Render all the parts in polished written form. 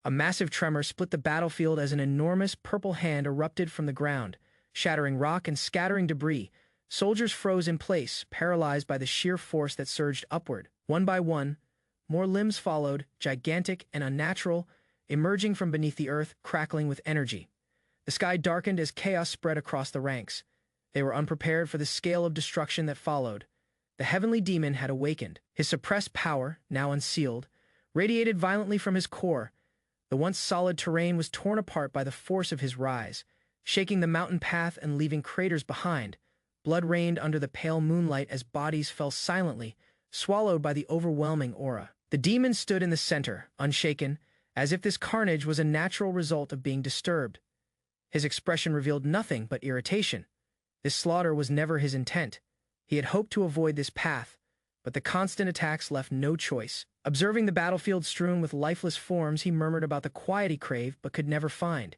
A massive tremor split the battlefield as an enormous purple hand erupted from the ground, shattering rock and scattering debris. Soldiers froze in place, paralyzed by the sheer force that surged upward. One by one, more limbs followed, gigantic and unnatural, emerging from beneath the earth, crackling with energy. The sky darkened as chaos spread across the ranks. They were unprepared for the scale of destruction that followed. The heavenly demon had awakened. His suppressed power, now unsealed, radiated violently from his core. The once solid terrain was torn apart by the force of his rise, shaking the mountain path and leaving craters behind. Blood rained under the pale moonlight as bodies fell silently, swallowed by the overwhelming aura. The demon stood in the center, unshaken, as if this carnage was a natural result of being disturbed. His expression revealed nothing but irritation. This slaughter was never his intent. He had hoped to avoid this path, but the constant attacks left no choice. Observing the battlefield strewn with lifeless forms, he murmured about the quiet he craved but could never find.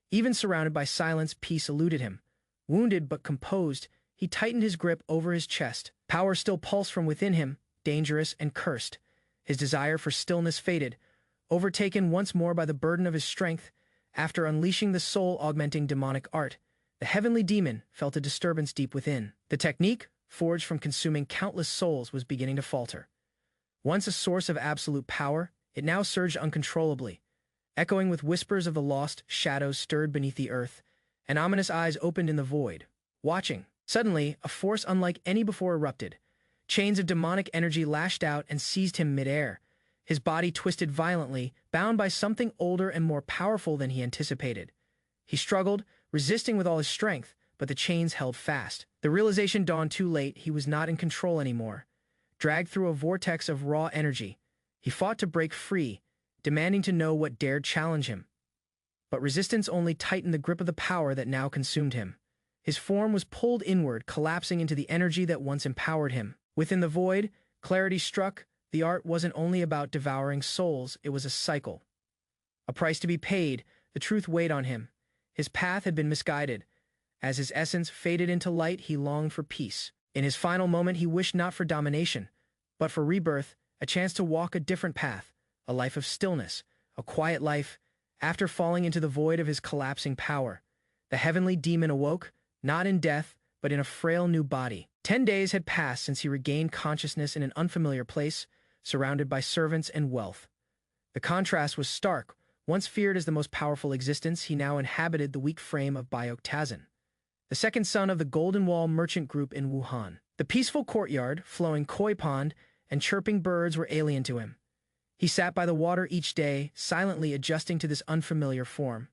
Even surrounded by silence, peace eluded him. Wounded but composed, he tightened his grip over his chest. Power still pulsed from within him, dangerous and cursed. His desire for stillness faded, overtaken once more by the burden of his strength. After unleashing the soul-augmenting demonic art, the heavenly demon felt a disturbance deep within. The technique, forged from consuming countless souls, was beginning to falter. Once a source of absolute power, it now surged uncontrollably. Echoing with whispers of the lost, shadows stirred beneath the earth, and ominous eyes opened in the void, watching. Suddenly, a force unlike any before erupted. Chains of demonic energy lashed out and seized him midair. His body twisted violently, bound by something older and more powerful than he anticipated. He struggled, resisting with all his strength, but the chains held fast. The realization dawned too late. He was not in control anymore. Dragged through a vortex of raw energy, he fought to break free, demanding to know what dared challenge him. But resistance only tightened the grip of the power that now consumed him. His form was pulled inward, collapsing into the energy that once empowered him. Within the void, clarity struck. The art wasn't only about devouring souls, it was a cycle. A price to be paid. The truth weighed on him. His path had been misguided. As his essence faded into light, he longed for peace. In his final moment, he wished not for domination, but for rebirth, a chance to walk a different path, a life of stillness, a quiet life. After falling into the void of his collapsing power, the heavenly demon awoke, not in death, but in a frail new body. 10 days had passed since he regained consciousness in an unfamiliar place, surrounded by servants and wealth. The contrast was stark. Once feared as the most powerful existence, he now inhabited the weak frame of Bayok Tazin, the second son of the Golden Wall merchant group in Wuhan. The peaceful courtyard, flowing koi pond, and chirping birds were alien to him. He sat by the water each day, silently adjusting to this unfamiliar form.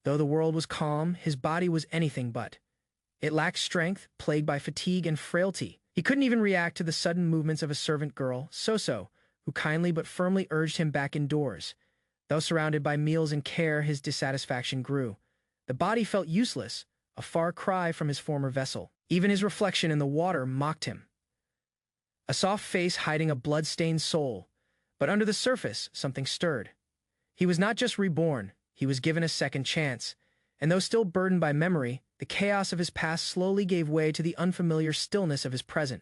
Though the world was calm, his body was anything but. It lacked strength, plagued by fatigue and frailty. He couldn't even react to the sudden movements of a servant girl, So-So, who kindly but firmly urged him back indoors. Though surrounded by meals and care, his dissatisfaction grew. The body felt useless, a far cry from his former vessel. Even his reflection in the water mocked him. A soft face hiding a blood-stained soul, but under the surface, something stirred. He was not just reborn, he was given a second chance, and though still burdened by memory, the chaos of his past slowly gave way to the unfamiliar stillness of his present.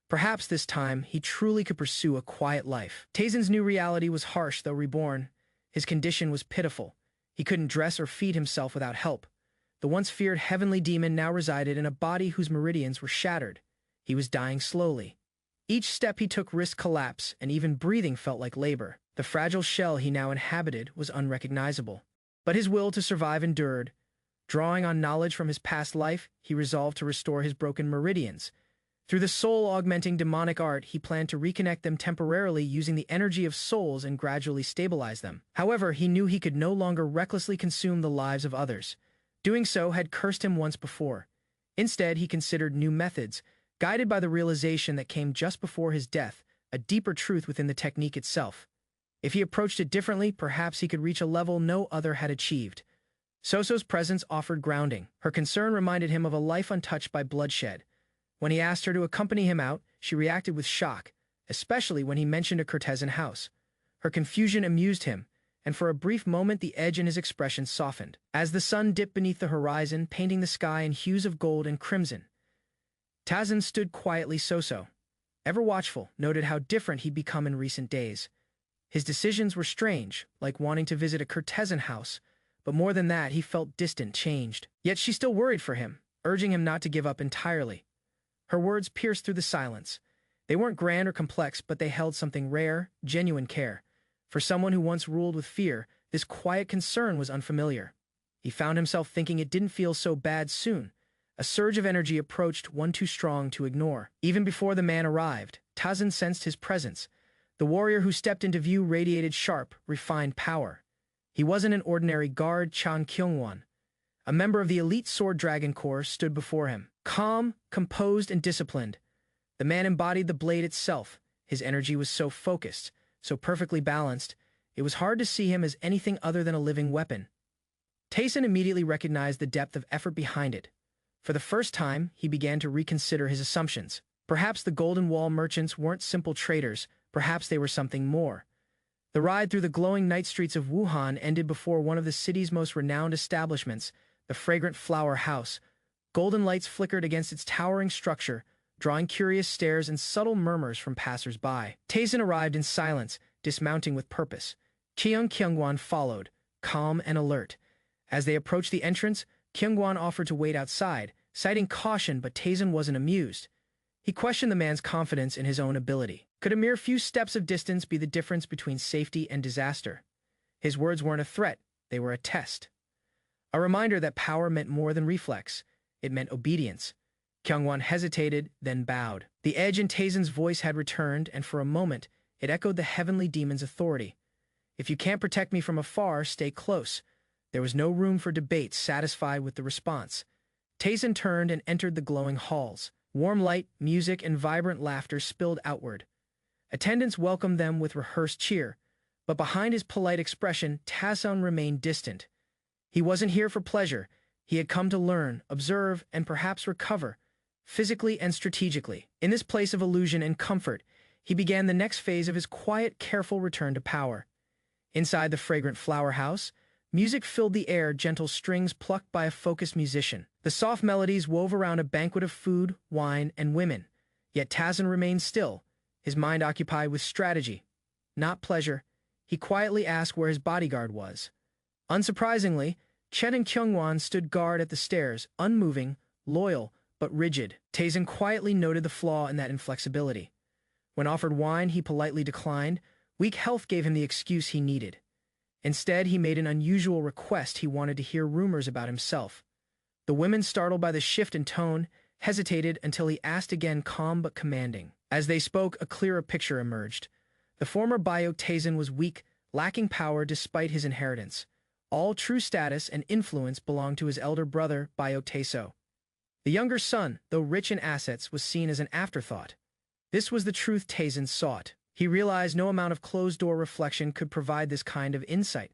Perhaps this time, he truly could pursue a quiet life. Tazin's new reality was harsh, though reborn. His condition was pitiful. He couldn't dress or feed himself without help. The once feared heavenly demon now resided in a body whose meridians were shattered. He was dying slowly. Each step he took risked collapse, and even breathing felt like labor. The fragile shell he now inhabited was unrecognizable. But his will to survive endured. Drawing on knowledge from his past life, he resolved to restore his broken meridians. Through the soul-augmenting demonic art, he planned to reconnect them temporarily using the energy of souls and gradually stabilize them. However, he knew he could no longer recklessly consume the lives of others. Doing so had cursed him once before. Instead, he considered new methods, guided by the realization that came just before his death, a deeper truth within the technique itself. If he approached it differently, perhaps he could reach a level no other had achieved. So-So's presence offered grounding. Her concern reminded him of a life untouched by bloodshed. When he asked her to accompany him out, she reacted with shock, especially when he mentioned a Cortezan house. Her confusion amused him, and for a brief moment the edge in his expression softened. As the sun dipped beneath the horizon, painting the sky in hues of gold and crimson, Tazin stood quietly. So-So, ever watchful, noted how different he'd become in recent days. His decisions were strange, like wanting to visit a courtesan house, but more than that, he felt distant, changed. Yet she still worried for him, urging him not to give up entirely. Her words pierced through the silence. They weren't grand or complex, but they held something rare, genuine care. For someone who once ruled with fear, this quiet concern was unfamiliar. He found himself thinking it didn't feel so bad soon. A surge of energy approached, one too strong to ignore. Even before the man arrived, Tazan sensed his presence. The warrior who stepped into view radiated sharp, refined power. He wasn't an ordinary guard. Chan Kyungwon, a member of the elite Sword Dragon Corps, stood before him. Calm, composed, and disciplined. The man embodied the blade itself. His energy was so focused, so perfectly balanced, it was hard to see him as anything other than a living weapon. Tayson immediately recognized the depth of effort behind it. For the first time, he began to reconsider his assumptions. Perhaps the Golden Wall merchants weren't simple traders, perhaps they were something more. The ride through the glowing night streets of Wuhan ended before one of the city's most renowned establishments, the fragrant Flower House. Golden lights flickered against its towering structure, drawing curious stares and subtle murmurs from passers-by. Tayson arrived in silence, dismounting with purpose. Kyungwon followed, calm and alert. As they approached the entrance, Kyungwon offered to wait outside, citing caution, but Tayson wasn't amused. He questioned the man's confidence in his own ability. Could a mere few steps of distance be the difference between safety and disaster? His words weren't a threat, they were a test. A reminder that power meant more than reflex. It meant obedience. Kyungwon hesitated, then bowed. The edge in Tayson's voice had returned, and for a moment, it echoed the heavenly demon's authority. If you can't protect me from afar, stay close. There was no room for debate. Satisfied with the response, Tayson turned and entered the glowing halls. Warm light, music, and vibrant laughter spilled outward. Attendants welcomed them with rehearsed cheer, but behind his polite expression, Tayson remained distant. He wasn't here for pleasure. He had come to learn, observe, and perhaps recover, physically and strategically. In this place of illusion and comfort, he began the next phase of his quiet, careful return to power. Inside the fragrant flower house, music filled the air, gentle strings plucked by a focused musician. The soft melodies wove around a banquet of food, wine, and women. Yet Tayson remained still, his mind occupied with strategy, not pleasure. He quietly asked where his bodyguard was. Unsurprisingly, Chet and Kyungwon stood guard at the stairs, unmoving, loyal, but rigid. Tayson quietly noted the flaw in that inflexibility. When offered wine, he politely declined. Weak health gave him the excuse he needed. Instead, he made an unusual request. He wanted to hear rumors about himself. The women, startled by the shift in tone, hesitated until he asked again, calm but commanding. As they spoke, a clearer picture emerged. The former Bio Tayson was weak, lacking power despite his inheritance. All true status and influence belonged to his elder brother, Bio Taeso. The younger son, though rich in assets, was seen as an afterthought. This was the truth Tayson sought. He realized no amount of closed-door reflection could provide this kind of insight.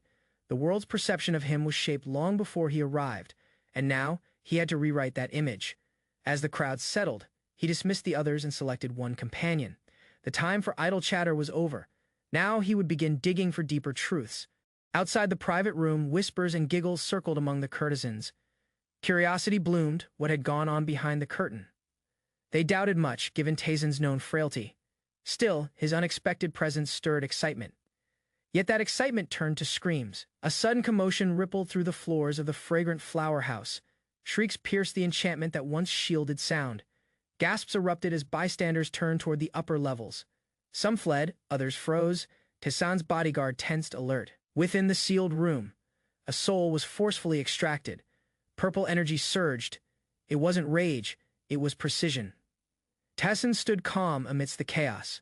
The world's perception of him was shaped long before he arrived, and now he had to rewrite that image. As the crowd settled, he dismissed the others and selected one companion. The time for idle chatter was over. Now he would begin digging for deeper truths. Outside the private room, whispers and giggles circled among the courtesans. Curiosity bloomed what had gone on behind the curtain. They doubted much, given Tayson's known frailty. Still, his unexpected presence stirred excitement. Yet that excitement turned to screams. A sudden commotion rippled through the floors of the fragrant flower house. Shrieks pierced the enchantment that once shielded sound. Gasps erupted as bystanders turned toward the upper levels. Some fled, others froze. Tayson's bodyguard tensed, alert. Within the sealed room, a soul was forcefully extracted. Purple energy surged. It wasn't rage, it was precision. Tayson stood calm amidst the chaos,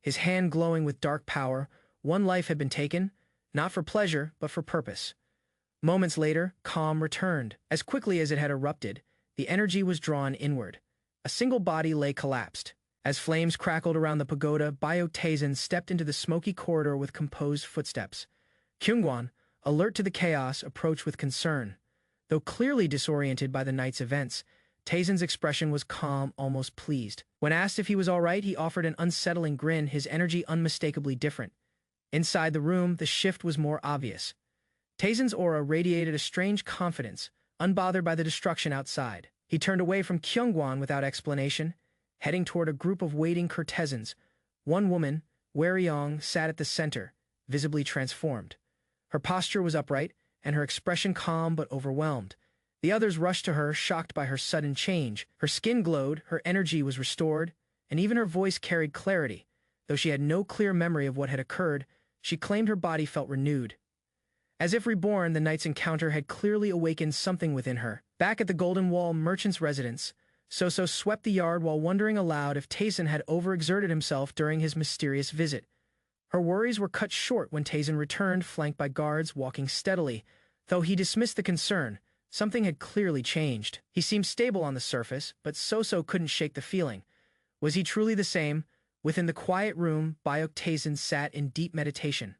his hand glowing with dark power. One life had been taken, not for pleasure, but for purpose. Moments later, calm returned. As quickly as it had erupted, the energy was drawn inward. A single body lay collapsed. As flames crackled around the pagoda, Bio Tayson stepped into the smoky corridor with composed footsteps. Kyungwon, alert to the chaos, approached with concern. Though clearly disoriented by the night's events, Tayson's expression was calm, almost pleased. When asked if he was all right, he offered an unsettling grin, his energy unmistakably different. Inside the room, the shift was more obvious. Tayson's aura radiated a strange confidence, unbothered by the destruction outside. He turned away from Kyungwon without explanation, heading toward a group of waiting courtesans. One woman, Waryong, sat at the center, visibly transformed. Her posture was upright, and her expression calm but overwhelmed. The others rushed to her, shocked by her sudden change. Her skin glowed, her energy was restored, and even her voice carried clarity. Though she had no clear memory of what had occurred, she claimed her body felt renewed. As if reborn, the night's encounter had clearly awakened something within her. Back at the Golden Wall merchant's residence, Soso swept the yard while wondering aloud if Taisen had overexerted himself during his mysterious visit. Her worries were cut short when Taisen returned, flanked by guards walking steadily. Though he dismissed the concern, something had clearly changed. He seemed stable on the surface, but Soso couldn't shake the feeling. Was he truly the same? Within the quiet room, Byok Taisen sat in deep meditation.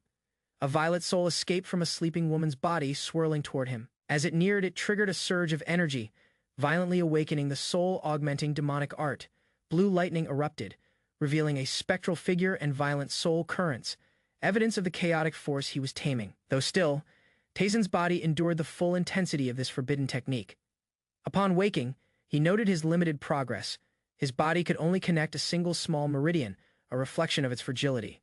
A violet soul escaped from a sleeping woman's body, swirling toward him. As it neared, it triggered a surge of energy, violently awakening the soul-augmenting demonic art. Blue lightning erupted, revealing a spectral figure and violent soul currents, evidence of the chaotic force he was taming. Though still, Taisen's body endured the full intensity of this forbidden technique. Upon waking, he noted his limited progress. His body could only connect a single small meridian, a reflection of its fragility.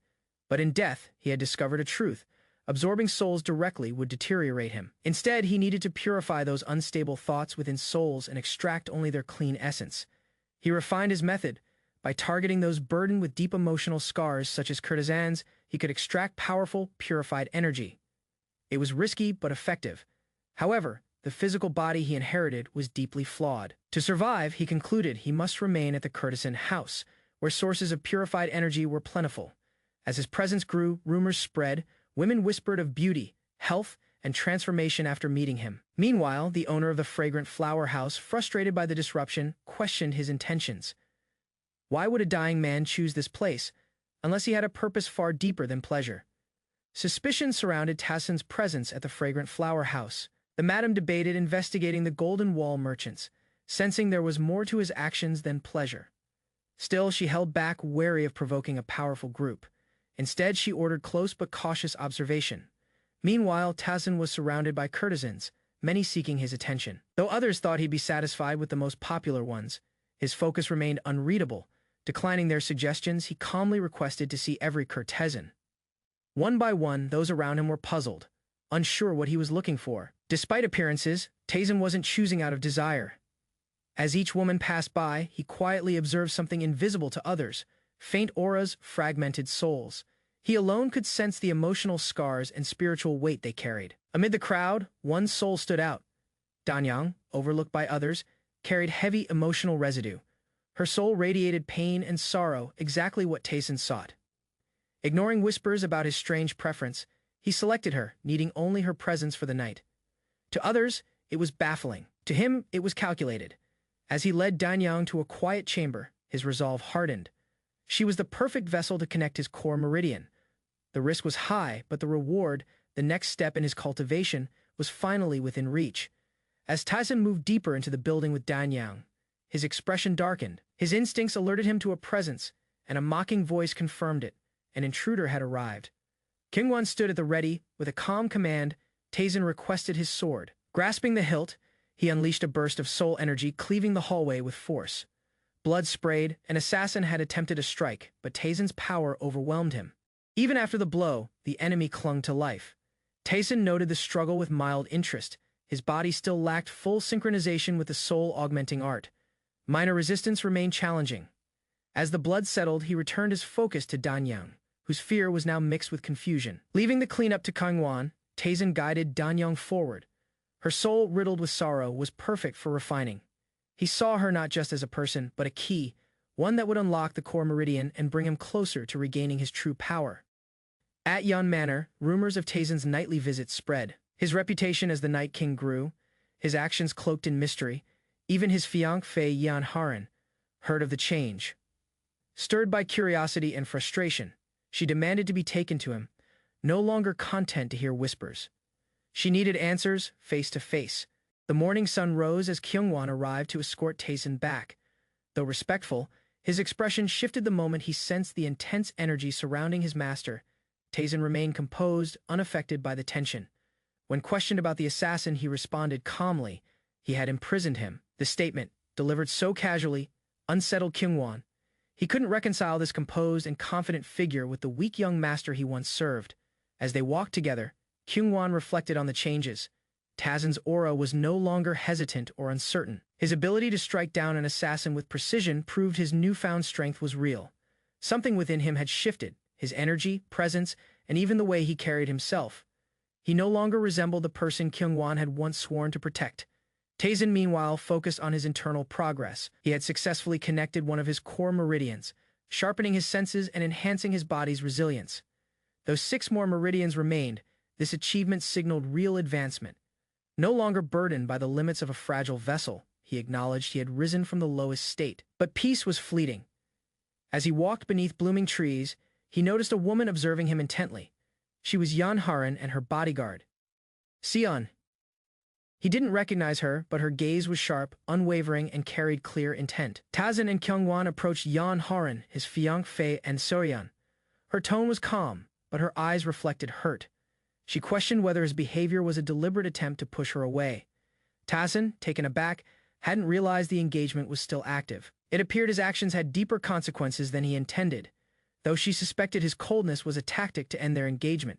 But in death, he had discovered a truth. Absorbing souls directly would deteriorate him. Instead, he needed to purify those unstable thoughts within souls and extract only their clean essence. He refined his method. By targeting those burdened with deep emotional scars, such as courtesans, he could extract powerful, purified energy. It was risky but effective. However, the physical body he inherited was deeply flawed. To survive, he concluded he must remain at the courtesan house, where sources of purified energy were plentiful. As his presence grew, rumors spread. Women whispered of beauty, health, and transformation after meeting him. Meanwhile, the owner of the fragrant flower house, frustrated by the disruption, questioned his intentions. Why would a dying man choose this place, unless he had a purpose far deeper than pleasure? Suspicion surrounded Tassin's presence at the fragrant flower house. The madam debated investigating the Golden Wall merchants, sensing there was more to his actions than pleasure. Still, she held back, wary of provoking a powerful group. Instead, she ordered close but cautious observation. Meanwhile, Tassin was surrounded by courtesans, many seeking his attention. Though others thought he'd be satisfied with the most popular ones, his focus remained unreadable. Declining their suggestions, he calmly requested to see every courtesan. One by one, those around him were puzzled, unsure what he was looking for. Despite appearances, Taisen wasn't choosing out of desire. As each woman passed by, he quietly observed something invisible to others. Faint auras, fragmented souls. He alone could sense the emotional scars and spiritual weight they carried. Amid the crowd, one soul stood out. Danyang, overlooked by others, carried heavy emotional residue. Her soul radiated pain and sorrow, exactly what Taisen sought. Ignoring whispers about his strange preference, he selected her, needing only her presence for the night. To others, it was baffling. To him, it was calculated. As he led Danyang to a quiet chamber, his resolve hardened. She was the perfect vessel to connect his core meridian. The risk was high, but the reward, the next step in his cultivation, was finally within reach. As Taisen moved deeper into the building with Danyang, his expression darkened. His instincts alerted him to a presence, and a mocking voice confirmed it. An intruder had arrived. Kingwan stood at the ready. With a calm command, Taisen requested his sword. Grasping the hilt, he unleashed a burst of soul energy, cleaving the hallway with force. Blood sprayed. An assassin had attempted a strike, but Taisen's power overwhelmed him. Even after the blow, the enemy clung to life. Taisen noted the struggle with mild interest. His body still lacked full synchronization with the soul-augmenting art. Minor resistance remained challenging. As the blood settled, he returned his focus to Danyang, whose fear was now mixed with confusion. Leaving the cleanup to Kangwan, Taisen guided Danyang forward. Her soul, riddled with sorrow, was perfect for refining. He saw her not just as a person, but a key, one that would unlock the core meridian and bring him closer to regaining his true power. At Yan Manor, rumors of Taisen's nightly visits spread. His reputation as the Night King grew, his actions cloaked in mystery. Even his fiancée Yan Haran heard of the change. Stirred by curiosity and frustration, she demanded to be taken to him, no longer content to hear whispers. She needed answers face to face. The morning sun rose as Kyungwon arrived to escort Taisen back. Though respectful, his expression shifted the moment he sensed the intense energy surrounding his master. Taisen remained composed, unaffected by the tension. When questioned about the assassin, he responded calmly. He had imprisoned him. The statement, delivered so casually, unsettled Kyungwon. He couldn't reconcile this composed and confident figure with the weak young master he once served. As they walked together, Kyungwon reflected on the changes. Tazin's aura was no longer hesitant or uncertain. His ability to strike down an assassin with precision proved his newfound strength was real. Something within him had shifted, his energy, presence, and even the way he carried himself. He no longer resembled the person Kyungwon had once sworn to protect. Tazin, meanwhile, focused on his internal progress. He had successfully connected one of his core meridians, sharpening his senses and enhancing his body's resilience. Though 6 more meridians remained, this achievement signaled real advancement. No longer burdened by the limits of a fragile vessel, he acknowledged he had risen from the lowest state. But peace was fleeting. As he walked beneath blooming trees, he noticed a woman observing him intently. She was Yeon Haran and her bodyguard, Sion. He didn't recognize her, but her gaze was sharp, unwavering, and carried clear intent. Tazin and Kyungwon approached Yeon Haran, his fiancée, and Soyeon. Her tone was calm, but her eyes reflected hurt. She questioned whether his behavior was a deliberate attempt to push her away. Tazin, taken aback, hadn't realized the engagement was still active. It appeared his actions had deeper consequences than he intended. Though she suspected his coldness was a tactic to end their engagement,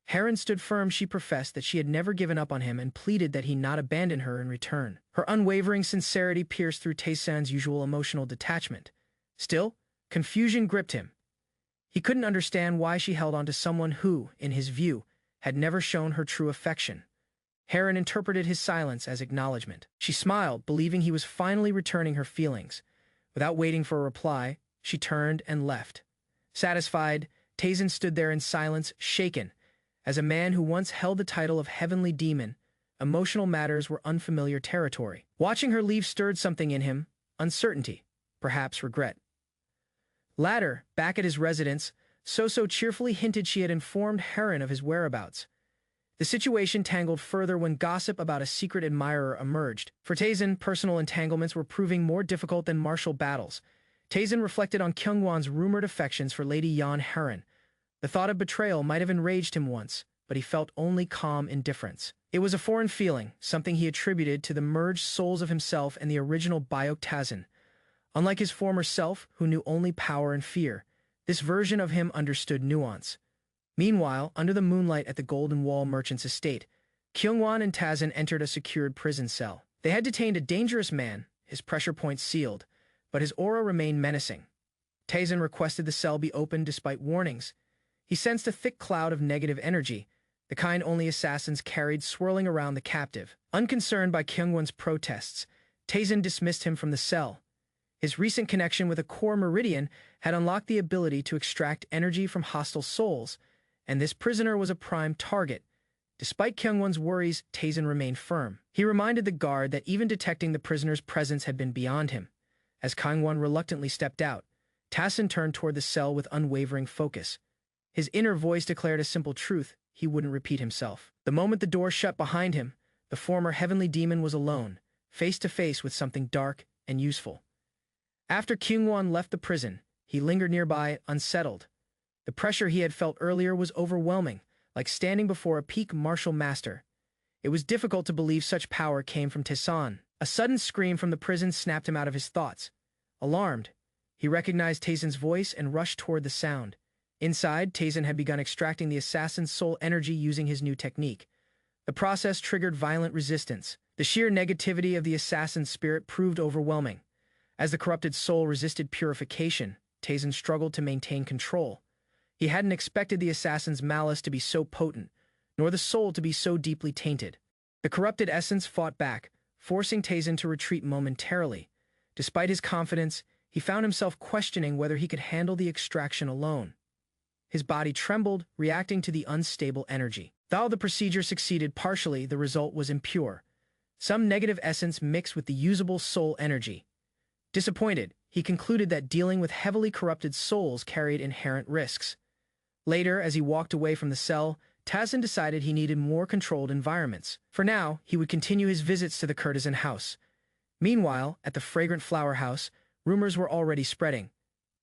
Haran stood firm. She professed that she had never given up on him and pleaded that he not abandon her in return. Her unwavering sincerity pierced through Taesan's usual emotional detachment. Still, confusion gripped him. He couldn't understand why she held on to someone who, in his view, had never shown her true affection. Haran interpreted his silence as acknowledgement. She smiled, believing he was finally returning her feelings. Without waiting for a reply, she turned and left. Satisfied, Tazin stood there in silence, shaken. As a man who once held the title of Heavenly Demon, emotional matters were unfamiliar territory. Watching her leave stirred something in him, uncertainty, perhaps regret. Later, back at his residence, Soso cheerfully hinted she had informed Haran of his whereabouts. The situation tangled further when gossip about a secret admirer emerged. For Tazin, personal entanglements were proving more difficult than martial battles. Tazin reflected on Kyungwon's rumored affections for Lady Yeon Haran. The thought of betrayal might have enraged him once, but he felt only calm indifference. It was a foreign feeling, something he attributed to the merged souls of himself and the original Byok Tazin. Unlike his former self, who knew only power and fear, this version of him understood nuance. Meanwhile, under the moonlight at the Golden Wall merchant's estate, Kyungwon and Tazin entered a secured prison cell. They had detained a dangerous man, his pressure points sealed, but his aura remained menacing. Tazin requested the cell be opened despite warnings. He sensed a thick cloud of negative energy, the kind only assassins carried, swirling around the captive. Unconcerned by Kyungwon's protests, Tazin dismissed him from the cell. His recent connection with a core meridian had unlocked the ability to extract energy from hostile souls, and this prisoner was a prime target. Despite Kyungwon's worries, Tazin remained firm. He reminded the guard that even detecting the prisoner's presence had been beyond him. As Kyungwon reluctantly stepped out, Tazin turned toward the cell with unwavering focus. His inner voice declared a simple truth: he wouldn't repeat himself. The moment the door shut behind him, the former heavenly demon was alone, face to face with something dark and useful. After Kyungwon left the prison, he lingered nearby, unsettled. The pressure he had felt earlier was overwhelming, like standing before a peak martial master. It was difficult to believe such power came from Taesan. A sudden scream from the prison snapped him out of his thoughts. Alarmed, he recognized Taesan's voice and rushed toward the sound. Inside, Tazin had begun extracting the assassin's soul energy using his new technique. The process triggered violent resistance. The sheer negativity of the assassin's spirit proved overwhelming. As the corrupted soul resisted purification, Tazin struggled to maintain control. He hadn't expected the assassin's malice to be so potent, nor the soul to be so deeply tainted. The corrupted essence fought back, forcing Tazin to retreat momentarily. Despite his confidence, he found himself questioning whether he could handle the extraction alone. His body trembled, reacting to the unstable energy. Though the procedure succeeded partially, the result was impure. Some negative essence mixed with the usable soul energy. Disappointed, he concluded that dealing with heavily corrupted souls carried inherent risks. Later, as he walked away from the cell, Tazin decided he needed more controlled environments. For now, he would continue his visits to the courtesan house. Meanwhile, at the fragrant flower house, rumors were already spreading.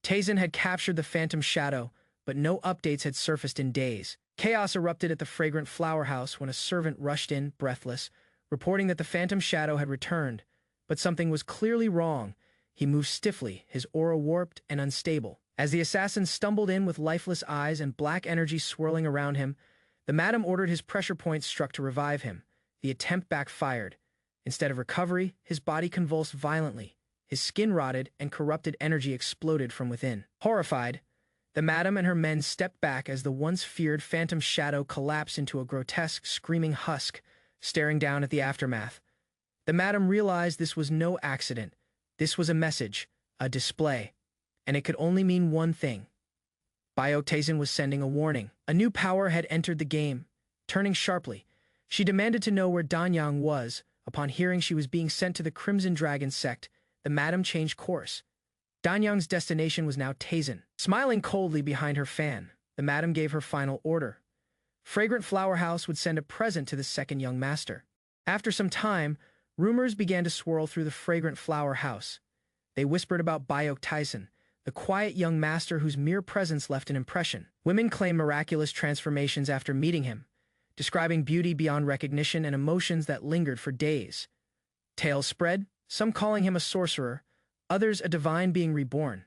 Tazin had captured the phantom shadow, but no updates had surfaced in days. Chaos erupted at the fragrant flower house when a servant rushed in, breathless, reporting that the phantom shadow had returned. But something was clearly wrong. He moved stiffly, his aura warped and unstable. As the assassin stumbled in with lifeless eyes and black energy swirling around him, The madam ordered his pressure points struck to revive him. The attempt backfired. Instead of recovery, his body convulsed violently. His skin rotted and corrupted energy exploded from within. Horrified, the madam and her men stepped back as the once feared phantom shadow collapsed into a grotesque, screaming husk, staring down at the aftermath. The madam realized this was no accident. This was a message, a display, and it could only mean one thing. Taisen was sending a warning. A new power had entered the game. Turning sharply, she demanded to know where Danyang was. Upon hearing she was being sent to the Crimson Dragon sect, the madam changed course. Danyang's destination was now Taisen. Smiling coldly behind her fan, the madam gave her final order. Fragrant Flower House would send a present to the second young master. After some time, rumors began to swirl through the Fragrant Flower House. They whispered about Taisen, the quiet young master whose mere presence left an impression. Women claimed miraculous transformations after meeting him, describing beauty beyond recognition and emotions that lingered for days. Tales spread, some calling him a sorcerer, others a divine being reborn.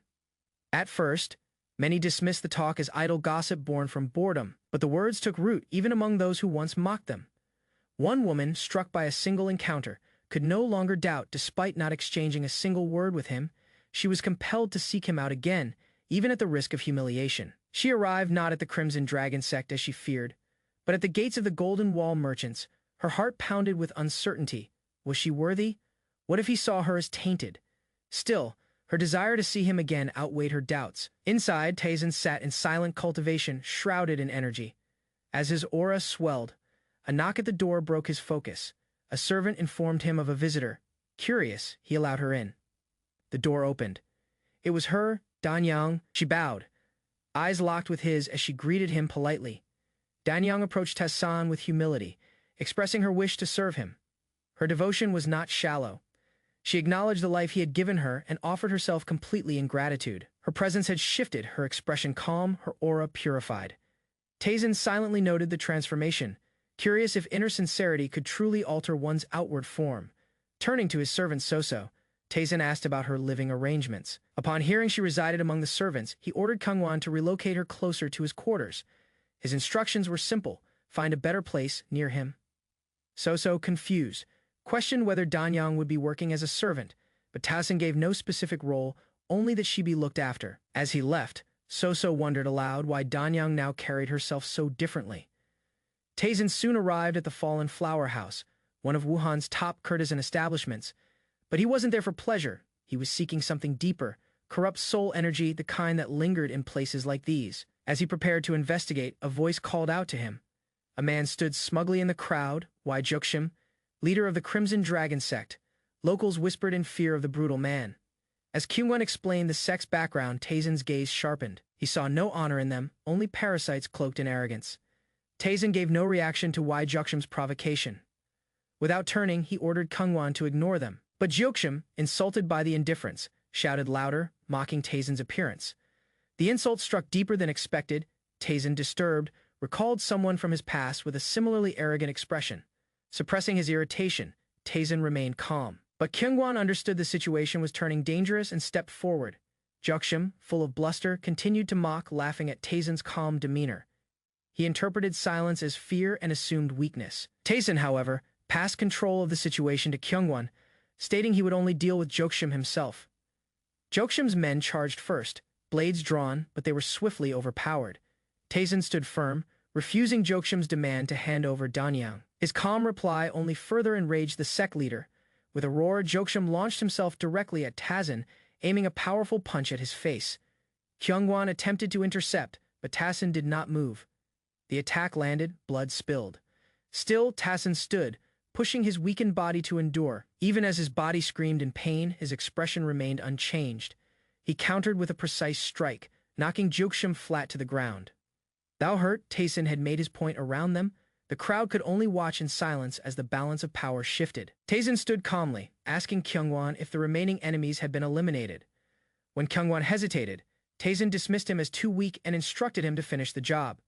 At first, many dismissed the talk as idle gossip born from boredom, but the words took root even among those who once mocked them. One woman, struck by a single encounter, could no longer doubt. Despite not exchanging a single word with him, she was compelled to seek him out again, even at the risk of humiliation. She arrived not at the Crimson Dragon sect as she feared, but at the gates of the Golden Wall merchants. Her heart pounded with uncertainty. Was she worthy? What if he saw her as tainted? Still, her desire to see him again outweighed her doubts. Inside, Taisen sat in silent cultivation, shrouded in energy. As his aura swelled, a knock at the door broke his focus. A servant informed him of a visitor. Curious, he allowed her in. The door opened. It was her, Danyang. She bowed, eyes locked with his as she greeted him politely. Danyang approached Taisen with humility, expressing her wish to serve him. Her devotion was not shallow. She acknowledged the life he had given her and offered herself completely in gratitude. Her presence had shifted, her expression calm, her aura purified. Taisen silently noted the transformation, curious if inner sincerity could truly alter one's outward form. Turning to his servant Soso, Taisen asked about her living arrangements. Upon hearing she resided among the servants, he ordered Kangwan to relocate her closer to his quarters. His instructions were simple: find a better place near him. Soso, confused, questioned whether Danyang would be working as a servant, but Taisen gave no specific role, only that she be looked after. As he left, Soso wondered aloud why Danyang now carried herself so differently. Taisen soon arrived at the Fallen Flower House, one of Wuhan's top courtesan establishments. But he wasn't there for pleasure. He was seeking something deeper, corrupt soul energy, the kind that lingered in places like these. As he prepared to investigate, a voice called out to him. A man stood smugly in the crowd, Wai Jukshim, leader of the Crimson Dragon sect. Locals whispered in fear of the brutal man. As Kyungwon explained the sect's background, Taisen's gaze sharpened. He saw no honor in them, only parasites cloaked in arrogance. Taisen gave no reaction to Wai Jukshim's provocation. Without turning, he ordered Kangwan to ignore them. But Jukshim, insulted by the indifference, shouted louder, mocking Taisen's appearance. The insult struck deeper than expected. Taisen, disturbed, recalled someone from his past with a similarly arrogant expression. Suppressing his irritation, Taisen remained calm. But Kyungwon understood the situation was turning dangerous and stepped forward. Jukshim, full of bluster, continued to mock, laughing at Taisen's calm demeanor. He interpreted silence as fear and assumed weakness. Taisen, however, passed control of the situation to Kyungwon, stating he would only deal with Jukshim himself. Jukshim's men charged first, blades drawn, but they were swiftly overpowered. Taisen stood firm, refusing Jukshim's demand to hand over Danyang. His calm reply only further enraged the sect leader. With a roar, Jukshim launched himself directly at Taisen, aiming a powerful punch at his face. Kyungwon attempted to intercept, but Taisen did not move. The attack landed, blood spilled. Still, Taisen stood, pushing his weakened body to endure. Even as his body screamed in pain, his expression remained unchanged. He countered with a precise strike, knocking Jukshim flat to the ground. Thou hurt, Taisen had made his point around them. The crowd could only watch in silence as the balance of power shifted. Taisen stood calmly, asking Kyungwon if the remaining enemies had been eliminated. When Kyungwon hesitated, Taisen dismissed him as too weak and instructed him to finish the job.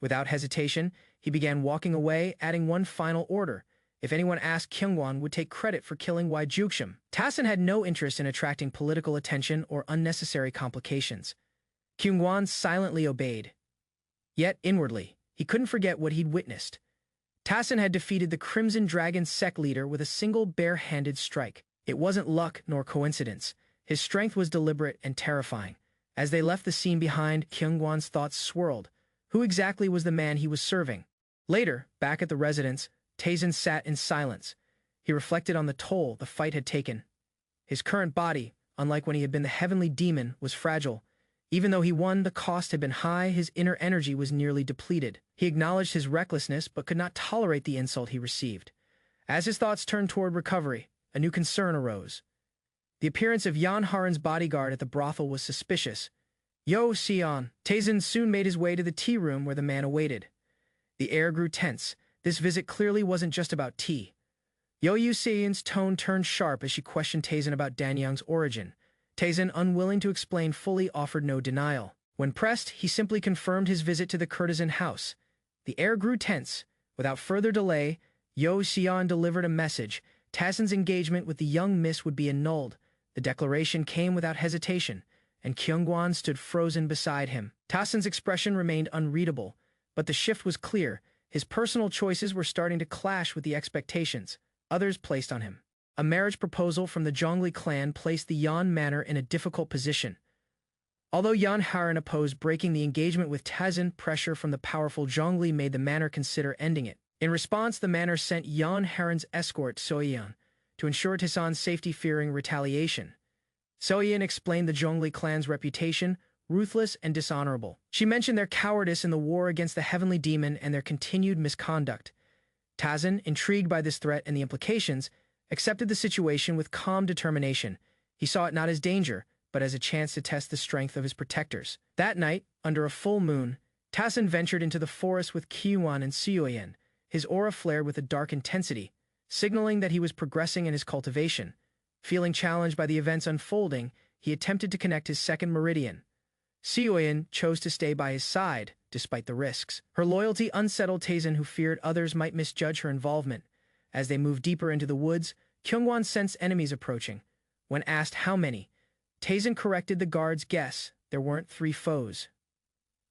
Without hesitation, he began walking away, adding one final order. If anyone asked, Kyungwon would take credit for killing Wai Jukshim. Taisen had no interest in attracting political attention or unnecessary complications. Kyungwon silently obeyed. Yet, inwardly, he couldn't forget what he'd witnessed. Tassin had defeated the Crimson Dragon sect leader with a single bare-handed strike. It wasn't luck nor coincidence. His strength was deliberate and terrifying. As they left the scene behind, Kyungwon's thoughts swirled. Who exactly was the man he was serving? Later, back at the residence, Taesin sat in silence. He reflected on the toll the fight had taken. His current body, unlike when he had been the heavenly demon, was fragile. Even though he won, the cost had been high, his inner energy was nearly depleted. He acknowledged his recklessness but could not tolerate the insult he received. As his thoughts turned toward recovery, a new concern arose. The appearance of Yan Haren's bodyguard at the brothel was suspicious. Yo, Sion. Taesin soon made his way to the tea room where the man awaited. The air grew tense. This visit clearly wasn't just about tea. Yo Sion's tone turned sharp as she questioned Taesin about Danyang's origin. Taesin, unwilling to explain fully, offered no denial. When pressed, he simply confirmed his visit to the courtesan house. The air grew tense. Without further delay, Yo Sion delivered a message. Tassin's engagement with the young miss would be annulled. The declaration came without hesitation, and Kyungwon stood frozen beside him. Tassin's expression remained unreadable, but the shift was clear. His personal choices were starting to clash with the expectations others placed on him. A marriage proposal from the Zhongli clan placed the Yan manor in a difficult position. Although Yan Haren opposed breaking the engagement with Tassin, pressure from the powerful Zhongli made the manor consider ending it. In response, the manor sent Yan Haren's escort, Soyeon, to ensure Tassin's safety, fearing retaliation. Soyeon explained the Zhongli clan's reputation, ruthless and dishonorable. She mentioned their cowardice in the war against the heavenly demon and their continued misconduct. Tassin, intrigued by this threat and the implications, accepted the situation with calm determination. He saw it not as danger, but as a chance to test the strength of his protectors. That night, under a full moon, Tassin ventured into the forest with Kyungwon and Soyeon. His aura flared with a dark intensity, signaling that he was progressing in his cultivation. Feeling challenged by the events unfolding, he attempted to connect his second meridian. Soyeon chose to stay by his side, despite the risks. Her loyalty unsettled Taesin, who feared others might misjudge her involvement. As they moved deeper into the woods, Kyungwon sensed enemies approaching. When asked how many, Taesin corrected the guard's guess. There weren't 3 foes.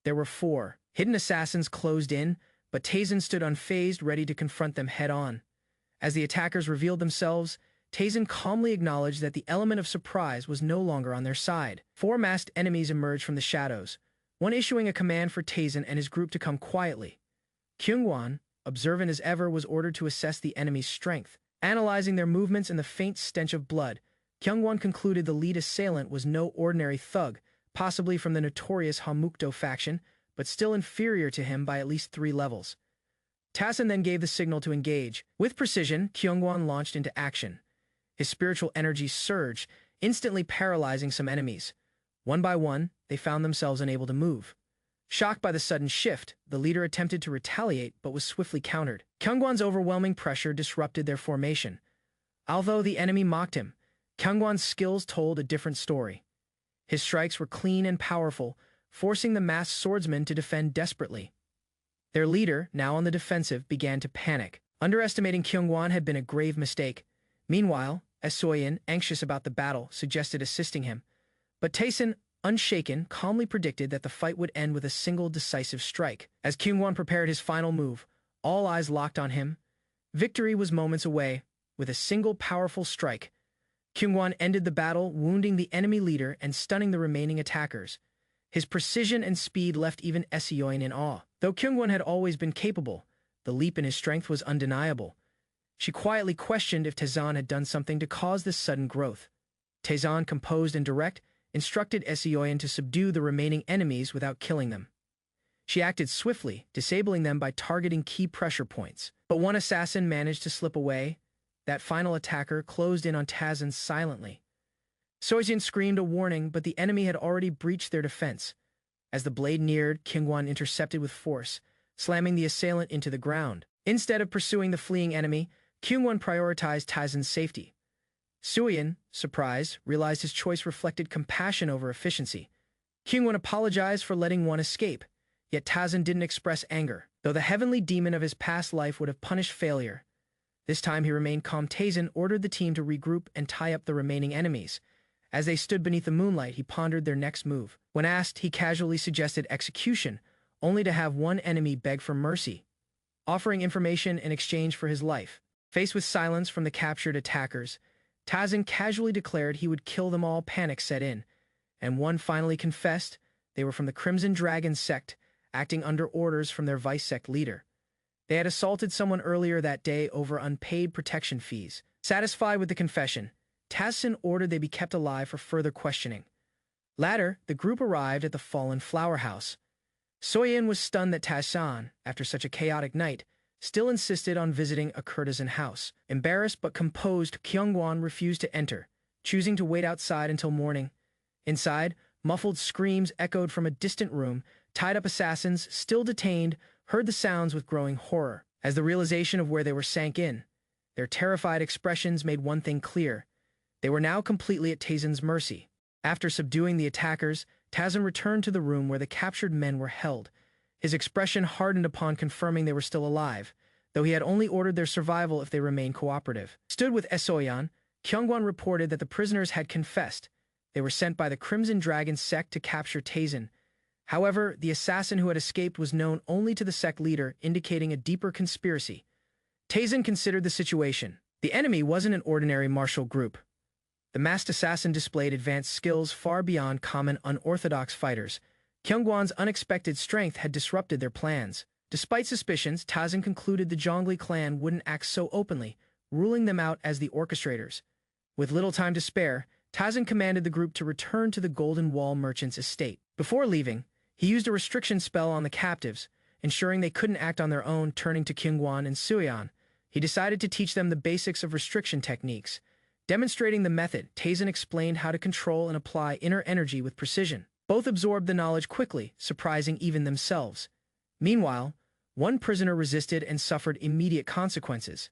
There were 4. Hidden assassins closed in, but Taesin stood unfazed, ready to confront them head-on. As the attackers revealed themselves, Taesin calmly acknowledged that the element of surprise was no longer on their side. 4 masked enemies emerged from the shadows, one issuing a command for Taesin and his group to come quietly. Kyungwon, observant as ever, was ordered to assess the enemy's strength. Analyzing their movements and the faint stench of blood, Kyungwon concluded the lead assailant was no ordinary thug, possibly from the notorious Hamukdo faction, but still inferior to him by at least 3 levels. Tassin then gave the signal to engage. With precision, Kyungwon launched into action. His spiritual energy surged, instantly paralyzing some enemies. One by one, they found themselves unable to move. Shocked by the sudden shift, the leader attempted to retaliate but was swiftly countered. Kyungwon's overwhelming pressure disrupted their formation. Although the enemy mocked him, Kyungwon's skills told a different story. His strikes were clean and powerful, forcing the masked swordsmen to defend desperately. Their leader, now on the defensive, began to panic. Underestimating Kyungwon had been a grave mistake. Meanwhile, Soyeon, anxious about the battle, suggested assisting him. But Taesin, unshaken, calmly predicted that the fight would end with a single decisive strike. As Kyungwon prepared his final move, all eyes locked on him. Victory was moments away. With a single powerful strike, Kyungwon ended the battle, wounding the enemy leader and stunning the remaining attackers. His precision and speed left even Soyeon in awe. Though Kyungwon had always been capable, the leap in his strength was undeniable. She quietly questioned if Taesin had done something to cause this sudden growth. Taesin, composed and direct, instructed Soyeon to subdue the remaining enemies without killing them. She acted swiftly, disabling them by targeting key pressure points. But one assassin managed to slip away. That final attacker closed in on Taesin silently. Soyeon screamed a warning, but the enemy had already breached their defense. As the blade neared, Kyungwon intercepted with force, slamming the assailant into the ground. Instead of pursuing the fleeing enemy, Kyungwon prioritized Taesin's safety. Soyeon, surprised, realized his choice reflected compassion over efficiency. Kyungwon apologized for letting one escape, yet Taesin didn't express anger. Though the heavenly demon of his past life would have punished failure, this time he remained calm. Taesin ordered the team to regroup and tie up the remaining enemies. As they stood beneath the moonlight, he pondered their next move. When asked, he casually suggested execution, only to have one enemy beg for mercy, offering information in exchange for his life. Faced with silence from the captured attackers, Tazen casually declared he would kill them all. Panic set in, and one finally confessed they were from the Crimson Dragon sect, acting under orders from their vice sect leader. They had assaulted someone earlier that day over unpaid protection fees. Satisfied with the confession, Tazen ordered they be kept alive for further questioning. Later, the group arrived at the fallen flower house. Soyin was stunned that Tazen, after such a chaotic night, still insisted on visiting a courtesan house. Embarrassed but composed, Kyungwon refused to enter, choosing to wait outside until morning. Inside, muffled screams echoed from a distant room. Tied-up assassins, still detained, heard the sounds with growing horror. As the realization of where they were sank in, their terrified expressions made one thing clear. They were now completely at Tazen's mercy. After subduing the attackers, Tazen returned to the room where the captured men were held. His expression hardened upon confirming they were still alive, though he had only ordered their survival if they remained cooperative. Stood with Esoyan, Kyungwon reported that the prisoners had confessed. They were sent by the Crimson Dragon sect to capture Tazen. However, the assassin who had escaped was known only to the sect leader, indicating a deeper conspiracy. Tazen considered the situation. The enemy wasn't an ordinary martial group. The masked assassin displayed advanced skills far beyond common unorthodox fighters. Kyungwon's unexpected strength had disrupted their plans. Despite suspicions, Tazen concluded the Zhongli clan wouldn't act so openly, ruling them out as the orchestrators. With little time to spare, Tazen commanded the group to return to the Golden Wall merchant's estate. Before leaving, he used a restriction spell on the captives, ensuring they couldn't act on their own. Turning to Kyungwon and Suyeon, he decided to teach them the basics of restriction techniques. Demonstrating the method, Tazen explained how to control and apply inner energy with precision. Both absorbed the knowledge quickly, surprising even themselves. Meanwhile, one prisoner resisted and suffered immediate consequences.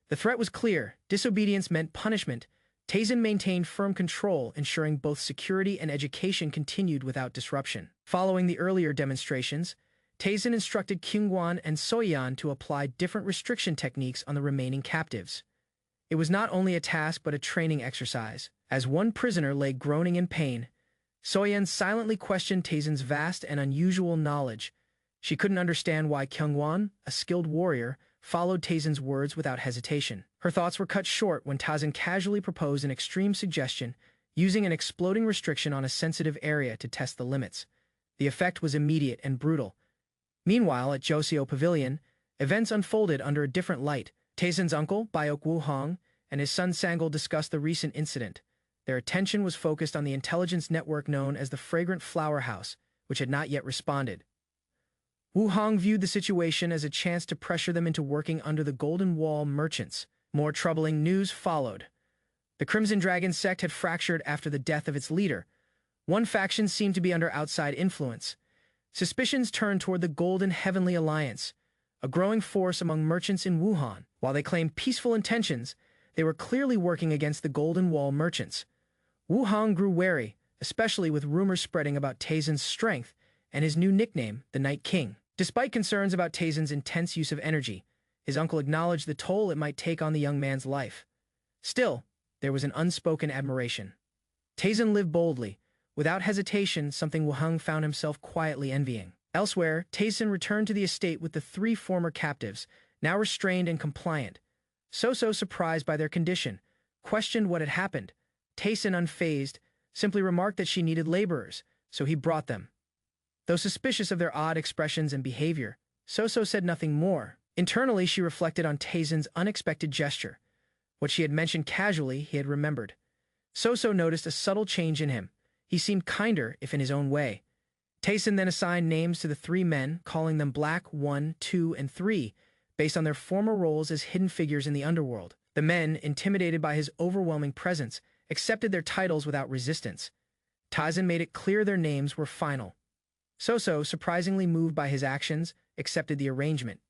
The threat was clear. Disobedience meant punishment. Tazen maintained firm control, ensuring both security and education continued without disruption. Following the earlier demonstrations, Tazen instructed Kyungwon and Soyeon to apply different restriction techniques on the remaining captives. It was not only a task but a training exercise. As one prisoner lay groaning in pain, Soyeon silently questioned Tazen's vast and unusual knowledge. She couldn't understand why Kyungwon, a skilled warrior, followed Tazen's words without hesitation. Her thoughts were cut short when Tazen casually proposed an extreme suggestion, using an exploding restriction on a sensitive area to test the limits. The effect was immediate and brutal. Meanwhile, at Joseo Pavilion, events unfolded under a different light. Tazen's uncle, Byok Woo-hong, and his son Sangul discussed the recent incident. Their attention was focused on the intelligence network known as the Fragrant Flower House, which had not yet responded. Woo-hong viewed the situation as a chance to pressure them into working under the Golden Wall merchants. More troubling news followed. The Crimson Dragon sect had fractured after the death of its leader. One faction seemed to be under outside influence. Suspicions turned toward the Golden Heavenly Alliance, a growing force among merchants in Wuhan. While they claimed peaceful intentions, they were clearly working against the Golden Wall merchants. Woo-hong grew wary, especially with rumors spreading about Tazen's strength and his new nickname, the Night King. Despite concerns about Tazen's intense use of energy, his uncle acknowledged the toll it might take on the young man's life. Still, there was an unspoken admiration. Tazen lived boldly, without hesitation, something Woo-hong found himself quietly envying. Elsewhere, Tazen returned to the estate with the 3 former captives, now restrained and compliant. So surprised by their condition, questioned what had happened. Tazen, unfazed, simply remarked that she needed laborers, so he brought them. Though suspicious of their odd expressions and behavior, So said nothing more. Internally, she reflected on Tazen's unexpected gesture. What she had mentioned casually, he had remembered. So noticed a subtle change in him. He seemed kinder, if in his own way. Tazen then assigned names to the 3 men, calling them Black, 1, 2, and 3, based on their former roles as hidden figures in the underworld. The men, intimidated by his overwhelming presence, accepted their titles without resistance. Tazen made it clear their names were final. So, surprisingly moved by his actions, accepted the arrangement.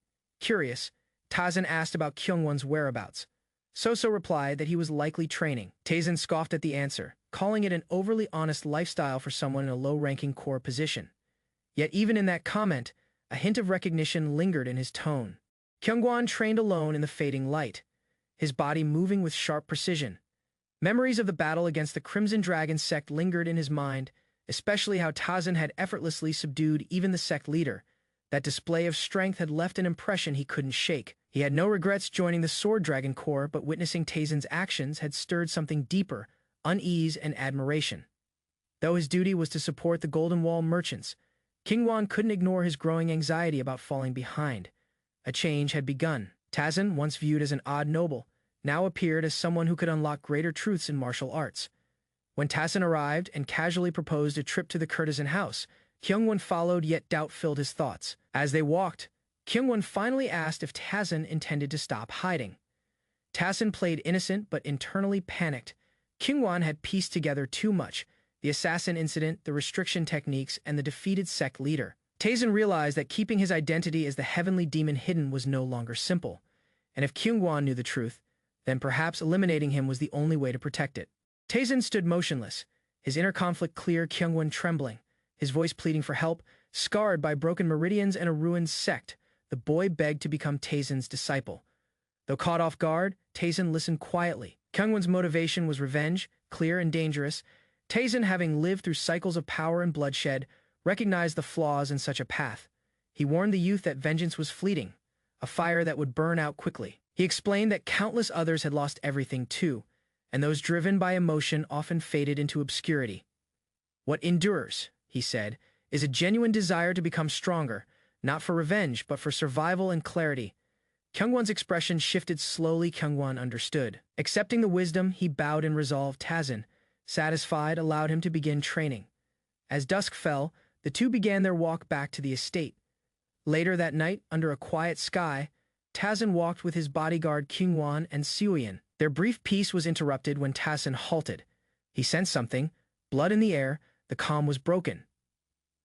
Curious, Tazen asked about Kyungwon's whereabouts. So replied that he was likely training. Tazen scoffed at the answer, calling it an overly honest lifestyle for someone in a low-ranking core position. Yet even in that comment, a hint of recognition lingered in his tone. Kyungwon trained alone in the fading light, his body moving with sharp precision. Memories of the battle against the Crimson Dragon sect lingered in his mind, especially how Tazen had effortlessly subdued even the sect leader, That display of strength had left an impression he couldn't shake. He had no regrets joining the Sword Dragon Corps, but witnessing Taesin's actions had stirred something deeper, unease and admiration. Though his duty was to support the Golden Wall merchants, Kyungwon couldn't ignore his growing anxiety about falling behind. A change had begun. Taesin, once viewed as an odd noble, now appeared as someone who could unlock greater truths in martial arts. When Taesin arrived and casually proposed a trip to the courtesan house, Kyungwon followed, yet doubt filled his thoughts. As they walked, Kyungwon finally asked if Taesin intended to stop hiding. Taesin played innocent but internally panicked. Kyungwon had pieced together too much: the assassin incident, the restriction techniques, and the defeated sect leader. Taesin realized that keeping his identity as the heavenly demon hidden was no longer simple, and if Kyungwon knew the truth, then perhaps eliminating him was the only way to protect it. Taesin stood motionless, his inner conflict clear, Kyungwon trembling, his voice pleading for help. Scarred by broken meridians and a ruined sect, the boy begged to become Taesin's disciple. Though caught off guard, Taesin listened quietly. Kyungwon's motivation was revenge, clear and dangerous. Taesin, having lived through cycles of power and bloodshed, recognized the flaws in such a path. He warned the youth that vengeance was fleeting, a fire that would burn out quickly. He explained that countless others had lost everything too, and those driven by emotion often faded into obscurity. What endures, he said, is a genuine desire to become stronger, not for revenge, but for survival and clarity. Kyungwon's expression shifted slowly. Kyungwon understood. Accepting the wisdom, he bowed in resolve. Taesin, satisfied, allowed him to begin training. As dusk fell, the two began their walk back to the estate. Later that night, under a quiet sky, Taesin walked with his bodyguard Kyungwon and Seoyin. Their brief peace was interrupted when Taesin halted. He sensed something, blood in the air. The calm was broken.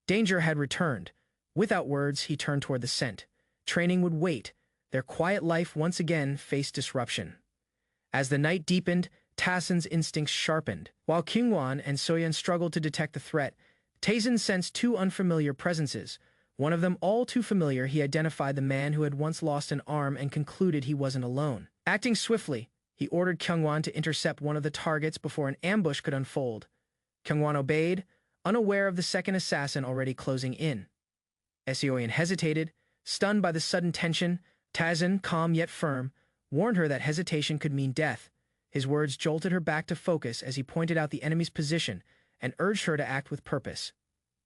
Danger had returned. Without words, he turned toward the scent. Training would wait. Their quiet life once again faced disruption. As the night deepened, Taesin's instincts sharpened. While Kyungwon and Seoyin struggled to detect the threat, Taesin sensed two unfamiliar presences. One of them all too familiar. He identified the man who had once lost an arm and concluded he wasn't alone. Acting swiftly, he ordered Kyungwon to intercept one of the targets before an ambush could unfold. Kyungwon obeyed, unaware of the second assassin already closing in. Seoyin hesitated, stunned by the sudden tension. Taesin, calm yet firm, warned her that hesitation could mean death. His words jolted her back to focus as he pointed out the enemy's position and urged her to act with purpose.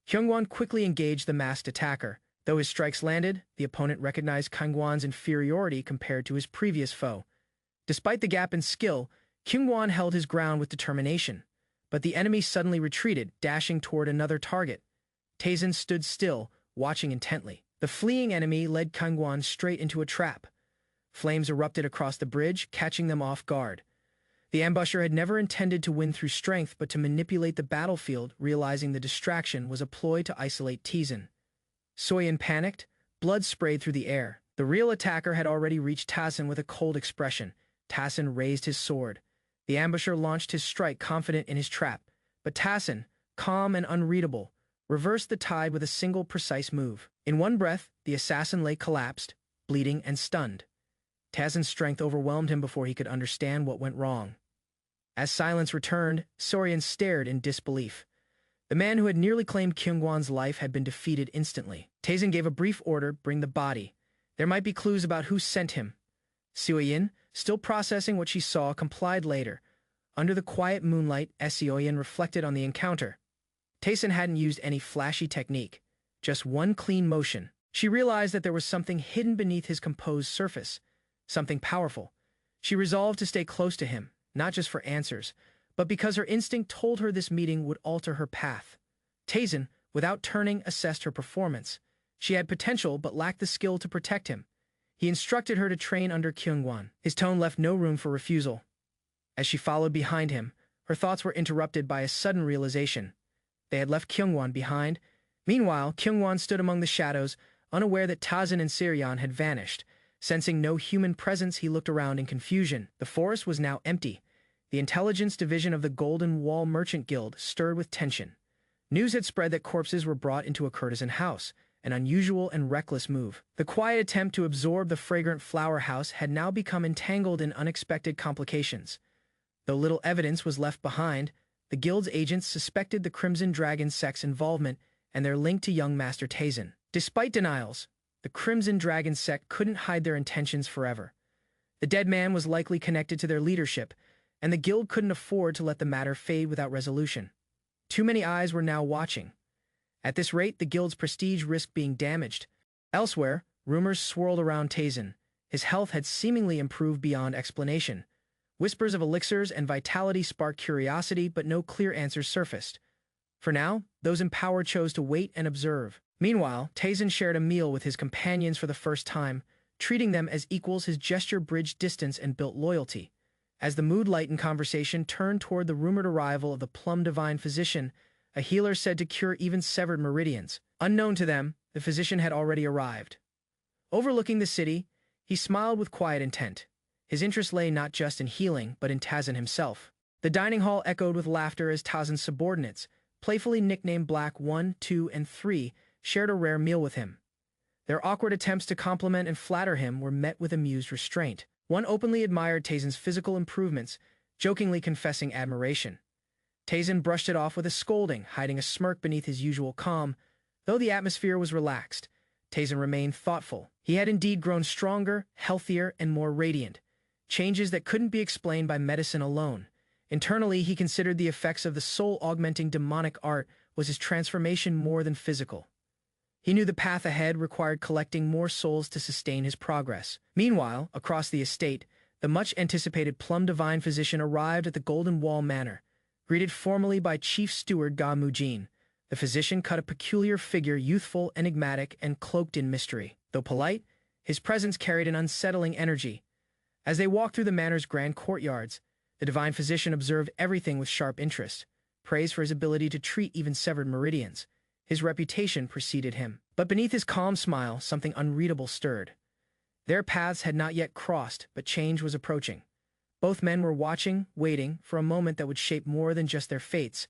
Kyungwon quickly engaged the masked attacker. Though his strikes landed, the opponent recognized Kyungwon's inferiority compared to his previous foe. Despite the gap in skill, Kyungwon held his ground with determination. But the enemy suddenly retreated, dashing toward another target. Taesin stood still, watching intently. The fleeing enemy led Kyungwon straight into a trap. Flames erupted across the bridge, catching them off guard. The ambusher had never intended to win through strength, but to manipulate the battlefield, realizing the distraction was a ploy to isolate Taesin. Seoyin panicked, blood sprayed through the air. The real attacker had already reached Taesin with a cold expression. Taesin raised his sword. The ambusher launched his strike, confident in his trap. But Taesin, calm and unreadable, reversed the tide with a single precise move. In one breath, the assassin lay collapsed, bleeding and stunned. Taesin's strength overwhelmed him before he could understand what went wrong. As silence returned, Seoyin stared in disbelief. The man who had nearly claimed Kyungwon's life had been defeated instantly. Taesin gave a brief order: bring the body. There might be clues about who sent him. Seoyin, still processing what she saw, complied later. Under the quiet moonlight, Seoyin reflected on the encounter. Taesin hadn't used any flashy technique, just one clean motion. She realized that there was something hidden beneath his composed surface, something powerful. She resolved to stay close to him, not just for answers, but because her instinct told her this meeting would alter her path. Taesin, without turning, assessed her performance. She had potential but lacked the skill to protect him. He instructed her to train under Kyungwon. His tone left no room for refusal. As she followed behind him, her thoughts were interrupted by a sudden realization. They had left Kyungwon behind. Meanwhile, Kyungwon stood among the shadows, unaware that Taesin and Seoyin had vanished. Sensing no human presence, he looked around in confusion. The forest was now empty. The intelligence division of the Golden Wall Merchant Guild stirred with tension. News had spread that corpses were brought into a courtesan house, an unusual and reckless move. The quiet attempt to absorb the fragrant flower house had now become entangled in unexpected complications. Though little evidence was left behind, the guild's agents suspected the Crimson Dragon sect's involvement and their link to young Master Taesin. Despite denials, the Crimson Dragon sect couldn't hide their intentions forever. The dead man was likely connected to their leadership, and the guild couldn't afford to let the matter fade without resolution. Too many eyes were now watching. At this rate, the guild's prestige risked being damaged. Elsewhere, rumors swirled around Tazen. His health had seemingly improved beyond explanation. Whispers of elixirs and vitality sparked curiosity, but no clear answers surfaced. For now, those in power chose to wait and observe. Meanwhile, Tazen shared a meal with his companions for the first time, treating them as equals. His gesture bridged distance and built loyalty. As the mood-lightened conversation turned toward the rumored arrival of the Plum Divine Physician, a healer said to cure even severed meridians. Unknown to them, the physician had already arrived. Overlooking the city, he smiled with quiet intent. His interest lay not just in healing, but in Tazen himself. The dining hall echoed with laughter as Tazen's subordinates, playfully nicknamed Black 1, 2, and 3, shared a rare meal with him. Their awkward attempts to compliment and flatter him were met with amused restraint. One openly admired Tazen's physical improvements, jokingly confessing admiration. Tazen brushed it off with a scolding, hiding a smirk beneath his usual calm. Though the atmosphere was relaxed, Tazen remained thoughtful. He had indeed grown stronger, healthier, and more radiant, changes that couldn't be explained by medicine alone. Internally, he considered the effects of the soul-augmenting demonic art was his transformation more than physical. He knew the path ahead required collecting more souls to sustain his progress. Meanwhile, across the estate, the much-anticipated Plum Divine Physician arrived at the Golden Wall Manor. Greeted formally by Chief Steward Ga Mujin, the physician cut a peculiar figure, youthful, enigmatic, and cloaked in mystery. Though polite, his presence carried an unsettling energy. As they walked through the manor's grand courtyards, the divine physician observed everything with sharp interest, praised for his ability to treat even severed meridians. His reputation preceded him. But beneath his calm smile, something unreadable stirred. Their paths had not yet crossed, but change was approaching. Both men were watching, waiting, for a moment that would shape more than just their fates.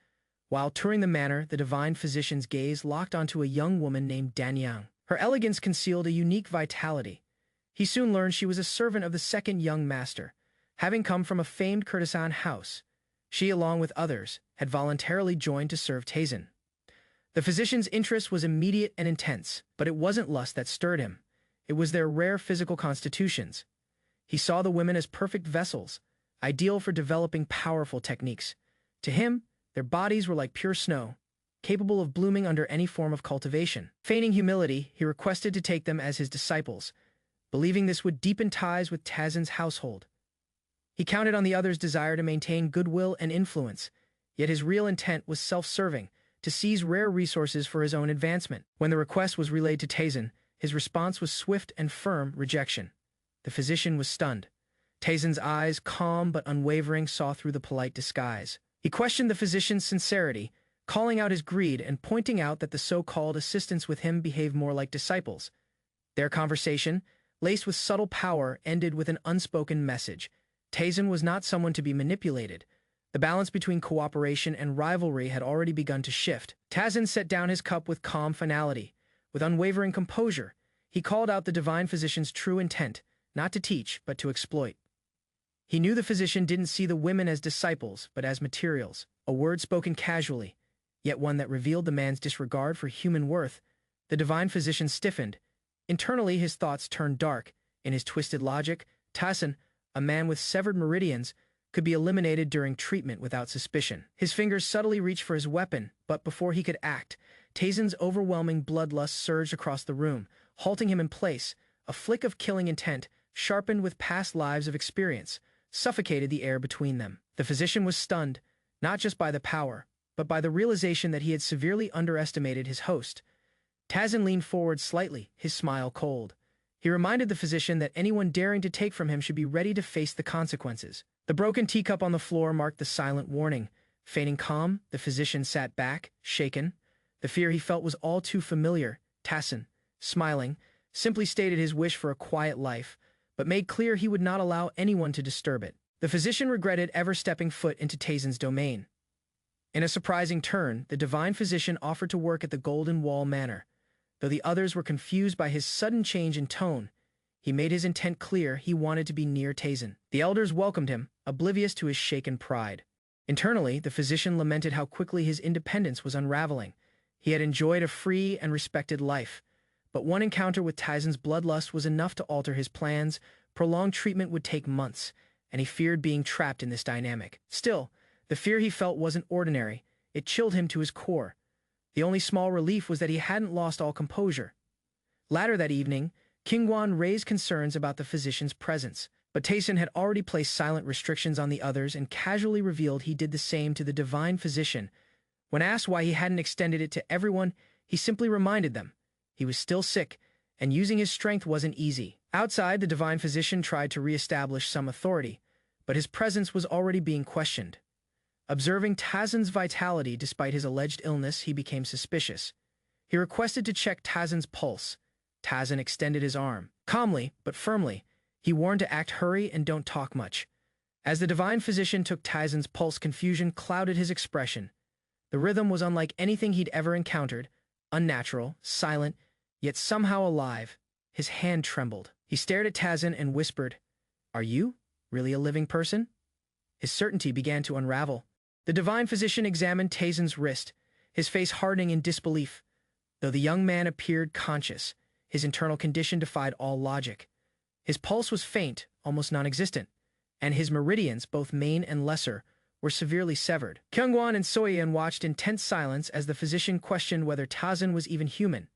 While touring the manor, the divine physician's gaze locked onto a young woman named Danyang. Her elegance concealed a unique vitality. He soon learned she was a servant of the second young master, having come from a famed courtesan house. She, along with others, had voluntarily joined to serve Tazen. The physician's interest was immediate and intense, but it wasn't lust that stirred him. It was their rare physical constitutions. He saw the women as perfect vessels, ideal for developing powerful techniques. To him, their bodies were like pure snow, capable of blooming under any form of cultivation. Feigning humility, he requested to take them as his disciples, believing this would deepen ties with Tazen's household. He counted on the others' desire to maintain goodwill and influence, yet his real intent was self-serving, to seize rare resources for his own advancement. When the request was relayed to Tazen, his response was swift and firm: rejection. The physician was stunned. Tazen's eyes, calm but unwavering, saw through the polite disguise. He questioned the physician's sincerity, calling out his greed and pointing out that the so-called assistants with him behaved more like disciples. Their conversation, laced with subtle power, ended with an unspoken message. Tazen was not someone to be manipulated. The balance between cooperation and rivalry had already begun to shift. Tazen set down his cup with calm finality. With unwavering composure, he called out the divine physician's true intent, not to teach, but to exploit. He knew the physician didn't see the women as disciples, but as materials, a word spoken casually, yet one that revealed the man's disregard for human worth. The divine physician stiffened. Internally, his thoughts turned dark. In his twisted logic, Tazen, a man with severed meridians, could be eliminated during treatment without suspicion. His fingers subtly reached for his weapon, but before he could act, Tazen's overwhelming bloodlust surged across the room, halting him in place. A flick of killing intent, sharpened with past lives of experience, suffocated the air between them. The physician was stunned, not just by the power, but by the realization that he had severely underestimated his host. Tazen leaned forward slightly, his smile cold. He reminded the physician that anyone daring to take from him should be ready to face the consequences. The broken teacup on the floor marked the silent warning. Feigning calm, the physician sat back, shaken. The fear he felt was all too familiar. Tazen, smiling, simply stated his wish for a quiet life, but made clear he would not allow anyone to disturb it. The physician regretted ever stepping foot into Tazen's domain. In a surprising turn, the divine physician offered to work at the Golden Wall Manor. Though the others were confused by his sudden change in tone, he made his intent clear: he wanted to be near Tazen. The elders welcomed him, oblivious to his shaken pride. Internally, the physician lamented how quickly his independence was unraveling. He had enjoyed a free and respected life, but one encounter with Taizen's bloodlust was enough to alter his plans. Prolonged treatment would take months, and he feared being trapped in this dynamic. Still, the fear he felt wasn't ordinary. It chilled him to his core. The only small relief was that he hadn't lost all composure. Later that evening, Qingguan raised concerns about the physician's presence, but Taizen had already placed silent restrictions on the others and casually revealed he did the same to the divine physician. When asked why he hadn't extended it to everyone, he simply reminded them he was still sick, and using his strength wasn't easy. Outside, the divine physician tried to re-establish some authority, but his presence was already being questioned. Observing Taizen's vitality despite his alleged illness, he became suspicious. He requested to check Taizen's pulse. Taizen extended his arm. Calmly, but firmly, he warned to act hurry and don't talk much. As the divine physician took Taizen's pulse, confusion clouded his expression. The rhythm was unlike anything he'd ever encountered, unnatural, silent, yet somehow alive. His hand trembled. He stared at Taizen and whispered, "Are you really a living person?" His certainty began to unravel. The divine physician examined Taizen's wrist, his face hardening in disbelief. Though the young man appeared conscious, his internal condition defied all logic. His pulse was faint, almost non-existent, and his meridians, both main and lesser, were severely severed. Qingguan and Soyan watched in tense silence as the physician questioned whether Taizen was even human.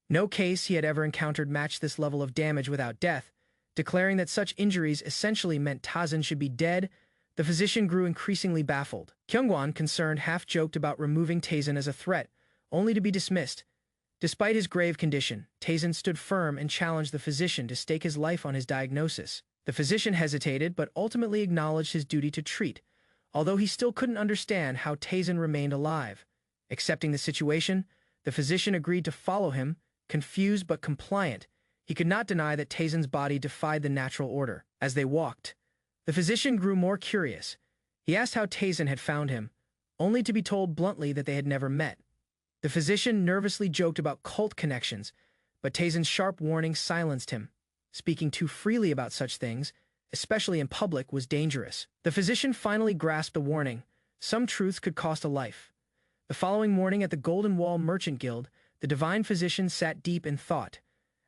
No case he had ever encountered matched this level of damage without death. Declaring that such injuries essentially meant Taizen should be dead, the physician grew increasingly baffled. Qingguan, concerned, half-joked about removing Taizen as a threat, only to be dismissed. Despite his grave condition, Taizen stood firm and challenged the physician to stake his life on his diagnosis. The physician hesitated but ultimately acknowledged his duty to treat, although he still couldn't understand how Taizen remained alive. Accepting the situation, the physician agreed to follow him, confused but compliant. He could not deny that Taizen's body defied the natural order. As they walked, the physician grew more curious. He asked how Taizen had found him, only to be told bluntly that they had never met. The physician nervously joked about cult connections, but Taizen's sharp warning silenced him. Speaking too freely about such things, especially in public, was dangerous. The physician finally grasped the warning. Some truths could cost a life. The following morning at the Golden Wall Merchant Guild, the divine physician sat deep in thought.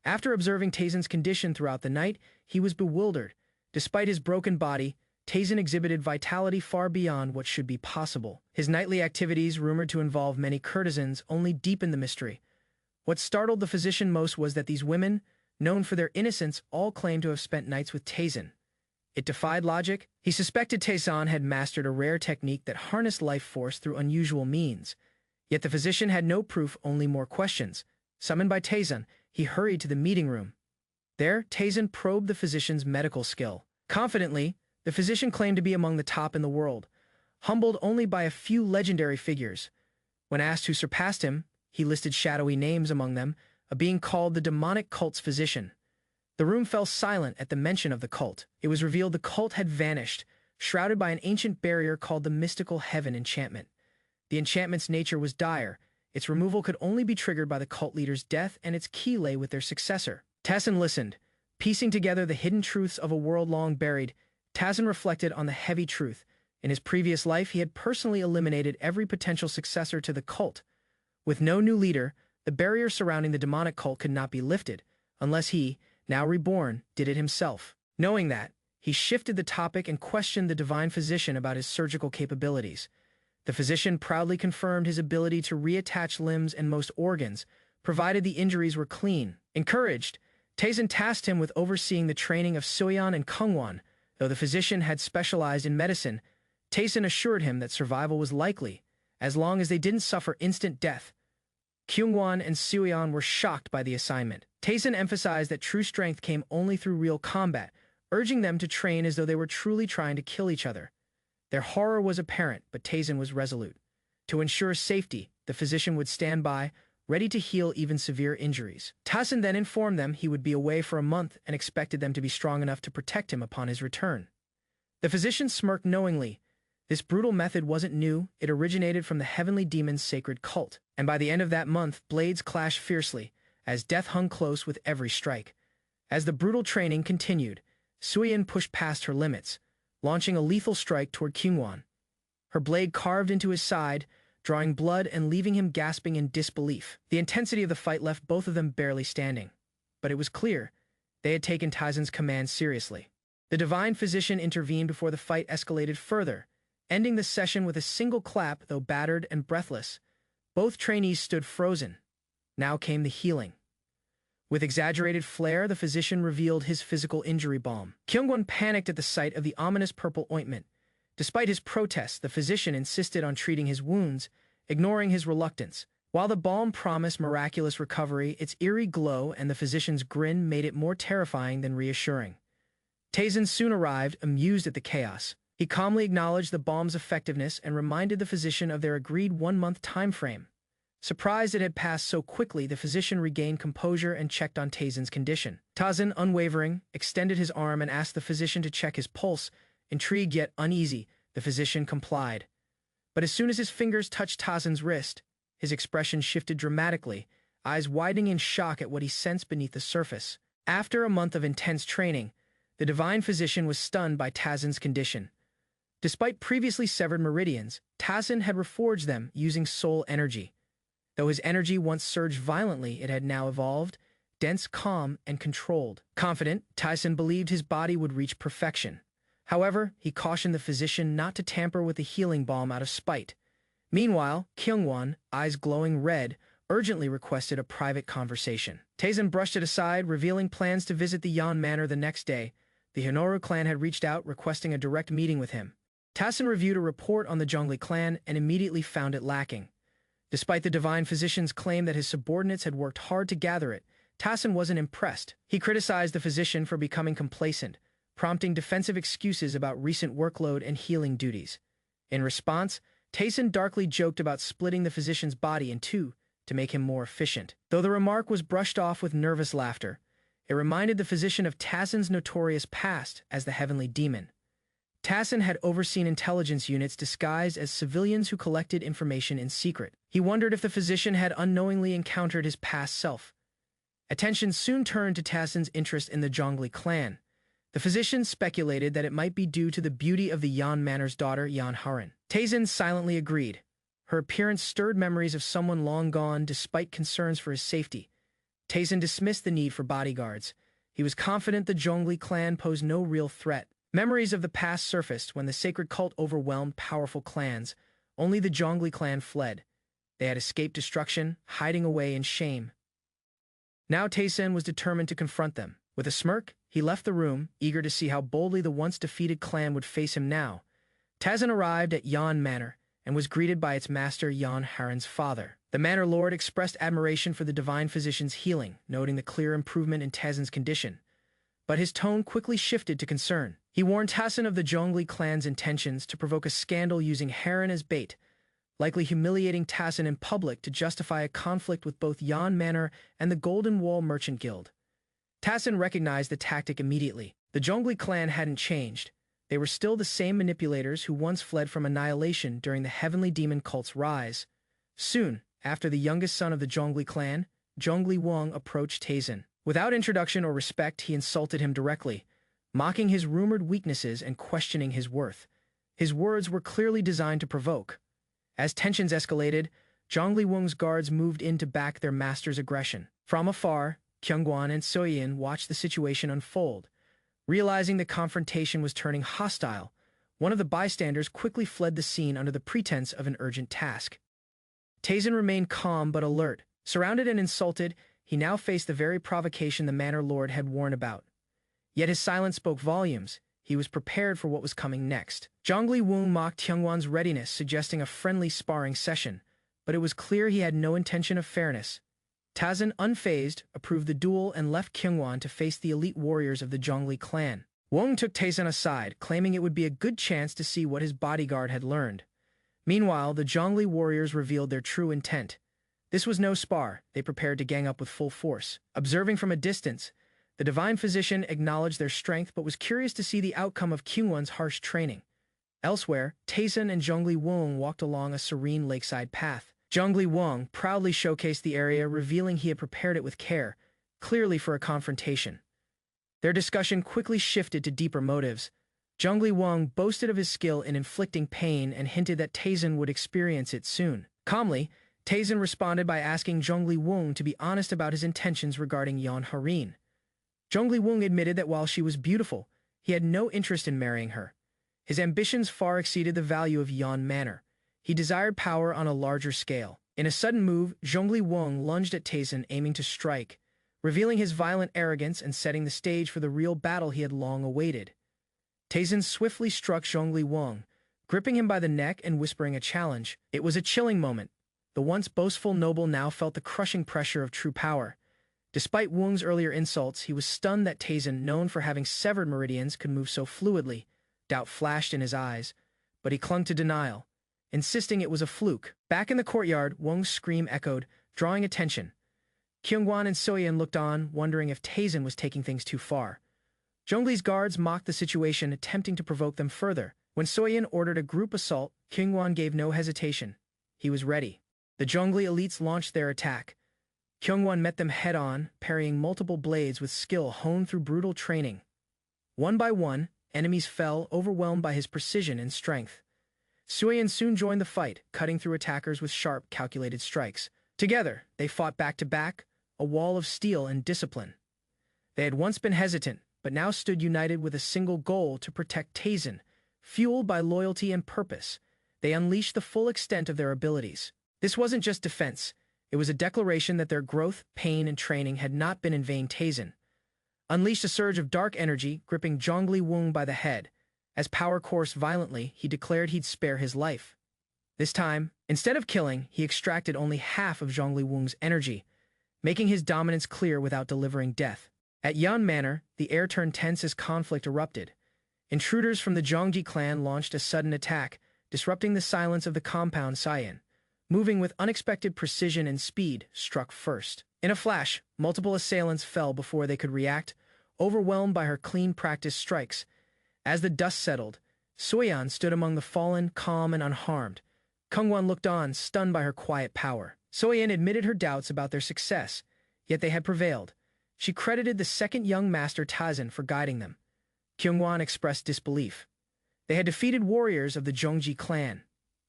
After observing Taizen's condition throughout the night, he was bewildered. Despite his broken body, Taizen exhibited vitality far beyond what should be possible. His nightly activities, rumored to involve many courtesans, only deepened the mystery. What startled the physician most was that these women, known for their innocence, all claimed to have spent nights with Taizen. It defied logic. He suspected Taizen had mastered a rare technique that harnessed life force through unusual means. Yet the physician had no proof, only more questions. Summoned by Taizen, he hurried to the meeting room. There, Taizen probed the physician's medical skill. Confidently, the physician claimed to be among the top in the world, humbled only by a few legendary figures. When asked who surpassed him, he listed shadowy names among them, a being called the demonic cult's physician. The room fell silent at the mention of the cult. It was revealed the cult had vanished, shrouded by an ancient barrier called the mystical heaven enchantment. The enchantment's nature was dire. Its removal could only be triggered by the cult leader's death, and its key lay with their successor. Taizen listened, piecing together the hidden truths of a world long buried. Taizen reflected on the heavy truth. In his previous life, he had personally eliminated every potential successor to the cult. With no new leader, the barrier surrounding the demonic cult could not be lifted, unless he, now reborn, did it himself. Knowing that, he shifted the topic and questioned the divine physician about his surgical capabilities. The physician proudly confirmed his ability to reattach limbs and most organs, provided the injuries were clean. Encouraged, Taizen tasked him with overseeing the training of Soyan and Qingguan. Though the physician had specialized in medicine, Taizen assured him that survival was likely, as long as they didn't suffer instant death. Qingguan and Soyan were shocked by the assignment. Taizen emphasized that true strength came only through real combat, urging them to train as though they were truly trying to kill each other. Their horror was apparent, but Taizen was resolute. To ensure safety, the physician would stand by, ready to heal even severe injuries. Taizen then informed them he would be away for a month and expected them to be strong enough to protect him upon his return. The physician smirked knowingly. This brutal method wasn't new. It originated from the heavenly demon's sacred cult, and by the end of that month, blades clashed fiercely, as death hung close with every strike. As the brutal training continued, Suyin pushed past her limits, launching a lethal strike toward Qingguan. Her blade carved into his side, drawing blood and leaving him gasping in disbelief. The intensity of the fight left both of them barely standing. But it was clear they had taken Taizan's command seriously. The divine physician intervened before the fight escalated further, ending the session with a single clap. Though battered and breathless, both trainees stood frozen. Now came the healing. With exaggerated flair, the physician revealed his physical injury balm. Kyungwon panicked at the sight of the ominous purple ointment. Despite his protests, the physician insisted on treating his wounds, ignoring his reluctance. While the balm promised miraculous recovery, its eerie glow and the physician's grin made it more terrifying than reassuring. Taizan soon arrived, amused at the chaos. He calmly acknowledged the balm's effectiveness and reminded the physician of their agreed 1-month time frame. Surprised it had passed so quickly, the physician regained composure and checked on Taizan's condition. Taizan, unwavering, extended his arm and asked the physician to check his pulse. Intrigued yet uneasy, the physician complied. But as soon as his fingers touched Taizan's wrist, his expression shifted dramatically, eyes widening in shock at what he sensed beneath the surface. After a month of intense training, the divine physician was stunned by Taizan's condition. Despite previously severed meridians, Taizan had reforged them using soul energy. Though his energy once surged violently, it had now evolved, dense, calm, and controlled. Confident, Taizan believed his body would reach perfection. However, he cautioned the physician not to tamper with the healing balm out of spite. Meanwhile, Kyungwon, eyes glowing red, urgently requested a private conversation. Taizan brushed it aside, revealing plans to visit the Yan Manor the next day. The Honoru clan had reached out, requesting a direct meeting with him. Taizan reviewed a report on the Zhongli clan and immediately found it lacking. Despite the divine physician's claim that his subordinates had worked hard to gather it, Taizan wasn't impressed. He criticized the physician for becoming complacent, prompting defensive excuses about recent workload and healing duties. In response, Taizan darkly joked about splitting the physician's body in two to make him more efficient. Though the remark was brushed off with nervous laughter, it reminded the physician of Taizan's notorious past as the Heavenly Demon. Taizan had overseen intelligence units disguised as civilians who collected information in secret. He wondered if the physician had unknowingly encountered his past self. Attention soon turned to Taizan's interest in the Zhongli clan. The physician speculated that it might be due to the beauty of the Yan Manor's daughter, Yan Haran. Taizan silently agreed. Her appearance stirred memories of someone long gone despite concerns for his safety. Taizan dismissed the need for bodyguards. He was confident the Zhongli clan posed no real threat. Memories of the past surfaced when the sacred cult overwhelmed powerful clans. Only the Zhongli clan fled. They had escaped destruction, hiding away in shame. Now Taizan was determined to confront them. With a smirk, he left the room, eager to see how boldly the once-defeated clan would face him now. Taizan arrived at Yan Manor and was greeted by its master, Yan Haran's father. The manor lord expressed admiration for the divine physician's healing, noting the clear improvement in Taizan's condition. But his tone quickly shifted to concern. He warned Taizan of the Zhongli clan's intentions to provoke a scandal using Haran as bait, likely humiliating Taizan in public to justify a conflict with both Yan Manor and the Golden Wall Merchant Guild. Taizan recognized the tactic immediately. The Zhongli clan hadn't changed. They were still the same manipulators who once fled from annihilation during the heavenly demon cult's rise. Soon, after the youngest son of the Zhongli clan, Zhongli Wang approached Taizan. Without introduction or respect, he insulted him directly, mocking his rumored weaknesses and questioning his worth. His words were clearly designed to provoke. As tensions escalated, Zhongli Wang's guards moved in to back their master's aggression. From afar, Kyungwon and Soyin watched the situation unfold. Realizing the confrontation was turning hostile, one of the bystanders quickly fled the scene under the pretense of an urgent task. Taizan remained calm but alert. Surrounded and insulted, he now faced the very provocation the manor lord had warned about. Yet his silence spoke volumes. He was prepared for what was coming next. Zhongli Wang mocked Kyungwon's readiness, suggesting a friendly sparring session, but it was clear he had no intention of fairness. Taizan, unfazed, approved the duel and left Kyungwon to face the elite warriors of the Zhongli clan. Wang took Taizan aside, claiming it would be a good chance to see what his bodyguard had learned. Meanwhile, the Zhongli warriors revealed their true intent. This was no spar. They prepared to gang up with full force. Observing from a distance, the divine physician acknowledged their strength but was curious to see the outcome of Kyungwon's harsh training. Elsewhere, Taizan and Zhongli Wang walked along a serene lakeside path. Zhongli Wang proudly showcased the area, revealing he had prepared it with care, clearly for a confrontation. Their discussion quickly shifted to deeper motives. Zhongli Wang boasted of his skill in inflicting pain and hinted that Taizhen would experience it soon. Calmly, Taizhen responded by asking Zhongli Wang to be honest about his intentions regarding Yan Harin. Zhongli Wang admitted that while she was beautiful, he had no interest in marrying her. His ambitions far exceeded the value of Yan Manor. He desired power on a larger scale. In a sudden move, Zhongli Wang lunged at Taizhen, aiming to strike, revealing his violent arrogance and setting the stage for the real battle he had long awaited. Taizhen swiftly struck Zhongli Wang, gripping him by the neck and whispering a challenge. It was a chilling moment. The once boastful noble now felt the crushing pressure of true power. Despite Wang's earlier insults, he was stunned that Taizhen, known for having severed meridians, could move so fluidly. Doubt flashed in his eyes, but he clung to denial, insisting it was a fluke. Back in the courtyard, Wang's scream echoed, drawing attention. Kyungwon and Soyeon looked on, wondering if Taizhen was taking things too far. Zhongli's guards mocked the situation, attempting to provoke them further. When Soyeon ordered a group assault, Kyungwon gave no hesitation. He was ready. The Zhongli elites launched their attack. Kyungwon met them head-on, parrying multiple blades with skill honed through brutal training. One by one, enemies fell, overwhelmed by his precision and strength. Soyeon soon joined the fight, cutting through attackers with sharp, calculated strikes. Together, they fought back-to-back, a wall of steel and discipline. They had once been hesitant, but now stood united with a single goal: to protect Taizhen. Fueled by loyalty and purpose, they unleashed the full extent of their abilities. This wasn't just defense. It was a declaration that their growth, pain, and training had not been in vain. Taizhen unleashed a surge of dark energy, gripping Zhongli Wang by the head. As power coursed violently, he declared he'd spare his life. This time, instead of killing, he extracted only half of Zhongli Wang's energy, making his dominance clear without delivering death. At Yan Manor, the air turned tense as conflict erupted. Intruders from the Zhongji clan launched a sudden attack, disrupting the silence of the compound. Soyeon, moving with unexpected precision and speed, struck first. In a flash, multiple assailants fell before they could react, overwhelmed by her clean practiced strikes. As the dust settled, Soyeon stood among the fallen, calm and unharmed. Kyungwon looked on, stunned by her quiet power. Soyeon admitted her doubts about their success, yet they had prevailed. She credited the second young master Taizhen for guiding them. Kyungwon expressed disbelief. They had defeated warriors of the Zhongji clan.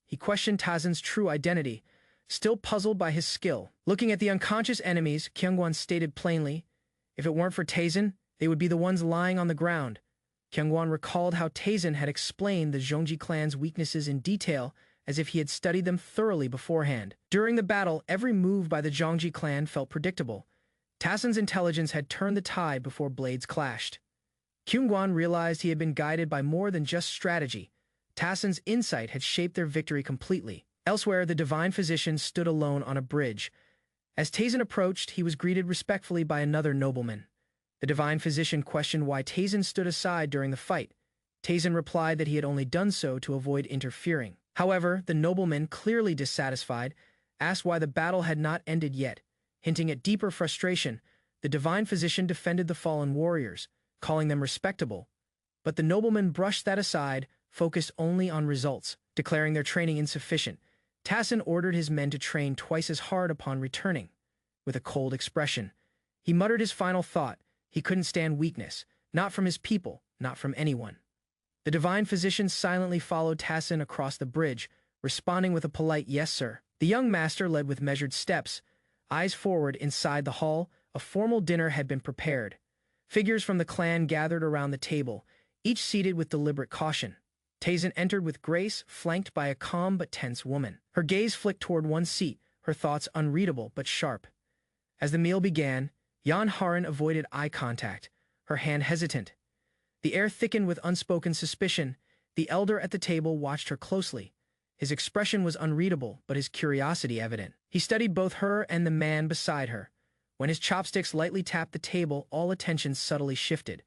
He questioned Taizhen's true identity, still puzzled by his skill. Looking at the unconscious enemies, Kyungwon stated plainly, if it weren't for Taizhen, they would be the ones lying on the ground. Kyungwon recalled how Taizhen had explained the Zhongji clan's weaknesses in detail, as if he had studied them thoroughly beforehand. During the battle, every move by the Zhongji clan felt predictable. Taizhen's intelligence had turned the tide before blades clashed. Kyungwon realized he had been guided by more than just strategy. Taizhen's insight had shaped their victory completely. Elsewhere, the divine physician stood alone on a bridge. As Taizhen approached, he was greeted respectfully by another nobleman. The divine physician questioned why Taizhen stood aside during the fight. Taizhen replied that he had only done so to avoid interfering. However, the nobleman, clearly dissatisfied, asked why the battle had not ended yet. Hinting at deeper frustration, the divine physician defended the fallen warriors, calling them respectable. But the nobleman brushed that aside, focused only on results, declaring their training insufficient. Taizhen ordered his men to train twice as hard upon returning. With a cold expression, he muttered his final thought: he couldn't stand weakness, not from his people, not from anyone. The divine physician silently followed Taizhen across the bridge, responding with a polite "yes, sir." The young master led with measured steps. Eyes forward, inside the hall, a formal dinner had been prepared. Figures from the clan gathered around the table, each seated with deliberate caution. Taizhen entered with grace, flanked by a calm but tense woman. Her gaze flicked toward one seat, her thoughts unreadable but sharp. As the meal began, Yan Harin avoided eye contact, her hand hesitant. The air thickened with unspoken suspicion. The elder at the table watched her closely. His expression was unreadable, but his curiosity evident. He studied both her and the man beside her. When his chopsticks lightly tapped the table, all attention subtly shifted.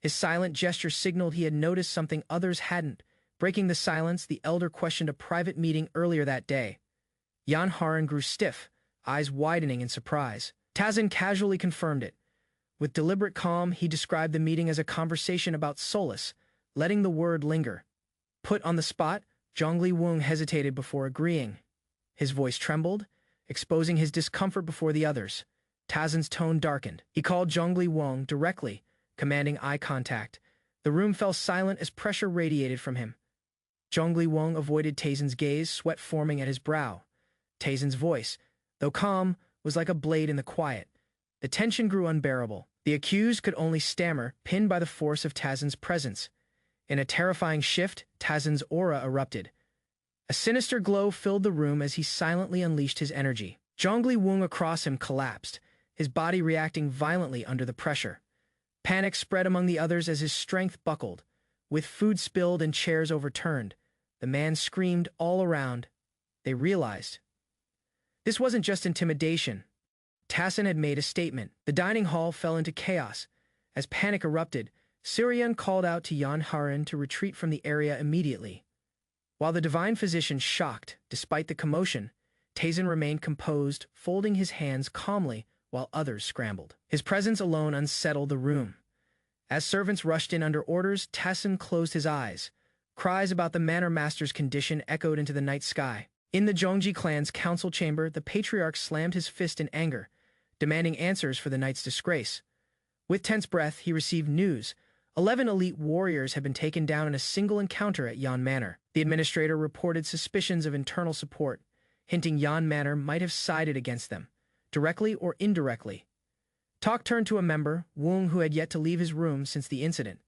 His silent gesture signaled he had noticed something others hadn't. Breaking the silence, the elder questioned a private meeting earlier that day. Yan Harin grew stiff, eyes widening in surprise. Taizhen casually confirmed it. With deliberate calm, he described the meeting as a conversation about solace, letting the word linger. Put on the spot, Zhongli Wang hesitated before agreeing. His voice trembled, exposing his discomfort before the others. Taizhen's tone darkened. He called Zhongli Wang directly, commanding eye contact. The room fell silent as pressure radiated from him. Zhongli Wang avoided Taizhen's gaze, sweat forming at his brow. Taizhen's voice, though calm, was like a blade in the quiet. The tension grew unbearable. The accused could only stammer, pinned by the force of Taizhen's presence. In a terrifying shift, Taizhen's aura erupted. A sinister glow filled the room as he silently unleashed his energy. Zhongli Wang across him collapsed, his body reacting violently under the pressure. Panic spread among the others as his strength buckled. With food spilled and chairs overturned, the man screamed all around. They realized. This wasn't just intimidation. Taizhen had made a statement. The dining hall fell into chaos. As panic erupted, Sirian called out to Yan Haran to retreat from the area immediately. While the divine physician shocked, despite the commotion, Taizhen remained composed, folding his hands calmly while others scrambled. His presence alone unsettled the room. As servants rushed in under orders, Taizhen closed his eyes. Cries about the manor master's condition echoed into the night sky. In the Zhongji clan's council chamber, the patriarch slammed his fist in anger, demanding answers for the night's disgrace. With tense breath, he received news. 11 elite warriors had been taken down in a single encounter at Yan Manor. The administrator reported suspicions of internal support, hinting Yan Manor might have sided against them, directly or indirectly. Talk turned to a member, Wung, who had yet to leave his room since the incident.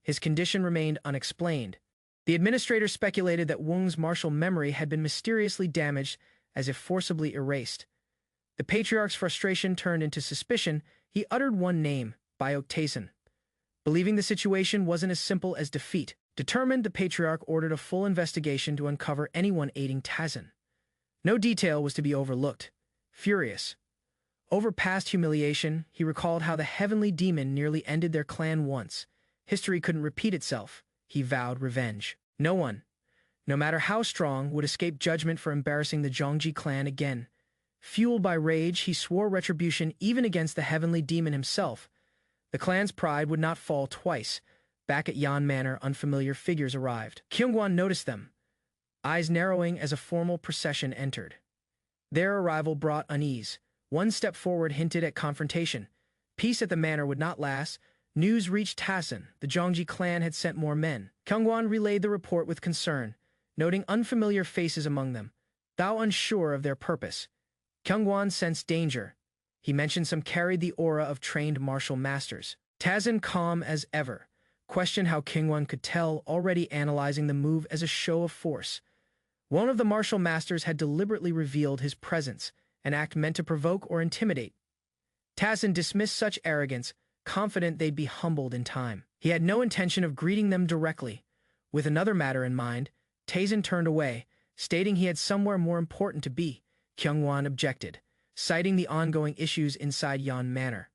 His condition remained unexplained. The administrator speculated that Wung's martial memory had been mysteriously damaged, as if forcibly erased. The patriarch's frustration turned into suspicion. He uttered one name, Byok Taizhen. Believing the situation wasn't as simple as defeat, determined, the patriarch ordered a full investigation to uncover anyone aiding Taizhen. No detail was to be overlooked. Furious, over past humiliation, he recalled how the heavenly demon nearly ended their clan once. History couldn't repeat itself. He vowed revenge. No one, no matter how strong, would escape judgment for embarrassing the Zhongji clan again. Fueled by rage, he swore retribution even against the heavenly demon himself. The clan's pride would not fall twice. Back at Yan Manor, unfamiliar figures arrived. Kyungwon noticed them, eyes narrowing as a formal procession entered. Their arrival brought unease. One step forward hinted at confrontation. Peace at the manor would not last. News reached Taizhen. The Zhongji clan had sent more men. Kyungwon relayed the report with concern, noting unfamiliar faces among them, though unsure of their purpose. Kyungwon sensed danger. He mentioned some carried the aura of trained martial masters. Taizhen, calm as ever, questioned how Kyungwon could tell, already analyzing the move as a show of force. One of the martial masters had deliberately revealed his presence, an act meant to provoke or intimidate. Taizhen dismissed such arrogance, confident they'd be humbled in time. He had no intention of greeting them directly. With another matter in mind, Taizhen turned away, stating he had somewhere more important to be. Kyungwon objected, citing the ongoing issues inside Yan Manor.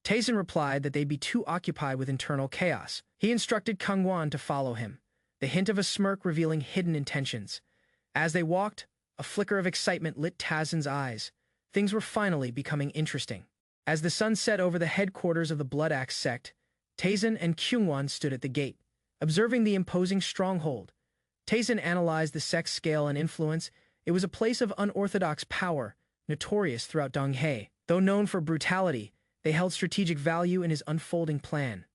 Taizhen replied that they'd be too occupied with internal chaos. He instructed Kyungwon to follow him, the hint of a smirk revealing hidden intentions. As they walked, a flicker of excitement lit Taizhen's eyes. Things were finally becoming interesting. As the sun set over the headquarters of the Blood Axe sect, Taizhen and Kyungwon stood at the gate, observing the imposing stronghold. Taizhen analyzed the sect's scale and influence. It was a place of unorthodox power, notorious throughout Donghae. Though known for brutality, they held strategic value in his unfolding plan.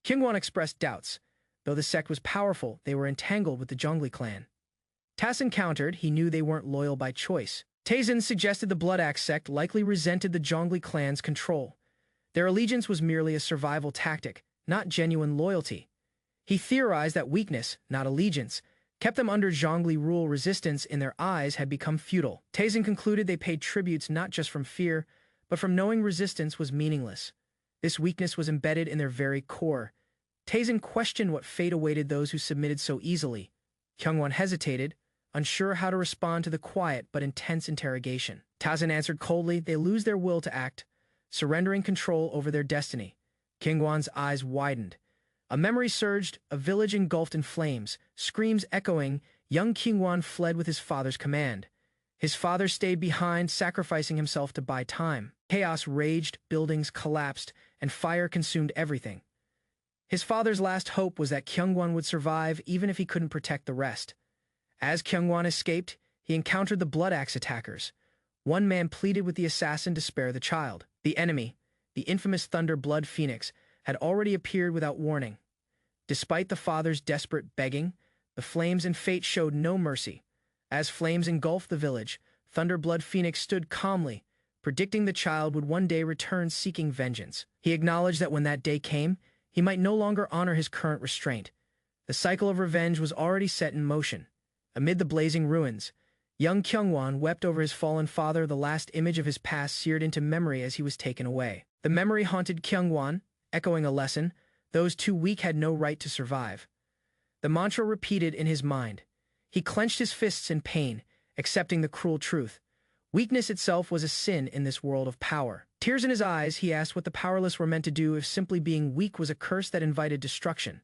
Kyungwon expressed doubts. Though the sect was powerful, they were entangled with the Zhongli clan. Taizhen countered. He knew they weren't loyal by choice. Taizhen suggested the Blood Axe sect likely resented the Zhongli clan's control. Their allegiance was merely a survival tactic, not genuine loyalty. He theorized that weakness, not allegiance, kept them under Zhongli rule. Resistance in their eyes had become futile. Taizhen concluded they paid tributes not just from fear, but from knowing resistance was meaningless. This weakness was embedded in their very core. Taizhen questioned what fate awaited those who submitted so easily. Kyungwon hesitated, unsure how to respond to the quiet but intense interrogation. Taizhen answered coldly, they lose their will to act, surrendering control over their destiny. Kyungwon's eyes widened. A memory surged, a village engulfed in flames, screams echoing. Young Kyungwon fled with his father's command. His father stayed behind, sacrificing himself to buy time. Chaos raged, buildings collapsed, and fire consumed everything. His father's last hope was that Kyungwon would survive even if he couldn't protect the rest. As Kyungwon escaped, he encountered the Blood Axe attackers. One man pleaded with the assassin to spare the child. The enemy, the infamous Thunder Blood Phoenix, had already appeared without warning. Despite the father's desperate begging, the flames and fate showed no mercy. As flames engulfed the village, Thunderblood Phoenix stood calmly, predicting the child would one day return seeking vengeance. He acknowledged that when that day came, he might no longer honor his current restraint. The cycle of revenge was already set in motion. Amid the blazing ruins, young Kyungwon wept over his fallen father, the last image of his past seared into memory as he was taken away. The memory haunted Kyungwon, echoing a lesson: those too weak had no right to survive. The mantra repeated in his mind. He clenched his fists in pain, accepting the cruel truth. Weakness itself was a sin in this world of power. Tears in his eyes, he asked what the powerless were meant to do if simply being weak was a curse that invited destruction.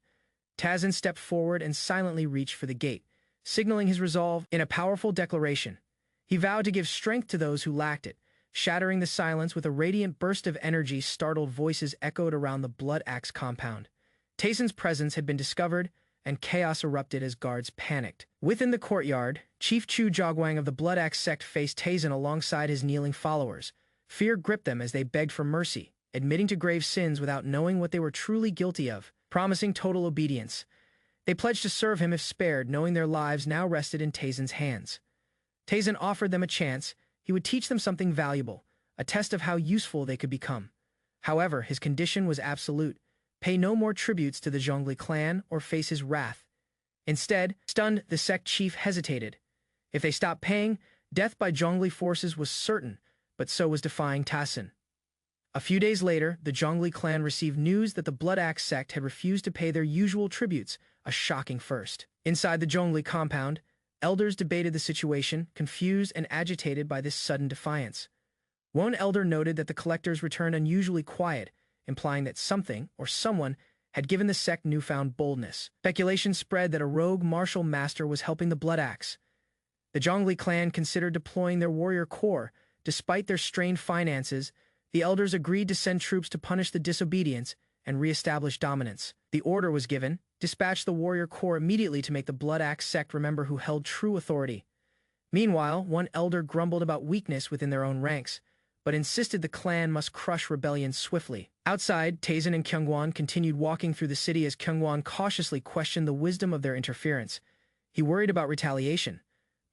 Tazin stepped forward and silently reached for the gate, signaling his resolve in a powerful declaration. He vowed to give strength to those who lacked it. Shattering the silence with a radiant burst of energy, startled voices echoed around the Blood Axe compound. Tazin's presence had been discovered, and chaos erupted as guards panicked. Within the courtyard, Chief Chu Jogwang of the Blood Axe sect faced Tazin alongside his kneeling followers. Fear gripped them as they begged for mercy, admitting to grave sins without knowing what they were truly guilty of, promising total obedience. They pledged to serve him if spared, knowing their lives now rested in Tazin's hands. Tazin offered them a chance. He would teach them something valuable, a test of how useful they could become. However, his condition was absolute: pay no more tributes to the Zhongli clan or face his wrath. Instead, stunned, the sect chief hesitated. If they stopped paying, death by Zhongli forces was certain, but so was defying Tazin. A few days later, the Zhongli clan received news that the Blood Axe sect had refused to pay their usual tributes, a shocking first. Inside the Zhongli compound, elders debated the situation, confused and agitated by this sudden defiance. One elder noted that the collectors returned unusually quiet, implying that something or someone had given the sect newfound boldness. Speculation spread that a rogue martial master was helping the Blood Axe. The Zhongli clan considered deploying their warrior corps. Despite their strained finances, the elders agreed to send troops to punish the disobedience and re-establish dominance. The order was given: dispatch the warrior corps immediately to make the Blood Axe sect remember who held true authority. Meanwhile, one elder grumbled about weakness within their own ranks, but insisted the clan must crush rebellion swiftly. Outside, Tazin and Kyungwon continued walking through the city as Kyungwon cautiously questioned the wisdom of their interference. He worried about retaliation,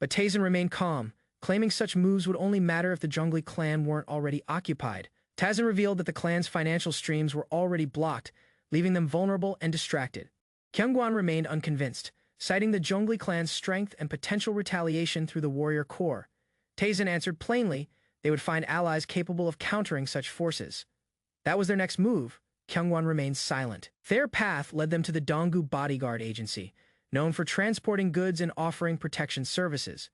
but Tazin remained calm, claiming such moves would only matter if the Zhongli clan weren't already occupied. Tazin revealed that the clan's financial streams were already blocked, leaving them vulnerable and distracted. Kyungwon remained unconvinced, citing the Zhongli clan's strength and potential retaliation through the warrior corps. Tazin answered plainly they would find allies capable of countering such forces. That was their next move. Kyungwon remained silent. Their path led them to the Donggu Bodyguard Agency, known for transporting goods and offering protection services.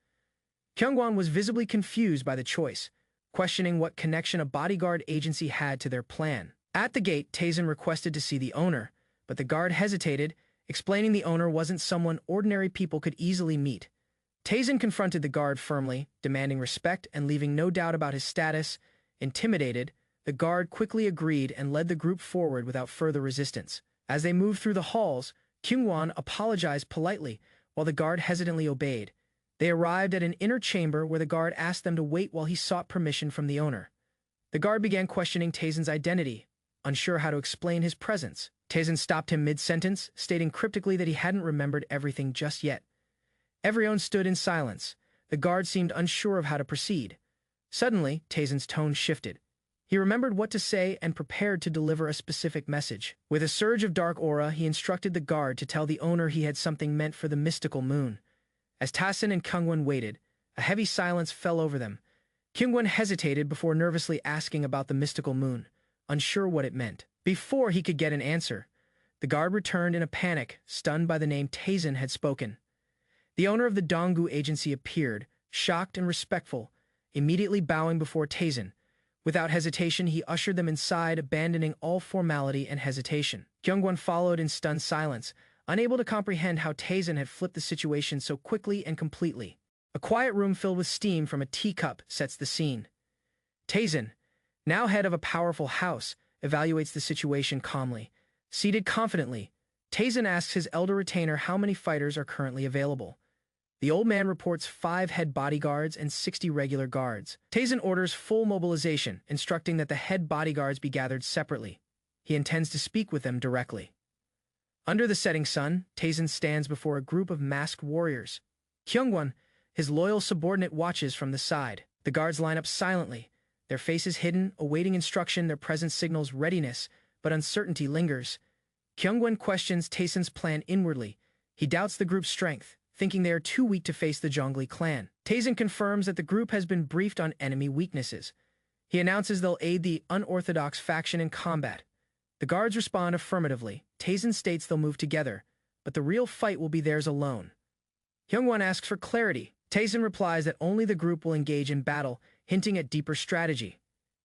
Kyungwon was visibly confused by the choice, questioning what connection a bodyguard agency had to their plan. At the gate, Tazin requested to see the owner, but the guard hesitated, explaining the owner wasn't someone ordinary people could easily meet. Tazin confronted the guard firmly, demanding respect and leaving no doubt about his status. Intimidated, the guard quickly agreed and led the group forward without further resistance. As they moved through the halls, Kyungwon apologized politely, while the guard hesitantly obeyed. They arrived at an inner chamber where the guard asked them to wait while he sought permission from the owner. The guard began questioning Tazin's identity, unsure how to explain his presence. Tazin stopped him mid-sentence, stating cryptically that he hadn't remembered everything just yet. Everyone stood in silence. The guard seemed unsure of how to proceed. Suddenly, Tazin's tone shifted. He remembered what to say and prepared to deliver a specific message. With a surge of dark aura, he instructed the guard to tell the owner he had something meant for the mystical moon. As Tazin and Kyungwon waited, a heavy silence fell over them. Kyungwon hesitated before nervously asking about the mystical moon, unsure what it meant. Before he could get an answer, the guard returned in a panic, stunned by the name Tazin had spoken. The owner of the Donggu agency appeared, shocked and respectful, immediately bowing before Tazin. Without hesitation, he ushered them inside, abandoning all formality and hesitation. Kyungwon followed in stunned silence, unable to comprehend how Tazin had flipped the situation so quickly and completely. A quiet room filled with steam from a teacup sets the scene. Tazin, now head of a powerful house, evaluates the situation calmly. Seated confidently, Tazin asks his elder retainer how many fighters are currently available. The old man reports 5 head bodyguards and 60 regular guards. Tazin orders full mobilization, instructing that the head bodyguards be gathered separately. He intends to speak with them directly. Under the setting sun, Taizan stands before a group of masked warriors. Kyungwon, his loyal subordinate, watches from the side. The guards line up silently, their faces hidden, awaiting instruction. Their presence signals readiness, but uncertainty lingers. Kyungwon questions Taizan's plan inwardly. He doubts the group's strength, thinking they are too weak to face the Zhongli clan. Taizan confirms that the group has been briefed on enemy weaknesses. He announces they'll aid the unorthodox faction in combat. The guards respond affirmatively. Taizan states they'll move together, but the real fight will be theirs alone. Kyungwon asks for clarity. Taizan replies that only the group will engage in battle, hinting at deeper strategy.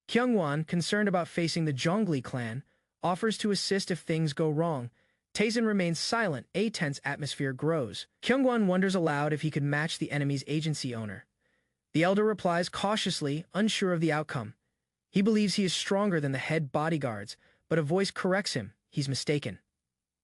Kyungwon, concerned about facing the Zhongli clan, offers to assist if things go wrong. Taizan remains silent. A tense atmosphere grows. Kyungwon wonders aloud if he could match the enemy's agency owner. The elder replies cautiously, unsure of the outcome. He believes he is stronger than the head bodyguards, but a voice corrects him. He's mistaken.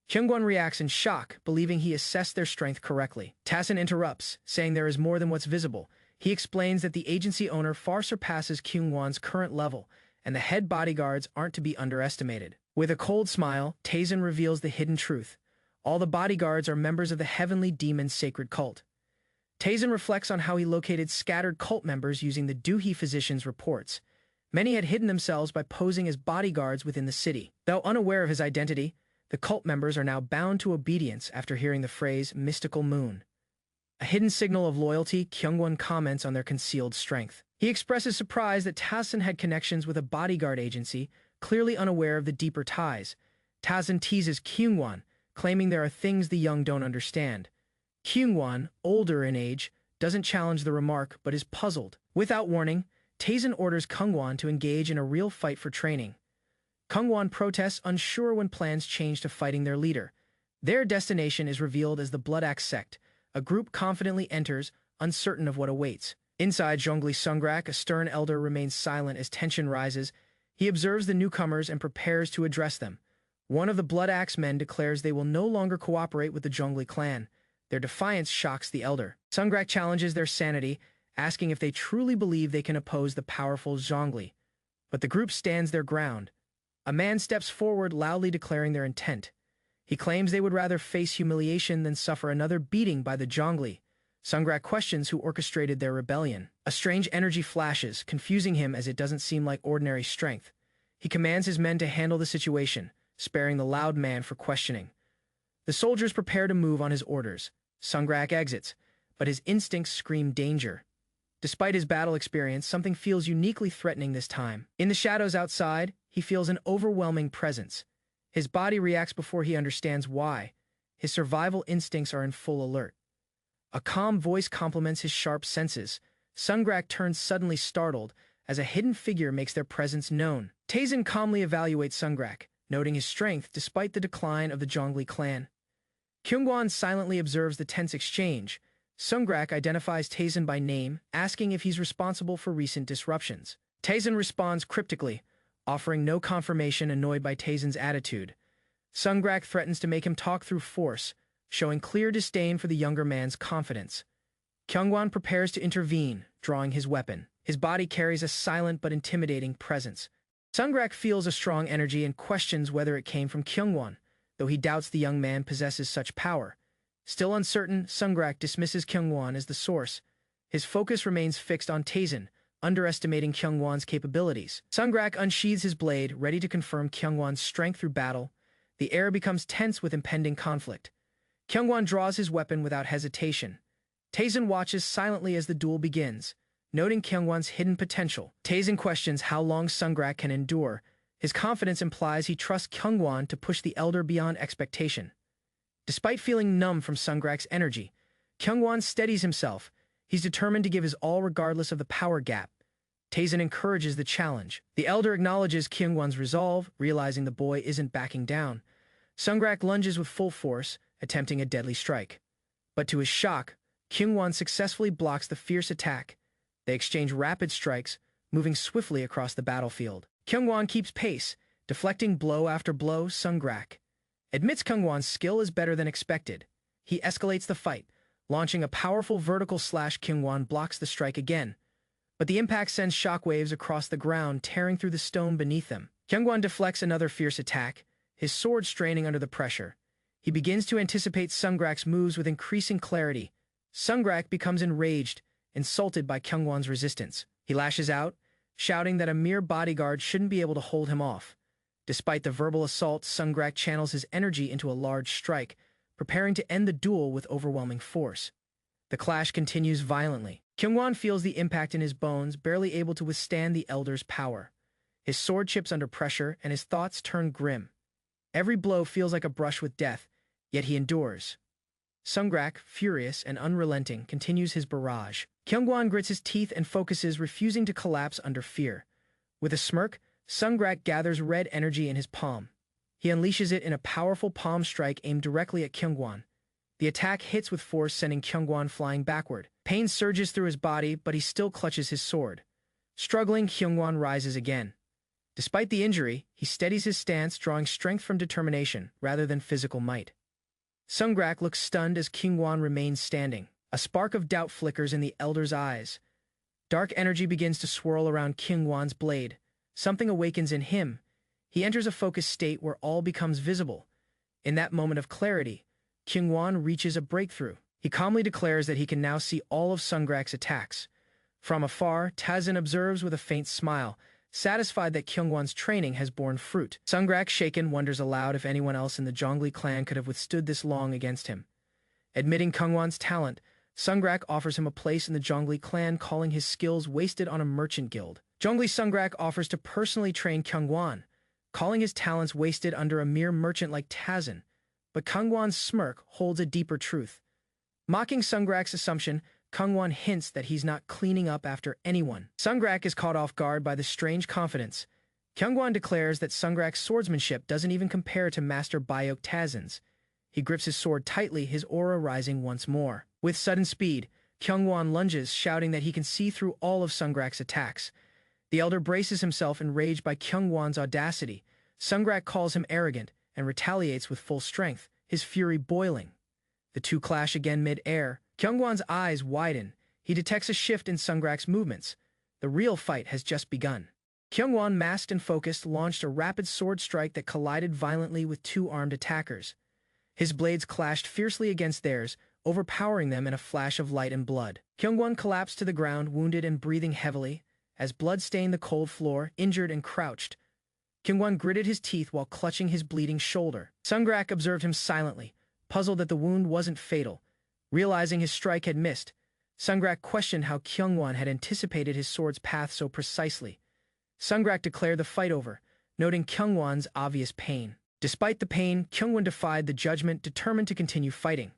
Kyungwon reacts in shock, believing he assessed their strength correctly. Taizan interrupts, saying there is more than what's visible. He explains that the agency owner far surpasses Kyungwon's current level, and the head bodyguards aren't to be underestimated. With a cold smile, Taizan reveals the hidden truth. All the bodyguards are members of the heavenly demon sacred cult. Taizan reflects on how he located scattered cult members using the Doohy physician's reports. Many had hidden themselves by posing as bodyguards within the city. Though unaware of his identity, the cult members are now bound to obedience after hearing the phrase mystical moon. A hidden signal of loyalty, Kyungwon comments on their concealed strength. He expresses surprise that Taizan had connections with a bodyguard agency, clearly unaware of the deeper ties. Taizan teases Kyungwon, claiming there are things the young don't understand. Kyungwon, older in age, doesn't challenge the remark but is puzzled. Without warning, Taizan orders Kyungwon to engage in a real fight for training. Kyungwon protests, unsure when plans change to fighting their leader. Their destination is revealed as the Blood Axe sect. A group confidently enters, uncertain of what awaits. Inside Zhongli Sungrak, a stern elder remains silent as tension rises. He observes the newcomers and prepares to address them. One of the Blood Axe men declares they will no longer cooperate with the Zhongli clan. Their defiance shocks the elder. Sungrak challenges their sanity, asking if they truly believe they can oppose the powerful Zhongli. But the group stands their ground. A man steps forward, loudly declaring their intent. He claims they would rather face humiliation than suffer another beating by the Zhongli. Sungrak questions who orchestrated their rebellion. A strange energy flashes, confusing him as it doesn't seem like ordinary strength. He commands his men to handle the situation, sparing the loud man for questioning. The soldiers prepare to move on his orders. Sungrak exits, but his instincts scream danger. Despite his battle experience, something feels uniquely threatening this time. In the shadows outside, he feels an overwhelming presence. His body reacts before he understands why. His survival instincts are in full alert. A calm voice complements his sharp senses. Sungrak turns suddenly startled as a hidden figure makes their presence known. Taizan calmly evaluates Sungrak, noting his strength despite the decline of the Zhongli clan. Kyungwon silently observes the tense exchange. Sungrak identifies Taizan by name, asking if he's responsible for recent disruptions. Taizan responds cryptically, offering no confirmation, annoyed by Taizan's attitude. Sungrak threatens to make him talk through force, showing clear disdain for the younger man's confidence. Kyungwon prepares to intervene, drawing his weapon. His body carries a silent but intimidating presence. Sungrak feels a strong energy and questions whether it came from Kyungwon, though he doubts the young man possesses such power. Still uncertain, Sungrak dismisses Kyungwon as the source. His focus remains fixed on Taizan, underestimating Kyungwon's capabilities. Sungrak unsheathes his blade, ready to confirm Kyungwon's strength through battle. The air becomes tense with impending conflict. Kyungwon draws his weapon without hesitation. Taizan watches silently as the duel begins, noting Kyungwon's hidden potential. Taizan questions how long Sungrak can endure. His confidence implies he trusts Kyungwon to push the elder beyond expectation. Despite feeling numb from Sungrak's energy, Kyungwon steadies himself. He's determined to give his all regardless of the power gap. Taizan encourages the challenge. The elder acknowledges Kyungwon's resolve, realizing the boy isn't backing down. Sungrak lunges with full force, attempting a deadly strike. But to his shock, Kyungwon successfully blocks the fierce attack. They exchange rapid strikes, moving swiftly across the battlefield. Kyungwon keeps pace, deflecting blow after blow. Sungrak admits Kyungwon's skill is better than expected. He escalates the fight, launching a powerful vertical slash. Kyungwon blocks the strike again, but the impact sends shockwaves across the ground, tearing through the stone beneath them. Kyungwon deflects another fierce attack, his sword straining under the pressure. He begins to anticipate Sungrak's moves with increasing clarity. Sungrak becomes enraged, insulted by Kyungwon's resistance. He lashes out, shouting that a mere bodyguard shouldn't be able to hold him off. Despite the verbal assault, Sungrak channels his energy into a large strike, preparing to end the duel with overwhelming force. The clash continues violently. Kyungwon feels the impact in his bones, barely able to withstand the elder's power. His sword chips under pressure, and his thoughts turn grim. Every blow feels like a brush with death, yet he endures. Sungrak, furious and unrelenting, continues his barrage. Kyungwon grits his teeth and focuses, refusing to collapse under fear. With a smirk, Sungrak gathers red energy in his palm. He unleashes it in a powerful palm strike aimed directly at Kyungwon. The attack hits with force, sending Kyungwon flying backward. Pain surges through his body, but he still clutches his sword. Struggling, Kyungwon rises again. Despite the injury, he steadies his stance, drawing strength from determination rather than physical might. Sungrak looks stunned as Kyungwon remains standing. A spark of doubt flickers in the elder's eyes. Dark energy begins to swirl around Kyungwon's blade. Something awakens in him. He enters a focused state where all becomes visible. In that moment of clarity, Kyungwon reaches a breakthrough. He calmly declares that he can now see all of Sungrak's attacks. From afar, Taesin observes with a faint smile, satisfied that Kyungwon's training has borne fruit. Sungrak, shaken, wonders aloud if anyone else in the Zhongli clan could have withstood this long against him. Admitting Kyungwon's talent, Sungrak offers him a place in the Zhongli clan, calling his skills wasted on a merchant guild. Zhongli Sungrak offers to personally train Kyungwon, calling his talents wasted under a mere merchant like Taesin. But Kyungwon's smirk holds a deeper truth. Mocking Sungrak's assumption, Kyungwon hints that he's not cleaning up after anyone. Sungrak is caught off guard by the strange confidence. Kyungwon declares that Sungrak's swordsmanship doesn't even compare to Master Bayok Taesin's. He grips his sword tightly, his aura rising once more. With sudden speed, Kyungwon lunges, shouting that he can see through all of Sungrak's attacks. The elder braces himself, enraged by Kyungwon's audacity. Sungrak calls him arrogant and retaliates with full strength, his fury boiling. The two clash again mid-air. Kyungwon's eyes widen. He detects a shift in Sungrak's movements. The real fight has just begun. Kyungwon, masked and focused, launched a rapid sword strike that collided violently with two armed attackers. His blades clashed fiercely against theirs, overpowering them in a flash of light and blood. Kyungwon collapsed to the ground, wounded and breathing heavily, as blood stained the cold floor, injured and crouched. Kyungwon gritted his teeth while clutching his bleeding shoulder. Sungrak observed him silently, puzzled that the wound wasn't fatal. Realizing his strike had missed, Sungrak questioned how Kyungwon had anticipated his sword's path so precisely. Sungrak declared the fight over, noting Kyungwon's obvious pain. Despite the pain, Kyungwon defied the judgment, determined to continue fighting.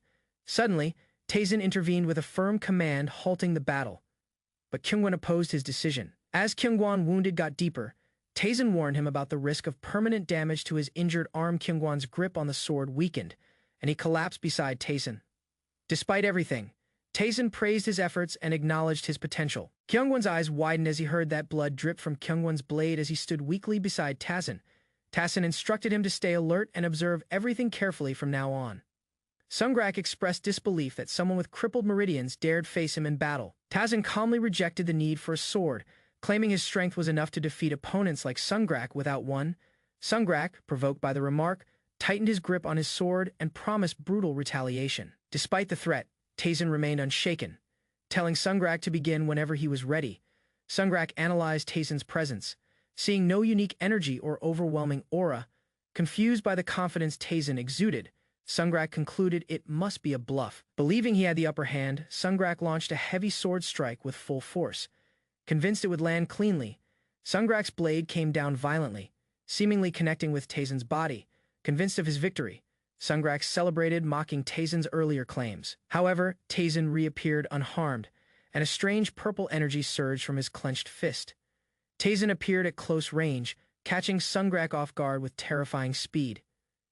Suddenly, Taesin intervened with a firm command, halting the battle. But Kyungwon opposed his decision. As Kyungwon, wounded, got deeper, Taesin warned him about the risk of permanent damage to his injured arm. Kyungwon's grip on the sword weakened, and he collapsed beside Taesin. Despite everything, Taesin praised his efforts and acknowledged his potential. Kyungwon's eyes widened as he heard that blood drip from Kyungwon's blade as he stood weakly beside Taesin. Taesin instructed him to stay alert and observe everything carefully from now on. Sungrak expressed disbelief that someone with crippled meridians dared face him in battle. Taesin calmly rejected the need for a sword, claiming his strength was enough to defeat opponents like Sungrak without one. Sungrak, provoked by the remark, tightened his grip on his sword and promised brutal retaliation. Despite the threat, Taesin remained unshaken, telling Sungrak to begin whenever he was ready. Sungrak analyzed Taesin's presence, seeing no unique energy or overwhelming aura. Confused by the confidence Taesin exuded, Sungrak concluded it must be a bluff. Believing he had the upper hand, Sungrak launched a heavy sword strike with full force. Convinced it would land cleanly, Sungrak's blade came down violently, seemingly connecting with Taesin's body. Convinced of his victory, Sungrak celebrated, mocking Taesin's earlier claims. However, Taesin reappeared unharmed, and a strange purple energy surged from his clenched fist. Taesin appeared at close range, catching Sungrak off guard with terrifying speed.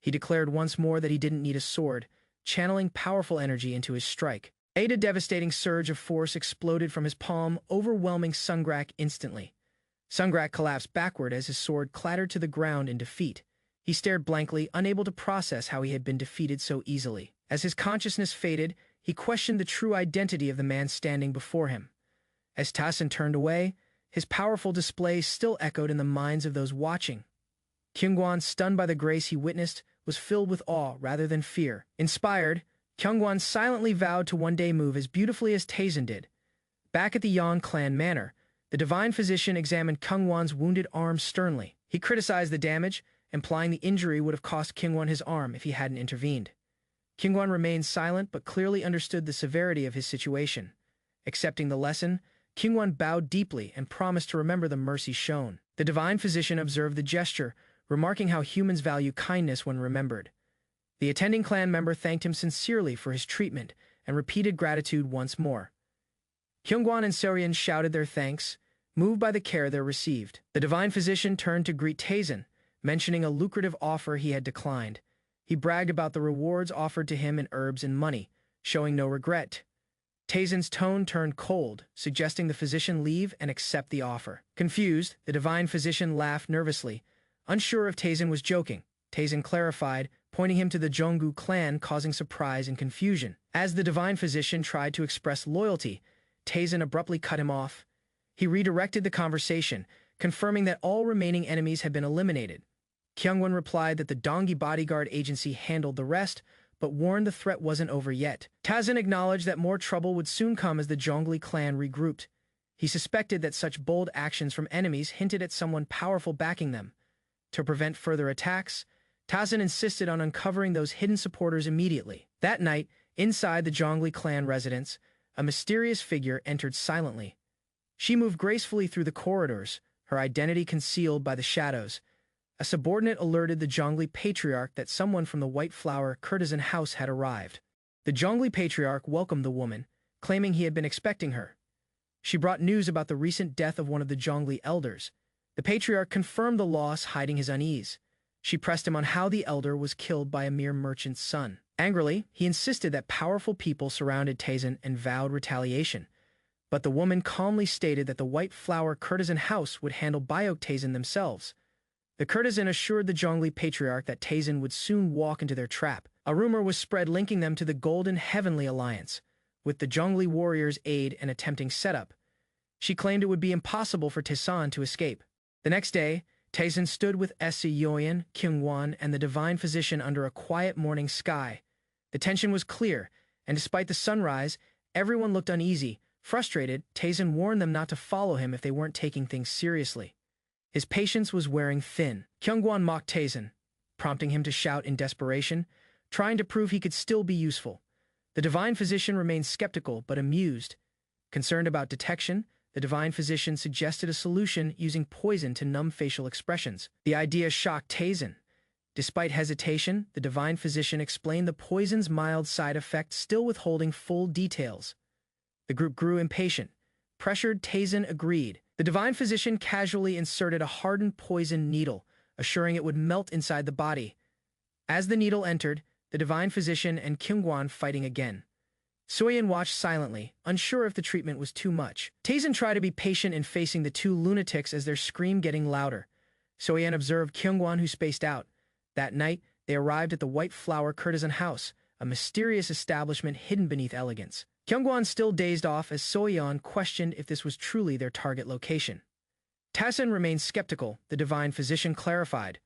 He declared once more that he didn't need a sword, channeling powerful energy into his strike. A devastating surge of force exploded from his palm, overwhelming Sungrak instantly. Sungrak collapsed backward as his sword clattered to the ground in defeat. He stared blankly, unable to process how he had been defeated so easily. As his consciousness faded, he questioned the true identity of the man standing before him. As Taesin turned away, his powerful display still echoed in the minds of those watching. Kyungwon, stunned by the grace he witnessed, was filled with awe rather than fear. Inspired, Kyungwon silently vowed to one day move as beautifully as Taesin did. Back at the Yang clan manor, the divine physician examined Kyungwon's wounded arm sternly. He criticized the damage, implying the injury would have cost Kyungwon his arm if he hadn't intervened. Kyungwon remained silent but clearly understood the severity of his situation. Accepting the lesson, Kyungwon bowed deeply and promised to remember the mercy shown. The divine physician observed the gesture, remarking how humans value kindness when remembered. The attending clan member thanked him sincerely for his treatment and repeated gratitude once more. Kyungwon and Seoryeon shouted their thanks, moved by the care they received. The divine physician turned to greet Taesin, mentioning a lucrative offer he had declined. He bragged about the rewards offered to him in herbs and money, showing no regret. Taesin's tone turned cold, suggesting the physician leave and accept the offer. Confused, the divine physician laughed nervously, unsure if Taesin was joking. Taesin clarified, pointing him to the Jonggu clan, causing surprise and confusion. As the divine physician tried to express loyalty, Taesin abruptly cut him off. He redirected the conversation, confirming that all remaining enemies had been eliminated. Kyungwon replied that the Donggi bodyguard agency handled the rest, but warned the threat wasn't over yet. Taesin acknowledged that more trouble would soon come as the Zhongli clan regrouped. He suspected that such bold actions from enemies hinted at someone powerful backing them. To prevent further attacks, Taesin insisted on uncovering those hidden supporters immediately. That night, inside the Zhongli clan residence, a mysterious figure entered silently. She moved gracefully through the corridors, her identity concealed by the shadows. A subordinate alerted the Zhongli patriarch that someone from the White Flower courtesan house had arrived. The Zhongli patriarch welcomed the woman, claiming he had been expecting her. She brought news about the recent death of one of the Zhongli elders. The patriarch confirmed the loss, hiding his unease. She pressed him on how the elder was killed by a mere merchant's son. Angrily, he insisted that powerful people surrounded Taesin and vowed retaliation. But the woman calmly stated that the White Flower courtesan house would handle Byok Taesin themselves. The courtesan assured the Zhongli patriarch that Taesin would soon walk into their trap. A rumor was spread linking them to the Golden Heavenly Alliance, with the Zhongli warriors' aid and attempting setup. She claimed it would be impossible for Taesin to escape. The next day, Taesin stood with Seoryeon, Kyungwon, and the divine physician under a quiet morning sky. The tension was clear, and despite the sunrise, everyone looked uneasy. Frustrated, Taesin warned them not to follow him if they weren't taking things seriously. His patience was wearing thin. Kyungwon mocked Taesin, prompting him to shout in desperation, trying to prove he could still be useful. The divine physician remained skeptical but amused. Concerned about detection, the divine physician suggested a solution using poison to numb facial expressions. The idea shocked Taesin. Despite hesitation, the divine physician explained the poison's mild side effect, still withholding full details. The group grew impatient. Pressured, Taesin agreed. The divine physician casually inserted a hardened poison needle, assuring it would melt inside the body. As the needle entered, the divine physician and Kyungwon fighting again. Seoryeon watched silently, unsure if the treatment was too much. Taesin tried to be patient in facing the two lunatics as their scream getting louder. Seoryeon observed Kyungwon, who spaced out. That night, they arrived at the White Flower courtesan house, a mysterious establishment hidden beneath elegance. Kyungwon still dazed off as Seoryeon questioned if this was truly their target location. Taesin remained skeptical. The divine physician clarified.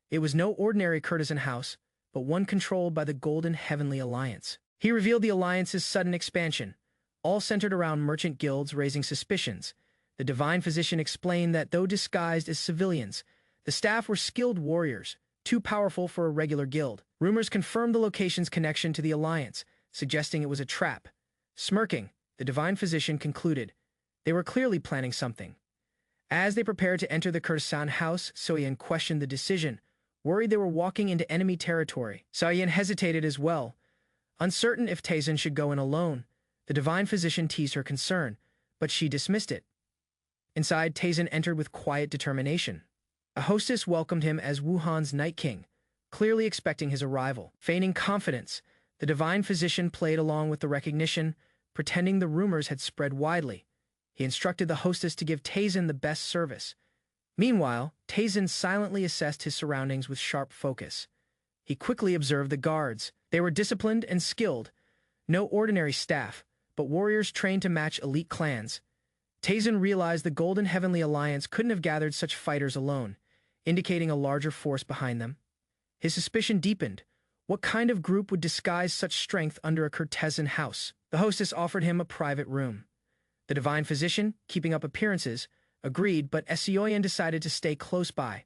It was no ordinary courtesan house, but one controlled by the Golden Heavenly Alliance. He revealed the alliance's sudden expansion, all centered around merchant guilds, raising suspicions. The divine physician explained that though disguised as civilians, the staff were skilled warriors, too powerful for a regular guild. Rumors confirmed the location's connection to the alliance, suggesting it was a trap. Smirking, the divine physician concluded. They were clearly planning something. As they prepared to enter the courtesan house, Seoryeon questioned the decision, worried they were walking into enemy territory. Seoryeon hesitated as well, uncertain if Taesin should go in alone. The divine physician teased her concern, but she dismissed it. Inside, Taesin entered with quiet determination. A hostess welcomed him as Wuhan's Night King, clearly expecting his arrival. Feigning confidence, the divine physician played along with the recognition, pretending the rumors had spread widely. He instructed the hostess to give Taesin the best service. Meanwhile, Taesin silently assessed his surroundings with sharp focus. He quickly observed the guards. They were disciplined and skilled. No ordinary staff, but warriors trained to match elite clans. Taesin realized the Golden Heavenly Alliance couldn't have gathered such fighters alone, indicating a larger force behind them. His suspicion deepened. What kind of group would disguise such strength under a courtesan house? The hostess offered him a private room. The divine physician, keeping up appearances, agreed, but Esioyan decided to stay close by.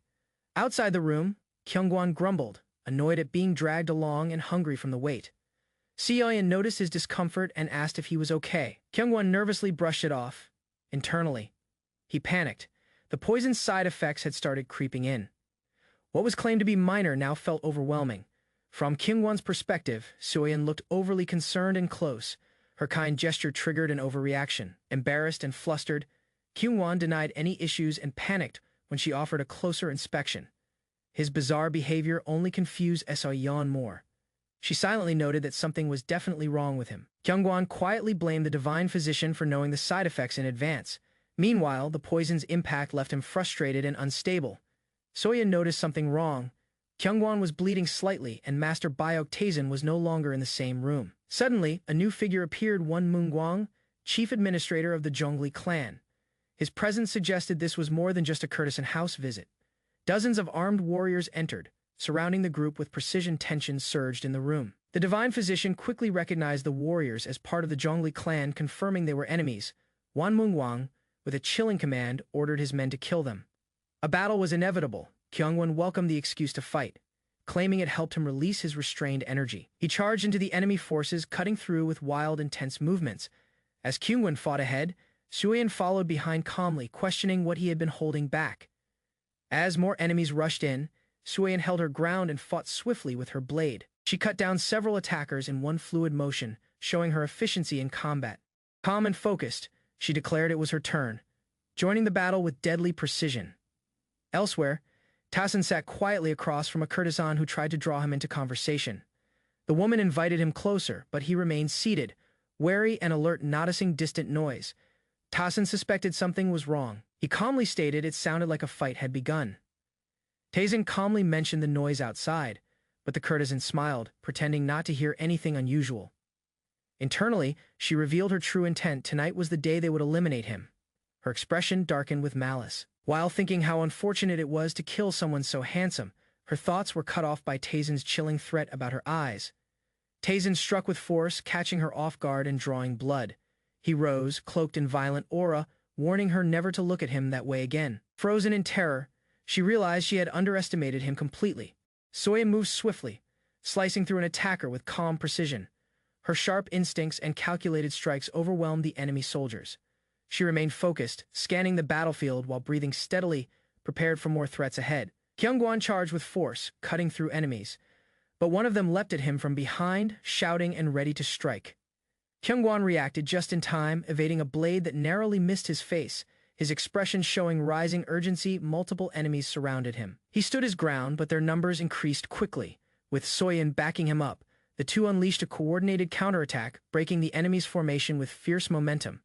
Outside the room, Kyungwon grumbled, annoyed at being dragged along and hungry from the wait. Seoyan noticed his discomfort and asked if he was okay. Kyungwon nervously brushed it off. Internally, he panicked. The poison's side effects had started creeping in. What was claimed to be minor now felt overwhelming. From Kyungwon's perspective, Seoyan looked overly concerned and close. Her kind gesture triggered an overreaction. Embarrassed and flustered, Kyungwon denied any issues and panicked when she offered a closer inspection. His bizarre behavior only confused Esoyeon more. She silently noted that something was definitely wrong with him. Kyungwon quietly blamed the divine physician for knowing the side effects in advance. Meanwhile, the poison's impact left him frustrated and unstable. Soyeon noticed something wrong. Kyungwon was bleeding slightly, and Master Byok Taesin was no longer in the same room. Suddenly, a new figure appeared, Won Moongwang, chief administrator of the Zhongli clan. His presence suggested this was more than just a courtesan house visit. Dozens of armed warriors entered, surrounding the group with precision. Tension surged in the room. The divine physician quickly recognized the warriors as part of the Zhongli clan, confirming they were enemies. Won Moongwang, with a chilling command, ordered his men to kill them. A battle was inevitable. Kyungwon welcomed the excuse to fight, claiming it helped him release his restrained energy. He charged into the enemy forces, cutting through with wild, intense movements. As Kyungwon fought ahead, Suyeon followed behind calmly, questioning what he had been holding back. As more enemies rushed in, Suyeon held her ground and fought swiftly with her blade. She cut down several attackers in one fluid motion, showing her efficiency in combat. Calm and focused, she declared it was her turn, joining the battle with deadly precision. Elsewhere, Taesin sat quietly across from a courtesan who tried to draw him into conversation. The woman invited him closer, but he remained seated, wary and alert, noticing distant noise. Taesin suspected something was wrong. He calmly stated it sounded like a fight had begun. Taesin calmly mentioned the noise outside, but the courtesan smiled, pretending not to hear anything unusual. Internally, she revealed her true intent. Tonight was the day they would eliminate him. Her expression darkened with malice. While thinking how unfortunate it was to kill someone so handsome, her thoughts were cut off by Taesin's chilling threat about her eyes. Taesin struck with force, catching her off guard and drawing blood. He rose, cloaked in violent aura, warning her never to look at him that way again. Frozen in terror, she realized she had underestimated him completely. Soya moved swiftly, slicing through an attacker with calm precision. Her sharp instincts and calculated strikes overwhelmed the enemy soldiers. She remained focused, scanning the battlefield while breathing steadily, prepared for more threats ahead. Kyungwon charged with force, cutting through enemies, but one of them leapt at him from behind, shouting and ready to strike. Kyungwon reacted just in time, evading a blade that narrowly missed his face, his expression showing rising urgency. Multiple enemies surrounded him. He stood his ground, but their numbers increased quickly. With Soyeon backing him up, the two unleashed a coordinated counterattack, breaking the enemy's formation with fierce momentum.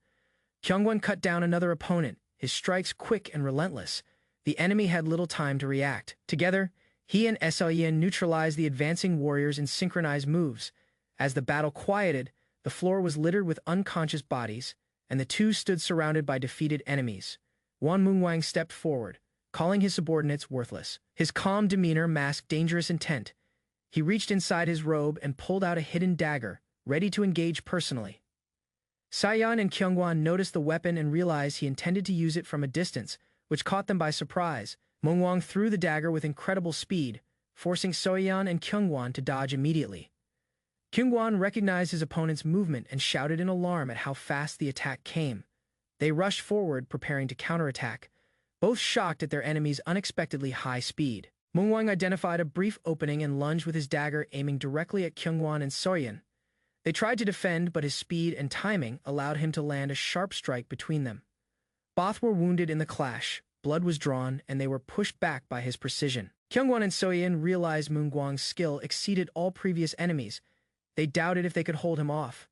Kyungwon cut down another opponent, his strikes quick and relentless. The enemy had little time to react. Together, he and Esoyeon neutralized the advancing warriors in synchronized moves. As the battle quieted, the floor was littered with unconscious bodies, and the two stood surrounded by defeated enemies. Won Moongwang stepped forward, calling his subordinates worthless. His calm demeanor masked dangerous intent. He reached inside his robe and pulled out a hidden dagger, ready to engage personally. Sayan and Kyungwon noticed the weapon and realized he intended to use it from a distance, which caught them by surprise. Moongwang threw the dagger with incredible speed, forcing Soyeon and Kyungwon to dodge immediately. Kyungwon recognized his opponent's movement and shouted in alarm at how fast the attack came. They rushed forward, preparing to counterattack, both shocked at their enemy's unexpectedly high speed. Moongwang identified a brief opening and lunged with his dagger, aiming directly at Kyungwon and Soyeon. They tried to defend, but his speed and timing allowed him to land a sharp strike between them. Both were wounded in the clash, blood was drawn, and they were pushed back by his precision. Kyungwon and Soyeon realized Moongwang's skill exceeded all previous enemies. They doubted if they could hold him off.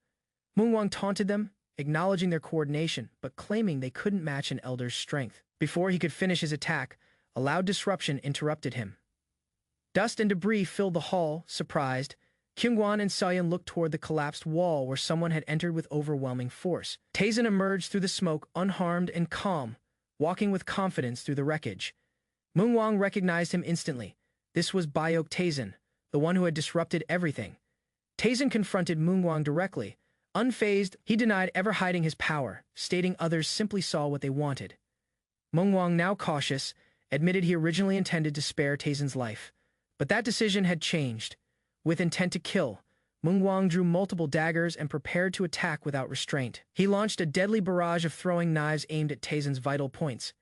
Moongwang taunted them, acknowledging their coordination, but claiming they couldn't match an elder's strength. Before he could finish his attack, a loud disruption interrupted him. Dust and debris filled the hall. Surprised, Kyungwon and Soyeon looked toward the collapsed wall where someone had entered with overwhelming force. Taesin emerged through the smoke, unharmed and calm, walking with confidence through the wreckage. Moongwang recognized him instantly, This was Bayok Taizan, the one who had disrupted everything. Taizan confronted Mungguang directly. Unfazed, he denied ever hiding his power, stating others simply saw what they wanted. Mungguang, now cautious, admitted he originally intended to spare Taizan's life. But that decision had changed. With intent to kill, Mungguang drew multiple daggers and prepared to attack without restraint. He launched a deadly barrage of throwing knives aimed at Taizan's vital points.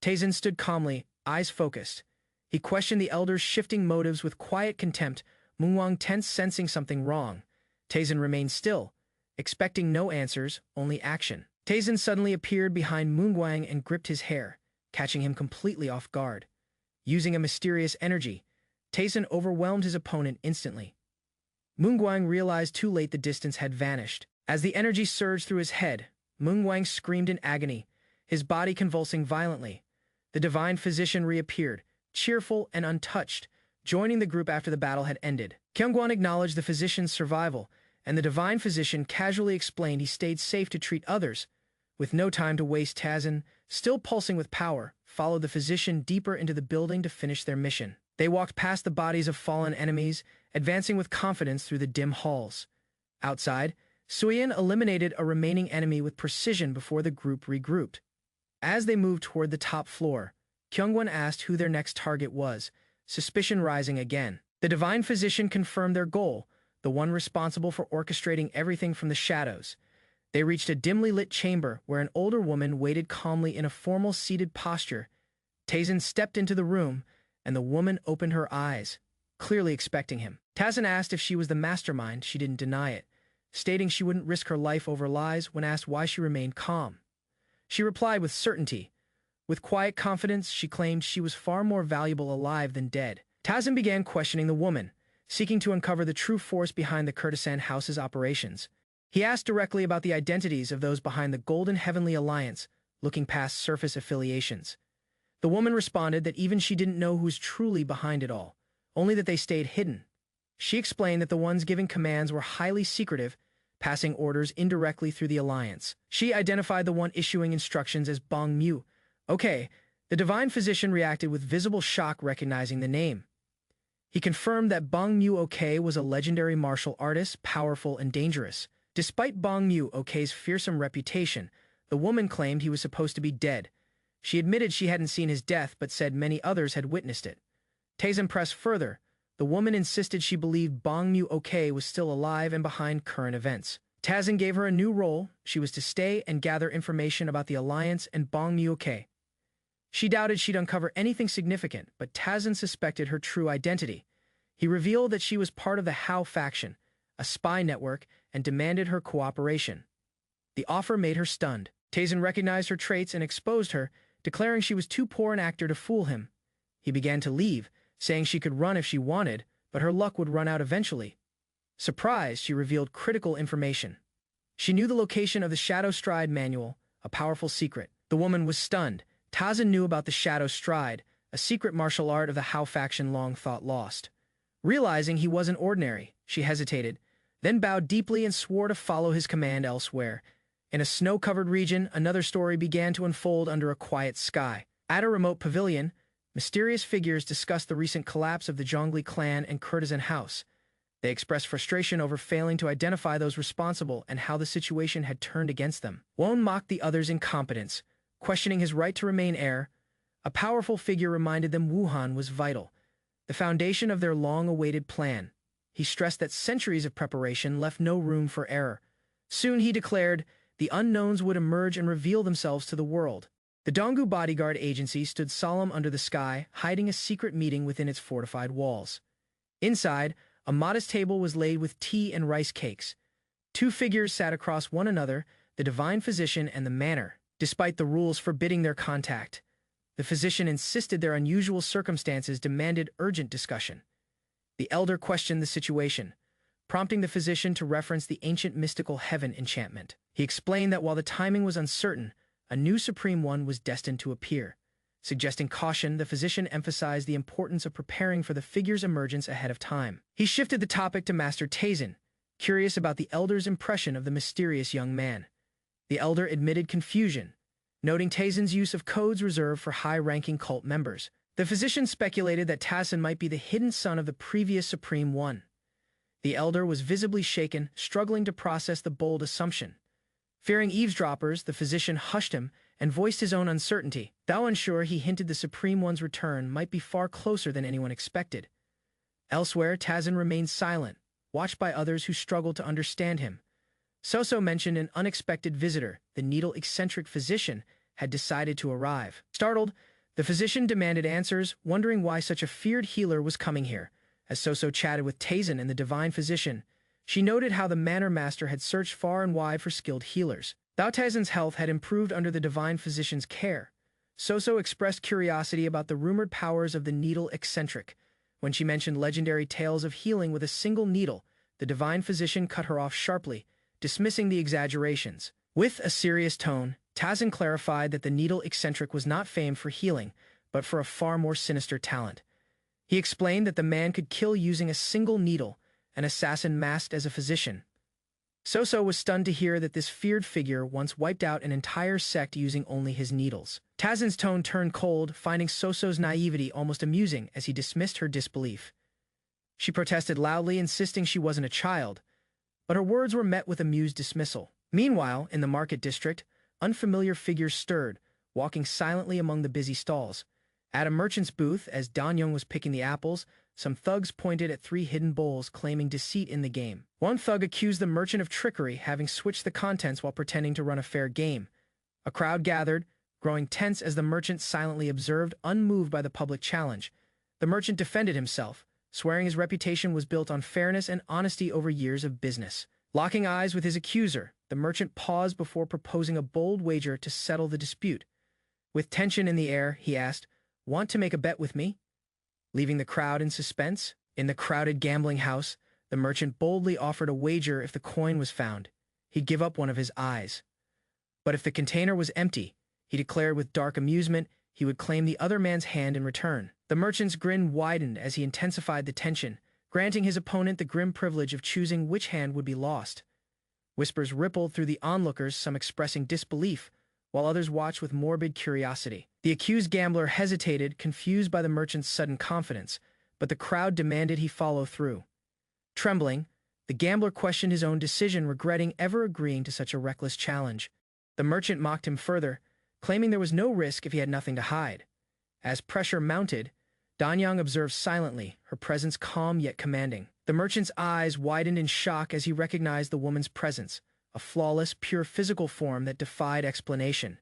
Taizan stood calmly, eyes focused. He questioned the elder's shifting motives with quiet contempt, Mungguang tense, sensing something wrong. Taizan remained still, expecting no answers, only action. Taizan suddenly appeared behind Mungguang and gripped his hair, catching him completely off guard. Using a mysterious energy, Taizan overwhelmed his opponent instantly. Mungguang realized too late the distance had vanished. As the energy surged through his head, Mungguang screamed in agony, his body convulsing violently. The divine physician reappeared, cheerful and untouched, joining the group after the battle had ended. Kyungguan acknowledged the physician's survival, and the divine physician casually explained he stayed safe to treat others. With no time to waste, Taizan, still pulsing with power, followed the physician deeper into the building to finish their mission. They walked past the bodies of fallen enemies, advancing with confidence through the dim halls. Outside, Suyin eliminated a remaining enemy with precision before the group regrouped. As they moved toward the top floor, Kyungwon asked who their next target was, suspicion rising again. The divine physician confirmed their goal, the one responsible for orchestrating everything from the shadows. They reached a dimly lit chamber where an older woman waited calmly in a formal seated posture. Taizan stepped into the room, and the woman opened her eyes, clearly expecting him. Taizan asked if she was the mastermind. She didn't deny it, stating she wouldn't risk her life over lies when asked why she remained calm. She replied with certainty. With quiet confidence, she claimed she was far more valuable alive than dead. Taizan began questioning the woman, seeking to uncover the true force behind the Kurdistan House's operations. He asked directly about the identities of those behind the Golden Heavenly Alliance, looking past surface affiliations. The woman responded that even she didn't know who was truly behind it all, only that they stayed hidden. She explained that the ones giving commands were highly secretive, passing orders indirectly through the alliance. She identified the one issuing instructions as Bong Mu. Okay, the divine physician reacted with visible shock recognizing the name. He confirmed that Bong Mu Ok was a legendary martial artist, powerful and dangerous. Despite Bong Mu Ok's fearsome reputation, the woman claimed he was supposed to be dead. She admitted she hadn't seen his death but said many others had witnessed it. Taizan pressed further. The woman insisted she believed Bong Mu Ok was still alive and behind current events. Taizan gave her a new role. She was to stay and gather information about the alliance and Bong Mu Ok. She doubted she'd uncover anything significant, but Taizan suspected her true identity. He revealed that she was part of the Hao faction, a spy network, and demanded her cooperation. The offer made her stunned. Taizan recognized her traits and exposed her, declaring she was too poor an actor to fool him. He began to leave, saying she could run if she wanted, but her luck would run out eventually. Surprised, she revealed critical information. She knew the location of the Shadow Stride manual, a powerful secret. The woman was stunned. Taizan knew about the Shadow Stride, a secret martial art of the Hao faction long thought lost. Realizing he wasn't ordinary, she hesitated, then bowed deeply and swore to follow his command elsewhere. In a snow-covered region, another story began to unfold under a quiet sky. At a remote pavilion, mysterious figures discussed the recent collapse of the Zhongli clan and Kurdistan House. They expressed frustration over failing to identify those responsible and how the situation had turned against them. Won mocked the others' incompetence, questioning his right to remain heir. A powerful figure reminded them Wuhan was vital, the foundation of their long-awaited plan. He stressed that centuries of preparation left no room for error. Soon, he declared, the unknowns would emerge and reveal themselves to the world. The Donggu bodyguard agency stood solemn under the sky, hiding a secret meeting within its fortified walls. Inside, a modest table was laid with tea and rice cakes. Two figures sat across one another, the divine physician and the manor. Despite the rules forbidding their contact, the physician insisted their unusual circumstances demanded urgent discussion. The elder questioned the situation, prompting the physician to reference the ancient mystical heaven enchantment. He explained that while the timing was uncertain, a new Supreme One was destined to appear. Suggesting caution, the physician emphasized the importance of preparing for the figure's emergence ahead of time. He shifted the topic to Master Taizan, curious about the elder's impression of the mysterious young man. The elder admitted confusion, noting Taizan's use of codes reserved for high-ranking cult members. The physician speculated that Tazin might be the hidden son of the previous Supreme One. The elder was visibly shaken, struggling to process the bold assumption. Fearing eavesdroppers, the physician hushed him and voiced his own uncertainty. Though unsure, he hinted the Supreme One's return might be far closer than anyone expected. Elsewhere, Tazin remained silent, watched by others who struggled to understand him. Soso mentioned an unexpected visitor. The needle-eccentric physician had decided to arrive. Startled, the physician demanded answers, wondering why such a feared healer was coming here. As Soso chatted with Tazin and the divine physician, she noted how the manor master had searched far and wide for skilled healers. Though Tazin's health had improved under the divine physician's care, Soso expressed curiosity about the rumored powers of the needle-eccentric. When she mentioned legendary tales of healing with a single needle, the divine physician cut her off sharply, dismissing the exaggerations. With a serious tone, Tazin clarified that the needle-eccentric was not famed for healing, but for a far more sinister talent. He explained that the man could kill using a single needle, an assassin masked as a physician. Soso was stunned to hear that this feared figure once wiped out an entire sect using only his needles. Tazin's tone turned cold, finding Soso's naivety almost amusing as he dismissed her disbelief. She protested loudly, insisting she wasn't a child, but her words were met with amused dismissal. Meanwhile, in the market district, unfamiliar figures stirred, walking silently among the busy stalls. At a merchant's booth, as Danyang was picking the apples, some thugs pointed at 3 hidden bowls, claiming deceit in the game. One thug accused the merchant of trickery, having switched the contents while pretending to run a fair game. A crowd gathered, growing tense as the merchant silently observed, unmoved by the public challenge. The merchant defended himself, swearing his reputation was built on fairness and honesty over years of business. Locking eyes with his accuser, the merchant paused before proposing a bold wager to settle the dispute. With tension in the air, he asked, "Want to make a bet with me?" Leaving the crowd in suspense, in the crowded gambling house, the merchant boldly offered a wager if the coin was found. He'd give up one of his eyes. But if the container was empty, he declared with dark amusement, he would claim the other man's hand in return. The merchant's grin widened as he intensified the tension, granting his opponent the grim privilege of choosing which hand would be lost. Whispers rippled through the onlookers, some expressing disbelief, while others watched with morbid curiosity. The accused gambler hesitated, confused by the merchant's sudden confidence, but the crowd demanded he follow through. Trembling, the gambler questioned his own decision, regretting ever agreeing to such a reckless challenge. The merchant mocked him further, claiming there was no risk if he had nothing to hide. As pressure mounted, Danyang observed silently, her presence calm yet commanding. The merchant's eyes widened in shock as he recognized the woman's presence, a flawless, pure physical form that defied explanation.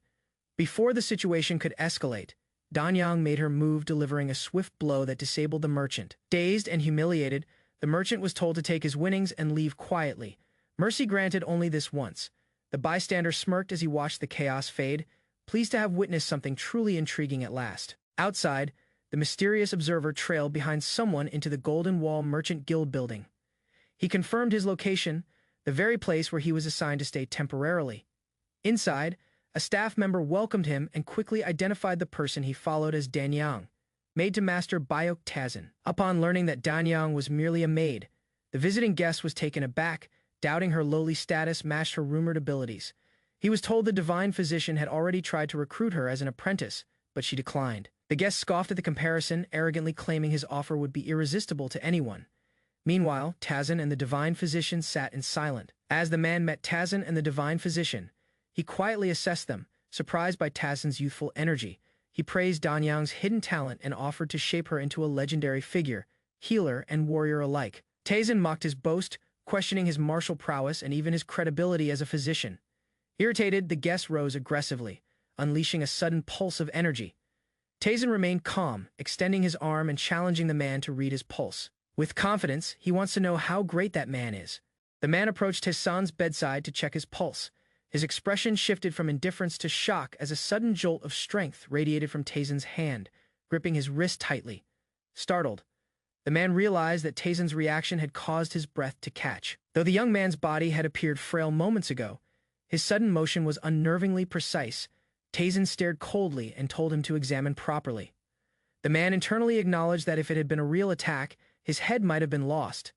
Before the situation could escalate, Danyang made her move, delivering a swift blow that disabled the merchant. Dazed and humiliated, the merchant was told to take his winnings and leave quietly, mercy granted only this once. The bystander smirked as he watched the chaos fade, pleased to have witnessed something truly intriguing at last. Outside, the mysterious observer trailed behind someone into the Golden Wall Merchant Guild building. He confirmed his location, the very place where he was assigned to stay temporarily. Inside, a staff member welcomed him and quickly identified the person he followed as Danyang, maid to Master Bayok Tazin. Upon learning that Danyang was merely a maid, the visiting guest was taken aback, doubting her lowly status matched her rumored abilities. He was told the divine physician had already tried to recruit her as an apprentice, but she declined. The guest scoffed at the comparison, arrogantly claiming his offer would be irresistible to anyone. Meanwhile, Tazin and the divine physician sat in silence. As the man met Tazin and the divine physician, he quietly assessed them, surprised by Tazin's youthful energy. He praised Danyang's hidden talent and offered to shape her into a legendary figure, healer and warrior alike. Tazin mocked his boast, questioning his martial prowess and even his credibility as a physician. Irritated, the guest rose aggressively, unleashing a sudden pulse of energy. Tazin remained calm, extending his arm and challenging the man to read his pulse. With confidence, he wants to know how great that man is. The man approached Hassan's bedside to check his pulse. His expression shifted from indifference to shock as a sudden jolt of strength radiated from Tazin's hand, gripping his wrist tightly. Startled, the man realized that Tazin's reaction had caused his breath to catch. Though the young man's body had appeared frail moments ago, his sudden motion was unnervingly precise. Tazin stared coldly and told him to examine properly. The man internally acknowledged that if it had been a real attack, his head might have been lost.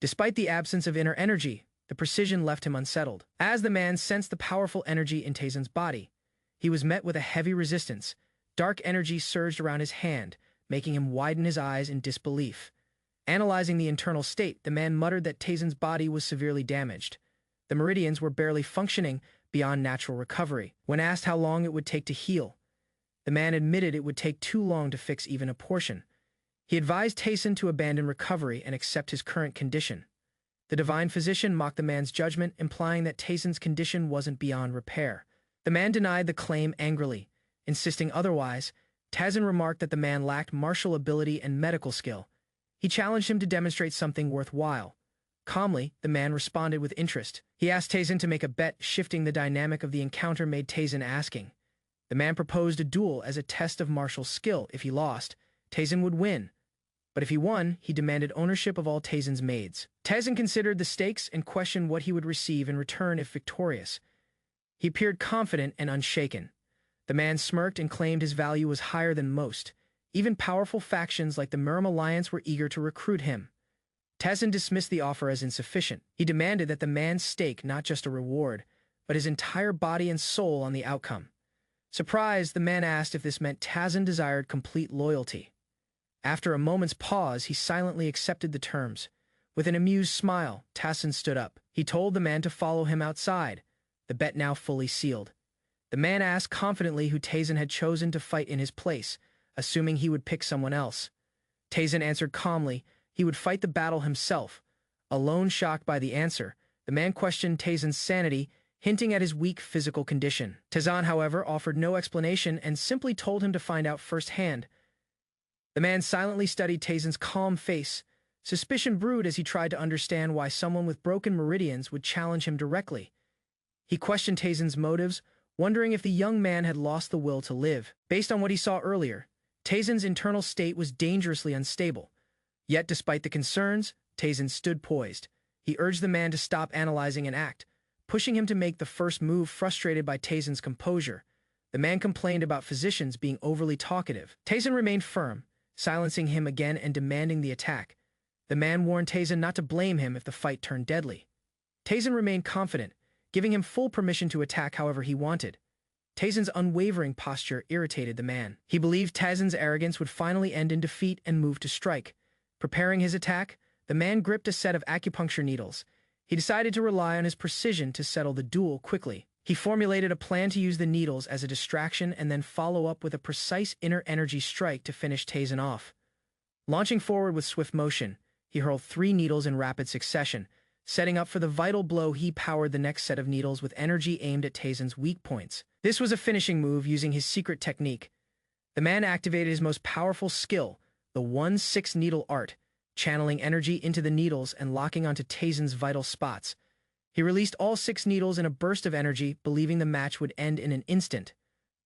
Despite the absence of inner energy, the precision left him unsettled. As the man sensed the powerful energy in Tazin's body, he was met with a heavy resistance. Dark energy surged around his hand, making him widen his eyes in disbelief. Analyzing the internal state, the man muttered that Tazen's body was severely damaged. The meridians were barely functioning beyond natural recovery. When asked how long it would take to heal, the man admitted it would take too long to fix even a portion. He advised Tazen to abandon recovery and accept his current condition. The divine physician mocked the man's judgment, implying that Tazen's condition wasn't beyond repair. The man denied the claim angrily, insisting otherwise. Tazen remarked that the man lacked martial ability and medical skill. He challenged him to demonstrate something worthwhile. Calmly, the man responded with interest. He asked Tazen to make a bet, shifting the dynamic of the encounter made Tazen asking. The man proposed a duel as a test of martial skill. If he lost, Tazen would win. But if he won, he demanded ownership of all Tazen's maids. Tazen considered the stakes and questioned what he would receive in return if victorious. He appeared confident and unshaken. The man smirked and claimed his value was higher than most. Even powerful factions like the Merm Alliance were eager to recruit him. Tazen dismissed the offer as insufficient. He demanded that the man stake not just a reward, but his entire body and soul on the outcome. Surprised, the man asked if this meant Tazen desired complete loyalty. After a moment's pause, he silently accepted the terms. With an amused smile, Tazen stood up. He told the man to follow him outside, the bet now fully sealed. The man asked confidently who Tazen had chosen to fight in his place, assuming he would pick someone else. Tazen answered calmly he would fight the battle himself. Alone shocked by the answer, the man questioned Tazen's sanity, hinting at his weak physical condition. Tazen, however, offered no explanation and simply told him to find out firsthand. The man silently studied Tazen's calm face. Suspicion brewed as he tried to understand why someone with broken meridians would challenge him directly. He questioned Tazen's motives, wondering if the young man had lost the will to live. Based on what he saw earlier, Tazen's internal state was dangerously unstable. Yet despite the concerns, Tazen stood poised. He urged the man to stop analyzing and act, pushing him to make the first move. Frustrated by Tazen's composure, the man complained about physicians being overly talkative. Tazen remained firm, silencing him again and demanding the attack. The man warned Tazen not to blame him if the fight turned deadly. Tazen remained confident, giving him full permission to attack however he wanted. Tazen's unwavering posture irritated the man. He believed Tazen's arrogance would finally end in defeat and moved to strike. Preparing his attack, the man gripped a set of acupuncture needles. He decided to rely on his precision to settle the duel quickly. He formulated a plan to use the needles as a distraction and then follow up with a precise inner energy strike to finish Tazen off. Launching forward with swift motion, he hurled 3 needles in rapid succession. Setting up for the vital blow, he powered the next set of needles with energy aimed at Tazen's weak points. This was a finishing move using his secret technique. The man activated his most powerful skill, the 1/6 needle art, channeling energy into the needles and locking onto Tazen's vital spots. He released all 6 needles in a burst of energy, believing the match would end in an instant.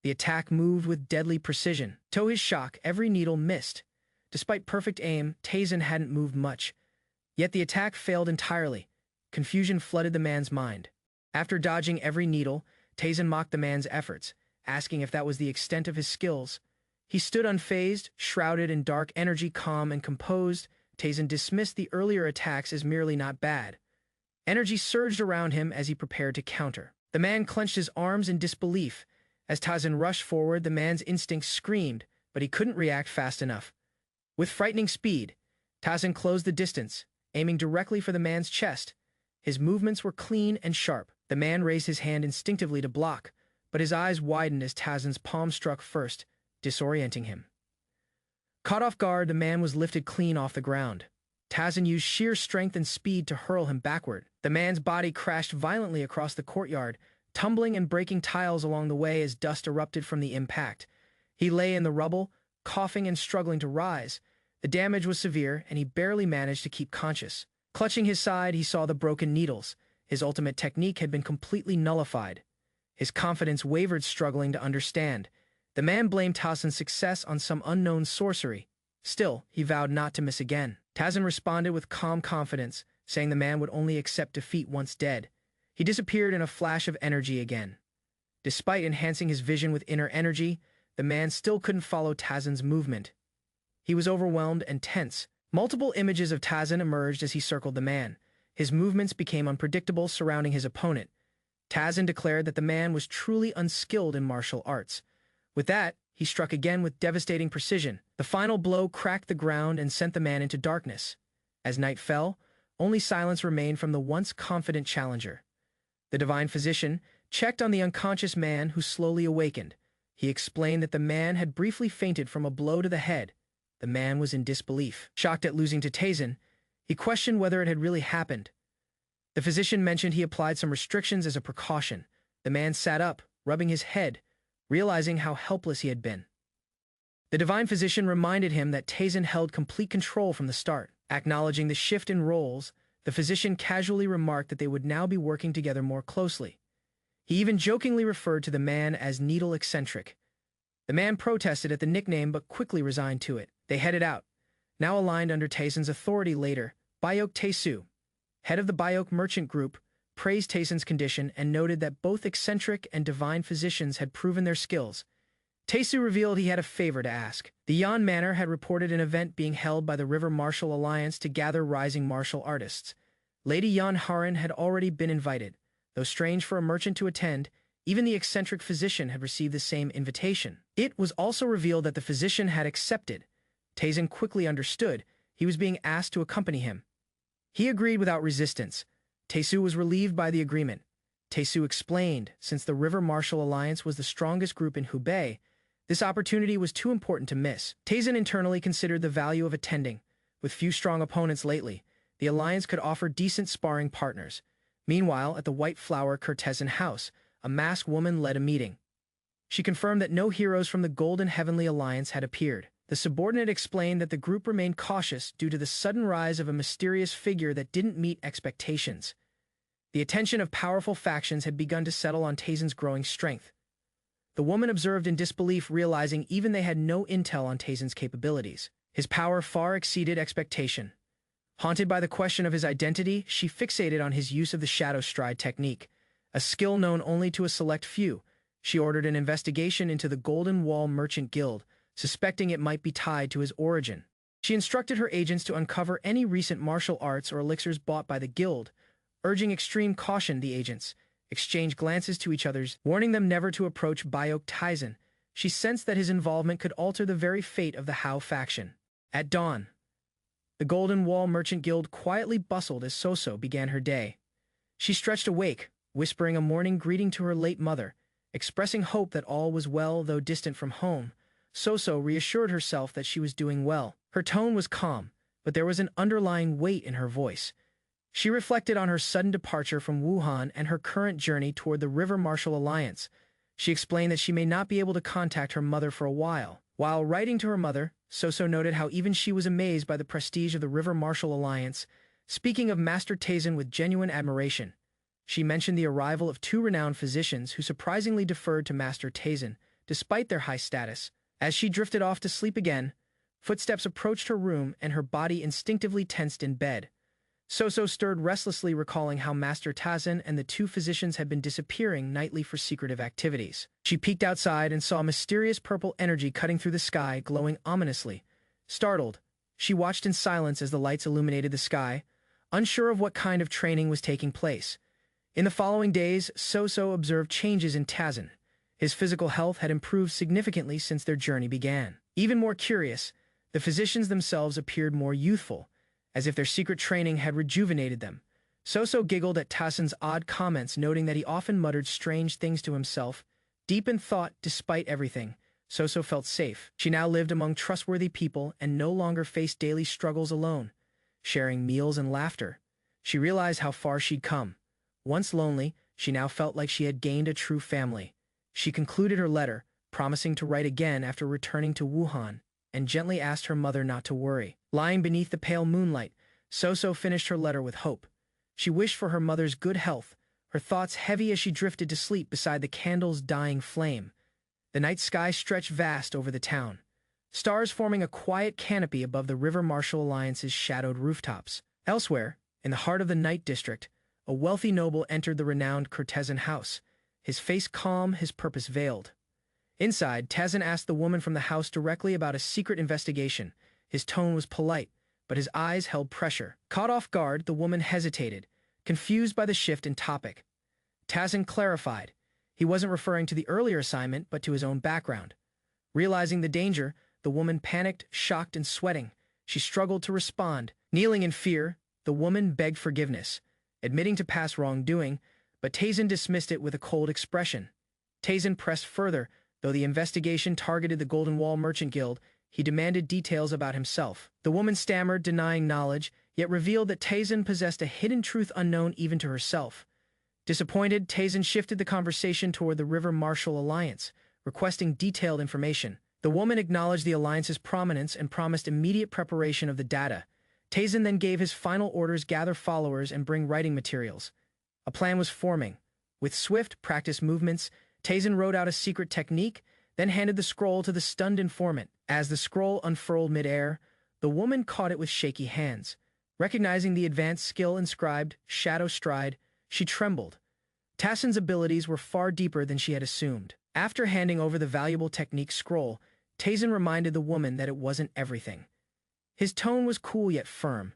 The attack moved with deadly precision. To his shock, every needle missed. Despite perfect aim, Tazen hadn't moved much. Yet the attack failed entirely. Confusion flooded the man's mind. After dodging every needle, Tazen mocked the man's efforts, asking if that was the extent of his skills. He stood unfazed, shrouded in dark energy, calm and composed. Tazen dismissed the earlier attacks as merely not bad. Energy surged around him as he prepared to counter. The man clenched his arms in disbelief. As Tazen rushed forward, the man's instincts screamed, but he couldn't react fast enough. With frightening speed, Tazen closed the distance, aiming directly for the man's chest. His movements were clean and sharp. The man raised his hand instinctively to block, but his eyes widened as Tazen's palm struck first, disorienting him. Caught off guard, the man was lifted clean off the ground. Tazen used sheer strength and speed to hurl him backward. The man's body crashed violently across the courtyard, tumbling and breaking tiles along the way as dust erupted from the impact. He lay in the rubble, coughing and struggling to rise. The damage was severe, and he barely managed to keep conscious. Clutching his side, he saw the broken needles. His ultimate technique had been completely nullified. His confidence wavered, struggling to understand. The man blamed Tazen's success on some unknown sorcery. Still, he vowed not to miss again. Tazen responded with calm confidence, saying the man would only accept defeat once dead. He disappeared in a flash of energy again. Despite enhancing his vision with inner energy, the man still couldn't follow Tazen's movement. He was overwhelmed and tense. Multiple images of Tazen emerged as he circled the man. His movements became unpredictable, surrounding his opponent. Tazen declared that the man was truly unskilled in martial arts. With that, he struck again with devastating precision. The final blow cracked the ground and sent the man into darkness. As night fell, only silence remained from the once confident challenger. The divine physician checked on the unconscious man, who slowly awakened. He explained that the man had briefly fainted from a blow to the head. The man was in disbelief. Shocked at losing to Taisen, he questioned whether it had really happened. The physician mentioned he applied some restrictions as a precaution. The man sat up, rubbing his head, realizing how helpless he had been. The divine physician reminded him that Taisen held complete control from the start. Acknowledging the shift in roles, the physician casually remarked that they would now be working together more closely. He even jokingly referred to the man as Needle Eccentric. The man protested at the nickname but quickly resigned to it. They headed out, now aligned under Taisen's authority later. Bayok Taesu, head of the Bayok merchant group, praised Taisen's condition and noted that both eccentric and divine physicians had proven their skills. Taesu revealed he had a favor to ask. The Yan Manor had reported an event being held by the River Martial Alliance to gather rising martial artists. Lady Yan Haran had already been invited. Though strange for a merchant to attend, even the eccentric physician had received the same invitation. It was also revealed that the physician had accepted. Taisen quickly understood he was being asked to accompany him. He agreed without resistance. Taesu was relieved by the agreement. Taesu explained, since the River Martial Alliance was the strongest group in Hubei, this opportunity was too important to miss. Taisen internally considered the value of attending. With few strong opponents lately, the alliance could offer decent sparring partners. Meanwhile, at the White Flower Kurtesan house, a masked woman led a meeting. She confirmed that no heroes from the Golden Heavenly Alliance had appeared. The subordinate explained that the group remained cautious due to the sudden rise of a mysterious figure that didn't meet expectations. The attention of powerful factions had begun to settle on Taisen's growing strength. The woman observed in disbelief, realizing even they had no intel on Taisen's capabilities. His power far exceeded expectation. Haunted by the question of his identity, she fixated on his use of the Shadow Stride technique, a skill known only to a select few. She ordered an investigation into the Golden Wall Merchant Guild, suspecting it might be tied to his origin. She instructed her agents to uncover any recent martial arts or elixirs bought by the guild, urging extreme caution. The agents exchanged glances to each other, warning them never to approach Bayok Taisen. She sensed that his involvement could alter the very fate of the Hao faction. At dawn, the Golden Wall Merchant Guild quietly bustled as Soso began her day. She stretched awake, whispering a morning greeting to her late mother, expressing hope that all was well though distant from home. Soso reassured herself that she was doing well. Her tone was calm, but there was an underlying weight in her voice. She reflected on her sudden departure from Wuhan and her current journey toward the River Martial Alliance. She explained that she may not be able to contact her mother for a while. While writing to her mother, Soso noted how even she was amazed by the prestige of the River Martial Alliance, speaking of Master Taisen with genuine admiration. She mentioned the arrival of two renowned physicians who surprisingly deferred to Master Taisen, despite their high status. As she drifted off to sleep again, footsteps approached her room and her body instinctively tensed in bed. Soso stirred restlessly, recalling how Master Taisen and the two physicians had been disappearing nightly for secretive activities. She peeked outside and saw mysterious purple energy cutting through the sky, glowing ominously. Startled, she watched in silence as the lights illuminated the sky, unsure of what kind of training was taking place. In the following days, Soso observed changes in Taisen. His physical health had improved significantly since their journey began. Even more curious, the physicians themselves appeared more youthful, as if their secret training had rejuvenated them. Soso giggled at Taisen's odd comments, noting that he often muttered strange things to himself. Deep in thought, despite everything, Soso felt safe. She now lived among trustworthy people and no longer faced daily struggles alone. Sharing meals and laughter, she realized how far she'd come. Once lonely, she now felt like she had gained a true family. She concluded her letter, promising to write again after returning to Wuhan, and gently asked her mother not to worry. Lying beneath the pale moonlight, Soso finished her letter with hope. She wished for her mother's good health, her thoughts heavy as she drifted to sleep beside the candle's dying flame. The night sky stretched vast over the town, stars forming a quiet canopy above the River Martial Alliance's shadowed rooftops. Elsewhere, in the heart of the Night District, a wealthy noble entered the renowned Kurtesan house, his face calm, his purpose veiled. Inside, Taisen asked the woman from the house directly about a secret investigation. His tone was polite, but his eyes held pressure. Caught off guard, the woman hesitated, confused by the shift in topic. Taisen clarified. He wasn't referring to the earlier assignment, but to his own background. Realizing the danger, the woman panicked, shocked, and sweating. She struggled to respond. Kneeling in fear, the woman begged forgiveness, admitting to past wrongdoing, but Taizan dismissed it with a cold expression. Taizan pressed further. Though the investigation targeted the Golden Wall Merchant Guild, he demanded details about himself. The woman stammered, denying knowledge, yet revealed that Taizan possessed a hidden truth unknown even to herself. Disappointed, Taizan shifted the conversation toward the River Marshal Alliance, requesting detailed information. The woman acknowledged the alliance's prominence and promised immediate preparation of the data. Taizan then gave his final orders: gather followers and bring writing materials. A plan was forming. With swift, practiced movements, Taizan wrote out a secret technique, then handed the scroll to the stunned informant. As the scroll unfurled mid-air, the woman caught it with shaky hands. Recognizing the advanced skill inscribed Shadow Stride, she trembled. Taizan's abilities were far deeper than she had assumed. After handing over the valuable technique scroll, Taizan reminded the woman that it wasn't everything. His tone was cool yet firm.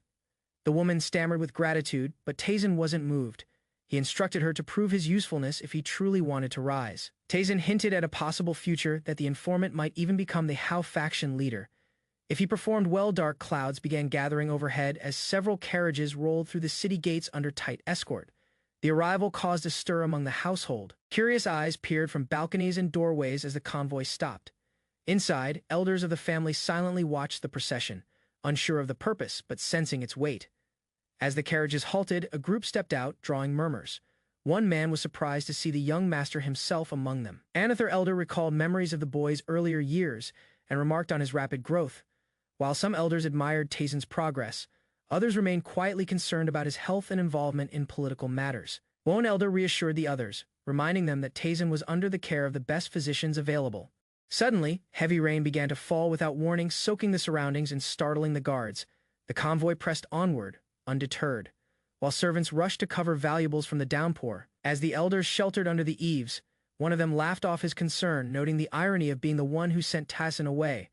The woman stammered with gratitude, but Taizan wasn't moved. He instructed her to prove his usefulness if he truly wanted to rise. Taizan hinted at a possible future, that the informant might even become the Hao faction leader. If he performed well, dark clouds began gathering overhead as several carriages rolled through the city gates under tight escort. The arrival caused a stir among the household. Curious eyes peered from balconies and doorways as the convoy stopped. Inside, elders of the family silently watched the procession, unsure of the purpose but sensing its weight. As the carriages halted, a group stepped out, drawing murmurs. One man was surprised to see the young master himself among them. Another elder recalled memories of the boy's earlier years and remarked on his rapid growth. While some elders admired Taizan's progress, others remained quietly concerned about his health and involvement in political matters. One elder reassured the others, reminding them that Taizan was under the care of the best physicians available. Suddenly, heavy rain began to fall without warning, soaking the surroundings and startling the guards. The convoy pressed onward, undeterred, while servants rushed to cover valuables from the downpour. As the elders sheltered under the eaves, one of them laughed off his concern, noting the irony of being the one who sent Taizan away.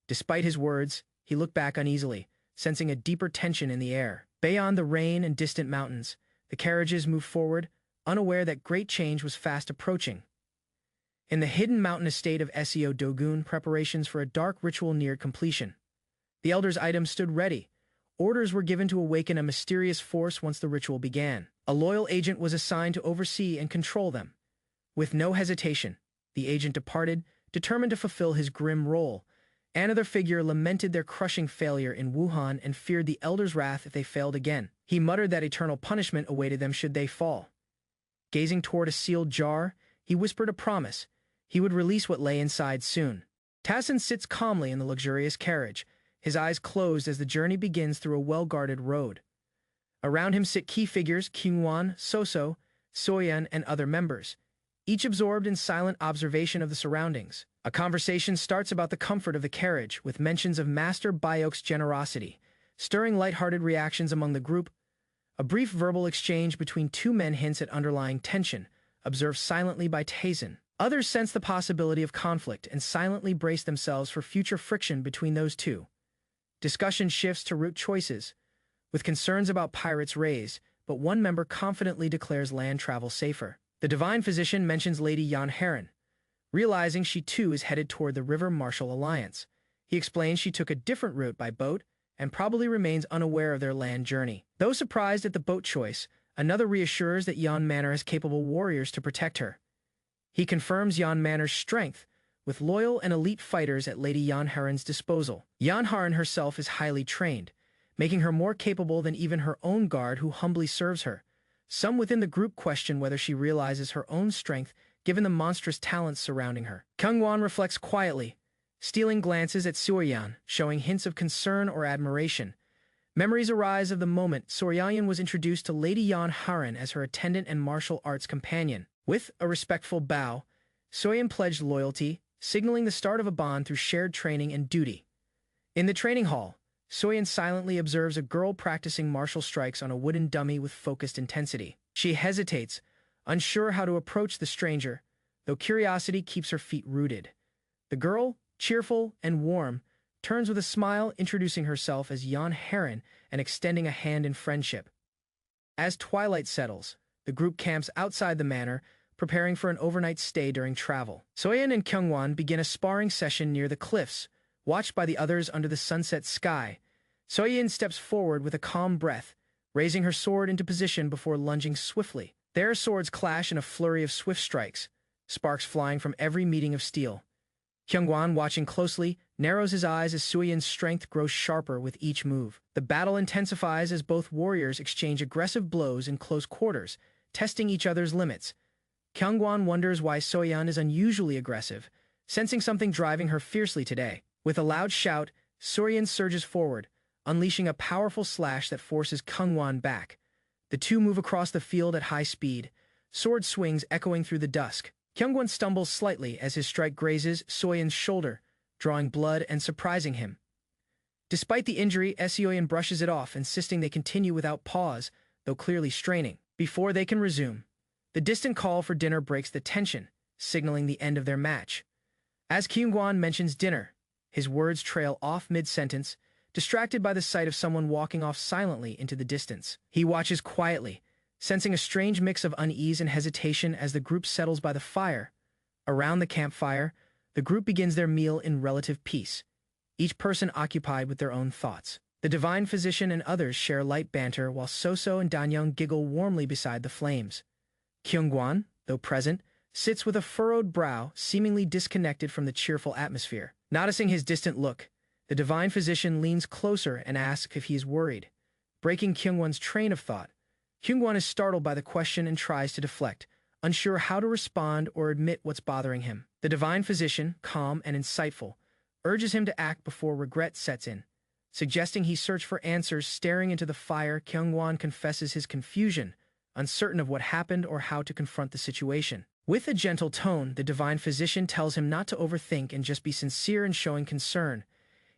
Despite his words, he looked back uneasily, sensing a deeper tension in the air. Beyond the rain and distant mountains, the carriages moved forward, unaware that great change was fast approaching. In the hidden mountain estate of Seo Dogun, preparations for a dark ritual neared completion. The elders' items stood ready. Orders were given to awaken a mysterious force once the ritual began. A loyal agent was assigned to oversee and control them. With no hesitation, the agent departed, determined to fulfill his grim role. Another figure lamented their crushing failure in Wuhan and feared the elders' wrath if they failed again. He muttered that eternal punishment awaited them should they fall. Gazing toward a sealed jar, he whispered a promise. He would release what lay inside soon. Taizan sits calmly in the luxurious carriage, his eyes closed as the journey begins through a well-guarded road. Around him sit key figures: Qingwan, Soso, Soyan, and other members, each absorbed in silent observation of the surroundings. A conversation starts about the comfort of the carriage, with mentions of Master Bayok's generosity, stirring light-hearted reactions among the group. A brief verbal exchange between two men hints at underlying tension, observed silently by Taizan. Others sense the possibility of conflict and silently brace themselves for future friction between those two. Discussion shifts to route choices, with concerns about pirates raised, but one member confidently declares land travel safer. The divine physician mentions Lady Yan Heron, realizing she too is headed toward the River Marshal Alliance. He explains she took a different route by boat and probably remains unaware of their land journey. Though surprised at the boat choice, another reassures that Yan Manor has capable warriors to protect her. He confirms Yan Manor's strength, with loyal and elite fighters at Lady Yan Heron's disposal. Yan Heron herself is highly trained, making her more capable than even her own guard who humbly serves her. Some within the group question whether she realizes her own strength given the monstrous talents surrounding her. Qingwan reflects quietly, stealing glances at Suryan, showing hints of concern or admiration. Memories arise of the moment Suryan was introduced to Lady Yan Heron as her attendant and martial arts companion. With a respectful bow, Soyan pledged loyalty, signaling the start of a bond through shared training and duty. In the training hall, Soyan silently observes a girl practicing martial strikes on a wooden dummy with focused intensity. She hesitates, unsure how to approach the stranger, though curiosity keeps her feet rooted. The girl, cheerful and warm, turns with a smile, introducing herself as Yan Heron and extending a hand in friendship. As twilight settles, the group camps outside the manor, preparing for an overnight stay during travel. Soyeon and Kyungwon begin a sparring session near the cliffs, watched by the others under the sunset sky. Soyeon steps forward with a calm breath, raising her sword into position before lunging swiftly. Their swords clash in a flurry of swift strikes, sparks flying from every meeting of steel. Kyungwon, watching closely, narrows his eyes as Soyeon's strength grows sharper with each move. The battle intensifies as both warriors exchange aggressive blows in close quarters, testing each other's limits. Kyungwon wonders why Soyeon is unusually aggressive, sensing something driving her fiercely today. With a loud shout, Soyeon surges forward, unleashing a powerful slash that forces Kyungwon back. The two move across the field at high speed, sword swings echoing through the dusk. Kyungwon stumbles slightly as his strike grazes Soyeon's shoulder, drawing blood and surprising him. Despite the injury, Soyeon brushes it off, insisting they continue without pause, though clearly straining. Before they can resume, the distant call for dinner breaks the tension, signaling the end of their match. As Kyungwon mentions dinner, his words trail off mid-sentence, distracted by the sight of someone walking off silently into the distance. He watches quietly, sensing a strange mix of unease and hesitation as the group settles by the fire. Around the campfire, the group begins their meal in relative peace, each person occupied with their own thoughts. The divine physician and others share light banter while Soso and Danyang giggle warmly beside the flames. Kyungwon, though present, sits with a furrowed brow, seemingly disconnected from the cheerful atmosphere. Noticing his distant look, the divine physician leans closer and asks if he is worried. Breaking Kyungwon's train of thought, Kyungwon is startled by the question and tries to deflect, unsure how to respond or admit what's bothering him. The divine physician, calm and insightful, urges him to act before regret sets in. Suggesting he search for answers. Staring into the fire, Kyungwon confesses his confusion, uncertain of what happened or how to confront the situation. With a gentle tone, the divine physician tells him not to overthink and just be sincere in showing concern.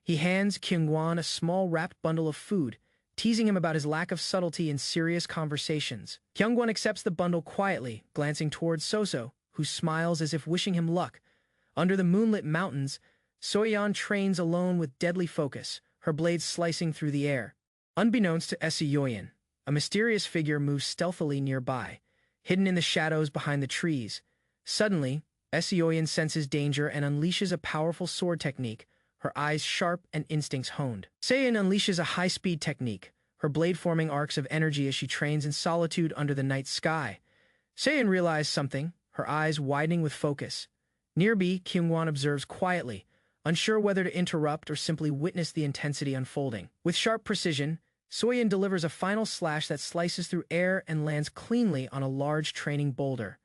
He hands Kyungwon a small wrapped bundle of food, teasing him about his lack of subtlety in serious conversations. Kyungwon accepts the bundle quietly, glancing towards Soso, who smiles as if wishing him luck. Under the moonlit mountains, Soyeon trains alone with deadly focus, her blades slicing through the air. Unbeknownst to Soyeon, a mysterious figure moves stealthily nearby, hidden in the shadows behind the trees. Suddenly, Soyeon senses danger and unleashes a powerful sword technique, her eyes sharp and instincts honed. Soyeon unleashes a high-speed technique, her blade forming arcs of energy as she trains in solitude under the night sky. Soyeon realizes something, her eyes widening with focus. Nearby, Kyungwon observes quietly, unsure whether to interrupt or simply witness the intensity unfolding. With sharp precision, Soyeon delivers a final slash that slices through air and lands cleanly on a large training boulder.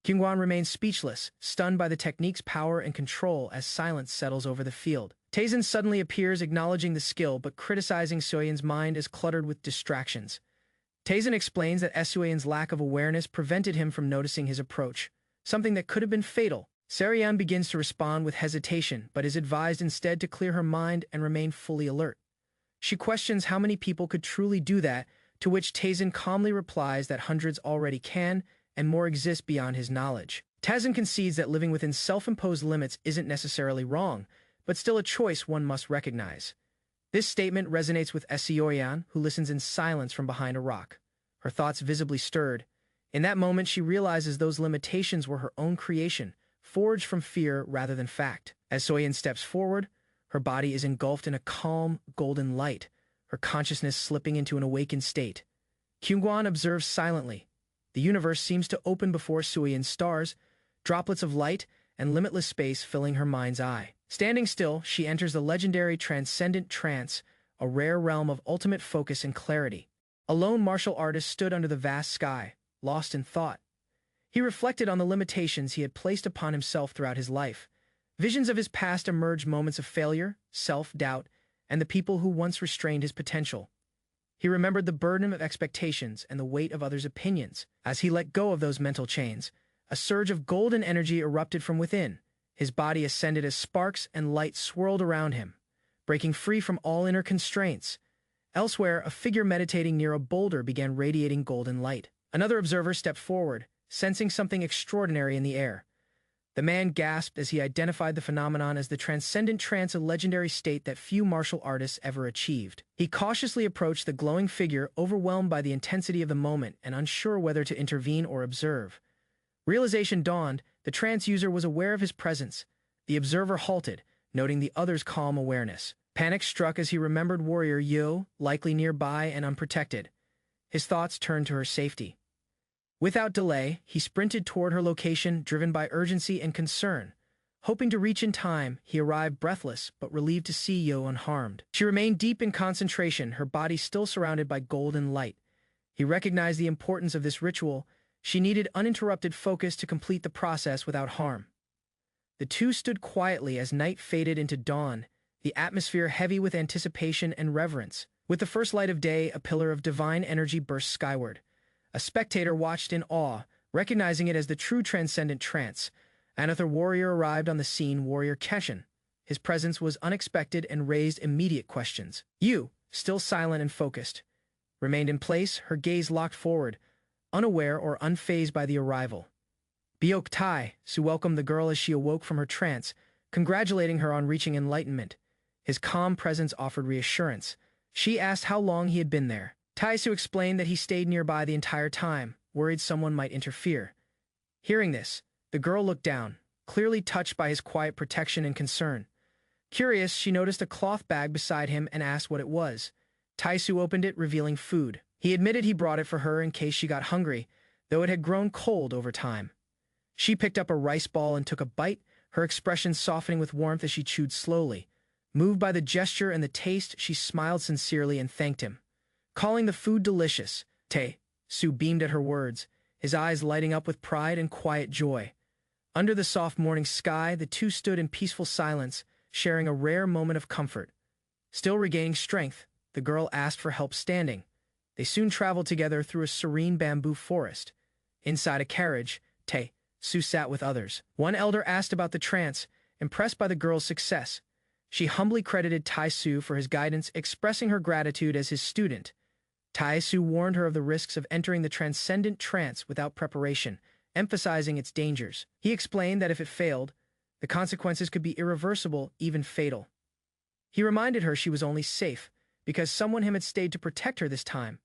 Kyungwon remains speechless, stunned by the technique's power and control as silence settles over the field. Taesin suddenly appears, acknowledging the skill but criticizing Soyeon's mind as cluttered with distractions. Taesin explains that Soyeon's lack of awareness prevented him from noticing his approach, something that could have been fatal. Sereon begins to respond with hesitation, but is advised instead to clear her mind and remain fully alert. She questions how many people could truly do that, to which Taesin calmly replies that hundreds already can, and more exist beyond his knowledge. Taesin concedes that living within self-imposed limits isn't necessarily wrong, but still a choice one must recognize. This statement resonates with Soyeon, who listens in silence from behind a rock, her thoughts visibly stirred. In that moment, she realizes those limitations were her own creation, forged from fear rather than fact. As Soyeon steps forward, her body is engulfed in a calm, golden light, her consciousness slipping into an awakened state. Kyungwon observes silently. The universe seems to open before Soyeon's stars, droplets of light and limitless space filling her mind's eye. Standing still, she enters the legendary transcendent trance, a rare realm of ultimate focus and clarity. A lone martial artist stood under the vast sky, lost in thought. He reflected on the limitations he had placed upon himself throughout his life. Visions of his past emerged, moments of failure, self-doubt, and the people who once restrained his potential. He remembered the burden of expectations and the weight of others' opinions. As he let go of those mental chains, a surge of golden energy erupted from within. His body ascended as sparks and light swirled around him, breaking free from all inner constraints. Elsewhere, a figure meditating near a boulder began radiating golden light. Another observer stepped forward, sensing something extraordinary in the air. The man gasped as he identified the phenomenon as the transcendent trance, a legendary state that few martial artists ever achieved. He cautiously approached the glowing figure, overwhelmed by the intensity of the moment and unsure whether to intervene or observe. Realization dawned. The trance user was aware of his presence. The observer halted, noting the other's calm awareness. Panic struck as he remembered warrior Yo, likely nearby and unprotected. His thoughts turned to her safety. Without delay, he sprinted toward her location, driven by urgency and concern. Hoping to reach in time, he arrived breathless, but relieved to see Yo unharmed. She remained deep in concentration, her body still surrounded by golden light. He recognized the importance of this ritual. She needed uninterrupted focus to complete the process without harm. The two stood quietly as night faded into dawn, the atmosphere heavy with anticipation and reverence. With the first light of day, a pillar of divine energy burst skyward. A spectator watched in awe, recognizing it as the true transcendent trance. Another warrior arrived on the scene, warrior Keshin. His presence was unexpected and raised immediate questions. Yu, still silent and focused, remained in place, her gaze locked forward, unaware or unfazed by the arrival. Byok Tai Su welcomed the girl as she awoke from her trance, congratulating her on reaching enlightenment. His calm presence offered reassurance. She asked how long he had been there. Tai Su explained that he stayed nearby the entire time, worried someone might interfere. Hearing this, the girl looked down, clearly touched by his quiet protection and concern. Curious, she noticed a cloth bag beside him and asked what it was. Tai Su opened it, revealing food. He admitted he brought it for her in case she got hungry, though it had grown cold over time. She picked up a rice ball and took a bite, her expression softening with warmth as she chewed slowly. Moved by the gesture and the taste, she smiled sincerely and thanked him. Calling the food delicious, Tai Su beamed at her words, his eyes lighting up with pride and quiet joy. Under the soft morning sky, the two stood in peaceful silence, sharing a rare moment of comfort. Still regaining strength, the girl asked for help standing. They soon traveled together through a serene bamboo forest. Inside a carriage, Tai Su sat with others. One elder asked about the trance, impressed by the girl's success. She humbly credited Tai Su for his guidance, expressing her gratitude as his student. Tai Su warned her of the risks of entering the transcendent trance without preparation, emphasizing its dangers. He explained that if it failed, the consequences could be irreversible, even fatal. He reminded her she was only safe because someone had stayed to protect her this time.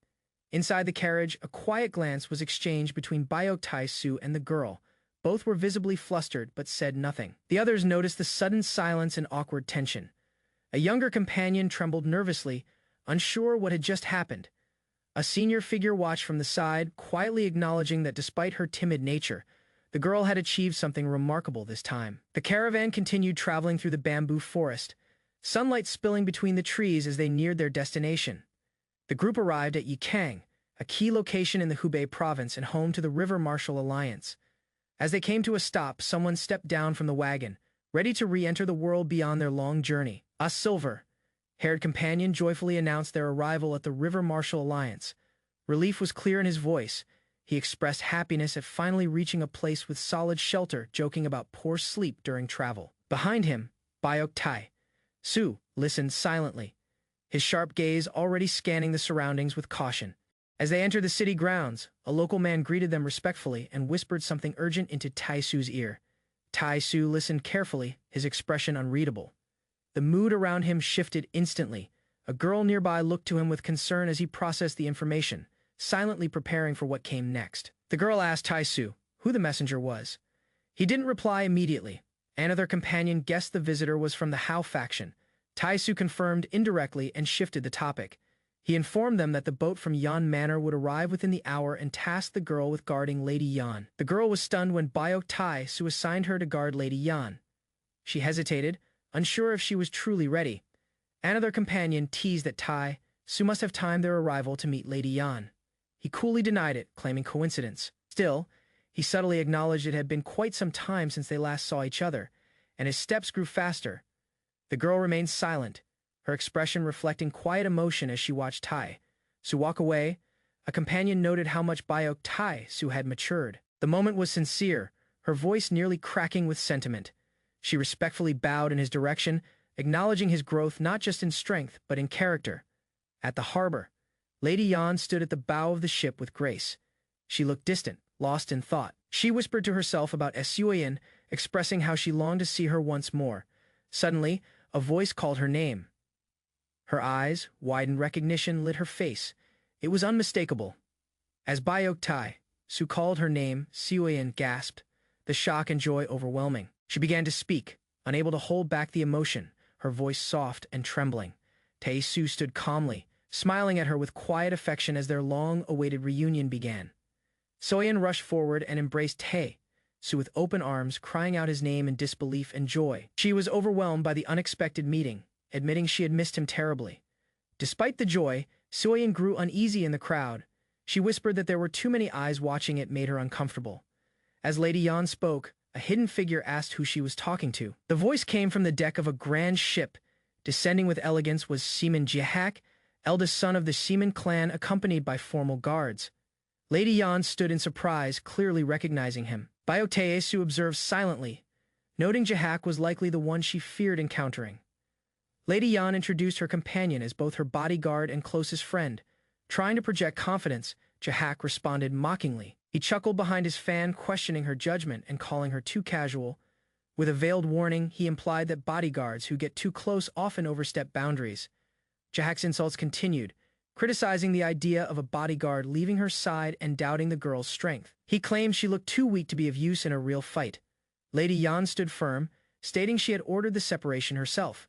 Inside the carriage, a quiet glance was exchanged between Byok Tai Su and the girl. Both were visibly flustered, but said nothing. The others noticed the sudden silence and awkward tension. A younger companion trembled nervously, unsure what had just happened. A senior figure watched from the side, quietly acknowledging that despite her timid nature, the girl had achieved something remarkable this time. The caravan continued traveling through the bamboo forest, sunlight spilling between the trees as they neared their destination. The group arrived at Yikang, a key location in the Hubei province and home to the River Marshal Alliance. As they came to a stop, someone stepped down from the wagon, ready to re-enter the world beyond their long journey. A silver-haired companion joyfully announced their arrival at the River Marshal Alliance. Relief was clear in his voice. He expressed happiness at finally reaching a place with solid shelter, joking about poor sleep during travel. Behind him, Byok Tai Su listened silently, his sharp gaze already scanning the surroundings with caution. As they entered the city grounds, a local man greeted them respectfully and whispered something urgent into Tai Su's ear. Tai Su listened carefully, his expression unreadable. The mood around him shifted instantly. A girl nearby looked to him with concern as he processed the information, silently preparing for what came next. The girl asked Tai Su who the messenger was. He didn't reply immediately. Another companion guessed the visitor was from the Hao faction. Tai Su confirmed indirectly and shifted the topic. He informed them that the boat from Yan Manor would arrive within the hour and tasked the girl with guarding Lady Yan. The girl was stunned when Byok Tai Su assigned her to guard Lady Yan. She hesitated, unsure if she was truly ready. Another companion teased that Tai Su must have timed their arrival to meet Lady Yan. He coolly denied it, claiming coincidence. Still, he subtly acknowledged it had been quite some time since they last saw each other, and his steps grew faster. The girl remained silent, her expression reflecting quiet emotion as she watched Tai Su walk away. A companion noted how much Byok Tai Su had matured. The moment was sincere, her voice nearly cracking with sentiment. She respectfully bowed in his direction, acknowledging his growth not just in strength, but in character. At the harbor, Lady Yan stood at the bow of the ship with grace. She looked distant, lost in thought. She whispered to herself about Suyin, expressing how she longed to see her once more. Suddenly, a voice called her name. Her eyes, wide in recognition, lit her face. It was unmistakable. As Byok Tai Su called her name. Suyin gasped, the shock and joy overwhelming. She began to speak, unable to hold back the emotion, her voice soft and trembling. Tae-su stood calmly, smiling at her with quiet affection as their long-awaited reunion began. Soyeon rushed forward and embraced Tae-su with open arms, crying out his name in disbelief and joy. She was overwhelmed by the unexpected meeting, admitting she had missed him terribly. Despite the joy, Soyeon grew uneasy in the crowd. She whispered that there were too many eyes watching. It made her uncomfortable. As Lady Yan spoke, a hidden figure asked who she was talking to. The voice came from the deck of a grand ship. Descending with elegance was Seaman Jihak, eldest son of the Seaman clan, accompanied by formal guards. Lady Yan stood in surprise, clearly recognizing him. Tae-su observed silently, noting Jihak was likely the one she feared encountering. Lady Yan introduced her companion as both her bodyguard and closest friend. Trying to project confidence, Jihak responded mockingly. He chuckled behind his fan, questioning her judgment and calling her too casual. With a veiled warning, he implied that bodyguards who get too close often overstep boundaries. Jihak's insults continued, criticizing the idea of a bodyguard leaving her side and doubting the girl's strength. He claimed she looked too weak to be of use in a real fight. Lady Yan stood firm, stating she had ordered the separation herself.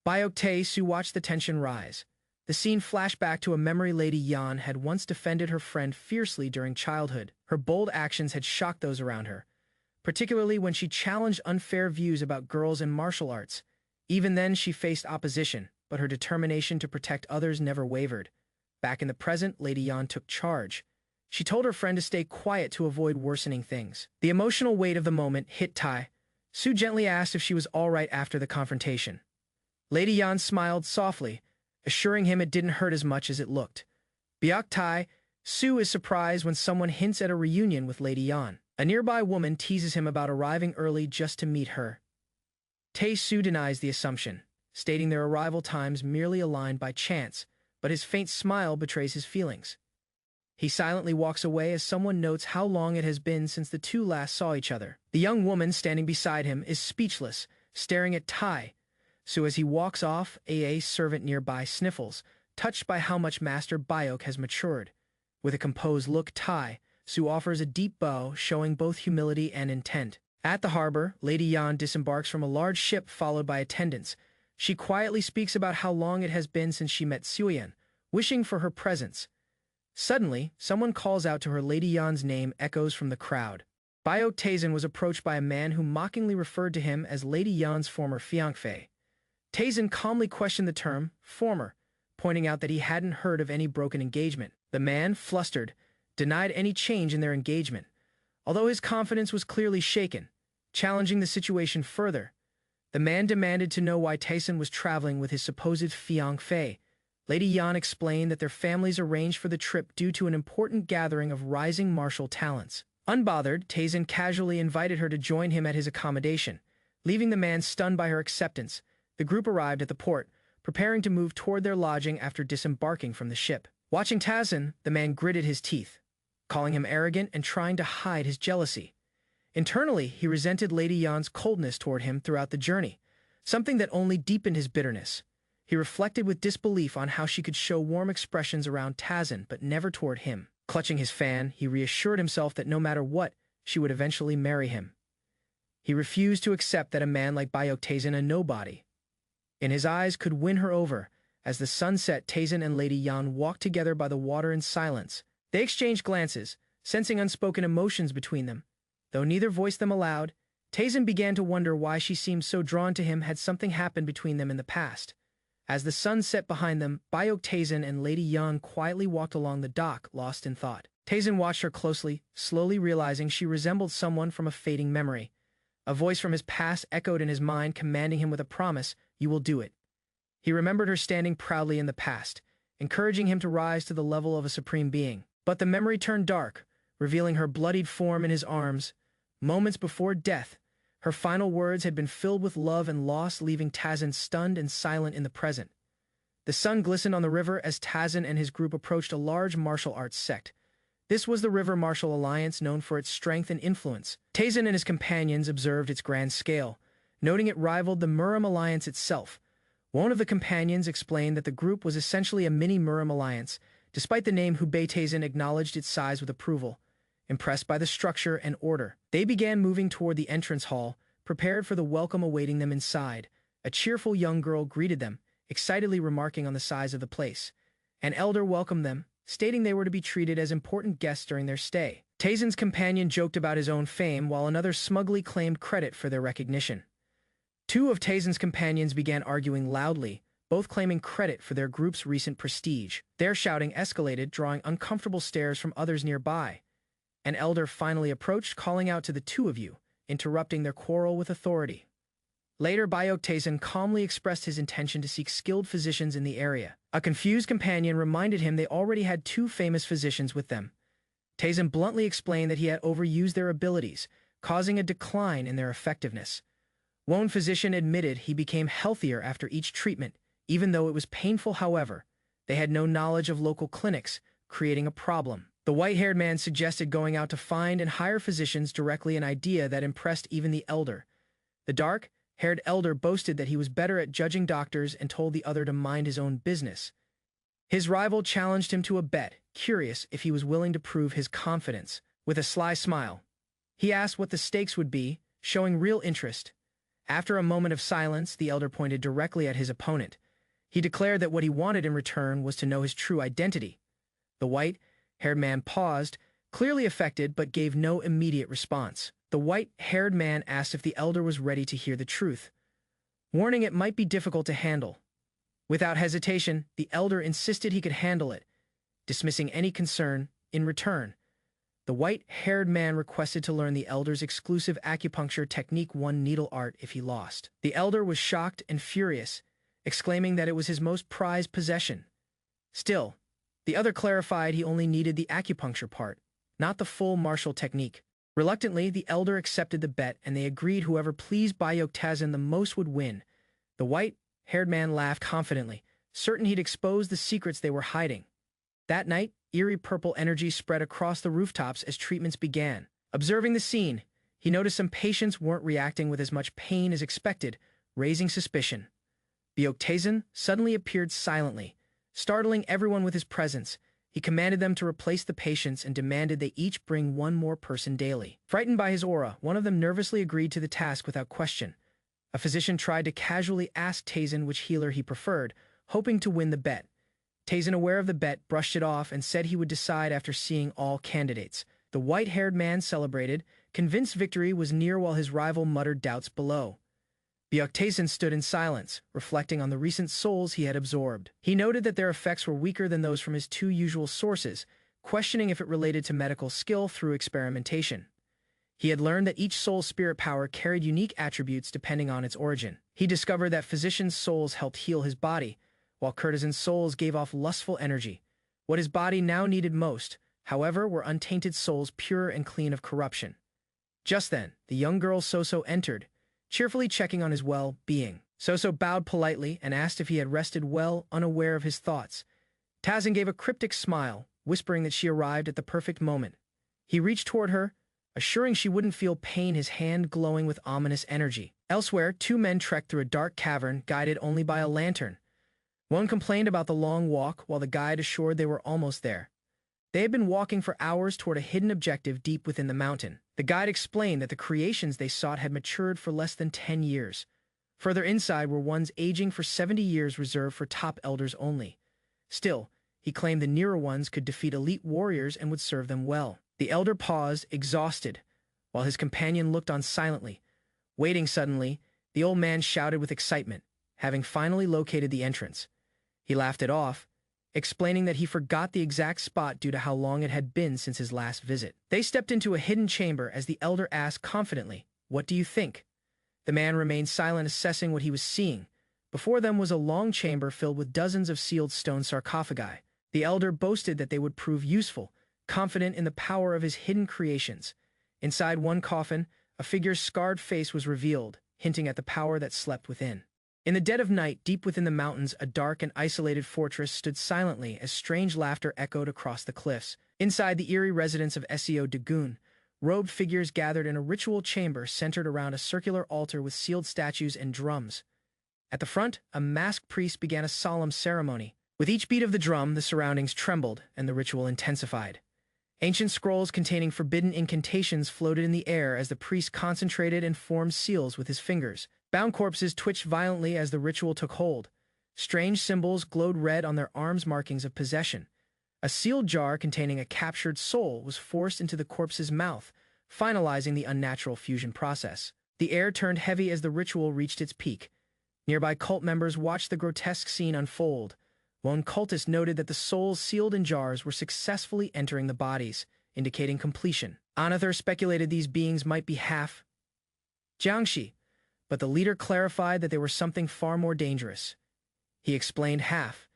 Tae-su watched the tension rise. The scene flashed back to a memory. Lady Yan had once defended her friend fiercely during childhood. Her bold actions had shocked those around her, particularly when she challenged unfair views about girls in martial arts. Even then, she faced opposition, but her determination to protect others never wavered. Back in the present, Lady Yan took charge. She told her friend to stay quiet to avoid worsening things. The emotional weight of the moment hit Tae-su gently asked if she was all right after the confrontation. Lady Yan smiled softly, assuring him it didn't hurt as much as it looked. Tae-su is surprised when someone hints at a reunion with Lady Yan. A nearby woman teases him about arriving early just to meet her. Tae-su denies the assumption, stating their arrival times merely aligned by chance, but his faint smile betrays his feelings. He silently walks away as someone notes how long it has been since the two last saw each other. The young woman standing beside him is speechless, staring at Tae-su as he walks off. A servant nearby sniffles, touched by how much Master Byok has matured. With a composed look, Tae-su offers a deep bow, showing both humility and intent. At the harbor, Lady Yan disembarks from a large ship followed by attendants. She quietly speaks about how long it has been since she met Suyin, wishing for her presence. Suddenly, someone calls out to her. Lady Yan's name echoes from the crowd. Byok Taesin was approached by a man who mockingly referred to him as Lady Yan's former fiancé. Taesin calmly questioned the term, former, pointing out that he hadn't heard of any broken engagement. The man, flustered, denied any change in their engagement, although his confidence was clearly shaken. Challenging the situation further, the man demanded to know why Taesin was traveling with his supposed fiancée. Lady Yan explained that their families arranged for the trip due to an important gathering of rising martial talents. Unbothered, Taesin casually invited her to join him at his accommodation. Leaving the man stunned by her acceptance, the group arrived at the port, preparing to move toward their lodging after disembarking from the ship. Watching Taesin, the man gritted his teeth, calling him arrogant and trying to hide his jealousy. Internally, he resented Lady Yan's coldness toward him throughout the journey, something that only deepened his bitterness. He reflected with disbelief on how she could show warm expressions around Taesin but never toward him. Clutching his fan, he reassured himself that no matter what, she would eventually marry him. He refused to accept that a man like Byok Taesin, a nobody, in his eyes could win her over. As the sun set, Taesin and Lady Yan walked together by the water in silence. They exchanged glances, sensing unspoken emotions between them. Though neither voiced them aloud, Taesin began to wonder why she seemed so drawn to him. Had something happened between them in the past? As the sun set behind them, Byok Taesin and Lady Yan quietly walked along the dock, lost in thought. Taesin watched her closely, slowly realizing she resembled someone from a fading memory. A voice from his past echoed in his mind, commanding him with a promise, "You will do it." He remembered her standing proudly in the past, encouraging him to rise to the level of a supreme being. But the memory turned dark, revealing her bloodied form in his arms. Moments before death, her final words had been filled with love and loss, leaving Taesin stunned and silent in the present. The sun glistened on the river as Taesin and his group approached a large martial arts sect. This was the River Martial Alliance, known for its strength and influence. Taesin and his companions observed its grand scale, noting it rivaled the Murim Alliance itself. One of the companions explained that the group was essentially a mini Murim Alliance. Despite the name, Hubei Taesin acknowledged its size with approval. impressed by the structure and order. They began moving toward the entrance hall, prepared for the welcome awaiting them inside. A cheerful young girl greeted them, excitedly remarking on the size of the place. An elder welcomed them, stating they were to be treated as important guests during their stay. Taezin's companion joked about his own fame, while another smugly claimed credit for their recognition. Two of Taezin's companions began arguing loudly, both claiming credit for their group's recent prestige. Their shouting escalated, drawing uncomfortable stares from others nearby. An elder finally approached, calling out to the two of you, interrupting their quarrel with authority. Later, Bayok Taezin calmly expressed his intention to seek skilled physicians in the area. A confused companion reminded him they already had two famous physicians with them. Taezin bluntly explained that he had overused their abilities, causing a decline in their effectiveness. One physician admitted he became healthier after each treatment, even though it was painful. However, they had no knowledge of local clinics, creating a problem. The white-haired man suggested going out to find and hire physicians directly, an idea that impressed even the elder. The dark-haired elder boasted that he was better at judging doctors and told the other to mind his own business. His rival challenged him to a bet, curious if he was willing to prove his confidence. With a sly smile, he asked what the stakes would be, showing real interest. After a moment of silence, the elder pointed directly at his opponent. He declared that what he wanted in return was to know his true identity. The white-haired man paused, clearly affected, but gave no immediate response. The white-haired man asked if the elder was ready to hear the truth, warning it might be difficult to handle. Without hesitation, the elder insisted he could handle it, dismissing any concern. In return, the white-haired man requested to learn the elder's exclusive acupuncture technique, one needle art, if he lost. The elder was shocked and furious, exclaiming that it was his most prized possession. Still, the other clarified he only needed the acupuncture part, not the full martial technique. Reluctantly, the elder accepted the bet, and they agreed whoever pleased Bayok Taezin the most would win. The white-haired man laughed confidently, certain he'd expose the secrets they were hiding. That night, eerie purple energy spread across the rooftops as treatments began. Observing the scene, he noticed some patients weren't reacting with as much pain as expected, raising suspicion. Bayok Taezin suddenly appeared silently, startling everyone with his presence. He commanded them to replace the patients and demanded they each bring one more person daily. Frightened by his aura, one of them nervously agreed to the task without question. A physician tried to casually ask Taezin which healer he preferred, hoping to win the bet. Taezin, aware of the bet, brushed it off and said he would decide after seeing all candidates. The white-haired man celebrated, convinced victory was near, while his rival muttered doubts below. Bayok Taezin stood in silence, reflecting on the recent souls he had absorbed. He noted that their effects were weaker than those from his two usual sources, questioning if it related to medical skill through experimentation. He had learned that each soul's spirit power carried unique attributes depending on its origin. He discovered that physicians' souls helped heal his body, while courtesans' souls gave off lustful energy. What his body now needed most, however, were untainted souls, pure and clean of corruption. Just then, the young girl Soso entered, cheerfully checking on his well-being. Soso bowed politely and asked if he had rested well, unaware of his thoughts. Taezin gave a cryptic smile, whispering that she arrived at the perfect moment. He reached toward her, assuring she wouldn't feel pain, his hand glowing with ominous energy. Elsewhere, two men trekked through a dark cavern, guided only by a lantern. One complained about the long walk, while the guide assured they were almost there. They had been walking for hours toward a hidden objective deep within the mountain. The guide explained that the creations they sought had matured for less than 10 years. Further inside were ones aging for 70 years, reserved for top elders only. Still, he claimed the nearer ones could defeat elite warriors and would serve them well. The elder paused, exhausted, while his companion looked on silently. Waiting suddenly, the old man shouted with excitement, having finally located the entrance. He laughed it off, explaining that he forgot the exact spot due to how long it had been since his last visit. They stepped into a hidden chamber as the elder asked confidently, "What do you think?" The man remained silent, assessing what he was seeing. Before them was a long chamber filled with dozens of sealed stone sarcophagi. The elder boasted that they would prove useful, confident in the power of his hidden creations. Inside one coffin, a figure's scarred face was revealed, hinting at the power that slept within. In the dead of night, deep within the mountains, a dark and isolated fortress stood silently as strange laughter echoed across the cliffs. Inside the eerie residence of Seo Dagoon, robed figures gathered in a ritual chamber centered around a circular altar with sealed statues and drums. At the front, a masked priest began a solemn ceremony. With each beat of the drum, the surroundings trembled and the ritual intensified. Ancient scrolls containing forbidden incantations floated in the air as the priest concentrated and formed seals with his fingers. Bound corpses twitched violently as the ritual took hold. Strange symbols glowed red on their arms, markings of possession. A sealed jar containing a captured soul was forced into the corpse's mouth, finalizing the unnatural fusion process. The air turned heavy as the ritual reached its peak. Nearby cult members watched the grotesque scene unfold. One cultist noted that the souls sealed in jars were successfully entering the bodies, indicating completion. Another speculated these beings might be half Jiangxi, but the leader clarified that they were something far more dangerous. He explained half.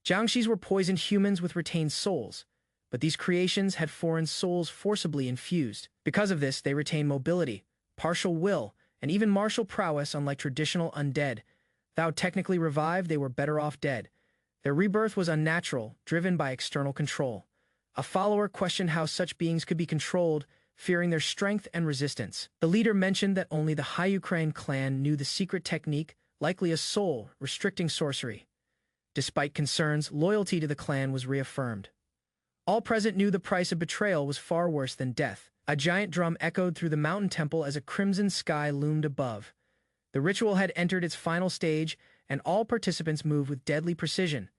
Jiangxis were poisoned humans with retained souls, but these creations had foreign souls forcibly infused. Because of this, they retained mobility, partial will, and even martial prowess, unlike traditional undead. Though technically revived, they were better off dead. Their rebirth was unnatural, driven by external control. A follower questioned how such beings could be controlled, fearing their strength and resistance. The leader mentioned that only the Ukraine clan knew the secret technique, likely a soul, restricting sorcery. Despite concerns, loyalty to the clan was reaffirmed. All present knew the price of betrayal was far worse than death. A giant drum echoed through the mountain temple as a crimson sky loomed above. The ritual had entered its final stage, and all participants moved with deadly precision.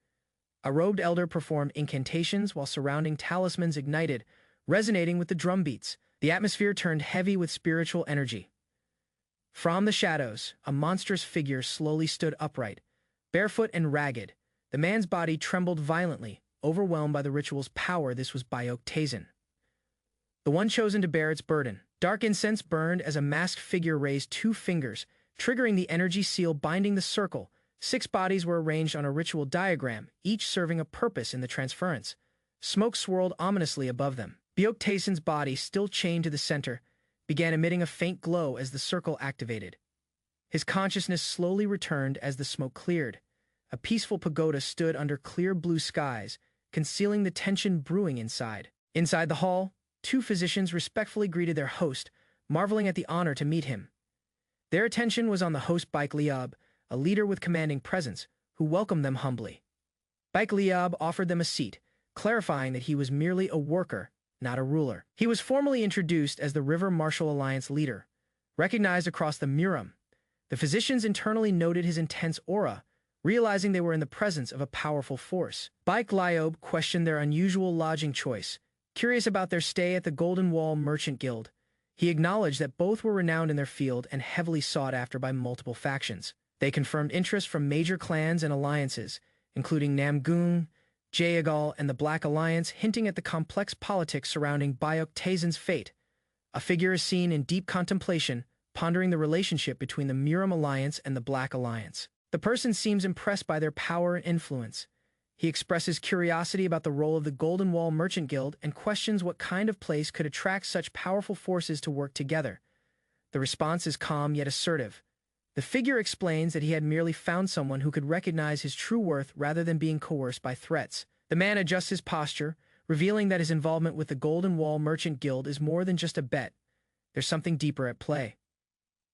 A robed elder performed incantations while surrounding talismans ignited, resonating with the drum beats. The atmosphere turned heavy with spiritual energy. From the shadows, a monstrous figure slowly stood upright, barefoot and ragged. The man's body trembled violently, overwhelmed by the ritual's power. This was Bayok-Tazen, the one chosen to bear its burden. Dark incense burned as a masked figure raised 2 fingers, triggering the energy seal binding the circle. 6 bodies were arranged on a ritual diagram, each serving a purpose in the transference. Smoke swirled ominously above them. Bayok-Tazen's body, still chained to the center, began emitting a faint glow as the circle activated. His consciousness slowly returned as the smoke cleared. A peaceful pagoda stood under clear blue skies, concealing the tension brewing inside. Inside the hall, 2 physicians respectfully greeted their host, marveling at the honor to meet him. Their attention was on the host Baik Liab, a leader with commanding presence, who welcomed them humbly. Baik Liab offered them a seat, clarifying that he was merely a worker, not a ruler. He was formally introduced as the River Martial Alliance leader, recognized across the Muram. The physicians internally noted his intense aura, realizing they were in the presence of a powerful force. Baik Liab questioned their unusual lodging choice, curious about their stay at the Golden Wall Merchant Guild. He acknowledged that both were renowned in their field and heavily sought after by multiple factions. They confirmed interest from major clans and alliances, including Namgung, Jaegal, and the Black Alliance, hinting at the complex politics surrounding Bayok-Tazen's fate. A figure is seen in deep contemplation, pondering the relationship between the Muram Alliance and the Black Alliance. The person seems impressed by their power and influence. He expresses curiosity about the role of the Golden Wall Merchant Guild and questions what kind of place could attract such powerful forces to work together. The response is calm yet assertive. The figure explains that he had merely found someone who could recognize his true worth rather than being coerced by threats. The man adjusts his posture, revealing that his involvement with the Golden Wall Merchant Guild is more than just a bet. There's something deeper at play.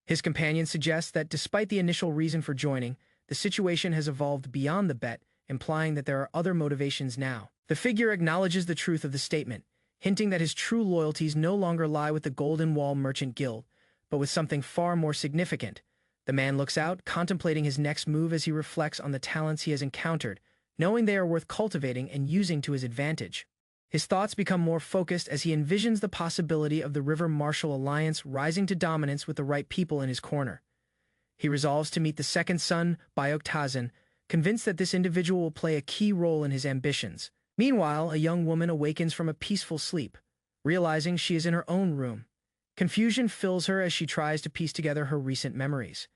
His companion suggests that despite the initial reason for joining, the situation has evolved beyond the bet, implying that there are other motivations now. The figure acknowledges the truth of the statement, hinting that his true loyalties no longer lie with the Golden Wall Merchant Guild, but with something far more significant. The man looks out, contemplating his next move as he reflects on the talents he has encountered, knowing they are worth cultivating and using to his advantage. His thoughts become more focused as he envisions the possibility of the River Martial Alliance rising to dominance with the right people in his corner. He resolves to meet the second son, Bayok-Tazen, convinced that this individual will play a key role in his ambitions. Meanwhile, a young woman awakens from a peaceful sleep, realizing she is in her own room. Confusion fills her as she tries to piece together her recent memories.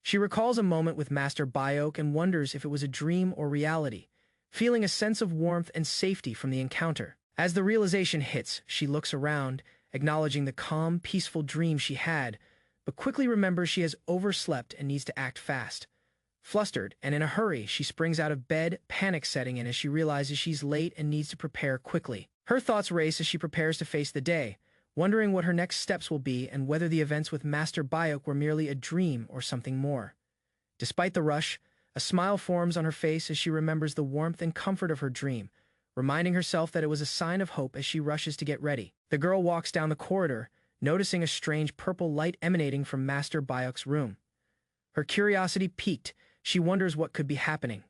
She recalls a moment with Master Bayok and wonders if it was a dream or reality, feeling a sense of warmth and safety from the encounter. As the realization hits, she looks around, acknowledging the calm, peaceful dream she had, but quickly remembers she has overslept and needs to act fast. Flustered and in a hurry, she springs out of bed, panic setting in as she realizes she's late and needs to prepare quickly. Her thoughts race as she prepares to face the day, wondering what her next steps will be and whether the events with Master Bayok were merely a dream or something more. Despite the rush, a smile forms on her face as she remembers the warmth and comfort of her dream, reminding herself that it was a sign of hope as she rushes to get ready. The girl walks down the corridor, noticing a strange purple light emanating from Master Bayok's room. Her curiosity piqued. She wonders what could be happening.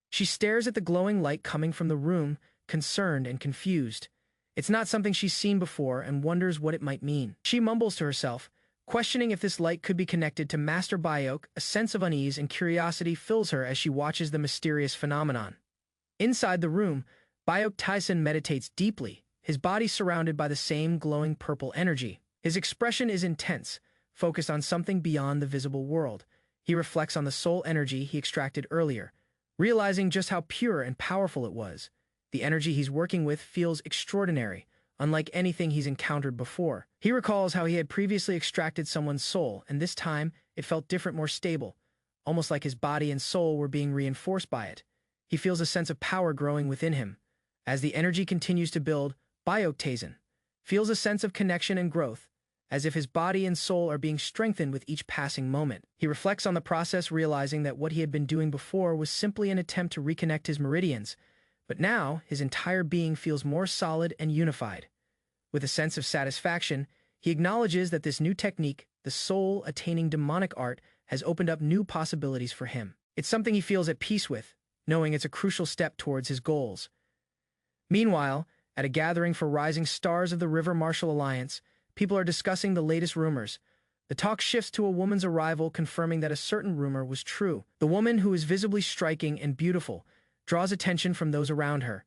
She stares at the glowing light coming from the room, concerned and confused. It's not something she's seen before and wonders what it might mean. She mumbles to herself, questioning if this light could be connected to Master Bayok. A sense of unease and curiosity fills her as she watches the mysterious phenomenon. Inside the room, Bayok Taisen meditates deeply, his body surrounded by the same glowing purple energy. His expression is intense, focused on something beyond the visible world. He reflects on the soul energy he extracted earlier, realizing just how pure and powerful it was. The energy he's working with feels extraordinary, unlike anything he's encountered before. He recalls how he had previously extracted someone's soul, and this time it felt different, more stable, almost like his body and soul were being reinforced by it. He feels a sense of power growing within him. As the energy continues to build, Bayok Taisen feels a sense of connection and growth, as if his body and soul are being strengthened with each passing moment. He reflects on the process, realizing that what he had been doing before was simply an attempt to reconnect his meridians, but now his entire being feels more solid and unified. With a sense of satisfaction, he acknowledges that this new technique, the soul-attaining demonic art, has opened up new possibilities for him. It's something he feels at peace with, knowing it's a crucial step towards his goals. Meanwhile, at a gathering for rising stars of the River Martial Alliance, people are discussing the latest rumors. The talk shifts to a woman's arrival, confirming that a certain rumor was true. The woman, who is visibly striking and beautiful, draws attention from those around her.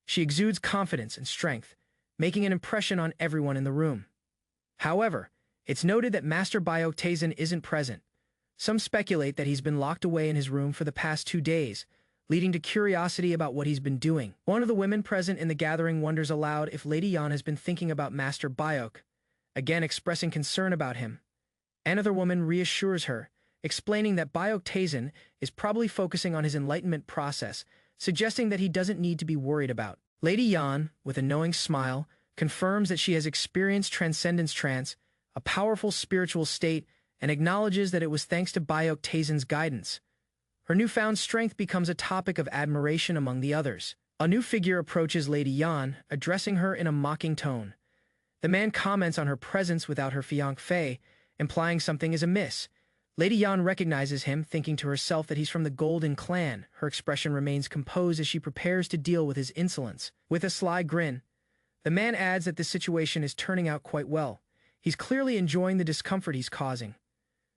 She exudes confidence and strength, making an impression on everyone in the room. However, it's noted that Master Bayok Taisen isn't present. Some speculate that he's been locked away in his room for the past 2 days, leading to curiosity about what he's been doing. One of the women present in the gathering wonders aloud if Lady Yan has been thinking about Master Bayok, again expressing concern about him. Another woman reassures her, explaining that Bayok Taisen is probably focusing on his enlightenment process, suggesting that he doesn't need to be worried about. Lady Yan, with a knowing smile, confirms that she has experienced transcendence trance, a powerful spiritual state, and acknowledges that it was thanks to Bayok Taisen's guidance. Her newfound strength becomes a topic of admiration among the others. A new figure approaches Lady Yan, addressing her in a mocking tone. The man comments on her presence without her fiancé, implying something is amiss. Lady Yan recognizes him, thinking to herself that he's from the Golden Clan. Her expression remains composed as she prepares to deal with his insolence. With a sly grin, the man adds that this situation is turning out quite well. He's clearly enjoying the discomfort he's causing.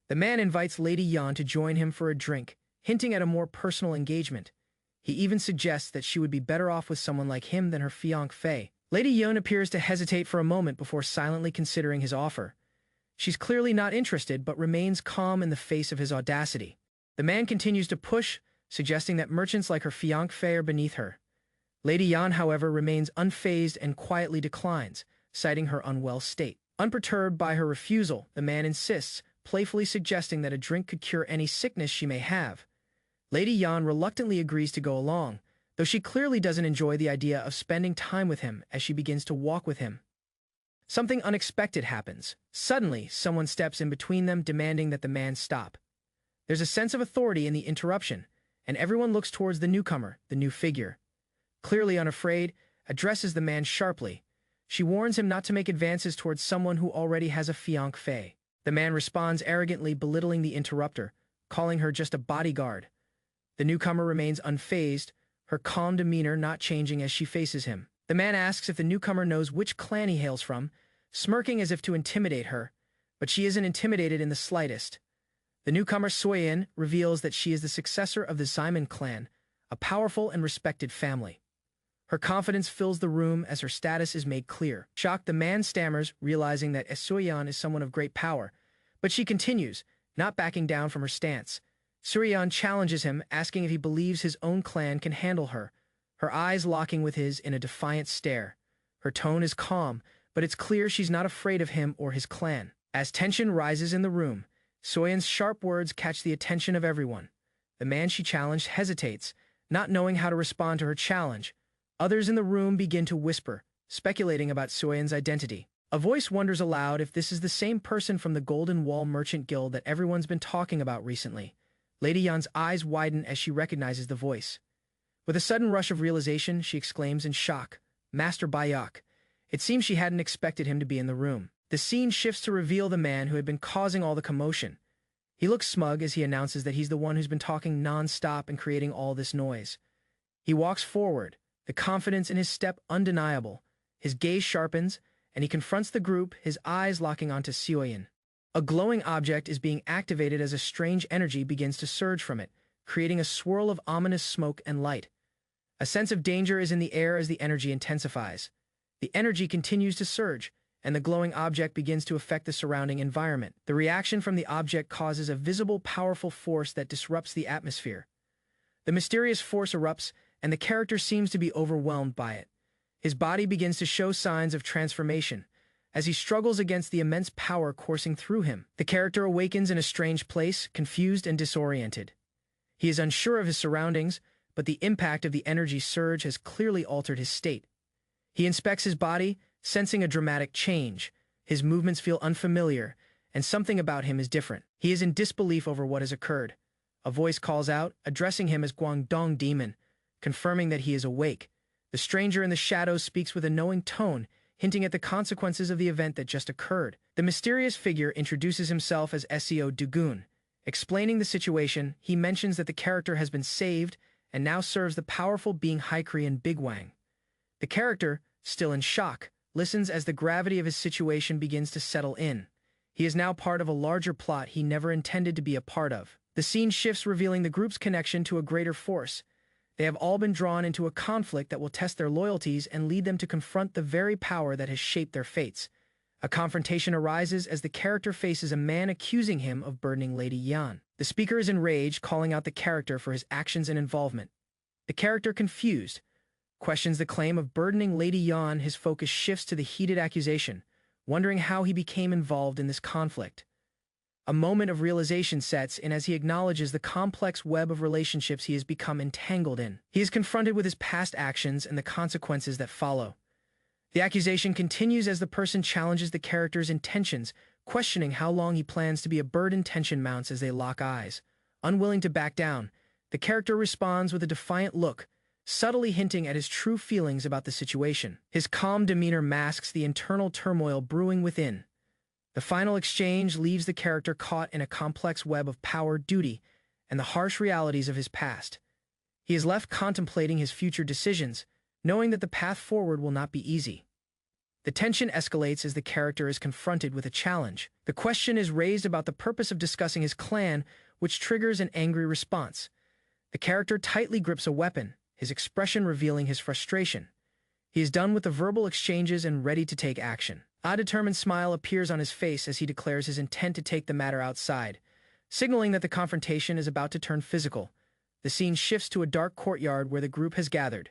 The man invites Lady Yan to join him for a drink, hinting at a more personal engagement. He even suggests that she would be better off with someone like him than her fiancé. Lady Yan appears to hesitate for a moment before silently considering his offer. She's clearly not interested, but remains calm in the face of his audacity. The man continues to push, suggesting that merchants like her fiancé are beneath her. Lady Yan, however, remains unfazed and quietly declines, citing her unwell state. Unperturbed by her refusal, the man insists, playfully suggesting that a drink could cure any sickness she may have. Lady Yan reluctantly agrees to go along, though she clearly doesn't enjoy the idea of spending time with him as she begins to walk with him. Something unexpected happens. Suddenly, someone steps in between them, demanding that the man stop. There's a sense of authority in the interruption, and everyone looks towards the newcomer, the new figure. Clearly unafraid, addresses the man sharply. She warns him not to make advances towards someone who already has a fiancé. The man responds arrogantly, belittling the interrupter, calling her just a bodyguard. The newcomer remains unfazed, her calm demeanor not changing as she faces him. The man asks if the newcomer knows which clan he hails from, smirking as if to intimidate her, but she isn't intimidated in the slightest. The newcomer Soyin reveals that she is the successor of the Simon clan, a powerful and respected family. Her confidence fills the room as her status is made clear. Shocked, the man stammers, realizing that Soyin is someone of great power, but she continues, not backing down from her stance. Soyin challenges him, asking if he believes his own clan can handle her, her eyes locking with his in a defiant stare. Her tone is calm, but it's clear she's not afraid of him or his clan. As tension rises in the room, Soyin's sharp words catch the attention of everyone. The man she challenged hesitates, not knowing how to respond to her challenge. Others in the room begin to whisper, speculating about Soyin's identity. A voice wonders aloud if this is the same person from the Golden Wall Merchant Guild that everyone's been talking about recently. Lady Yan's eyes widen as she recognizes the voice. With a sudden rush of realization, she exclaims in shock, "Master Bayok." It seems she hadn't expected him to be in the room. The scene shifts to reveal the man who had been causing all the commotion. He looks smug as he announces that he's the one who's been talking non-stop and creating all this noise. He walks forward, the confidence in his step undeniable. His gaze sharpens, and he confronts the group, his eyes locking onto Sioyin. A glowing object is being activated as a strange energy begins to surge from it, creating a swirl of ominous smoke and light. A sense of danger is in the air as the energy intensifies. The energy continues to surge, and the glowing object begins to affect the surrounding environment. The reaction from the object causes a visible, powerful force that disrupts the atmosphere. The mysterious force erupts, and the character seems to be overwhelmed by it. His body begins to show signs of transformation, as he struggles against the immense power coursing through him. The character awakens in a strange place, confused and disoriented. He is unsure of his surroundings, but the impact of the energy surge has clearly altered his state. He inspects his body, sensing a dramatic change. His movements feel unfamiliar, and something about him is different. He is in disbelief over what has occurred. A voice calls out, addressing him as Guangdong Demon, confirming that he is awake. The stranger in the shadows speaks with a knowing tone, hinting at the consequences of the event that just occurred. The mysterious figure introduces himself as Seo Dugun. Explaining the situation, he mentions that the character has been saved and now serves the powerful being Haikrian Bigwang. The character, still in shock, listens as the gravity of his situation begins to settle in. He is now part of a larger plot he never intended to be a part of. The scene shifts, revealing the group's connection to a greater force. They have all been drawn into a conflict that will test their loyalties and lead them to confront the very power that has shaped their fates. A confrontation arises as the character faces a man accusing him of burdening Lady Yan. The speaker is enraged, calling out the character for his actions and involvement. The character, confused, questions the claim of burdening Lady Yan. His focus shifts to the heated accusation, wondering how he became involved in this conflict. A moment of realization sets in as he acknowledges the complex web of relationships he has become entangled in. He is confronted with his past actions and the consequences that follow. The accusation continues as the person challenges the character's intentions, questioning how long he plans to be a burden. Tension mounts as they lock eyes. Unwilling to back down, the character responds with a defiant look, subtly hinting at his true feelings about the situation. His calm demeanor masks the internal turmoil brewing within. The final exchange leaves the character caught in a complex web of power, duty, and the harsh realities of his past. He is left contemplating his future decisions, knowing that the path forward will not be easy. The tension escalates as the character is confronted with a challenge. The question is raised about the purpose of discussing his clan, which triggers an angry response. The character tightly grips a weapon, his expression revealing his frustration. He is done with the verbal exchanges and ready to take action. A determined smile appears on his face as he declares his intent to take the matter outside, signaling that the confrontation is about to turn physical. The scene shifts to a dark courtyard where the group has gathered.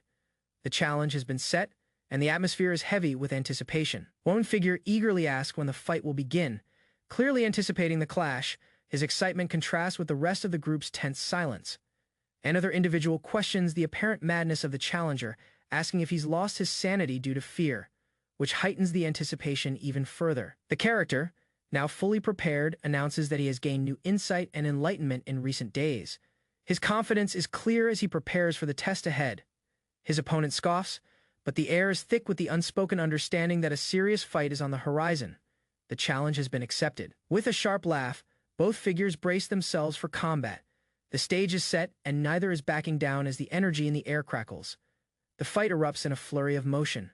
The challenge has been set, and the atmosphere is heavy with anticipation. One figure eagerly asks when the fight will begin. Clearly anticipating the clash, his excitement contrasts with the rest of the group's tense silence. Another individual questions the apparent madness of the challenger, asking if he's lost his sanity due to fear, which heightens the anticipation even further. The character, now fully prepared, announces that he has gained new insight and enlightenment in recent days. His confidence is clear as he prepares for the test ahead. His opponent scoffs, but the air is thick with the unspoken understanding that a serious fight is on the horizon. The challenge has been accepted. With a sharp laugh, both figures brace themselves for combat. The stage is set, and neither is backing down as the energy in the air crackles. The fight erupts in a flurry of motion.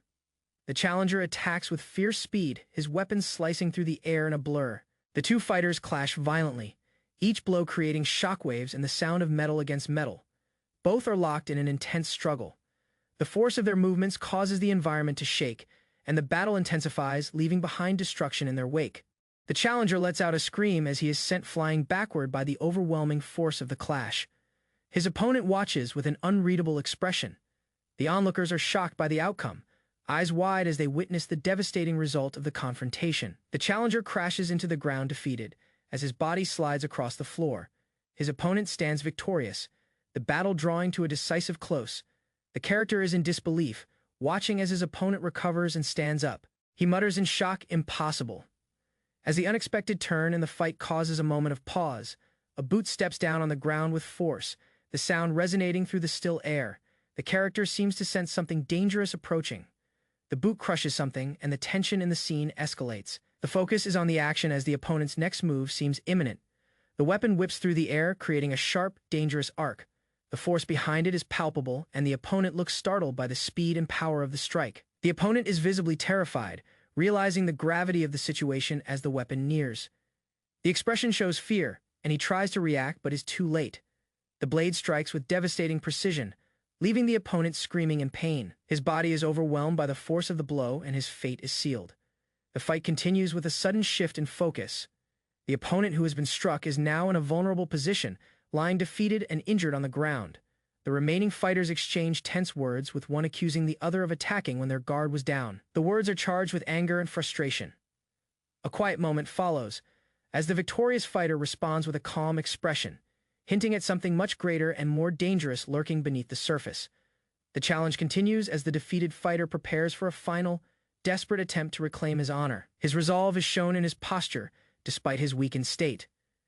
The challenger attacks with fierce speed, his weapons slicing through the air in a blur. The two fighters clash violently, each blow creating shockwaves and the sound of metal against metal. Both are locked in an intense struggle. The force of their movements causes the environment to shake, and the battle intensifies, leaving behind destruction in their wake. The challenger lets out a scream as he is sent flying backward by the overwhelming force of the clash. His opponent watches with an unreadable expression. The onlookers are shocked by the outcome, eyes wide as they witness the devastating result of the confrontation. The challenger crashes into the ground defeated, as his body slides across the floor. His opponent stands victorious, the battle drawing to a decisive close. The character is in disbelief, watching as his opponent recovers and stands up. He mutters in shock, "Impossible." As the unexpected turn in the fight causes a moment of pause, a boot steps down on the ground with force, the sound resonating through the still air. The character seems to sense something dangerous approaching. The boot crushes something, and the tension in the scene escalates. The focus is on the action as the opponent's next move seems imminent. The weapon whips through the air, creating a sharp, dangerous arc. The force behind it is palpable, and the opponent looks startled by the speed and power of the strike. The opponent is visibly terrified, realizing the gravity of the situation as the weapon nears. The expression shows fear, and he tries to react but is too late. The blade strikes with devastating precision, leaving the opponent screaming in pain. His body is overwhelmed by the force of the blow, and his fate is sealed. The fight continues with a sudden shift in focus. The opponent who has been struck is now in a vulnerable position, lying defeated and injured on the ground. The remaining fighters exchange tense words, with one accusing the other of attacking when their guard was down. The words are charged with anger and frustration. A quiet moment follows, as the victorious fighter responds with a calm expression, hinting at something much greater and more dangerous lurking beneath the surface. The challenge continues as the defeated fighter prepares for a final, desperate attempt to reclaim his honor. His resolve is shown in his posture, despite his weakened state.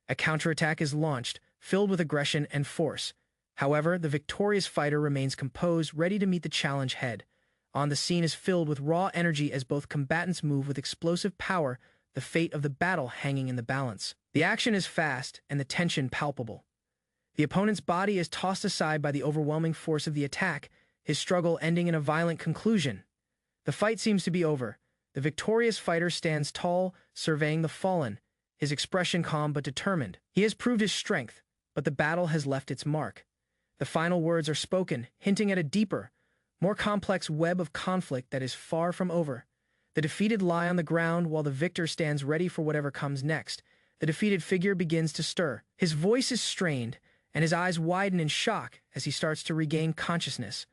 A counterattack is launched, filled with aggression and force. However, the victorious fighter remains composed, ready to meet the challenge head. On the scene is filled with raw energy as both combatants move with explosive power, the fate of the battle hanging in the balance. The action is fast and the tension palpable. The opponent's body is tossed aside by the overwhelming force of the attack, his struggle ending in a violent conclusion. The fight seems to be over. The victorious fighter stands tall, surveying the fallen, his expression calm but determined. He has proved his strength, but the battle has left its mark. The final words are spoken, hinting at a deeper, more complex web of conflict that is far from over. The defeated lie on the ground while the victor stands ready for whatever comes next. The defeated figure begins to stir. His voice is strained, and his eyes widen in shock as he starts to regain consciousness.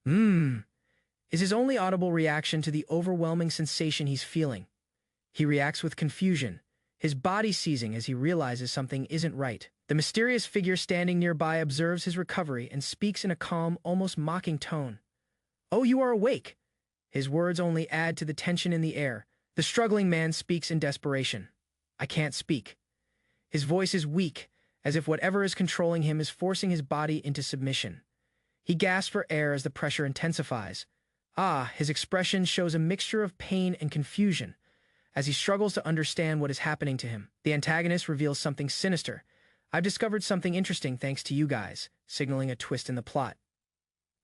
Is his only audible reaction to the overwhelming sensation he's feeling. He reacts with confusion, his body seizing as he realizes something isn't right. The mysterious figure standing nearby observes his recovery and speaks in a calm, almost mocking tone. "Oh, you are awake!" His words only add to the tension in the air. The struggling man speaks in desperation. "I can't speak." His voice is weak, as if whatever is controlling him is forcing his body into submission. He gasps for air as the pressure intensifies. His expression shows a mixture of pain and confusion, as he struggles to understand what is happening to him. The antagonist reveals something sinister. "I've discovered something interesting thanks to you guys," signaling a twist in the plot.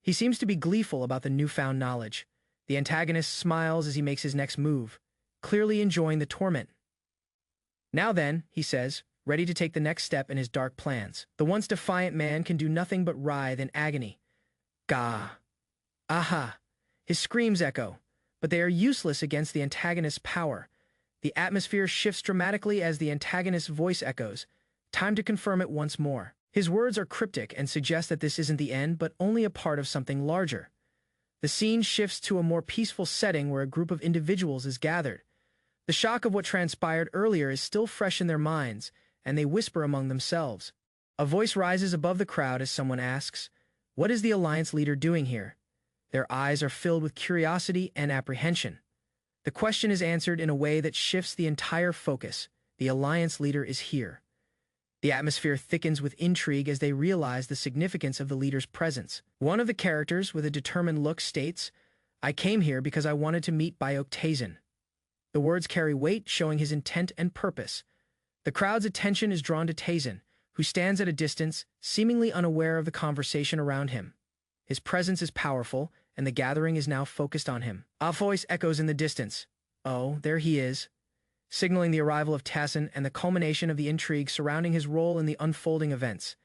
He seems to be gleeful about the newfound knowledge. The antagonist smiles as he makes his next move, clearly enjoying the torment. "Now then," he says, ready to take the next step in his dark plans. The once defiant man can do nothing but writhe in agony. "Gah! Aha!" His screams echo, but they are useless against the antagonist's power. The atmosphere shifts dramatically as the antagonist's voice echoes. Time to confirm it once more. His words are cryptic and suggest that this isn't the end, but only a part of something larger. The scene shifts to a more peaceful setting where a group of individuals is gathered. The shock of what transpired earlier is still fresh in their minds, and they whisper among themselves. A voice rises above the crowd as someone asks, "What is the Alliance leader doing here?" Their eyes are filled with curiosity and apprehension. The question is answered in a way that shifts the entire focus. The Alliance leader is here. The atmosphere thickens with intrigue as they realize the significance of the leader's presence. One of the characters, with a determined look, states, "I came here because I wanted to meet Taisen." The words carry weight, showing his intent and purpose. The crowd's attention is drawn to Taisen, who stands at a distance, seemingly unaware of the conversation around him. His presence is powerful, and the gathering is now focused on him. A voice echoes in the distance. "Oh, there he is," signaling the arrival of Taisen and the culmination of the intrigue surrounding his role in the unfolding events.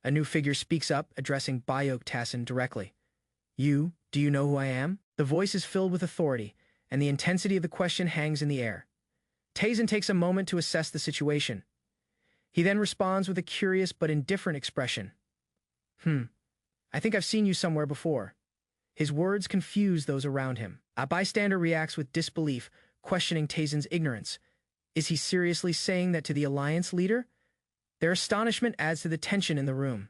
A new figure speaks up, addressing Taisen directly. Do you know who I am?" The voice is filled with authority, and the intensity of the question hangs in the air. Taisen takes a moment to assess the situation. He then responds with a curious but indifferent expression. I think I've seen you somewhere before." His words confuse those around him. A bystander reacts with disbelief, questioning Taisen's ignorance. Is he seriously saying that to the Alliance leader? Their astonishment adds to the tension in the room.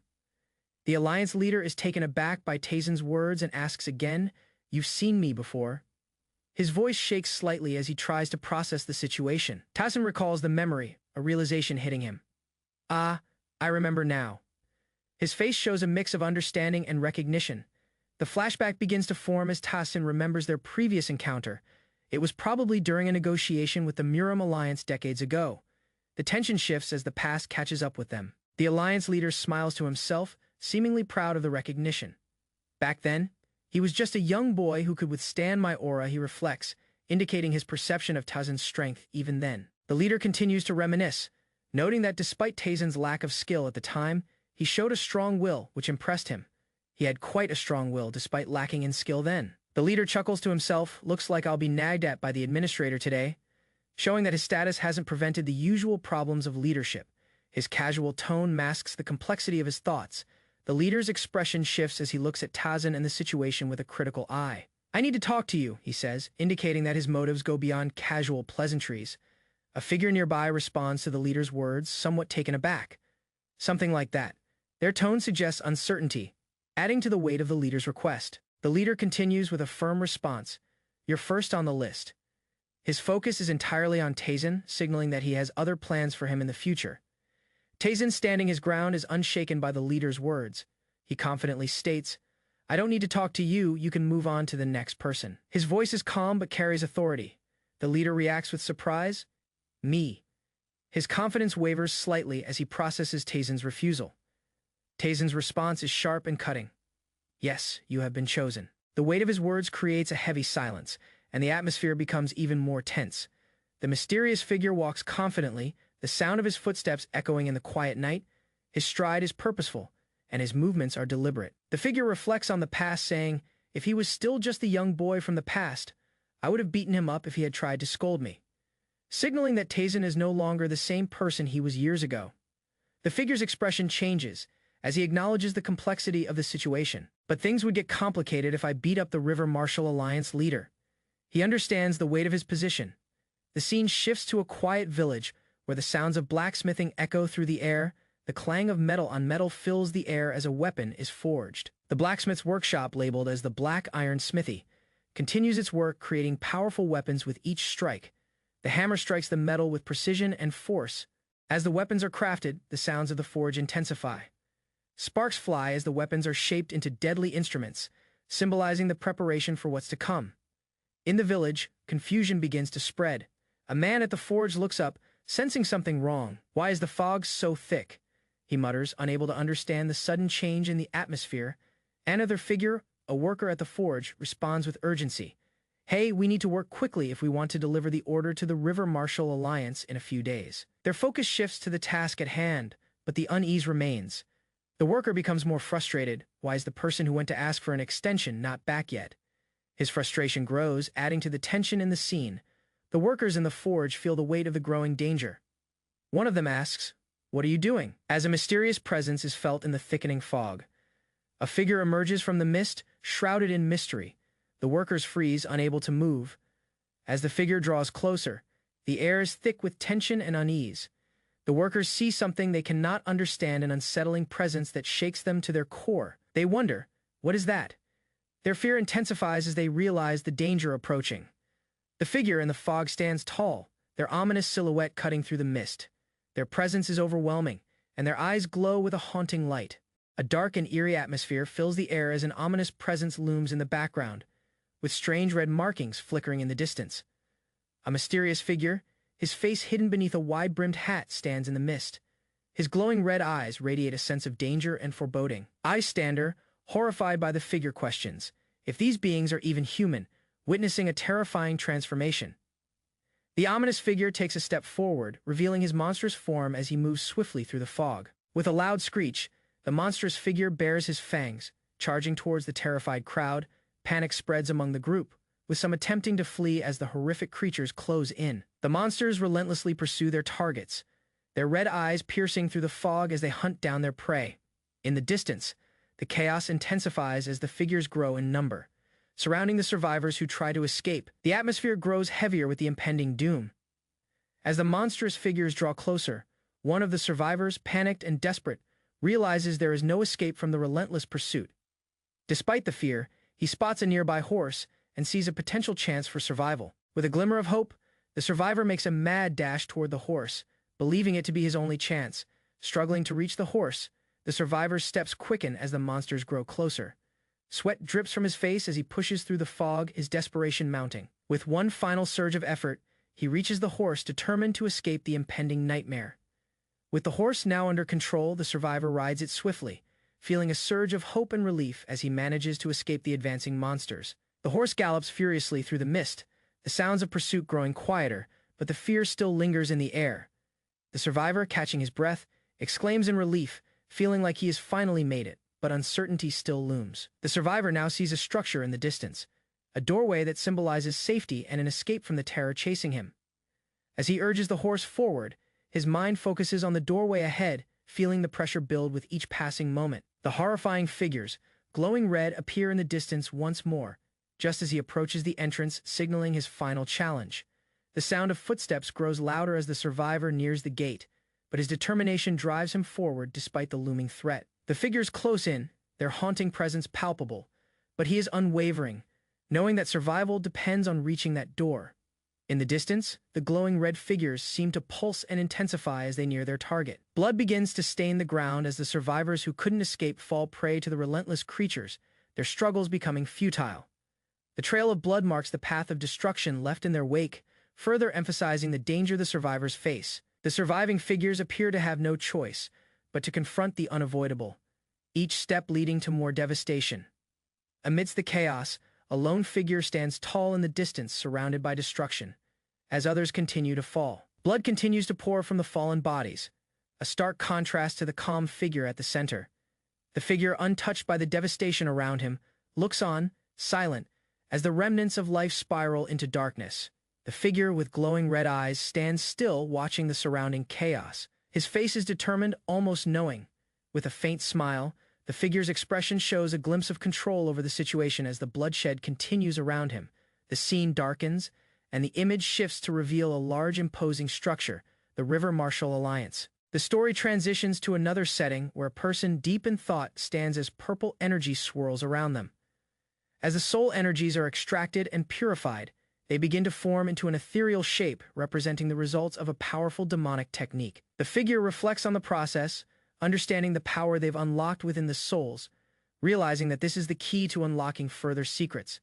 The Alliance leader is taken aback by Taisen's words and asks again, "You've seen me before?" His voice shakes slightly as he tries to process the situation. Taisen recalls the memory, a realization hitting him. "I remember now." His face shows a mix of understanding and recognition. The flashback begins to form as Tasin remembers their previous encounter. It was probably during a negotiation with the Muram Alliance decades ago. The tension shifts as the past catches up with them. The Alliance leader smiles to himself, seemingly proud of the recognition. Back then, he was just a young boy who could withstand my aura, he reflects, indicating his perception of Tazin's strength even then. The leader continues to reminisce, noting that despite Tazin's lack of skill at the time, he showed a strong will, which impressed him. He had quite a strong will despite lacking in skill then. The leader chuckles to himself, looks like I'll be nagged at by the administrator today, showing that his status hasn't prevented the usual problems of leadership. His casual tone masks the complexity of his thoughts. The leader's expression shifts as he looks at Tazin and the situation with a critical eye. I need to talk to you, he says, indicating that his motives go beyond casual pleasantries. A figure nearby responds to the leader's words, somewhat taken aback. Something like that. Their tone suggests uncertainty, adding to the weight of the leader's request. The leader continues with a firm response. You're first on the list. His focus is entirely on Tazin, signaling that he has other plans for him in the future. Tazin, standing his ground, is unshaken by the leader's words. He confidently states, I don't need to talk to you, you can move on to the next person. His voice is calm but carries authority. The leader reacts with surprise. Me. His confidence wavers slightly as he processes Tazin's refusal. Tazin's response is sharp and cutting. Yes, you have been chosen. The weight of his words creates a heavy silence, and the atmosphere becomes even more tense. The mysterious figure walks confidently, the sound of his footsteps echoing in the quiet night. His stride is purposeful, and his movements are deliberate. The figure reflects on the past, saying, if he was still just the young boy from the past, I would have beaten him up if he had tried to scold me, signaling that Tazin is no longer the same person he was years ago. The figure's expression changes as he acknowledges the complexity of the situation. But things would get complicated if I beat up the River Marshal Alliance leader. He understands the weight of his position. The scene shifts to a quiet village where the sounds of blacksmithing echo through the air. The clang of metal on metal fills the air as a weapon is forged. The blacksmith's workshop, labeled as the Black Iron Smithy, continues its work, creating powerful weapons with each strike. The hammer strikes the metal with precision and force. As the weapons are crafted, the sounds of the forge intensify. Sparks fly as the weapons are shaped into deadly instruments, symbolizing the preparation for what's to come. In the village, confusion begins to spread. A man at the forge looks up, sensing something wrong. Why is the fog so thick? He mutters, unable to understand the sudden change in the atmosphere. Another figure, a worker at the forge, responds with urgency. Hey, we need to work quickly if we want to deliver the order to the River Marshal Alliance in a few days. Their focus shifts to the task at hand, but the unease remains. The worker becomes more frustrated. Why is the person who went to ask for an extension not back yet? His frustration grows, adding to the tension in the scene. The workers in the forge feel the weight of the growing danger. One of them asks, what are you doing? As a mysterious presence is felt in the thickening fog. A figure emerges from the mist, shrouded in mystery. The workers freeze, unable to move. As the figure draws closer, the air is thick with tension and unease. The workers see something they cannot understand, an unsettling presence that shakes them to their core. They wonder, what is that? Their fear intensifies as they realize the danger approaching. The figure in the fog stands tall, their ominous silhouette cutting through the mist. Their presence is overwhelming, and their eyes glow with a haunting light. A dark and eerie atmosphere fills the air as an ominous presence looms in the background, with strange red markings flickering in the distance. A mysterious figure, his face hidden beneath a wide-brimmed hat, stands in the mist. His glowing red eyes radiate a sense of danger and foreboding. Bystander, horrified by the figure, questions if these beings are even human, witnessing a terrifying transformation. The ominous figure takes a step forward, revealing his monstrous form as he moves swiftly through the fog. With a loud screech, the monstrous figure bares his fangs, charging towards the terrified crowd. Panic spreads among the group, with some attempting to flee as the horrific creatures close in. The monsters relentlessly pursue their targets, their red eyes piercing through the fog as they hunt down their prey. In the distance, the chaos intensifies as the figures grow in number, surrounding the survivors who try to escape. The atmosphere grows heavier with the impending doom. As the monstrous figures draw closer, one of the survivors, panicked and desperate, realizes there is no escape from the relentless pursuit. Despite the fear, he spots a nearby horse and sees a potential chance for survival. With a glimmer of hope, the survivor makes a mad dash toward the horse, believing it to be his only chance. Struggling to reach the horse, the survivor's steps quicken as the monsters grow closer. Sweat drips from his face as he pushes through the fog, his desperation mounting. With one final surge of effort, he reaches the horse, determined to escape the impending nightmare. With the horse now under control, the survivor rides it swiftly, feeling a surge of hope and relief as he manages to escape the advancing monsters. The horse gallops furiously through the mist, the sounds of pursuit growing quieter, but the fear still lingers in the air. The survivor, catching his breath, exclaims in relief, feeling like he has finally made it, but uncertainty still looms. The survivor now sees a structure in the distance, a doorway that symbolizes safety and an escape from the terror chasing him. As he urges the horse forward, his mind focuses on the doorway ahead, feeling the pressure build with each passing moment. The horrifying figures, glowing red, appear in the distance once more, just as he approaches the entrance, signaling his final challenge. The sound of footsteps grows louder as the survivor nears the gate, but his determination drives him forward despite the looming threat. The figures close in, their haunting presence palpable, but he is unwavering, knowing that survival depends on reaching that door. In the distance, the glowing red figures seem to pulse and intensify as they near their target. Blood begins to stain the ground as the survivors who couldn't escape fall prey to the relentless creatures, their struggles becoming futile. The trail of blood marks the path of destruction left in their wake, further emphasizing the danger the survivors face. The surviving figures appear to have no choice but to confront the unavoidable, each step leading to more devastation. Amidst the chaos, a lone figure stands tall in the distance, surrounded by destruction. As others continue to fall, blood continues to pour from the fallen bodies, a stark contrast to the calm figure at the center. The figure, untouched by the devastation around him, looks on, silent, as the remnants of life spiral into darkness. The figure with glowing red eyes stands still, watching the surrounding chaos. His face is determined, almost knowing. With a faint smile, the figure's expression shows a glimpse of control over the situation as the bloodshed continues around him. The scene darkens, and the image shifts to reveal a large, imposing structure, the River Marshall Alliance. The story transitions to another setting where a person deep in thought stands as purple energy swirls around them. As the soul energies are extracted and purified, they begin to form into an ethereal shape representing the results of a powerful demonic technique. The figure reflects on the process, understanding the power they've unlocked within the souls, realizing that this is the key to unlocking further secrets.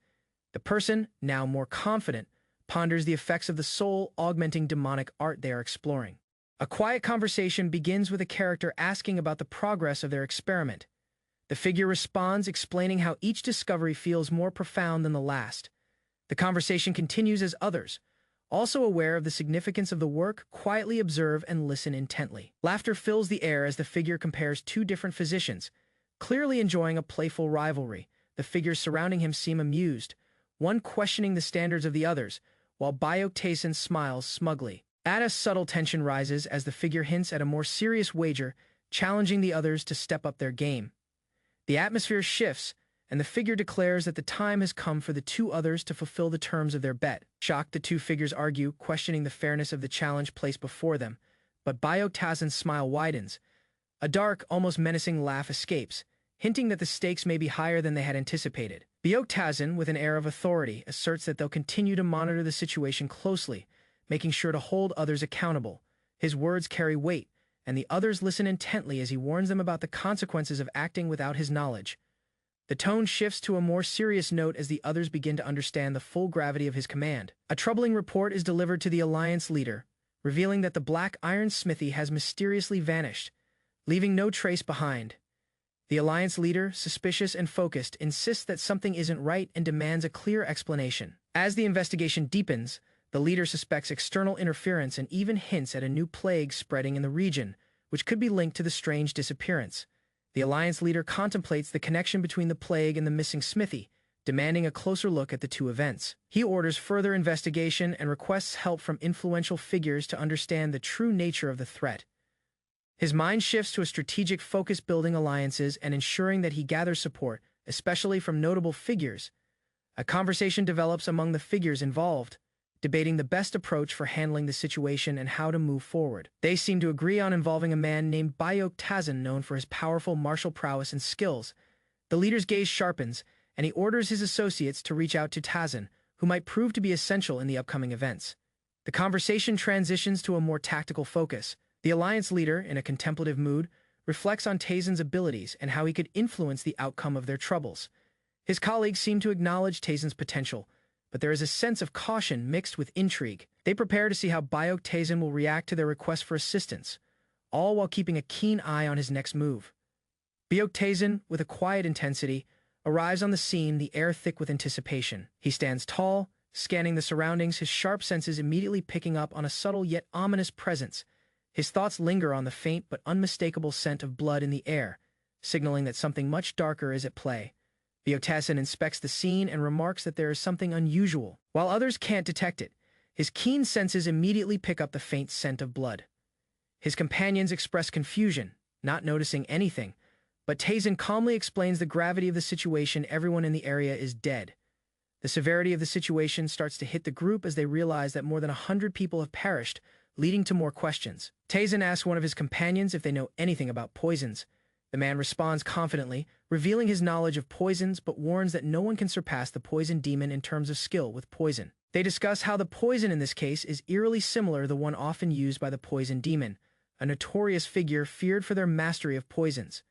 The person, now more confident, ponders the effects of the soul-augmenting demonic art they are exploring. A quiet conversation begins with a character asking about the progress of their experiment. The figure responds, explaining how each discovery feels more profound than the last. The conversation continues as others, also aware of the significance of the work, quietly observe and listen intently. Laughter fills the air as the figure compares two different physicians, clearly enjoying a playful rivalry. The figures surrounding him seem amused, one questioning the standards of the others, while Bayok-Taesin smiles smugly. A subtle tension rises as the figure hints at a more serious wager, challenging the others to step up their game. The atmosphere shifts, and the figure declares that the time has come for the two others to fulfill the terms of their bet. Shocked, the two figures argue, questioning the fairness of the challenge placed before them, but Bayok-Taesin's smile widens. A dark, almost menacing laugh escapes, hinting that the stakes may be higher than they had anticipated. Bayok-Taesin, with an air of authority, asserts that they'll continue to monitor the situation closely, making sure to hold others accountable. His words carry weight, and the others listen intently as he warns them about the consequences of acting without his knowledge. The tone shifts to a more serious note as the others begin to understand the full gravity of his command. A troubling report is delivered to the Alliance leader, revealing that the Black Iron Smithy has mysteriously vanished, leaving no trace behind. The Alliance leader, suspicious and focused, insists that something isn't right and demands a clear explanation. As the investigation deepens, the leader suspects external interference and even hints at a new plague spreading in the region, which could be linked to the strange disappearance. The Alliance leader contemplates the connection between the plague and the missing smithy, demanding a closer look at the two events. He orders further investigation and requests help from influential figures to understand the true nature of the threat. His mind shifts to a strategic focus, building alliances and ensuring that he gathers support, especially from notable figures. A conversation develops among the figures involved, debating the best approach for handling the situation and how to move forward. They seem to agree on involving a man named Bayok-Taesin, known for his powerful martial prowess and skills. The leader's gaze sharpens, and he orders his associates to reach out to Taesin, who might prove to be essential in the upcoming events. The conversation transitions to a more tactical focus. The Alliance leader, in a contemplative mood, reflects on Taesin's abilities and how he could influence the outcome of their troubles. His colleagues seem to acknowledge Taesin's potential, but there is a sense of caution mixed with intrigue. They prepare to see how Byok Taesin will react to their request for assistance, all while keeping a keen eye on his next move. Byok Taesin, with a quiet intensity, arrives on the scene, the air thick with anticipation. He stands tall, scanning the surroundings, his sharp senses immediately picking up on a subtle yet ominous presence. His thoughts linger on the faint but unmistakable scent of blood in the air, signaling that something much darker is at play. Byok Taesin inspects the scene and remarks that there is something unusual. While others can't detect it, his keen senses immediately pick up the faint scent of blood. His companions express confusion, not noticing anything, but Taesin calmly explains the gravity of the situation. Everyone in the area is dead. The severity of the situation starts to hit the group as they realize that more than 100 people have perished, leading to more questions. Taesin asks one of his companions if they know anything about poisons. The man responds confidently, revealing his knowledge of poisons, but warns that no one can surpass the poison demon in terms of skill with poison. They discuss how the poison in this case is eerily similar to the one often used by the poison demon, a notorious figure feared for their mastery of poisons.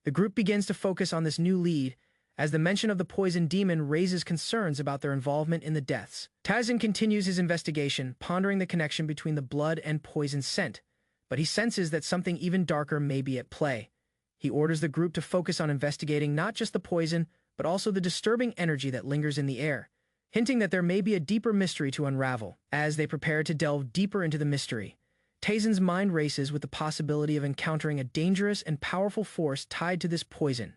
The group begins to focus on this new lead, as the mention of the poison demon raises concerns about their involvement in the deaths. Taesin continues his investigation, pondering the connection between the blood and poison scent, but he senses that something even darker may be at play. He orders the group to focus on investigating not just the poison, but also the disturbing energy that lingers in the air, hinting that there may be a deeper mystery to unravel. As they prepare to delve deeper into the mystery, Taesin's mind races with the possibility of encountering a dangerous and powerful force tied to this poison.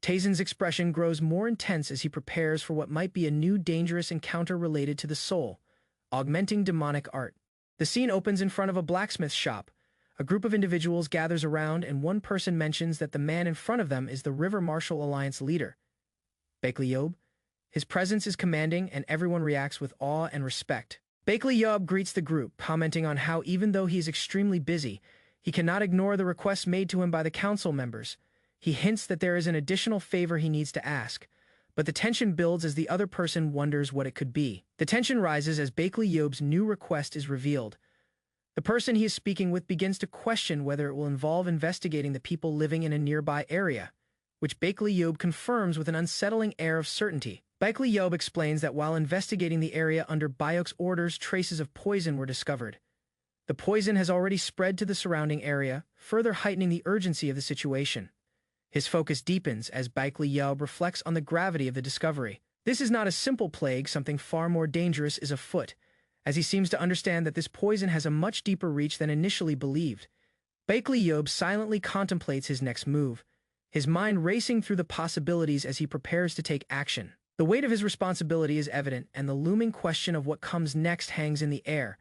Taesin's expression grows more intense as he prepares for what might be a new dangerous encounter related to the soul, augmenting demonic art. The scene opens in front of a blacksmith shop. A group of individuals gathers around, and one person mentions that the man in front of them is the River Martial Alliance leader, Baek Yob. His presence is commanding, and everyone reacts with awe and respect. Baek Yob greets the group, commenting on how even though he is extremely busy, he cannot ignore the requests made to him by the council members. He hints that there is an additional favor he needs to ask, but the tension builds as the other person wonders what it could be. The tension rises as Baek Yob's new request is revealed. The person he is speaking with begins to question whether it will involve investigating the people living in a nearby area, which Baek Yob confirms with an unsettling air of certainty. Baek Yob explains that while investigating the area under Byok's orders, traces of poison were discovered. The poison has already spread to the surrounding area, further heightening the urgency of the situation. His focus deepens as Baek Yob reflects on the gravity of the discovery. This is not a simple plague, something far more dangerous is afoot, as he seems to understand that this poison has a much deeper reach than initially believed. Baek Yob silently contemplates his next move, his mind racing through the possibilities as he prepares to take action. The weight of his responsibility is evident, and the looming question of what comes next hangs in the air.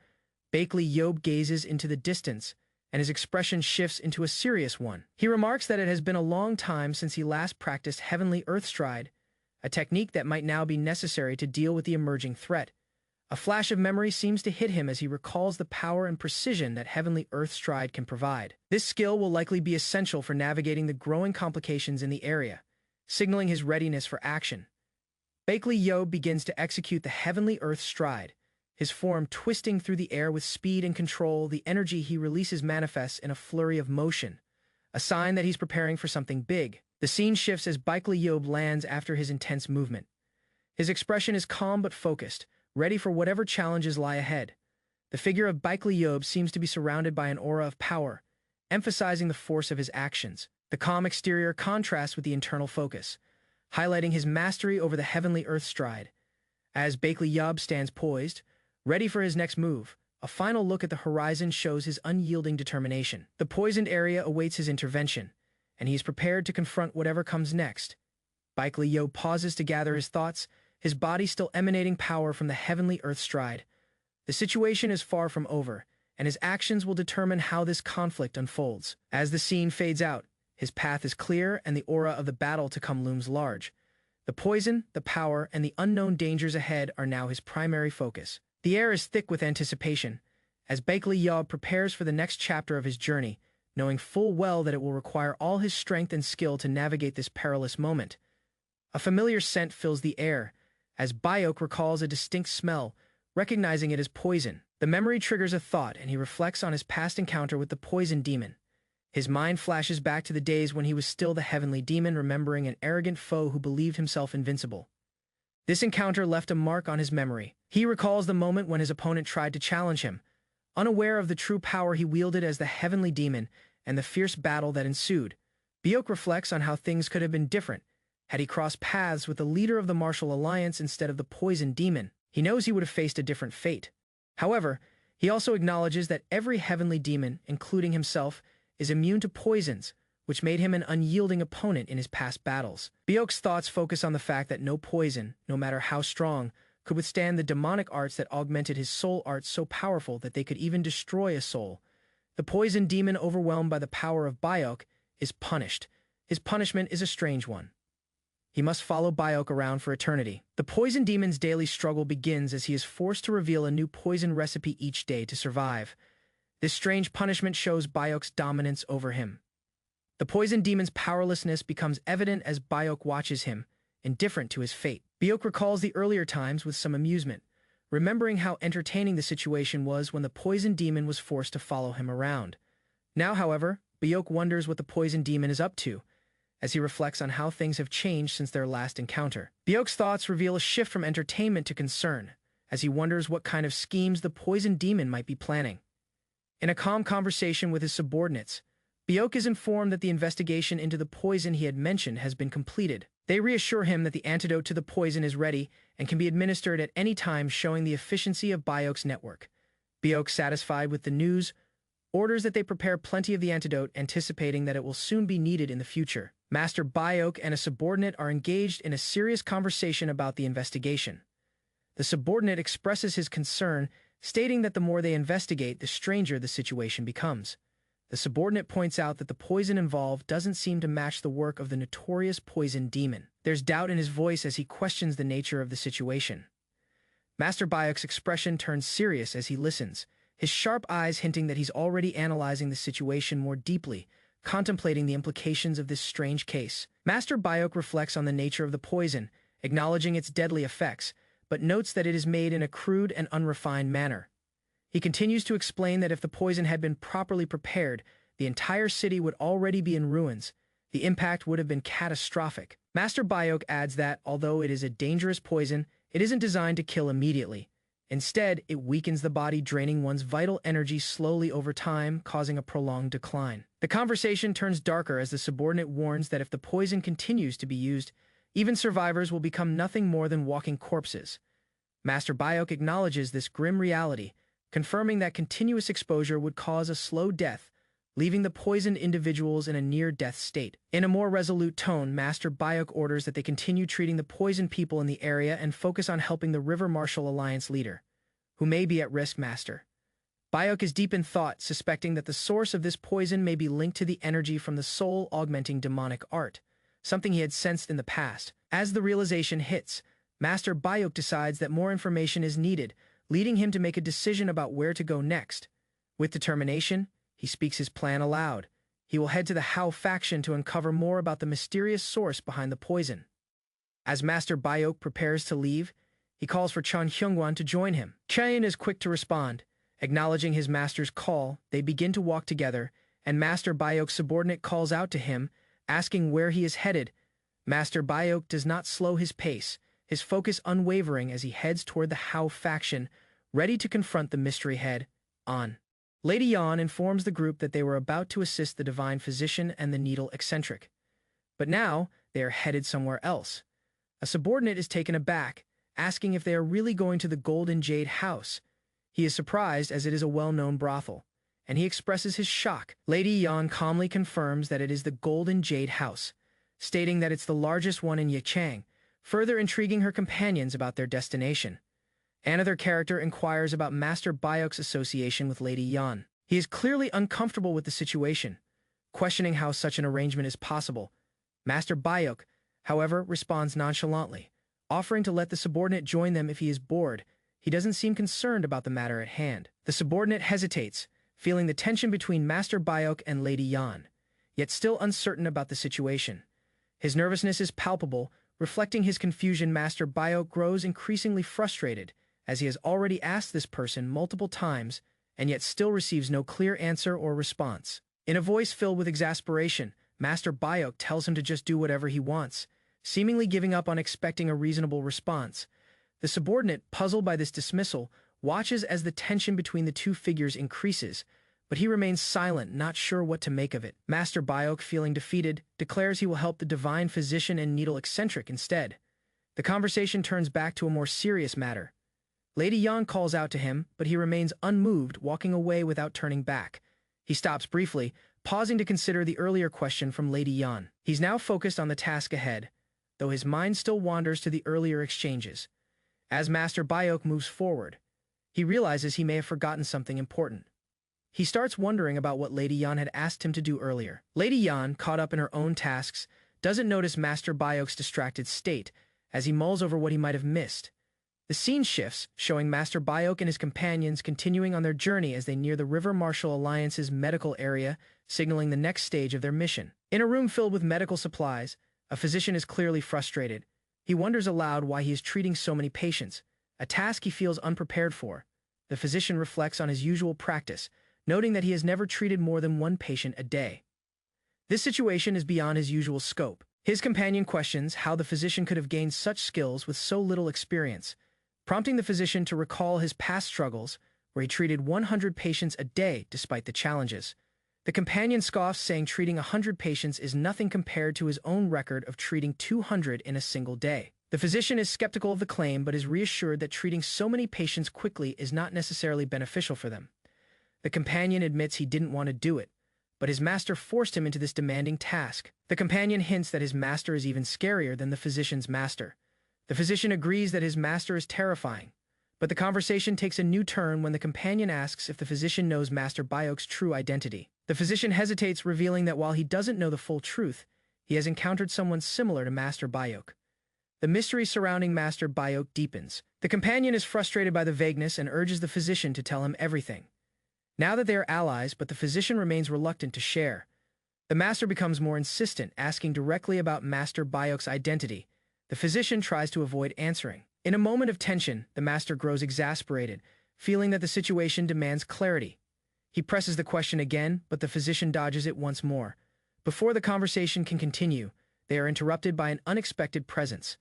Baek Yob gazes into the distance, and his expression shifts into a serious one. He remarks that it has been a long time since he last practiced Heavenly Earth Stride, a technique that might now be necessary to deal with the emerging threat. A flash of memory seems to hit him as he recalls the power and precision that Heavenly Earth Stride can provide. This skill will likely be essential for navigating the growing complications in the area, signaling his readiness for action. Baek Yob begins to execute the Heavenly Earth Stride, his form twisting through the air with speed and control. The energy he releases manifests in a flurry of motion, a sign that he's preparing for something big. The scene shifts as Baek Yob lands after his intense movement. His expression is calm but focused, ready for whatever challenges lie ahead. The figure of Baek Yob seems to be surrounded by an aura of power, emphasizing the force of his actions. The calm exterior contrasts with the internal focus, highlighting his mastery over the Heavenly Earth Stride. As Baek Yob stands poised, ready for his next move, a final look at the horizon shows his unyielding determination. The poisoned area awaits his intervention, and he is prepared to confront whatever comes next. Baek Yob pauses to gather his thoughts, his body still emanating power from the Heavenly Earth Stride. The situation is far from over, and his actions will determine how this conflict unfolds. As the scene fades out, his path is clear and the aura of the battle to come looms large. The poison, the power, and the unknown dangers ahead are now his primary focus. The air is thick with anticipation, as Baek Yob prepares for the next chapter of his journey, knowing full well that it will require all his strength and skill to navigate this perilous moment. A familiar scent fills the air, as Byok recalls a distinct smell, recognizing it as poison. The memory triggers a thought, and he reflects on his past encounter with the poison demon. His mind flashes back to the days when he was still the heavenly demon, remembering an arrogant foe who believed himself invincible. This encounter left a mark on his memory. He recalls the moment when his opponent tried to challenge him, unaware of the true power he wielded as the heavenly demon and the fierce battle that ensued. Byok reflects on how things could have been different had he crossed paths with the leader of the Martial Alliance instead of the poison demon. He knows he would have faced a different fate. However, he also acknowledges that every heavenly demon, including himself, is immune to poisons, which made him an unyielding opponent in his past battles. Byok's thoughts focus on the fact that no poison, no matter how strong, could withstand the demonic arts that augmented his soul arts so powerful that they could even destroy a soul. The poison demon, overwhelmed by the power of Byok, is punished. His punishment is a strange one. He must follow Byok around for eternity. The poison demon's daily struggle begins as he is forced to reveal a new poison recipe each day to survive. This strange punishment shows Byok's dominance over him. The poison demon's powerlessness becomes evident as Byok watches him, indifferent to his fate. Byok recalls the earlier times with some amusement, remembering how entertaining the situation was when the poison demon was forced to follow him around. Now, however, Byok wonders what the poison demon is up to, as he reflects on how things have changed since their last encounter. Byok's thoughts reveal a shift from entertainment to concern, as he wonders what kind of schemes the poison demon might be planning. In a calm conversation with his subordinates, Byok is informed that the investigation into the poison he had mentioned has been completed. They reassure him that the antidote to the poison is ready and can be administered at any time, showing the efficiency of Byok's network. Byok, satisfied with the news, orders that they prepare plenty of the antidote, anticipating that it will soon be needed in the future. Master Byok and a subordinate are engaged in a serious conversation about the investigation. The subordinate expresses his concern, stating that the more they investigate, the stranger the situation becomes. The subordinate points out that the poison involved doesn't seem to match the work of the notorious poison demon. There's doubt in his voice as he questions the nature of the situation. Master Byok's expression turns serious as he listens, his sharp eyes hinting that he's already analyzing the situation more deeply, contemplating the implications of this strange case. Master Byok reflects on the nature of the poison, acknowledging its deadly effects, but notes that it is made in a crude and unrefined manner. He continues to explain that if the poison had been properly prepared, the entire city would already be in ruins. The impact would have been catastrophic. Master Byok adds that, although it is a dangerous poison, it isn't designed to kill immediately. Instead, it weakens the body, draining one's vital energy slowly over time, causing a prolonged decline. The conversation turns darker as the subordinate warns that if the poison continues to be used, even survivors will become nothing more than walking corpses. Master Byok acknowledges this grim reality, confirming that continuous exposure would cause a slow death, leaving the poisoned individuals in a near-death state. In a more resolute tone, Master Byok orders that they continue treating the poisoned people in the area and focus on helping the River Martial Alliance leader, who may be at risk. Master Byok is deep in thought, suspecting that the source of this poison may be linked to the energy from the soul-augmenting demonic art, something he had sensed in the past. As the realization hits, Master Byok decides that more information is needed, leading him to make a decision about where to go next. With determination, he speaks his plan aloud. He will head to the Hao faction to uncover more about the mysterious source behind the poison. As Master Byok prepares to leave, he calls for Chen Hyungwan to join him. Chen is quick to respond. Acknowledging his master's call, they begin to walk together, and Master Byok's subordinate calls out to him, asking where he is headed. Master Byok does not slow his pace, his focus unwavering as he heads toward the Hao faction, ready to confront the mystery head on. Lady Yan informs the group that they were about to assist the divine physician and the needle eccentric. But now, they are headed somewhere else. A subordinate is taken aback, asking if they are really going to the Golden Jade House. He is surprised as it is a well-known brothel, and he expresses his shock. Lady Yan calmly confirms that it is the Golden Jade House, stating that it's the largest one in Yichang, further intriguing her companions about their destination. Another character inquires about Master Byok's association with Lady Yan. He is clearly uncomfortable with the situation, questioning how such an arrangement is possible. Master Byok, however, responds nonchalantly, offering to let the subordinate join them if he is bored. He doesn't seem concerned about the matter at hand. The subordinate hesitates, feeling the tension between Master Byok and Lady Yan, yet still uncertain about the situation. His nervousness is palpable, reflecting his confusion. Master Byok grows increasingly frustrated, as he has already asked this person multiple times and yet still receives no clear answer or response. In a voice filled with exasperation, Master Bayok tells him to just do whatever he wants, seemingly giving up on expecting a reasonable response. The subordinate, puzzled by this dismissal, watches as the tension between the two figures increases, but he remains silent, not sure what to make of it. Master Bayok, feeling defeated, declares he will help the divine physician and needle eccentric instead. The conversation turns back to a more serious matter. Lady Yan calls out to him, but he remains unmoved, walking away without turning back. He stops briefly, pausing to consider the earlier question from Lady Yan. He's now focused on the task ahead, though his mind still wanders to the earlier exchanges. As Master Bayok moves forward, he realizes he may have forgotten something important. He starts wondering about what Lady Yan had asked him to do earlier. Lady Yan, caught up in her own tasks, doesn't notice Master Bayok's distracted state as he mulls over what he might have missed. The scene shifts, showing Master Bayok and his companions continuing on their journey as they near the River Marshal Alliance's medical area, signaling the next stage of their mission. In a room filled with medical supplies, a physician is clearly frustrated. He wonders aloud why he is treating so many patients, a task he feels unprepared for. The physician reflects on his usual practice, noting that he has never treated more than one patient a day. This situation is beyond his usual scope. His companion questions how the physician could have gained such skills with so little experience, prompting the physician to recall his past struggles, where he treated 100 patients a day despite the challenges. The companion scoffs, saying treating 100 patients is nothing compared to his own record of treating 200 in a single day. The physician is skeptical of the claim, but is reassured that treating so many patients quickly is not necessarily beneficial for them. The companion admits he didn't want to do it, but his master forced him into this demanding task. The companion hints that his master is even scarier than the physician's master. The physician agrees that his master is terrifying, but the conversation takes a new turn when the companion asks if the physician knows Master Bayok's true identity. The physician hesitates, revealing that while he doesn't know the full truth, he has encountered someone similar to Master Bayok. The mystery surrounding Master Bayok deepens. The companion is frustrated by the vagueness and urges the physician to tell him everything. Now that they are allies, but the physician remains reluctant to share. The master becomes more insistent, asking directly about Master Bayok's identity. The physician tries to avoid answering. In a moment of tension, the master grows exasperated, feeling that the situation demands clarity. He presses the question again, but the physician dodges it once more. Before the conversation can continue, they are interrupted by an unexpected presence.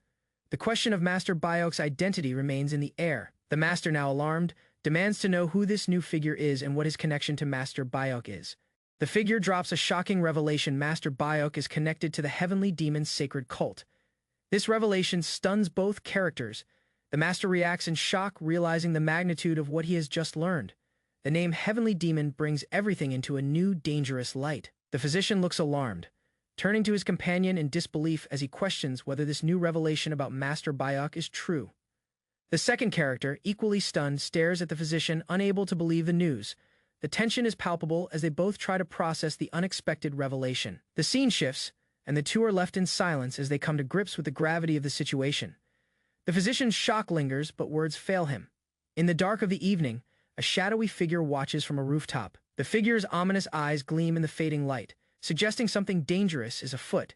The question of Master Bayok's identity remains in the air. The master, now alarmed, demands to know who this new figure is and what his connection to Master Bayok is. The figure drops a shocking revelation: Master Bayok is connected to the heavenly demon's sacred cult. This revelation stuns both characters. The master reacts in shock, realizing the magnitude of what he has just learned. The name Heavenly Demon brings everything into a new, dangerous light. The physician looks alarmed, turning to his companion in disbelief as he questions whether this new revelation about Master Bayok is true. The second character, equally stunned, stares at the physician, unable to believe the news. The tension is palpable as they both try to process the unexpected revelation. The scene shifts, and the two are left in silence as they come to grips with the gravity of the situation. The physician's shock lingers, but words fail him. In the dark of the evening, a shadowy figure watches from a rooftop. The figure's ominous eyes gleam in the fading light, suggesting something dangerous is afoot.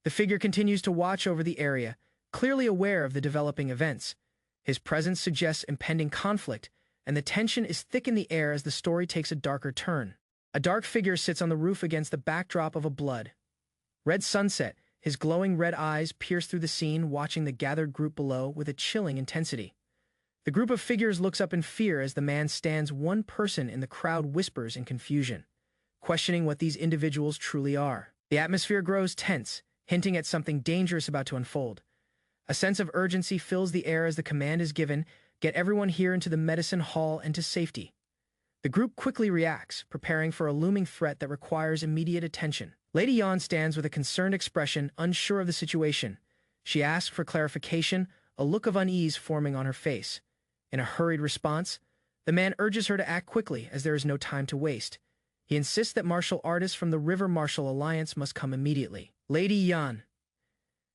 The figure continues to watch over the area, clearly aware of the developing events. His presence suggests impending conflict, and the tension is thick in the air as the story takes a darker turn. A dark figure sits on the roof against the backdrop of a blood-red sunset. His glowing red eyes pierce through the scene, watching the gathered group below with a chilling intensity. The group of figures looks up in fear as the man stands. One person in the crowd whispers in confusion, questioning what these individuals truly are. The atmosphere grows tense, hinting at something dangerous about to unfold. A sense of urgency fills the air as the command is given: get everyone here into the medicine hall and to safety. The group quickly reacts, preparing for a looming threat that requires immediate attention. Lady Yan stands with a concerned expression, unsure of the situation. She asks for clarification, a look of unease forming on her face. In a hurried response, the man urges her to act quickly as there is no time to waste. He insists that martial artists from the River Marshal Alliance must come immediately. Lady Yan,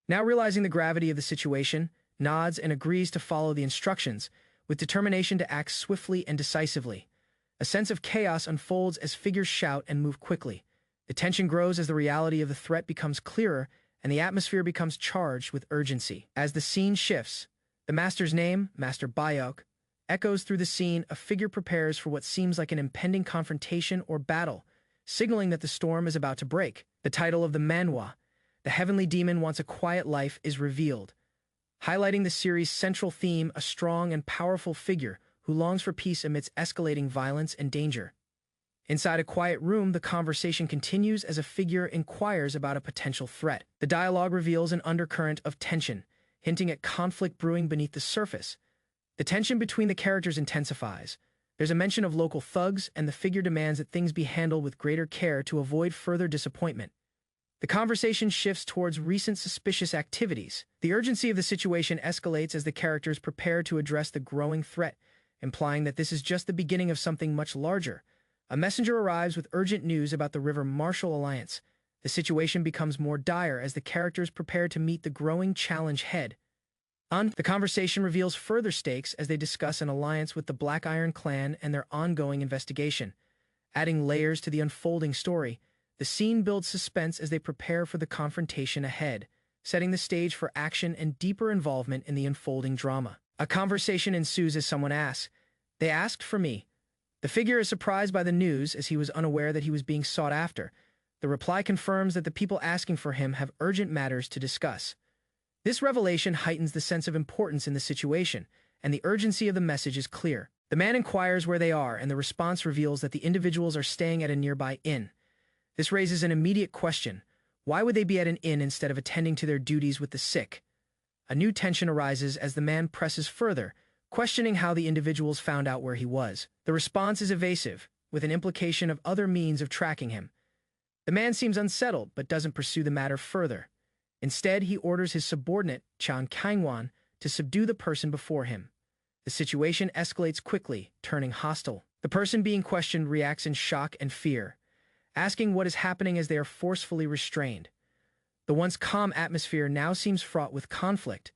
now realizing the gravity of the situation, nods and agrees to follow the instructions, with determination to act swiftly and decisively. A sense of chaos unfolds as figures shout and move quickly. The tension grows as the reality of the threat becomes clearer, and the atmosphere becomes charged with urgency. As the scene shifts, the master's name, Master Bayok, echoes through the scene. A figure prepares for what seems like an impending confrontation or battle, signaling that the storm is about to break. The title of the manhwa, "The Heavenly Demon Wants a Quiet Life," is revealed, highlighting the series' central theme, a strong and powerful figure who longs for peace amidst escalating violence and danger. Inside a quiet room, the conversation continues as a figure inquires about a potential threat. The dialogue reveals an undercurrent of tension, hinting at conflict brewing beneath the surface. The tension between the characters intensifies. There's a mention of local thugs, and the figure demands that things be handled with greater care to avoid further disappointment. The conversation shifts towards recent suspicious activities. The urgency of the situation escalates as the characters prepare to address the growing threat, implying that this is just the beginning of something much larger. A messenger arrives with urgent news about the River Marshall Alliance. The situation becomes more dire as the characters prepare to meet the growing challenge head. The conversation reveals further stakes as they discuss an alliance with the Black Iron Clan and their ongoing investigation. Adding layers to the unfolding story, the scene builds suspense as they prepare for the confrontation ahead, setting the stage for action and deeper involvement in the unfolding drama. A conversation ensues as someone asks, "They asked for me." The figure is surprised by the news as he was unaware that he was being sought after. The reply confirms that the people asking for him have urgent matters to discuss. This revelation heightens the sense of importance in the situation, and the urgency of the message is clear. The man inquires where they are, and the response reveals that the individuals are staying at a nearby inn. This raises an immediate question. Why would they be at an inn instead of attending to their duties with the sick? A new tension arises as the man presses further, questioning how the individuals found out where he was. The response is evasive, with an implication of other means of tracking him. The man seems unsettled, but doesn't pursue the matter further. Instead, he orders his subordinate, Chan Kangwan, to subdue the person before him. The situation escalates quickly, turning hostile. The person being questioned reacts in shock and fear, asking what is happening as they are forcefully restrained. The once calm atmosphere now seems fraught with conflict.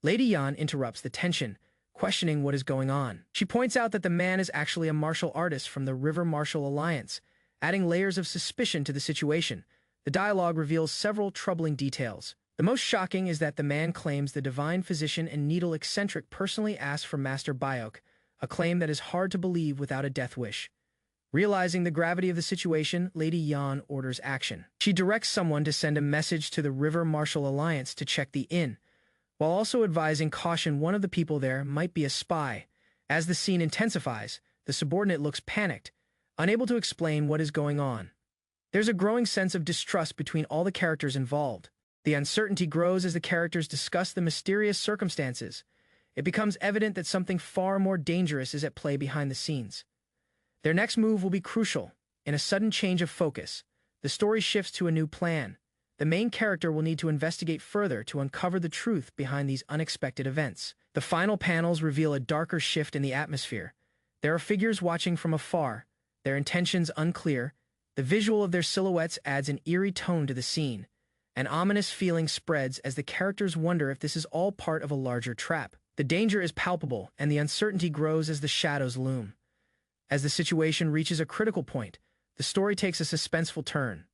Lady Yan interrupts the tension, questioning what is going on. She points out that the man is actually a martial artist from the River Marshall Alliance, adding layers of suspicion to the situation. The dialogue reveals several troubling details. The most shocking is that the man claims the divine physician and needle eccentric personally asked for Master Byok, a claim that is hard to believe without a death wish. Realizing the gravity of the situation, Lady Yan orders action. She directs someone to send a message to the River Marshall Alliance to check the inn, while also advising caution one of the people there might be a spy. As the scene intensifies, the subordinate looks panicked, unable to explain what is going on. There's a growing sense of distrust between all the characters involved. The uncertainty grows as the characters discuss the mysterious circumstances. It becomes evident that something far more dangerous is at play behind the scenes. Their next move will be crucial. In a sudden change of focus, the story shifts to a new plan. The main character will need to investigate further to uncover the truth behind these unexpected events. The final panels reveal a darker shift in the atmosphere. There are figures watching from afar, their intentions unclear. The visual of their silhouettes adds an eerie tone to the scene. An ominous feeling spreads as the characters wonder if this is all part of a larger trap. The danger is palpable, and the uncertainty grows as the shadows loom. As the situation reaches a critical point, the story takes a suspenseful turn.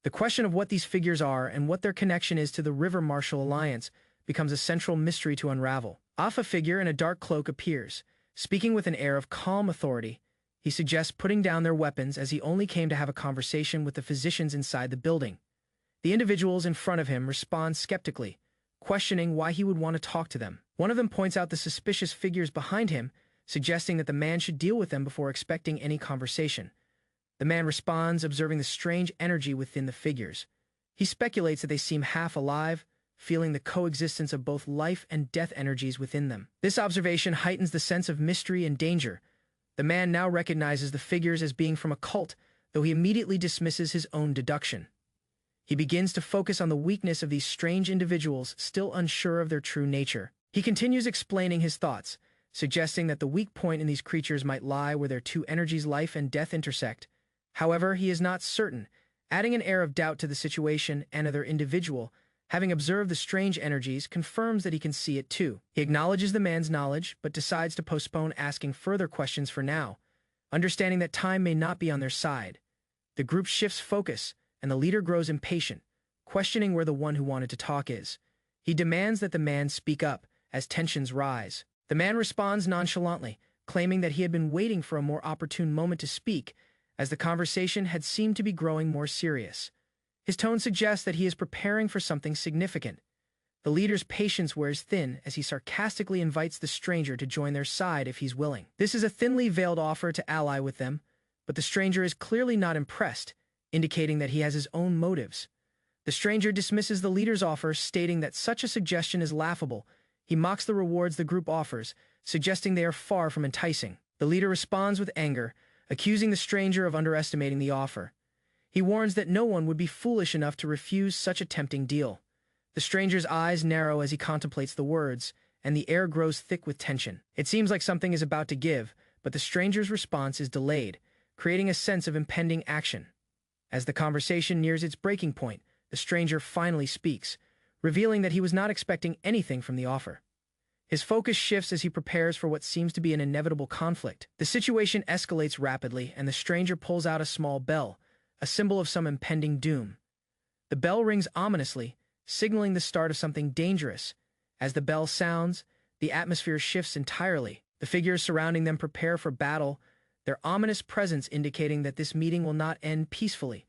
The question of what these figures are and what their connection is to the River Marshall Alliance becomes a central mystery to unravel. A figure in a dark cloak appears, speaking with an air of calm authority. He suggests putting down their weapons as he only came to have a conversation with the physicians inside the building. The individuals in front of him respond skeptically, questioning why he would want to talk to them. One of them points out the suspicious figures behind him, suggesting that the man should deal with them before expecting any conversation. The man responds, observing the strange energy within the figures. He speculates that they seem half alive, feeling the coexistence of both life and death energies within them. This observation heightens the sense of mystery and danger. The man now recognizes the figures as being from a cult, though he immediately dismisses his own deduction. He begins to focus on the weakness of these strange individuals, still unsure of their true nature. He continues explaining his thoughts, suggesting that the weak point in these creatures might lie where their two energies, life and death, intersect. However, he is not certain, adding an air of doubt to the situation. Another individual, having observed the strange energies, confirms that he can see it too. He acknowledges the man's knowledge, but decides to postpone asking further questions for now, understanding that time may not be on their side. The group shifts focus, and the leader grows impatient, questioning where the one who wanted to talk is. He demands that the man speak up, as tensions rise. The man responds nonchalantly, claiming that he had been waiting for a more opportune moment to speak, as the conversation had seemed to be growing more serious. His tone suggests that he is preparing for something significant. The leader's patience wears thin as he sarcastically invites the stranger to join their side if he's willing. This is a thinly veiled offer to ally with them, but the stranger is clearly not impressed, indicating that he has his own motives. The stranger dismisses the leader's offer, stating that such a suggestion is laughable. He mocks the rewards the group offers, suggesting they are far from enticing. The leader responds with anger, accusing the stranger of underestimating the offer. He warns that no one would be foolish enough to refuse such a tempting deal. The stranger's eyes narrow as he contemplates the words, and the air grows thick with tension. It seems like something is about to give, but the stranger's response is delayed, creating a sense of impending action. As the conversation nears its breaking point, the stranger finally speaks, revealing that he was not expecting anything from the offer. His focus shifts as he prepares for what seems to be an inevitable conflict. The situation escalates rapidly, and the stranger pulls out a small bell, a symbol of some impending doom. The bell rings ominously, signaling the start of something dangerous. As the bell sounds, the atmosphere shifts entirely. The figures surrounding them prepare for battle, their ominous presence indicating that this meeting will not end peacefully.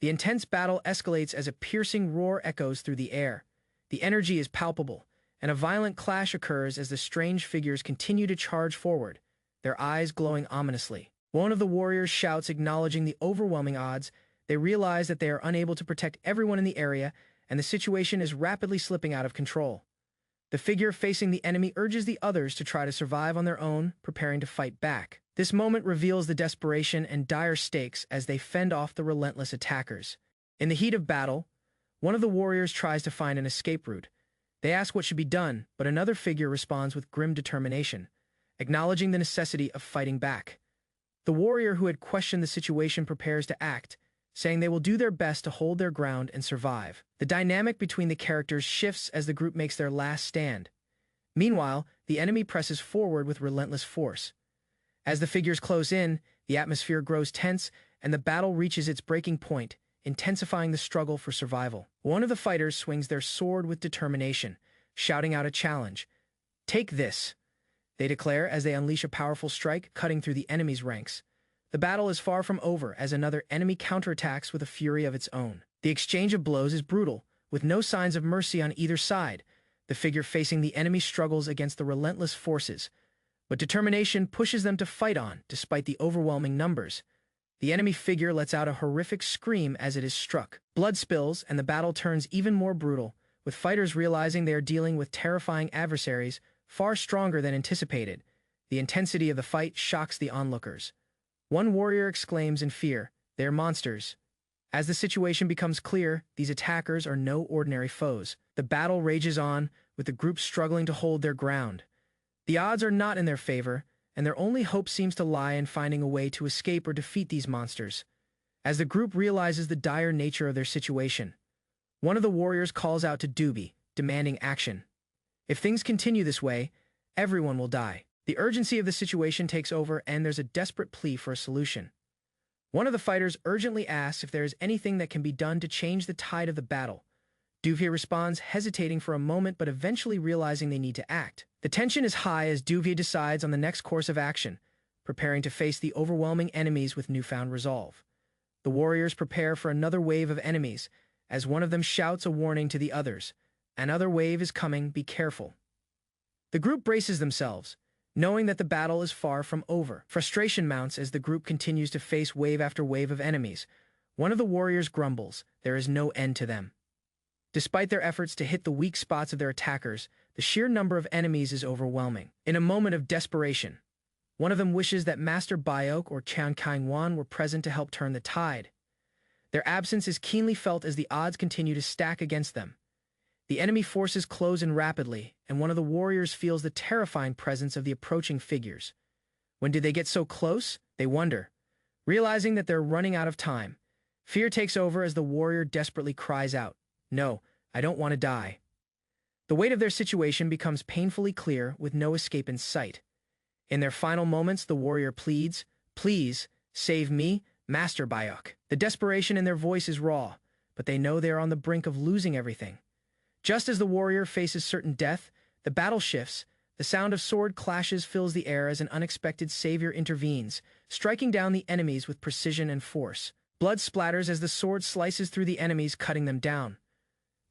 The intense battle escalates as a piercing roar echoes through the air. The energy is palpable, and a violent clash occurs as the strange figures continue to charge forward, their eyes glowing ominously. One of the warriors shouts, acknowledging the overwhelming odds. They realize that they are unable to protect everyone in the area, and the situation is rapidly slipping out of control. The figure facing the enemy urges the others to try to survive on their own, preparing to fight back. This moment reveals the desperation and dire stakes as they fend off the relentless attackers. In the heat of battle, one of the warriors tries to find an escape route. They ask what should be done, but another figure responds with grim determination, acknowledging the necessity of fighting back. The warrior who had questioned the situation prepares to act, saying they will do their best to hold their ground and survive. The dynamic between the characters shifts as the group makes their last stand. Meanwhile, the enemy presses forward with relentless force. As the figures close in, the atmosphere grows tense, and the battle reaches its breaking point, intensifying the struggle for survival. One of the fighters swings their sword with determination, shouting out a challenge. "Take this," they declare as they unleash a powerful strike, cutting through the enemy's ranks. The battle is far from over as another enemy counterattacks with a fury of its own. The exchange of blows is brutal, with no signs of mercy on either side. The figure facing the enemy struggles against the relentless forces, but determination pushes them to fight on despite the overwhelming numbers. The enemy figure lets out a horrific scream as it is struck. Blood spills, and the battle turns even more brutal, with fighters realizing they are dealing with terrifying adversaries far stronger than anticipated. The intensity of the fight shocks the onlookers. One warrior exclaims in fear, "They are monsters." As the situation becomes clear, these attackers are no ordinary foes. The battle rages on, with the group struggling to hold their ground. The odds are not in their favor, and their only hope seems to lie in finding a way to escape or defeat these monsters. As the group realizes the dire nature of their situation, one of the warriors calls out to Doobie, demanding action. If things continue this way, everyone will die. The urgency of the situation takes over, and there's a desperate plea for a solution. One of the fighters urgently asks if there is anything that can be done to change the tide of the battle. Duvia responds, hesitating for a moment but eventually realizing they need to act. The tension is high as Duvia decides on the next course of action, preparing to face the overwhelming enemies with newfound resolve. The warriors prepare for another wave of enemies, as one of them shouts a warning to the others. "Another wave is coming, be careful." The group braces themselves, knowing that the battle is far from over. Frustration mounts as the group continues to face wave after wave of enemies. One of the warriors grumbles, there is no end to them. Despite their efforts to hit the weak spots of their attackers, the sheer number of enemies is overwhelming. In a moment of desperation, one of them wishes that Master Bayok or Chan Kaingwan were present to help turn the tide. Their absence is keenly felt as the odds continue to stack against them. The enemy forces close in rapidly, and one of the warriors feels the terrifying presence of the approaching figures. When did they get so close? They wonder. Realizing that they're running out of time, fear takes over as the warrior desperately cries out, "No, I don't want to die." The weight of their situation becomes painfully clear with no escape in sight. In their final moments, the warrior pleads, "Please, save me, Master Bayok." The desperation in their voice is raw, but they know they are on the brink of losing everything. Just as the warrior faces certain death, the battle shifts, The sound of sword clashes fills the air as an unexpected savior intervenes, striking down the enemies with precision and force. Blood splatters as the sword slices through the enemies, cutting them down.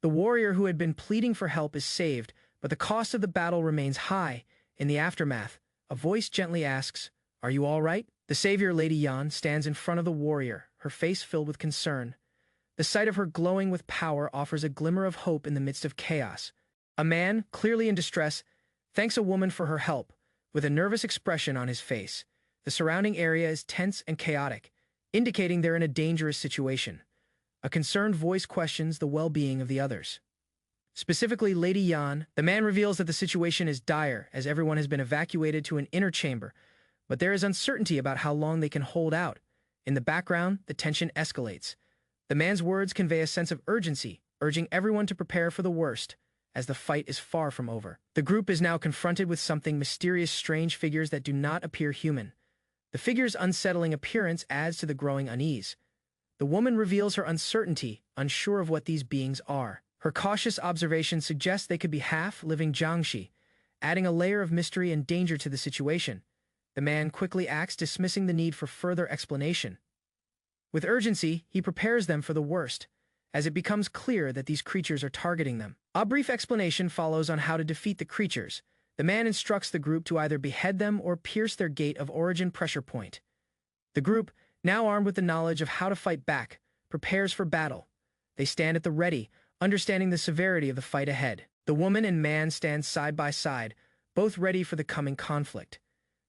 The warrior who had been pleading for help is saved, but the cost of the battle remains high. In the aftermath, a voice gently asks, "Are you all right?" The savior, Lady Yan, stands in front of the warrior, her face filled with concern. The sight of her glowing with power offers a glimmer of hope in the midst of chaos. A man, clearly in distress, thanks a woman for her help, with a nervous expression on his face. The surrounding area is tense and chaotic, indicating they're in a dangerous situation. A concerned voice questions the well-being of the others. Specifically, Lady Yan. The man reveals that the situation is dire, as everyone has been evacuated to an inner chamber, but there is uncertainty about how long they can hold out. In the background, the tension escalates. The man's words convey a sense of urgency, urging everyone to prepare for the worst, as the fight is far from over. The group is now confronted with something mysterious, strange figures that do not appear human. The figure's unsettling appearance adds to the growing unease. The woman reveals her uncertainty, unsure of what these beings are. Her cautious observation suggests they could be half-living Jiangshi, adding a layer of mystery and danger to the situation. The man quickly acts, dismissing the need for further explanation. With urgency, he prepares them for the worst, as it becomes clear that these creatures are targeting them. A brief explanation follows on how to defeat the creatures. The man instructs the group to either behead them or pierce their gate of origin pressure point. The group, now armed with the knowledge of how to fight back, prepares for battle. They stand at the ready, understanding the severity of the fight ahead. The woman and man stand side by side, both ready for the coming conflict.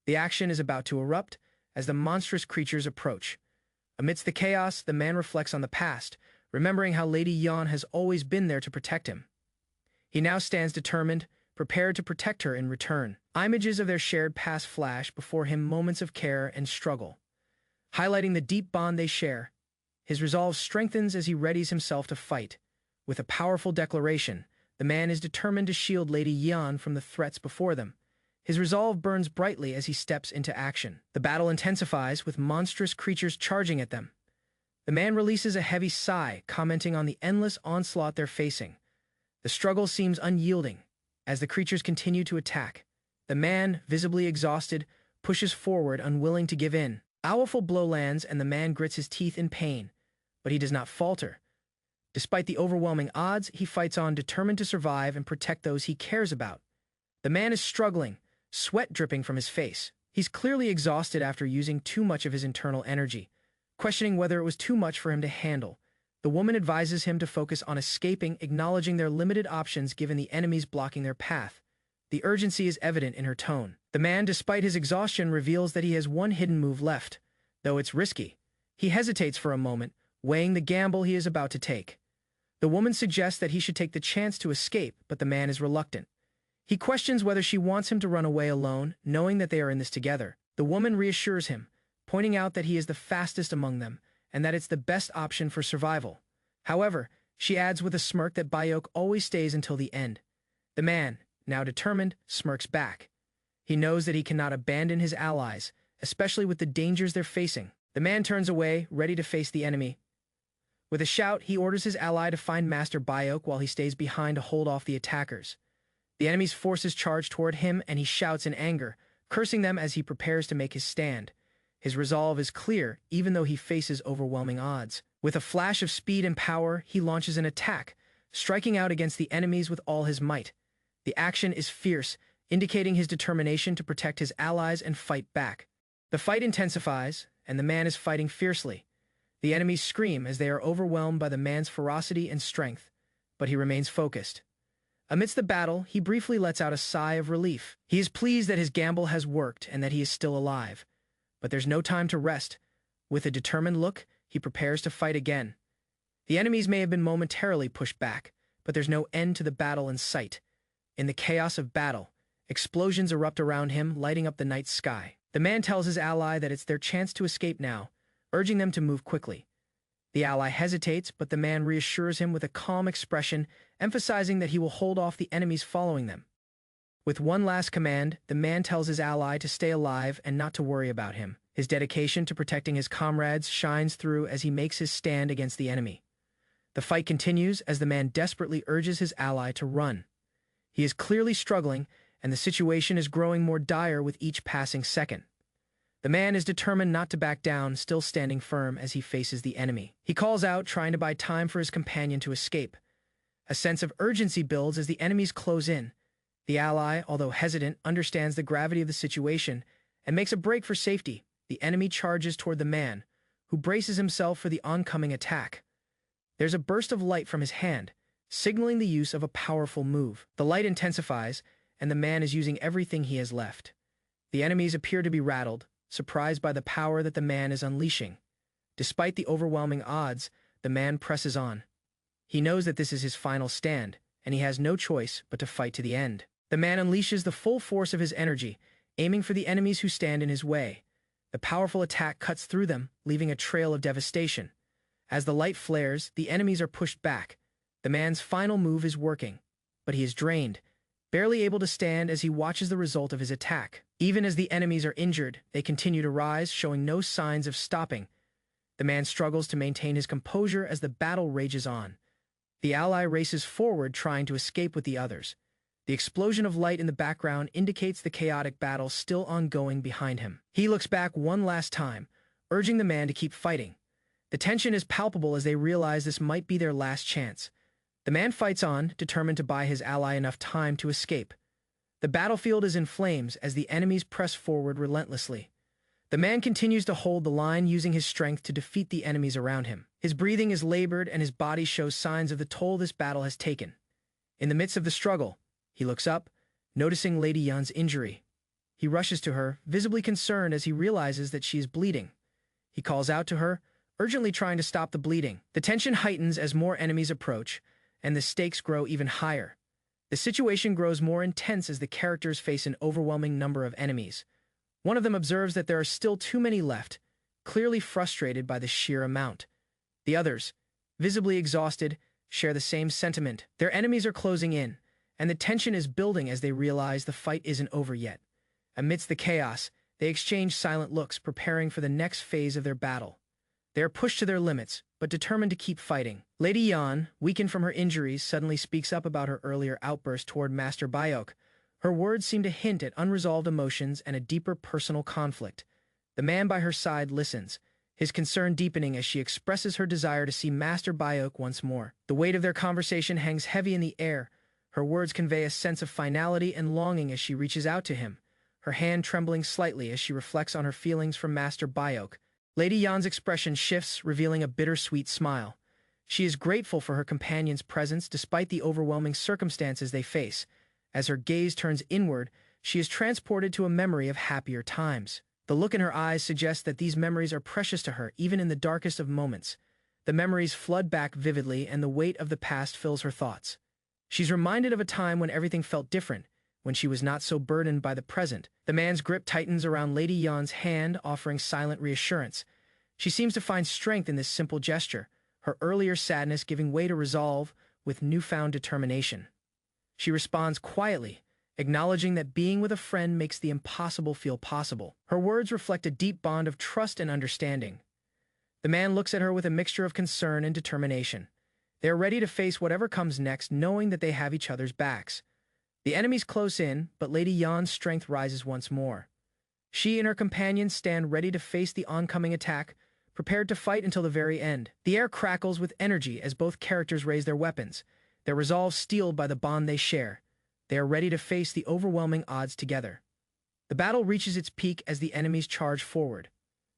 The action is about to erupt as the monstrous creatures approach. Amidst the chaos, the man reflects on the past, remembering how Lady Yan has always been there to protect him. He now stands determined, prepared to protect her in return. Images of their shared past flash before him, moments of care and struggle, highlighting the deep bond they share. His resolve strengthens as he readies himself to fight. With a powerful declaration, the man is determined to shield Lady Yan from the threats before them. His resolve burns brightly as he steps into action. The battle intensifies, with monstrous creatures charging at them. The man releases a heavy sigh, commenting on the endless onslaught they're facing. The struggle seems unyielding, as the creatures continue to attack. The man, visibly exhausted, pushes forward, unwilling to give in. A powerful blow lands, and the man grits his teeth in pain, but he does not falter. Despite the overwhelming odds, he fights on, determined to survive and protect those he cares about. The man is struggling, sweat dripping from his face. He's clearly exhausted after using too much of his internal energy, questioning whether it was too much for him to handle. The woman advises him to focus on escaping, acknowledging their limited options given the enemies blocking their path. The urgency is evident in her tone. The man, despite his exhaustion, reveals that he has one hidden move left, though it's risky. He hesitates for a moment, weighing the gamble he is about to take. The woman suggests that he should take the chance to escape, but the man is reluctant. He questions whether she wants him to run away alone, knowing that they are in this together. The woman reassures him, pointing out that he is the fastest among them, and that it's the best option for survival. However, she adds with a smirk that Bayok always stays until the end. The man, now determined, smirks back. He knows that he cannot abandon his allies, especially with the dangers they're facing. The man turns away, ready to face the enemy. With a shout, he orders his ally to find Master Bayok while he stays behind to hold off the attackers. The enemy's forces charge toward him, and he shouts in anger, cursing them as he prepares to make his stand. His resolve is clear, even though he faces overwhelming odds. With a flash of speed and power, he launches an attack, striking out against the enemies with all his might. The action is fierce, indicating his determination to protect his allies and fight back. The fight intensifies, and the man is fighting fiercely. The enemies scream as they are overwhelmed by the man's ferocity and strength, but he remains focused. Amidst the battle, he briefly lets out a sigh of relief. He is pleased that his gamble has worked and that he is still alive. But there's no time to rest. With a determined look, he prepares to fight again. The enemies may have been momentarily pushed back, but there's no end to the battle in sight. In the chaos of battle, explosions erupt around him, lighting up the night sky. The man tells his ally that it's their chance to escape now, urging them to move quickly. The ally hesitates, but the man reassures him with a calm expression, emphasizing that he will hold off the enemies following them. With one last command, the man tells his ally to stay alive and not to worry about him. His dedication to protecting his comrades shines through as he makes his stand against the enemy. The fight continues as the man desperately urges his ally to run. He is clearly struggling, and the situation is growing more dire with each passing second. The man is determined not to back down, still standing firm as he faces the enemy. He calls out, trying to buy time for his companion to escape. A sense of urgency builds as the enemies close in. The ally, although hesitant, understands the gravity of the situation and makes a break for safety. The enemy charges toward the man, who braces himself for the oncoming attack. There's a burst of light from his hand, signaling the use of a powerful move. The light intensifies, and the man is using everything he has left. The enemies appear to be rattled, surprised by the power that the man is unleashing. Despite the overwhelming odds, the man presses on. He knows that this is his final stand, and he has no choice but to fight to the end. The man unleashes the full force of his energy, aiming for the enemies who stand in his way. The powerful attack cuts through them, leaving a trail of devastation. As the light flares, the enemies are pushed back. The man's final move is working, but he is drained, barely able to stand as he watches the result of his attack. Even as the enemies are injured, they continue to rise, showing no signs of stopping. The man struggles to maintain his composure as the battle rages on. The ally races forward, trying to escape with the others. The explosion of light in the background indicates the chaotic battle still ongoing behind him. He looks back one last time, urging the man to keep fighting. The tension is palpable as they realize this might be their last chance. The man fights on, determined to buy his ally enough time to escape. The battlefield is in flames as the enemies press forward relentlessly. The man continues to hold the line, using his strength to defeat the enemies around him. His breathing is labored, and his body shows signs of the toll this battle has taken. In the midst of the struggle, he looks up, noticing Lady Yan's injury. He rushes to her, visibly concerned as he realizes that she is bleeding. He calls out to her, urgently trying to stop the bleeding. The tension heightens as more enemies approach, and the stakes grow even higher. The situation grows more intense as the characters face an overwhelming number of enemies. One of them observes that there are still too many left, clearly frustrated by the sheer amount. The others, visibly exhausted, share the same sentiment. Their enemies are closing in, and the tension is building as they realize the fight isn't over yet. Amidst the chaos, they exchange silent looks, preparing for the next phase of their battle. They are pushed to their limits, but determined to keep fighting. Lady Yan, weakened from her injuries, suddenly speaks up about her earlier outburst toward Master Bayok. Her words seem to hint at unresolved emotions and a deeper personal conflict. The man by her side listens, his concern deepening as she expresses her desire to see Master Bayok once more. The weight of their conversation hangs heavy in the air. Her words convey a sense of finality and longing as she reaches out to him, her hand trembling slightly as she reflects on her feelings for Master Bayok. Lady Yan's expression shifts, revealing a bittersweet smile. She is grateful for her companion's presence despite the overwhelming circumstances they face. As her gaze turns inward, she is transported to a memory of happier times. The look in her eyes suggests that these memories are precious to her, even in the darkest of moments. The memories flood back vividly, and the weight of the past fills her thoughts. She's reminded of a time when everything felt different, when she was not so burdened by the present. The man's grip tightens around Lady Yan's hand, offering silent reassurance. She seems to find strength in this simple gesture, her earlier sadness giving way to resolve with newfound determination. She responds quietly, acknowledging that being with a friend makes the impossible feel possible. Her words reflect a deep bond of trust and understanding. The man looks at her with a mixture of concern and determination. They are ready to face whatever comes next, knowing that they have each other's backs. The enemies close in, but Lady Yan's strength rises once more. She and her companions stand ready to face the oncoming attack, prepared to fight until the very end. The air crackles with energy as both characters raise their weapons, their resolve steeled by the bond they share. They are ready to face the overwhelming odds together. The battle reaches its peak as the enemies charge forward.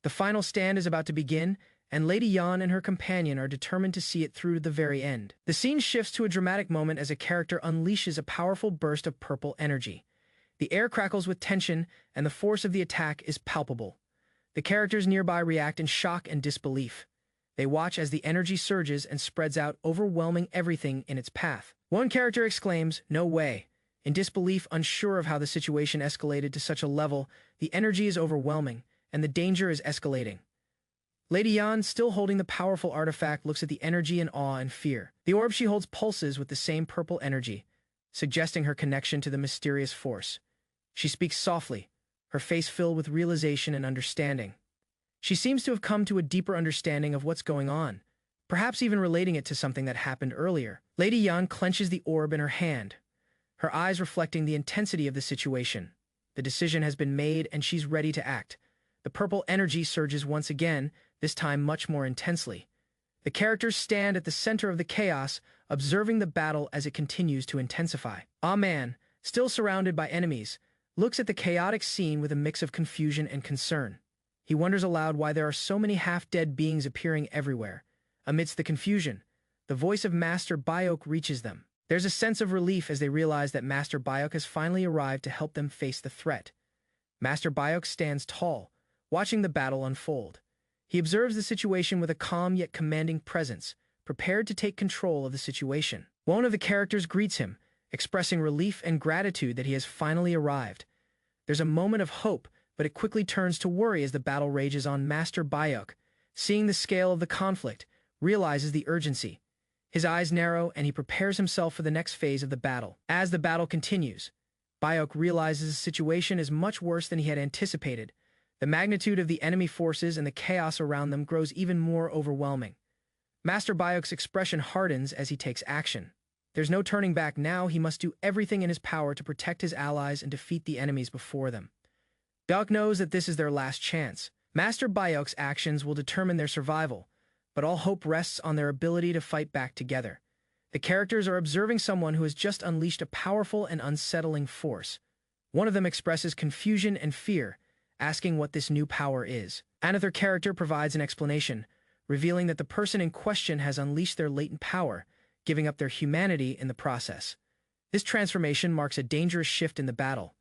The final stand is about to begin, and Lady Yan and her companion are determined to see it through to the very end. The scene shifts to a dramatic moment as a character unleashes a powerful burst of purple energy. The air crackles with tension, and the force of the attack is palpable. The characters nearby react in shock and disbelief. They watch as the energy surges and spreads out, overwhelming everything in its path. One character exclaims, "No way!" In disbelief, unsure of how the situation escalated to such a level. The energy is overwhelming, and the danger is escalating. Lady Yan, still holding the powerful artifact, looks at the energy in awe and fear. The orb she holds pulses with the same purple energy, suggesting her connection to the mysterious force. She speaks softly, her face filled with realization and understanding. She seems to have come to a deeper understanding of what's going on, perhaps even relating it to something that happened earlier. Lady Yan clenches the orb in her hand, her eyes reflecting the intensity of the situation. The decision has been made and she's ready to act. The purple energy surges once again, this time much more intensely. The characters stand at the center of the chaos, observing the battle as it continues to intensify. Man, still surrounded by enemies, looks at the chaotic scene with a mix of confusion and concern. He wonders aloud why there are so many half-dead beings appearing everywhere. Amidst the confusion, the voice of Master Byok reaches them. There's a sense of relief as they realize that Master Byok has finally arrived to help them face the threat. Master Byok stands tall, watching the battle unfold. He observes the situation with a calm yet commanding presence, prepared to take control of the situation. One of the characters greets him, expressing relief and gratitude that he has finally arrived. There's a moment of hope, but it quickly turns to worry as the battle rages on. Master Byok, seeing the scale of the conflict, realizes the urgency. His eyes narrow and he prepares himself for the next phase of the battle. As the battle continues, Byok realizes the situation is much worse than he had anticipated. The magnitude of the enemy forces and the chaos around them grows even more overwhelming. Master Byok's expression hardens as he takes action. There's no turning back now. He must do everything in his power to protect his allies and defeat the enemies before them. Byok knows that this is their last chance. Master Byok's actions will determine their survival, but all hope rests on their ability to fight back together. The characters are observing someone who has just unleashed a powerful and unsettling force. One of them expresses confusion and fear, asking what this new power is. Another character provides an explanation, revealing that the person in question has unleashed their latent power, giving up their humanity in the process. This transformation marks a dangerous shift in the battle.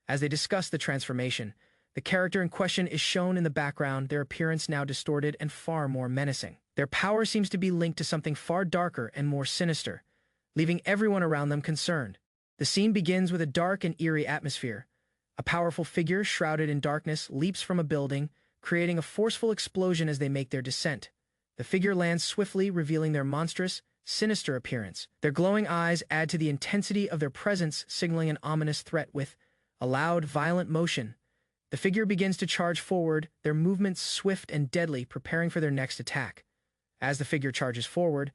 As they discuss the transformation, the character in question is shown in the background, their appearance now distorted and far more menacing. Their power seems to be linked to something far darker and more sinister, leaving everyone around them concerned. The scene begins with a dark and eerie atmosphere. A powerful figure, shrouded in darkness, leaps from a building, creating a forceful explosion as they make their descent. The figure lands swiftly, revealing their monstrous, sinister appearance. Their glowing eyes add to the intensity of their presence, signaling an ominous threat with a loud, violent motion. The figure begins to charge forward, their movements swift and deadly, preparing for their next attack. As the figure charges forward,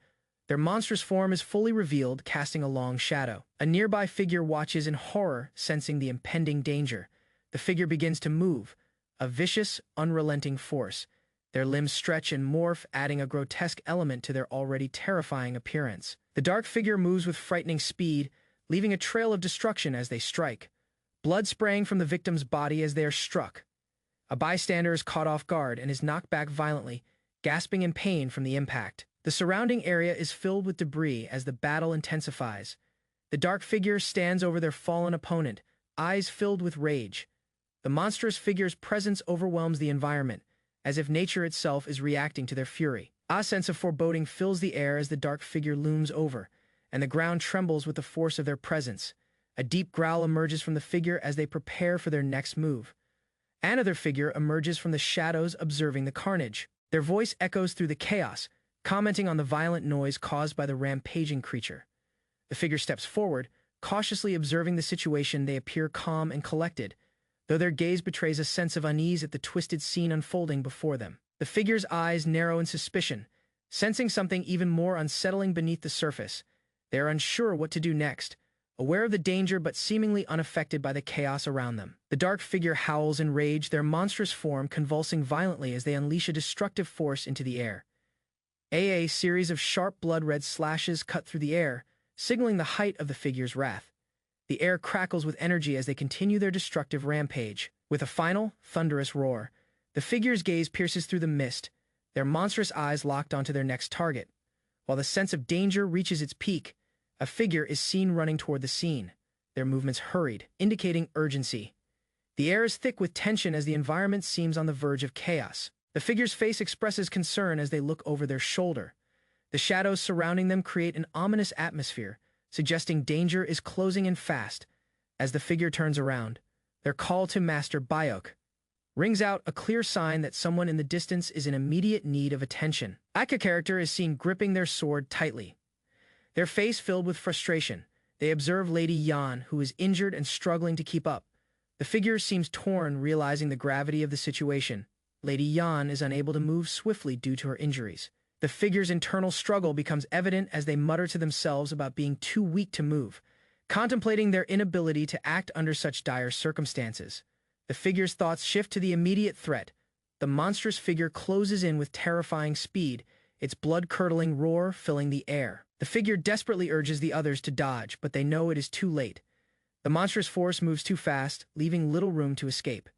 their monstrous form is fully revealed, casting a long shadow. A nearby figure watches in horror, sensing the impending danger. The figure begins to move, a vicious, unrelenting force. Their limbs stretch and morph, adding a grotesque element to their already terrifying appearance. The dark figure moves with frightening speed, leaving a trail of destruction as they strike. Blood spraying from the victim's body as they are struck. A bystander is caught off guard and is knocked back violently, gasping in pain from the impact. The surrounding area is filled with debris as the battle intensifies. The dark figure stands over their fallen opponent, eyes filled with rage. The monstrous figure's presence overwhelms the environment, as if nature itself is reacting to their fury. A sense of foreboding fills the air as the dark figure looms over, and the ground trembles with the force of their presence. A deep growl emerges from the figure as they prepare for their next move. Another figure emerges from the shadows, observing the carnage. Their voice echoes through the chaos, commenting on the violent noise caused by the rampaging creature. The figure steps forward, cautiously observing the situation. They appear calm and collected, though their gaze betrays a sense of unease at the twisted scene unfolding before them. The figure's eyes narrow in suspicion, sensing something even more unsettling beneath the surface. They are unsure what to do next, aware of the danger but seemingly unaffected by the chaos around them. The dark figure howls in rage, their monstrous form convulsing violently as they unleash a destructive force into the air. A series of sharp blood-red slashes cut through the air, signaling the height of the figure's wrath. The air crackles with energy as they continue their destructive rampage. With a final, thunderous roar, the figure's gaze pierces through the mist, their monstrous eyes locked onto their next target. While the sense of danger reaches its peak, a figure is seen running toward the scene, their movements hurried, indicating urgency. The air is thick with tension as the environment seems on the verge of chaos. The figure's face expresses concern as they look over their shoulder. The shadows surrounding them create an ominous atmosphere, suggesting danger is closing in fast. As the figure turns around, their call to Master Byok rings out, a clear sign that someone in the distance is in immediate need of attention. Aka character is seen gripping their sword tightly, their face filled with frustration. They observe Lady Yan, who is injured and struggling to keep up. The figure seems torn, realizing the gravity of the situation. Lady Yan is unable to move swiftly due to her injuries. The figure's internal struggle becomes evident as they mutter to themselves about being too weak to move. Contemplating their inability to act under such dire circumstances, the figure's thoughts shift to the immediate threat. The monstrous figure closes in with terrifying speed, its blood-curdling roar filling the air. The figure desperately urges the others to dodge, but they know it is too late. The monstrous force moves too fast, leaving little room to escape.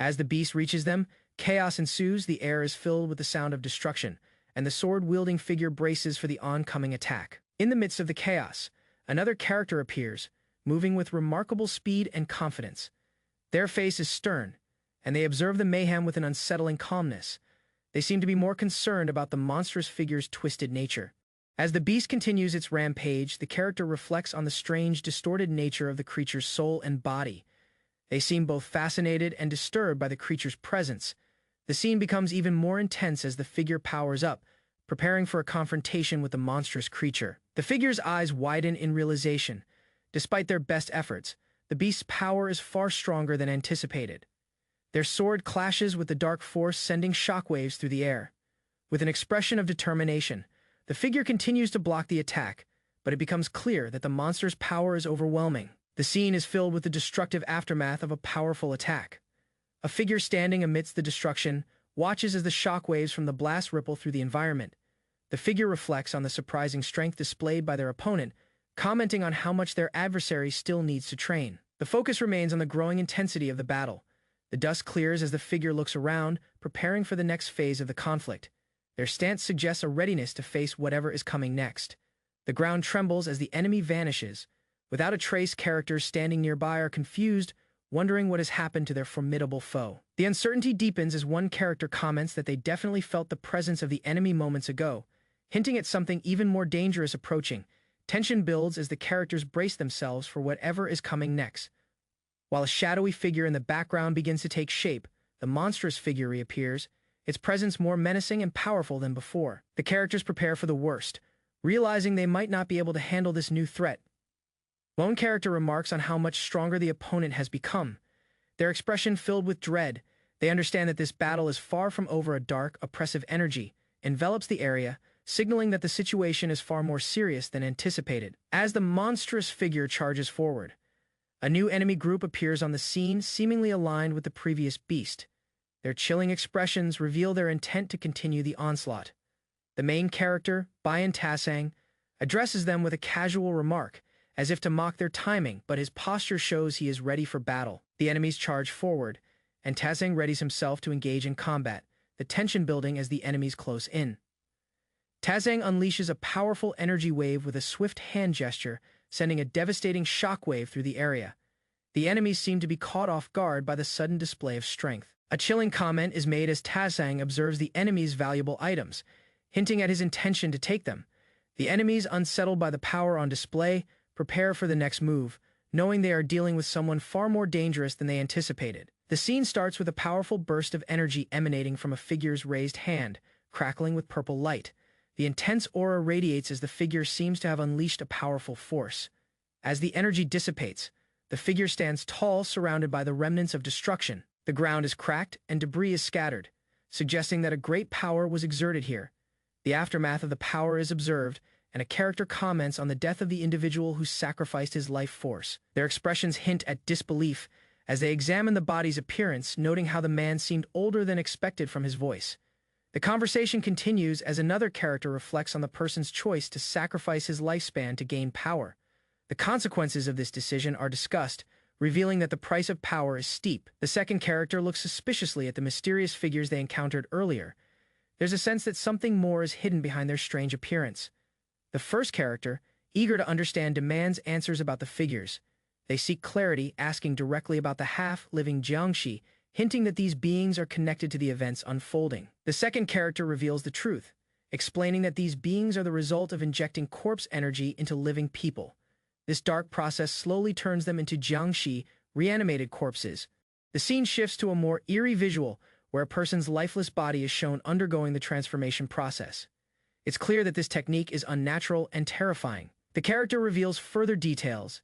As the beast reaches them, chaos ensues, the air is filled with the sound of destruction, and the sword-wielding figure braces for the oncoming attack. In the midst of the chaos, another character appears, moving with remarkable speed and confidence. Their face is stern, and they observe the mayhem with an unsettling calmness. They seem to be more concerned about the monstrous figure's twisted nature. As the beast continues its rampage, the character reflects on the strange, distorted nature of the creature's soul and body. They seem both fascinated and disturbed by the creature's presence. The scene becomes even more intense as the figure powers up, preparing for a confrontation with the monstrous creature. The figure's eyes widen in realization. Despite their best efforts, the beast's power is far stronger than anticipated. Their sword clashes with the dark force, sending shockwaves through the air. With an expression of determination, the figure continues to block the attack, but it becomes clear that the monster's power is overwhelming. The scene is filled with the destructive aftermath of a powerful attack. A figure standing amidst the destruction watches as the shockwaves from the blast ripple through the environment. The figure reflects on the surprising strength displayed by their opponent, commenting on how much their adversary still needs to train. The focus remains on the growing intensity of the battle. The dust clears as the figure looks around, preparing for the next phase of the conflict. Their stance suggests a readiness to face whatever is coming next. The ground trembles as the enemy vanishes. Without a trace, characters standing nearby are confused, wondering what has happened to their formidable foe. The uncertainty deepens as one character comments that they definitely felt the presence of the enemy moments ago, hinting at something even more dangerous approaching. Tension builds as the characters brace themselves for whatever is coming next. While a shadowy figure in the background begins to take shape, the monstrous figure reappears, its presence more menacing and powerful than before. The characters prepare for the worst, realizing they might not be able to handle this new threat. One character remarks on how much stronger the opponent has become. Their expression filled with dread, they understand that this battle is far from over. A dark, oppressive energy envelops the area, signaling that the situation is far more serious than anticipated. As the monstrous figure charges forward, a new enemy group appears on the scene, seemingly aligned with the previous beast. Their chilling expressions reveal their intent to continue the onslaught. The main character, Bayan Tasang, addresses them with a casual remark, as if to mock their timing, but his posture shows he is ready for battle. The enemies charge forward, and Tasang readies himself to engage in combat, the tension building as the enemies close in. Tasang unleashes a powerful energy wave with a swift hand gesture, sending a devastating shockwave through the area. The enemies seem to be caught off guard by the sudden display of strength. A chilling comment is made as Tasang observes the enemy's valuable items, hinting at his intention to take them. The enemies, unsettled by the power on display, prepare for the next move, knowing they are dealing with someone far more dangerous than they anticipated. The scene starts with a powerful burst of energy emanating from a figure's raised hand, crackling with purple light. The intense aura radiates as the figure seems to have unleashed a powerful force. As the energy dissipates, the figure stands tall, surrounded by the remnants of destruction. The ground is cracked and debris is scattered, suggesting that a great power was exerted here. The aftermath of the power is observed, and a character comments on the death of the individual who sacrificed his life force. Their expressions hint at disbelief as they examine the body's appearance, noting how the man seemed older than expected from his voice. The conversation continues as another character reflects on the person's choice to sacrifice his lifespan to gain power. The consequences of this decision are discussed, revealing that the price of power is steep. The second character looks suspiciously at the mysterious figures they encountered earlier. There's a sense that something more is hidden behind their strange appearance. The first character, eager to understand, demands answers about the figures. They seek clarity, asking directly about the half-living Jiangxi, hinting that these beings are connected to the events unfolding. The second character reveals the truth, explaining that these beings are the result of injecting corpse energy into living people. This dark process slowly turns them into Jiangxi, reanimated corpses. The scene shifts to a more eerie visual, where a person's lifeless body is shown undergoing the transformation process. It's clear that this technique is unnatural and terrifying. The character reveals further details,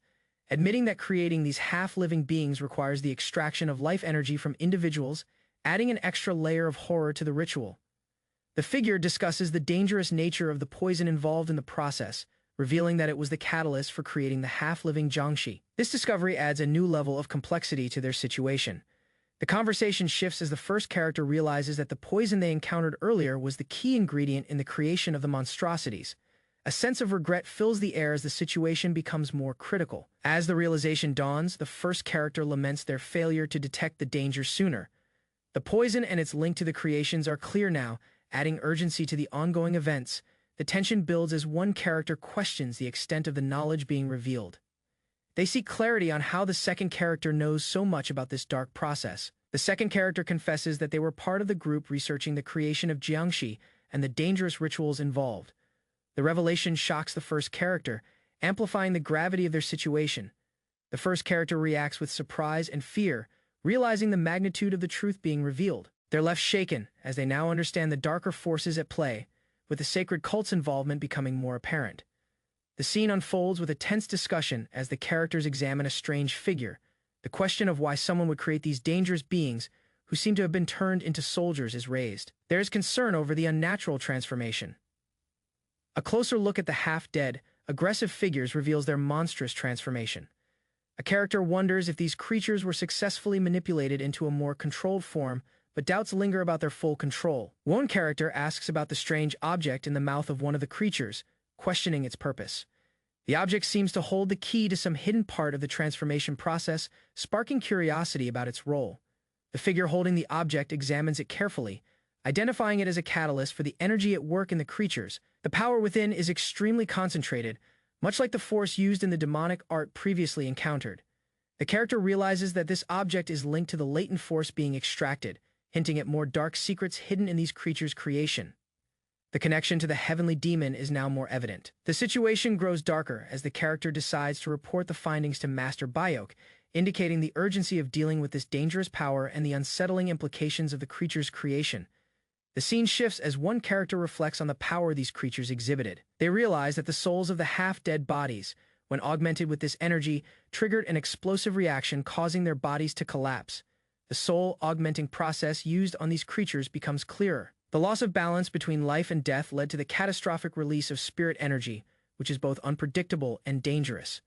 admitting that creating these half-living beings requires the extraction of life energy from individuals, adding an extra layer of horror to the ritual. The figure discusses the dangerous nature of the poison involved in the process, revealing that it was the catalyst for creating the half-living Jiangshi. This discovery adds a new level of complexity to their situation. The conversation shifts as the first character realizes that the poison they encountered earlier was the key ingredient in the creation of the monstrosities. A sense of regret fills the air as the situation becomes more critical. As the realization dawns, the first character laments their failure to detect the danger sooner. The poison and its link to the creations are clear now, adding urgency to the ongoing events. The tension builds as one character questions the extent of the knowledge being revealed. They seek clarity on how the second character knows so much about this dark process. The second character confesses that they were part of the group researching the creation of Jiangshi and the dangerous rituals involved. The revelation shocks the first character, amplifying the gravity of their situation. The first character reacts with surprise and fear, realizing the magnitude of the truth being revealed. They're left shaken, as they now understand the darker forces at play, with the sacred cult's involvement becoming more apparent. The scene unfolds with a tense discussion as the characters examine a strange figure. The question of why someone would create these dangerous beings who seem to have been turned into soldiers is raised. There is concern over the unnatural transformation. A closer look at the half-dead, aggressive figures reveals their monstrous transformation. A character wonders if these creatures were successfully manipulated into a more controlled form, but doubts linger about their full control. One character asks about the strange object in the mouth of one of the creatures, questioning its purpose. The object seems to hold the key to some hidden part of the transformation process, sparking curiosity about its role. The figure holding the object examines it carefully, identifying it as a catalyst for the energy at work in the creatures. The power within is extremely concentrated, much like the force used in the demonic art previously encountered. The character realizes that this object is linked to the latent force being extracted, hinting at more dark secrets hidden in these creatures' creation. The connection to the heavenly demon is now more evident. The situation grows darker as the character decides to report the findings to Master Bayok, indicating the urgency of dealing with this dangerous power and the unsettling implications of the creature's creation. The scene shifts as one character reflects on the power these creatures exhibited. They realize that the souls of the half-dead bodies, when augmented with this energy, triggered an explosive reaction causing their bodies to collapse. The soul-augmenting process used on these creatures becomes clearer. The loss of balance between life and death led to the catastrophic release of spirit energy, which is both unpredictable and dangerous.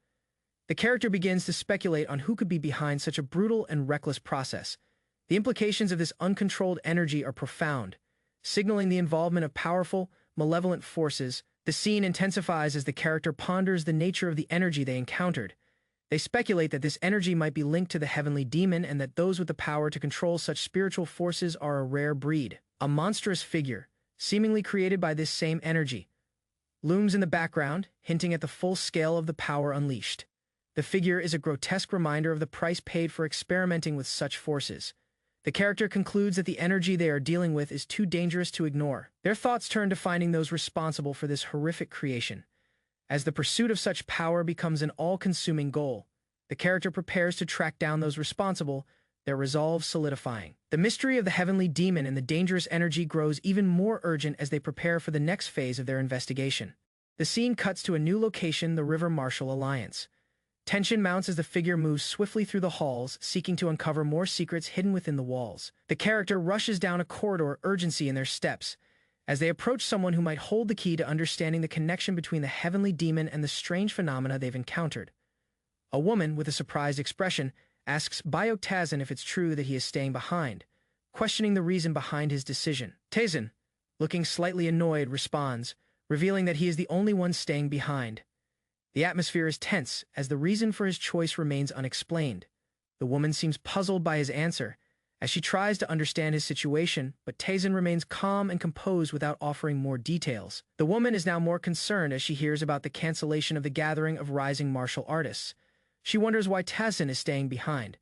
The character begins to speculate on who could be behind such a brutal and reckless process. The implications of this uncontrolled energy are profound, signaling the involvement of powerful, malevolent forces. The scene intensifies as the character ponders the nature of the energy they encountered. They speculate that this energy might be linked to the heavenly demon and that those with the power to control such spiritual forces are a rare breed. A monstrous figure, seemingly created by this same energy, looms in the background, hinting at the full scale of the power unleashed. The figure is a grotesque reminder of the price paid for experimenting with such forces. The character concludes that the energy they are dealing with is too dangerous to ignore. Their thoughts turn to finding those responsible for this horrific creation. As the pursuit of such power becomes an all-consuming goal, the character prepares to track down those responsible, their resolve solidifying. The mystery of the heavenly demon and the dangerous energy grows even more urgent as they prepare for the next phase of their investigation. The scene cuts to a new location, the River Marshall Alliance. Tension mounts as the figure moves swiftly through the halls, seeking to uncover more secrets hidden within the walls. The character rushes down a corridor, urgency in their steps, as they approach someone who might hold the key to understanding the connection between the heavenly demon and the strange phenomena they've encountered. A woman, with a surprised expression, asks Bayok Tazin if it's true that he is staying behind, questioning the reason behind his decision. Tazin, looking slightly annoyed, responds, revealing that he is the only one staying behind. The atmosphere is tense, as the reason for his choice remains unexplained. The woman seems puzzled by his answer, as she tries to understand his situation, but Tazin remains calm and composed without offering more details. The woman is now more concerned as she hears about the cancellation of the gathering of rising martial artists. She wonders why Tazin is staying behind.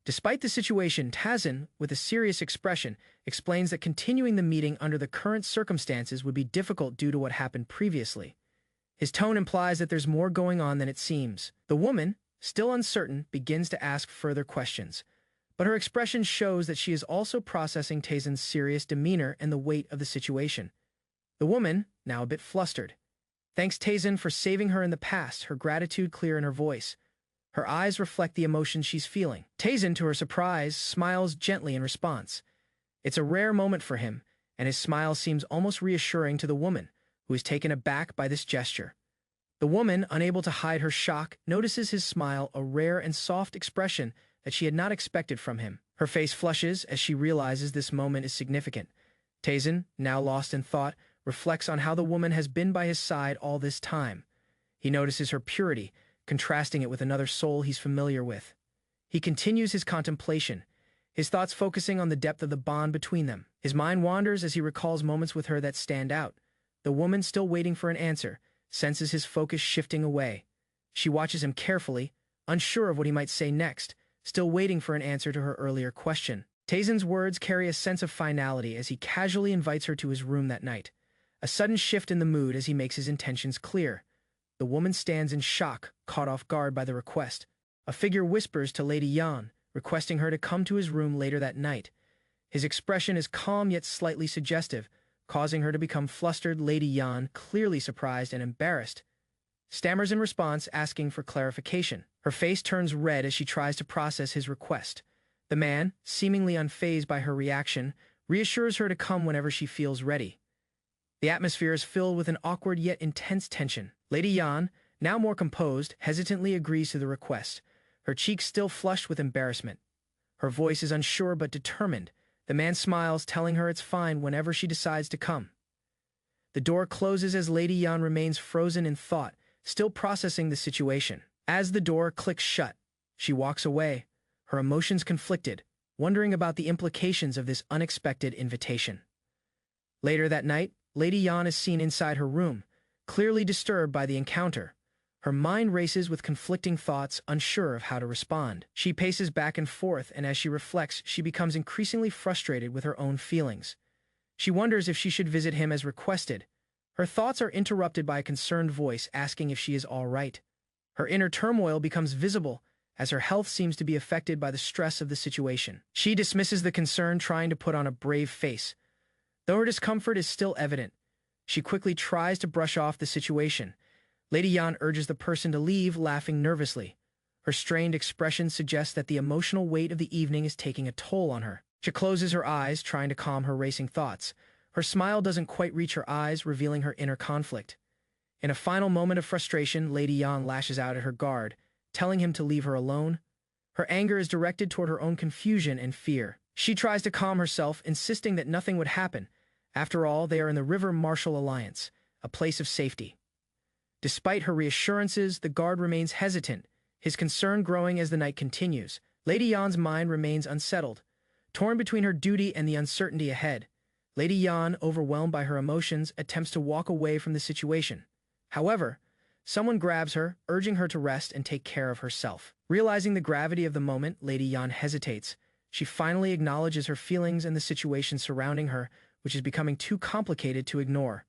Despite the situation, Tazin, with a serious expression, explains that continuing the meeting under the current circumstances would be difficult due to what happened previously. His tone implies that there's more going on than it seems. The woman, still uncertain, begins to ask further questions, but her expression shows that she is also processing Tazin's serious demeanor and the weight of the situation. The woman, now a bit flustered, thanks Tazin for saving her in the past, her gratitude clear in her voice. Her eyes reflect the emotions she's feeling. Tazin, to her surprise, smiles gently in response. It's a rare moment for him, and his smile seems almost reassuring to the woman, who is taken aback by this gesture. The woman, unable to hide her shock, notices his smile, a rare and soft expression that she had not expected from him. Her face flushes as she realizes this moment is significant. Taesin, now lost in thought, reflects on how the woman has been by his side all this time. He notices her purity, contrasting it with another soul he's familiar with. He continues his contemplation, his thoughts focusing on the depth of the bond between them. His mind wanders as he recalls moments with her that stand out. The woman, still waiting for an answer, senses his focus shifting away. She watches him carefully, unsure of what he might say next, still waiting for an answer to her earlier question. Taesin's words carry a sense of finality as he casually invites her to his room that night. A sudden shift in the mood as he makes his intentions clear. The woman stands in shock, caught off guard by the request. A figure whispers to Lady Yan, requesting her to come to his room later that night. His expression is calm yet slightly suggestive, causing her to become flustered. Lady Yan, clearly surprised and embarrassed, stammers in response, asking for clarification. Her face turns red as she tries to process his request. The man, seemingly unfazed by her reaction, reassures her to come whenever she feels ready. The atmosphere is filled with an awkward yet intense tension. Lady Yan, now more composed, hesitantly agrees to the request, her cheeks still flushed with embarrassment. Her voice is unsure but determined. The man smiles, telling her it's fine whenever she decides to come. The door closes as Lady Yan remains frozen in thought, still processing the situation. As the door clicks shut, she walks away, her emotions conflicted, wondering about the implications of this unexpected invitation. Later that night, Lady Yan is seen inside her room, clearly disturbed by the encounter. Her mind races with conflicting thoughts, unsure of how to respond. She paces back and forth, and as she reflects, she becomes increasingly frustrated with her own feelings. She wonders if she should visit him as requested. Her thoughts are interrupted by a concerned voice asking if she is all right. Her inner turmoil becomes visible, as her health seems to be affected by the stress of the situation. She dismisses the concern, trying to put on a brave face. Though her discomfort is still evident, she quickly tries to brush off the situation. Lady Yan urges the person to leave, laughing nervously. Her strained expression suggests that the emotional weight of the evening is taking a toll on her. She closes her eyes, trying to calm her racing thoughts. Her smile doesn't quite reach her eyes, revealing her inner conflict. In a final moment of frustration, Lady Yan lashes out at her guard, telling him to leave her alone. Her anger is directed toward her own confusion and fear. She tries to calm herself, insisting that nothing would happen. After all, they are in the River Marshall Alliance, a place of safety. Despite her reassurances, the guard remains hesitant, his concern growing as the night continues. Lady Yan's mind remains unsettled, torn between her duty and the uncertainty ahead. Lady Yan, overwhelmed by her emotions, attempts to walk away from the situation. However, someone grabs her, urging her to rest and take care of herself. Realizing the gravity of the moment, Lady Yan hesitates. She finally acknowledges her feelings and the situation surrounding her, which is becoming too complicated to ignore.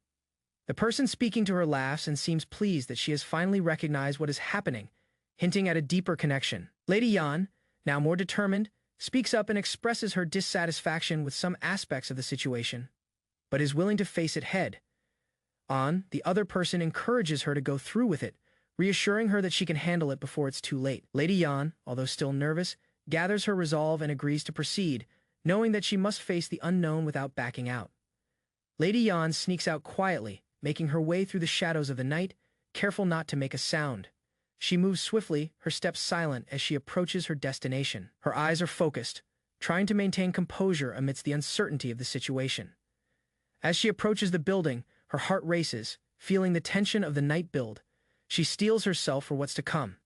The person speaking to her laughs and seems pleased that she has finally recognized what is happening, hinting at a deeper connection. Lady Yan, now more determined, speaks up and expresses her dissatisfaction with some aspects of the situation, but is willing to face it head on. The other person encourages her to go through with it, reassuring her that she can handle it before it's too late. Lady Yan, although still nervous, gathers her resolve and agrees to proceed, knowing that she must face the unknown without backing out. Lady Yan sneaks out quietly, making her way through the shadows of the night, careful not to make a sound. She moves swiftly, her steps silent as she approaches her destination. Her eyes are focused, trying to maintain composure amidst the uncertainty of the situation. As she approaches the building, her heart races, feeling the tension of the night build. She steels herself for what's to come.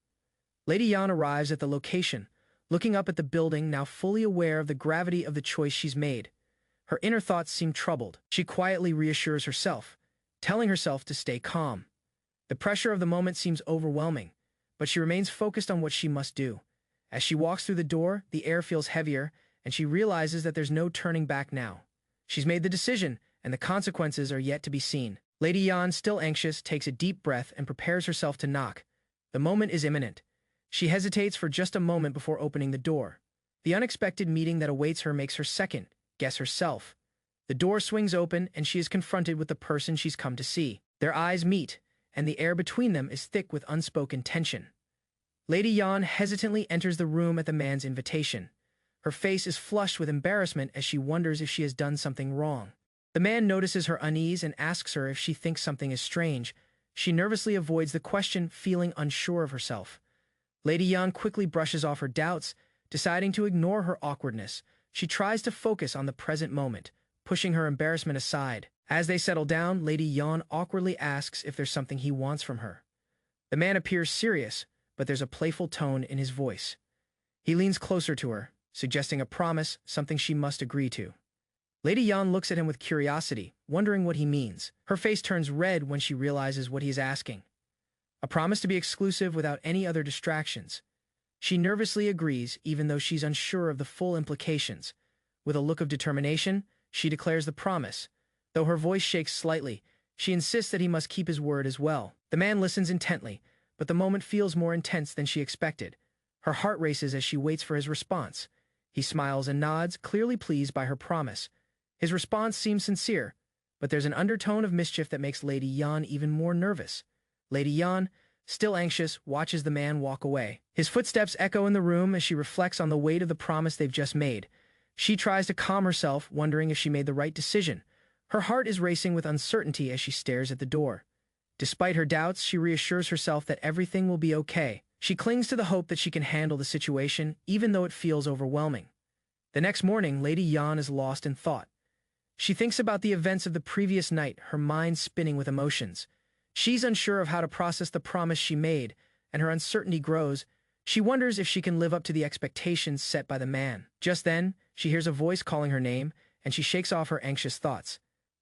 Lady Yan arrives at the location, looking up at the building, now fully aware of the gravity of the choice she's made. Her inner thoughts seem troubled. She quietly reassures herself, telling herself to stay calm. The pressure of the moment seems overwhelming, but she remains focused on what she must do. As she walks through the door, the air feels heavier, and she realizes that there's no turning back now. She's made the decision, and the consequences are yet to be seen. Lady Yan, still anxious, takes a deep breath and prepares herself to knock. The moment is imminent. She hesitates for just a moment before opening the door. The unexpected meeting that awaits her makes her second guess herself. The door swings open, and she is confronted with the person she's come to see. Their eyes meet, and the air between them is thick with unspoken tension. Lady Yan hesitantly enters the room at the man's invitation. Her face is flushed with embarrassment as she wonders if she has done something wrong. The man notices her unease and asks her if she thinks something is strange. She nervously avoids the question, feeling unsure of herself. Lady Yan quickly brushes off her doubts, deciding to ignore her awkwardness. She tries to focus on the present moment, pushing her embarrassment aside. As they settle down, Lady Yan awkwardly asks if there's something he wants from her. The man appears serious, but there's a playful tone in his voice. He leans closer to her, suggesting a promise, something she must agree to. Lady Yan looks at him with curiosity, wondering what he means. Her face turns red when she realizes what he is asking. A promise to be exclusive without any other distractions. She nervously agrees, even though she's unsure of the full implications. With a look of determination, she declares the promise. Though her voice shakes slightly, she insists that he must keep his word as well. The man listens intently, but the moment feels more intense than she expected. Her heart races as she waits for his response. He smiles and nods, clearly pleased by her promise. His response seems sincere, but there's an undertone of mischief that makes Lady Yan even more nervous. Lady Yan, still anxious, watches the man walk away. His footsteps echo in the room as she reflects on the weight of the promise they've just made. She tries to calm herself, wondering if she made the right decision. Her heart is racing with uncertainty as she stares at the door. Despite her doubts, she reassures herself that everything will be okay. She clings to the hope that she can handle the situation, even though it feels overwhelming. The next morning, Lady Yan is lost in thought. She thinks about the events of the previous night, her mind spinning with emotions. She's unsure of how to process the promise she made, and her uncertainty grows. She wonders if she can live up to the expectations set by the man. Just then, she hears a voice calling her name, and she shakes off her anxious thoughts.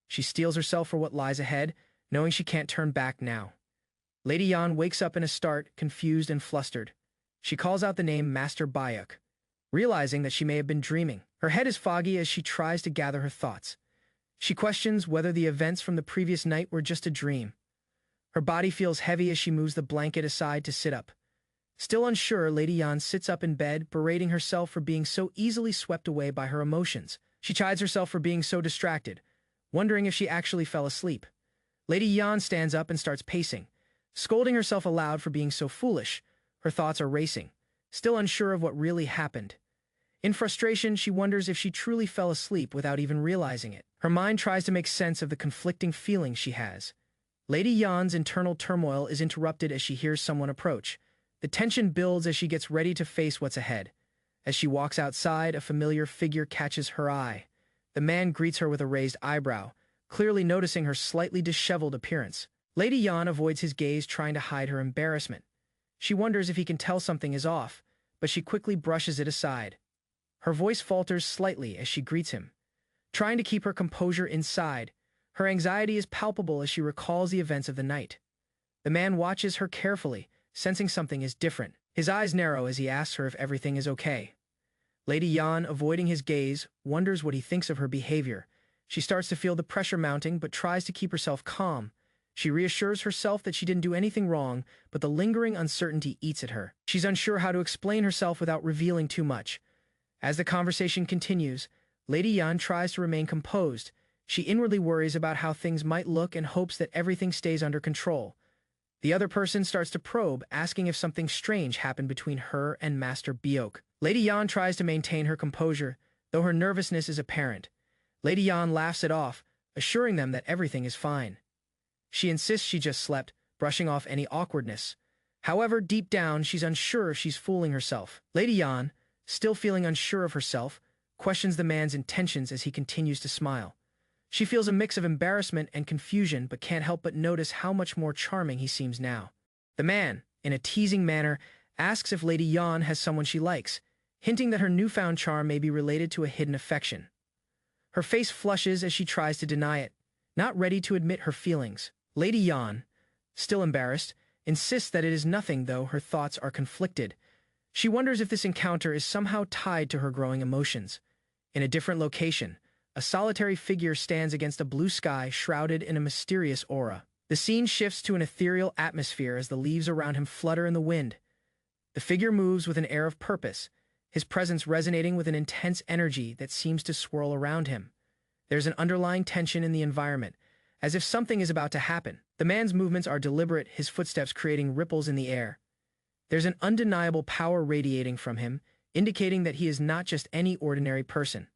She steels herself for what lies ahead, knowing she can't turn back now. Lady Yan wakes up in a start, confused and flustered. She calls out the name Master Bayuk, realizing that she may have been dreaming. Her head is foggy as she tries to gather her thoughts. She questions whether the events from the previous night were just a dream. Her body feels heavy as she moves the blanket aside to sit up. Still unsure, Lady Yan sits up in bed, berating herself for being so easily swept away by her emotions. She chides herself for being so distracted, wondering if she actually fell asleep. Lady Yan stands up and starts pacing, scolding herself aloud for being so foolish. Her thoughts are racing, still unsure of what really happened. In frustration, she wonders if she truly fell asleep without even realizing it. Her mind tries to make sense of the conflicting feelings she has. Lady Yan's internal turmoil is interrupted as she hears someone approach. The tension builds as she gets ready to face what's ahead. As she walks outside, a familiar figure catches her eye. The man greets her with a raised eyebrow, clearly noticing her slightly disheveled appearance. Lady Yan avoids his gaze, trying to hide her embarrassment. She wonders if he can tell something is off, but she quickly brushes it aside. Her voice falters slightly as she greets him. Trying to keep her composure inside, her anxiety is palpable as she recalls the events of the night. The man watches her carefully, sensing something is different. His eyes narrow as he asks her if everything is okay. Lady Yan, avoiding his gaze, wonders what he thinks of her behavior. She starts to feel the pressure mounting, but tries to keep herself calm. She reassures herself that she didn't do anything wrong, but the lingering uncertainty eats at her. She's unsure how to explain herself without revealing too much. As the conversation continues, Lady Yan tries to remain composed. She inwardly worries about how things might look and hopes that everything stays under control. The other person starts to probe, asking if something strange happened between her and Master Bayuk. Lady Yan tries to maintain her composure, though her nervousness is apparent. Lady Yan laughs it off, assuring them that everything is fine. She insists she just slept, brushing off any awkwardness. However, deep down, she's unsure if she's fooling herself. Lady Yan, still feeling unsure of herself, questions the man's intentions as he continues to smile. She feels a mix of embarrassment and confusion, but can't help but notice how much more charming he seems now. The man, in a teasing manner, asks if Lady Yan has someone she likes, hinting that her newfound charm may be related to a hidden affection. Her face flushes as she tries to deny it, not ready to admit her feelings. Lady Yan, still embarrassed, insists that it is nothing, though her thoughts are conflicted. She wonders if this encounter is somehow tied to her growing emotions. In a different location, a solitary figure stands against a blue sky shrouded in a mysterious aura. The scene shifts to an ethereal atmosphere as the leaves around him flutter in the wind. The figure moves with an air of purpose, his presence resonating with an intense energy that seems to swirl around him. There's an underlying tension in the environment, as if something is about to happen. The man's movements are deliberate, his footsteps creating ripples in the air. There's an undeniable power radiating from him, indicating that he is not just any ordinary person.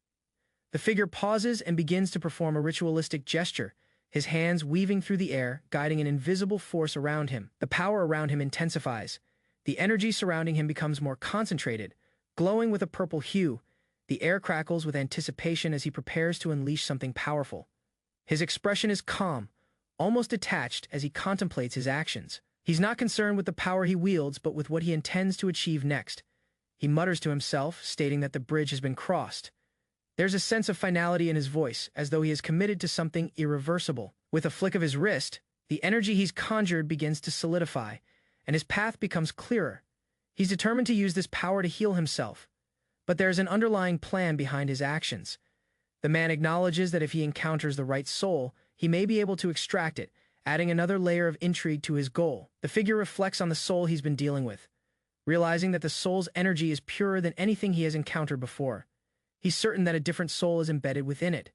The figure pauses and begins to perform a ritualistic gesture, his hands weaving through the air, guiding an invisible force around him. The power around him intensifies. The energy surrounding him becomes more concentrated, glowing with a purple hue. The air crackles with anticipation as he prepares to unleash something powerful. His expression is calm, almost detached as he contemplates his actions. He's not concerned with the power he wields, but with what he intends to achieve next. He mutters to himself, stating that the bridge has been crossed. There's a sense of finality in his voice, as though he is committed to something irreversible. With a flick of his wrist, the energy he's conjured begins to solidify, and his path becomes clearer. He's determined to use this power to heal himself. But there's an underlying plan behind his actions. The man acknowledges that if he encounters the right soul, he may be able to extract it, adding another layer of intrigue to his goal. The figure reflects on the soul he's been dealing with, realizing that the soul's energy is purer than anything he has encountered before. He's certain that a different soul is embedded within it.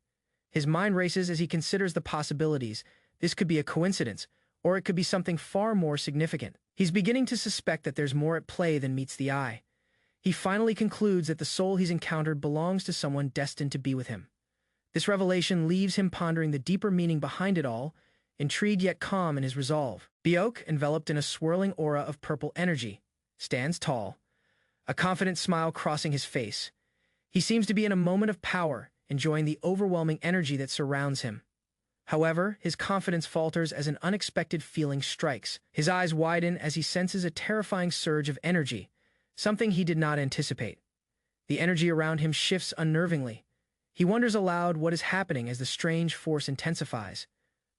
His mind races as he considers the possibilities. This could be a coincidence, or it could be something far more significant. He's beginning to suspect that there's more at play than meets the eye. He finally concludes that the soul he's encountered belongs to someone destined to be with him. This revelation leaves him pondering the deeper meaning behind it all, intrigued yet calm in his resolve. Byok, enveloped in a swirling aura of purple energy, stands tall, a confident smile crossing his face. He seems to be in a moment of power, enjoying the overwhelming energy that surrounds him. However, his confidence falters as an unexpected feeling strikes. His eyes widen as he senses a terrifying surge of energy, something he did not anticipate. The energy around him shifts unnervingly. He wonders aloud what is happening as the strange force intensifies.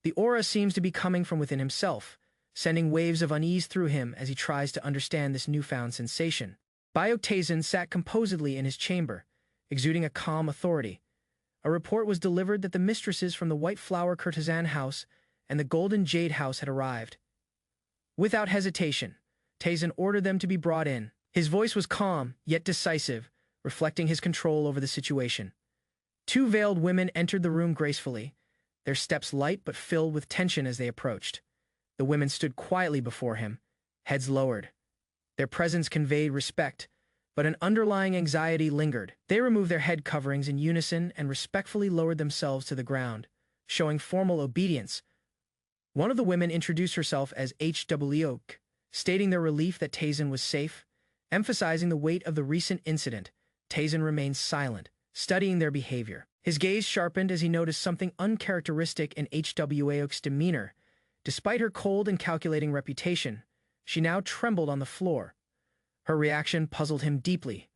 The aura seems to be coming from within himself, sending waves of unease through him as he tries to understand this newfound sensation. Byok Taizun sat composedly in his chamber, exuding a calm authority. A report was delivered that the mistresses from the White Flower Courtesan House and the Golden Jade House had arrived. Without hesitation, Taizun ordered them to be brought in. His voice was calm, yet decisive, reflecting his control over the situation. Two veiled women entered the room gracefully, their steps light but filled with tension as they approached. The women stood quietly before him, heads lowered. Their presence conveyed respect, but an underlying anxiety lingered. They removed their head coverings in unison and respectfully lowered themselves to the ground, showing formal obedience. One of the women introduced herself as Hwok, stating their relief that Taizun was safe. Emphasizing the weight of the recent incident, Taizun remained silent, studying their behavior. His gaze sharpened as he noticed something uncharacteristic in Hwok's demeanor. Despite her cold and calculating reputation, she now trembled on the floor. Her reaction puzzled him deeply.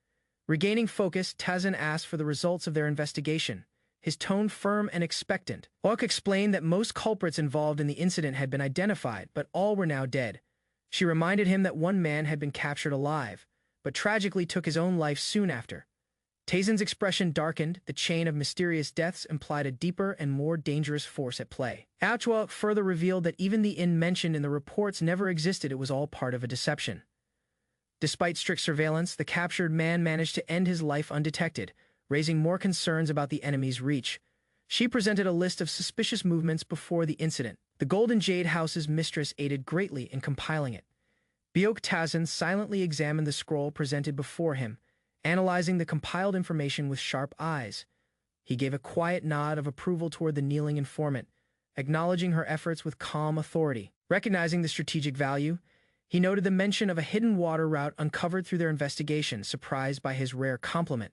Regaining focus, Taizun asked for the results of their investigation, his tone firm and expectant. Hwok explained that most culprits involved in the incident had been identified, but all were now dead. She reminded him that one man had been captured alive, but tragically took his own life soon after. Taizun's expression darkened. The chain of mysterious deaths implied a deeper and more dangerous force at play. Hwok further revealed that even the inn mentioned in the reports never existed. It was all part of a deception. Despite strict surveillance, the captured man managed to end his life undetected, raising more concerns about the enemy's reach. She presented a list of suspicious movements before the incident. The Golden Jade House's mistress aided greatly in compiling it. Byok Taizun silently examined the scroll presented before him, analyzing the compiled information with sharp eyes. He gave a quiet nod of approval toward the kneeling informant, acknowledging her efforts with calm authority. Recognizing the strategic value, he noted the mention of a hidden water route uncovered through their investigation, surprised by his rare compliment.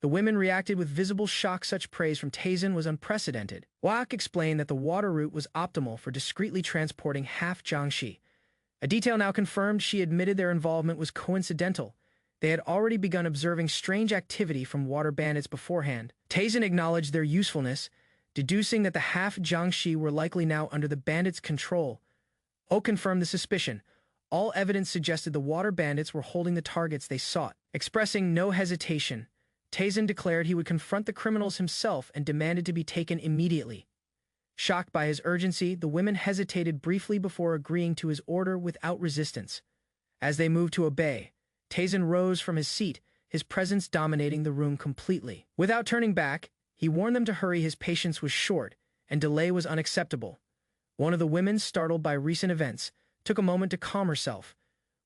The women reacted with visible shock. Such praise from Taizun was unprecedented. Hwok explained that the water route was optimal for discreetly transporting half Jiangxi. A detail now confirmed. She admitted their involvement was coincidental. They had already begun observing strange activity from water bandits beforehand. Taizun acknowledged their usefulness, deducing that the half Jiangxi were likely now under the bandits' control. Hwok confirmed the suspicion. All evidence suggested the water bandits were holding the targets they sought. Expressing no hesitation, Taizun declared he would confront the criminals himself and demanded to be taken immediately. Shocked by his urgency, the women hesitated briefly before agreeing to his order without resistance. As they moved to obey, Taizun rose from his seat, his presence dominating the room completely. Without turning back, he warned them to hurry. His patience was short, and delay was unacceptable. One of the women, startled by recent events, took a moment to calm herself.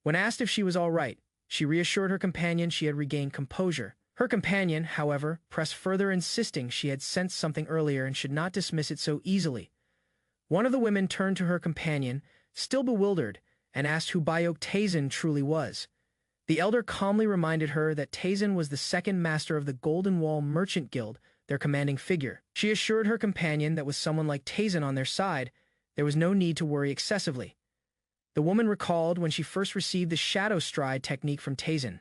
When asked if she was all right, she reassured her companion she had regained composure. Her companion, however, pressed further, insisting she had sensed something earlier and should not dismiss it so easily. One of the women turned to her companion, still bewildered, and asked who Bayok Tazen truly was. The elder calmly reminded her that Tazen was the second master of the Golden Wall Merchant Guild, their commanding figure. She assured her companion that with someone like Tazen on their side, there was no need to worry excessively. The woman recalled when she first received the Shadow Stride technique from Tazen,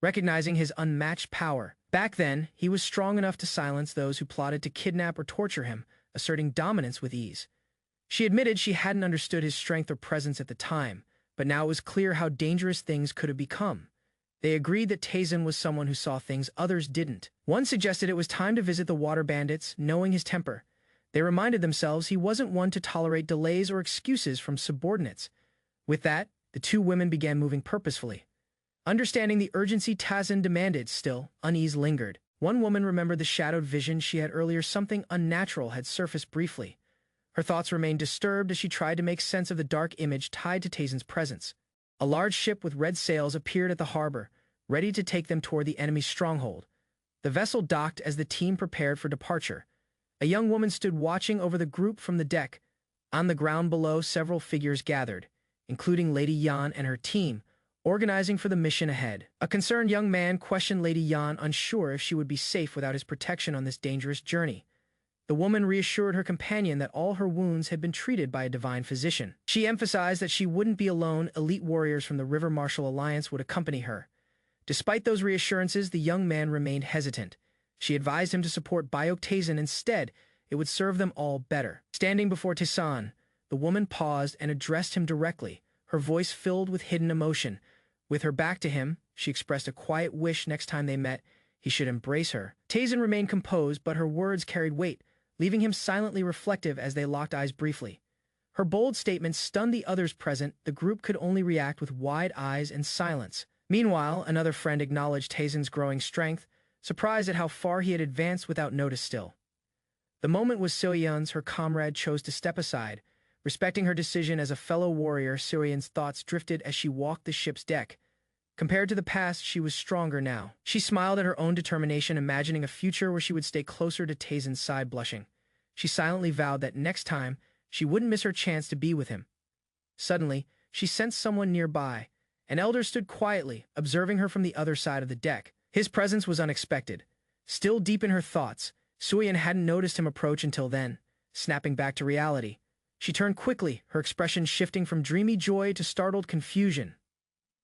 recognizing his unmatched power. Back then, he was strong enough to silence those who plotted to kidnap or torture him, asserting dominance with ease. She admitted she hadn't understood his strength or presence at the time, but now it was clear how dangerous things could have become. They agreed that Tazen was someone who saw things others didn't. One suggested it was time to visit the water bandits, knowing his temper. They reminded themselves he wasn't one to tolerate delays or excuses from subordinates. With that, the two women began moving purposefully. Understanding the urgency Tazen demanded, still, unease lingered. One woman remembered the shadowed vision she had earlier. Something unnatural had surfaced briefly. Her thoughts remained disturbed as she tried to make sense of the dark image tied to Tazen's presence. A large ship with red sails appeared at the harbor, ready to take them toward the enemy's stronghold. The vessel docked as the team prepared for departure. A young woman stood watching over the group from the deck. On the ground below, several figures gathered, including Lady Yan and her team, organizing for the mission ahead. A concerned young man questioned Lady Yan, unsure if she would be safe without his protection on this dangerous journey. The woman reassured her companion that all her wounds had been treated by a divine physician. She emphasized that she wouldn't be alone. Elite warriors from the River Martial Alliance would accompany her. Despite those reassurances, the young man remained hesitant. She advised him to support Bayok Tazen instead. It would serve them all better. Standing before Tisan, the woman paused and addressed him directly, her voice filled with hidden emotion. With her back to him, she expressed a quiet wish next time they met, he should embrace her. Tazen remained composed, but her words carried weight, leaving him silently reflective as they locked eyes briefly. Her bold statement stunned the others present. The group could only react with wide eyes and silence. Meanwhile, another friend acknowledged Tazen's growing strength, surprised at how far he had advanced without notice still. The moment was Soo-yeon's. Her comrade chose to step aside. Respecting her decision as a fellow warrior, Soo-yeon's thoughts drifted as she walked the ship's deck. Compared to the past, she was stronger now. She smiled at her own determination, imagining a future where she would stay closer to Tazen's side, blushing. She silently vowed that next time, she wouldn't miss her chance to be with him. Suddenly, she sensed someone nearby. An elder stood quietly, observing her from the other side of the deck. His presence was unexpected. Still deep in her thoughts, Soo-yeon hadn't noticed him approach until then. Snapping back to reality, she turned quickly, her expression shifting from dreamy joy to startled confusion.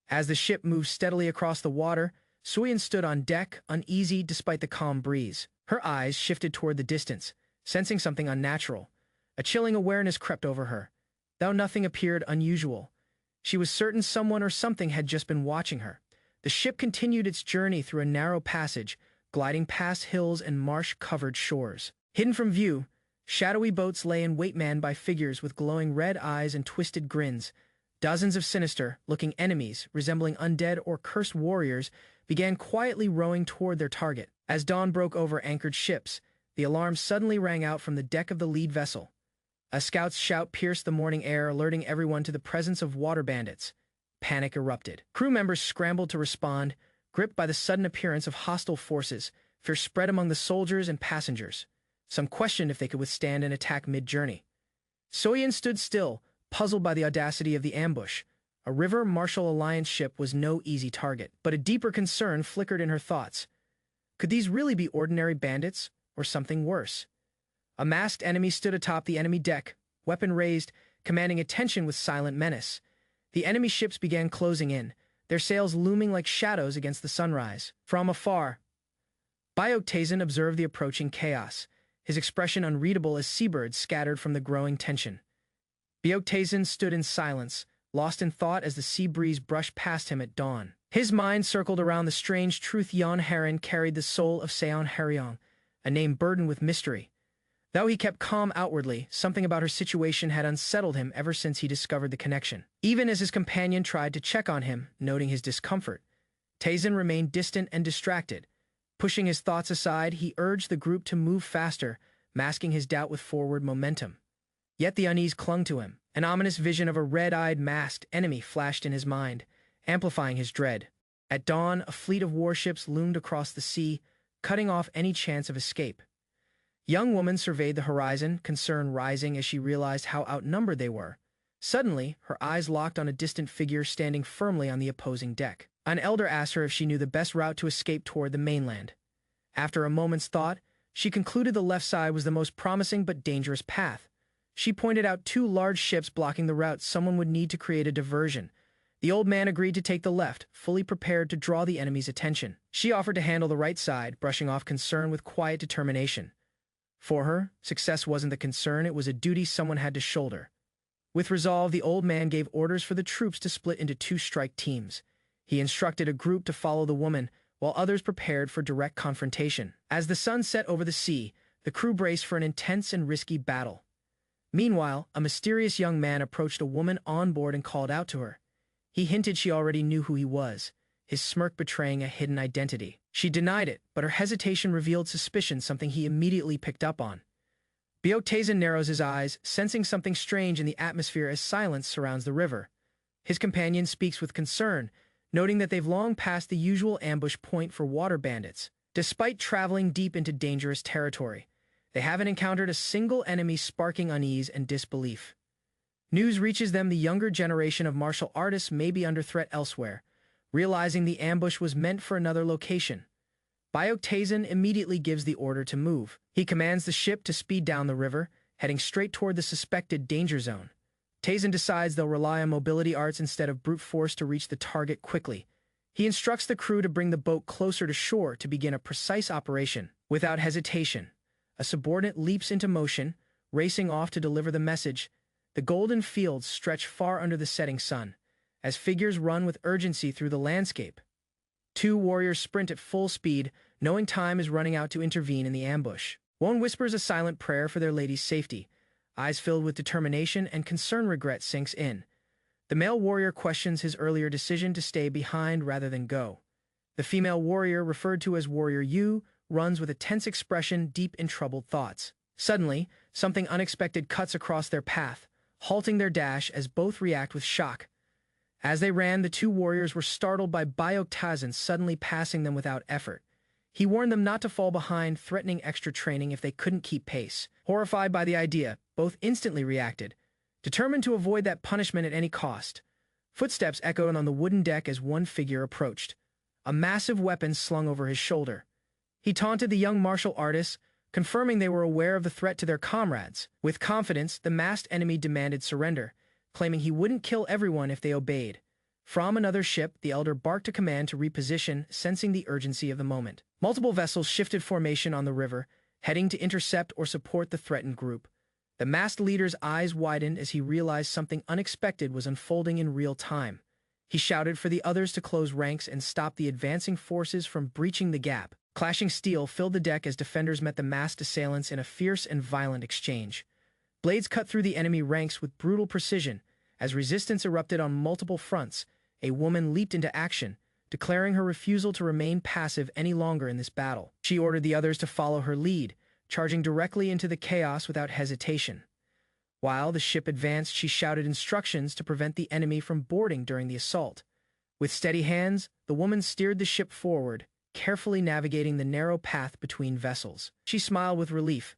As the ship moved steadily across the water, Soo-yeon stood on deck, uneasy despite the calm breeze. Her eyes shifted toward the distance, sensing something unnatural. A chilling awareness crept over her. Though nothing appeared unusual, she was certain someone or something had just been watching her. The ship continued its journey through a narrow passage, gliding past hills and marsh-covered shores. Hidden from view, shadowy boats lay in wait manned by figures with glowing red eyes and twisted grins. Dozens of sinister-looking enemies, resembling undead or cursed warriors, began quietly rowing toward their target. As dawn broke over anchored ships, the alarm suddenly rang out from the deck of the lead vessel. A scout's shout pierced the morning air, alerting everyone to the presence of water bandits. Panic erupted. Crew members scrambled to respond, gripped by the sudden appearance of hostile forces. Fear spread among the soldiers and passengers. Some questioned if they could withstand an attack mid-journey. Soo-yeon stood still, puzzled by the audacity of the ambush. A River Martial Alliance ship was no easy target, but a deeper concern flickered in her thoughts. Could these really be ordinary bandits, or something worse? A masked enemy stood atop the enemy deck, weapon raised, commanding attention with silent menace. The enemy ships began closing in, their sails looming like shadows against the sunrise. From afar, Bayok Tazen observed the approaching chaos, his expression unreadable as seabirds scattered from the growing tension. Bayok Tazen stood in silence, lost in thought as the sea breeze brushed past him at dawn. His mind circled around the strange truth. Yeon Heron carried the soul of Seon Haryong, a name burdened with mystery. Though he kept calm outwardly, something about her situation had unsettled him ever since he discovered the connection. Even as his companion tried to check on him, noting his discomfort, Tazen remained distant and distracted. Pushing his thoughts aside, he urged the group to move faster, masking his doubt with forward momentum. Yet the unease clung to him. An ominous vision of a red-eyed, masked enemy flashed in his mind, amplifying his dread. At dawn, a fleet of warships loomed across the sea, cutting off any chance of escape. Young woman surveyed the horizon, concern rising as she realized how outnumbered they were. Suddenly, her eyes locked on a distant figure standing firmly on the opposing deck. An elder asked her if she knew the best route to escape toward the mainland. After a moment's thought, she concluded the left side was the most promising but dangerous path. She pointed out two large ships blocking the route someone would need to create a diversion. The old man agreed to take the left, fully prepared to draw the enemy's attention. She offered to handle the right side, brushing off concern with quiet determination. For her, success wasn't the concern, it was a duty someone had to shoulder. With resolve, the old man gave orders for the troops to split into two strike teams. He instructed a group to follow the woman, while others prepared for direct confrontation. As the sun set over the sea, the crew braced for an intense and risky battle. Meanwhile, a mysterious young man approached a woman on board and called out to her. He hinted she already knew who he was, his smirk betraying a hidden identity. She denied it, but her hesitation revealed suspicion, something he immediately picked up on. Beoktazin narrows his eyes, sensing something strange in the atmosphere as silence surrounds the river. His companion speaks with concern, noting that they've long passed the usual ambush point for water bandits. Despite traveling deep into dangerous territory, they haven't encountered a single enemy, sparking unease and disbelief. News reaches them the younger generation of martial artists may be under threat elsewhere, realizing the ambush was meant for another location. Beoktazin immediately gives the order to move. He commands the ship to speed down the river, heading straight toward the suspected danger zone. Tazin decides they'll rely on mobility arts instead of brute force to reach the target quickly. He instructs the crew to bring the boat closer to shore to begin a precise operation. Without hesitation, a subordinate leaps into motion, racing off to deliver the message. The golden fields stretch far under the setting sun, as figures run with urgency through the landscape. Two warriors sprint at full speed, knowing time is running out to intervene in the ambush. One whispers a silent prayer for their lady's safety. Eyes filled with determination and concern, regret sinks in. The male warrior questions his earlier decision to stay behind rather than go. The female warrior, referred to as Warrior Yu, runs with a tense expression, deep in troubled thoughts. Suddenly, something unexpected cuts across their path, halting their dash as both react with shock. As they ran, the two warriors were startled by Beoktazin suddenly passing them without effort. He warned them not to fall behind, threatening extra training if they couldn't keep pace. Horrified by the idea, both instantly reacted, determined to avoid that punishment at any cost. Footsteps echoed on the wooden deck as one figure approached, a massive weapon slung over his shoulder. He taunted the young martial artists, confirming they were aware of the threat to their comrades. With confidence, the masked enemy demanded surrender, claiming he wouldn't kill everyone if they obeyed. From another ship, the elder barked a command to reposition, sensing the urgency of the moment. Multiple vessels shifted formation on the river, heading to intercept or support the threatened group. The masked leader's eyes widened as he realized something unexpected was unfolding in real time. He shouted for the others to close ranks and stop the advancing forces from breaching the gap. Clashing steel filled the deck as defenders met the masked assailants in a fierce and violent exchange. Blades cut through the enemy ranks with brutal precision. As resistance erupted on multiple fronts, a woman leaped into action, declaring her refusal to remain passive any longer in this battle. She ordered the others to follow her lead, charging directly into the chaos without hesitation. While the ship advanced, she shouted instructions to prevent the enemy from boarding during the assault. With steady hands, the woman steered the ship forward, carefully navigating the narrow path between vessels. She smiled with relief.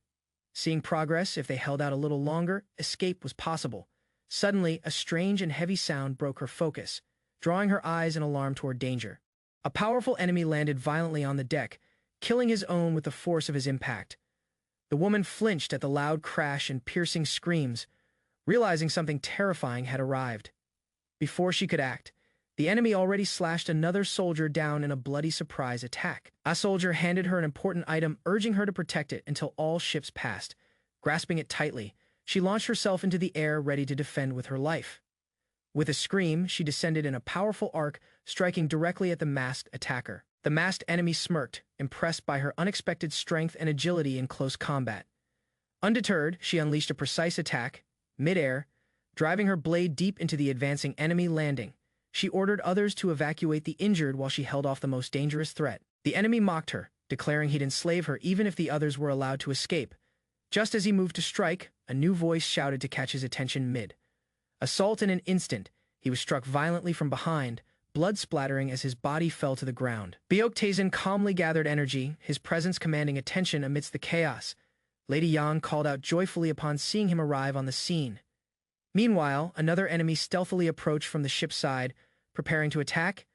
Seeing progress, if they held out a little longer, escape was possible. Suddenly, a strange and heavy sound broke her focus, drawing her eyes in alarm toward danger. A powerful enemy landed violently on the deck, killing his own with the force of his impact. The woman flinched at the loud crash and piercing screams, realizing something terrifying had arrived. Before she could act, the enemy already slashed another soldier down in a bloody surprise attack. A soldier handed her an important item, urging her to protect it until all ships passed. Grasping it tightly, she launched herself into the air, ready to defend with her life. With a scream, she descended in a powerful arc, striking directly at the masked attacker. The masked enemy smirked, impressed by her unexpected strength and agility in close combat. Undeterred, she unleashed a precise attack, mid-air, driving her blade deep into the advancing enemy. Landing, she ordered others to evacuate the injured while she held off the most dangerous threat. The enemy mocked her, declaring he'd enslave her even if the others were allowed to escape. Just as he moved to strike, a new voice shouted to catch his attention mid. Assault in an instant, he was struck violently from behind, blood splattering as his body fell to the ground. Beoktazin calmly gathered energy, his presence commanding attention amidst the chaos. Lady Yan called out joyfully upon seeing him arrive on the scene. Meanwhile, another enemy stealthily approached from the ship's side, preparing to attack.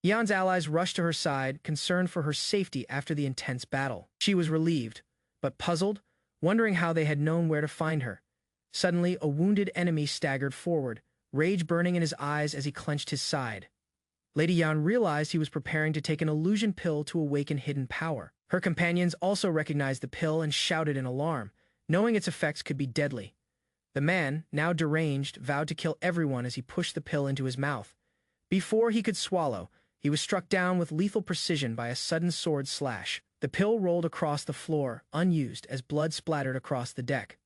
Yan's allies rushed to her side, concerned for her safety after the intense battle. She was relieved, but puzzled, wondering how they had known where to find her. Suddenly, a wounded enemy staggered forward, rage burning in his eyes as he clenched his side. Lady Yan realized he was preparing to take an illusion pill to awaken hidden power. Her companions also recognized the pill and shouted in alarm, knowing its effects could be deadly. The man, now deranged, vowed to kill everyone as he pushed the pill into his mouth. Before he could swallow, he was struck down with lethal precision by a sudden sword slash. The pill rolled across the floor, unused, as blood splattered across the deck.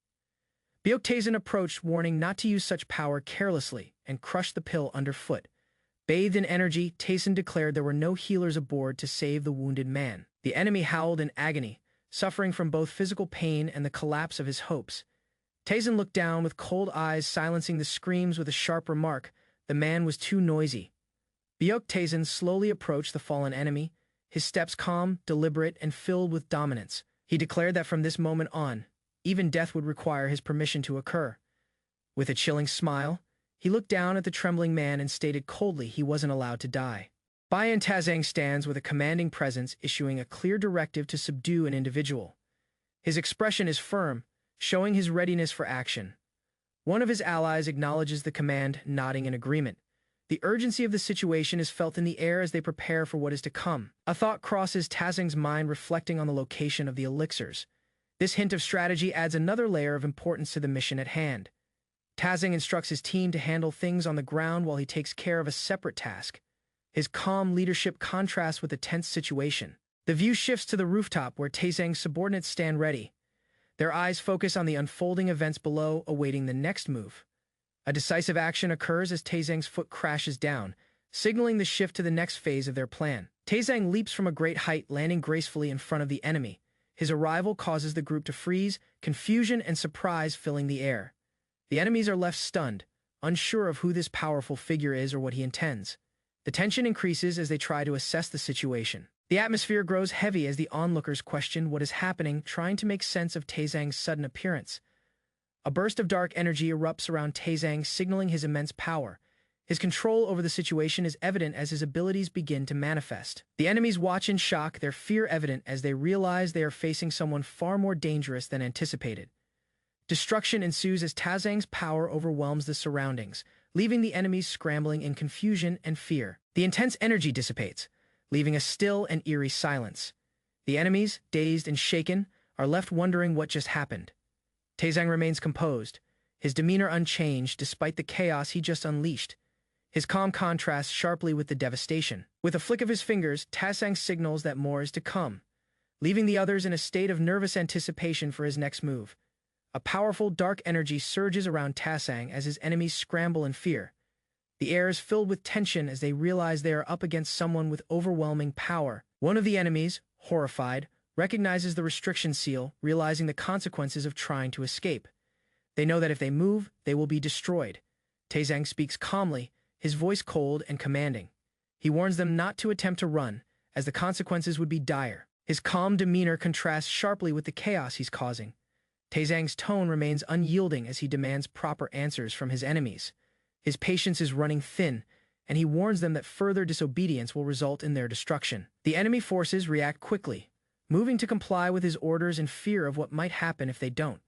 Byeok-taesan approached, warning not to use such power carelessly, and crushed the pill underfoot. Bathed in energy, Taesan declared there were no healers aboard to save the wounded man. The enemy howled in agony, suffering from both physical pain and the collapse of his hopes. Taesan looked down with cold eyes, silencing the screams with a sharp remark. The man was too noisy. Byeok-taesan slowly approached the fallen enemy, his steps calm, deliberate, and filled with dominance. He declared that from this moment on, even death would require his permission to occur. With a chilling smile, he looked down at the trembling man and stated coldly he wasn't allowed to die. Bayan Tazang stands with a commanding presence, issuing a clear directive to subdue an individual. His expression is firm, showing his readiness for action. One of his allies acknowledges the command, nodding in agreement. The urgency of the situation is felt in the air as they prepare for what is to come. A thought crosses Tazang's mind, reflecting on the location of the elixirs. This hint of strategy adds another layer of importance to the mission at hand. Tazang instructs his team to handle things on the ground while he takes care of a separate task. His calm leadership contrasts with the tense situation. The view shifts to the rooftop where Tazang's subordinates stand ready. Their eyes focus on the unfolding events below, awaiting the next move. A decisive action occurs as Tazang's foot crashes down, signaling the shift to the next phase of their plan. Tazang leaps from a great height, landing gracefully in front of the enemy. His arrival causes the group to freeze, confusion and surprise filling the air. The enemies are left stunned, unsure of who this powerful figure is or what he intends. The tension increases as they try to assess the situation. The atmosphere grows heavy as the onlookers question what is happening, trying to make sense of Tazang's sudden appearance. A burst of dark energy erupts around Tazang, signaling his immense power. His control over the situation is evident as his abilities begin to manifest. The enemies watch in shock, their fear evident as they realize they are facing someone far more dangerous than anticipated. Destruction ensues as Tazang's power overwhelms the surroundings, leaving the enemies scrambling in confusion and fear. The intense energy dissipates, leaving a still and eerie silence. The enemies, dazed and shaken, are left wondering what just happened. Tazang remains composed, his demeanor unchanged despite the chaos he just unleashed. His calm contrasts sharply with the devastation. With a flick of his fingers, Tazang signals that more is to come, leaving the others in a state of nervous anticipation for his next move. A powerful, dark energy surges around Tazang as his enemies scramble in fear. The air is filled with tension as they realize they are up against someone with overwhelming power. One of the enemies, horrified, recognizes the restriction seal, realizing the consequences of trying to escape. They know that if they move, they will be destroyed. Tazang speaks calmly, his voice cold and commanding. He warns them not to attempt to run, as the consequences would be dire. His calm demeanor contrasts sharply with the chaos he's causing. Tazang's tone remains unyielding as he demands proper answers from his enemies. His patience is running thin, and he warns them that further disobedience will result in their destruction. The enemy forces react quickly, moving to comply with his orders in fear of what might happen if they don't.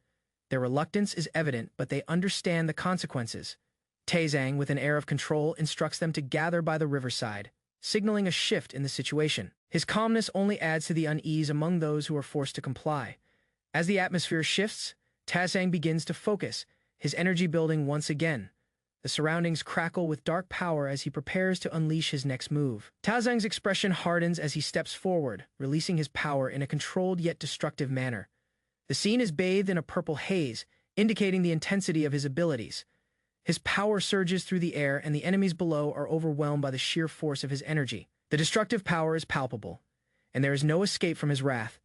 Their reluctance is evident, but they understand the consequences. Tazang, with an air of control, instructs them to gather by the riverside, signaling a shift in the situation. His calmness only adds to the unease among those who are forced to comply. As the atmosphere shifts, Tazang begins to focus, his energy building once again. The surroundings crackle with dark power as he prepares to unleash his next move. Tazang's expression hardens as he steps forward, releasing his power in a controlled yet destructive manner. The scene is bathed in a purple haze, indicating the intensity of his abilities. His power surges through the air, and the enemies below are overwhelmed by the sheer force of his energy. The destructive power is palpable, and there is no escape from his wrath.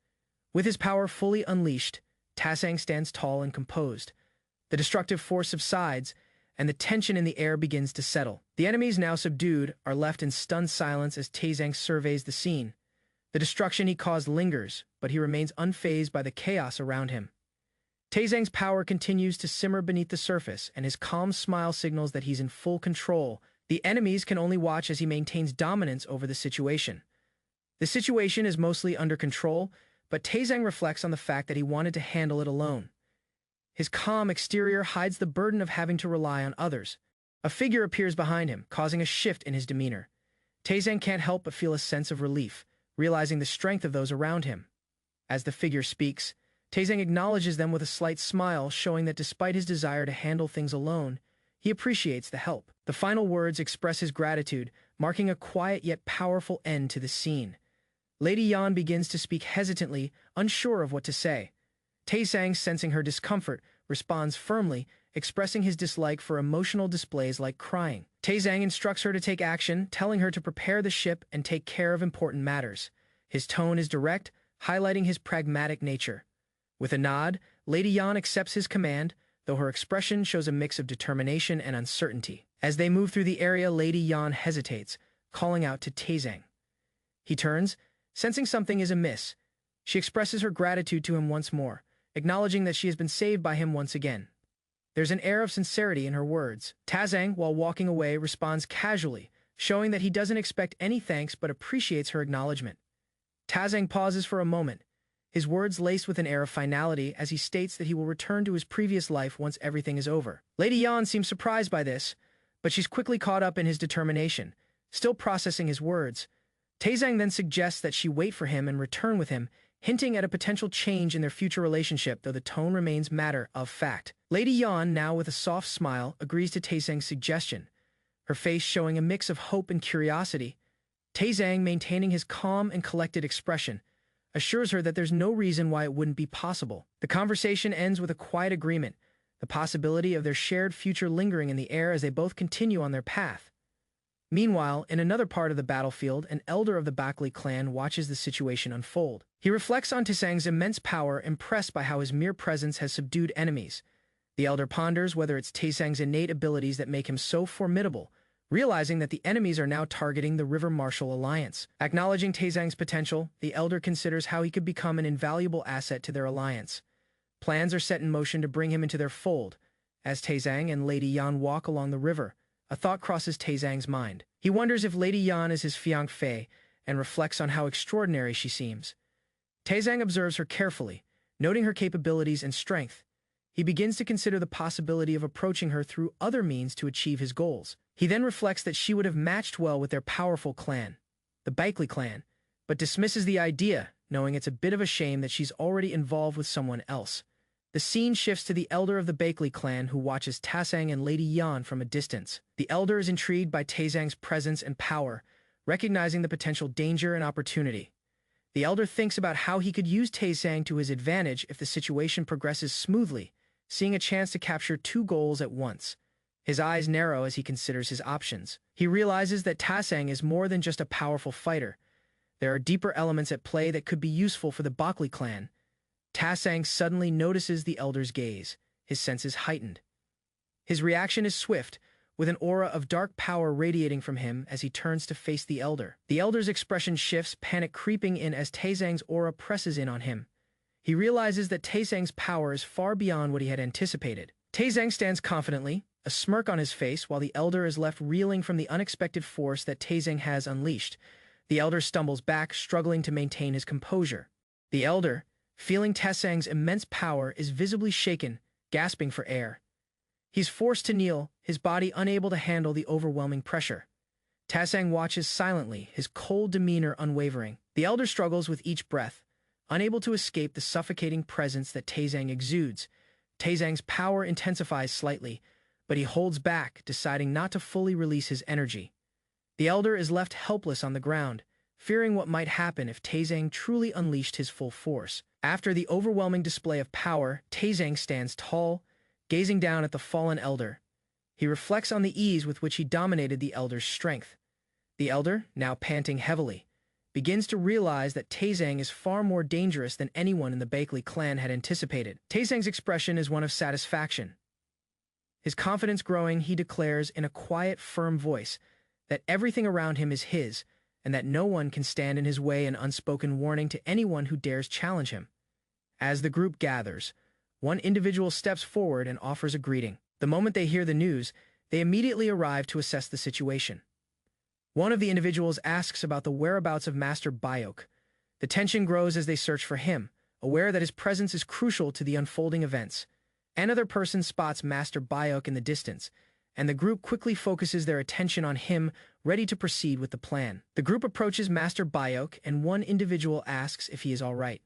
With his power fully unleashed, Tazang stands tall and composed. The destructive force subsides, and the tension in the air begins to settle. The enemies, now subdued, are left in stunned silence as Tazang surveys the scene. The destruction he caused lingers, but he remains unfazed by the chaos around him. Taizang's power continues to simmer beneath the surface, and his calm smile signals that he's in full control. The enemies can only watch as he maintains dominance over the situation. The situation is mostly under control, but Taizang reflects on the fact that he wanted to handle it alone. His calm exterior hides the burden of having to rely on others. A figure appears behind him, causing a shift in his demeanor. Taizang can't help but feel a sense of relief, realizing the strength of those around him. As the figure speaks, Taizang acknowledges them with a slight smile, showing that despite his desire to handle things alone, he appreciates the help. The final words express his gratitude, marking a quiet yet powerful end to the scene. Lady Yan begins to speak hesitantly, unsure of what to say. Taizang, sensing her discomfort, responds firmly, expressing his dislike for emotional displays like crying. Taizang instructs her to take action, telling her to prepare the ship and take care of important matters. His tone is direct, highlighting his pragmatic nature. With a nod, Lady Yan accepts his command, though her expression shows a mix of determination and uncertainty. As they move through the area, Lady Yan hesitates, calling out to Taizang. He turns, sensing something is amiss. She expresses her gratitude to him once more, acknowledging that she has been saved by him once again. There's an air of sincerity in her words. Taizang, while walking away, responds casually, showing that he doesn't expect any thanks but appreciates her acknowledgement. Taizang pauses for a moment, his words laced with an air of finality as he states that he will return to his previous life once everything is over. Lady Yan seems surprised by this, but she's quickly caught up in his determination, still processing his words. Taizang then suggests that she wait for him and return with him, hinting at a potential change in their future relationship, though the tone remains matter of fact. Lady Yan, now with a soft smile, agrees to Taizang's suggestion, her face showing a mix of hope and curiosity. Taizang, maintaining his calm and collected expression, assures her that there's no reason why it wouldn't be possible. The conversation ends with a quiet agreement, the possibility of their shared future lingering in the air as they both continue on their path. Meanwhile, in another part of the battlefield, an elder of the Bakley clan watches the situation unfold. He reflects on Taizang's immense power, impressed by how his mere presence has subdued enemies. The elder ponders whether it's Taizang's innate abilities that make him so formidable, realizing that the enemies are now targeting the River Marshal Alliance. Acknowledging Taizang's potential, the elder considers how he could become an invaluable asset to their alliance. Plans are set in motion to bring him into their fold. As Taizang and Lady Yan walk along the river, a thought crosses Taizang's mind. He wonders if Lady Yan is his fiancée and reflects on how extraordinary she seems. Taizang observes her carefully, noting her capabilities and strength. He begins to consider the possibility of approaching her through other means to achieve his goals. He then reflects that she would have matched well with their powerful clan, the Bakley clan, but dismisses the idea, knowing it's a bit of a shame that she's already involved with someone else. The scene shifts to the elder of the Bakley clan who watches Taizang and Lady Yan from a distance. The elder is intrigued by Taizang's presence and power, recognizing the potential danger and opportunity. The elder thinks about how he could use Taizang to his advantage if the situation progresses smoothly, seeing a chance to capture two goals at once. His eyes narrow as he considers his options. He realizes that Taizang is more than just a powerful fighter. There are deeper elements at play that could be useful for the Bakley clan. Taizang suddenly notices the elder's gaze, his senses heightened. His reaction is swift, with an aura of dark power radiating from him as he turns to face the elder. The elder's expression shifts, panic creeping in as Taizang's aura presses in on him. He realizes that Taizang's power is far beyond what he had anticipated. Taizang stands confidently, a smirk on his face, while the elder is left reeling from the unexpected force that Taizang has unleashed. The elder stumbles back, struggling to maintain his composure. The elder, feeling Taizang's immense power, is visibly shaken, gasping for air. He's forced to kneel, his body unable to handle the overwhelming pressure. Taizang watches silently, his cold demeanor unwavering. The elder struggles with each breath, unable to escape the suffocating presence that Taizang exudes. Taizang's power intensifies slightly, but he holds back, deciding not to fully release his energy. The elder is left helpless on the ground, fearing what might happen if Taizang truly unleashed his full force. After the overwhelming display of power, Taizang stands tall, gazing down at the fallen elder. He reflects on the ease with which he dominated the elder's strength. The elder, now panting heavily, begins to realize that Taizang is far more dangerous than anyone in the Bakley clan had anticipated. Taizang's expression is one of satisfaction. His confidence growing, he declares in a quiet, firm voice that everything around him is his, and that no one can stand in his way, an unspoken warning to anyone who dares challenge him. As the group gathers, one individual steps forward and offers a greeting. The moment they hear the news, they immediately arrive to assess the situation. One of the individuals asks about the whereabouts of Master Bayok. The tension grows as they search for him, aware that his presence is crucial to the unfolding events. Another person spots Master Bayok in the distance, and the group quickly focuses their attention on him, ready to proceed with the plan. The group approaches Master Bayok, and one individual asks if he is all right.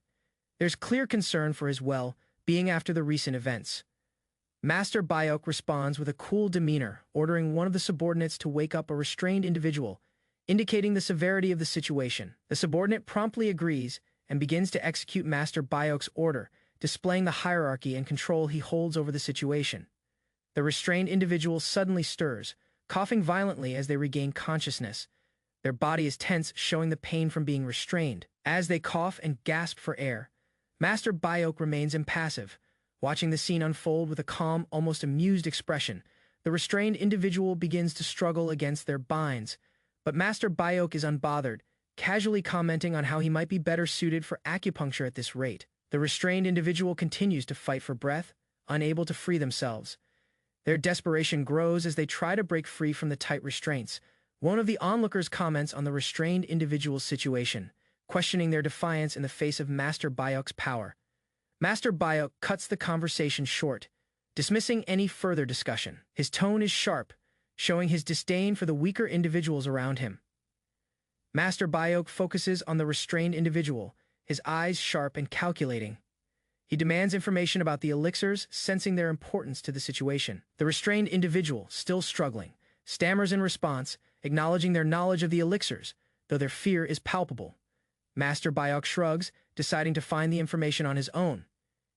There's clear concern for his well-being after the recent events. Master Bayok responds with a cool demeanor, ordering one of the subordinates to wake up a restrained individual, indicating the severity of the situation. The subordinate promptly agrees and begins to execute Master Bayok's order, displaying the hierarchy and control he holds over the situation. The restrained individual suddenly stirs, coughing violently as they regain consciousness. Their body is tense, showing the pain from being restrained. As they cough and gasp for air, Master Bayok remains impassive, watching the scene unfold with a calm, almost amused expression. The restrained individual begins to struggle against their binds, but Master Bayok is unbothered, casually commenting on how he might be better suited for acupuncture at this rate. The restrained individual continues to fight for breath, unable to free themselves. Their desperation grows as they try to break free from the tight restraints. One of the onlookers comments on the restrained individual's situation, questioning their defiance in the face of Master Bayok's power. Master Bayok cuts the conversation short, dismissing any further discussion. His tone is sharp, showing his disdain for the weaker individuals around him. Master Bayok focuses on the restrained individual, his eyes sharp and calculating. He demands information about the elixirs, sensing their importance to the situation. The restrained individual, still struggling, stammers in response, acknowledging their knowledge of the elixirs, though their fear is palpable. Master Bayok shrugs, deciding to find the information on his own.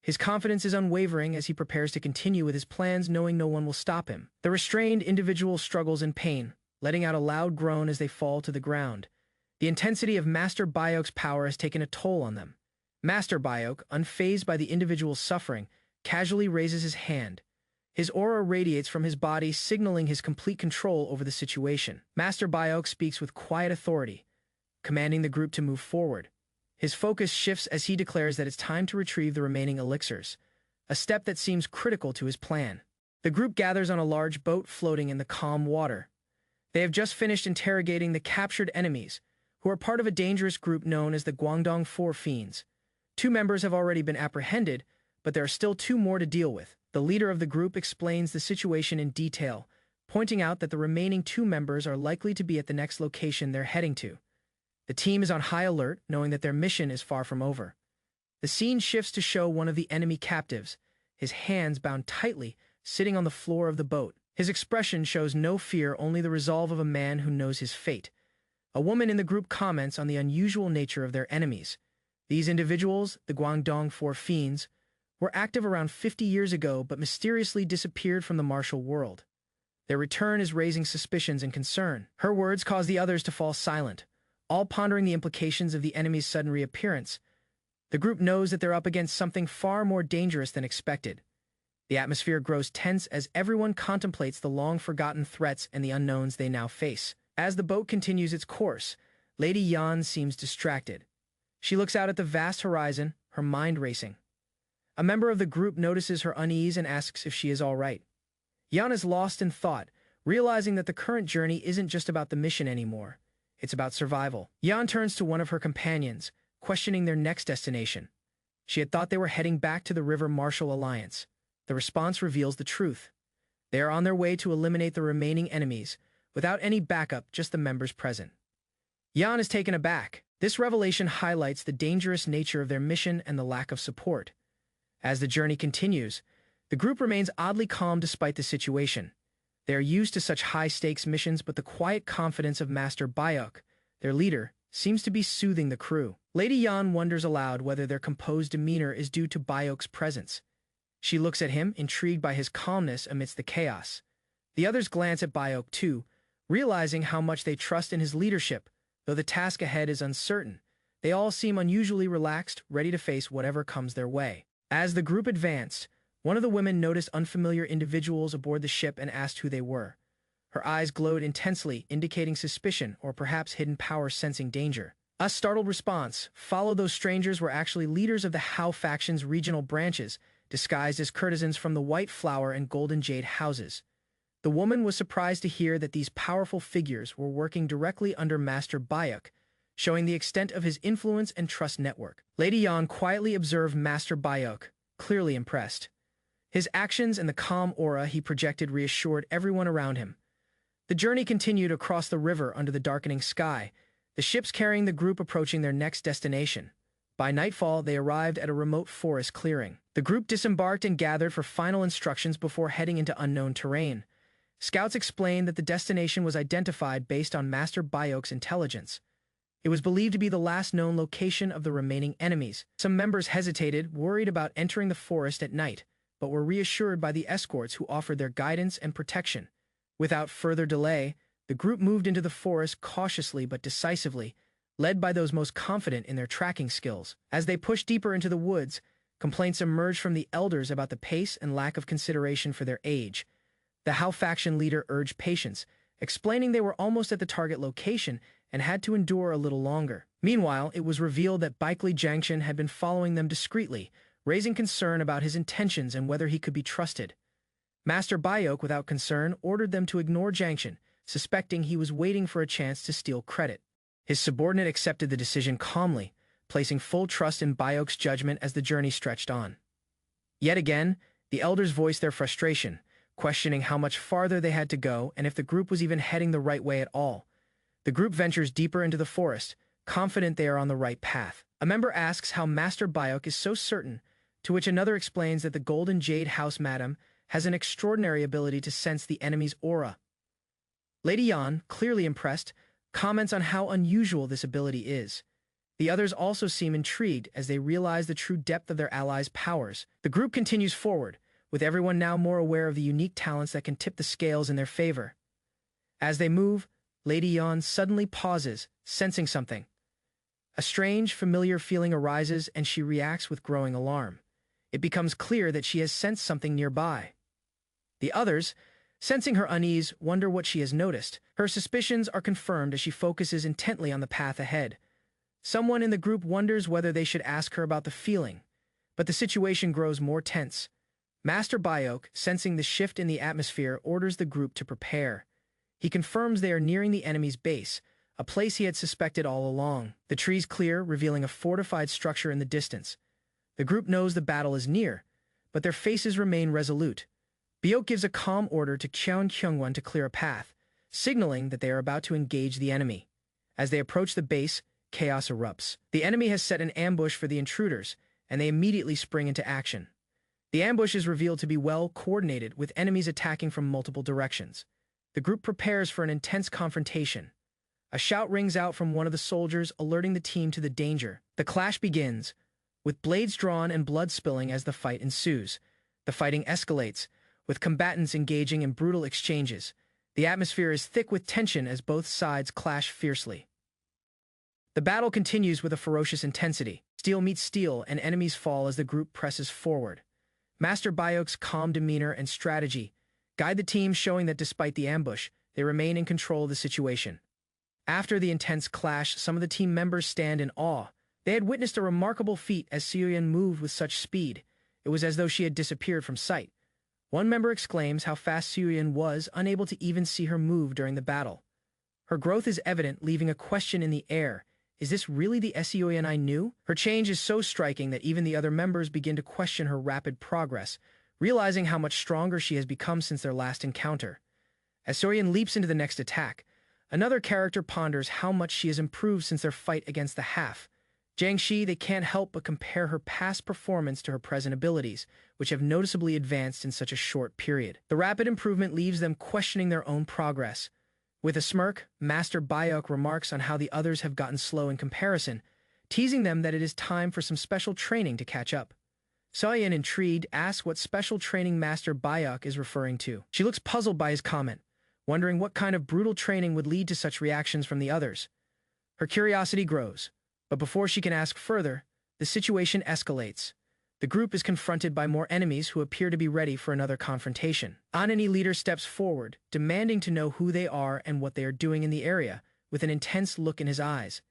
His confidence is unwavering as he prepares to continue with his plans, knowing no one will stop him. The restrained individual struggles in pain, letting out a loud groan as they fall to the ground. The intensity of Master Bayok's power has taken a toll on them. Master Bayok, unfazed by the individual's suffering, casually raises his hand. His aura radiates from his body, signaling his complete control over the situation. Master Bayok speaks with quiet authority, commanding the group to move forward. His focus shifts as he declares that it's time to retrieve the remaining elixirs, a step that seems critical to his plan. The group gathers on a large boat floating in the calm water. They have just finished interrogating the captured enemies, who are part of a dangerous group known as the Guangdong Four Fiends. 2 members have already been apprehended, but there are still 2 more to deal with. The leader of the group explains the situation in detail, pointing out that the remaining 2 members are likely to be at the next location they're heading to. The team is on high alert, knowing that their mission is far from over. The scene shifts to show one of the enemy captives, his hands bound tightly, sitting on the floor of the boat. His expression shows no fear, only the resolve of a man who knows his fate. A woman in the group comments on the unusual nature of their enemies. These individuals, the Guangdong Four Fiends, were active around 50 years ago but mysteriously disappeared from the martial world. Their return is raising suspicions and concern. Her words cause the others to fall silent, all pondering the implications of the enemy's sudden reappearance. The group knows that they're up against something far more dangerous than expected. The atmosphere grows tense as everyone contemplates the long-forgotten threats and the unknowns they now face. As the boat continues its course, Lady Yan seems distracted. She looks out at the vast horizon, her mind racing. A member of the group notices her unease and asks if she is all right. Yan is lost in thought, realizing that the current journey isn't just about the mission anymore. It's about survival. Yan turns to one of her companions, questioning their next destination. She had thought they were heading back to the River Martial Alliance. The response reveals the truth. They are on their way to eliminate the remaining enemies, without any backup, just the members present. Yan is taken aback. This revelation highlights the dangerous nature of their mission and the lack of support. As the journey continues, the group remains oddly calm despite the situation. They are used to such high-stakes missions, but the quiet confidence of Master Bayok, their leader, seems to be soothing the crew. Lady Yan wonders aloud whether their composed demeanor is due to Bayok's presence. She looks at him, intrigued by his calmness amidst the chaos. The others glance at Bayok too, realizing how much they trust in his leadership. Though the task ahead is uncertain, they all seem unusually relaxed, ready to face whatever comes their way. As the group advanced, one of the women noticed unfamiliar individuals aboard the ship and asked who they were. Her eyes glowed intensely, indicating suspicion or perhaps hidden power sensing danger. A startled response followed. Those strangers were actually leaders of the Hao faction's regional branches, disguised as courtesans from the White Flower and Golden Jade houses. The woman was surprised to hear that these powerful figures were working directly under Master Bayuk, showing the extent of his influence and trust network. Lady Yan quietly observed Master Bayuk, clearly impressed. His actions and the calm aura he projected reassured everyone around him. The journey continued across the river under the darkening sky, the ships carrying the group approaching their next destination. By nightfall, they arrived at a remote forest clearing. The group disembarked and gathered for final instructions before heading into unknown terrain. Scouts explained that the destination was identified based on Master Bayok's intelligence. It was believed to be the last known location of the remaining enemies. Some members hesitated, worried about entering the forest at night, but were reassured by the escorts who offered their guidance and protection. Without further delay, the group moved into the forest cautiously but decisively, led by those most confident in their tracking skills. As they pushed deeper into the woods, complaints emerged from the elders about the pace and lack of consideration for their age. The Hao faction leader urged patience, explaining they were almost at the target location and had to endure a little longer. Meanwhile, it was revealed that Baikley Jiangshan had been following them discreetly, raising concern about his intentions and whether he could be trusted. Master Bayok, without concern, ordered them to ignore Jiangshan, suspecting he was waiting for a chance to steal credit. His subordinate accepted the decision calmly, placing full trust in Bayok's judgment as the journey stretched on. Yet again, the elders voiced their frustration, questioning how much farther they had to go and if the group was even heading the right way at all. The group ventures deeper into the forest, confident they are on the right path. A member asks how Master Bayok is so certain, to which another explains that the Golden Jade House Madam has an extraordinary ability to sense the enemy's aura. Lady Yan, clearly impressed, comments on how unusual this ability is. The others also seem intrigued as they realize the true depth of their allies' powers. The group continues forward, with everyone now more aware of the unique talents that can tip the scales in their favor. As they move, Lady Yan suddenly pauses, sensing something. A strange, familiar feeling arises and she reacts with growing alarm. It becomes clear that she has sensed something nearby. The others, sensing her unease, wonder what she has noticed. Her suspicions are confirmed as she focuses intently on the path ahead. Someone in the group wonders whether they should ask her about the feeling, but the situation grows more tense. Master Bayok, sensing the shift in the atmosphere, orders the group to prepare. He confirms they are nearing the enemy's base, a place he had suspected all along. The trees clear, revealing a fortified structure in the distance. The group knows the battle is near, but their faces remain resolute. Bayok gives a calm order to Qian Kyungwon to clear a path, signaling that they are about to engage the enemy. As they approach the base, chaos erupts. The enemy has set an ambush for the intruders, and they immediately spring into action. The ambush is revealed to be well coordinated, with enemies attacking from multiple directions. The group prepares for an intense confrontation. A shout rings out from one of the soldiers, alerting the team to the danger. The clash begins, with blades drawn and blood spilling as the fight ensues. The fighting escalates, with combatants engaging in brutal exchanges. The atmosphere is thick with tension as both sides clash fiercely. The battle continues with a ferocious intensity. Steel meets steel, and enemies fall as the group presses forward. Master Bayok's calm demeanor and strategy guide the team, showing that despite the ambush, they remain in control of the situation. After the intense clash, some of the team members stand in awe. They had witnessed a remarkable feat as Seoyeon moved with such speed. It was as though she had disappeared from sight. One member exclaims how fast Seoyeon was, unable to even see her move during the battle. Her growth is evident, leaving a question in the air. Is this really the Seoyeon I knew? Her change is so striking that even the other members begin to question her rapid progress, realizing how much stronger she has become since their last encounter. As Seoyeon leaps into the next attack, another character ponders how much she has improved since their fight against the Half. Jiangxi, they can't help but compare her past performance to her present abilities, which have noticeably advanced in such a short period. The rapid improvement leaves them questioning their own progress. With a smirk, Master Bayok remarks on how the others have gotten slow in comparison, teasing them that it is time for some special training to catch up. Seoyeon, intrigued, asks what special training Master Bayok is referring to. She looks puzzled by his comment, wondering what kind of brutal training would lead to such reactions from the others. Her curiosity grows, but before she can ask further, the situation escalates. The group is confronted by more enemies who appear to be ready for another confrontation. Anani leader steps forward, demanding to know who they are and what they are doing in the area, with an intense look in his eyes.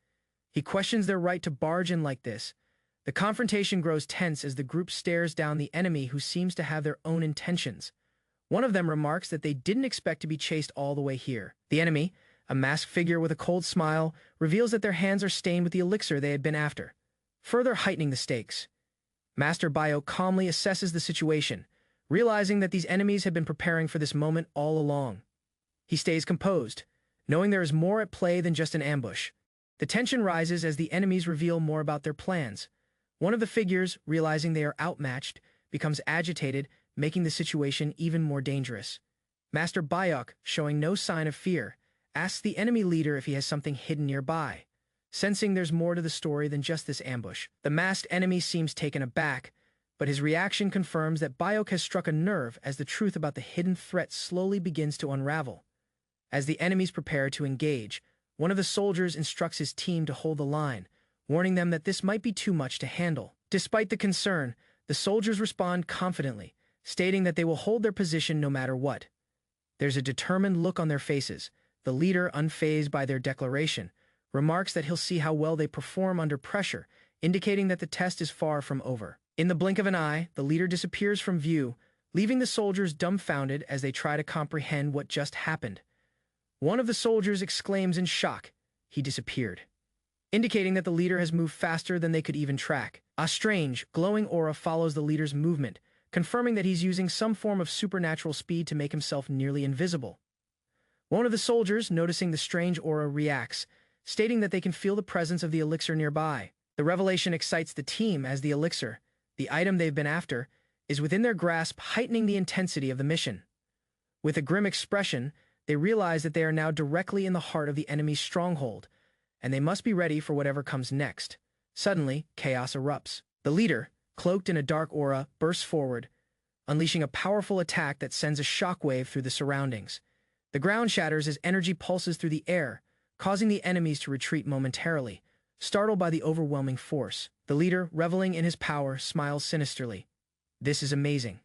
He questions their right to barge in like this, The confrontation grows tense as the group stares down the enemy who seems to have their own intentions. One of them remarks that they didn't expect to be chased all the way here. The enemy, a masked figure with a cold smile, reveals that their hands are stained with the elixir they had been after, further heightening the stakes. Master Bio calmly assesses the situation, realizing that these enemies had been preparing for this moment all along. He stays composed, knowing there is more at play than just an ambush. The tension rises as the enemies reveal more about their plans. One of the figures, realizing they are outmatched, becomes agitated, making the situation even more dangerous. Master Bayok, showing no sign of fear, asks the enemy leader if he has something hidden nearby. Sensing there's more to the story than just this ambush, the masked enemy seems taken aback, but his reaction confirms that Bayok has struck a nerve as the truth about the hidden threat slowly begins to unravel. As the enemies prepare to engage, one of the soldiers instructs his team to hold the line, warning them that this might be too much to handle. Despite the concern, the soldiers respond confidently, stating that they will hold their position no matter what. There's a determined look on their faces. The leader, unfazed by their declaration, remarks that he'll see how well they perform under pressure, indicating that the test is far from over. In the blink of an eye, the leader disappears from view, leaving the soldiers dumbfounded as they try to comprehend what just happened. One of the soldiers exclaims in shock, "He disappeared," indicating that the leader has moved faster than they could even track. A strange, glowing aura follows the leader's movement, confirming that he's using some form of supernatural speed to make himself nearly invisible. One of the soldiers, noticing the strange aura, reacts, stating that they can feel the presence of the elixir nearby. The revelation excites the team as the elixir, the item they've been after, is within their grasp, heightening the intensity of the mission. With a grim expression, they realize that they are now directly in the heart of the enemy's stronghold, and they must be ready for whatever comes next. Suddenly, chaos erupts. The leader, cloaked in a dark aura, bursts forward, unleashing a powerful attack that sends a shockwave through the surroundings. The ground shatters as energy pulses through the air, causing the enemies to retreat momentarily, startled by the overwhelming force. The leader, reveling in his power, smiles sinisterly. "This is amazing,"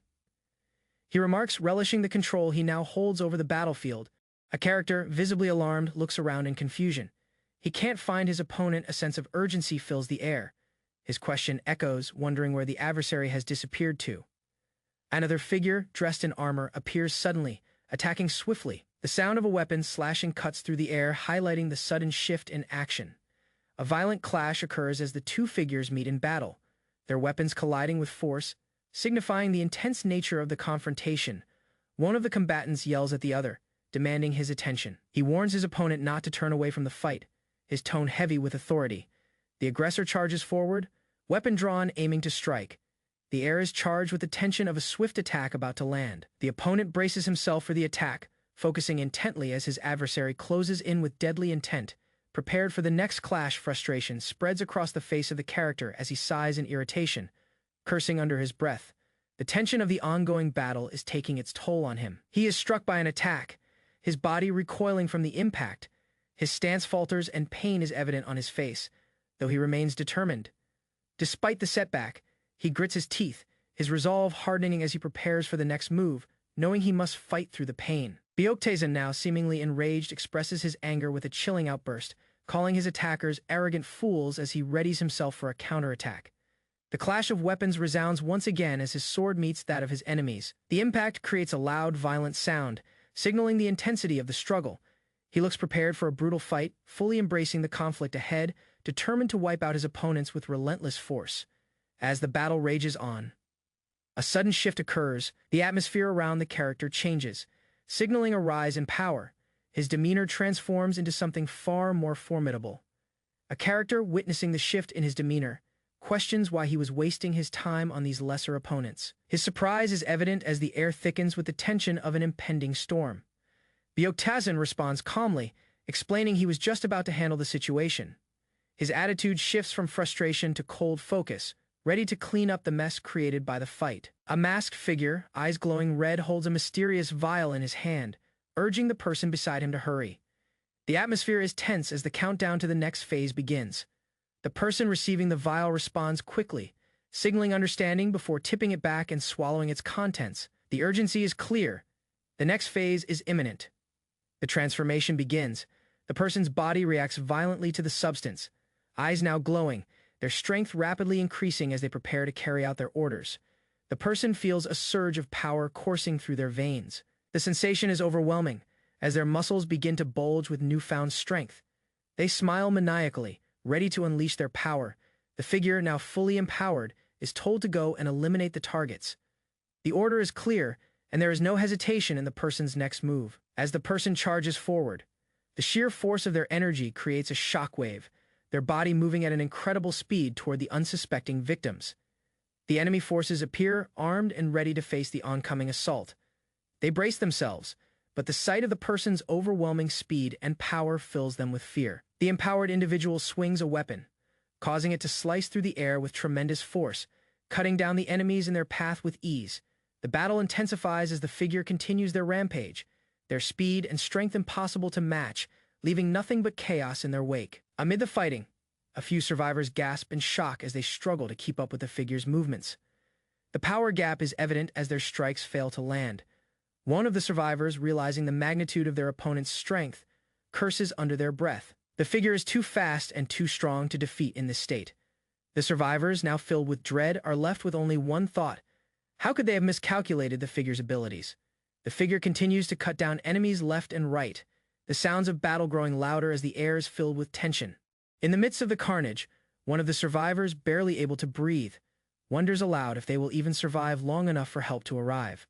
he remarks, relishing the control he now holds over the battlefield. A character, visibly alarmed, looks around in confusion. He can't find his opponent. A sense of urgency fills the air. His question echoes, wondering where the adversary has disappeared to. Another figure, dressed in armor, appears suddenly, attacking swiftly. The sound of a weapon slashing cuts through the air, highlighting the sudden shift in action. A violent clash occurs as the two figures meet in battle, their weapons colliding with force, signifying the intense nature of the confrontation. One of the combatants yells at the other, demanding his attention. He warns his opponent not to turn away from the fight, his tone heavy with authority. The aggressor charges forward, weapon drawn, aiming to strike. The air is charged with the tension of a swift attack about to land. The opponent braces himself for the attack, focusing intently as his adversary closes in with deadly intent. Prepared for the next clash, frustration spreads across the face of the character as he sighs in irritation, cursing under his breath. The tension of the ongoing battle is taking its toll on him. He is struck by an attack, his body recoiling from the impact. His stance falters and pain is evident on his face, though he remains determined. Despite the setback, he grits his teeth, his resolve hardening as he prepares for the next move, knowing he must fight through the pain. Byeoktaesan, now seemingly enraged, expresses his anger with a chilling outburst, calling his attackers arrogant fools as he readies himself for a counterattack. The clash of weapons resounds once again as his sword meets that of his enemies. The impact creates a loud, violent sound, signaling the intensity of the struggle. He looks prepared for a brutal fight, fully embracing the conflict ahead, determined to wipe out his opponents with relentless force. As the battle rages on, a sudden shift occurs. The atmosphere around the character changes, signaling a rise in power. His demeanor transforms into something far more formidable. A character, witnessing the shift in his demeanor, questions why he was wasting his time on these lesser opponents. His surprise is evident as the air thickens with the tension of an impending storm. Byeoktaesan responds calmly, explaining he was just about to handle the situation. His attitude shifts from frustration to cold focus, ready to clean up the mess created by the fight. A masked figure, eyes glowing red, holds a mysterious vial in his hand, urging the person beside him to hurry. The atmosphere is tense as the countdown to the next phase begins. The person receiving the vial responds quickly, signaling understanding before tipping it back and swallowing its contents. The urgency is clear. The next phase is imminent. The transformation begins. The person's body reacts violently to the substance, eyes now glowing, their strength rapidly increasing as they prepare to carry out their orders. The person feels a surge of power coursing through their veins. The sensation is overwhelming, as their muscles begin to bulge with newfound strength. They smile maniacally, ready to unleash their power. The figure, now fully empowered, is told to go and eliminate the targets. The order is clear, and there is no hesitation in the person's next move. As the person charges forward, the sheer force of their energy creates a shockwave, their body moving at an incredible speed toward the unsuspecting victims. The enemy forces appear, armed and ready to face the oncoming assault. They brace themselves, but the sight of the person's overwhelming speed and power fills them with fear. The empowered individual swings a weapon, causing it to slice through the air with tremendous force, cutting down the enemies in their path with ease. The battle intensifies as the figure continues their rampage, their speed and strength impossible to match, leaving nothing but chaos in their wake. Amid the fighting, a few survivors gasp in shock as they struggle to keep up with the figure's movements. The power gap is evident as their strikes fail to land. One of the survivors, realizing the magnitude of their opponent's strength, curses under their breath. The figure is too fast and too strong to defeat in this state. The survivors, now filled with dread, are left with only one thought: how could they have miscalculated the figure's abilities? The figure continues to cut down enemies left and right, the sounds of battle growing louder as the air is filled with tension. In the midst of the carnage, one of the survivors, barely able to breathe, wonders aloud if they will even survive long enough for help to arrive.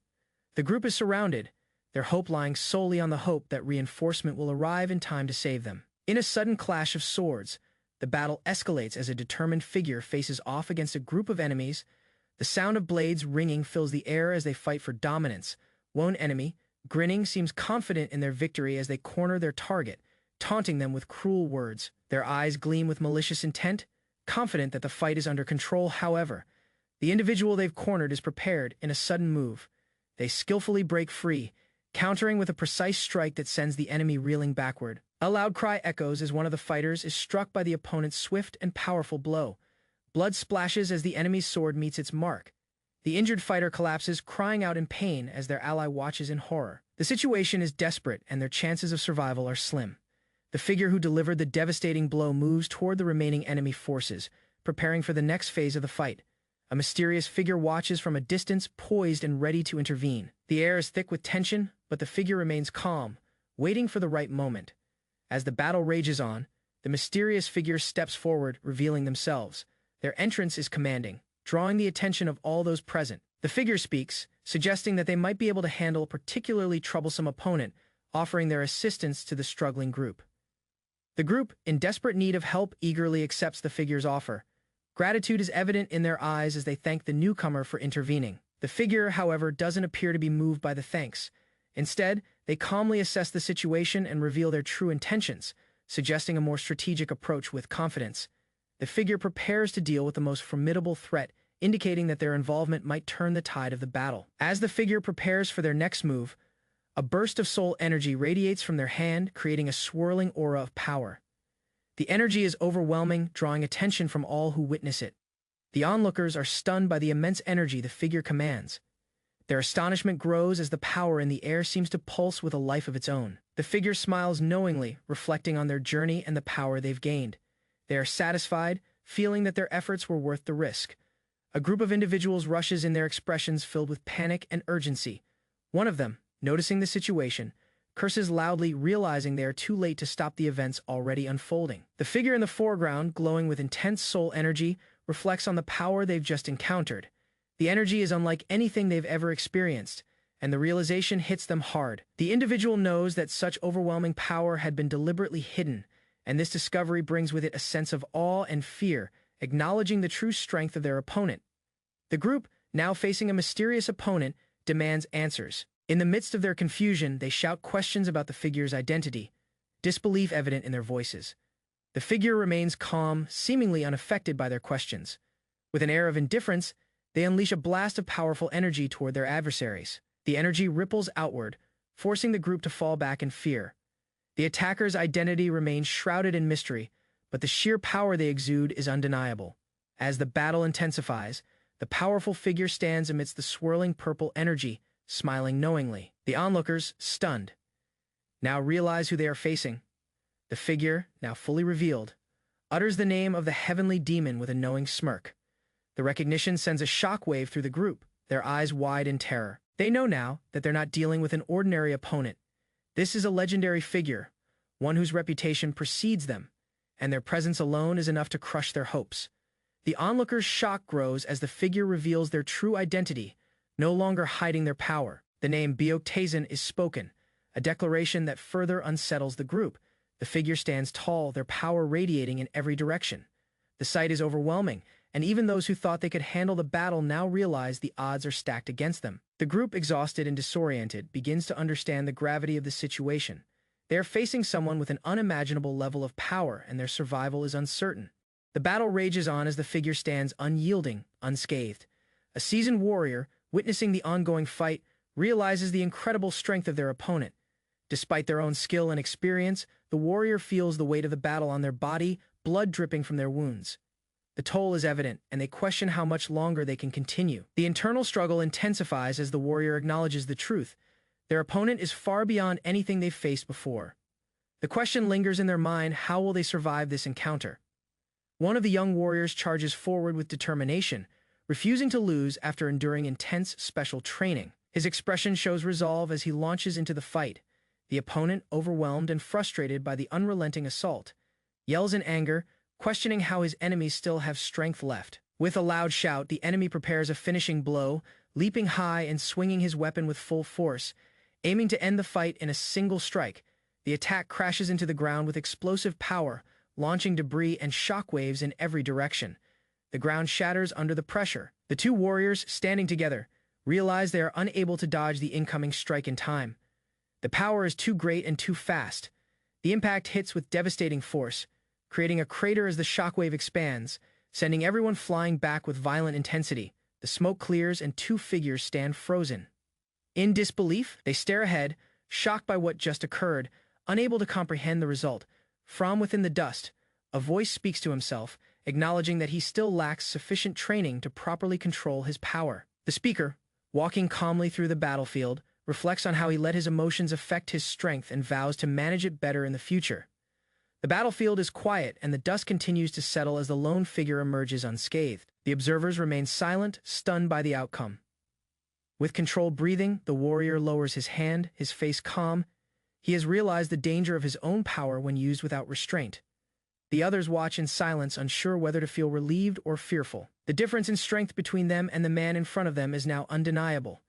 The group is surrounded, their hope lying solely on the hope that reinforcement will arrive in time to save them. In a sudden clash of swords, the battle escalates as a determined figure faces off against a group of enemies. The sound of blades ringing fills the air as they fight for dominance. One enemy, grinning, seems confident in their victory as they corner their target, taunting them with cruel words. Their eyes gleam with malicious intent, confident that the fight is under control. However, the individual they've cornered is prepared in a sudden move. They skillfully break free, countering with a precise strike that sends the enemy reeling backward. A loud cry echoes as one of the fighters is struck by the opponent's swift and powerful blow. Blood splashes as the enemy's sword meets its mark. The injured fighter collapses, crying out in pain as their ally watches in horror. The situation is desperate, and their chances of survival are slim. The figure who delivered the devastating blow moves toward the remaining enemy forces, preparing for the next phase of the fight. A mysterious figure watches from a distance, poised and ready to intervene. The air is thick with tension, but the figure remains calm, waiting for the right moment. As the battle rages on, the mysterious figure steps forward, revealing themselves. Their entrance is commanding, drawing the attention of all those present. The figure speaks, suggesting that they might be able to handle a particularly troublesome opponent, offering their assistance to the struggling group. The group, in desperate need of help, eagerly accepts the figure's offer. Gratitude is evident in their eyes as they thank the newcomer for intervening. The figure, however, doesn't appear to be moved by the thanks. Instead, they calmly assess the situation and reveal their true intentions, suggesting a more strategic approach with confidence. The figure prepares to deal with the most formidable threat, indicating that their involvement might turn the tide of the battle. As the figure prepares for their next move, a burst of soul energy radiates from their hand, creating a swirling aura of power. The energy is overwhelming, drawing attention from all who witness it. The onlookers are stunned by the immense energy the figure commands. Their astonishment grows as the power in the air seems to pulse with a life of its own. The figure smiles knowingly, reflecting on their journey and the power they've gained. They are satisfied, feeling that their efforts were worth the risk. A group of individuals rushes in, their expressions filled with panic and urgency. One of them, noticing the situation, curses loudly, realizing they are too late to stop the events already unfolding. The figure in the foreground, glowing with intense soul energy, reflects on the power they've just encountered. The energy is unlike anything they've ever experienced, and the realization hits them hard. The individual knows that such overwhelming power had been deliberately hidden, and this discovery brings with it a sense of awe and fear, acknowledging the true strength of their opponent. The group, now facing a mysterious opponent, demands answers. In the midst of their confusion, they shout questions about the figure's identity, disbelief evident in their voices. The figure remains calm, seemingly unaffected by their questions. With an air of indifference, they unleash a blast of powerful energy toward their adversaries. The energy ripples outward, forcing the group to fall back in fear. The attacker's identity remains shrouded in mystery, but the sheer power they exude is undeniable. As the battle intensifies, the powerful figure stands amidst the swirling purple energy, smiling knowingly. The onlookers, stunned, now realize who they are facing. The figure, now fully revealed, utters the name of the heavenly demon with a knowing smirk. The recognition sends a shockwave through the group, their eyes wide in terror. They know now that they're not dealing with an ordinary opponent. This is a legendary figure, one whose reputation precedes them, and their presence alone is enough to crush their hopes. The onlookers' shock grows as the figure reveals their true identity, no longer hiding their power. The name Beoktazin is spoken, a declaration that further unsettles the group. The figure stands tall, their power radiating in every direction. The sight is overwhelming, and even those who thought they could handle the battle now realize the odds are stacked against them. The group, exhausted and disoriented, begins to understand the gravity of the situation. They are facing someone with an unimaginable level of power, and their survival is uncertain. The battle rages on as the figure stands unyielding, unscathed. A seasoned warrior, witnessing the ongoing fight, realizes the incredible strength of their opponent. Despite their own skill and experience, the warrior feels the weight of the battle on their body, blood dripping from their wounds. The toll is evident, and they question how much longer they can continue. The internal struggle intensifies as the warrior acknowledges the truth. Their opponent is far beyond anything they've faced before. The question lingers in their mind: how will they survive this encounter? One of the young warriors charges forward with determination, refusing to lose after enduring intense special training. His expression shows resolve as he launches into the fight. The opponent, overwhelmed and frustrated by the unrelenting assault, yells in anger, questioning how his enemies still have strength left. With a loud shout, the enemy prepares a finishing blow, leaping high and swinging his weapon with full force, aiming to end the fight in a single strike. The attack crashes into the ground with explosive power, launching debris and shockwaves in every direction. The ground shatters under the pressure. The two warriors, standing together, realize they are unable to dodge the incoming strike in time. The power is too great and too fast. The impact hits with devastating force, creating a crater as the shockwave expands, sending everyone flying back with violent intensity. The smoke clears and two figures stand frozen. In disbelief, they stare ahead, shocked by what just occurred, unable to comprehend the result. From within the dust, a voice speaks to himself, acknowledging that he still lacks sufficient training to properly control his power. The speaker, walking calmly through the battlefield, reflects on how he let his emotions affect his strength and vows to manage it better in the future. The battlefield is quiet, and the dust continues to settle as the lone figure emerges unscathed. The observers remain silent, stunned by the outcome. With controlled breathing, the warrior lowers his hand, his face calm. He has realized the danger of his own power when used without restraint. The others watch in silence, unsure whether to feel relieved or fearful. The difference in strength between them and the man in front of them is now undeniable.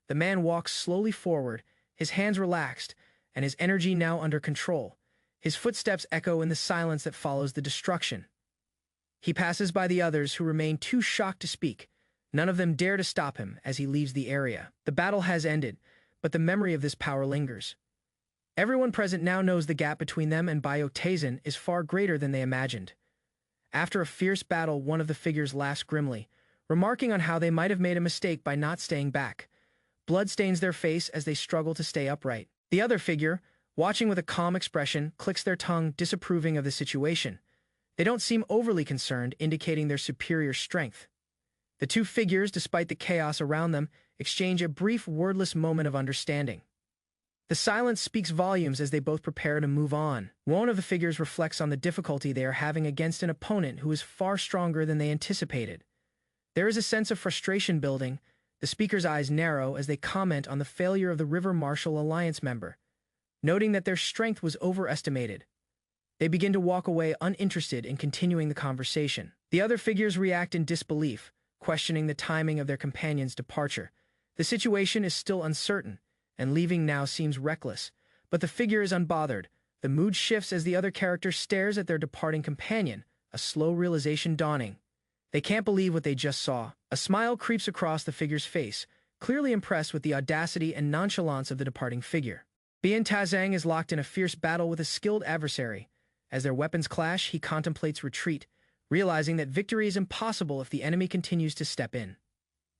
The man walks slowly forward, his hands relaxed, and his energy now under control. His footsteps echo in the silence that follows the destruction. He passes by the others, who remain too shocked to speak. None of them dare to stop him as he leaves the area. The battle has ended, but the memory of this power lingers. Everyone present now knows the gap between them and Beoktazin is far greater than they imagined. After a fierce battle, one of the figures laughs grimly, remarking on how they might have made a mistake by not staying back. Blood stains their face as they struggle to stay upright. The other figure, watching with a calm expression, clicks their tongue, disapproving of the situation. They don't seem overly concerned, indicating their superior strength. The two figures, despite the chaos around them, exchange a brief, wordless moment of understanding. The silence speaks volumes as they both prepare to move on. One of the figures reflects on the difficulty they are having against an opponent who is far stronger than they anticipated. There is a sense of frustration building. The speaker's eyes narrow as they comment on the failure of the River Marshal Alliance member, noting that their strength was overestimated. They begin to walk away, uninterested in continuing the conversation. The other figures react in disbelief, questioning the timing of their companion's departure. The situation is still uncertain, and leaving now seems reckless, but the figure is unbothered. The mood shifts as the other character stares at their departing companion, a slow realization dawning. They can't believe what they just saw. A smile creeps across the figure's face, clearly impressed with the audacity and nonchalance of the departing figure. Beoktazin is locked in a fierce battle with a skilled adversary. As their weapons clash, he contemplates retreat, realizing that victory is impossible if the enemy continues to step in.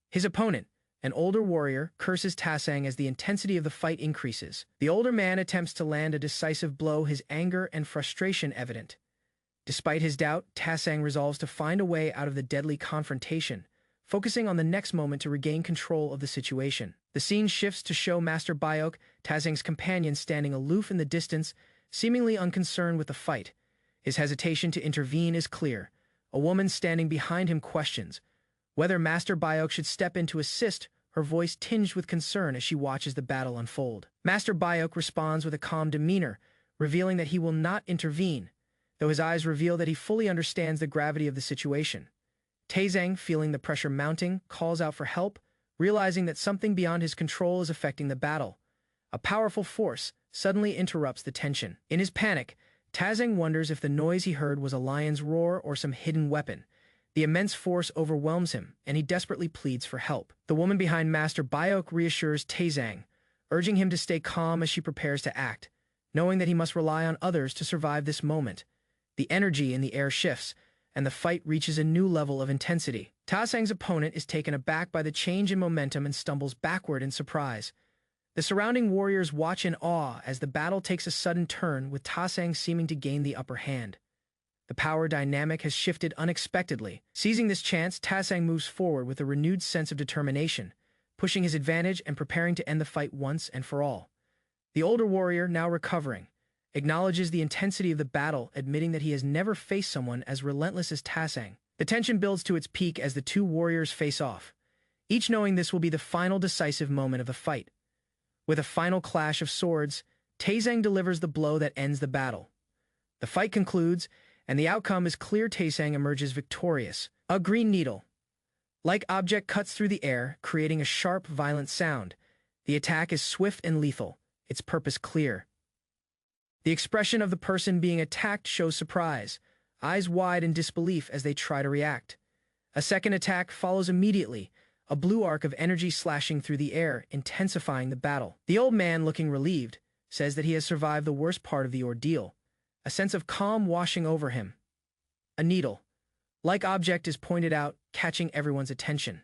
His opponent, an older warrior, curses Tasang as the intensity of the fight increases. The older man attempts to land a decisive blow, his anger and frustration evident. Despite his doubt, Tasang resolves to find a way out of the deadly confrontation, focusing on the next moment to regain control of the situation. The scene shifts to show Master Beoktazing's companion standing aloof in the distance, seemingly unconcerned with the fight. His hesitation to intervene is clear. A woman standing behind him questions whether Master Bayok should step in to assist, her voice tinged with concern as she watches the battle unfold. Master Bayok responds with a calm demeanor, revealing that he will not intervene, though his eyes reveal that he fully understands the gravity of the situation. Taezang, feeling the pressure mounting, calls out for help, realizing that something beyond his control is affecting the battle. A powerful force suddenly interrupts the tension. In his panic, Taezang wonders if the noise he heard was a lion's roar or some hidden weapon. The immense force overwhelms him, and he desperately pleads for help. The woman behind Master Bayok reassures Taezang, urging him to stay calm as she prepares to act, knowing that he must rely on others to survive this moment. The energy in the air shifts, and the fight reaches a new level of intensity. Taezang's opponent is taken aback by the change in momentum and stumbles backward in surprise. The surrounding warriors watch in awe as the battle takes a sudden turn, with Taezang seeming to gain the upper hand. The power dynamic has shifted unexpectedly. Seizing this chance, Taezang moves forward with a renewed sense of determination, pushing his advantage and preparing to end the fight once and for all. The older warrior, now recovering, acknowledges the intensity of the battle, admitting that he has never faced someone as relentless as Taezang. The tension builds to its peak as the two warriors face off, each knowing this will be the final decisive moment of the fight. With a final clash of swords, Taezang delivers the blow that ends the battle. The fight concludes, and the outcome is clear. Taezang emerges victorious. A green needle-like object cuts through the air, creating a sharp, violent sound. The attack is swift and lethal, its purpose clear. The expression of the person being attacked shows surprise, eyes wide in disbelief as they try to react. A second attack follows immediately, a blue arc of energy slashing through the air, intensifying the battle. The old man, looking relieved, says that he has survived the worst part of the ordeal, a sense of calm washing over him. A needle-like object is pointed out, catching everyone's attention.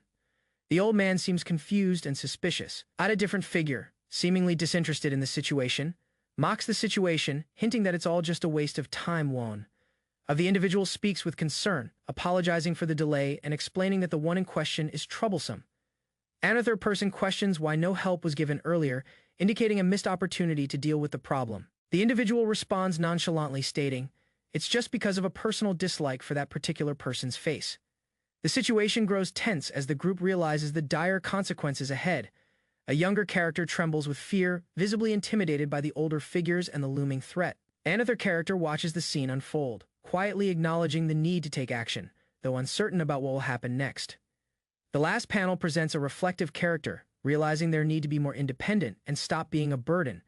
The old man seems confused and suspicious. A different figure, seemingly disinterested in the situation, mocks the situation, hinting that it's all just a waste of time. One of the individuals speaks with concern, apologizing for the delay and explaining that the one in question is troublesome. Another person questions why no help was given earlier, indicating a missed opportunity to deal with the problem. The individual responds nonchalantly, stating, "It's just because of a personal dislike for that particular person's face." The situation grows tense as the group realizes the dire consequences ahead. A younger character trembles with fear, visibly intimidated by the older figures and the looming threat. Another character watches the scene unfold, quietly acknowledging the need to take action, though uncertain about what will happen next. The last panel presents a reflective character, realizing their need to be more independent and stop being a burden.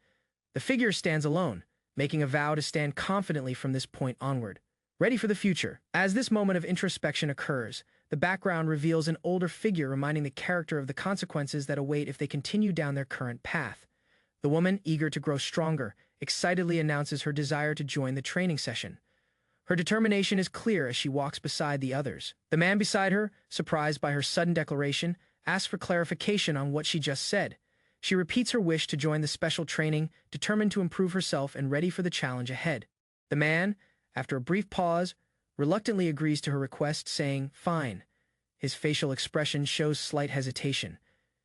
The figure stands alone, making a vow to stand confidently from this point onward, ready for the future. As this moment of introspection occurs, the background reveals an older figure reminding the character of the consequences that await if they continue down their current path. The woman, eager to grow stronger, excitedly announces her desire to join the training session. Her determination is clear as she walks beside the others. The man beside her, surprised by her sudden declaration, asks for clarification on what she just said. She repeats her wish to join the special training, determined to improve herself and ready for the challenge ahead. The man, after a brief pause, reluctantly agrees to her request, saying, "Fine." His facial expression shows slight hesitation.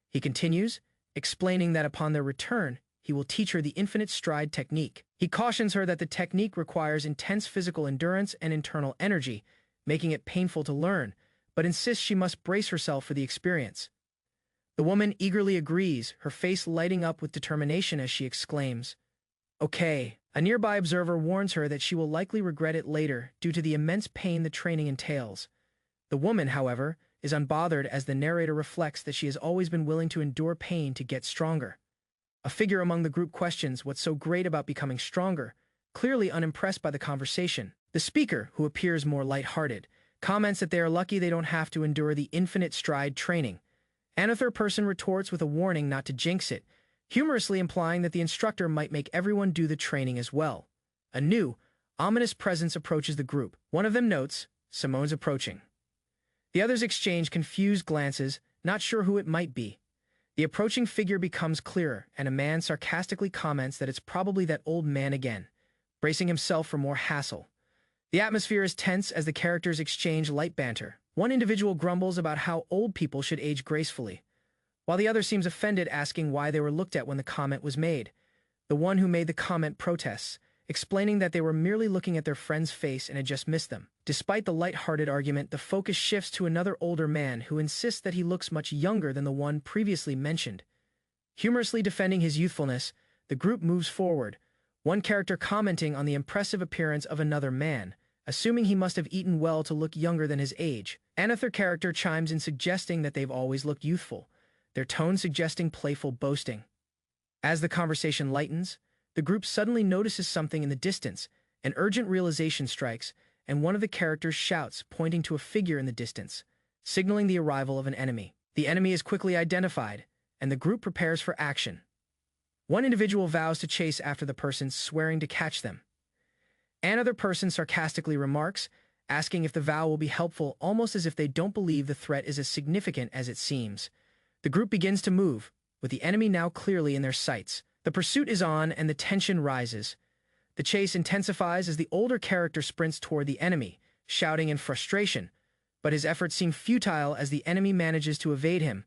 He continues, explaining that upon their return, he will teach her the infinite stride technique. He cautions her that the technique requires intense physical endurance and internal energy, making it painful to learn, but insists she must brace herself for the experience. The woman eagerly agrees, her face lighting up with determination as she exclaims, "Okay." A nearby observer warns her that she will likely regret it later due to the immense pain the training entails. The woman, however, is unbothered as the narrator reflects that she has always been willing to endure pain to get stronger. A figure among the group questions what's so great about becoming stronger, clearly unimpressed by the conversation. The speaker, who appears more lighthearted, comments that they are lucky they don't have to endure the infinite stride training. Another person retorts with a warning not to jinx it, humorously implying that the instructor might make everyone do the training as well. A new, ominous presence approaches the group. One of them notes, "Simone's approaching." The others exchange confused glances, not sure who it might be. The approaching figure becomes clearer, and a man sarcastically comments that it's probably that old man again, bracing himself for more hassle. The atmosphere is tense as the characters exchange light banter. One individual grumbles about how old people should age gracefully, while the other seems offended, asking why they were looked at when the comment was made. The one who made the comment protests, explaining that they were merely looking at their friend's face and had just missed them. Despite the light-hearted argument, the focus shifts to another older man who insists that he looks much younger than the one previously mentioned. Humorously defending his youthfulness, the group moves forward, one character commenting on the impressive appearance of another man, assuming he must have eaten well to look younger than his age. Another character chimes in suggesting that they've always looked youthful, their tone suggesting playful boasting. As the conversation lightens, the group suddenly notices something in the distance. An urgent realization strikes, and one of the characters shouts, pointing to a figure in the distance, signaling the arrival of an enemy. The enemy is quickly identified, and the group prepares for action. One individual vows to chase after the person, swearing to catch them. Another person sarcastically remarks, asking if the vow will be helpful, almost as if they don't believe the threat is as significant as it seems. The group begins to move, with the enemy now clearly in their sights. The pursuit is on, and the tension rises. The chase intensifies as the older character sprints toward the enemy, shouting in frustration, but his efforts seem futile as the enemy manages to evade him.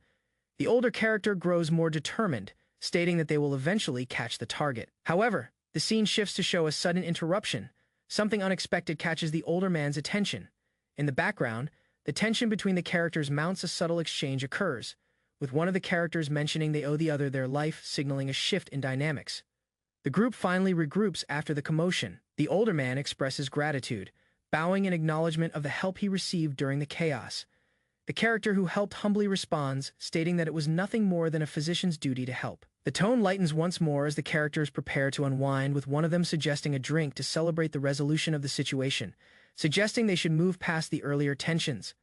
The older character grows more determined, stating that they will eventually catch the target. However, the scene shifts to show a sudden interruption. Something unexpected catches the older man's attention. In the background, the tension between the characters mounts. A subtle exchange occurs, with one of the characters mentioning they owe the other their life, signaling a shift in dynamics. The group finally regroups after the commotion. The older man expresses gratitude, bowing in acknowledgement of the help he received during the chaos. The character who helped humbly responds, stating that it was nothing more than a physician's duty to help. The tone lightens once more as the characters prepare to unwind, with one of them suggesting a drink to celebrate the resolution of the situation, suggesting they should move past the earlier tensions.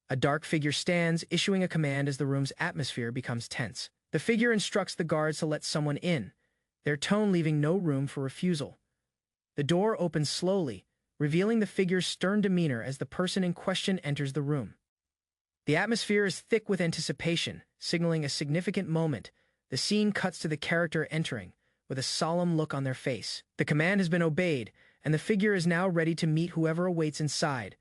A dark figure stands, issuing a command as the room's atmosphere becomes tense. The figure instructs the guards to let someone in, their tone leaving no room for refusal. The door opens slowly, revealing the figure's stern demeanor as the person in question enters the room. The atmosphere is thick with anticipation, signaling a significant moment. The scene cuts to the character entering, with a solemn look on their face. The command has been obeyed, and the figure is now ready to meet whoever awaits inside.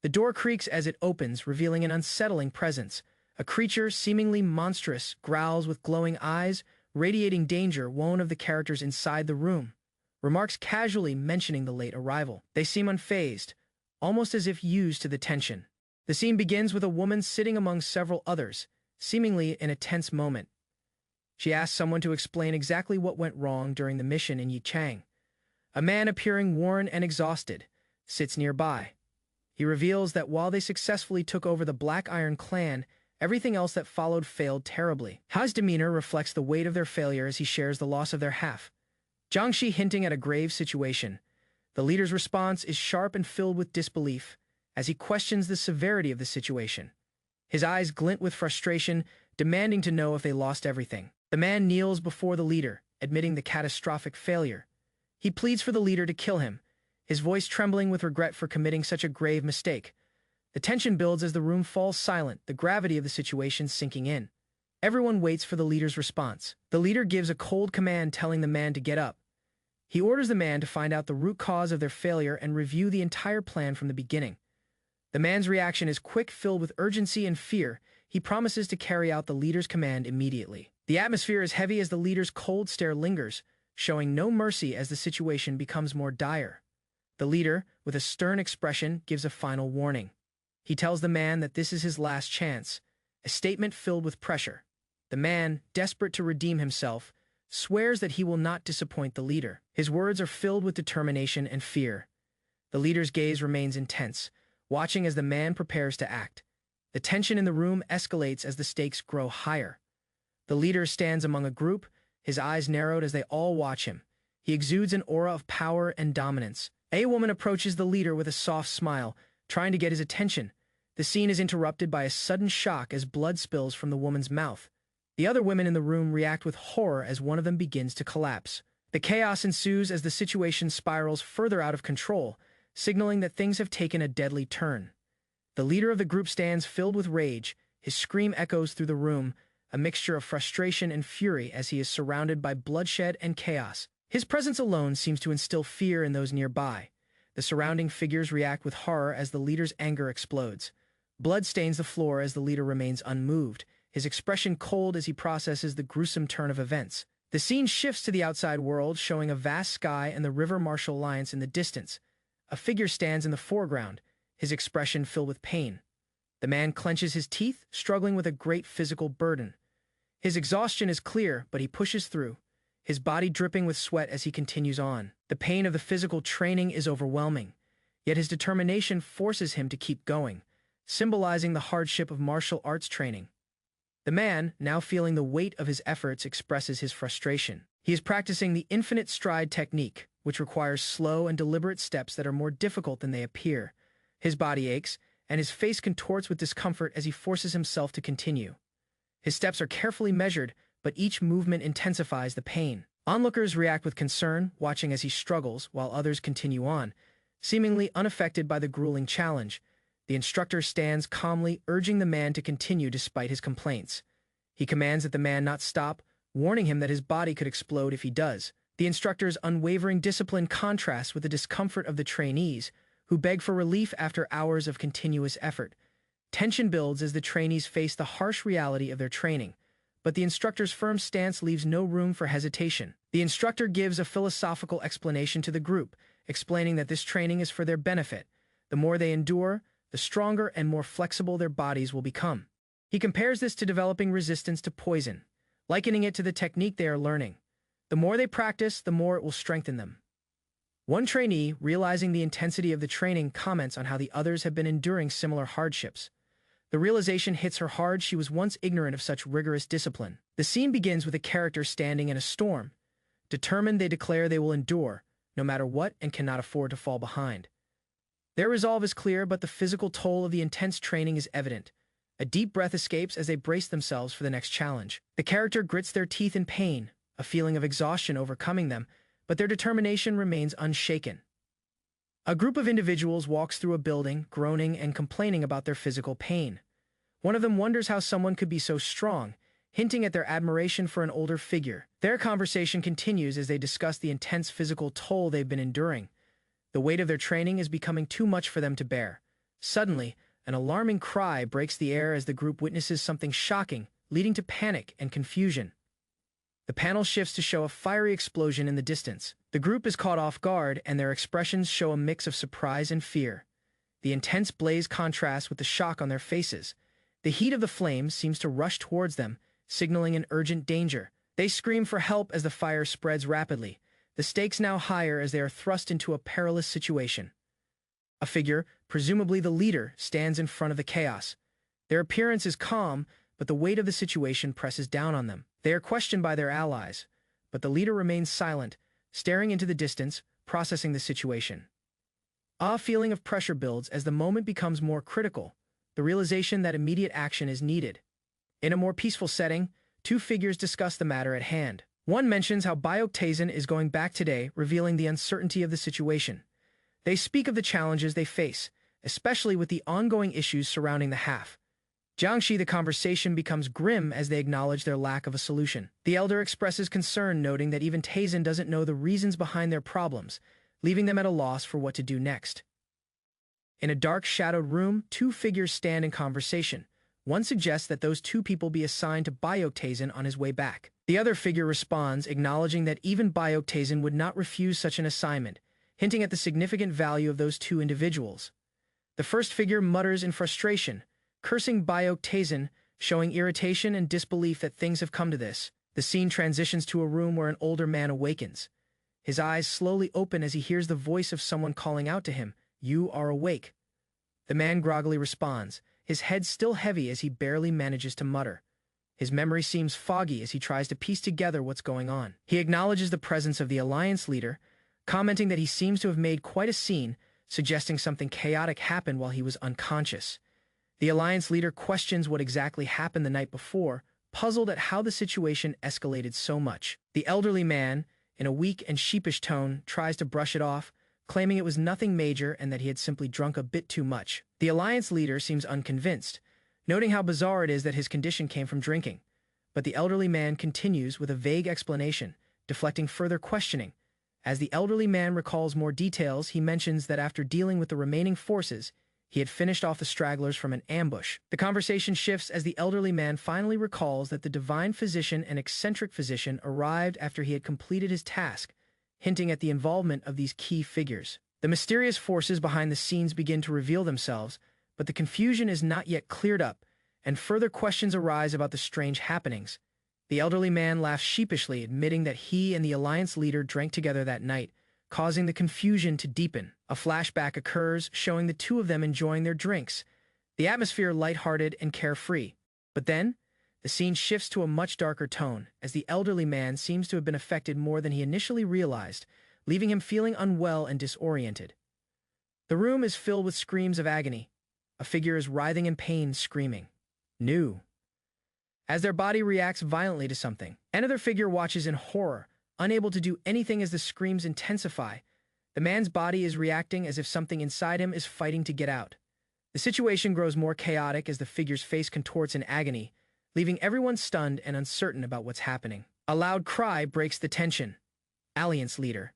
The door creaks as it opens, revealing an unsettling presence. A creature, seemingly monstrous, growls with glowing eyes, radiating danger. One of the characters inside the room remarks, casually mentioning the late arrival. They seem unfazed, almost as if used to the tension. The scene begins with a woman sitting among several others, seemingly in a tense moment. She asks someone to explain exactly what went wrong during the mission in Yichang. A man, appearing worn and exhausted, sits nearby. He reveals that while they successfully took over the Black Iron clan, everything else that followed failed terribly. Ha's demeanor reflects the weight of their failure as he shares the loss of their half. Jiangxi hinting at a grave situation. The leader's response is sharp and filled with disbelief, as he questions the severity of the situation. His eyes glint with frustration, demanding to know if they lost everything. The man kneels before the leader, admitting the catastrophic failure. He pleads for the leader to kill him, his voice trembling with regret for committing such a grave mistake. The tension builds as the room falls silent, the gravity of the situation sinking in. Everyone waits for the leader's response. The leader gives a cold command, telling the man to get up. He orders the man to find out the root cause of their failure and review the entire plan from the beginning. The man's reaction is quick, filled with urgency and fear. He promises to carry out the leader's command immediately. The atmosphere is heavy as the leader's cold stare lingers, showing no mercy as the situation becomes more dire. The leader, with a stern expression, gives a final warning. He tells the man that this is his last chance, a statement filled with pressure. The man, desperate to redeem himself, swears that he will not disappoint the leader. His words are filled with determination and fear. The leader's gaze remains intense, watching as the man prepares to act. The tension in the room escalates as the stakes grow higher. The leader stands among a group, his eyes narrowed as they all watch him. He exudes an aura of power and dominance. A woman approaches the leader with a soft smile, trying to get his attention. The scene is interrupted by a sudden shock as blood spills from the woman's mouth. The other women in the room react with horror as one of them begins to collapse. The chaos ensues as the situation spirals further out of control, signaling that things have taken a deadly turn. The leader of the group stands filled with rage. His scream echoes through the room, a mixture of frustration and fury as he is surrounded by bloodshed and chaos. His presence alone seems to instill fear in those nearby. The surrounding figures react with horror as the leader's anger explodes. Blood stains the floor as the leader remains unmoved, his expression cold as he processes the gruesome turn of events. The The scene shifts to the outside world, showing a vast sky and the river martial alliance in the distance. A figure stands in the foreground, his expression filled with pain. The man clenches his teeth, struggling with a great physical burden. His exhaustion is clear, but he pushes through, his body dripping with sweat as he continues on. The pain of the physical training is overwhelming, yet his determination forces him to keep going, symbolizing the hardship of martial arts training. The man, now feeling the weight of his efforts, expresses his frustration. He is practicing the infinite stride technique, which requires slow and deliberate steps that are more difficult than they appear. His body aches, and his face contorts with discomfort as he forces himself to continue. His steps are carefully measured, but each movement intensifies the pain. Onlookers react with concern, watching as he struggles, while others continue on, seemingly unaffected by the grueling challenge. The instructor stands calmly, urging the man to continue despite his complaints. He commands that the man not stop, warning him that his body could explode if he does. The instructor's unwavering discipline contrasts with the discomfort of the trainees, who beg for relief after hours of continuous effort. Tension builds as the trainees face the harsh reality of their training, but the instructor's firm stance leaves no room for hesitation. The instructor gives a philosophical explanation to the group, explaining that this training is for their benefit. The more they endure, the stronger and more flexible their bodies will become. He compares this to developing resistance to poison, likening it to the technique they are learning. The more they practice, the more it will strengthen them. One trainee, realizing the intensity of the training, comments on how the others have been enduring similar hardships. The realization hits her hard. She was once ignorant of such rigorous discipline. The scene begins with a character standing in a storm. Determined, they declare they will endure, no matter what, and cannot afford to fall behind. Their resolve is clear, but the physical toll of the intense training is evident. A deep breath escapes as they brace themselves for the next challenge. The character grits their teeth in pain, a feeling of exhaustion overcoming them, but their determination remains unshaken. A group of individuals walks through a building, groaning and complaining about their physical pain. One of them wonders how someone could be so strong, hinting at their admiration for an older figure. Their conversation continues as they discuss the intense physical toll they've been enduring. The weight of their training is becoming too much for them to bear. Suddenly, an alarming cry breaks the air as the group witnesses something shocking, leading to panic and confusion. The panel shifts to show a fiery explosion in the distance. The group is caught off guard, and their expressions show a mix of surprise and fear. The intense blaze contrasts with the shock on their faces. The heat of the flames seems to rush towards them, signaling an urgent danger. They scream for help as the fire spreads rapidly, the stakes now higher as they are thrust into a perilous situation. A figure, presumably the leader, stands in front of the chaos. Their appearance is calm, but the weight of the situation presses down on them. They are questioned by their allies, but the leader remains silent, staring into the distance, processing the situation. A feeling of pressure builds as the moment becomes more critical, the realization that immediate action is needed. In a more peaceful setting, two figures discuss the matter at hand. One mentions how Byakugan is going back today, revealing the uncertainty of the situation. They speak of the challenges they face, especially with the ongoing issues surrounding the half. Jiangxi, the conversation becomes grim as they acknowledge their lack of a solution. The elder expresses concern, noting that even Taisen doesn't know the reasons behind their problems, leaving them at a loss for what to do next. In a dark, shadowed room, two figures stand in conversation. One suggests that those two people be assigned to Byakugan on his way back. The other figure responds, acknowledging that even Byakugan would not refuse such an assignment, hinting at the significant value of those two individuals. The first figure mutters in frustration, cursing Byakugan, showing irritation and disbelief that things have come to this. The scene transitions to a room where an older man awakens. His eyes slowly open as he hears the voice of someone calling out to him, "You are awake." The man groggily responds, his head still heavy as he barely manages to mutter. His memory seems foggy as he tries to piece together what's going on. He acknowledges the presence of the alliance leader, commenting that he seems to have made quite a scene, suggesting something chaotic happened while he was unconscious. The alliance leader questions what exactly happened the night before, puzzled at how the situation escalated so much. The elderly man, in a weak and sheepish tone, tries to brush it off, claiming it was nothing major and that he had simply drunk a bit too much. The alliance leader seems unconvinced, noting how bizarre it is that his condition came from drinking. But the elderly man continues with a vague explanation, deflecting further questioning. As the elderly man recalls more details, he mentions that after dealing with the remaining forces, He had finished off the stragglers from an ambush. The conversation shifts as the elderly man finally recalls that the divine physician and eccentric physician arrived after he had completed his task, hinting at the involvement of these key figures. The mysterious forces behind the scenes begin to reveal themselves, but the confusion is not yet cleared up, and further questions arise about the strange happenings. The elderly man laughs sheepishly, admitting that he and the Alliance leader drank together that night, causing the confusion to deepen. A flashback occurs, showing the two of them enjoying their drinks, the atmosphere lighthearted and carefree. But then, the scene shifts to a much darker tone, as the elderly man seems to have been affected more than he initially realized, leaving him feeling unwell and disoriented. The room is filled with screams of agony. A figure is writhing in pain, screaming, "New!" as their body reacts violently to something. Another figure watches in horror, unable to do anything as the screams intensify. The man's body is reacting as if something inside him is fighting to get out. The situation grows more chaotic as the figure's face contorts in agony, leaving everyone stunned and uncertain about what's happening. A loud cry breaks the tension. Alliance leader.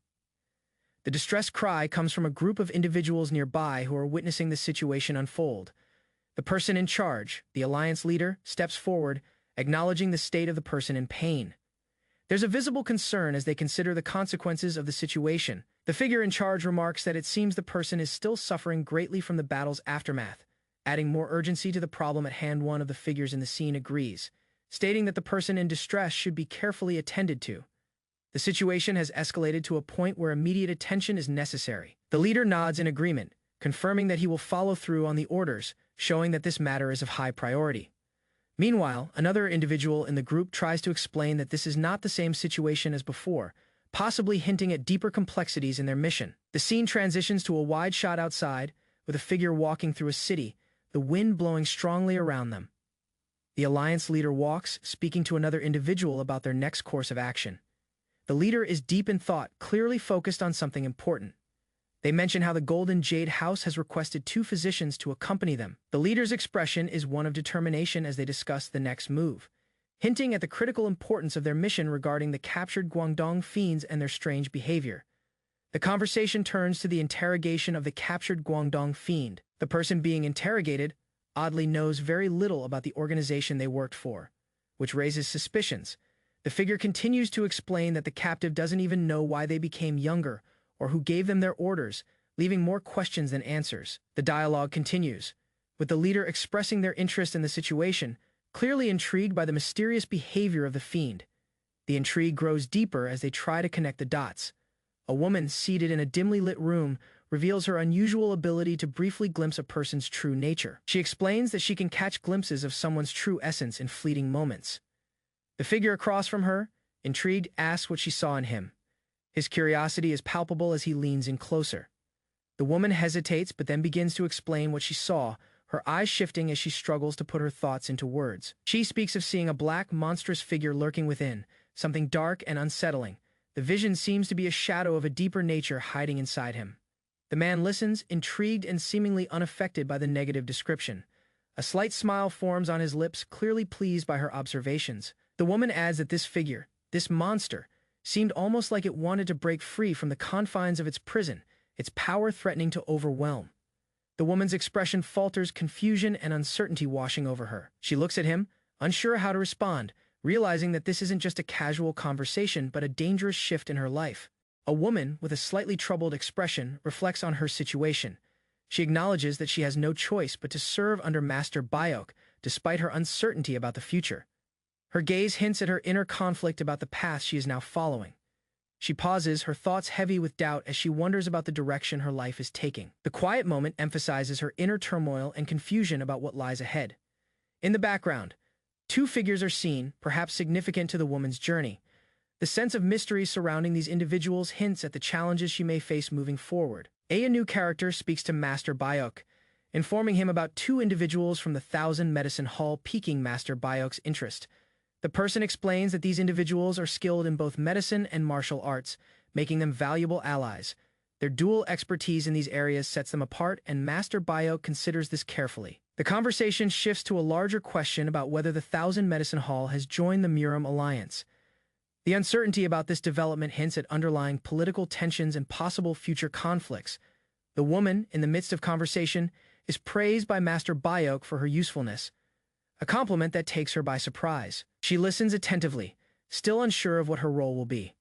The distressed cry comes from a group of individuals nearby who are witnessing the situation unfold. The person in charge, the Alliance leader, steps forward, acknowledging the state of the person in pain. There's a visible concern as they consider the consequences of the situation. The figure in charge remarks that it seems the person is still suffering greatly from the battle's aftermath, adding more urgency to the problem at hand. One of the figures in the scene agrees, stating that the person in distress should be carefully attended to. The situation has escalated to a point where immediate attention is necessary. The leader nods in agreement, confirming that he will follow through on the orders, showing that this matter is of high priority. Meanwhile, another individual in the group tries to explain that this is not the same situation as before, possibly hinting at deeper complexities in their mission. The scene transitions to a wide shot outside, with a figure walking through a city, the wind blowing strongly around them. The Alliance leader walks, speaking to another individual about their next course of action. The leader is deep in thought, clearly focused on something important. They mention how the Golden Jade House has requested 2 physicians to accompany them. The leader's expression is one of determination as they discuss the next move, hinting at the critical importance of their mission regarding the captured Guangdong fiends and their strange behavior. The conversation turns to the interrogation of the captured Guangdong fiend. The person being interrogated, oddly, knows very little about the organization they worked for, which raises suspicions. The figure continues to explain that the captive doesn't even know why they became younger or who gave them their orders, leaving more questions than answers. The dialogue continues, with the leader expressing their interest in the situation, clearly intrigued by the mysterious behavior of the fiend. The intrigue grows deeper as they try to connect the dots. A woman seated in a dimly lit room reveals her unusual ability to briefly glimpse a person's true nature. She explains that she can catch glimpses of someone's true essence in fleeting moments. The figure across from her, intrigued, asks what she saw in him. His curiosity is palpable as he leans in closer. The woman hesitates but then begins to explain what she saw, her eyes shifting as she struggles to put her thoughts into words. She speaks of seeing a black, monstrous figure lurking within, something dark and unsettling. The vision seems to be a shadow of a deeper nature hiding inside him. The man listens, intrigued and seemingly unaffected by the negative description. A slight smile forms on his lips, clearly pleased by her observations. The woman adds that this figure, this monster, seemed almost like it wanted to break free from the confines of its prison, its power threatening to overwhelm. The woman's expression falters, confusion and uncertainty washing over her. She looks at him, unsure how to respond, realizing that this isn't just a casual conversation but a dangerous shift in her life. A woman with a slightly troubled expression reflects on her situation. She acknowledges that she has no choice but to serve under Master Bayok, despite her uncertainty about the future. Her gaze hints at her inner conflict about the path she is now following. She pauses, her thoughts heavy with doubt as she wonders about the direction her life is taking. The quiet moment emphasizes her inner turmoil and confusion about what lies ahead. In the background, 2 figures are seen, perhaps significant to the woman's journey. The sense of mystery surrounding these individuals hints at the challenges she may face moving forward. A new character speaks to Master Bayok, informing him about 2 individuals from the Thousand Medicine Hall, piquing Master Bayok's interest. The person explains that these individuals are skilled in both medicine and martial arts, making them valuable allies. Their dual expertise in these areas sets them apart, and Master Bayok considers this carefully. The conversation shifts to a larger question about whether the Thousand Medicine Hall has joined the Muram Alliance. The uncertainty about this development hints at underlying political tensions and possible future conflicts. The woman, in the midst of conversation, is praised by Master Bayok for her usefulness, a compliment that takes her by surprise. She listens attentively, still unsure of what her role will be.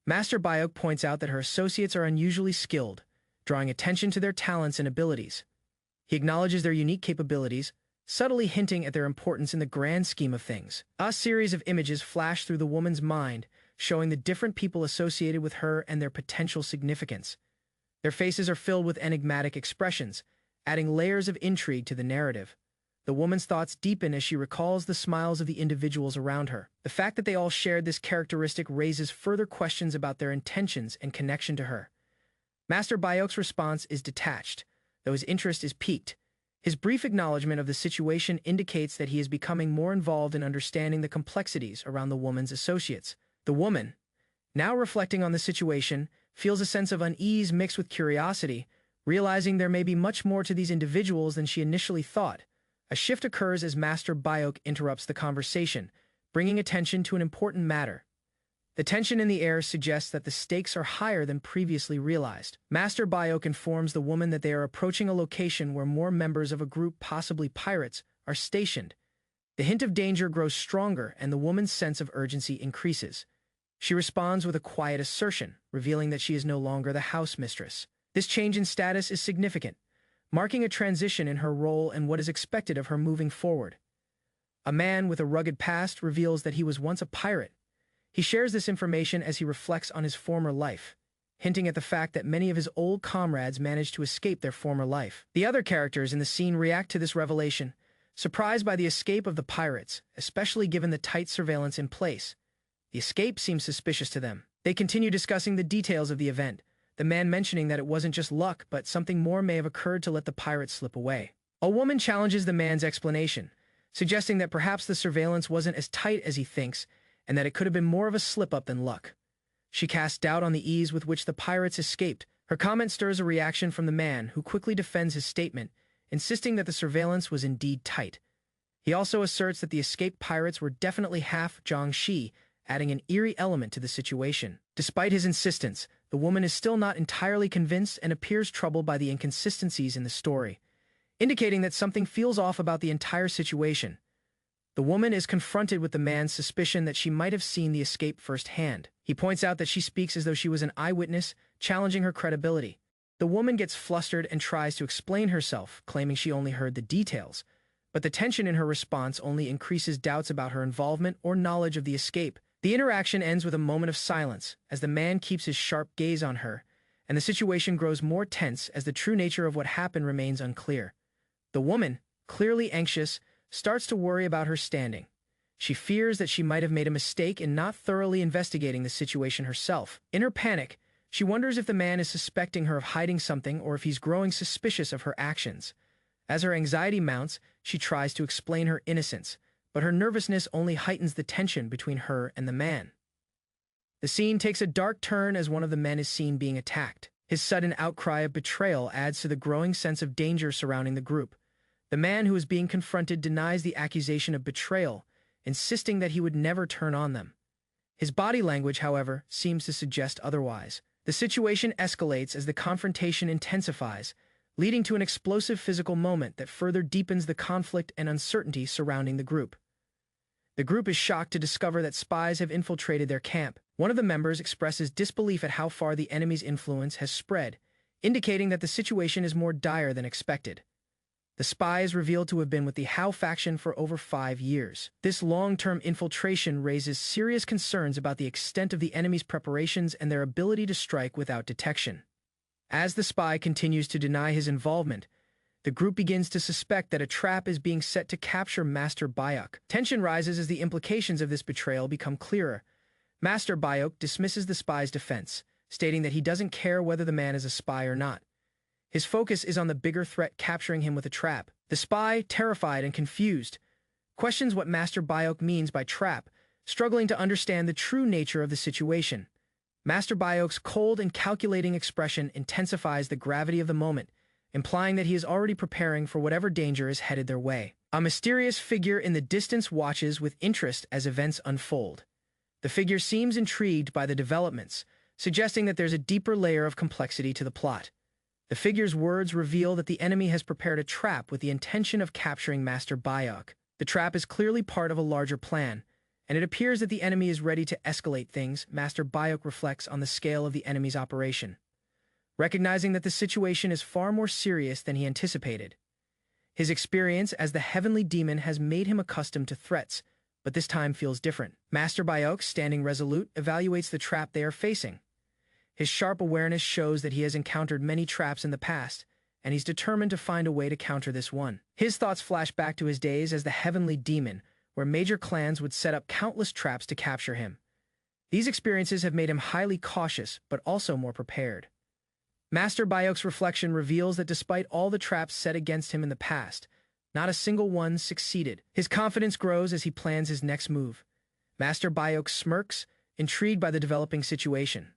Master Bayok points out that her associates are unusually skilled, drawing attention to their talents and abilities. He acknowledges their unique capabilities, subtly hinting at their importance in the grand scheme of things. A series of images flash through the woman's mind, showing the different people associated with her and their potential significance. Their faces are filled with enigmatic expressions, adding layers of intrigue to the narrative. The woman's thoughts deepen as she recalls the smiles of the individuals around her. The fact that they all shared this characteristic raises further questions about their intentions and connection to her. Master Bayok's response is detached, though his interest is piqued. His brief acknowledgement of the situation indicates that he is becoming more involved in understanding the complexities around the woman's associates. The woman, now reflecting on the situation, feels a sense of unease mixed with curiosity, realizing there may be much more to these individuals than she initially thought. A shift occurs as Master Bayok interrupts the conversation, bringing attention to an important matter. The tension in the air suggests that the stakes are higher than previously realized. Master Bayok informs the woman that they are approaching a location where more members of a group, possibly pirates, are stationed. The hint of danger grows stronger, and the woman's sense of urgency increases. She responds with a quiet assertion, revealing that she is no longer the house mistress. This change in status is significant, marking a transition in her role and what is expected of her moving forward. A man with a rugged past reveals that he was once a pirate. He shares this information as he reflects on his former life, hinting at the fact that many of his old comrades managed to escape their former life. The other characters in the scene react to this revelation, surprised by the escape of the pirates, especially given the tight surveillance in place. The escape seems suspicious to them. They continue discussing the details of the event, the man mentioning that it wasn't just luck, but something more may have occurred to let the pirates slip away. A woman challenges the man's explanation, suggesting that perhaps the surveillance wasn't as tight as he thinks, and that it could have been more of a slip-up than luck. She casts doubt on the ease with which the pirates escaped. Her comment stirs a reaction from the man, who quickly defends his statement, insisting that the surveillance was indeed tight. He also asserts that the escaped pirates were definitely half Jiangxi, adding an eerie element to the situation. Despite his insistence, the woman is still not entirely convinced and appears troubled by the inconsistencies in the story, indicating that something feels off about the entire situation. The woman is confronted with the man's suspicion that she might have seen the escape firsthand. He points out that she speaks as though she was an eyewitness, challenging her credibility. The woman gets flustered and tries to explain herself, claiming she only heard the details, but the tension in her response only increases doubts about her involvement or knowledge of the escape. The interaction ends with a moment of silence, as the man keeps his sharp gaze on her, and the situation grows more tense as the true nature of what happened remains unclear. The woman, clearly anxious, starts to worry about her standing. She fears that she might have made a mistake in not thoroughly investigating the situation herself. In her panic, she wonders if the man is suspecting her of hiding something or if he's growing suspicious of her actions. As her anxiety mounts, she tries to explain her innocence, but her nervousness only heightens the tension between her and the man. The scene takes a dark turn as one of the men is seen being attacked. His sudden outcry of betrayal adds to the growing sense of danger surrounding the group. The man who is being confronted denies the accusation of betrayal, insisting that he would never turn on them. His body language, however, seems to suggest otherwise. The situation escalates as the confrontation intensifies, leading to an explosive physical moment that further deepens the conflict and uncertainty surrounding the group. The group is shocked to discover that spies have infiltrated their camp. One of the members expresses disbelief at how far the enemy's influence has spread, indicating that the situation is more dire than expected. The spy is revealed to have been with the Hao faction for over 5 years. This long-term infiltration raises serious concerns about the extent of the enemy's preparations and their ability to strike without detection. As the spy continues to deny his involvement, the group begins to suspect that a trap is being set to capture Master Bayok. Tension rises as the implications of this betrayal become clearer. Master Bayok dismisses the spy's defense, stating that he doesn't care whether the man is a spy or not. His focus is on the bigger threat capturing him with a trap. The spy, terrified and confused, questions what Master Bayok means by trap, struggling to understand the true nature of the situation. Master Bayok's cold and calculating expression intensifies the gravity of the moment, implying that he is already preparing for whatever danger is headed their way. A mysterious figure in the distance watches with interest as events unfold. The figure seems intrigued by the developments, suggesting that there's a deeper layer of complexity to the plot. The figure's words reveal that the enemy has prepared a trap with the intention of capturing Master Bayok. The trap is clearly part of a larger plan, and it appears that the enemy is ready to escalate things. Master Bayok reflects on the scale of the enemy's operation, recognizing that the situation is far more serious than he anticipated. His experience as the heavenly demon has made him accustomed to threats, but this time feels different. Master Bayok, standing resolute, evaluates the trap they are facing. His sharp awareness shows that he has encountered many traps in the past, and he's determined to find a way to counter this one. His thoughts flash back to his days as the heavenly demon, where major clans would set up countless traps to capture him. These experiences have made him highly cautious, but also more prepared. Master Bayok's reflection reveals that despite all the traps set against him in the past, not a single one succeeded. His confidence grows as he plans his next move. Master Bayok smirks, intrigued by the developing situation.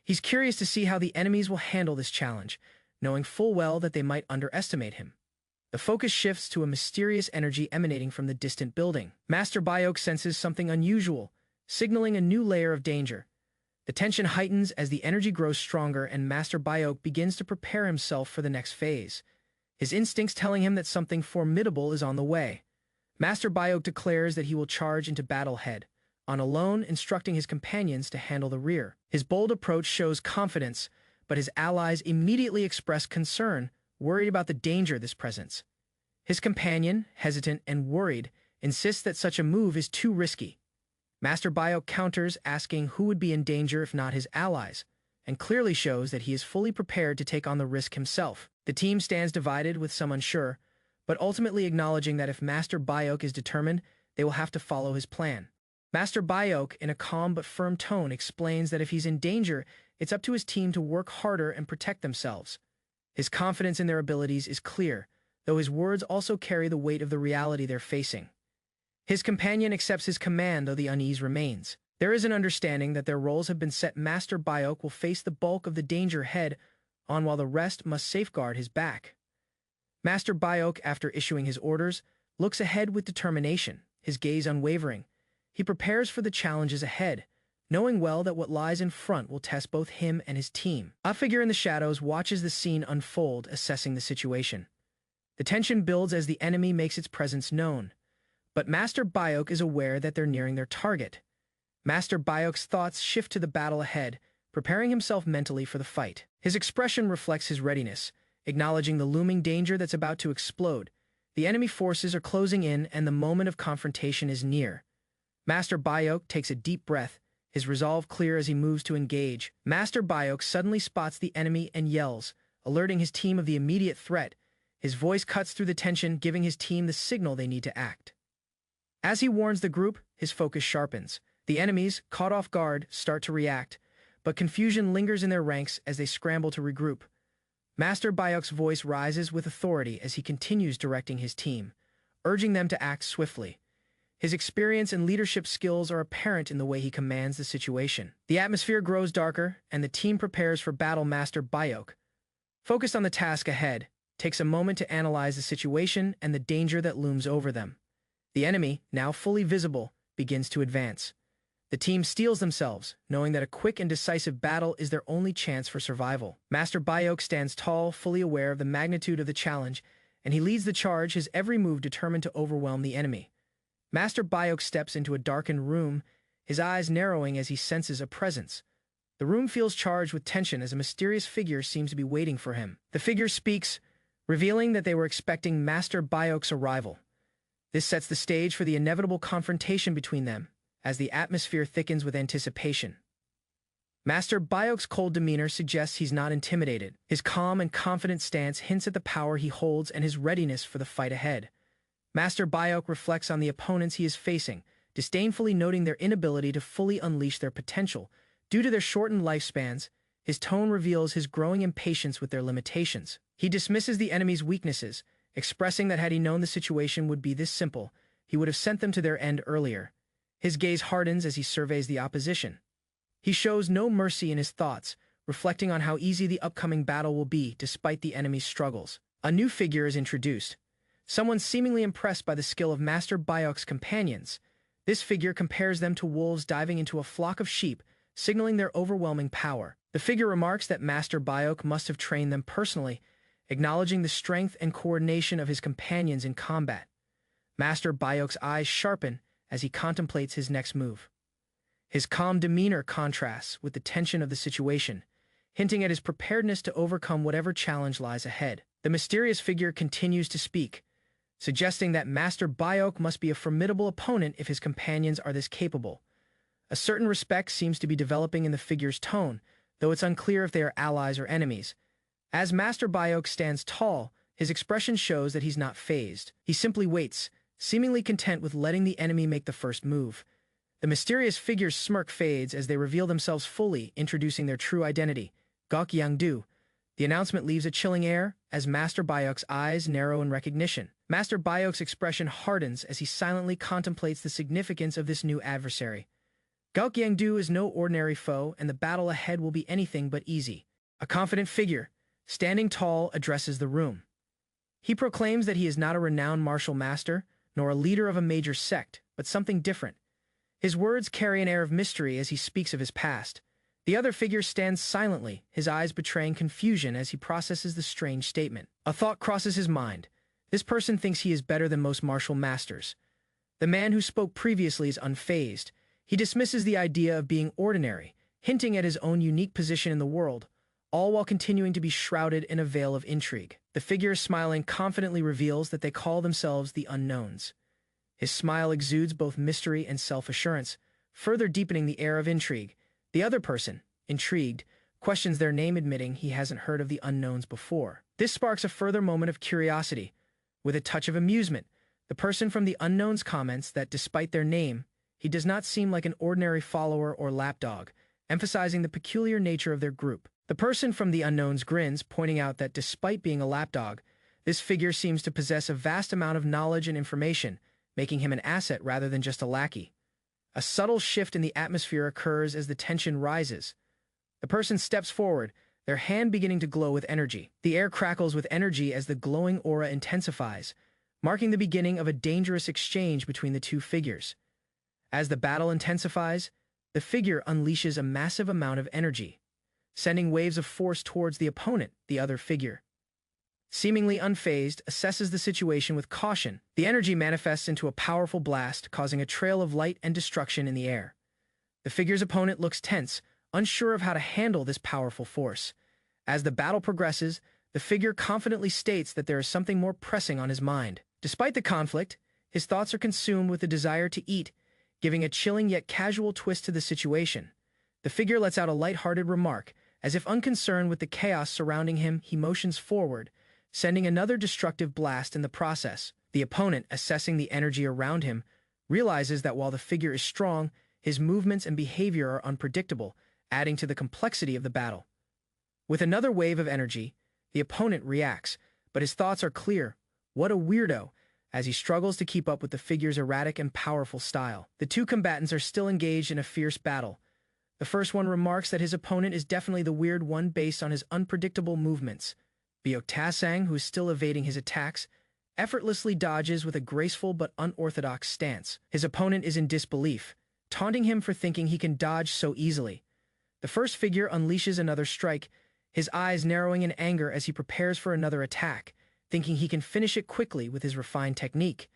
He's curious to see how the enemies will handle this challenge, knowing full well that they might underestimate him. The focus shifts to a mysterious energy emanating from the distant building. Master Bayok senses something unusual, signaling a new layer of danger. The tension heightens as the energy grows stronger and Master Bayok begins to prepare himself for the next phase, his instincts telling him that something formidable is on the way. Master Bayok declares that he will charge into battle head, on alone, instructing his companions to handle the rear. His bold approach shows confidence, but his allies immediately express concern, worried about the danger this presents. His companion, hesitant and worried, insists that such a move is too risky. Master Bayok counters, asking who would be in danger if not his allies, and clearly shows that he is fully prepared to take on the risk himself. The team stands divided, with some unsure, but ultimately acknowledging that if Master Bayok is determined, they will have to follow his plan. Master Bayok, in a calm but firm tone, explains that if he's in danger, it's up to his team to work harder and protect themselves. His confidence in their abilities is clear, though his words also carry the weight of the reality they're facing. His companion accepts his command, though the unease remains. There is an understanding that their roles have been set. Master Bayok will face the bulk of the danger head on, while the rest must safeguard his back. Master Bayok, after issuing his orders, looks ahead with determination, his gaze unwavering. He prepares for the challenges ahead, knowing well that what lies in front will test both him and his team. A figure in the shadows watches the scene unfold, assessing the situation. The tension builds as the enemy makes its presence known, but Master Bayok is aware that they're nearing their target. Master Bayok's thoughts shift to the battle ahead, preparing himself mentally for the fight. His expression reflects his readiness, acknowledging the looming danger that's about to explode. The enemy forces are closing in and the moment of confrontation is near. Master Bayok takes a deep breath, his resolve clear as he moves to engage. Master Bayok suddenly spots the enemy and yells, alerting his team of the immediate threat. His voice cuts through the tension, giving his team the signal they need to act. As he warns the group, his focus sharpens. The enemies, caught off guard, start to react, but confusion lingers in their ranks as they scramble to regroup. Master Bayok's voice rises with authority as he continues directing his team, urging them to act swiftly. His experience and leadership skills are apparent in the way he commands the situation. The atmosphere grows darker, and the team prepares for battle. Master Bayok, focused on the task ahead, takes a moment to analyze the situation and the danger that looms over them. The enemy, now fully visible, begins to advance. The team steels themselves, knowing that a quick and decisive battle is their only chance for survival. Master Bayok stands tall, fully aware of the magnitude of the challenge, and he leads the charge, his every move determined to overwhelm the enemy. Master Bayok steps into a darkened room, his eyes narrowing as he senses a presence. The room feels charged with tension as a mysterious figure seems to be waiting for him. The figure speaks, revealing that they were expecting Master Bayok's arrival. This sets the stage for the inevitable confrontation between them, as the atmosphere thickens with anticipation. Master Bayok's cold demeanor suggests he's not intimidated. His calm and confident stance hints at the power he holds and his readiness for the fight ahead. Master Bayok reflects on the opponents he is facing, disdainfully noting their inability to fully unleash their potential. Due to their shortened lifespans, his tone reveals his growing impatience with their limitations. He dismisses the enemy's weaknesses, expressing that had he known the situation would be this simple, he would have sent them to their end earlier. His gaze hardens as he surveys the opposition. He shows no mercy in his thoughts, reflecting on how easy the upcoming battle will be despite the enemy's struggles. A new figure is introduced, someone seemingly impressed by the skill of Master Bayok's companions. This figure compares them to wolves diving into a flock of sheep, signaling their overwhelming power. The figure remarks that Master Byok must have trained them personally, acknowledging the strength and coordination of his companions in combat. Master Byok's eyes sharpen as he contemplates his next move. His calm demeanor contrasts with the tension of the situation, hinting at his preparedness to overcome whatever challenge lies ahead. The mysterious figure continues to speak, suggesting that Master Byok must be a formidable opponent if his companions are this capable. A certain respect seems to be developing in the figure's tone, though it's unclear if they are allies or enemies. As Master Byok stands tall, his expression shows that he's not fazed. He simply waits, seemingly content with letting the enemy make the first move. The mysterious figure's smirk fades as they reveal themselves fully, introducing their true identity, Gok Yangdu. The announcement leaves a chilling air as Master Byok's eyes narrow in recognition. Master Byok's expression hardens as he silently contemplates the significance of this new adversary. Gok Yangdu is no ordinary foe, and the battle ahead will be anything but easy. A confident figure, standing tall, addresses the room. He proclaims that he is not a renowned martial master, nor a leader of a major sect, but something different. His words carry an air of mystery as he speaks of his past. The other figure stands silently, his eyes betraying confusion as he processes the strange statement. A thought crosses his mind. This person thinks he is better than most martial masters. The man who spoke previously is unfazed. He dismisses the idea of being ordinary, hinting at his own unique position in the world, all while continuing to be shrouded in a veil of intrigue. The figure smiling confidently reveals that they call themselves the Unknowns. His smile exudes both mystery and self-assurance, further deepening the air of intrigue. The other person, intrigued, questions their name, admitting he hasn't heard of the Unknowns before. This sparks a further moment of curiosity. With a touch of amusement, the person from the Unknowns comments that despite their name, he does not seem like an ordinary follower or lapdog, emphasizing the peculiar nature of their group. The person from the Unknowns grins, pointing out that despite being a lapdog, this figure seems to possess a vast amount of knowledge and information, making him an asset rather than just a lackey. A subtle shift in the atmosphere occurs as the tension rises. The person steps forward, their hand beginning to glow with energy. The air crackles with energy as the glowing aura intensifies, marking the beginning of a dangerous exchange between the two figures. As the battle intensifies, the figure unleashes a massive amount of energy, sending waves of force towards the opponent. The other figure, seemingly unfazed, assesses the situation with caution. The energy manifests into a powerful blast, causing a trail of light and destruction in the air. The figure's opponent looks tense, unsure of how to handle this powerful force. As the battle progresses, the figure confidently states that there is something more pressing on his mind. Despite the conflict, his thoughts are consumed with the desire to eat, giving a chilling yet casual twist to the situation. The figure lets out a light-hearted remark. As if unconcerned with the chaos surrounding him, he motions forward, sending another destructive blast in the process. The opponent, assessing the energy around him, realizes that while the figure is strong, his movements and behavior are unpredictable, adding to the complexity of the battle. With another wave of energy, the opponent reacts, but his thoughts are clear. What a weirdo, as he struggles to keep up with the figure's erratic and powerful style. The two combatants are still engaged in a fierce battle. The first one remarks that his opponent is definitely the weird one based on his unpredictable movements. Byok Tasang, who is still evading his attacks, effortlessly dodges with a graceful but unorthodox stance. His opponent is in disbelief, taunting him for thinking he can dodge so easily. The first figure unleashes another strike, his eyes narrowing in anger as he prepares for another attack, thinking he can finish it quickly with his refined technique.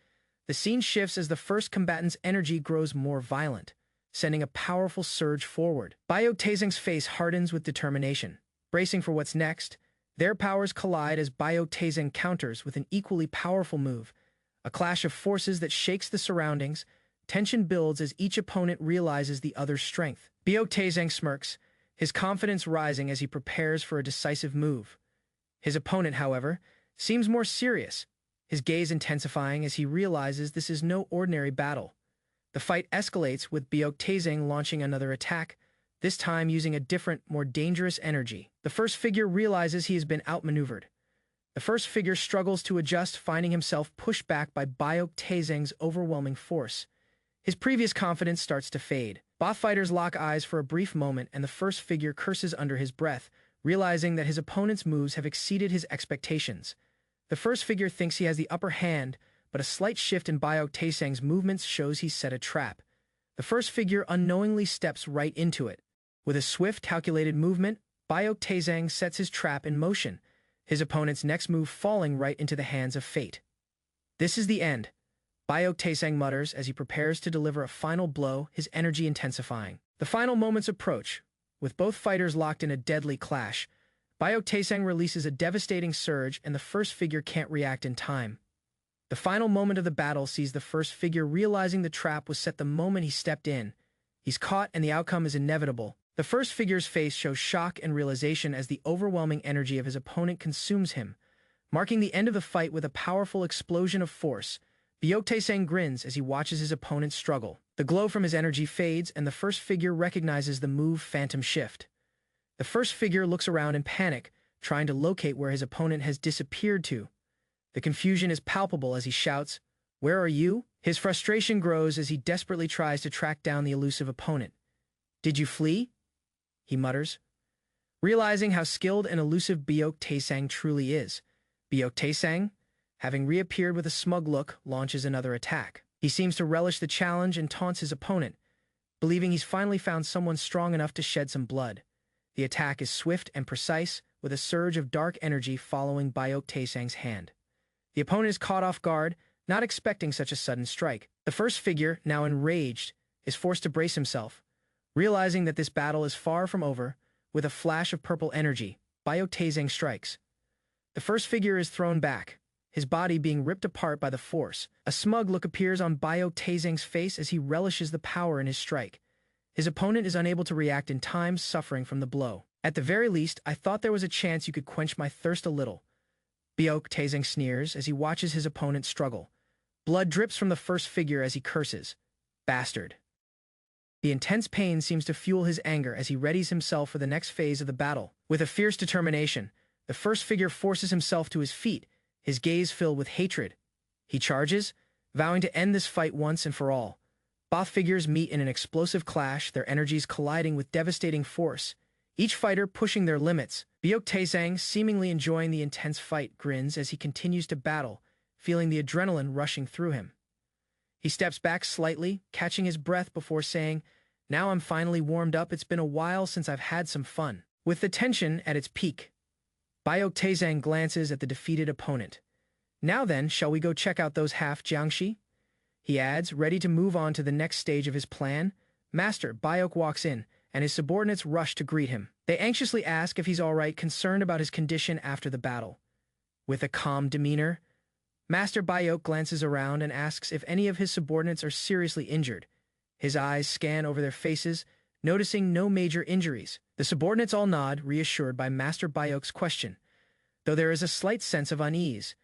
The scene shifts as the first combatant's energy grows more violent, sending a powerful surge forward. Byok Tasang's face hardens with determination. Bracing for what's next, their powers collide as Byok Tasang counters with an equally powerful move. A clash of forces that shakes the surroundings. Tension builds as each opponent realizes the other's strength. Byok Tasang smirks, his confidence rising as he prepares for a decisive move. His opponent, however, seems more serious, his gaze intensifying as he realizes this is no ordinary battle. The fight escalates with Byok Tasang launching another attack, this time using a different, more dangerous energy. The first figure realizes he has been outmaneuvered. The first figure struggles to adjust, finding himself pushed back by Byok Tasang's overwhelming force. His previous confidence starts to fade. Both fighters lock eyes for a brief moment, and the first figure curses under his breath, realizing that his opponent's moves have exceeded his expectations. The first figure thinks he has the upper hand, but a slight shift in Byok Tasang's movements shows he's set a trap. The first figure unknowingly steps right into it. With a swift, calculated movement, Bayok Taezang sets his trap in motion, his opponent's next move falling right into the hands of fate. This is the end, Bayok Taezang mutters as he prepares to deliver a final blow, his energy intensifying. The final moments approach. With both fighters locked in a deadly clash, Bayok Taezang releases a devastating surge and the first figure can't react in time. The final moment of the battle sees the first figure realizing the trap was set the moment he stepped in. He's caught and the outcome is inevitable. The first figure's face shows shock and realization as the overwhelming energy of his opponent consumes him, marking the end of the fight with a powerful explosion of force. Bayok Taezang grins as he watches his opponent struggle. The glow from his energy fades and the first figure recognizes the move Phantom Shift. The first figure looks around in panic, trying to locate where his opponent has disappeared to. The confusion is palpable as he shouts, "Where are you?" His frustration grows as he desperately tries to track down the elusive opponent. "Did you flee?" he mutters. Realizing how skilled and elusive Bayok Taezang truly is, Bayok Taezang, having reappeared with a smug look, launches another attack. He seems to relish the challenge and taunts his opponent, believing he's finally found someone strong enough to shed some blood. The attack is swift and precise, with a surge of dark energy following Bayok Taezang's hand. The opponent is caught off guard, not expecting such a sudden strike. The first figure, now enraged, is forced to brace himself. Realizing that this battle is far from over, with a flash of purple energy, Bayok Taezang strikes. The first figure is thrown back, his body being ripped apart by the force. A smug look appears on Bayok Taezang's face as he relishes the power in his strike. His opponent is unable to react in time, suffering from the blow. "At the very least, I thought there was a chance you could quench my thirst a little," Bayok Taezang sneers as he watches his opponent struggle. Blood drips from the first figure as he curses, "Bastard." The intense pain seems to fuel his anger as he readies himself for the next phase of the battle. With a fierce determination, the first figure forces himself to his feet, his gaze filled with hatred. He charges, vowing to end this fight once and for all. Both figures meet in an explosive clash, their energies colliding with devastating force, each fighter pushing their limits. Bayok Taezang, seemingly enjoying the intense fight, grins as he continues to battle, feeling the adrenaline rushing through him. He steps back slightly, catching his breath before saying, "Now I'm finally warmed up. It's been a while since I've had some fun." With the tension at its peak, Bayok Taezang glances at the defeated opponent. "Now then, shall we go check out those half Jiangshi?" he adds, ready to move on to the next stage of his plan. Master Bayok walks in, and his subordinates rush to greet him. They anxiously ask if he's all right, concerned about his condition after the battle. With a calm demeanor, Master Bayok glances around and asks if any of his subordinates are seriously injured. His eyes scan over their faces, noticing no major injuries. The subordinates all nod, reassured by Master Bayok's question, though there is a slight sense of unease.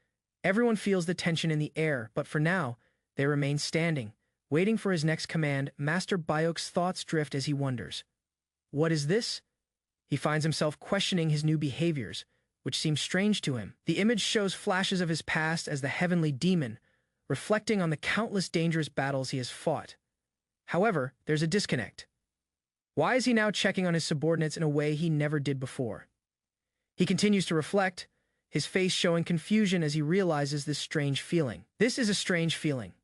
Everyone feels the tension in the air, but for now, they remain standing, waiting for his next command. Master Bayok's thoughts drift as he wonders, "What is this?" He finds himself questioning his new behaviors, which seem strange to him. The image shows flashes of his past as the heavenly demon, reflecting on the countless dangerous battles he has fought. However, there's a disconnect. Why is he now checking on his subordinates in a way he never did before? He continues to reflect, his face showing confusion as he realizes this strange feeling. This is a strange feeling,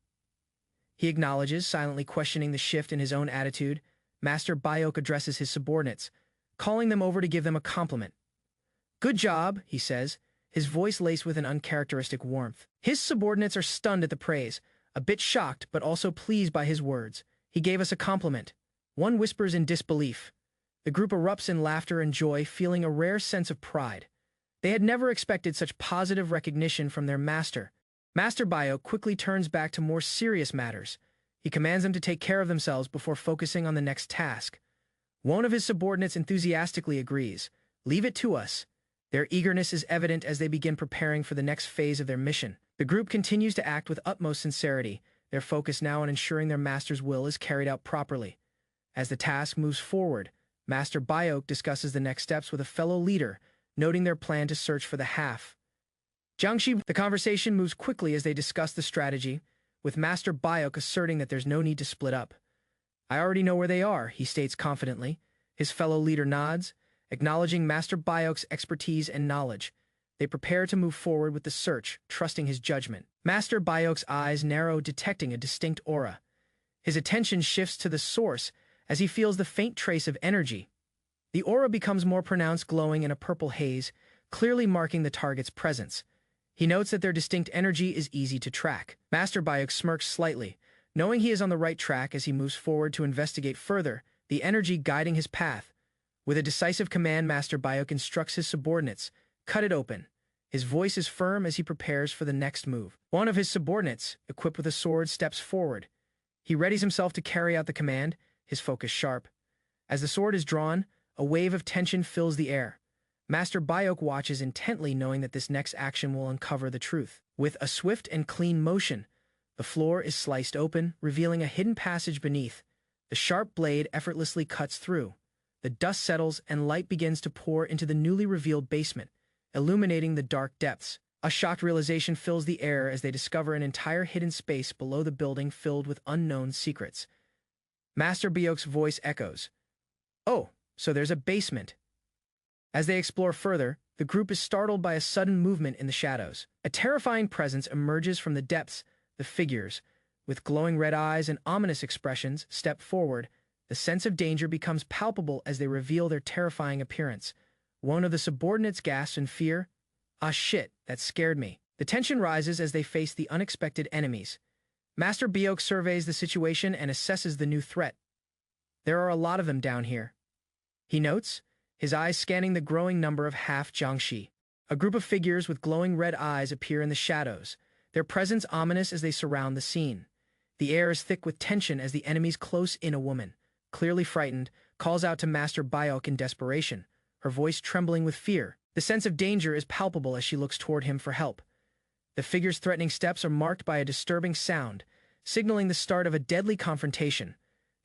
he acknowledges, silently questioning the shift in his own attitude. Master Bayok addresses his subordinates, calling them over to give them a compliment. "Good job," he says, his voice laced with an uncharacteristic warmth. His subordinates are stunned at the praise, a bit shocked but also pleased by his words. "He gave us a compliment." One whispers in disbelief. The group erupts in laughter and joy, feeling a rare sense of pride. They had never expected such positive recognition from their master. Master Bayok quickly turns back to more serious matters. He commands them to take care of themselves before focusing on the next task. One of his subordinates enthusiastically agrees. "Leave it to us." Their eagerness is evident as they begin preparing for the next phase of their mission. The group continues to act with utmost sincerity, their focus now on ensuring their master's will is carried out properly. As the task moves forward, Master Bayok discusses the next steps with a fellow leader, noting their plan to search for the half Jiangshi. The conversation moves quickly as they discuss the strategy, with Master Bayok asserting that there's no need to split up. "I already know where they are," he states confidently. His fellow leader nods, acknowledging Master Bayok's expertise and knowledge. They prepare to move forward with the search, trusting his judgment. Master Bayok's eyes narrow, detecting a distinct aura. His attention shifts to the source as he feels the faint trace of energy. The aura becomes more pronounced, glowing in a purple haze, clearly marking the target's presence. He notes that their distinct energy is easy to track. Master Bayok smirks slightly, knowing he is on the right track as he moves forward to investigate further, the energy guiding his path. With a decisive command, Master Bayok instructs his subordinates, "Cut it open." His voice is firm as he prepares for the next move. One of his subordinates, equipped with a sword, steps forward. He readies himself to carry out the command, his focus sharp. As the sword is drawn, a wave of tension fills the air. Master Bayok watches intently, knowing that this next action will uncover the truth. With a swift and clean motion, the floor is sliced open, revealing a hidden passage beneath. The sharp blade effortlessly cuts through. The dust settles and light begins to pour into the newly revealed basement, illuminating the dark depths. A shocked realization fills the air as they discover an entire hidden space below the building filled with unknown secrets. Master Bayok's voice echoes, "Oh, so there's a basement." As they explore further, the group is startled by a sudden movement in the shadows. A terrifying presence emerges from the depths. The figures, with glowing red eyes and ominous expressions, step forward. The sense of danger becomes palpable as they reveal their terrifying appearance. One of the subordinates gasps in fear, "Ah shit, that scared me." The tension rises as they face the unexpected enemies. Master Bayok surveys the situation and assesses the new threat. "There are a lot of them down here," he notes, his eyes scanning the growing number of half-Jiangshi. A group of figures with glowing red eyes appear in the shadows, their presence ominous as they surround the scene. The air is thick with tension as the enemies close in. A woman, clearly frightened, calls out to Master Bayok in desperation, her voice trembling with fear. The sense of danger is palpable as she looks toward him for help. The figure's threatening steps are marked by a disturbing sound, signaling the start of a deadly confrontation.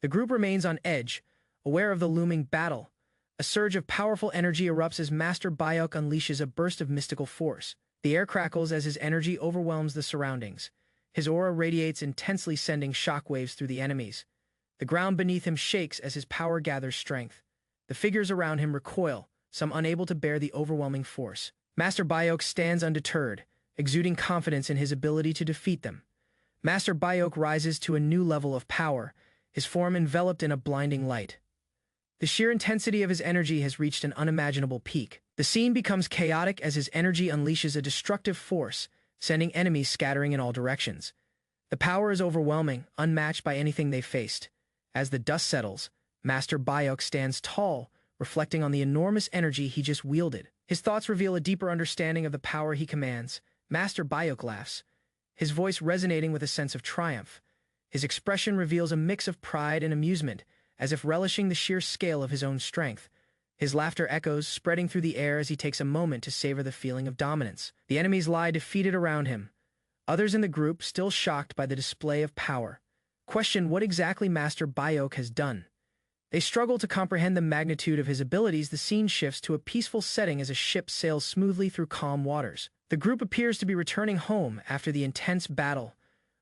The group remains on edge, aware of the looming battle. A surge of powerful energy erupts as Master Bayok unleashes a burst of mystical force. The air crackles as his energy overwhelms the surroundings. His aura radiates intensely, sending shockwaves through the enemies. The ground beneath him shakes as his power gathers strength. The figures around him recoil, some unable to bear the overwhelming force. Master Bayok stands undeterred, exuding confidence in his ability to defeat them. Master Bayok rises to a new level of power, his form enveloped in a blinding light. The sheer intensity of his energy has reached an unimaginable peak. The scene becomes chaotic as his energy unleashes a destructive force, sending enemies scattering in all directions. The power is overwhelming, unmatched by anything they faced. As the dust settles, Master Bayok stands tall, reflecting on the enormous energy he just wielded. His thoughts reveal a deeper understanding of the power he commands. Master Bayok laughs, his voice resonating with a sense of triumph. His expression reveals a mix of pride and amusement, as if relishing the sheer scale of his own strength. His laughter echoes, spreading through the air as he takes a moment to savor the feeling of dominance. The enemies lie defeated around him. Others in the group, still shocked by the display of power, question what exactly Master Bayok has done. They struggle to comprehend the magnitude of his abilities. The scene shifts to a peaceful setting as a ship sails smoothly through calm waters. The group appears to be returning home after the intense battle.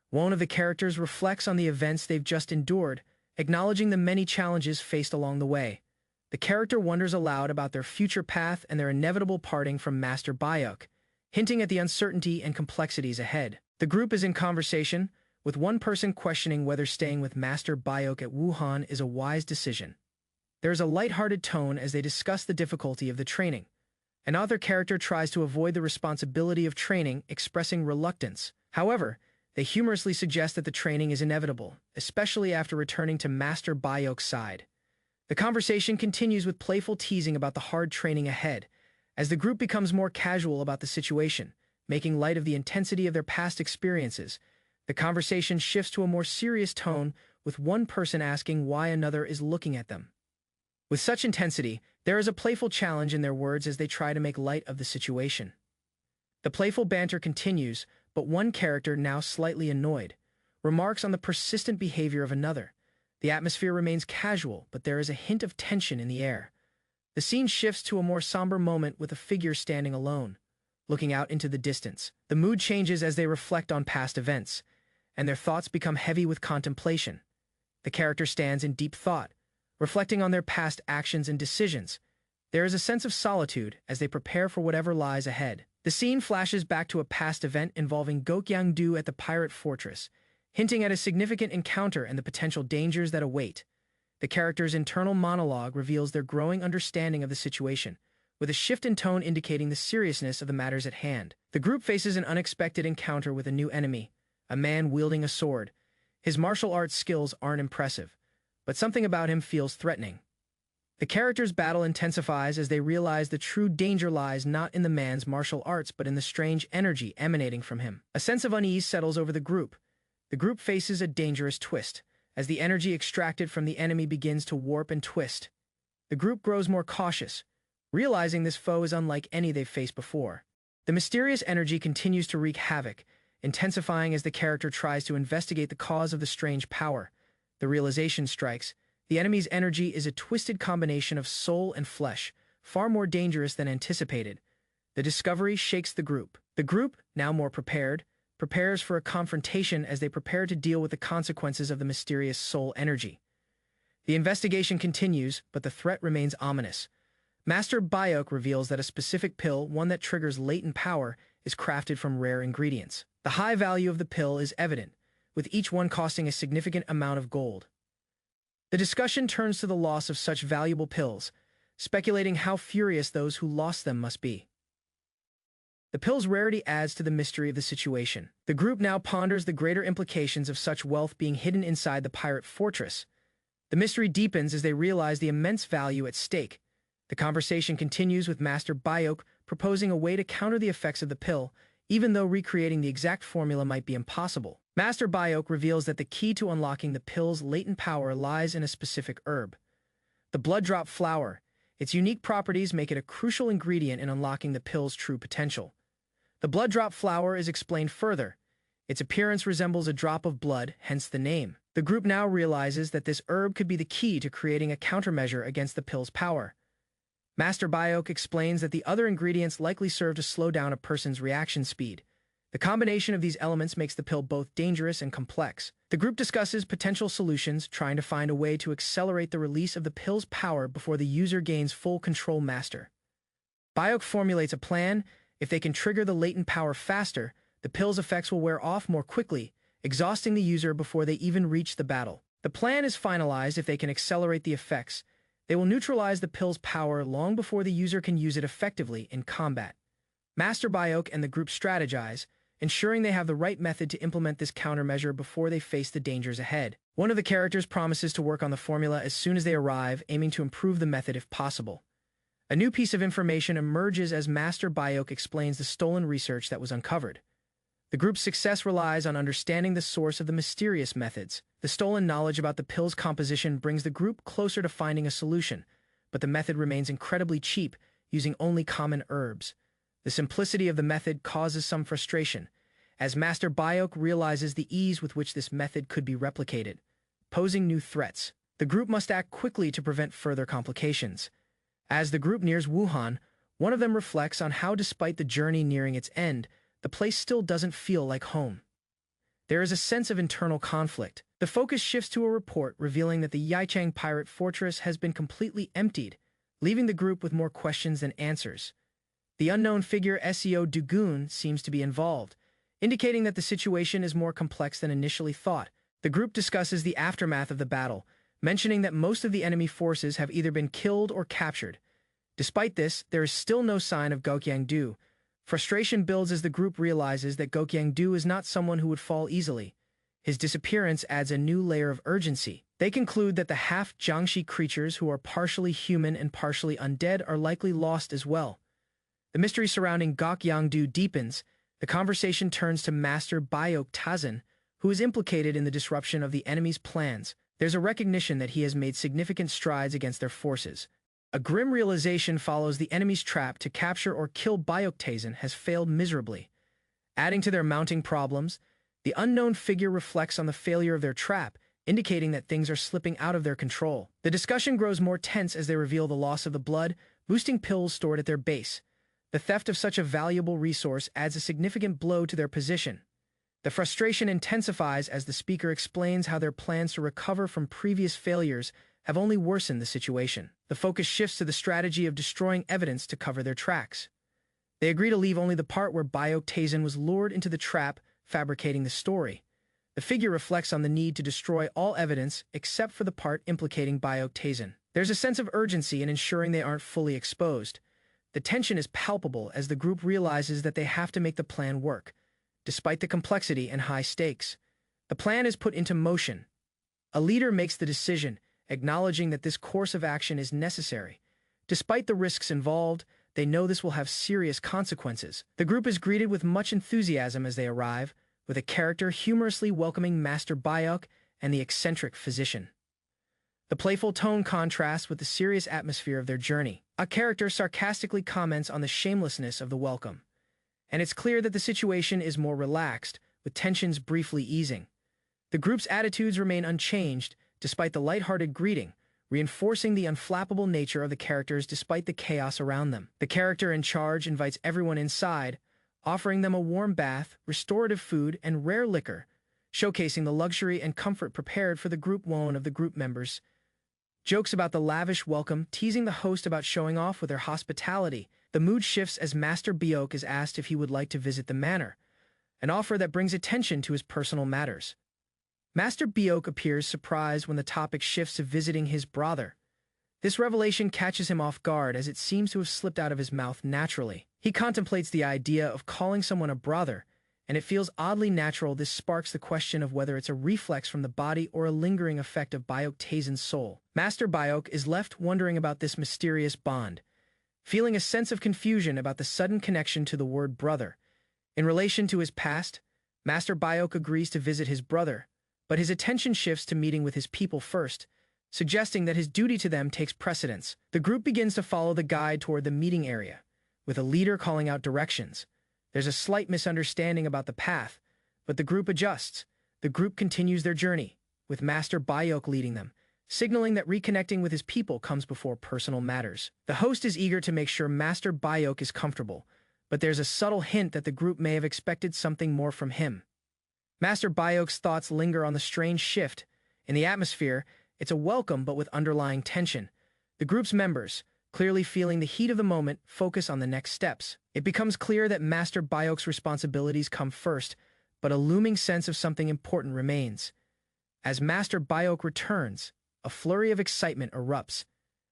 One of the characters reflects on the events they've just endured, acknowledging the many challenges faced along the way. The character wonders aloud about their future path and their inevitable parting from Master Bayok, hinting at the uncertainty and complexities ahead. The group is in conversation, with one person questioning whether staying with Master Bayok at Wuhan is a wise decision. There is a lighthearted tone as they discuss the difficulty of the training. Another character tries to avoid the responsibility of training, expressing reluctance. However, they humorously suggest that the training is inevitable, especially after returning to Master Bayok's side. The conversation continues with playful teasing about the hard training ahead, as the group becomes more casual about the situation, making light of the intensity of their past experiences. The conversation shifts to a more serious tone, with one person asking why another is looking at them. With such intensity, there is a playful challenge in their words as they try to make light of the situation. The playful banter continues, but one character, now slightly annoyed, remarks on the persistent behavior of another. The atmosphere remains casual, but there is a hint of tension in the air. The scene shifts to a more somber moment with a figure standing alone, looking out into the distance. The mood changes as they reflect on past events, and their thoughts become heavy with contemplation. The character stands in deep thought, reflecting on their past actions and decisions. There is a sense of solitude as they prepare for whatever lies ahead. The scene flashes back to a past event involving Gokyang-do at the pirate fortress, hinting at a significant encounter and the potential dangers that await. The character's internal monologue reveals their growing understanding of the situation, with a shift in tone indicating the seriousness of the matters at hand. The group faces an unexpected encounter with a new enemy, a man wielding a sword. His martial arts skills aren't impressive, but something about him feels threatening. The characters' battle intensifies as they realize the true danger lies not in the man's martial arts but in the strange energy emanating from him. A sense of unease settles over the group. The group faces a dangerous twist, as the energy extracted from the enemy begins to warp and twist. The group grows more cautious, realizing this foe is unlike any they've faced before. The mysterious energy continues to wreak havoc, intensifying as the character tries to investigate the cause of the strange power. The realization strikes. The enemy's energy is a twisted combination of soul and flesh, far more dangerous than anticipated. The discovery shakes the group. The group, now more prepared, prepares for a confrontation as they prepare to deal with the consequences of the mysterious soul energy. The investigation continues, but the threat remains ominous. Master Bayok reveals that a specific pill, one that triggers latent power, is crafted from rare ingredients. The high value of the pill is evident, with each one costing a significant amount of gold. The discussion turns to the loss of such valuable pills, speculating how furious those who lost them must be. The pill's rarity adds to the mystery of the situation. The group now ponders the greater implications of such wealth being hidden inside the pirate fortress. The mystery deepens as they realize the immense value at stake. The conversation continues with Master Bayok proposing a way to counter the effects of the pill, even though recreating the exact formula might be impossible. Master Bayok reveals that the key to unlocking the pill's latent power lies in a specific herb, the blood drop flower. Its unique properties make it a crucial ingredient in unlocking the pill's true potential. The blood drop flower is explained further. Its appearance resembles a drop of blood, hence the name. The group now realizes that this herb could be the key to creating a countermeasure against the pill's power. Master Bayok explains that the other ingredients likely serve to slow down a person's reaction speed. The combination of these elements makes the pill both dangerous and complex. The group discusses potential solutions, trying to find a way to accelerate the release of the pill's power before the user gains full control. Master Bayok formulates a plan. If they can trigger the latent power faster, the pill's effects will wear off more quickly, exhausting the user before they even reach the battle. The plan is finalized. If they can accelerate the effects, they will neutralize the pill's power long before the user can use it effectively in combat. Master Bayok and the group strategize, ensuring they have the right method to implement this countermeasure before they face the dangers ahead. One of the characters promises to work on the formula as soon as they arrive, aiming to improve the method if possible. A new piece of information emerges as Master Bayok explains the stolen research that was uncovered. The group's success relies on understanding the source of the mysterious methods. The stolen knowledge about the pill's composition brings the group closer to finding a solution, but the method remains incredibly cheap, using only common herbs. The simplicity of the method causes some frustration, as Master Bayok realizes the ease with which this method could be replicated, posing new threats. The group must act quickly to prevent further complications. As the group nears Wuhan, one of them reflects on how, despite the journey nearing its end, the place still doesn't feel like home. There is a sense of internal conflict. The focus shifts to a report revealing that the Yichang pirate fortress has been completely emptied, leaving the group with more questions than answers. The unknown figure Seo Dugun seems to be involved, indicating that the situation is more complex than initially thought. The group discusses the aftermath of the battle, mentioning that most of the enemy forces have either been killed or captured. Despite this, there is still no sign of Gokyang-do. Frustration builds as the group realizes that Gokyang-do is not someone who would fall easily. His disappearance adds a new layer of urgency. They conclude that the half-Jiangshi creatures who are partially human and partially undead are likely lost as well. The mystery surrounding Gokyang-do deepens. The conversation turns to Master Bayok Tazan, who is implicated in the disruption of the enemy's plans. There's a recognition that he has made significant strides against their forces. A grim realization follows. The enemy's trap to capture or kill Bayok Tazan has failed miserably. Adding to their mounting problems, the unknown figure reflects on the failure of their trap, indicating that things are slipping out of their control. The discussion grows more tense as they reveal the loss of the blood, boosting pills stored at their base. The theft of such a valuable resource adds a significant blow to their position. The frustration intensifies as the speaker explains how their plans to recover from previous failures have only worsened the situation. The focus shifts to the strategy of destroying evidence to cover their tracks. They agree to leave only the part where Bayok Tazan was lured into the trap, fabricating the story. The figure reflects on the need to destroy all evidence except for the part implicating Biotazen. There's a sense of urgency in ensuring they aren't fully exposed. The tension is palpable as the group realizes that they have to make the plan work, despite the complexity and high stakes. The plan is put into motion. A leader makes the decision, acknowledging that this course of action is necessary. Despite the risks involved, they know this will have serious consequences. The group is greeted with much enthusiasm as they arrive, with a character humorously welcoming Master Bayok and the eccentric physician. The playful tone contrasts with the serious atmosphere of their journey. A character sarcastically comments on the shamelessness of the welcome, and it's clear that the situation is more relaxed, with tensions briefly easing. The group's attitudes remain unchanged, despite the lighthearted greeting, reinforcing the unflappable nature of the characters despite the chaos around them. The character in charge invites everyone inside, offering them a warm bath, restorative food, and rare liquor, showcasing the luxury and comfort prepared for the group one of the group members. Jokes about the lavish welcome, teasing the host about showing off with their hospitality. The mood shifts as Master Bayok is asked if he would like to visit the manor, an offer that brings attention to his personal matters. Master Bayok appears surprised when the topic shifts to visiting his brother. This revelation catches him off guard as it seems to have slipped out of his mouth naturally. He contemplates the idea of calling someone a brother, and it feels oddly natural. This sparks the question of whether it's a reflex from the body or a lingering effect of Biotazen's soul. Master Bayok is left wondering about this mysterious bond, feeling a sense of confusion about the sudden connection to the word brother. In relation to his past, Master Bayok agrees to visit his brother, but his attention shifts to meeting with his people first, suggesting that his duty to them takes precedence. The group begins to follow the guide toward the meeting area, with a leader calling out directions. There's a slight misunderstanding about the path, but the group adjusts. The group continues their journey, with Master Bayok leading them, signaling that reconnecting with his people comes before personal matters. The host is eager to make sure Master Bayok is comfortable, but there's a subtle hint that the group may have expected something more from him. Master Bayok's thoughts linger on the strange shift. In the atmosphere, it's a welcome but with underlying tension. The group's members, clearly feeling the heat of the moment, focus on the next steps. It becomes clear that Master Bayok's responsibilities come first, but a looming sense of something important remains. As Master Bayok returns, a flurry of excitement erupts.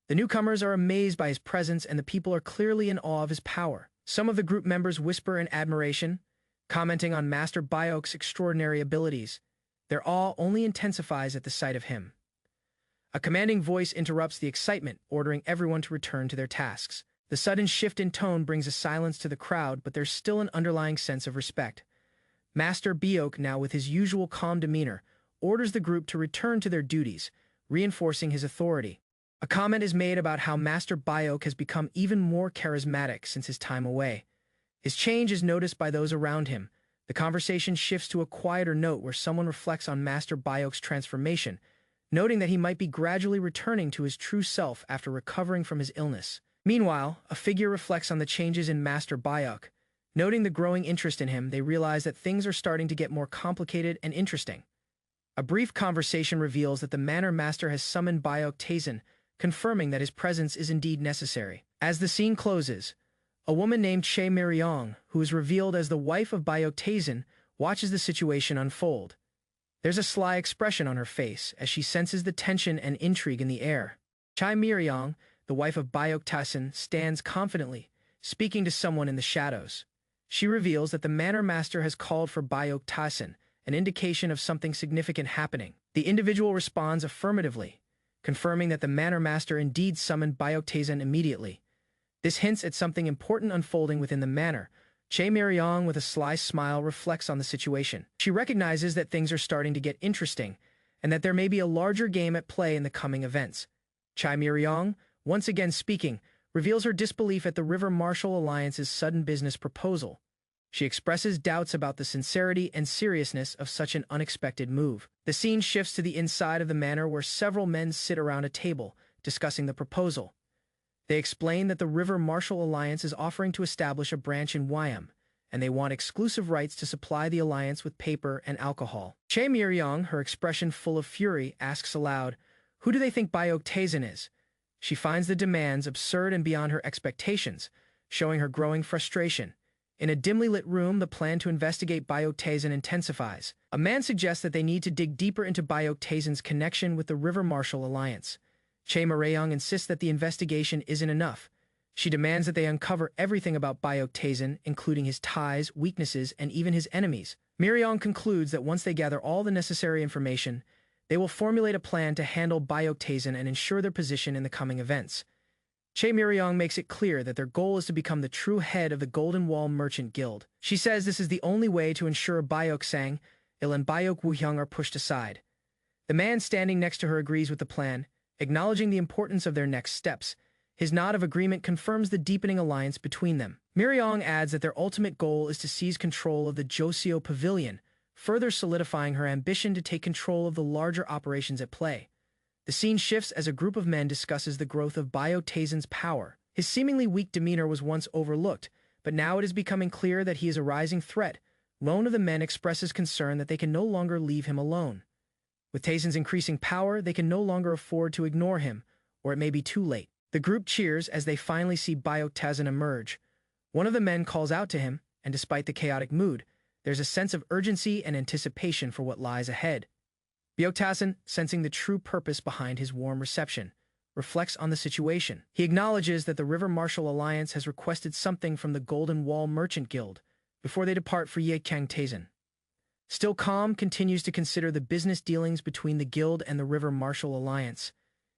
The newcomers are amazed by his presence and the people are clearly in awe of his power. Some of the group members whisper in admiration, commenting on Master Bayok's extraordinary abilities. Their awe only intensifies at the sight of him. A commanding voice interrupts the excitement, ordering everyone to return to their tasks. The sudden shift in tone brings a silence to the crowd, but there's still an underlying sense of respect. Master Bayok, now with his usual calm demeanor, orders the group to return to their duties, reinforcing his authority. A comment is made about how Master Bayok has become even more charismatic since his time away. His change is noticed by those around him. The conversation shifts to a quieter note where someone reflects on Master Bayok's transformation, noting that he might be gradually returning to his true self after recovering from his illness. Meanwhile, a figure reflects on the changes in Master Bayok. Noting the growing interest in him, they realize that things are starting to get more complicated and interesting. A brief conversation reveals that the Manor Master has summoned Biotazen, confirming that his presence is indeed necessary. As the scene closes, a woman named Che Miriong, who is revealed as the wife of Biotazen, watches the situation unfold. There's a sly expression on her face as she senses the tension and intrigue in the air. Che Miriong, the wife of Biotazen, stands confidently, speaking to someone in the shadows. She reveals that the Manor Master has called for Biotazen, an indication of something significant happening. The individual responds affirmatively, confirming that the Manor Master indeed summoned Biotazen immediately. This hints at something important unfolding within the manor. Che Miriong, with a sly smile, reflects on the situation. She recognizes that things are starting to get interesting, and that there may be a larger game at play in the coming events. Che Miriong, once again speaking, reveals her disbelief at the River Marshal Alliance's sudden business proposal. She expresses doubts about the sincerity and seriousness of such an unexpected move. The scene shifts to the inside of the manor where several men sit around a table, discussing the proposal. They explain that the River Marshal Alliance is offering to establish a branch in Wyam, and they want exclusive rights to supply the alliance with paper and alcohol. Che Miriong, her expression full of fury, asks aloud, "Who do they think Biotazen is?" She finds the demands absurd and beyond her expectations, showing her growing frustration. In a dimly lit room, the plan to investigate Bayok-Tazen intensifies. A man suggests that they need to dig deeper into Bayok-Tazen's connection with the River Marshal Alliance. Che Marayong insists that the investigation isn't enough. She demands that they uncover everything about Bayok-Tazen, including his ties, weaknesses, and even his enemies. Miriong concludes that once they gather all the necessary information, they will formulate a plan to handle Bayok-Tazen and ensure their position in the coming events. Che Miriong makes it clear that their goal is to become the true head of the Golden Wall Merchant Guild. She says this is the only way to ensure Bayok-Sang, Il and Bayok-Wuhyung are pushed aside. The man standing next to her agrees with the plan, acknowledging the importance of their next steps. His nod of agreement confirms the deepening alliance between them. Miriong adds that their ultimate goal is to seize control of the Joseo Pavilion, further solidifying her ambition to take control of the larger operations at play. The scene shifts as a group of men discusses the growth of Bayok-Tazen's power. His seemingly weak demeanor was once overlooked, but now it is becoming clear that he is a rising threat. One of the men expresses concern that they can no longer leave him alone. With Tazen's increasing power, they can no longer afford to ignore him, or it may be too late. The group cheers as they finally see Bayok-Tazen emerge. One of the men calls out to him, and despite the chaotic mood, there's a sense of urgency and anticipation for what lies ahead. Bayok-Tazen, sensing the true purpose behind his warm reception, reflects on the situation. He acknowledges that the River Marshal Alliance has requested something from the Golden Wall Merchant Guild before they depart for Yekyang-Tazen. Still calm, continues to consider the business dealings between the guild and the River Marshal Alliance.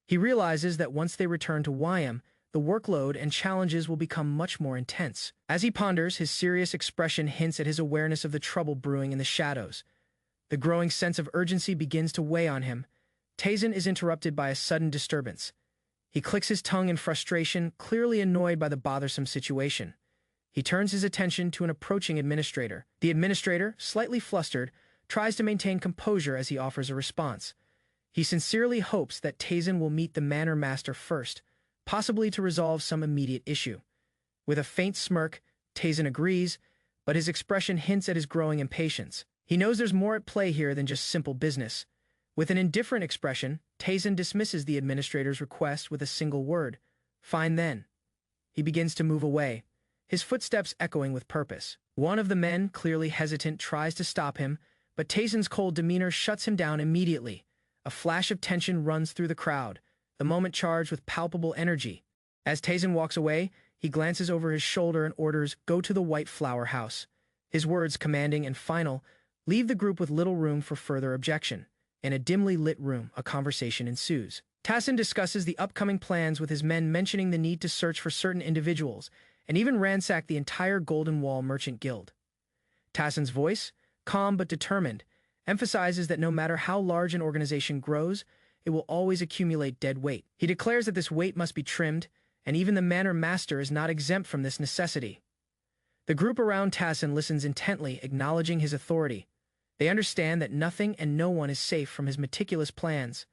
He realizes that once they return to YM, the workload and challenges will become much more intense. As he ponders, his serious expression hints at his awareness of the trouble brewing in the shadows. The growing sense of urgency begins to weigh on him. Tazen is interrupted by a sudden disturbance. He clicks his tongue in frustration, clearly annoyed by the bothersome situation. He turns his attention to an approaching administrator. The administrator, slightly flustered, tries to maintain composure as he offers a response. He sincerely hopes that Tazen will meet the Manor Master first, possibly to resolve some immediate issue. With a faint smirk, Tazen agrees, but his expression hints at his growing impatience. He knows there's more at play here than just simple business. With an indifferent expression, Tazen dismisses the administrator's request with a single word, "Fine then." He begins to move away, his footsteps echoing with purpose. One of the men, clearly hesitant, tries to stop him, but Tazen's cold demeanor shuts him down immediately. A flash of tension runs through the crowd, the moment charged with palpable energy. As Tazen walks away, he glances over his shoulder and orders, "Go to the White Flower House." His words, commanding and final, leave the group with little room for further objection. In a dimly lit room, a conversation ensues. Tazen discusses the upcoming plans with his men, mentioning the need to search for certain individuals, and even ransack the entire Golden Wall Merchant Guild. Tazen's voice, calm but determined, emphasizes that no matter how large an organization grows, it will always accumulate dead weight. He declares that this weight must be trimmed, and even the Manor Master is not exempt from this necessity. The group around Tazen listens intently, acknowledging his authority. They understand that nothing and no one is safe from his meticulous plans.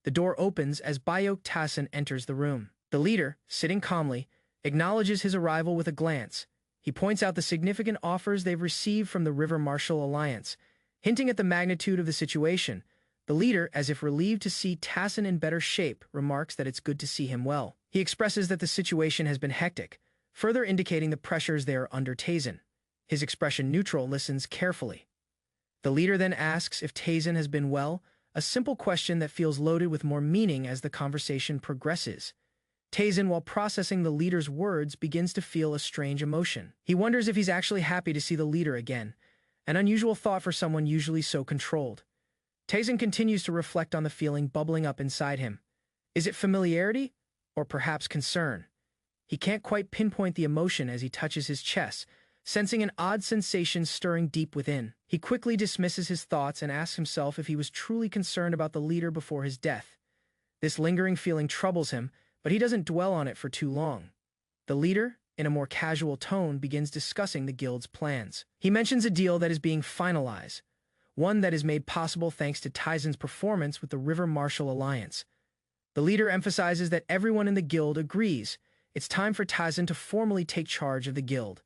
The door opens as Bayok-Tazen enters the room. The leader, sitting calmly, acknowledges his arrival with a glance. He points out the significant offers they've received from the River Marshal Alliance, hinting at the magnitude of the situation. The leader, as if relieved to see Tazen in better shape, remarks that it's good to see him well. He expresses that the situation has been hectic, further indicating the pressures they are under. Tazen, his expression neutral, listens carefully. The leader then asks if Tazen has been well, a simple question that feels loaded with more meaning as the conversation progresses. Tazen, while processing the leader's words, begins to feel a strange emotion. He wonders if he's actually happy to see the leader again, an unusual thought for someone usually so controlled. Tazen continues to reflect on the feeling bubbling up inside him. Is it familiarity, or perhaps concern? He can't quite pinpoint the emotion as he touches his chest, sensing an odd sensation stirring deep within. He quickly dismisses his thoughts and asks himself if he was truly concerned about the leader before his death. This lingering feeling troubles him, but he doesn't dwell on it for too long. The leader, in a more casual tone, begins discussing the guild's plans. He mentions a deal that is being finalized, one that is made possible thanks to Tazen's performance with the River Marshal Alliance. The leader emphasizes that everyone in the guild agrees it's time for Tazen to formally take charge of the guild.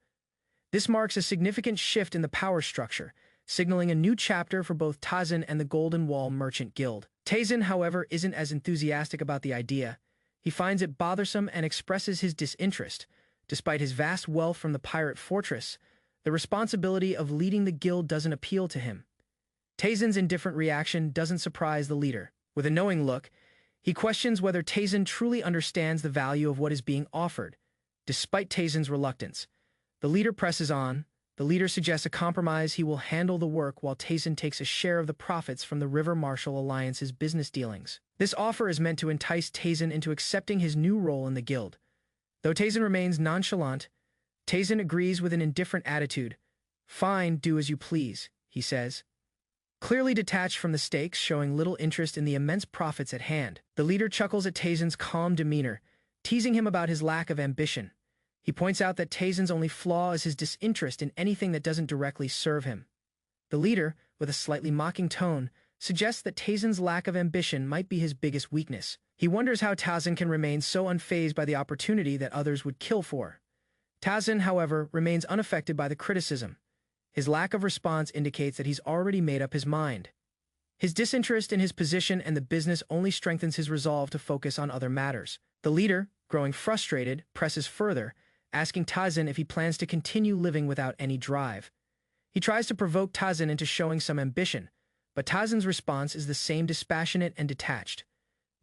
This marks a significant shift in the power structure, signaling a new chapter for both Tazen and the Golden Wall Merchant Guild. Tazen, however, isn't as enthusiastic about the idea. He finds it bothersome and expresses his disinterest. Despite his vast wealth from the pirate fortress, The responsibility of leading the guild doesn't appeal to him. Taezin's indifferent reaction doesn't surprise the leader. With a knowing look, he questions whether Taezin truly understands the value of what is being offered. Despite Taezin's reluctance, the leader presses on. The leader suggests a compromise. He will handle the work while Taezin takes a share of the profits from the River Marshal Alliance's business dealings. This offer is meant to entice Taezin into accepting his new role in the guild. Though Taezin remains nonchalant, Taezin agrees with an indifferent attitude. "Fine, do as you please," he says. Clearly detached from the stakes, showing little interest in the immense profits at hand. The leader chuckles at Taezin's calm demeanor, teasing him about his lack of ambition. He points out that Taezin's only flaw is his disinterest in anything that doesn't directly serve him. The leader, with a slightly mocking tone, suggests that Taezin's lack of ambition might be his biggest weakness. He wonders how Taezin can remain so unfazed by the opportunity that others would kill for. Taezin, however, remains unaffected by the criticism. His lack of response indicates that he's already made up his mind. His disinterest in his position and the business only strengthens his resolve to focus on other matters. The leader, growing frustrated, presses further, asking Taezin if he plans to continue living without any drive. He tries to provoke Taezin into showing some ambition, but Taezin's response is the same, dispassionate and detached.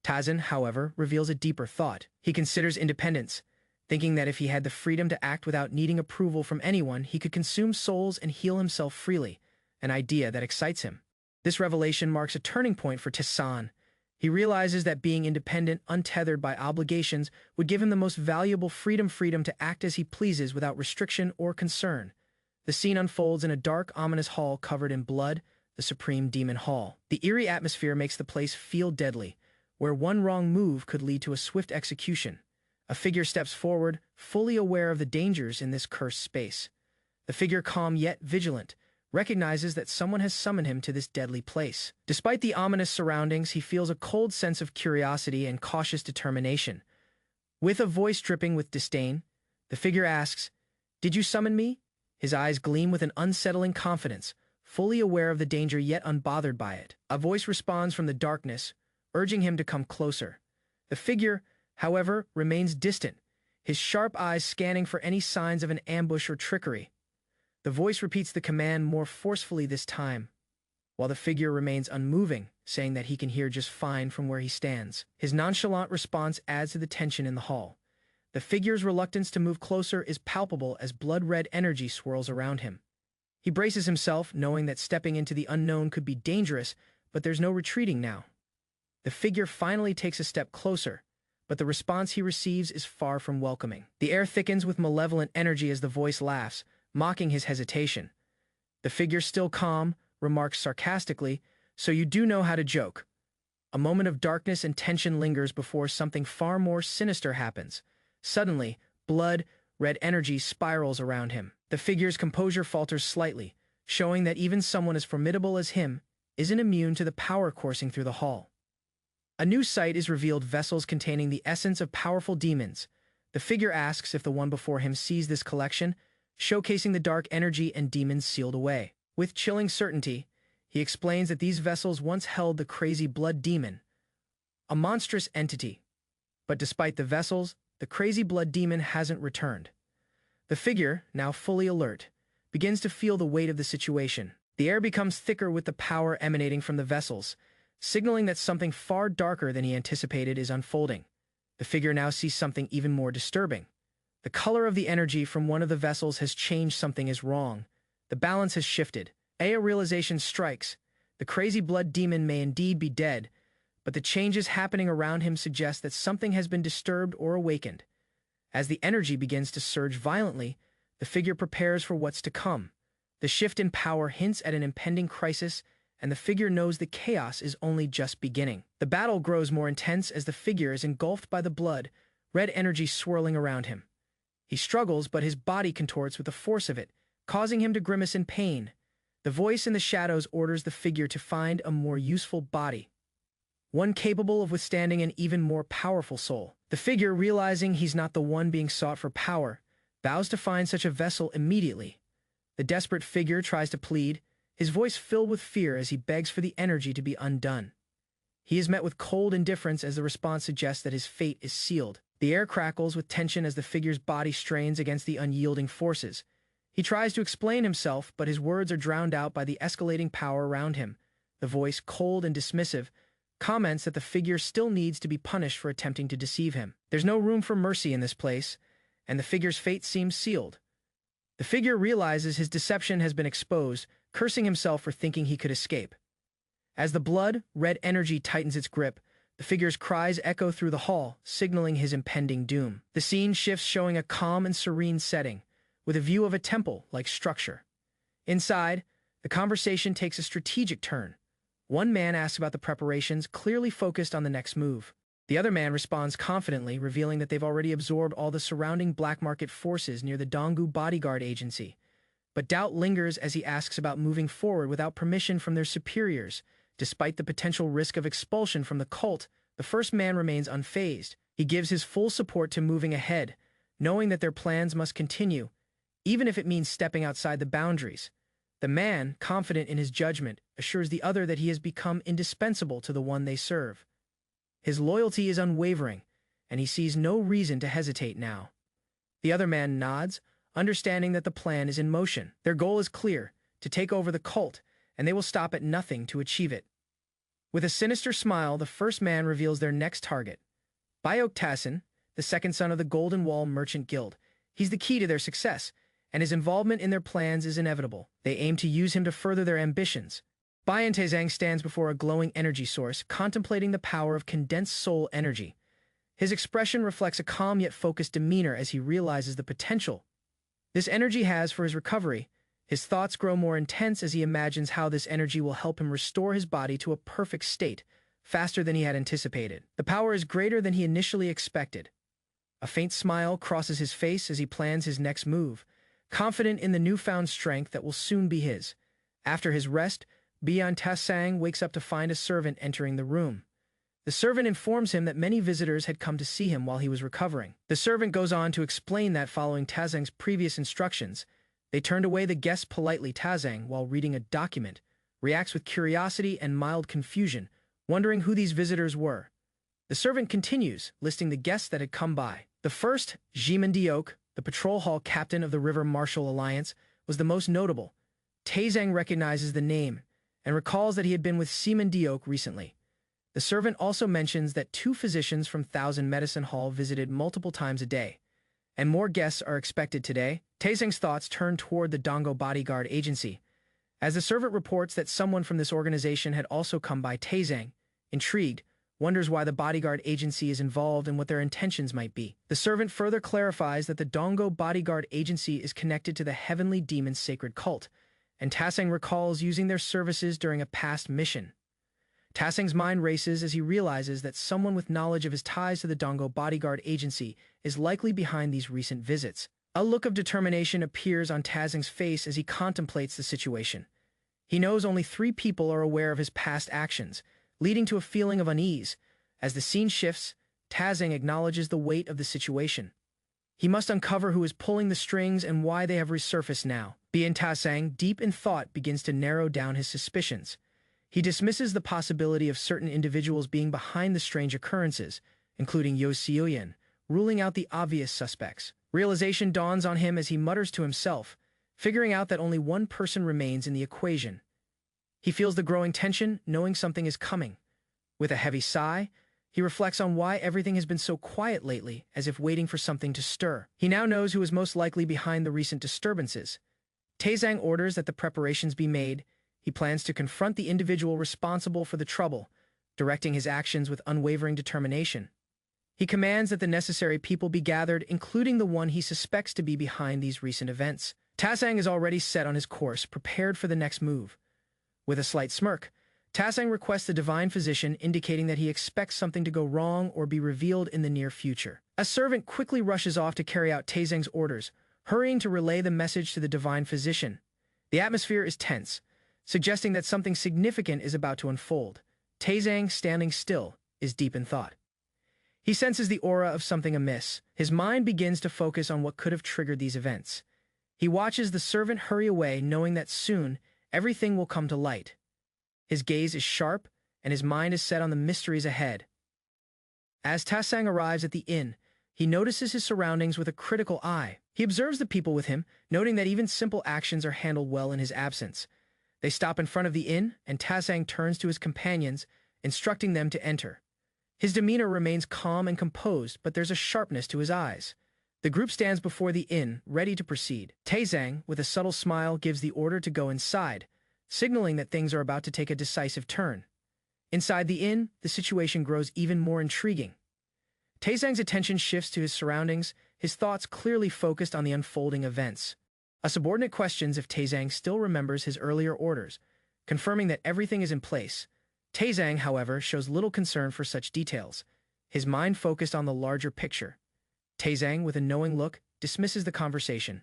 Taezin, however, reveals a deeper thought. He considers independence, thinking that if he had the freedom to act without needing approval from anyone, he could consume souls and heal himself freely, an idea that excites him. This revelation marks a turning point for Taezin. He realizes that being independent, untethered by obligations, would give him the most valuable freedom to act as he pleases without restriction or concern. The scene unfolds in a dark, ominous hall covered in blood, the Supreme Demon Hall. The eerie atmosphere makes the place feel deadly, where one wrong move could lead to a swift execution. A figure steps forward, fully aware of the dangers in this cursed space. The figure, calm yet vigilant, recognizes that someone has summoned him to this deadly place. Despite the ominous surroundings, he feels a cold sense of curiosity and cautious determination. With a voice dripping with disdain, the figure asks, "Did you summon me?" His eyes gleam with an unsettling confidence, fully aware of the danger yet unbothered by it. A voice responds from the darkness, urging him to come closer. The figure, however, remains distant, his sharp eyes scanning for any signs of an ambush or trickery. The voice repeats the command more forcefully this time, while the figure remains unmoving, saying that he can hear just fine from where he stands. His nonchalant response adds to the tension in the hall. The figure's reluctance to move closer is palpable as blood-red energy swirls around him. He braces himself, knowing that stepping into the unknown could be dangerous, but there's no retreating now. The figure finally takes a step closer, but the response he receives is far from welcoming. The air thickens with malevolent energy as the voice laughs, mocking his hesitation. The figure, still calm, remarks sarcastically, "So you do know how to joke." A moment of darkness and tension lingers before something far more sinister happens. Suddenly, blood-red energy spirals around him. The figure's composure falters slightly, showing that even someone as formidable as him isn't immune to the power coursing through the hall. A new sight is revealed: vessels containing the essence of powerful demons. The figure asks if the one before him sees this collection, showcasing the dark energy and demons sealed away. With chilling certainty, he explains that these vessels once held the crazy blood demon, a monstrous entity. But despite the vessels, the crazy blood demon hasn't returned. The figure, now fully alert, begins to feel the weight of the situation. The air becomes thicker with the power emanating from the vessels, signaling that something far darker than he anticipated is unfolding. The figure now sees something even more disturbing. The color of the energy from one of the vessels has changed. Something is wrong. The balance has shifted. A realization strikes. The crazy blood demon may indeed be dead, but the changes happening around him suggest that something has been disturbed or awakened. As the energy begins to surge violently, the figure prepares for what's to come. The shift in power hints at an impending crisis, and the figure knows the chaos is only just beginning. The battle grows more intense as the figure is engulfed by the blood-red energy swirling around him. He struggles, but his body contorts with the force of it, causing him to grimace in pain. The voice in the shadows orders the figure to find a more useful body, one capable of withstanding an even more powerful soul. The figure, realizing he's not the one being sought for power, vows to find such a vessel immediately. The desperate figure tries to plead, his voice filled with fear as he begs for the energy to be undone. He is met with cold indifference as the response suggests that his fate is sealed. The air crackles with tension as the figure's body strains against the unyielding forces. He tries to explain himself, but his words are drowned out by the escalating power around him. The voice, cold and dismissive, comments that the figure still needs to be punished for attempting to deceive him. There's no room for mercy in this place, and the figure's fate seems sealed. The figure realizes his deception has been exposed, cursing himself for thinking he could escape. As the blood-red energy tightens its grip, the figure's cries echo through the hall, signaling his impending doom. The scene shifts, showing a calm and serene setting, with a view of a temple-like structure. Inside, the conversation takes a strategic turn. One man asks about the preparations, clearly focused on the next move. The other man responds confidently, revealing that they've already absorbed all the surrounding black market forces near the Donggu bodyguard agency. But doubt lingers as he asks about moving forward without permission from their superiors. Despite the potential risk of expulsion from the cult, the first man remains unfazed. He gives his full support to moving ahead, knowing that their plans must continue, even if it means stepping outside the boundaries. The man, confident in his judgment, assures the other that he has become indispensable to the one they serve. His loyalty is unwavering, and he sees no reason to hesitate now. The other man nods, understanding that the plan is in motion. Their goal is clear, to take over the cult, and they will stop at nothing to achieve it. With a sinister smile, the first man reveals their next target. Bayok Tassin, the second son of the Golden Wall Merchant Guild. He's the key to their success, and his involvement in their plans is inevitable. They aim to use him to further their ambitions. Bayan Taizang stands before a glowing energy source, contemplating the power of condensed soul energy. His expression reflects a calm yet focused demeanor as he realizes the potential this energy has for his recovery. His thoughts grow more intense as he imagines how this energy will help him restore his body to a perfect state, faster than he had anticipated. The power is greater than he initially expected. A faint smile crosses his face as he plans his next move, confident in the newfound strength that will soon be his. After his rest, Bian Tassang wakes up to find a servant entering the room. The servant informs him that many visitors had come to see him while he was recovering. The servant goes on to explain that following Tazang's previous instructions, they turned away the guests politely. Tazang, while reading a document, reacts with curiosity and mild confusion, wondering who these visitors were. The servant continues, listing the guests that had come by. The first, Jimin Diok, the patrol hall captain of the River Marshal Alliance, was the most notable. Tazang recognizes the name and recalls that he had been with Seaman Diok recently. The servant also mentions that 2 physicians from Thousand Medicine Hall visited multiple times a day, and more guests are expected today. Tazang's thoughts turn toward the Donggo bodyguard agency. As the servant reports that someone from this organization had also come by, Tazang, intrigued, wonders why the bodyguard agency is involved and what their intentions might be. The servant further clarifies that the Donggo bodyguard agency is connected to the Heavenly Demon's sacred cult, and Tasang recalls using their services during a past mission. Tasang's mind races as he realizes that someone with knowledge of his ties to the Donggo bodyguard agency is likely behind these recent visits. A look of determination appears on Tasang's face as he contemplates the situation. He knows only 3 people are aware of his past actions, leading to a feeling of unease. As the scene shifts, Tazang acknowledges the weight of the situation. He must uncover who is pulling the strings and why they have resurfaced now. Bian Tasang, deep in thought, begins to narrow down his suspicions. He dismisses the possibility of certain individuals being behind the strange occurrences, including Yo Xiuyan, ruling out the obvious suspects. Realization dawns on him as he mutters to himself, figuring out that only one person remains in the equation. He feels the growing tension, knowing something is coming. With a heavy sigh, he reflects on why everything has been so quiet lately, as if waiting for something to stir. He now knows who is most likely behind the recent disturbances. Tazang orders that the preparations be made. He plans to confront the individual responsible for the trouble, directing his actions with unwavering determination. He commands that the necessary people be gathered, including the one he suspects to be behind these recent events. Tasang is already set on his course, prepared for the next move. With a slight smirk, Tasang requests the divine physician, indicating that he expects something to go wrong or be revealed in the near future. A servant quickly rushes off to carry out Tazang's orders, hurrying to relay the message to the divine physician. The atmosphere is tense, suggesting that something significant is about to unfold. Tazang, standing still, is deep in thought. He senses the aura of something amiss. His mind begins to focus on what could have triggered these events. He watches the servant hurry away, knowing that soon everything will come to light. His gaze is sharp, and his mind is set on the mysteries ahead. As Tasang arrives at the inn, he notices his surroundings with a critical eye. He observes the people with him, noting that even simple actions are handled well in his absence. They stop in front of the inn, and Taesang turns to his companions, instructing them to enter. His demeanor remains calm and composed, but there's a sharpness to his eyes. The group stands before the inn, ready to proceed. Taesang, with a subtle smile, gives the order to go inside, signaling that things are about to take a decisive turn. Inside the inn, the situation grows even more intriguing. Taesang's attention shifts to his surroundings, his thoughts clearly focused on the unfolding events. A subordinate questions if Taesang still remembers his earlier orders, confirming that everything is in place. Taesang, however, shows little concern for such details, his mind focused on the larger picture. Taesang, with a knowing look, dismisses the conversation.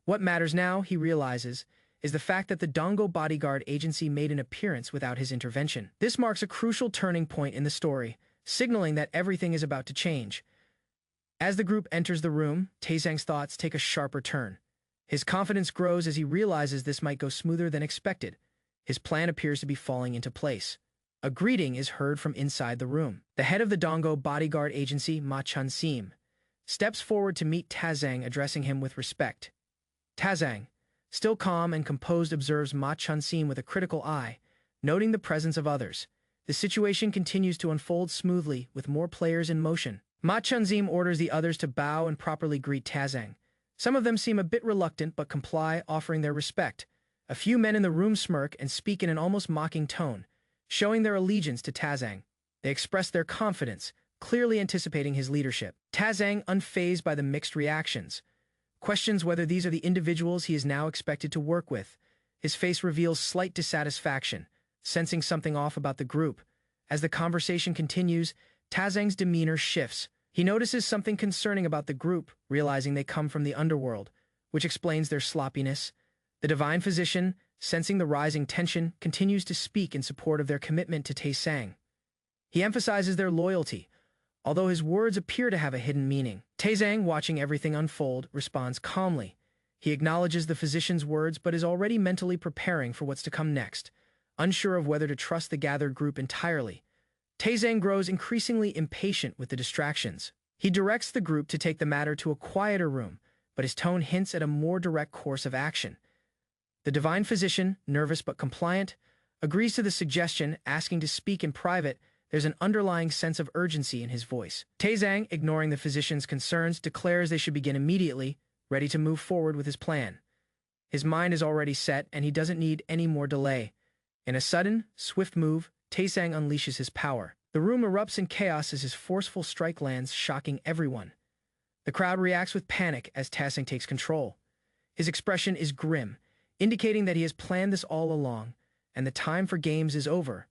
What matters now, he realizes, is the fact that the Dongo bodyguard agency made an appearance without his intervention. This marks a crucial turning point in the story, signaling that everything is about to change. As the group enters the room, Taesang's thoughts take a sharper turn. His confidence grows as he realizes this might go smoother than expected. His plan appears to be falling into place. A greeting is heard from inside the room. The head of the Dongo bodyguard agency, Ma Chun-sim, steps forward to meet Taesang, addressing him with respect. Taesang, still calm and composed, observes Ma Chun-sim with a critical eye, noting the presence of others. The situation continues to unfold smoothly, with more players in motion. Ma Chun-sim orders the others to bow and properly greet Taesang. Some of them seem a bit reluctant but comply, offering their respect. A few men in the room smirk and speak in an almost mocking tone, showing their allegiance to Taesang. They express their confidence, clearly anticipating his leadership. Taesang, unfazed by the mixed reactions, questions whether these are the individuals he is now expected to work with. His face reveals slight dissatisfaction, sensing something off about the group. As the conversation continues, Taesang's demeanor shifts. He notices something concerning about the group, realizing they come from the underworld, which explains their sloppiness. The divine physician, sensing the rising tension, continues to speak in support of their commitment to Taesang. He emphasizes their loyalty, although his words appear to have a hidden meaning. Taesang, watching everything unfold, responds calmly. He acknowledges the physician's words but is already mentally preparing for what's to come next, unsure of whether to trust the gathered group entirely. Taesang grows increasingly impatient with the distractions. He directs the group to take the matter to a quieter room, but his tone hints at a more direct course of action. The divine physician, nervous but compliant, agrees to the suggestion, asking to speak in private. There's an underlying sense of urgency in his voice. Taesang, ignoring the physician's concerns, declares they should begin immediately, ready to move forward with his plan. His mind is already set, and he doesn't need any more delay. In a sudden, swift move, Taesang unleashes his power. The room erupts in chaos as his forceful strike lands, shocking everyone. The crowd reacts with panic as Taesang takes control. His expression is grim, indicating that he has planned this all along, and the time for games is over.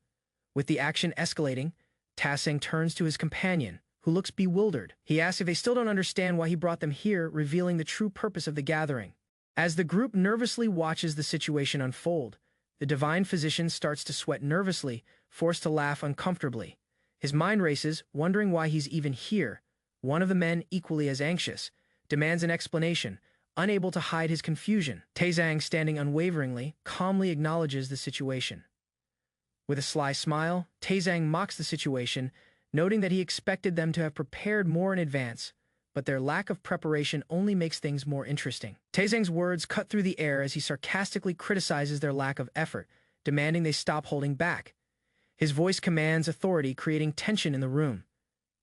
With the action escalating, Taesang turns to his companion, who looks bewildered. He asks if they still don't understand why he brought them here, revealing the true purpose of the gathering. As the group nervously watches the situation unfold, the divine physician starts to sweat nervously, forced to laugh uncomfortably. His mind races, wondering why he's even here. One of the men, equally as anxious, demands an explanation, unable to hide his confusion. Taesang, standing unwaveringly, calmly acknowledges the situation. With a sly smile, Taesang mocks the situation, noting that he expected them to have prepared more in advance, but their lack of preparation only makes things more interesting. Taesang's words cut through the air as he sarcastically criticizes their lack of effort, demanding they stop holding back. His voice commands authority, creating tension in the room.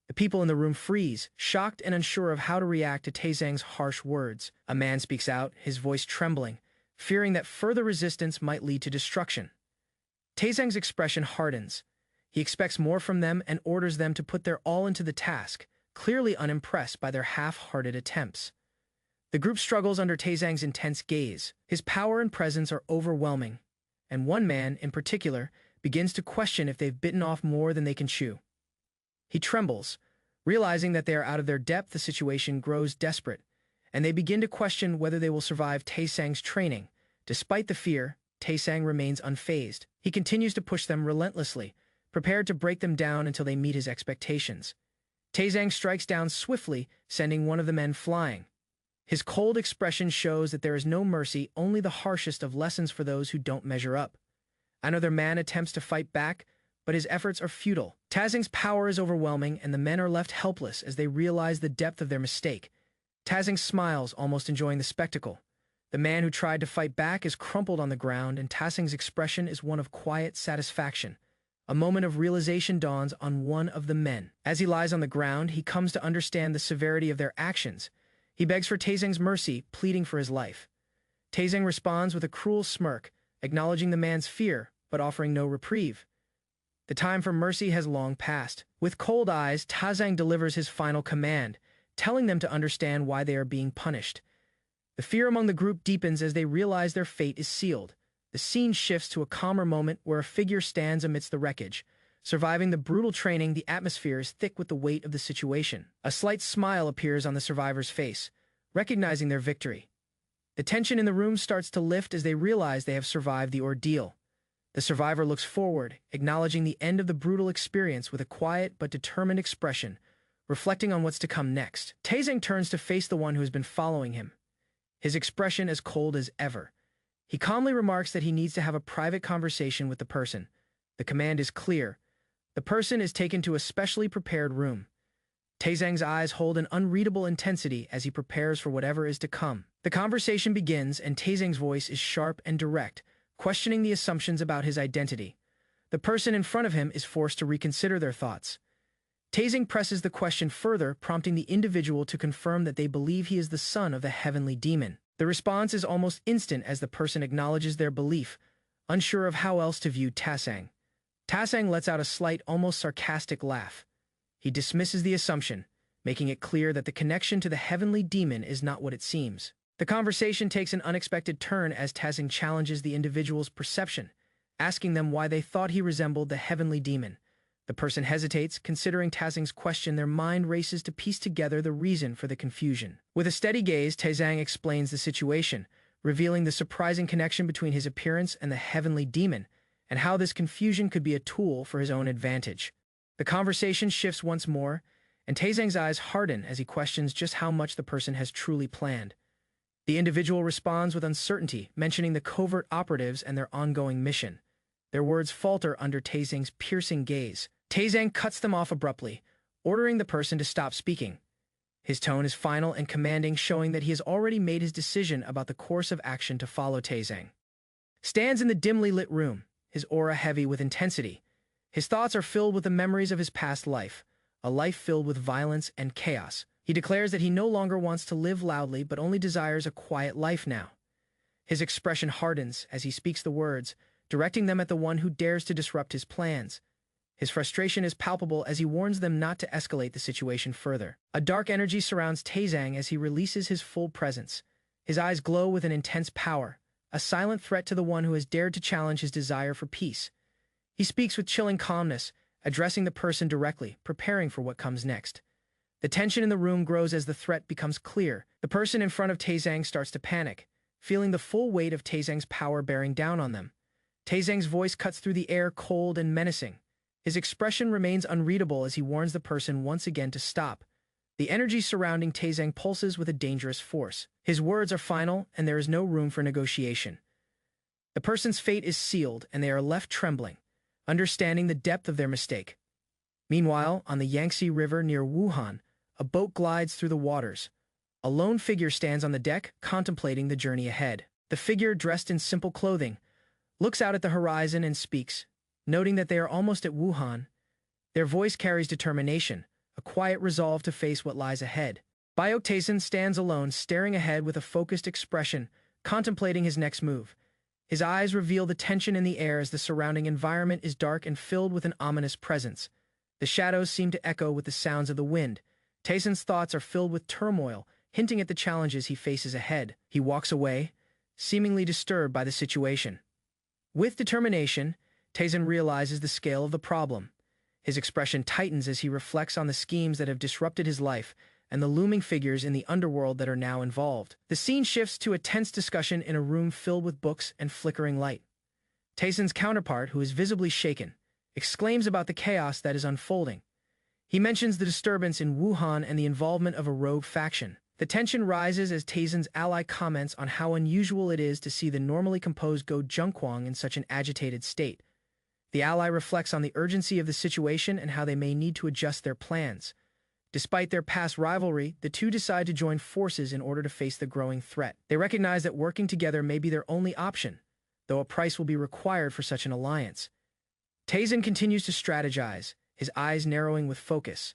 The people in the room freeze, shocked and unsure of how to react to Taesang's harsh words. A man speaks out, his voice trembling, fearing that further resistance might lead to destruction. Taesang's expression hardens. He expects more from them and orders them to put their all into the task, clearly unimpressed by their half-hearted attempts. The group struggles under Taesang's intense gaze. His power and presence are overwhelming, and one man, in particular, begins to question if they've bitten off more than they can chew. He trembles, realizing that they are out of their depth. The situation grows desperate, and they begin to question whether they will survive Taesang's training. Despite the fear, Taesang remains unfazed. He continues to push them relentlessly, prepared to break them down until they meet his expectations. Taesang strikes down swiftly, sending one of the men flying. His cold expression shows that there is no mercy, only the harshest of lessons for those who don't measure up. Another man attempts to fight back, but his efforts are futile. Taesang's power is overwhelming, and the men are left helpless as they realize the depth of their mistake. Tazing smiles, almost enjoying the spectacle. The man who tried to fight back is crumpled on the ground, and Tazing's expression is one of quiet satisfaction. A moment of realization dawns on one of the men. As he lies on the ground, he comes to understand the severity of their actions. He begs for Tazing's mercy, pleading for his life. Tazing responds with a cruel smirk, acknowledging the man's fear, but offering no reprieve. The time for mercy has long passed. With cold eyes, Tazing delivers his final command, telling them to understand why they are being punished. The fear among the group deepens as they realize their fate is sealed. The scene shifts to a calmer moment where a figure stands amidst the wreckage. Surviving the brutal training, the atmosphere is thick with the weight of the situation. A slight smile appears on the survivor's face, recognizing their victory. The tension in the room starts to lift as they realize they have survived the ordeal. The survivor looks forward, acknowledging the end of the brutal experience with a quiet but determined expression, reflecting on what's to come next. Tazing turns to face the one who has been following him, his expression as cold as ever. He calmly remarks that he needs to have a private conversation with the person. The command is clear. The person is taken to a specially prepared room. Tazing's eyes hold an unreadable intensity as he prepares for whatever is to come. The conversation begins, and Tazing's voice is sharp and direct, questioning the assumptions about his identity. The person in front of him is forced to reconsider their thoughts. Tazing presses the question further, prompting the individual to confirm that they believe he is the son of the heavenly demon. The response is almost instant as the person acknowledges their belief, unsure of how else to view Tazing. Tazing lets out a slight, almost sarcastic laugh. He dismisses the assumption, making it clear that the connection to the heavenly demon is not what it seems. The conversation takes an unexpected turn as Tazing challenges the individual's perception, asking them why they thought he resembled the heavenly demon. The person hesitates, considering Tazing's question. Their mind races to piece together the reason for the confusion. With a steady gaze, Tazing explains the situation, revealing the surprising connection between his appearance and the heavenly demon, and how this confusion could be a tool for his own advantage. The conversation shifts once more, and Tazing's eyes harden as he questions just how much the person has truly planned. The individual responds with uncertainty, mentioning the covert operatives and their ongoing mission. Their words falter under Tazing's piercing gaze. Tazing cuts them off abruptly, ordering the person to stop speaking. His tone is final and commanding, showing that he has already made his decision about the course of action to follow. Tazing stands in the dimly lit room, his aura heavy with intensity. His thoughts are filled with the memories of his past life, a life filled with violence and chaos. He declares that he no longer wants to live loudly but only desires a quiet life now. His expression hardens as he speaks the words, directing them at the one who dares to disrupt his plans. His frustration is palpable as he warns them not to escalate the situation further. A dark energy surrounds Tazing as he releases his full presence. His eyes glow with an intense power, a silent threat to the one who has dared to challenge his desire for peace. He speaks with chilling calmness, addressing the person directly, preparing for what comes next. The tension in the room grows as the threat becomes clear. The person in front of Tazing starts to panic, feeling the full weight of Tazing's power bearing down on them. Tazing's voice cuts through the air, cold and menacing. His expression remains unreadable as he warns the person once again to stop. The energy surrounding Tazing pulses with a dangerous force. His words are final, and there is no room for negotiation. The person's fate is sealed, and they are left trembling, understanding the depth of their mistake. Meanwhile, on the Yangtze River near Wuhan, a boat glides through the waters. A lone figure stands on the deck, contemplating the journey ahead. The figure, dressed in simple clothing, looks out at the horizon and speaks, noting that they are almost at Wuhan. Their voice carries determination, a quiet resolve to face what lies ahead. Tazing stands alone, staring ahead with a focused expression, contemplating his next move. His eyes reveal the tension in the air as the surrounding environment is dark and filled with an ominous presence. The shadows seem to echo with the sounds of the wind. Tazing's thoughts are filled with turmoil, hinting at the challenges he faces ahead. He walks away, seemingly disturbed by the situation. With determination, Tazing realizes the scale of the problem. His expression tightens as he reflects on the schemes that have disrupted his life and the looming figures in the underworld that are now involved. The scene shifts to a tense discussion in a room filled with books and flickering light. Tazing's counterpart, who is visibly shaken, exclaims about the chaos that is unfolding. He mentions the disturbance in Wuhan and the involvement of a rogue faction. The tension rises as Tazing's ally comments on how unusual it is to see the normally composed Go Junkwang in such an agitated state. The ally reflects on the urgency of the situation and how they may need to adjust their plans. Despite their past rivalry, the two decide to join forces in order to face the growing threat. They recognize that working together may be their only option, though a price will be required for such an alliance. Taizan continues to strategize, his eyes narrowing with focus.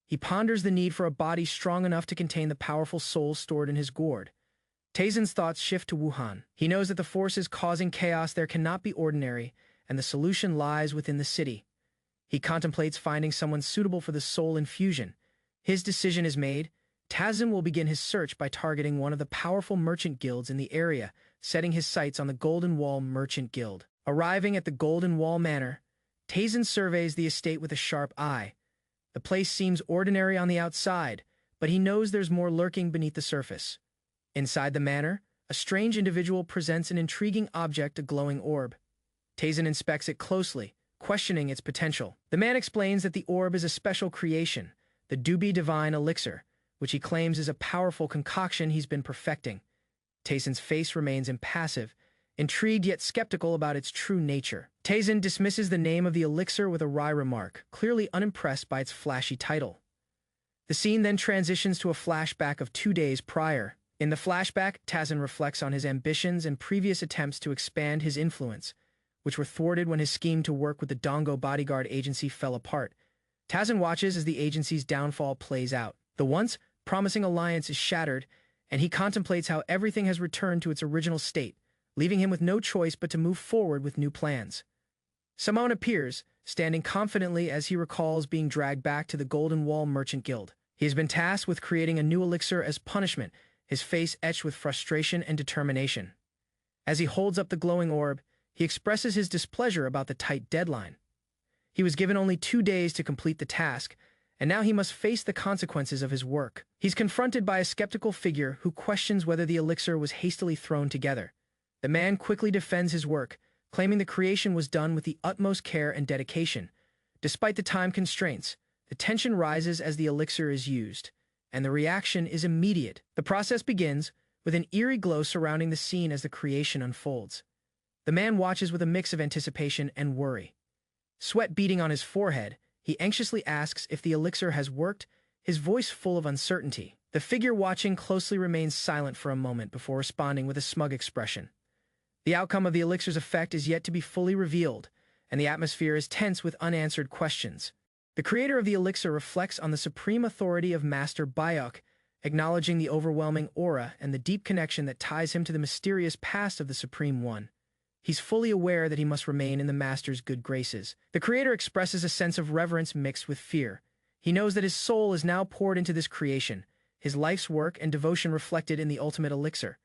He ponders the need for a body strong enough to contain the powerful soul stored in his gourd. Taizan's thoughts shift to Wuhan. He knows that the forces causing chaos there cannot be ordinary, and the solution lies within the city. He contemplates finding someone suitable for the soul infusion. His decision is made. Taizan will begin his search by targeting one of the powerful merchant guilds in the area, setting his sights on the Golden Wall Merchant Guild. Arriving at the Golden Wall Manor, Taizan surveys the estate with a sharp eye. The place seems ordinary on the outside, but he knows there's more lurking beneath the surface. Inside the manor, a strange individual presents an intriguing object, a glowing orb. Taizan inspects it closely, questioning its potential. The man explains that the orb is a special creation, the Dubi Divine Elixir, which he claims is a powerful concoction he's been perfecting. Taizan's face remains impassive, intrigued yet skeptical about its true nature. Taizan dismisses the name of the elixir with a wry remark, clearly unimpressed by its flashy title. The scene then transitions to a flashback of 2 days prior. In the flashback, Taizan reflects on his ambitions and previous attempts to expand his influence, which were thwarted when his scheme to work with the Dongo bodyguard agency fell apart. Taizan watches as the agency's downfall plays out. The once promising alliance is shattered, and he contemplates how everything has returned to its original state, leaving him with no choice but to move forward with new plans. Simone appears, standing confidently as he recalls being dragged back to the Golden Wall Merchant Guild. He has been tasked with creating a new elixir as punishment, his face etched with frustration and determination. As he holds up the glowing orb, he expresses his displeasure about the tight deadline. He was given only 2 days to complete the task, and now he must face the consequences of his work. He's confronted by a skeptical figure who questions whether the elixir was hastily thrown together. The man quickly defends his work, claiming the creation was done with the utmost care and dedication. Despite the time constraints, the tension rises as the elixir is used, and the reaction is immediate. The process begins, with an eerie glow surrounding the scene as the creation unfolds. The man watches with a mix of anticipation and worry. Sweat beading on his forehead, he anxiously asks if the elixir has worked, his voice full of uncertainty. The figure watching closely remains silent for a moment before responding with a smug expression. The outcome of the elixir's effect is yet to be fully revealed, and the atmosphere is tense with unanswered questions. The creator of the elixir reflects on the supreme authority of Master Bayok, acknowledging the overwhelming aura and the deep connection that ties him to the mysterious past of the Supreme One. He's fully aware that he must remain in the Master's good graces. The creator expresses a sense of reverence mixed with fear. He knows that his soul is now poured into this creation, his life's work and devotion reflected in the ultimate elixir.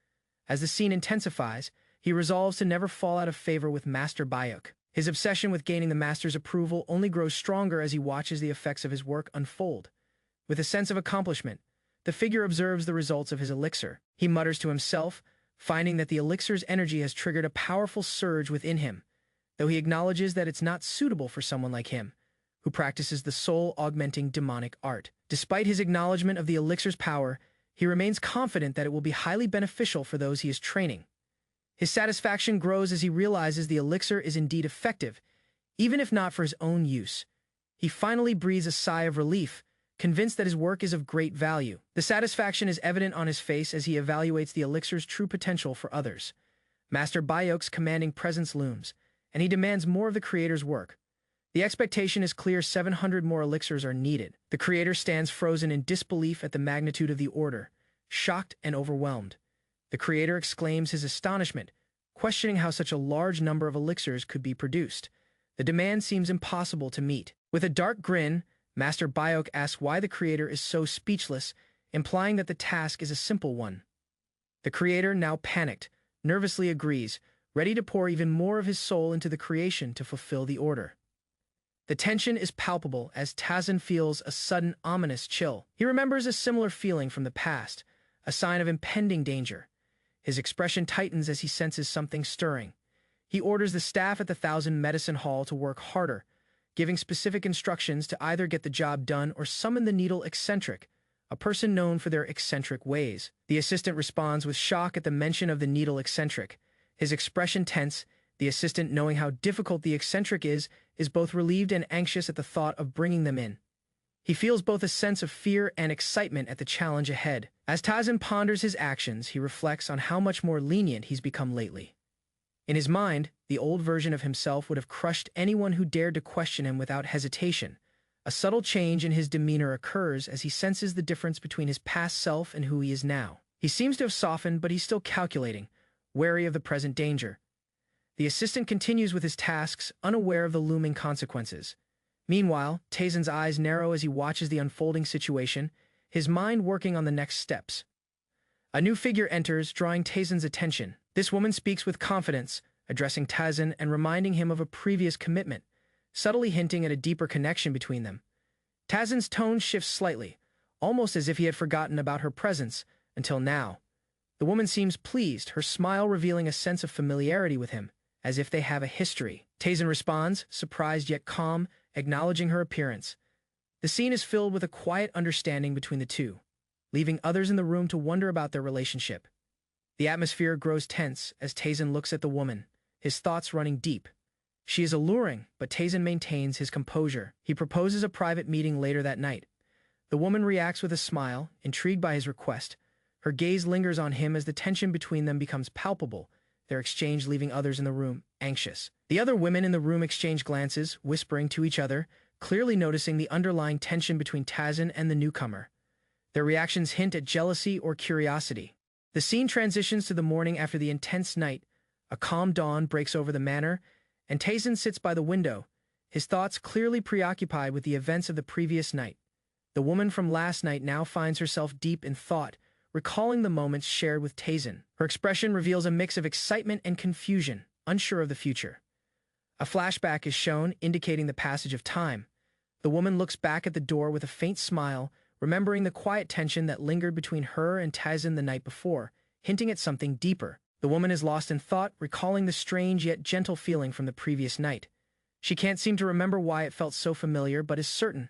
As the scene intensifies, he resolves to never fall out of favor with Master Bayok. His obsession with gaining the Master's approval only grows stronger as he watches the effects of his work unfold. With a sense of accomplishment, the figure observes the results of his elixir. He mutters to himself, finding that the elixir's energy has triggered a powerful surge within him, though he acknowledges that it's not suitable for someone like him, who practices the soul-augmenting demonic art. Despite his acknowledgement of the elixir's power, he remains confident that it will be highly beneficial for those he is training. His satisfaction grows as he realizes the elixir is indeed effective, even if not for his own use. He finally breathes a sigh of relief, convinced that his work is of great value. The satisfaction is evident on his face as he evaluates the elixir's true potential for others. Master Bayok's commanding presence looms, and he demands more of the creator's work. The expectation is clear: 700 more elixirs are needed. The creator stands frozen in disbelief at the magnitude of the order, shocked and overwhelmed. The creator exclaims his astonishment, questioning how such a large number of elixirs could be produced. The demand seems impossible to meet. With a dark grin, Master Bayok asks why the creator is so speechless, implying that the task is a simple one. The creator, now panicked, nervously agrees, ready to pour even more of his soul into the creation to fulfill the order. The tension is palpable as Taizan feels a sudden ominous chill. He remembers a similar feeling from the past, a sign of impending danger. His expression tightens as he senses something stirring. He orders the staff at the Thousand Medicine Hall to work harder, giving specific instructions to either get the job done or summon the Needle Eccentric, a person known for their eccentric ways. The assistant responds with shock at the mention of the Needle Eccentric. His expression tense, the assistant, knowing how difficult the eccentric is both relieved and anxious at the thought of bringing them in. He feels both a sense of fear and excitement at the challenge ahead. As Taizin ponders his actions, he reflects on how much more lenient he's become lately. In his mind, the old version of himself would have crushed anyone who dared to question him without hesitation. A subtle change in his demeanor occurs as he senses the difference between his past self and who he is now. He seems to have softened, but he's still calculating, wary of the present danger. The assistant continues with his tasks, unaware of the looming consequences. Meanwhile, Taizen's eyes narrow as he watches the unfolding situation, his mind working on the next steps. A new figure enters, drawing Taizen's attention. This woman speaks with confidence, addressing Taizen and reminding him of a previous commitment, subtly hinting at a deeper connection between them. Taizen's tone shifts slightly, almost as if he had forgotten about her presence until now. The woman seems pleased, her smile revealing a sense of familiarity with him, as if they have a history. Taizen responds, surprised yet calm, acknowledging her appearance. The scene is filled with a quiet understanding between the two, leaving others in the room to wonder about their relationship. The atmosphere grows tense as Taizen looks at the woman, his thoughts running deep. She is alluring, but Taizen maintains his composure. He proposes a private meeting later that night. The woman reacts with a smile, intrigued by his request. Her gaze lingers on him as the tension between them becomes palpable, their exchange leaving others in the room anxious. The other women in the room exchange glances, whispering to each other, clearly noticing the underlying tension between Taizen and the newcomer. Their reactions hint at jealousy or curiosity. The scene transitions to the morning after the intense night. A calm dawn breaks over the manor, and Taizen sits by the window, his thoughts clearly preoccupied with the events of the previous night. The woman from last night now finds herself deep in thought, recalling the moments shared with Taizen. Her expression reveals a mix of excitement and confusion, unsure of the future. A flashback is shown, indicating the passage of time. The woman looks back at the door with a faint smile, remembering the quiet tension that lingered between her and Taizen the night before, hinting at something deeper. The woman is lost in thought, recalling the strange yet gentle feeling from the previous night. She can't seem to remember why it felt so familiar, but is certain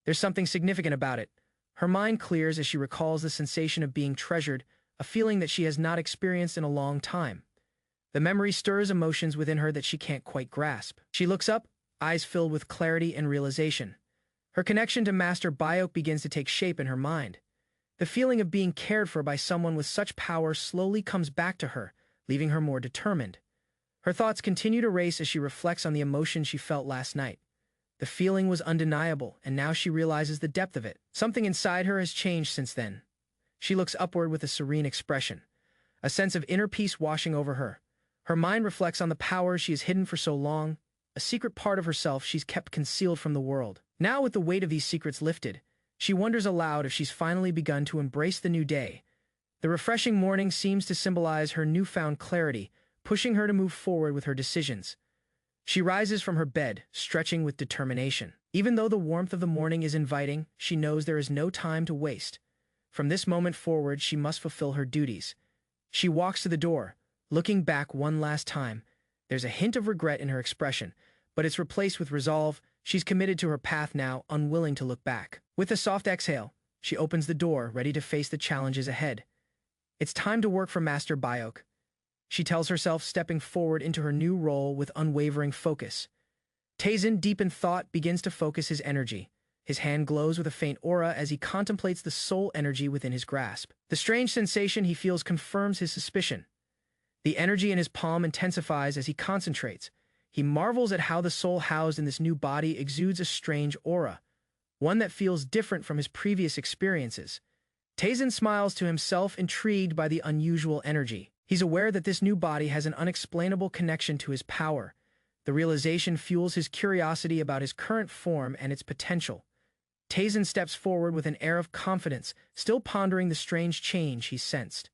there's something significant about it. Her mind clears as she recalls the sensation of being treasured, a feeling that she has not experienced in a long time. The memory stirs emotions within her that she can't quite grasp. She looks up, eyes filled with clarity and realization. Her connection to Master Bayok begins to take shape in her mind. The feeling of being cared for by someone with such power slowly comes back to her, leaving her more determined. Her thoughts continue to race as she reflects on the emotion she felt last night. The feeling was undeniable, and now she realizes the depth of it. Something inside her has changed since then. She looks upward with a serene expression, a sense of inner peace washing over her. Her mind reflects on the power she has hidden for so long, a secret part of herself she's kept concealed from the world. Now, with the weight of these secrets lifted, she wonders aloud if she's finally begun to embrace the new day. The refreshing morning seems to symbolize her newfound clarity, pushing her to move forward with her decisions. She rises from her bed, stretching with determination. Even though the warmth of the morning is inviting, she knows there is no time to waste. From this moment forward, she must fulfill her duties. She walks to the door, looking back one last time. There's a hint of regret in her expression, but it's replaced with resolve. She's committed to her path now, unwilling to look back. With a soft exhale, she opens the door, ready to face the challenges ahead. It's time to work for Master Bayok, she tells herself, stepping forward into her new role with unwavering focus. Taizen, deep in thought, begins to focus his energy. His hand glows with a faint aura as he contemplates the soul energy within his grasp. The strange sensation he feels confirms his suspicion. The energy in his palm intensifies as he concentrates. He marvels at how the soul housed in this new body exudes a strange aura, one that feels different from his previous experiences. Taizen smiles to himself, intrigued by the unusual energy. He's aware that this new body has an unexplainable connection to his power. The realization fuels his curiosity about his current form and its potential. Taizen steps forward with an air of confidence, still pondering the strange change he sensed.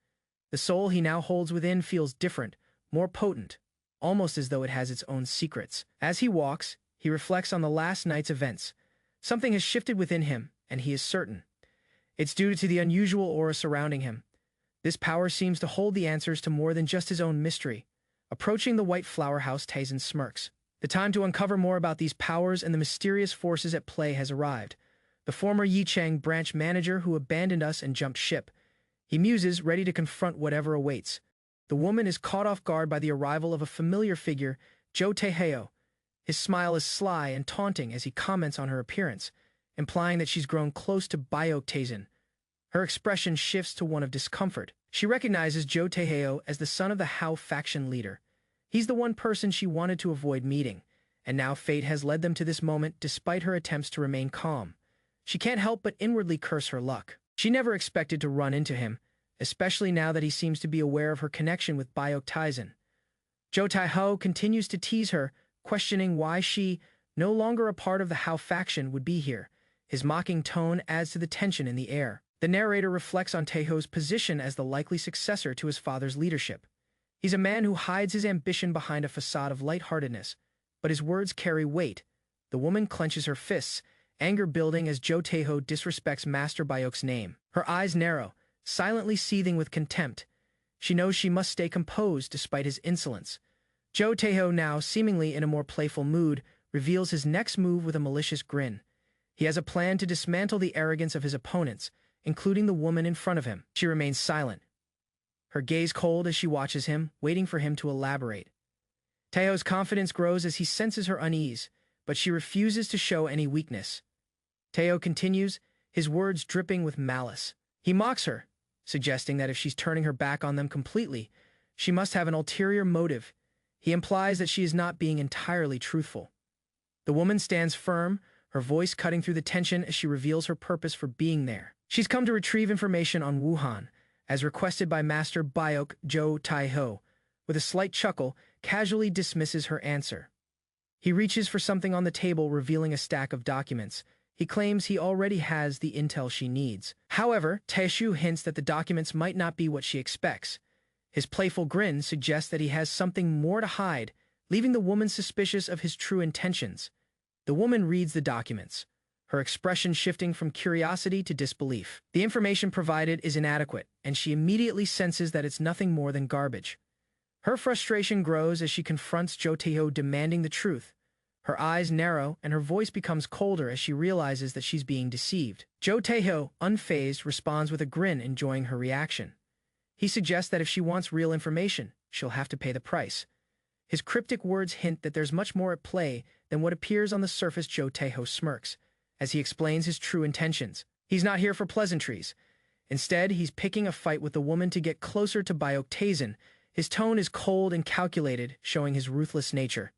The soul he now holds within feels different, more potent, almost as though it has its own secrets. As he walks, he reflects on the last night's events. Something has shifted within him, and he is certain. It's due to the unusual aura surrounding him. This power seems to hold the answers to more than just his own mystery. Approaching the White Flower House, Taizen smirks. The time to uncover more about these powers and the mysterious forces at play has arrived. The former Yichang branch manager who abandoned us and jumped ship. He muses, ready to confront whatever awaits. The woman is caught off guard by the arrival of a familiar figure, Zhou Teheo. His smile is sly and taunting as he comments on her appearance. implying that she's grown close to Taizin. Her expression shifts to one of discomfort. She recognizes Zhou Taihao as the son of the Hao faction leader. He's the one person she wanted to avoid meeting, and now fate has led them to this moment despite her attempts to remain calm. She can't help but inwardly curse her luck. She never expected to run into him, especially now that he seems to be aware of her connection with Taizin. Zhou Taihao continues to tease her, questioning why she, no longer a part of the Hao faction, would be here. His mocking tone adds to the tension in the air. The narrator reflects on Taiho's position as the likely successor to his father's leadership. He's a man who hides his ambition behind a facade of lightheartedness, but his words carry weight. The woman clenches her fists, anger building as Zhou Taihao disrespects Master Bayok's name. Her eyes narrow, silently seething with contempt. She knows she must stay composed despite his insolence. Zhou Taihao, now seemingly in a more playful mood, reveals his next move with a malicious grin. He has a plan to dismantle the arrogance of his opponents, including the woman in front of him. She remains silent, her gaze cold as she watches him, waiting for him to elaborate. Taiho's confidence grows as he senses her unease, but she refuses to show any weakness. Taihao continues, his words dripping with malice. He mocks her, suggesting that if she's turning her back on them completely, she must have an ulterior motive. He implies that she is not being entirely truthful. The woman stands firm, her voice cutting through the tension as she reveals her purpose for being there. She's come to retrieve information on Wuhan, as requested by Master Bayok. Zhou Taihao, with a slight chuckle, casually dismisses her answer. He reaches for something on the table, revealing a stack of documents. He claims he already has the intel she needs. However, Taishu hints that the documents might not be what she expects. His playful grin suggests that he has something more to hide, leaving the woman suspicious of his true intentions. The woman reads the documents, her expression shifting from curiosity to disbelief. The information provided is inadequate, and she immediately senses that it's nothing more than garbage. Her frustration grows as she confronts Zhou Taihao, demanding the truth. Her eyes narrow, and her voice becomes colder as she realizes that she's being deceived. Zhou Taihao, unfazed, responds with a grin, enjoying her reaction. He suggests that if she wants real information, she'll have to pay the price. His cryptic words hint that there's much more at play than what appears on the surface. Zhou Taihao smirks as he explains his true intentions. He's not here for pleasantries. Instead, he's picking a fight with the woman to get closer to Taizin. His tone is cold and calculated, showing his ruthless nature.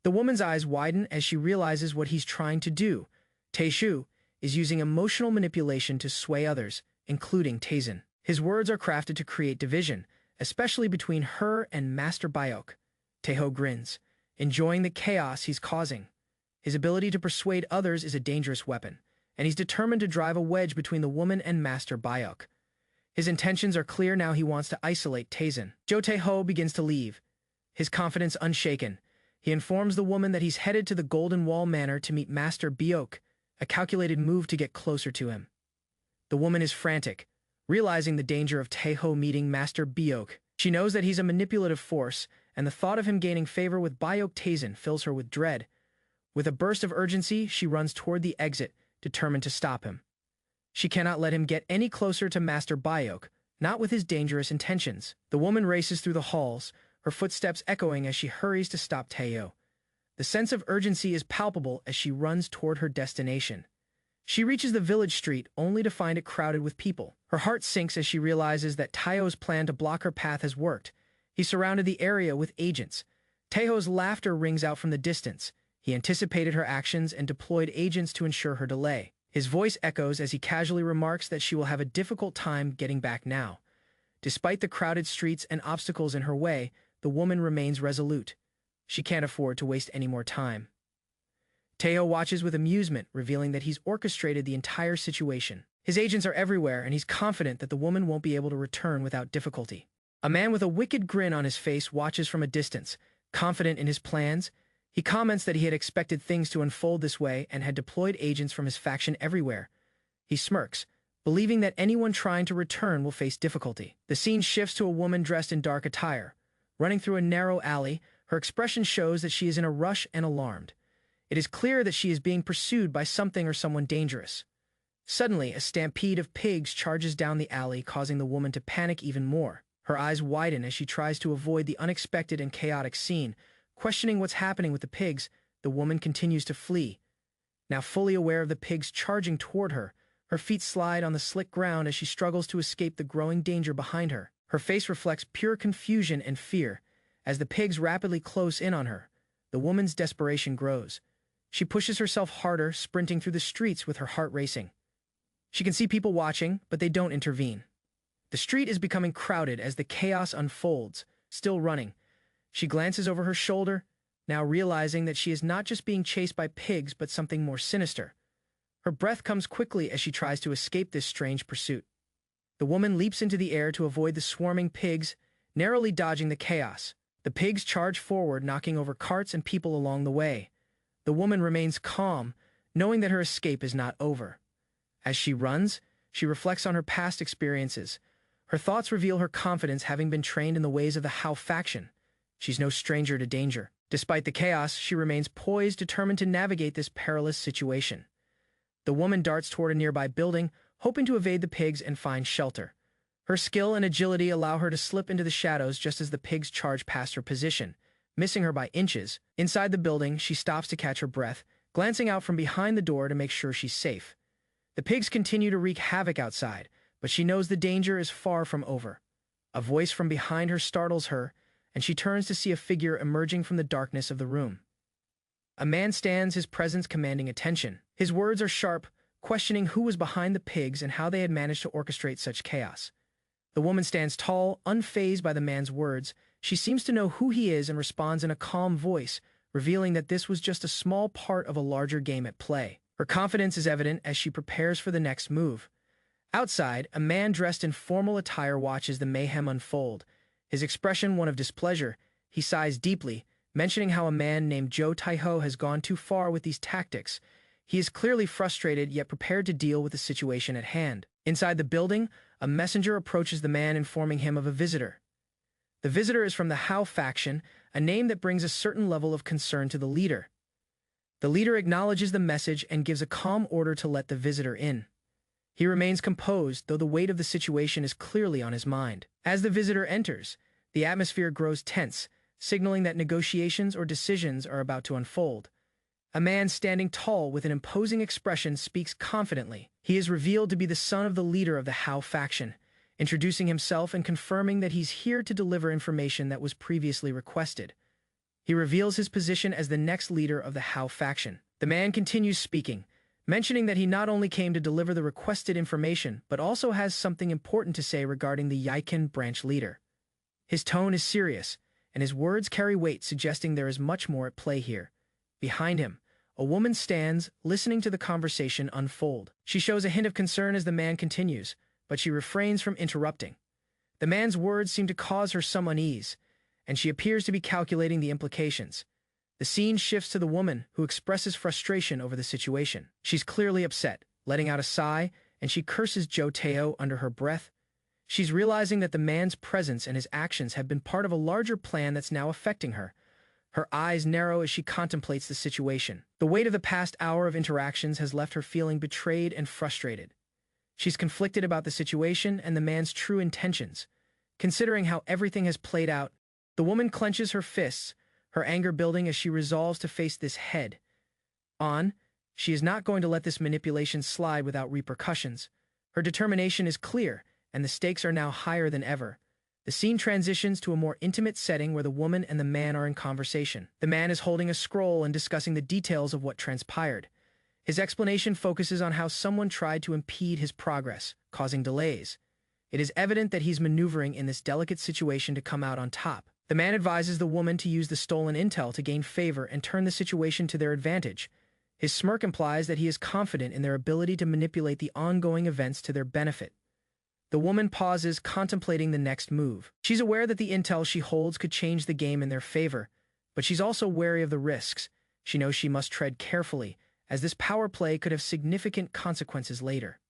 The woman's eyes widen as she realizes what he's trying to do. Taishu is using emotional manipulation to sway others, including Taizin. His words are crafted to create division, especially between her and Master Bayok. Taihao grins, enjoying the chaos he's causing. His ability to persuade others is a dangerous weapon, and he's determined to drive a wedge between the woman and Master Bayok. His intentions are clear now. He wants to isolate Taizin. Zhou Taihao begins to leave, his confidence unshaken. He informs the woman that he's headed to the Golden Wall Manor to meet Master Bayok, a calculated move to get closer to him. The woman is frantic, realizing the danger of Taihao meeting Master Bayok. She knows that he's a manipulative force, and the thought of him gaining favor with Bayok Taizin fills her with dread. With a burst of urgency, she runs toward the exit, determined to stop him. She cannot let him get any closer to Master Bayok, not with his dangerous intentions. The woman races through the halls, her footsteps echoing as she hurries to stop Taihao. The sense of urgency is palpable as she runs toward her destination. She reaches the village street only to find it crowded with people. Her heart sinks as she realizes that Taiho's plan to block her path has worked. He surrounded the area with agents. Taiho's laughter rings out from the distance. He anticipated her actions and deployed agents to ensure her delay. His voice echoes as he casually remarks that she will have a difficult time getting back now. Despite the crowded streets and obstacles in her way, the woman remains resolute. She can't afford to waste any more time. Taihao watches with amusement, revealing that he's orchestrated the entire situation. His agents are everywhere, and he's confident that the woman won't be able to return without difficulty. A man with a wicked grin on his face watches from a distance, confident in his plans. He comments that he had expected things to unfold this way and had deployed agents from his faction everywhere. He smirks, believing that anyone trying to return will face difficulty. The scene shifts to a woman dressed in dark attire. Running through a narrow alley, her expression shows that she is in a rush and alarmed. It is clear that she is being pursued by something or someone dangerous. Suddenly, a stampede of pigs charges down the alley, causing the woman to panic even more. Her eyes widen as she tries to avoid the unexpected and chaotic scene. Questioning what's happening with the pigs, the woman continues to flee. now fully aware of the pigs charging toward her. Her feet slide on the slick ground as she struggles to escape the growing danger behind her. Her face reflects pure confusion and fear. As the pigs rapidly close in on her, the woman's desperation grows. She pushes herself harder, sprinting through the streets with her heart racing. She can see people watching, but they don't intervene. The street is becoming crowded as the chaos unfolds, still running. She glances over her shoulder, now realizing that she is not just being chased by pigs, but something more sinister. Her breath comes quickly as she tries to escape this strange pursuit. The woman leaps into the air to avoid the swarming pigs, narrowly dodging the chaos. The pigs charge forward, knocking over carts and people along the way. The woman remains calm, knowing that her escape is not over. As she runs, she reflects on her past experiences. Her thoughts reveal her confidence, having been trained in the ways of the Hao faction. She's no stranger to danger. Despite the chaos, she remains poised, determined to navigate this perilous situation. The woman darts toward a nearby building, hoping to evade the pigs and find shelter. Her skill and agility allow her to slip into the shadows just as the pigs charge past her position, missing her by inches. Inside the building, she stops to catch her breath, glancing out from behind the door to make sure she's safe. The pigs continue to wreak havoc outside, but she knows the danger is far from over. A voice from behind her startles her, and she turns to see a figure emerging from the darkness of the room. A man stands, his presence commanding attention. His words are sharp, questioning who was behind the pigs and how they had managed to orchestrate such chaos. The woman stands tall, unfazed by the man's words. She seems to know who he is and responds in a calm voice, revealing that this was just a small part of a larger game at play. Her confidence is evident as she prepares for the next move. Outside, a man dressed in formal attire watches the mayhem unfold. His expression one of displeasure. He sighs deeply, mentioning how a man named Zhou Taiho has gone too far with these tactics. He is clearly frustrated, yet prepared to deal with the situation at hand. Inside the building, a messenger approaches the man, informing him of a visitor. The visitor is from the Hao faction, a name that brings a certain level of concern to the leader. The leader acknowledges the message and gives a calm order to let the visitor in. He remains composed, though the weight of the situation is clearly on his mind. As the visitor enters, the atmosphere grows tense, signaling that negotiations or decisions are about to unfold. A man standing tall with an imposing expression speaks confidently. He is revealed to be the son of the leader of the Hao faction, introducing himself and confirming that he's here to deliver information that was previously requested. He reveals his position as the next leader of the Hao faction. The man continues speaking, mentioning that he not only came to deliver the requested information, but also has something important to say regarding the Yikan branch leader. His tone is serious, and his words carry weight, suggesting there is much more at play here. Behind him, a woman stands, listening to the conversation unfold. She shows a hint of concern as the man continues, but she refrains from interrupting. The man's words seem to cause her some unease, and she appears to be calculating the implications. The scene shifts to the woman, who expresses frustration over the situation. She's clearly upset, letting out a sigh, and she curses Zhou Taiho under her breath. She's realizing that the man's presence and his actions have been part of a larger plan that's now affecting her. Her eyes narrow as she contemplates the situation. The weight of the past hour of interactions has left her feeling betrayed and frustrated. She's conflicted about the situation and the man's true intentions. Considering how everything has played out, the woman clenches her fists, her anger building as she resolves to face this head-on. She is not going to let this manipulation slide without repercussions. Her determination is clear, and the stakes are now higher than ever. The scene transitions to a more intimate setting where the woman and the man are in conversation. The man is holding a scroll and discussing the details of what transpired. His explanation focuses on how someone tried to impede his progress, causing delays. It is evident that he's maneuvering in this delicate situation to come out on top. The man advises the woman to use the stolen intel to gain favor and turn the situation to their advantage. His smirk implies that he is confident in their ability to manipulate the ongoing events to their benefit. The woman pauses, contemplating the next move. She's aware that the intel she holds could change the game in their favor, but she's also wary of the risks. She knows she must tread carefully, as this power play could have significant consequences later.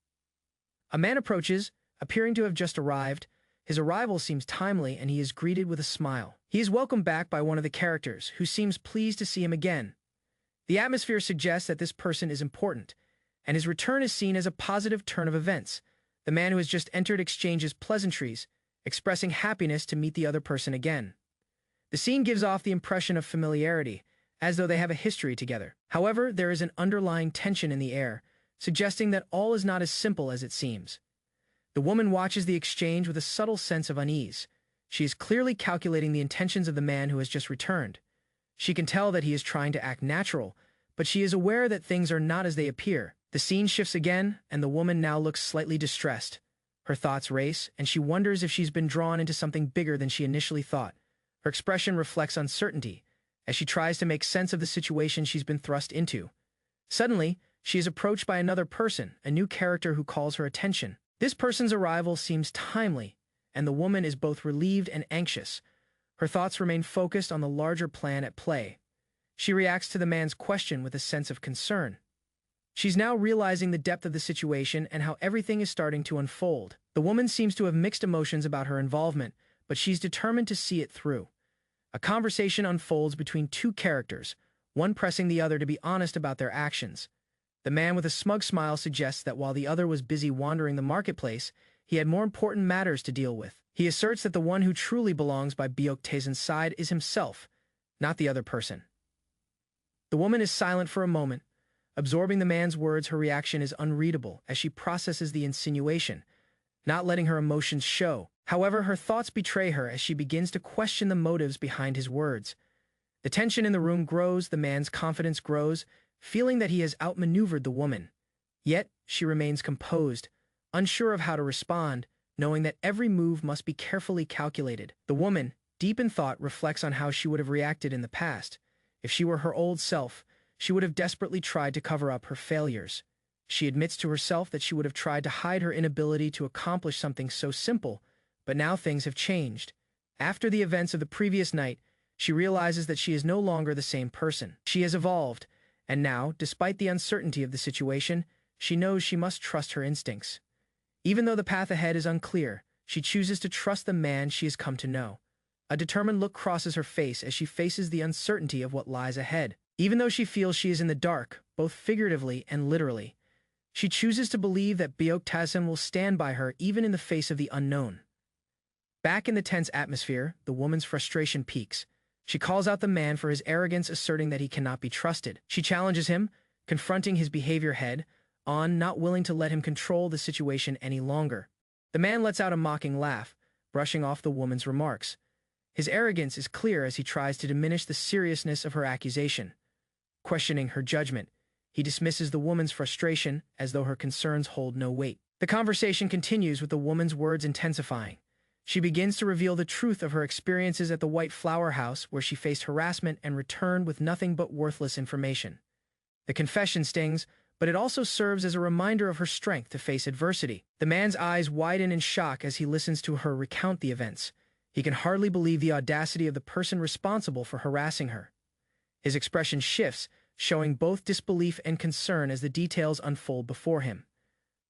A man approaches, appearing to have just arrived. His arrival seems timely, and he is greeted with a smile. He is welcomed back by one of the characters, who seems pleased to see him again. The atmosphere suggests that this person is important, and his return is seen as a positive turn of events. The man who has just entered exchanges pleasantries, expressing happiness to meet the other person again. The scene gives off the impression of familiarity, as though they have a history together. However, there is an underlying tension in the air, suggesting that all is not as simple as it seems. The woman watches the exchange with a subtle sense of unease. She is clearly calculating the intentions of the man who has just returned. She can tell that he is trying to act natural, but she is aware that things are not as they appear. The scene shifts again, and the woman now looks slightly distressed. Her thoughts race, and she wonders if she's been drawn into something bigger than she initially thought. Her expression reflects uncertainty, as she tries to make sense of the situation she's been thrust into. Suddenly, she is approached by another person, a new character who calls her attention. This person's arrival seems timely, and the woman is both relieved and anxious. Her thoughts remain focused on the larger plan at play. She reacts to the man's question with a sense of concern. She's now realizing the depth of the situation and how everything is starting to unfold. The woman seems to have mixed emotions about her involvement, but she's determined to see it through. A conversation unfolds between two characters, one pressing the other to be honest about their actions. The man with a smug smile suggests that while the other was busy wandering the marketplace, he had more important matters to deal with. He asserts that the one who truly belongs by Byok-tae's side is himself, not the other person. The woman is silent for a moment. Absorbing the man's words, her reaction is unreadable as she processes the insinuation, not letting her emotions show. However, her thoughts betray her as she begins to question the motives behind his words. The tension in the room grows, the man's confidence grows, feeling that he has outmaneuvered the woman. Yet, she remains composed, unsure of how to respond, knowing that every move must be carefully calculated. The woman, deep in thought, reflects on how she would have reacted in the past. If she were her old self, she would have desperately tried to cover up her failures. She admits to herself that she would have tried to hide her inability to accomplish something so simple, but now things have changed. After the events of the previous night, she realizes that she is no longer the same person. She has evolved, and now, despite the uncertainty of the situation, she knows she must trust her instincts. Even though the path ahead is unclear, she chooses to trust the man she has come to know. A determined look crosses her face as she faces the uncertainty of what lies ahead. Even though she feels she is in the dark, both figuratively and literally, she chooses to believe that Byok-tae will stand by her even in the face of the unknown. Back in the tense atmosphere, the woman's frustration peaks. She calls out the man for his arrogance, asserting that he cannot be trusted. She challenges him, confronting his behavior head-on, not willing to let him control the situation any longer. The man lets out a mocking laugh, brushing off the woman's remarks. His arrogance is clear as he tries to diminish the seriousness of her accusation. Questioning her judgment, he dismisses the woman's frustration as though her concerns hold no weight. The conversation continues with the woman's words intensifying. She begins to reveal the truth of her experiences at the White Flower House, where she faced harassment and returned with nothing but worthless information. The confession stings, but it also serves as a reminder of her strength to face adversity. The man's eyes widen in shock as he listens to her recount the events. He can hardly believe the audacity of the person responsible for harassing her. His expression shifts, showing both disbelief and concern as the details unfold before him.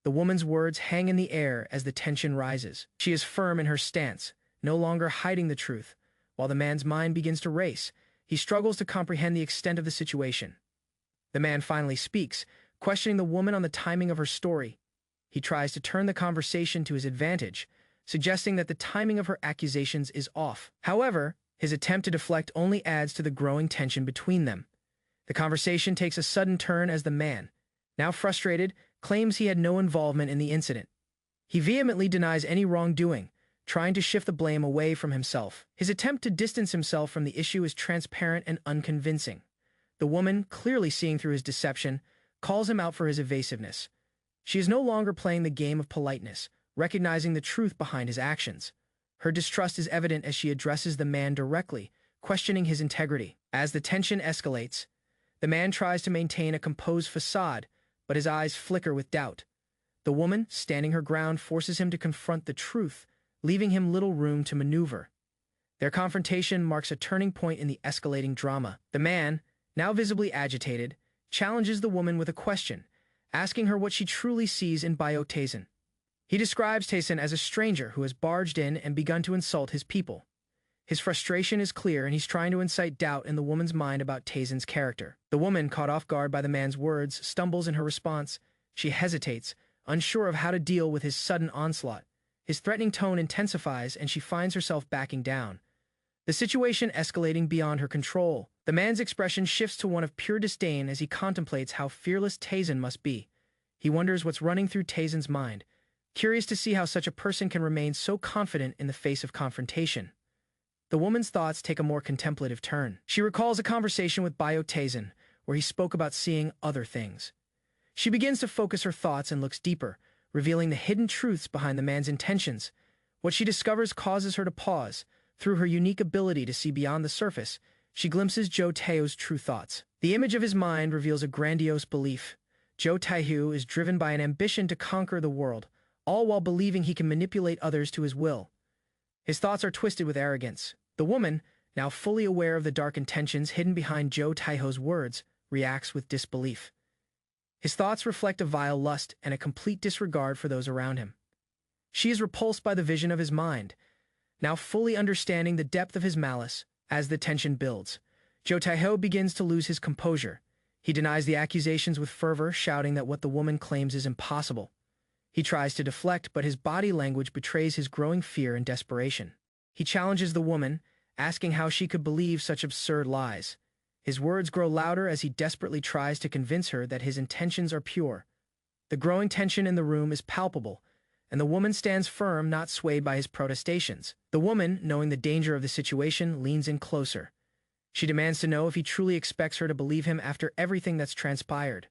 The woman's words hang in the air as the tension rises. She is firm in her stance, no longer hiding the truth. While the man's mind begins to race, he struggles to comprehend the extent of the situation. The man finally speaks, questioning the woman on the timing of her story. He tries to turn the conversation to his advantage, suggesting that the timing of her accusations is off. However, his attempt to deflect only adds to the growing tension between them. The conversation takes a sudden turn as the man, now frustrated, claims he had no involvement in the incident. He vehemently denies any wrongdoing, trying to shift the blame away from himself. His attempt to distance himself from the issue is transparent and unconvincing. The woman, clearly seeing through his deception, calls him out for his evasiveness. She is no longer playing the game of politeness, recognizing the truth behind his actions. Her distrust is evident as she addresses the man directly, questioning his integrity. As the tension escalates, the man tries to maintain a composed facade, but his eyes flicker with doubt. The woman, standing her ground, forces him to confront the truth, leaving him little room to maneuver. Their confrontation marks a turning point in the escalating drama. The man, now visibly agitated, challenges the woman with a question, asking her what she truly sees in Byok-tae. He describes Tae as a stranger who has barged in and begun to insult his people. His frustration is clear, and he's trying to incite doubt in the woman's mind about Tae's character. The woman, caught off guard by the man's words, stumbles in her response. She hesitates, unsure of how to deal with his sudden onslaught. His threatening tone intensifies, and she finds herself backing down. the situation escalating beyond her control. The man's expression shifts to one of pure disdain as he contemplates how fearless Taizan must be. He wonders what's running through Taizan's mind, curious to see how such a person can remain so confident in the face of confrontation. The woman's thoughts take a more contemplative turn. She recalls a conversation with Bio Taizan, where he spoke about seeing other things. She begins to focus her thoughts and looks deeper, revealing the hidden truths behind the man's intentions. What she discovers causes her to pause. Through her unique ability to see beyond the surface, she glimpses Zhou Taihu's true thoughts. The image of his mind reveals a grandiose belief. Zhou Taihu is driven by an ambition to conquer the world, all while believing he can manipulate others to his will. His thoughts are twisted with arrogance. The woman, now fully aware of the dark intentions hidden behind Zhou Taihu's words, reacts with disbelief. His thoughts reflect a vile lust and a complete disregard for those around him. She is repulsed by the vision of his mind, now fully understanding the depth of his malice. As the tension builds, Zhou Taihu begins to lose his composure. He denies the accusations with fervor, shouting that what the woman claims is impossible. He tries to deflect, but his body language betrays his growing fear and desperation. He challenges the woman, asking how she could believe such absurd lies. His words grow louder as he desperately tries to convince her that his intentions are pure. The growing tension in the room is palpable, and the woman stands firm, not swayed by his protestations. The woman, knowing the danger of the situation, leans in closer. She demands to know if he truly expects her to believe him after everything that's transpired.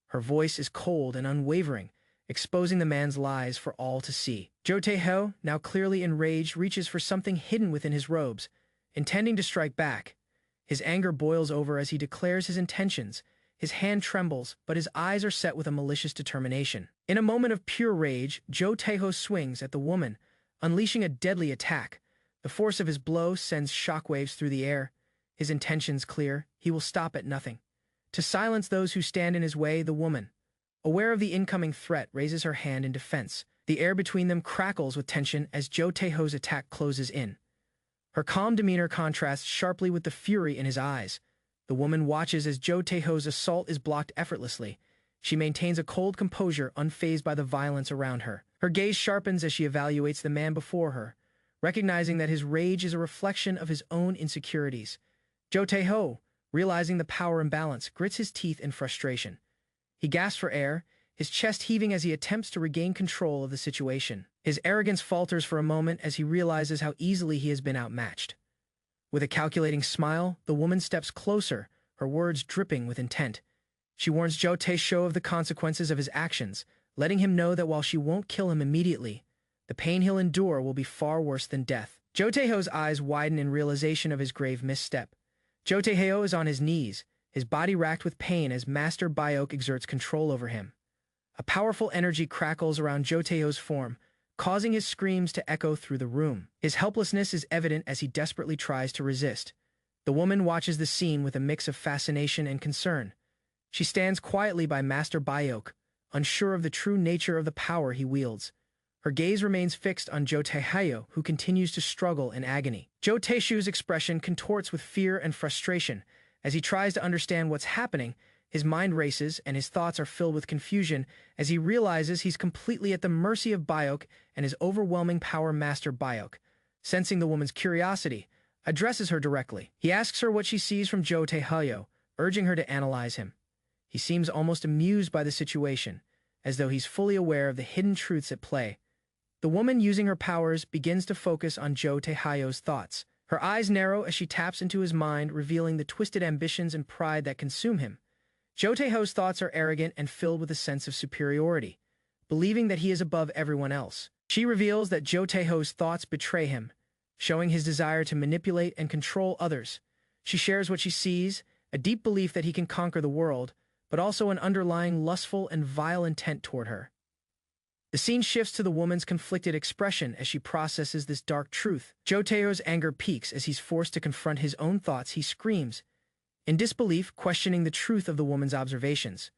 Her voice is cold and unwavering, exposing the man's lies for all to see. Zhou Taihu, now clearly enraged, reaches for something hidden within his robes, intending to strike back. His anger boils over as he declares his intentions. His hand trembles, but his eyes are set with a malicious determination. In a moment of pure rage, Zhou Taihu swings at the woman, unleashing a deadly attack. The force of his blow sends shockwaves through the air. His intentions clear. He will stop at nothing. To silence those who stand in his way, the woman, aware of the incoming threat, raises her hand in defense. The air between them crackles with tension as Zhou Taihu's attack closes in. Her calm demeanor contrasts sharply with the fury in his eyes. The woman watches as Zhou Taihu's assault is blocked effortlessly. She maintains a cold composure, unfazed by the violence around her. Her gaze sharpens as she evaluates the man before her, recognizing that his rage is a reflection of his own insecurities. Zhou Taihu, realizing the power imbalance, grits his teeth in frustration. He gasps for air, his chest heaving as he attempts to regain control of the situation. His arrogance falters for a moment as he realizes how easily he has been outmatched. With a calculating smile, the woman steps closer, her words dripping with intent. She warns Zhou Taihu of the consequences of his actions, letting him know that while she won't kill him immediately, the pain he'll endure will be far worse than death. Zhou Taihu's eyes widen in realization of his grave misstep. Zhou Taihu is on his knees, his body racked with pain as Master Biok exerts control over him. A powerful energy crackles around Zhou Taihu's form, causing his screams to echo through the room. His helplessness is evident as he desperately tries to resist. The woman watches the scene with a mix of fascination and concern. She stands quietly by Master Biok, unsure of the true nature of the power he wields. Her gaze remains fixed on Zhou Taihu, who continues to struggle in agony. Zhou Taihu's expression contorts with fear and frustration. As he tries to understand what's happening, his mind races and his thoughts are filled with confusion as he realizes he's completely at the mercy of Biok and his overwhelming power. Master Biok, sensing the woman's curiosity, addresses her directly. He asks her what she sees from Zhou Taihu, urging her to analyze him. He seems almost amused by the situation, as though he's fully aware of the hidden truths at play. The woman, using her powers, begins to focus on Zhou Taihu's thoughts. Her eyes narrow as she taps into his mind, revealing the twisted ambitions and pride that consume him. Zhou Taihu's thoughts are arrogant and filled with a sense of superiority, believing that he is above everyone else. She reveals that Zhou Taihu's thoughts betray him, showing his desire to manipulate and control others. She shares what she sees, a deep belief that he can conquer the world, but also an underlying lustful and vile intent toward her. The scene shifts to the woman's conflicted expression as she processes this dark truth. Zhou Taihu's anger peaks as he's forced to confront his own thoughts. He screams, in disbelief, questioning the truth of the woman's observations.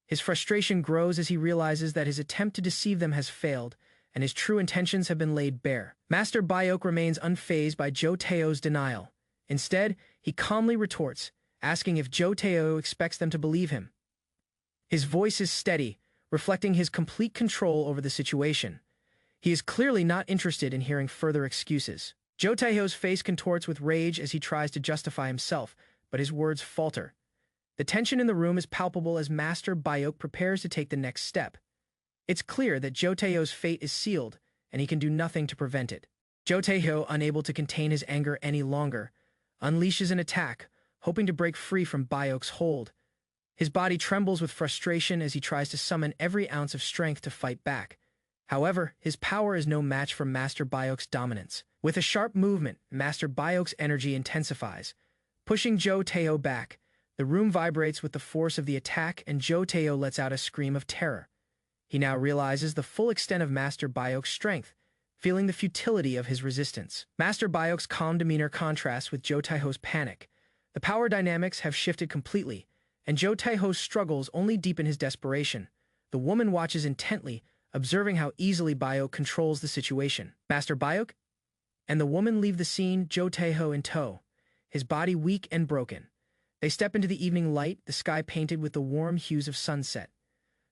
His frustration grows as he realizes that his attempt to deceive them has failed, and his true intentions have been laid bare. Master Biok remains unfazed by Zhou Taihu's denial. Instead, he calmly retorts, asking if Zhou Taihu expects them to believe him. His voice is steady, reflecting his complete control over the situation. He is clearly not interested in hearing further excuses. Jo Taeho's face contorts with rage as he tries to justify himself, but his words falter. The tension in the room is palpable as Master Byok prepares to take the next step. It's clear that Jo Taeho's fate is sealed, and he can do nothing to prevent it. Jo Taeho, unable to contain his anger any longer, unleashes an attack, hoping to break free from Byok's hold. His body trembles with frustration as he tries to summon every ounce of strength to fight back. However, his power is no match for Master Byok's dominance. With a sharp movement, Master Byok's energy intensifies, pushing Jo Taeho back. The room vibrates with the force of the attack, and Jo Taeho lets out a scream of terror. He now realizes the full extent of Master Byok's strength, feeling the futility of his resistance. Master Byok's calm demeanor contrasts with Jo Taeho's panic. The power dynamics have shifted completely, and Jo Taeho's struggles only deepen his desperation. The woman watches intently, observing how easily Byok controls the situation. Master Byok and the woman leave the scene, Jo Taeho in tow, his body weak and broken. They step into the evening light, the sky painted with the warm hues of sunset.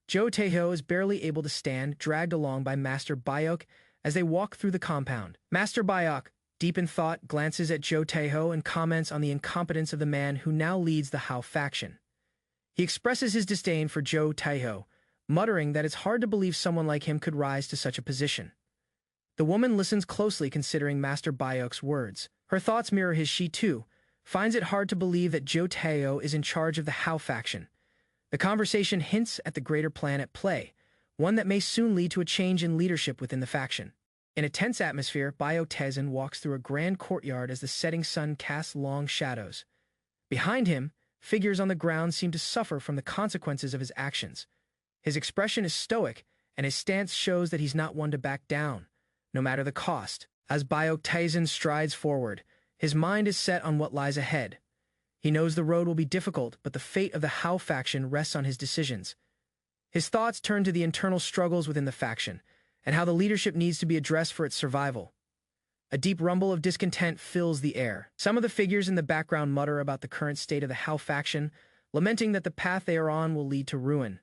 Jo Taeho is barely able to stand, dragged along by Master Byok as they walk through the compound. Master Byok, deep in thought, glances at Jo Taeho and comments on the incompetence of the man who now leads the Hao faction. He expresses his disdain for Jo Taeho, muttering that it's hard to believe someone like him could rise to such a position. The woman listens closely, considering Master Byok's words. Her thoughts mirror his. She, too, finds it hard to believe that Jo Taeho is in charge of the Hao faction. The conversation hints at the greater plan at play, one that may soon lead to a change in leadership within the faction. In a tense atmosphere, Byok Taesin walks through a grand courtyard as the setting sun casts long shadows. Behind him, figures on the ground seem to suffer from the consequences of his actions. His expression is stoic, and his stance shows that he's not one to back down, no matter the cost. As Byok Taesin strides forward, his mind is set on what lies ahead. He knows the road will be difficult, but the fate of the Hao faction rests on his decisions. His thoughts turn to the internal struggles within the faction, and how the leadership needs to be addressed for its survival. A deep rumble of discontent fills the air. Some of the figures in the background mutter about the current state of the Hao faction, lamenting that the path they are on will lead to ruin.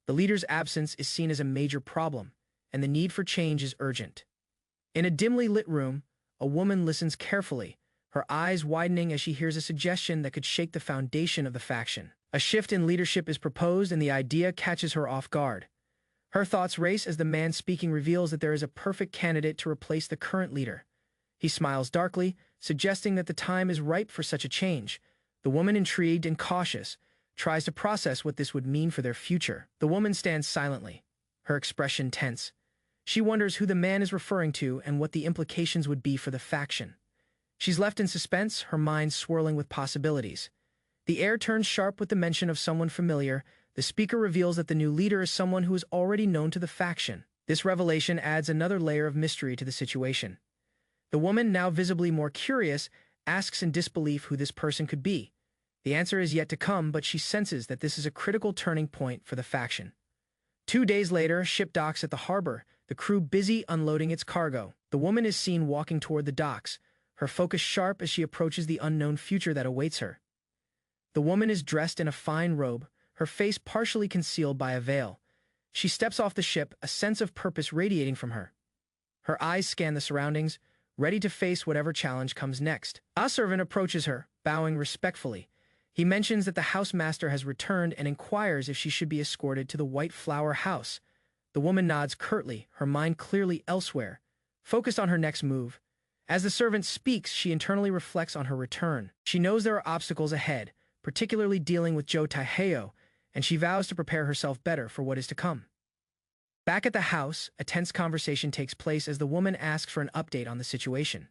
The leader's absence is seen as a major problem, and the need for change is urgent. In a dimly lit room, a woman listens carefully, her eyes widening as she hears a suggestion that could shake the foundation of the faction. A shift in leadership is proposed, and the idea catches her off guard. Her thoughts race as the man speaking reveals that there is a perfect candidate to replace the current leader. He smiles darkly, suggesting that the time is ripe for such a change. The woman, intrigued and cautious, tries to process what this would mean for their future. The woman stands silently, her expression tense. She wonders who the man is referring to and what the implications would be for the faction. She's left in suspense, her mind swirling with possibilities. The air turns sharp with the mention of someone familiar. The speaker reveals that the new leader is someone who is already known to the faction. This revelation adds another layer of mystery to the situation. The woman, now visibly more curious, asks in disbelief who this person could be. The answer is yet to come, but she senses that this is a critical turning point for the faction. 2 days later, a ship docks at the harbor, the crew busy unloading its cargo. The woman is seen walking toward the docks, her focus sharp as she approaches the unknown future that awaits her. The woman is dressed in a fine robe, her face partially concealed by a veil. She steps off the ship, a sense of purpose radiating from her. Her eyes scan the surroundings, ready to face whatever challenge comes next. A servant approaches her, bowing respectfully. He mentions that the housemaster has returned and inquires if she should be escorted to the White Flower House. The woman nods curtly, her mind clearly elsewhere, focused on her next move. As the servant speaks, she internally reflects on her return. She knows there are obstacles ahead, particularly dealing with Jo Taeho, and she vows to prepare herself better for what is to come. Back at the house, a tense conversation takes place as the woman asks for an update on the situation.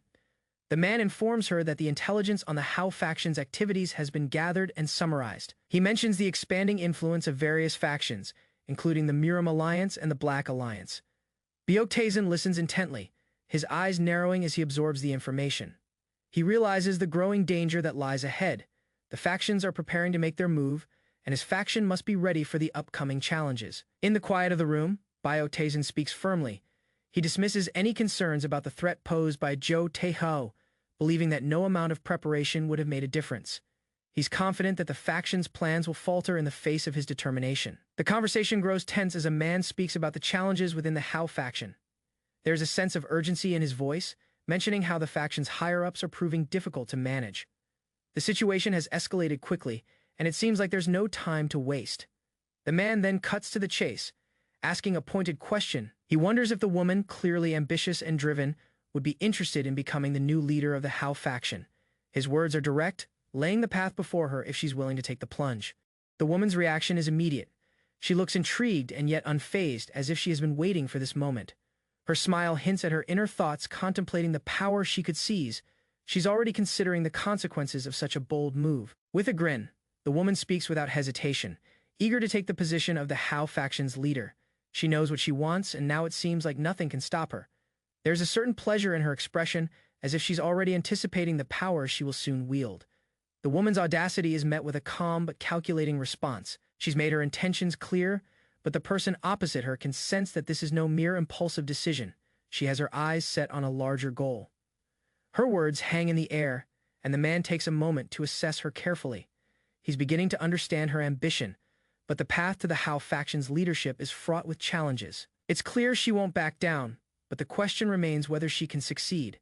The man informs her that the intelligence on the Hao faction's activities has been gathered and summarized. He mentions the expanding influence of various factions, including the Miram Alliance and the Black Alliance. Byok Taesin listens intently, his eyes narrowing as he absorbs the information. He realizes the growing danger that lies ahead. The factions are preparing to make their move, and his faction must be ready for the upcoming challenges. In the quiet of the room, Byok Taesin speaks firmly. He dismisses any concerns about the threat posed by Jo Taeho, believing that no amount of preparation would have made a difference. He's confident that the faction's plans will falter in the face of his determination. The conversation grows tense as a man speaks about the challenges within the Hao faction. There's a sense of urgency in his voice, mentioning how the faction's higher-ups are proving difficult to manage. The situation has escalated quickly, and it seems like there's no time to waste. The man then cuts to the chase, asking a pointed question. He wonders if the woman, clearly ambitious and driven, would be interested in becoming the new leader of the Hao faction. His words are direct, laying the path before her if she's willing to take the plunge. The woman's reaction is immediate. She looks intrigued and yet unfazed, as if she has been waiting for this moment. Her smile hints at her inner thoughts, contemplating the power she could seize. She's already considering the consequences of such a bold move. With a grin, the woman speaks without hesitation, eager to take the position of the Hao faction's leader. She knows what she wants, and now it seems like nothing can stop her. There's a certain pleasure in her expression, as if she's already anticipating the power she will soon wield. The woman's audacity is met with a calm but calculating response. She's made her intentions clear, but the person opposite her can sense that this is no mere impulsive decision. She has her eyes set on a larger goal. Her words hang in the air, and the man takes a moment to assess her carefully. He's beginning to understand her ambition, but the path to the Hao faction's leadership is fraught with challenges. It's clear she won't back down, but the question remains whether she can succeed.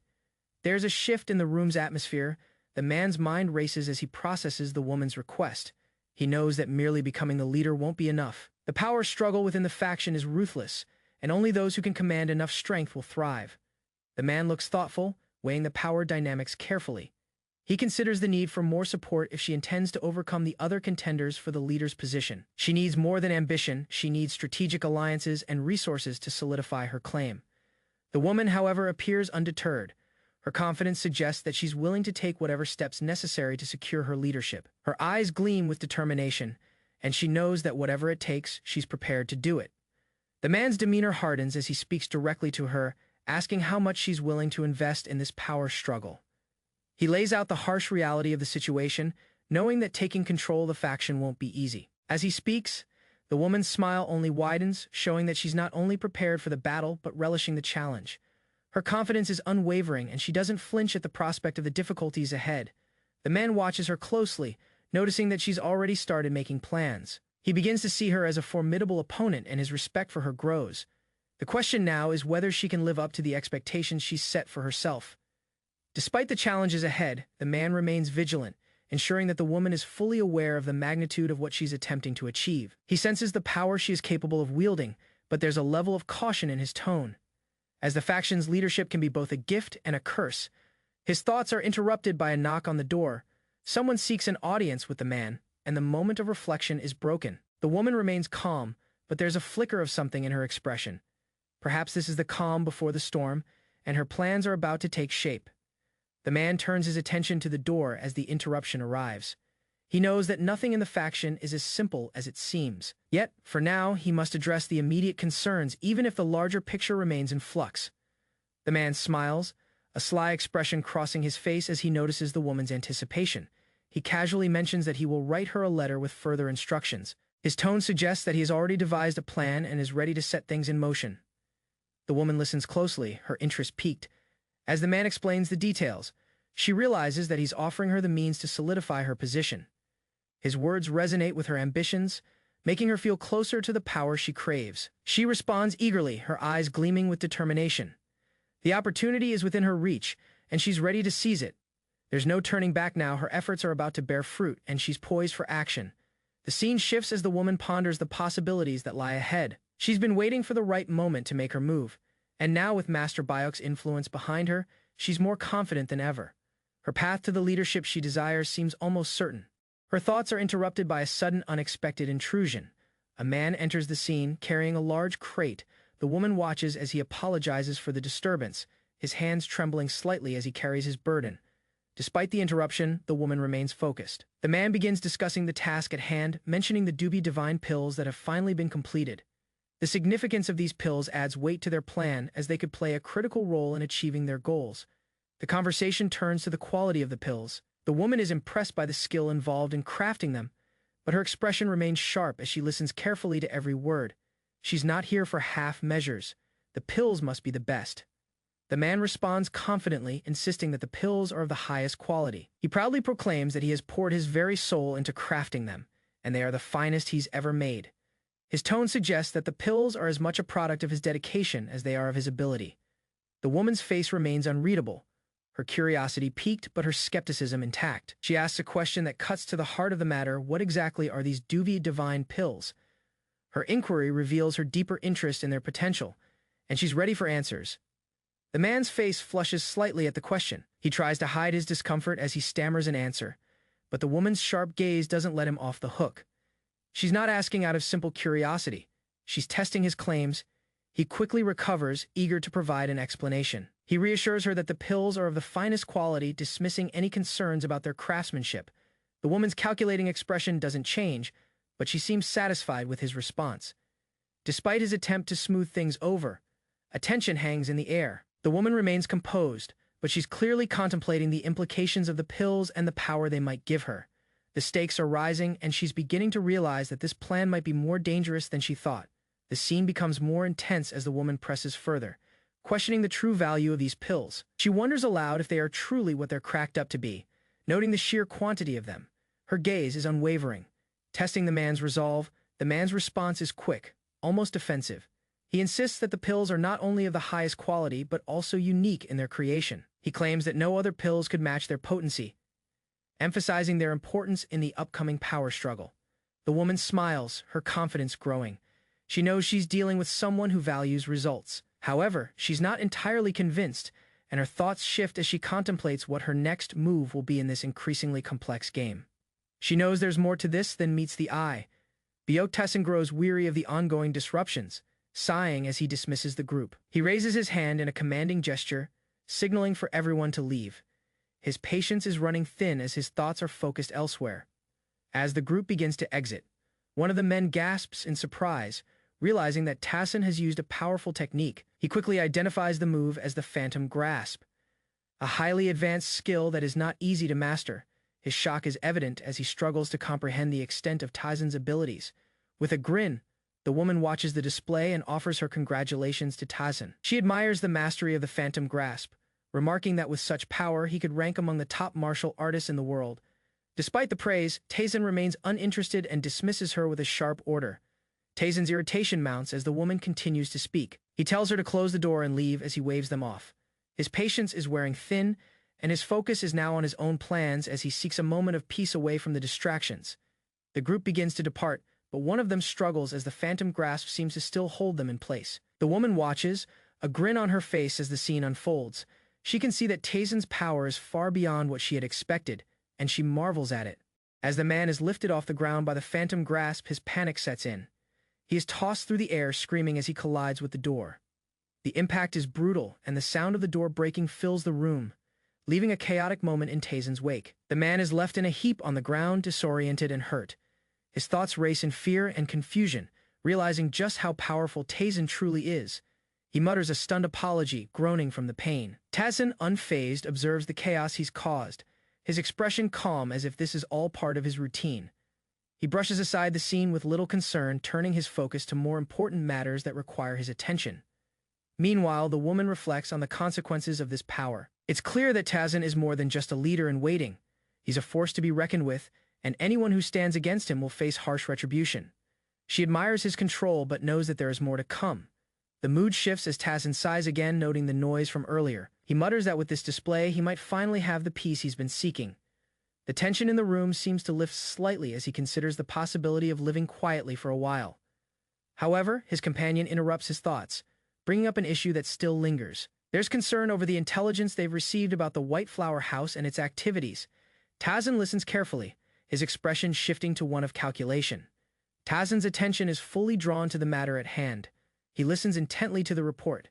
There's a shift in the room's atmosphere. The man's mind races as he processes the woman's request. He knows that merely becoming the leader won't be enough. The power struggle within the faction is ruthless, and only those who can command enough strength will thrive. The man looks thoughtful, weighing the power dynamics carefully. He considers the need for more support if she intends to overcome the other contenders for the leader's position. She needs more than ambition. She needs strategic alliances and resources to solidify her claim. The woman, however, appears undeterred. Her confidence suggests that she's willing to take whatever steps necessary to secure her leadership. Her eyes gleam with determination, and she knows that whatever it takes, she's prepared to do it. The man's demeanor hardens as he speaks directly to her, asking how much she's willing to invest in this power struggle. He lays out the harsh reality of the situation, knowing that taking control of the faction won't be easy. As he speaks, the woman's smile only widens, showing that she's not only prepared for the battle but relishing the challenge. Her confidence is unwavering, and she doesn't flinch at the prospect of the difficulties ahead. The man watches her closely, noticing that she's already started making plans. He begins to see her as a formidable opponent, and his respect for her grows. The question now is whether she can live up to the expectations she's set for herself. Despite the challenges ahead, the man remains vigilant, ensuring that the woman is fully aware of the magnitude of what she's attempting to achieve. He senses the power she is capable of wielding, but there's a level of caution in his tone. As the faction's leadership can be both a gift and a curse, his thoughts are interrupted by a knock on the door. Someone seeks an audience with the man, and the moment of reflection is broken. The woman remains calm, but there's a flicker of something in her expression. Perhaps this is the calm before the storm, and her plans are about to take shape. The man turns his attention to the door as the interruption arrives. He knows that nothing in the faction is as simple as it seems. Yet, for now, he must address the immediate concerns, even if the larger picture remains in flux. The man smiles, a sly expression crossing his face as he notices the woman's anticipation. He casually mentions that he will write her a letter with further instructions. His tone suggests that he has already devised a plan and is ready to set things in motion. The woman listens closely, her interest piqued. As the man explains the details, she realizes that he's offering her the means to solidify her position. His words resonate with her ambitions, making her feel closer to the power she craves. She responds eagerly, her eyes gleaming with determination. The opportunity is within her reach, and she's ready to seize it. There's no turning back now. Her efforts are about to bear fruit, and she's poised for action. The scene shifts as the woman ponders the possibilities that lie ahead. She's been waiting for the right moment to make her move, and now with Master Bayok's influence behind her, she's more confident than ever. Her path to the leadership she desires seems almost certain. Her thoughts are interrupted by a sudden, unexpected intrusion. A man enters the scene, carrying a large crate. The woman watches as he apologizes for the disturbance, his hands trembling slightly as he carries his burden. Despite the interruption, the woman remains focused. The man begins discussing the task at hand, mentioning the Dubi divine pills that have finally been completed. The significance of these pills adds weight to their plan, as they could play a critical role in achieving their goals. The conversation turns to the quality of the pills. The woman is impressed by the skill involved in crafting them, but her expression remains sharp as she listens carefully to every word. She's not here for half measures. The pills must be the best. The man responds confidently, insisting that the pills are of the highest quality. He proudly proclaims that he has poured his very soul into crafting them, and they are the finest he's ever made. His tone suggests that the pills are as much a product of his dedication as they are of his ability. The woman's face remains unreadable, her curiosity piqued but her skepticism intact. She asks a question that cuts to the heart of the matter: what exactly are these duvi divine pills? Her inquiry reveals her deeper interest in their potential, and she's ready for answers. The man's face flushes slightly at the question. He tries to hide his discomfort as he stammers an answer, but the woman's sharp gaze doesn't let him off the hook. She's not asking out of simple curiosity. She's testing his claims. He quickly recovers, eager to provide an explanation. He reassures her that the pills are of the finest quality, dismissing any concerns about their craftsmanship. The woman's calculating expression doesn't change, but she seems satisfied with his response. Despite his attempt to smooth things over, attention hangs in the air. The woman remains composed, but she's clearly contemplating the implications of the pills and the power they might give her. The stakes are rising, and she's beginning to realize that this plan might be more dangerous than she thought. The scene becomes more intense as the woman presses further, questioning the true value of these pills. She wonders aloud if they are truly what they're cracked up to be, noting the sheer quantity of them. Her gaze is unwavering, testing the man's resolve. The man's response is quick, almost defensive. He insists that the pills are not only of the highest quality, but also unique in their creation. He claims that no other pills could match their potency, emphasizing their importance in the upcoming power struggle. The woman smiles, her confidence growing. She knows she's dealing with someone who values results. However, she's not entirely convinced, and her thoughts shift as she contemplates what her next move will be in this increasingly complex game. She knows there's more to this than meets the eye. Byeok-taesan grows weary of the ongoing disruptions, sighing as he dismisses the group. He raises his hand in a commanding gesture, signaling for everyone to leave. His patience is running thin as his thoughts are focused elsewhere. As the group begins to exit, one of the men gasps in surprise, realizing that Taesan has used a powerful technique. He quickly identifies the move as the Phantom Grasp, a highly advanced skill that is not easy to master. His shock is evident as he struggles to comprehend the extent of Taesan's abilities. With a grin, the woman watches the display and offers her congratulations to Taesan. She admires the mastery of the Phantom Grasp, remarking that with such power he could rank among the top martial artists in the world. Despite the praise, Taesan remains uninterested and dismisses her with a sharp order. Taesan's irritation mounts as the woman continues to speak. He tells her to close the door and leave as he waves them off. His patience is wearing thin, and his focus is now on his own plans as he seeks a moment of peace away from the distractions. The group begins to depart, but one of them struggles as the Phantom Grasp seems to still hold them in place. The woman watches, a grin on her face as the scene unfolds. She can see that Taesan's power is far beyond what she had expected, and she marvels at it. As the man is lifted off the ground by the Phantom Grasp, his panic sets in. He is tossed through the air, screaming as he collides with the door. The impact is brutal, and the sound of the door breaking fills the room, leaving a chaotic moment in Taesan's wake. The man is left in a heap on the ground, disoriented and hurt. His thoughts race in fear and confusion, realizing just how powerful Taesan truly is. He mutters a stunned apology, groaning from the pain. Taesan, unfazed, observes the chaos he's caused, his expression calm as if this is all part of his routine. He brushes aside the scene with little concern, turning his focus to more important matters that require his attention. Meanwhile, the woman reflects on the consequences of this power. It's clear that Taesan is more than just a leader in waiting. He's a force to be reckoned with, and anyone who stands against him will face harsh retribution. She admires his control but knows that there is more to come. The mood shifts as Taesan sighs again, noting the noise from earlier. He mutters that with this display, he might finally have the peace he's been seeking. The tension in the room seems to lift slightly as he considers the possibility of living quietly for a while. However, his companion interrupts his thoughts, bringing up an issue that still lingers. There's concern over the intelligence they've received about the White Flower House and its activities. Taesan listens carefully, his expression shifting to one of calculation. Taesan's attention is fully drawn to the matter at hand. He listens intently to the report,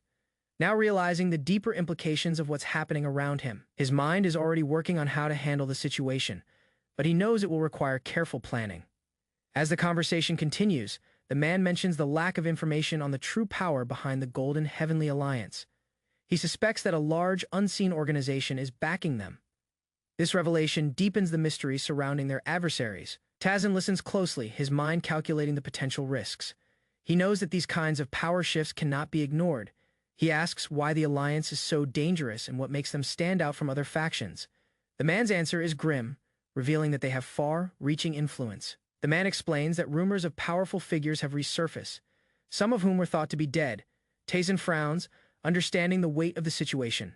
now realizing the deeper implications of what's happening around him. His mind is already working on how to handle the situation, but he knows it will require careful planning. As the conversation continues, the man mentions the lack of information on the true power behind the Golden Heavenly Alliance. He suspects that a large, unseen organization is backing them. This revelation deepens the mystery surrounding their adversaries. Taesan listens closely, his mind calculating the potential risks. He knows that these kinds of power shifts cannot be ignored. He asks why the alliance is so dangerous and what makes them stand out from other factions. The man's answer is grim, revealing that they have far-reaching influence. The man explains that rumors of powerful figures have resurfaced, some of whom were thought to be dead. Taesan frowns, understanding the weight of the situation.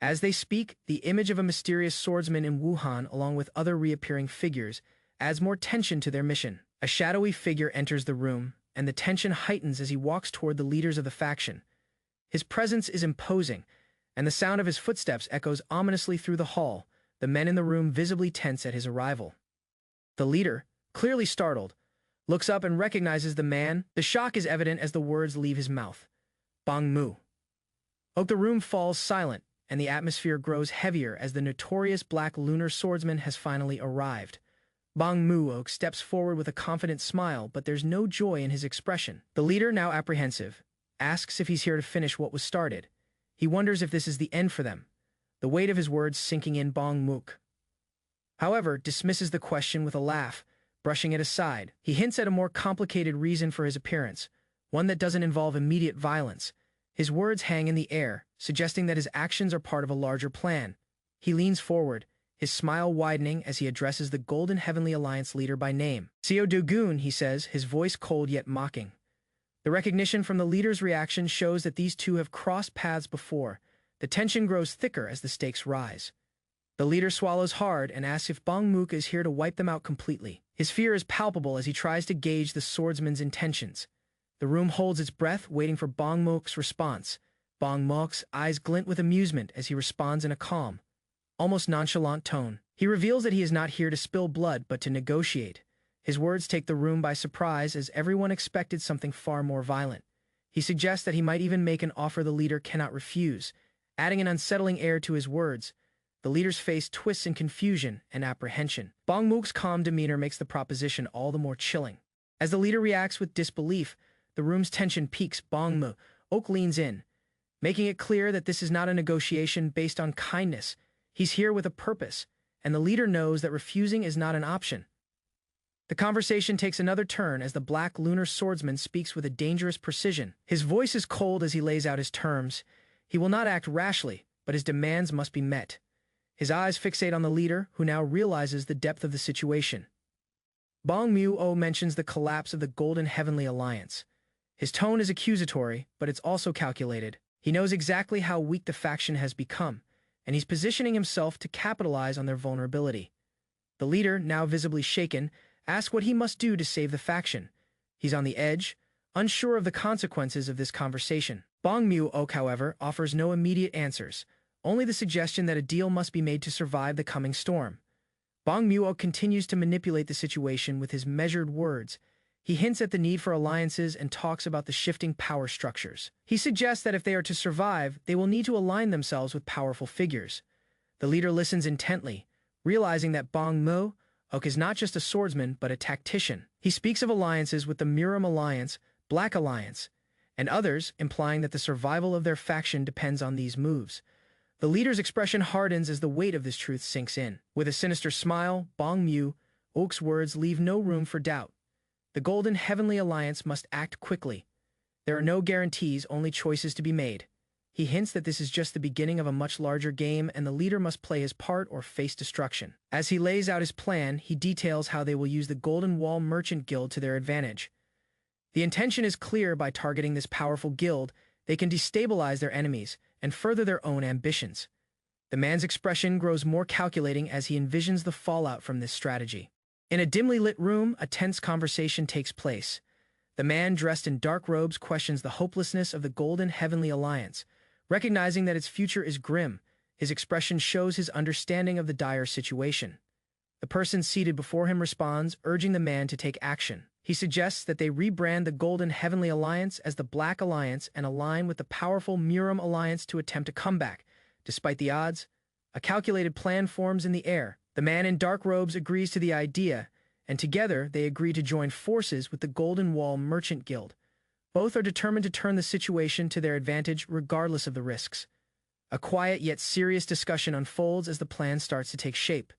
As they speak, the image of a mysterious swordsman in Wuhan, along with other reappearing figures, adds more tension to their mission. A shadowy figure enters the room, and the tension heightens as he walks toward the leaders of the faction. His presence is imposing, and the sound of his footsteps echoes ominously through the hall, the men in the room visibly tense at his arrival. The leader, clearly startled, looks up and recognizes the man. The shock is evident as the words leave his mouth. Bong Mu. The room falls silent, and the atmosphere grows heavier as the notorious black lunar swordsman has finally arrived. Bong Mu steps forward with a confident smile, but there's no joy in his expression. The leader, now apprehensive, asks if he's here to finish what was started. He wonders if this is the end for them, the weight of his words sinking in. Bong Mook, however, dismisses the question with a laugh, brushing it aside. He hints at a more complicated reason for his appearance, one that doesn't involve immediate violence. His words hang in the air, suggesting that his actions are part of a larger plan. He leans forward, his smile widening as he addresses the Golden Heavenly Alliance leader by name. Seo Dogun, he says, his voice cold yet mocking. The recognition from the leader's reaction shows that these two have crossed paths before. The tension grows thicker as the stakes rise. The leader swallows hard and asks if Bong Mook is here to wipe them out completely. His fear is palpable as he tries to gauge the swordsman's intentions. The room holds its breath, waiting for Bong Mook's response. Bong Mook's eyes glint with amusement as he responds in a calm, almost nonchalant tone. He reveals that he is not here to spill blood but to negotiate. His words take the room by surprise as everyone expected something far more violent. He suggests that he might even make an offer the leader cannot refuse, adding an unsettling air to his words. The leader's face twists in confusion and apprehension. Bong Mook's calm demeanor makes the proposition all the more chilling. As the leader reacts with disbelief, the room's tension peaks. Bong Mook leans in, making it clear that this is not a negotiation based on kindness. He's here with a purpose, and the leader knows that refusing is not an option. The conversation takes another turn as the black lunar swordsman speaks with a dangerous precision. His voice is cold as he lays out his terms. He will not act rashly, but his demands must be met. His eyes fixate on the leader, who now realizes the depth of the situation. Bong Mu mentions the collapse of the Golden Heavenly Alliance. His tone is accusatory, but it's also calculated. He knows exactly how weak the faction has become, and he's positioning himself to capitalize on their vulnerability. The leader, now visibly shaken, asks what he must do to save the faction. He's on the edge, unsure of the consequences of this conversation. Bong Mu, however, offers no immediate answers, only the suggestion that a deal must be made to survive the coming storm. Bong Mu continues to manipulate the situation with his measured words. He hints at the need for alliances and talks about the shifting power structures. He suggests that if they are to survive, they will need to align themselves with powerful figures. The leader listens intently, realizing that Bong Mu is not just a swordsman, but a tactician. He speaks of alliances with the Muram Alliance, Black Alliance, and others, implying that the survival of their faction depends on these moves. The leader's expression hardens as the weight of this truth sinks in. With a sinister smile, Bong Mu's words leave no room for doubt. The Golden Heavenly Alliance must act quickly. There are no guarantees, only choices to be made. He hints that this is just the beginning of a much larger game and the leader must play his part or face destruction. As he lays out his plan, he details how they will use the Golden Wall Merchant Guild to their advantage. The intention is clear. By targeting this powerful guild, they can destabilize their enemies and further their own ambitions. The man's expression grows more calculating as he envisions the fallout from this strategy. In a dimly lit room, a tense conversation takes place. The man dressed in dark robes questions the hopelessness of the Golden Heavenly Alliance. Recognizing that its future is grim, his expression shows his understanding of the dire situation. The person seated before him responds, urging the man to take action. He suggests that they rebrand the Golden Heavenly Alliance as the Black Alliance and align with the powerful Muram Alliance to attempt a comeback. Despite the odds, a calculated plan forms in the air. The man in dark robes agrees to the idea, and together they agree to join forces with the Golden Wall Merchant Guild. Both are determined to turn the situation to their advantage regardless of the risks. A quiet yet serious discussion unfolds as the plan starts to take shape.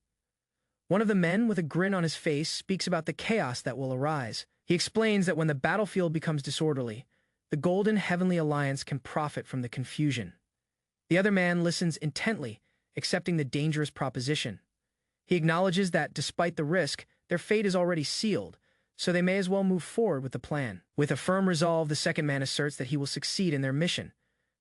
One of the men, with a grin on his face, speaks about the chaos that will arise. He explains that when the battlefield becomes disorderly, the Golden Heavenly Alliance can profit from the confusion. The other man listens intently, accepting the dangerous proposition. He acknowledges that, despite the risk, their fate is already sealed, so they may as well move forward with the plan. With a firm resolve, the second man asserts that he will succeed in their mission.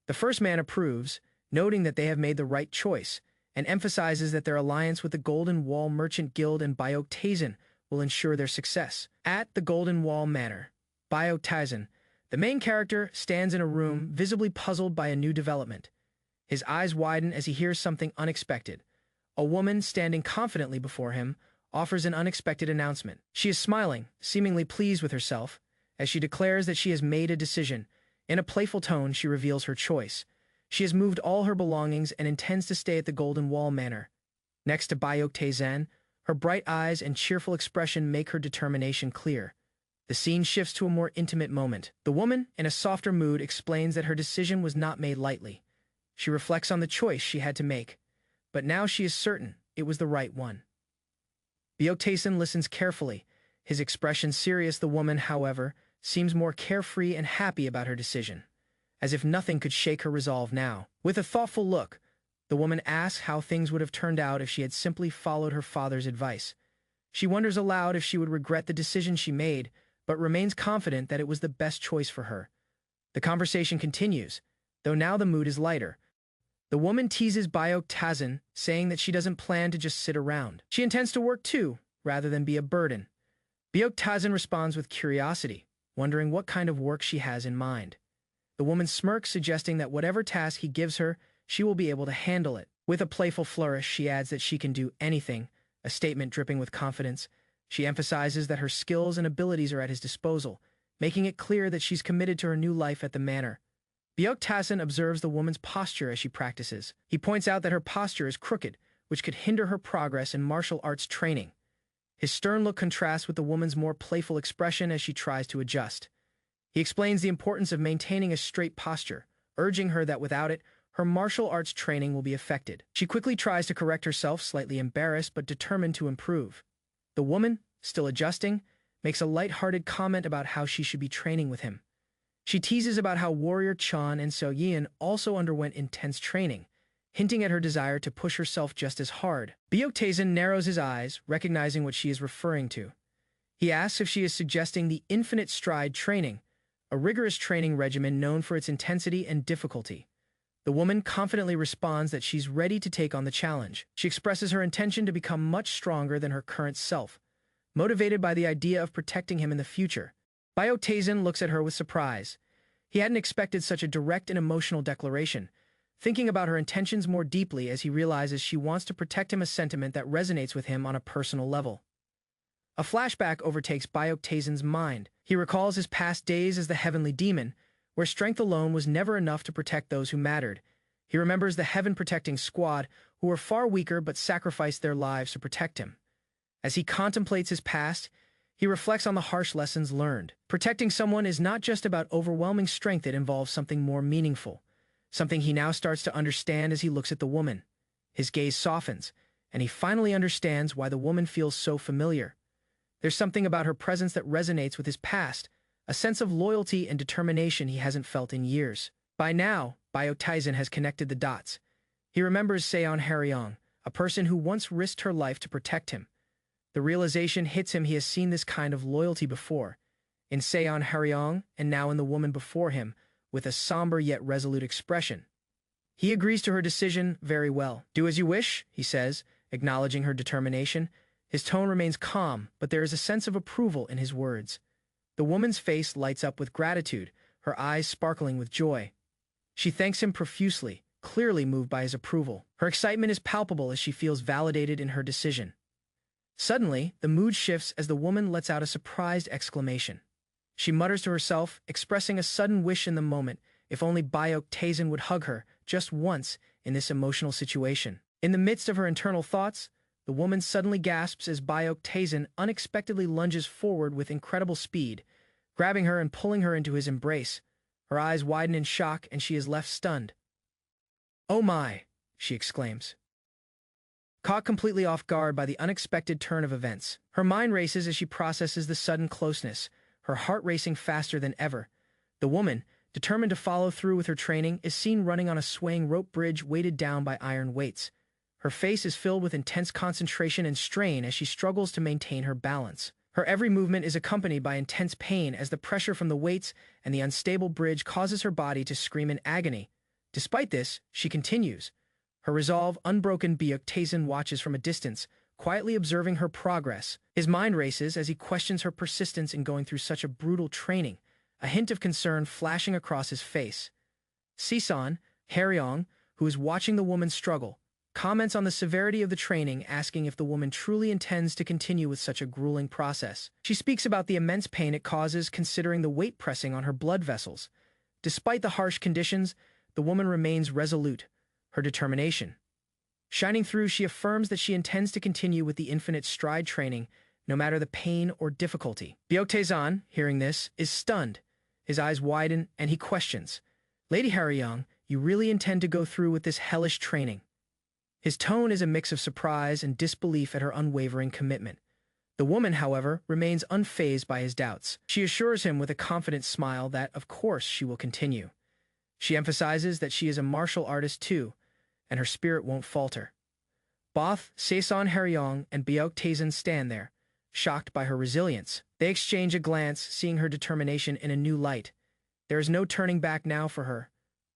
The first man approves, noting that they have made the right choice, and emphasizes that their alliance with the Golden Wall Merchant Guild and Byeok-taesan will ensure their success. At the Golden Wall Manor, Byeok-taesan, the main character, stands in a room, visibly puzzled by a new development. His eyes widen as he hears something unexpected. A woman, standing confidently before him, offers an unexpected announcement. She is smiling, seemingly pleased with herself, as she declares that she has made a decision. In a playful tone, she reveals her choice. She has moved all her belongings and intends to stay at the Golden Wall Manor. Next to Byeok-taesan, her bright eyes and cheerful expression make her determination clear. The scene shifts to a more intimate moment. The woman, in a softer mood, explains that her decision was not made lightly. She reflects on the choice she had to make, but now she is certain it was the right one. Byeok-taesan listens carefully, his expression serious. The woman, however, seems more carefree and happy about her decision, as if nothing could shake her resolve now. With a thoughtful look, the woman asks how things would have turned out if she had simply followed her father's advice. She wonders aloud if she would regret the decision she made, but remains confident that it was the best choice for her. The conversation continues, though now the mood is lighter. The woman teases Byeok-taesan, saying that she doesn't plan to just sit around. She intends to work too, rather than be a burden. Byeok-taesan responds with curiosity, wondering what kind of work she has in mind. The woman smirks, suggesting that whatever task he gives her, she will be able to handle it. With a playful flourish, she adds that she can do anything, a statement dripping with confidence. She emphasizes that her skills and abilities are at his disposal, making it clear that she's committed to her new life at the manor. Byeok-taesan observes the woman's posture as she practices. He points out that her posture is crooked, which could hinder her progress in martial arts training. His stern look contrasts with the woman's more playful expression as she tries to adjust. He explains the importance of maintaining a straight posture, urging her that without it, her martial arts training will be affected. She quickly tries to correct herself, slightly embarrassed but determined to improve. The woman, still adjusting, makes a light-hearted comment about how she should be training with him. She teases about how warrior Chan and Seo-yeon also underwent intense training, hinting at her desire to push herself just as hard. Byeok-taesan narrows his eyes, recognizing what she is referring to. He asks if she is suggesting the infinite stride training, a rigorous training regimen known for its intensity and difficulty. The woman confidently responds that she's ready to take on the challenge. She expresses her intention to become much stronger than her current self, motivated by the idea of protecting him in the future. Byeok-taesan looks at her with surprise. He hadn't expected such a direct and emotional declaration, thinking about her intentions more deeply as he realizes she wants to protect him, a sentiment that resonates with him on a personal level. A flashback overtakes Byeok-taesan's mind. He recalls his past days as the Heavenly Demon, where strength alone was never enough to protect those who mattered. He remembers the Heaven-protecting squad, who were far weaker but sacrificed their lives to protect him. As he contemplates his past, he reflects on the harsh lessons learned. Protecting someone is not just about overwhelming strength, it involves something more meaningful, something he now starts to understand as he looks at the woman. His gaze softens, and he finally understands why the woman feels so familiar. There's something about her presence that resonates with his past, a sense of loyalty and determination he hasn't felt in years. By now, Byeok-taesan has connected the dots. He remembers Seon Haryong, a person who once risked her life to protect him. The realization hits him he has seen this kind of loyalty before, in Seon Haryong and now in the woman before him, with a somber yet resolute expression. He agrees to her decision very well. "Do as you wish," he says, acknowledging her determination. His tone remains calm, but there is a sense of approval in his words. The woman's face lights up with gratitude, her eyes sparkling with joy. She thanks him profusely, clearly moved by his approval. Her excitement is palpable as she feels validated in her decision. Suddenly, the mood shifts as the woman lets out a surprised exclamation. She mutters to herself, expressing a sudden wish in the moment, if only Byeok-taesan would hug her, just once, in this emotional situation. In the midst of her internal thoughts, the woman suddenly gasps as Byeok-taesan unexpectedly lunges forward with incredible speed, grabbing her and pulling her into his embrace. Her eyes widen in shock and she is left stunned. "Oh my!" she exclaims. Caught completely off guard by the unexpected turn of events, her mind races as she processes the sudden closeness, her heart racing faster than ever. The woman, determined to follow through with her training, is seen running on a swaying rope bridge weighted down by iron weights. Her face is filled with intense concentration and strain as she struggles to maintain her balance. Her every movement is accompanied by intense pain as the pressure from the weights and the unstable bridge causes her body to scream in agony. Despite this, she continues. Her resolve unbroken. Byuk watches from a distance, quietly observing her progress. His mind races as he questions her persistence in going through such a brutal training, a hint of concern flashing across his face. Sisan, Haryong, who is watching the woman struggle, comments on the severity of the training, asking if the woman truly intends to continue with such a grueling process. She speaks about the immense pain it causes considering the weight pressing on her blood vessels. Despite the harsh conditions, the woman remains resolute, her determination shining through. She affirms that she intends to continue with the infinite stride training, no matter the pain or difficulty. Byuk, hearing this, is stunned. His eyes widen and he questions, "Lady Haryong, you really intend to go through with this hellish training?" His tone is a mix of surprise and disbelief at her unwavering commitment. The woman, however, remains unfazed by his doubts. She assures him with a confident smile that, of course, she will continue. She emphasizes that she is a martial artist too, and her spirit won't falter. Both Saeson Haryong and Byuk stand there, shocked by her resilience. They exchange a glance, seeing her determination in a new light. There is no turning back now for her.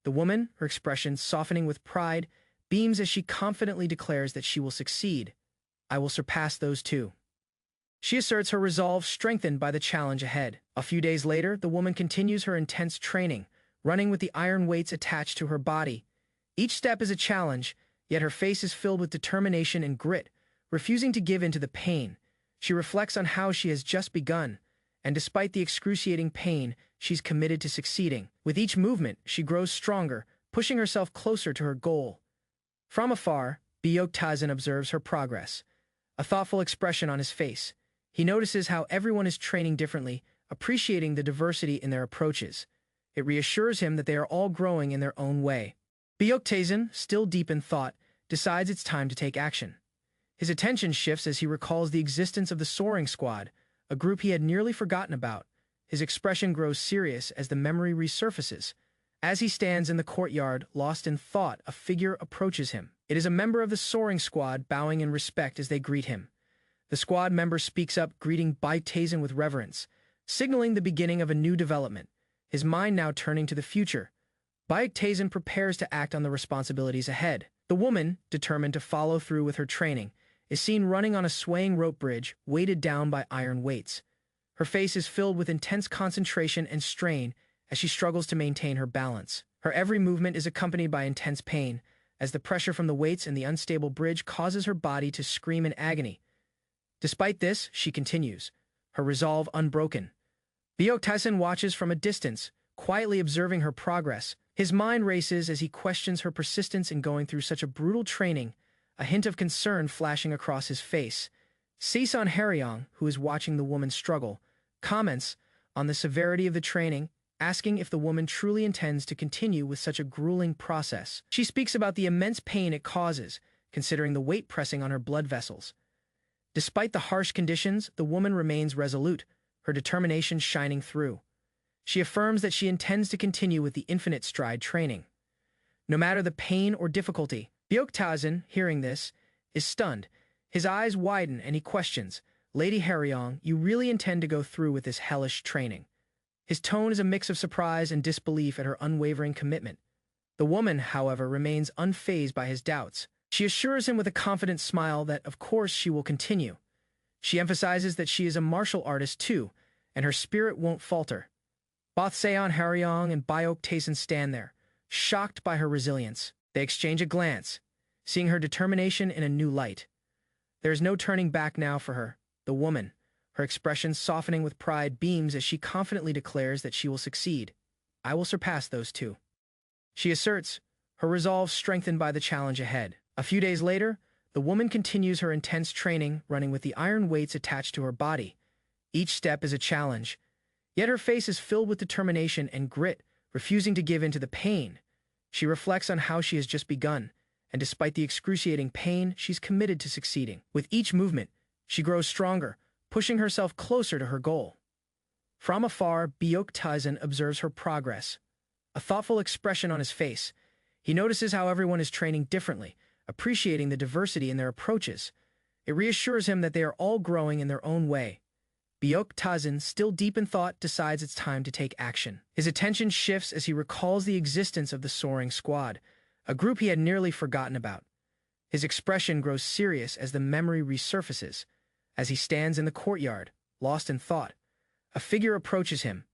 The woman, her expression softening with pride, beams as she confidently declares that she will succeed. "I will surpass those two." She asserts her resolve, strengthened by the challenge ahead. A few days later, the woman continues her intense training, running with the iron weights attached to her body. Each step is a challenge, yet her face is filled with determination and grit, refusing to give in to the pain. She reflects on how she has just begun, and despite the excruciating pain, she's committed to succeeding. With each movement, she grows stronger, pushing herself closer to her goal. From afar, Byuk observes her progress, a thoughtful expression on his face. He notices how everyone is training differently, appreciating the diversity in their approaches. It reassures him that they are all growing in their own way. Byuk, still deep in thought, decides it's time to take action. His attention shifts as he recalls the existence of the Soaring Squad, a group he had nearly forgotten about. His expression grows serious as the memory resurfaces. As he stands in the courtyard, lost in thought, a figure approaches him. It is a member of the Soaring Squad, bowing in respect as they greet him. The squad member speaks up, greeting Byuk with reverence, signaling the beginning of a new development, his mind now turning to the future. Byuk prepares to act on the responsibilities ahead. The woman, determined to follow through with her training, is seen running on a swaying rope bridge, weighted down by iron weights. Her face is filled with intense concentration and strain as she struggles to maintain her balance. Her every movement is accompanied by intense pain, as the pressure from the weights and the unstable bridge causes her body to scream in agony. Despite this, she continues, her resolve unbroken. Byuk watches from a distance, quietly observing her progress. His mind races as he questions her persistence in going through such a brutal training, a hint of concern flashing across his face. Saeson Haryong, who is watching the woman struggle, comments on the severity of the training, asking if the woman truly intends to continue with such a grueling process. She speaks about the immense pain it causes, considering the weight pressing on her blood vessels. Despite the harsh conditions, the woman remains resolute, her determination shining through. She affirms that she intends to continue with the infinite stride training, no matter the pain or difficulty. Byuk, hearing this, is stunned. His eyes widen and he questions, "Lady Haryong, you really intend to go through with this hellish training?" His tone is a mix of surprise and disbelief at her unwavering commitment. The woman, however, remains unfazed by his doubts. She assures him with a confident smile that, of course, she will continue. She emphasizes that she is a martial artist too, and her spirit won't falter. Both Saeson Haryong and Byuk stand there, shocked by her resilience. They exchange a glance, seeing her determination in a new light. There is no turning back now for her. The woman, her expression softening with pride, beams as she confidently declares that she will succeed. "I will surpass those two." She asserts, her resolve strengthened by the challenge ahead. A few days later, the woman continues her intense training, running with the iron weights attached to her body. Each step is a challenge, yet her face is filled with determination and grit, refusing to give in to the pain. She reflects on how she has just begun, and despite the excruciating pain, she's committed to succeeding. With each movement, she grows stronger, pushing herself closer to her goal. From afar, Byuk observes her progress, a thoughtful expression on his face. He notices how everyone is training differently, appreciating the diversity in their approaches. It reassures him that they are all growing in their own way. Byok-Tazin, still deep in thought, decides it's time to take action. His attention shifts as he recalls the existence of the Soaring Squad, a group he had nearly forgotten about. His expression grows serious as the memory resurfaces. As he stands in the courtyard, lost in thought, a figure approaches him.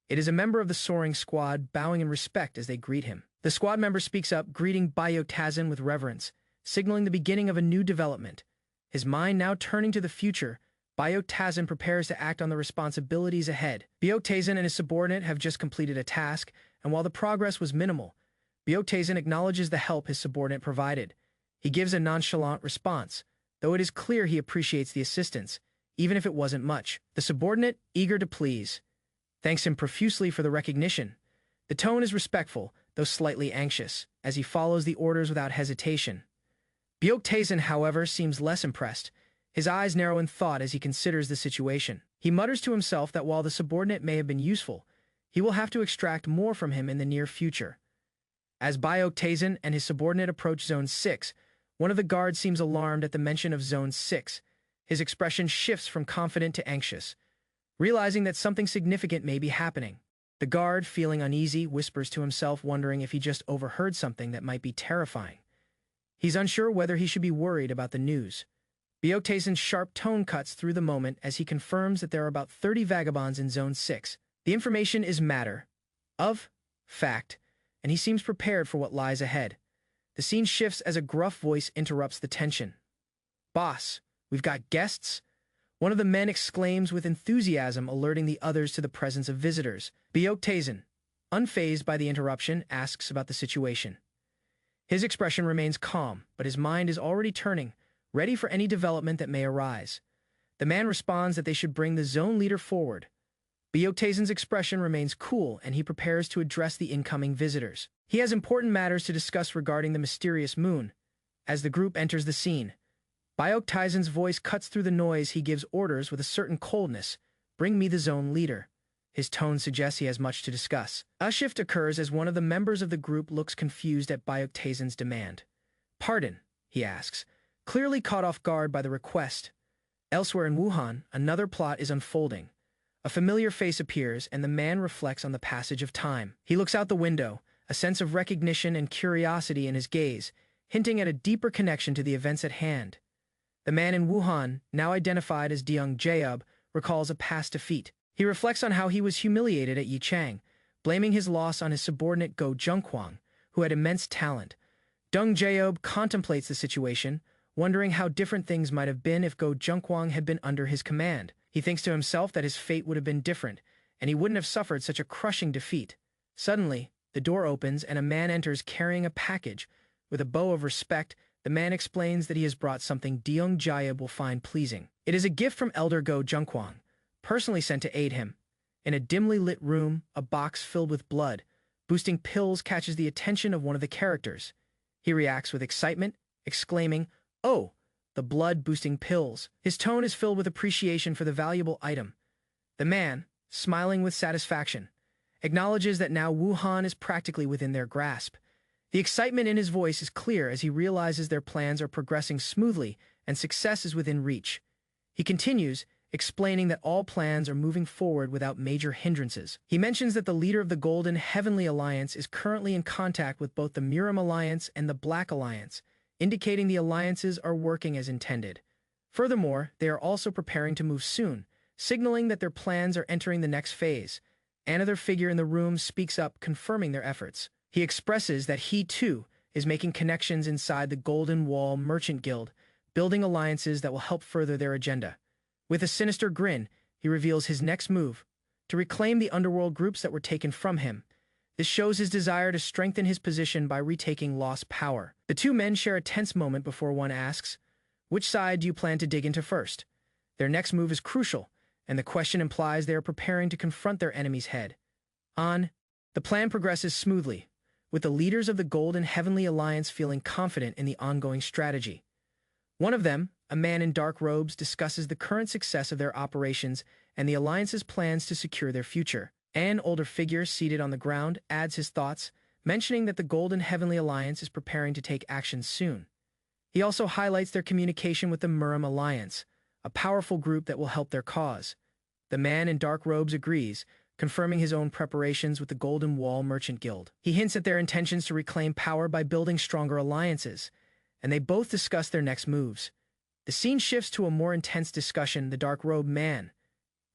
It is a member of the Soaring Squad, bowing in respect as they greet him. The squad member speaks up, greeting Byok-Tazin with reverence, signaling the beginning of a new development. His mind now turning to the future, Byok-Tazin prepares to act on the responsibilities ahead. Byok-Tazin and his subordinate have just completed a task, and while the progress was minimal, Byok-Tazin acknowledges the help his subordinate provided. He gives a nonchalant response, though it is clear he appreciates the assistance, even if it wasn't much. The subordinate, eager to please, thanks him profusely for the recognition. The tone is respectful, though slightly anxious, as he follows the orders without hesitation. Byok-Tazin, however, seems less impressed. His eyes narrow in thought as he considers the situation. He mutters to himself that while the subordinate may have been useful, he will have to extract more from him in the near future. As Byok-Tazin and his subordinate approach Zone 6, one of the guards seems alarmed at the mention of Zone 6. His expression shifts from confident to anxious, realizing that something significant may be happening. The guard, feeling uneasy, whispers to himself, wondering if he just overheard something that might be terrifying. He's unsure whether he should be worried about the news. Byok-Tazin's sharp tone cuts through the moment as he confirms that there are about 30 vagabonds in Zone 6. The information is matter of fact, and he seems prepared for what lies ahead. The scene shifts as a gruff voice interrupts the tension. "Boss, we've got guests?" One of the men exclaims with enthusiasm, alerting the others to the presence of visitors. Byok-Tazin, unfazed by the interruption, asks about the situation. His expression remains calm, but his mind is already turning, ready for any development that may arise. The man responds that they should bring the zone leader forward. Byok-Tazin's expression remains cool, and he prepares to address the incoming visitors. He has important matters to discuss regarding the mysterious moon. As the group enters the scene, Byok-Tazin's voice cuts through the noise. He gives orders with a certain coldness. "Bring me the zone leader." His tone suggests he has much to discuss. A shift occurs as one of the members of the group looks confused at Byok-Tazin's demand. "Pardon?" he asks, clearly caught off guard by the request. Elsewhere in Wuhan, another plot is unfolding. A familiar face appears, and the man reflects on the passage of time. He looks out the window, a sense of recognition and curiosity in his gaze, hinting at a deeper connection to the events at hand. The man in Wuhan, now identified as Deung Jaeub, recalls a past defeat. He reflects on how he was humiliated at Yichang, blaming his loss on his subordinate Go Junkwang, who had immense talent. Deung Jaeub contemplates the situation, wondering how different things might have been if Go Junkwang had been under his command. He thinks to himself that his fate would have been different, and he wouldn't have suffered such a crushing defeat. Suddenly, the door opens and a man enters carrying a package. With a bow of respect, the man explains that he has brought something Deung Jaeub will find pleasing. It is a gift from Elder Go Junkwang, personally sent to aid him. In a dimly lit room, a box filled with blood-boosting pills catches the attention of one of the characters. He reacts with excitement, exclaiming, "Oh, the blood-boosting pills." His tone is filled with appreciation for the valuable item. The man, smiling with satisfaction, acknowledges that now Wuhan is practically within their grasp. The excitement in his voice is clear as he realizes their plans are progressing smoothly and success is within reach. He continues, explaining that all plans are moving forward without major hindrances. He mentions that the leader of the Golden Heavenly Alliance is currently in contact with both the Miram Alliance and the Black Alliance, indicating the alliances are working as intended. Furthermore, they are also preparing to move soon, signaling that their plans are entering the next phase. Another figure in the room speaks up, confirming their efforts. He expresses that he, too, is making connections inside the Golden Wall Merchant Guild, building alliances that will help further their agenda. With a sinister grin, he reveals his next move, to reclaim the underworld groups that were taken from him. This shows his desire to strengthen his position by retaking lost power. The two men share a tense moment before one asks, "Which side do you plan to dig into first?" Their next move is crucial, and the question implies they are preparing to confront their enemy's head. The plan progresses smoothly, with the leaders of the Golden Heavenly Alliance feeling confident in the ongoing strategy. One of them, a man in dark robes, discusses the current success of their operations and the Alliance's plans to secure their future. An older figure seated on the ground adds his thoughts, mentioning that the Golden Heavenly Alliance is preparing to take action soon. He also highlights their communication with the Miram Alliance, a powerful group that will help their cause. The man in dark robes agrees, confirming his own preparations with the Golden Wall Merchant Guild. He hints at their intentions to reclaim power by building stronger alliances, and they both discuss their next moves. The scene shifts to a more intense discussion. The dark-robed man,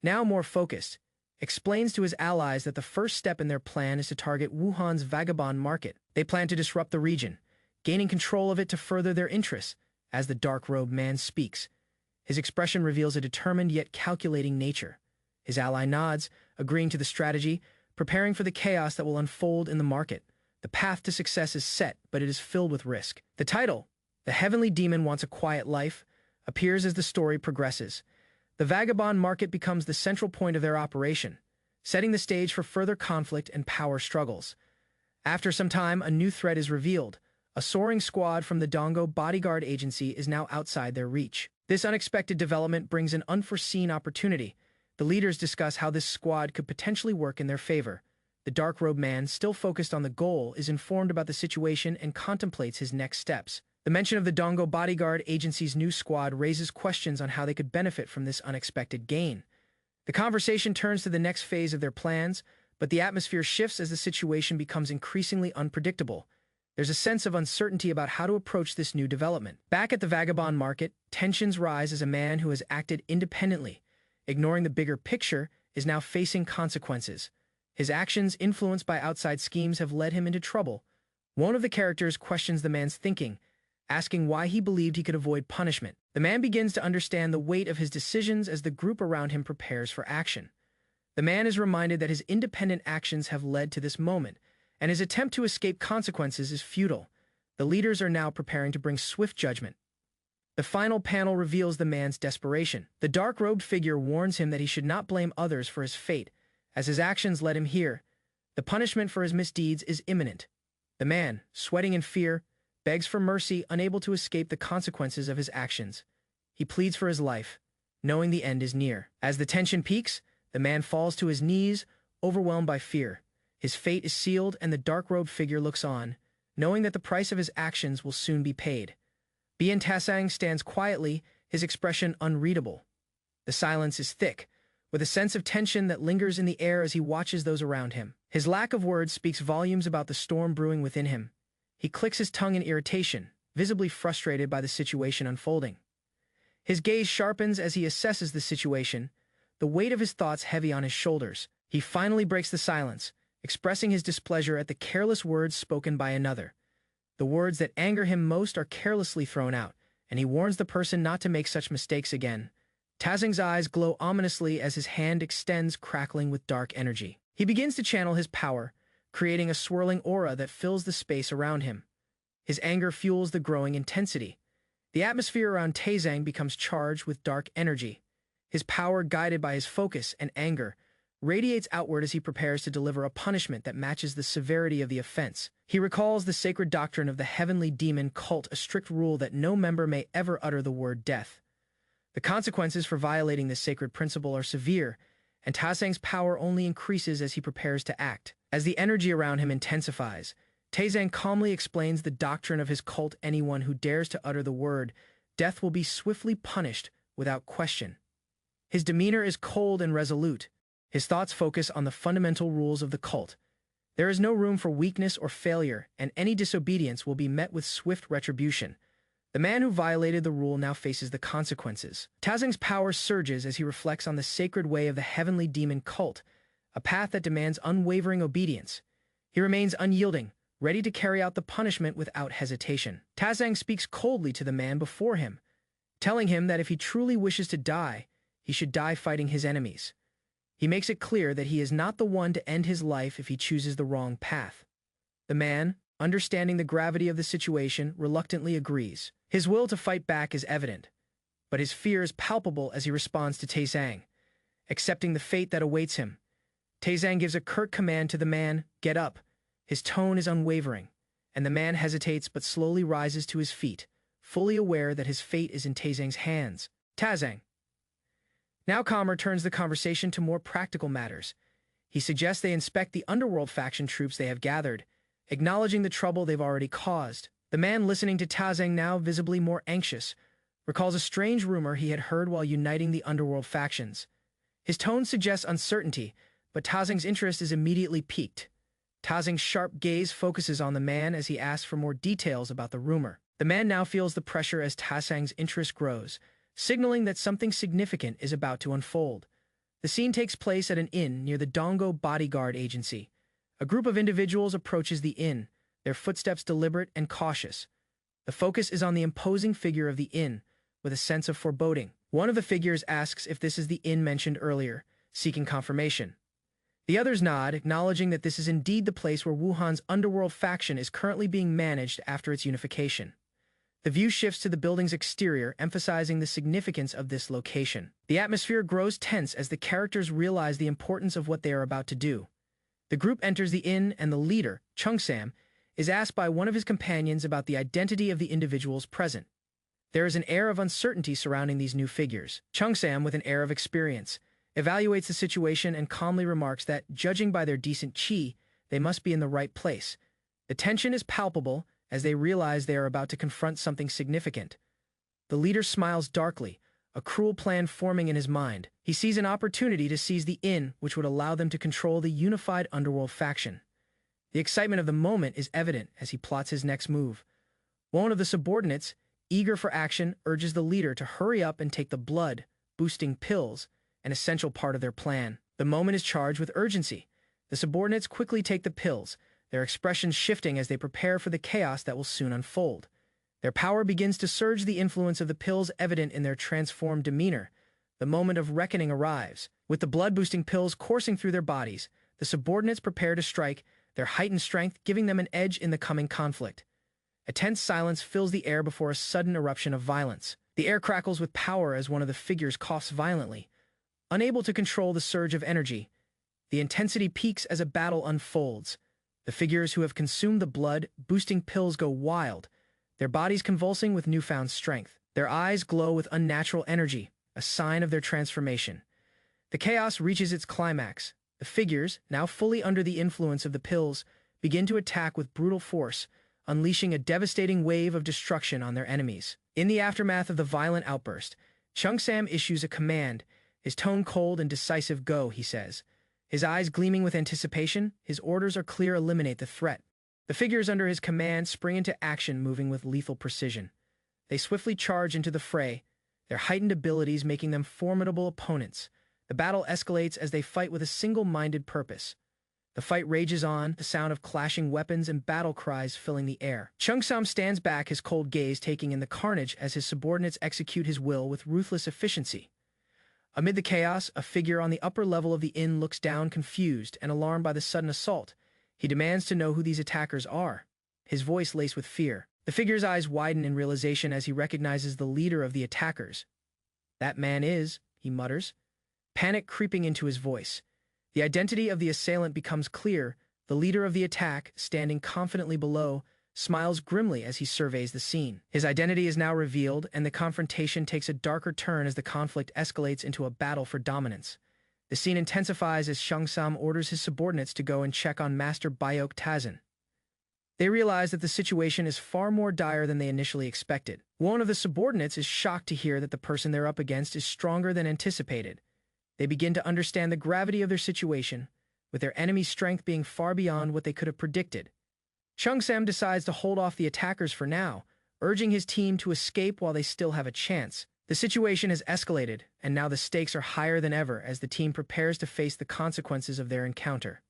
now more focused, explains to his allies that the first step in their plan is to target Wuhan's vagabond market. They plan to disrupt the region, gaining control of it to further their interests. As the dark-robed man speaks, his expression reveals a determined yet calculating nature. His ally nods, agreeing to the strategy, preparing for the chaos that will unfold in the market. The path to success is set, but it is filled with risk. The title, "The Heavenly Demon Wants a Quiet Life," appears as the story progresses. The vagabond market becomes the central point of their operation, setting the stage for further conflict and power struggles. After some time, a new threat is revealed. A soaring squad from the Dongo bodyguard agency is now outside their reach. This unexpected development brings an unforeseen opportunity. The leaders discuss how this squad could potentially work in their favor. The dark-robed man, still focused on the goal, is informed about the situation and contemplates his next steps. The mention of the Dongo bodyguard agency's new squad raises questions on how they could benefit from this unexpected gain. The conversation turns to the next phase of their plans, but the atmosphere shifts as the situation becomes increasingly unpredictable. There's a sense of uncertainty about how to approach this new development. Back at the vagabond market, tensions rise as a man who has acted independently, ignoring the bigger picture, is now facing consequences. His actions, influenced by outside schemes, have led him into trouble. One of the characters questions the man's thinking, asking why he believed he could avoid punishment. The man begins to understand the weight of his decisions as the group around him prepares for action. The man is reminded that his independent actions have led to this moment, and his attempt to escape consequences is futile. The leaders are now preparing to bring swift judgment. The final panel reveals the man's desperation. The dark-robed figure warns him that he should not blame others for his fate, as his actions led him here. The punishment for his misdeeds is imminent. The man, sweating in fear, begs for mercy, unable to escape the consequences of his actions. He pleads for his life, knowing the end is near. As the tension peaks, the man falls to his knees, overwhelmed by fear. His fate is sealed, and the dark-robed figure looks on, knowing that the price of his actions will soon be paid. Bien Tasang stands quietly, his expression unreadable. The silence is thick, with a sense of tension that lingers in the air as he watches those around him. His lack of words speaks volumes about the storm brewing within him. He clicks his tongue in irritation, visibly frustrated by the situation unfolding. His gaze sharpens as he assesses the situation, the weight of his thoughts heavy on his shoulders. He finally breaks the silence, expressing his displeasure at the careless words spoken by another. The words that anger him most are carelessly thrown out, and he warns the person not to make such mistakes again. Tazing's eyes glow ominously as his hand extends, crackling with dark energy. He begins to channel his power, creating a swirling aura that fills the space around him. His anger fuels the growing intensity. The atmosphere around Tazang becomes charged with dark energy. His power, guided by his focus and anger, radiates outward as he prepares to deliver a punishment that matches the severity of the offense. He recalls the sacred doctrine of the heavenly demon cult, a strict rule that no member may ever utter the word death. The consequences for violating this sacred principle are severe, and Tasang's power only increases as he prepares to act. As the energy around him intensifies, Tazang calmly explains the doctrine of his cult: anyone who dares to utter the word death will be swiftly punished without question. His demeanor is cold and resolute. His thoughts focus on the fundamental rules of the cult. There is no room for weakness or failure, and any disobedience will be met with swift retribution. The man who violated the rule now faces the consequences. Tazang's power surges as he reflects on the sacred way of the heavenly demon cult, a path that demands unwavering obedience. He remains unyielding, ready to carry out the punishment without hesitation. Tazang speaks coldly to the man before him, telling him that if he truly wishes to die, he should die fighting his enemies. He makes it clear that he is not the one to end his life if he chooses the wrong path. The man, understanding the gravity of the situation, reluctantly agrees. His will to fight back is evident, but his fear is palpable as he responds to Tazang, accepting the fate that awaits him. Tazang gives a curt command to the man, "Get up." His tone is unwavering, and the man hesitates but slowly rises to his feet, fully aware that his fate is in Tazang's hands. Tazang, now calmer, turns the conversation to more practical matters. He suggests they inspect the underworld faction troops they have gathered, acknowledging the trouble they've already caused. The man, listening to Tazang, now visibly more anxious, recalls a strange rumor he had heard while uniting the underworld factions. His tone suggests uncertainty, but Tazing's interest is immediately piqued. Tazing's sharp gaze focuses on the man as he asks for more details about the rumor. The man now feels the pressure as Tazing's interest grows, signaling that something significant is about to unfold. The scene takes place at an inn near the Dongo Bodyguard Agency. A group of individuals approaches the inn, their footsteps deliberate and cautious. The focus is on the imposing figure of the inn, with a sense of foreboding. One of the figures asks if this is the inn mentioned earlier, seeking confirmation. The others nod, acknowledging that this is indeed the place where Wuhan's underworld faction is currently being managed after its unification. The view shifts to the building's exterior, emphasizing the significance of this location. The atmosphere grows tense as the characters realize the importance of what they are about to do. The group enters the inn and the leader, Chung-sam, is asked by one of his companions about the identity of the individuals present. There is an air of uncertainty surrounding these new figures. Chung-sam, with an air of experience, evaluates the situation and calmly remarks that, judging by their decent chi, they must be in the right place. The tension is palpable as they realize they are about to confront something significant. The leader smiles darkly, a cruel plan forming in his mind. He sees an opportunity to seize the inn, which would allow them to control the unified underworld faction. The excitement of the moment is evident as he plots his next move. One of the subordinates, eager for action, urges the leader to hurry up and take the blood-boosting pills, an essential part of their plan. The moment is charged with urgency. The subordinates quickly take the pills, their expressions shifting as they prepare for the chaos that will soon unfold. Their power begins to surge, the influence of the pills evident in their transformed demeanor. The moment of reckoning arrives. With the blood-boosting pills coursing through their bodies, the subordinates prepare to strike, their heightened strength giving them an edge in the coming conflict. A tense silence fills the air before a sudden eruption of violence. The air crackles with power as one of the figures coughs violently. Unable to control the surge of energy, the intensity peaks as a battle unfolds. The figures who have consumed the blood-boosting pills go wild, their bodies convulsing with newfound strength. Their eyes glow with unnatural energy, a sign of their transformation. The chaos reaches its climax. The figures, now fully under the influence of the pills, begin to attack with brutal force, unleashing a devastating wave of destruction on their enemies. In the aftermath of the violent outburst, Chung-sam issues a command, his tone cold and decisive. "Go," he says. His eyes gleaming with anticipation, his orders are clear: eliminate the threat. The figures under his command spring into action, moving with lethal precision. They swiftly charge into the fray, their heightened abilities making them formidable opponents. The battle escalates as they fight with a single-minded purpose. The fight rages on, the sound of clashing weapons and battle cries filling the air. Chung-sam stands back, his cold gaze taking in the carnage as his subordinates execute his will with ruthless efficiency. Amid the chaos, a figure on the upper level of the inn looks down, confused and alarmed by the sudden assault. He demands to know who these attackers are, his voice laced with fear. The figure's eyes widen in realization as he recognizes the leader of the attackers. "That man is," he mutters, panic creeping into his voice. The identity of the assailant becomes clear. The leader of the attack, standing confidently below, smiles grimly as he surveys the scene. His identity is now revealed, and the confrontation takes a darker turn as the conflict escalates into a battle for dominance. The scene intensifies as Chung-sam orders his subordinates to go and check on Master Bayok Tazin. They realize that the situation is far more dire than they initially expected. One of the subordinates is shocked to hear that the person they're up against is stronger than anticipated. They begin to understand the gravity of their situation, with their enemy's strength being far beyond what they could have predicted. Chung-sam decides to hold off the attackers for now, urging his team to escape while they still have a chance. The situation has escalated, and now the stakes are higher than ever as the team prepares to face the consequences of their encounter.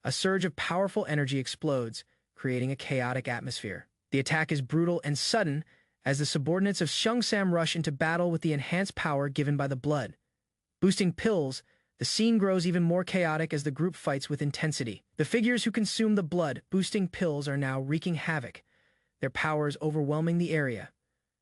A surge of powerful energy explodes, creating a chaotic atmosphere. The attack is brutal and sudden as the subordinates of Chung-sam rush into battle with the enhanced power given by the blood-boosting pills. The scene grows even more chaotic as the group fights with intensity. The figures who consume the blood-boosting pills are now wreaking havoc, their powers overwhelming the area.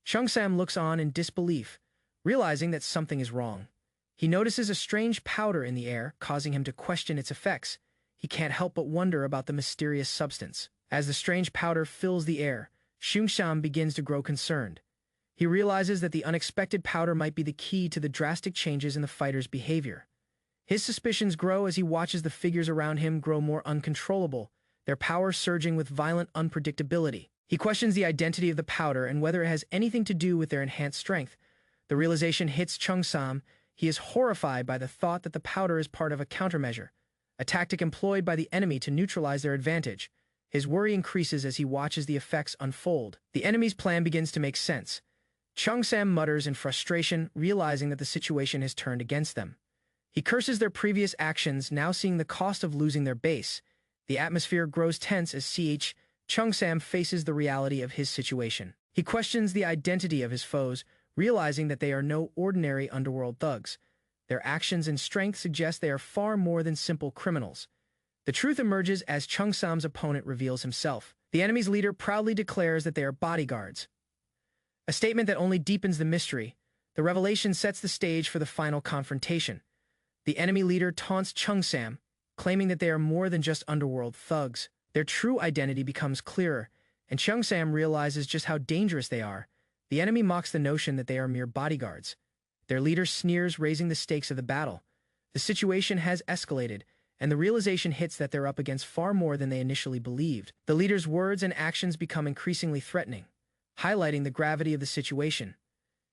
Chung-sam looks on in disbelief, realizing that something is wrong. He notices a strange powder in the air, causing him to question its effects. He can't help but wonder about the mysterious substance. As the strange powder fills the air, Chung-sam begins to grow concerned. He realizes that the unexpected powder might be the key to the drastic changes in the fighter's behavior. His suspicions grow as he watches the figures around him grow more uncontrollable, their power surging with violent unpredictability. He questions the identity of the powder and whether it has anything to do with their enhanced strength. The realization hits Chung-sam, he is horrified by the thought that the powder is part of a countermeasure, a tactic employed by the enemy to neutralize their advantage. His worry increases as he watches the effects unfold. The enemy's plan begins to make sense. Chung-sam mutters in frustration, realizing that the situation has turned against them. He curses their previous actions, now seeing the cost of losing their base. The atmosphere grows tense as Chung-sam faces the reality of his situation. He questions the identity of his foes, realizing that they are no ordinary underworld thugs. Their actions and strength suggest they are far more than simple criminals. The truth emerges as Chung-sam's opponent reveals himself. The enemy's leader proudly declares that they are bodyguards, a statement that only deepens the mystery. The revelation sets the stage for the final confrontation. The enemy leader taunts Chung-sam, claiming that they are more than just underworld thugs. Their true identity becomes clearer, and Chung-sam realizes just how dangerous they are. The enemy mocks the notion that they are mere bodyguards. Their leader sneers, raising the stakes of the battle. The situation has escalated, and the realization hits that they're up against far more than they initially believed. The leader's words and actions become increasingly threatening, highlighting the gravity of the situation.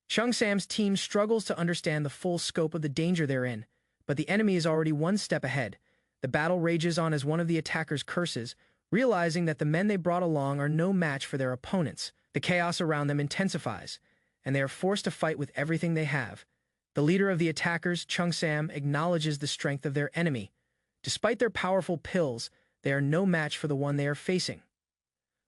Chung-sam's team struggles to understand the full scope of the danger they're in, but the enemy is already one step ahead. The battle rages on as one of the attackers curses, realizing that the men they brought along are no match for their opponents. The chaos around them intensifies, and they are forced to fight with everything they have. The leader of the attackers, Chung-sam, acknowledges the strength of their enemy. Despite their powerful pills, they are no match for the one they are facing.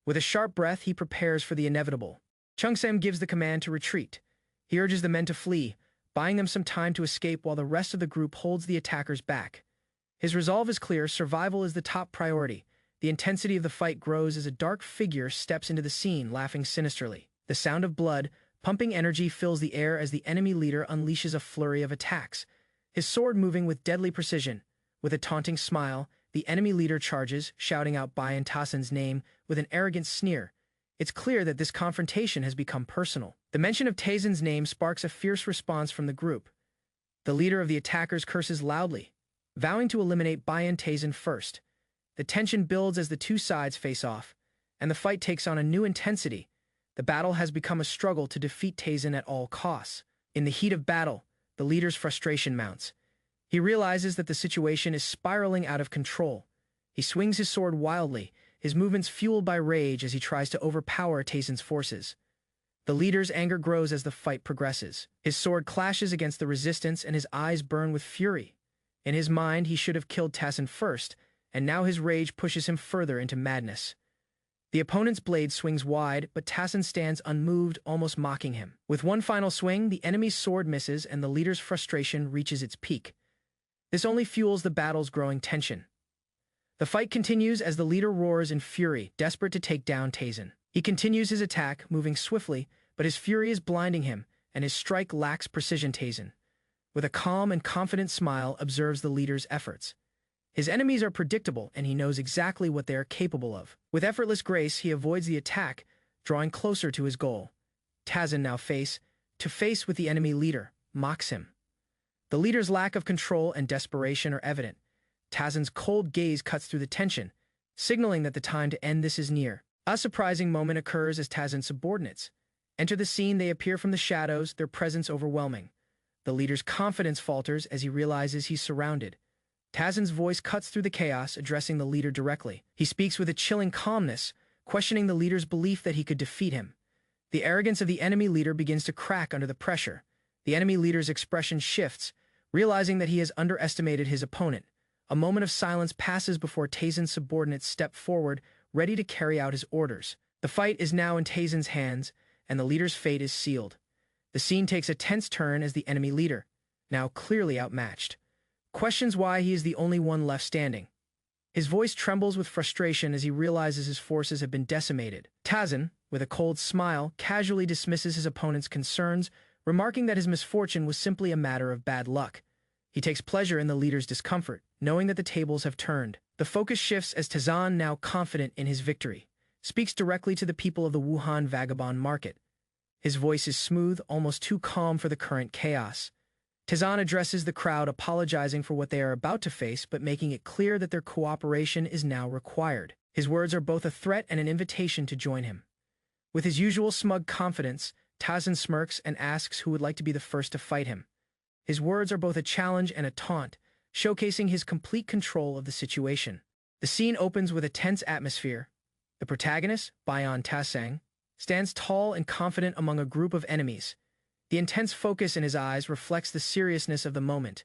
With a sharp breath, he prepares for the inevitable. Chung-sam gives the command to retreat. He urges the men to flee, buying them some time to escape while the rest of the group holds the attackers back. His resolve is clear: survival is the top priority. The intensity of the fight grows as a dark figure steps into the scene, laughing sinisterly. The sound of blood, pumping energy fills the air as the enemy leader unleashes a flurry of attacks, his sword moving with deadly precision. With a taunting smile, the enemy leader charges, shouting out Bayan Tasen's name with an arrogant sneer. It's clear that this confrontation has become personal. The mention of Tasen's name sparks a fierce response from the group. The leader of the attackers curses loudly, vowing to eliminate Bayan Tasen first. The tension builds as the two sides face off, and the fight takes on a new intensity. The battle has become a struggle to defeat Tasen at all costs. In the heat of battle, the leader's frustration mounts. He realizes that the situation is spiraling out of control. He swings his sword wildly, his movements fueled by rage as he tries to overpower Tasen's forces. The leader's anger grows as the fight progresses. His sword clashes against the resistance and his eyes burn with fury. In his mind, he should have killed Tasen first, and now his rage pushes him further into madness. The opponent's blade swings wide, but Tasen stands unmoved, almost mocking him. With one final swing, the enemy's sword misses and the leader's frustration reaches its peak. This only fuels the battle's growing tension. The fight continues as the leader roars in fury, desperate to take down Tasen. He continues his attack, moving swiftly, but his fury is blinding him, and his strike lacks precision. Tasen, with a calm and confident smile, observes the leader's efforts. His enemies are predictable, and he knows exactly what they are capable of. With effortless grace, he avoids the attack, drawing closer to his goal. Tasen, now face to face with the enemy leader, mocks him. The leader's lack of control and desperation are evident. Tasen's cold gaze cuts through the tension, signaling that the time to end this is near. A surprising moment occurs as Tasen's subordinates enter the scene. They appear from the shadows, their presence overwhelming. The leader's confidence falters as he realizes he's surrounded. Tasen's voice cuts through the chaos, addressing the leader directly. He speaks with a chilling calmness, questioning the leader's belief that he could defeat him. The arrogance of the enemy leader begins to crack under the pressure. The enemy leader's expression shifts, realizing that he has underestimated his opponent. A moment of silence passes before Tasen's subordinates step forward, ready to carry out his orders. The fight is now in Tasen's hands, and the leader's fate is sealed. The scene takes a tense turn as the enemy leader, now clearly outmatched, questions why he is the only one left standing. His voice trembles with frustration as he realizes his forces have been decimated. Tasen, with a cold smile, casually dismisses his opponent's concerns, remarking that his misfortune was simply a matter of bad luck. He takes pleasure in the leader's discomfort, knowing that the tables have turned. The focus shifts as Tasen, now confident in his victory, speaks directly to the people of the Wuhan vagabond market. His voice is smooth, almost too calm for the current chaos. Tasen addresses the crowd, apologizing for what they are about to face, but making it clear that their cooperation is now required. His words are both a threat and an invitation to join him. With his usual smug confidence, Tasen smirks and asks who would like to be the first to fight him. His words are both a challenge and a taunt, showcasing his complete control of the situation. The scene opens with a tense atmosphere. The protagonist, Bayan Tasang, stands tall and confident among a group of enemies. The intense focus in his eyes reflects the seriousness of the moment.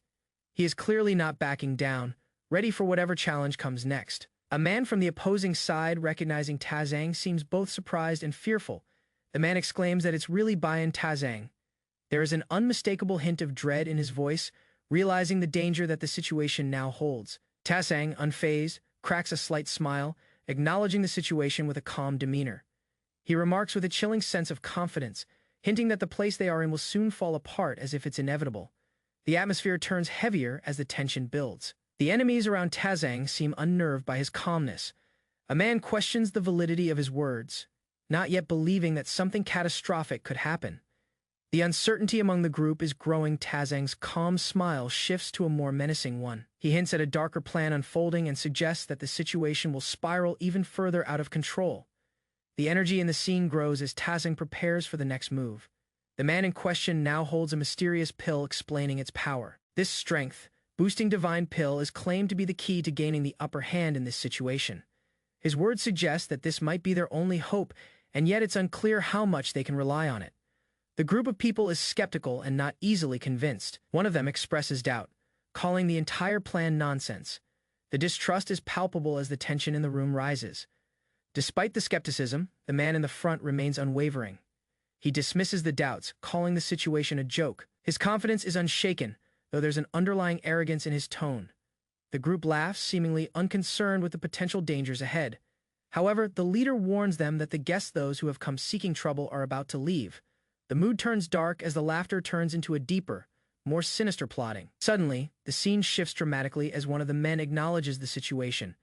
He is clearly not backing down, ready for whatever challenge comes next. A man from the opposing side, recognizing Tasang, seems both surprised and fearful. The man exclaims that it's really Bayan Tasang. There is an unmistakable hint of dread in his voice, realizing the danger that the situation now holds. Tasang, unfazed, cracks a slight smile, acknowledging the situation with a calm demeanor. He remarks with a chilling sense of confidence, hinting that the place they are in will soon fall apart as if it's inevitable. The atmosphere turns heavier as the tension builds. The enemies around Tasang seem unnerved by his calmness. A man questions the validity of his words, not yet believing that something catastrophic could happen. The uncertainty among the group is growing. Tasang's calm smile shifts to a more menacing one. He hints at a darker plan unfolding and suggests that the situation will spiral even further out of control. The energy in the scene grows as Tasang prepares for the next move. The man in question now holds a mysterious pill explaining its power. This strength-boosting divine pill is claimed to be the key to gaining the upper hand in this situation. His words suggest that this might be their only hope, and yet it's unclear how much they can rely on it. The group of people is skeptical and not easily convinced. One of them expresses doubt, calling the entire plan nonsense. The distrust is palpable as the tension in the room rises. Despite the skepticism, the man in the front remains unwavering. He dismisses the doubts, calling the situation a joke. His confidence is unshaken, though there's an underlying arrogance in his tone. The group laughs, seemingly unconcerned with the potential dangers ahead. However, the leader warns them that the guests, those who have come seeking trouble, are about to leave. The mood turns dark as the laughter turns into a deeper, more sinister plotting. Suddenly, the scene shifts dramatically as one of the men acknowledges the situation.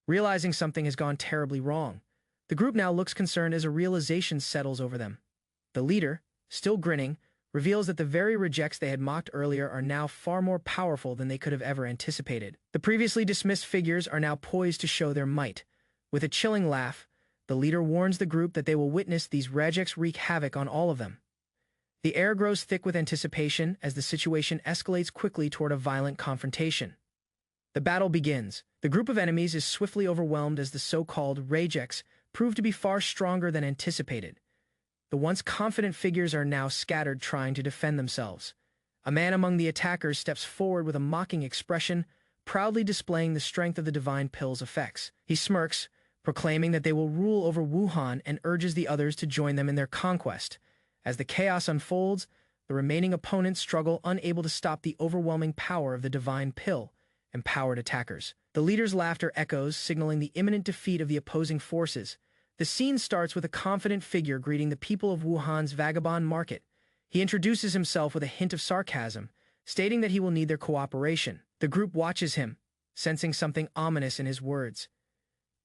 Realizing something has gone terribly wrong, the group now looks concerned as a realization settles over them. The leader, still grinning, reveals that the very rejects they had mocked earlier are now far more powerful than they could have ever anticipated. The previously dismissed figures are now poised to show their might. With a chilling laugh, the leader warns the group that they will witness these rejects wreak havoc on all of them. The air grows thick with anticipation as the situation escalates quickly toward a violent confrontation. The battle begins. The group of enemies is swiftly overwhelmed as the so-called rejects prove to be far stronger than anticipated. The once confident figures are now scattered trying to defend themselves. A man among the attackers steps forward with a mocking expression, proudly displaying the strength of the divine pill's effects. He smirks, proclaiming that they will rule over Wuhan, and urges the others to join them in their conquest. As the chaos unfolds, the remaining opponents struggle, unable to stop the overwhelming power of the divine pill. Empowered attackers. The leader's laughter echoes, signaling the imminent defeat of the opposing forces. The scene starts with a confident figure greeting the people of Wuhan's vagabond market. He introduces himself with a hint of sarcasm, stating that he will need their cooperation. The group watches him, sensing something ominous in his words.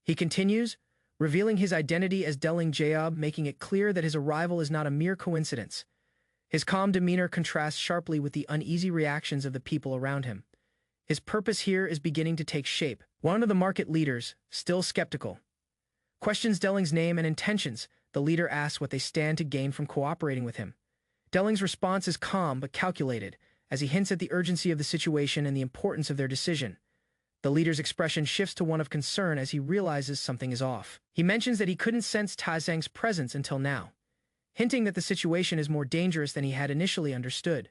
He continues, revealing his identity as Deling Jaob, making it clear that his arrival is not a mere coincidence. His calm demeanor contrasts sharply with the uneasy reactions of the people around him. His purpose here is beginning to take shape. One of the market leaders, still skeptical, questions Deling's name and intentions. The leader asks what they stand to gain from cooperating with him. Deling's response is calm but calculated, as he hints at the urgency of the situation and the importance of their decision. The leader's expression shifts to one of concern as he realizes something is off. He mentions that he couldn't sense Tasang's presence until now, hinting that the situation is more dangerous than he had initially understood.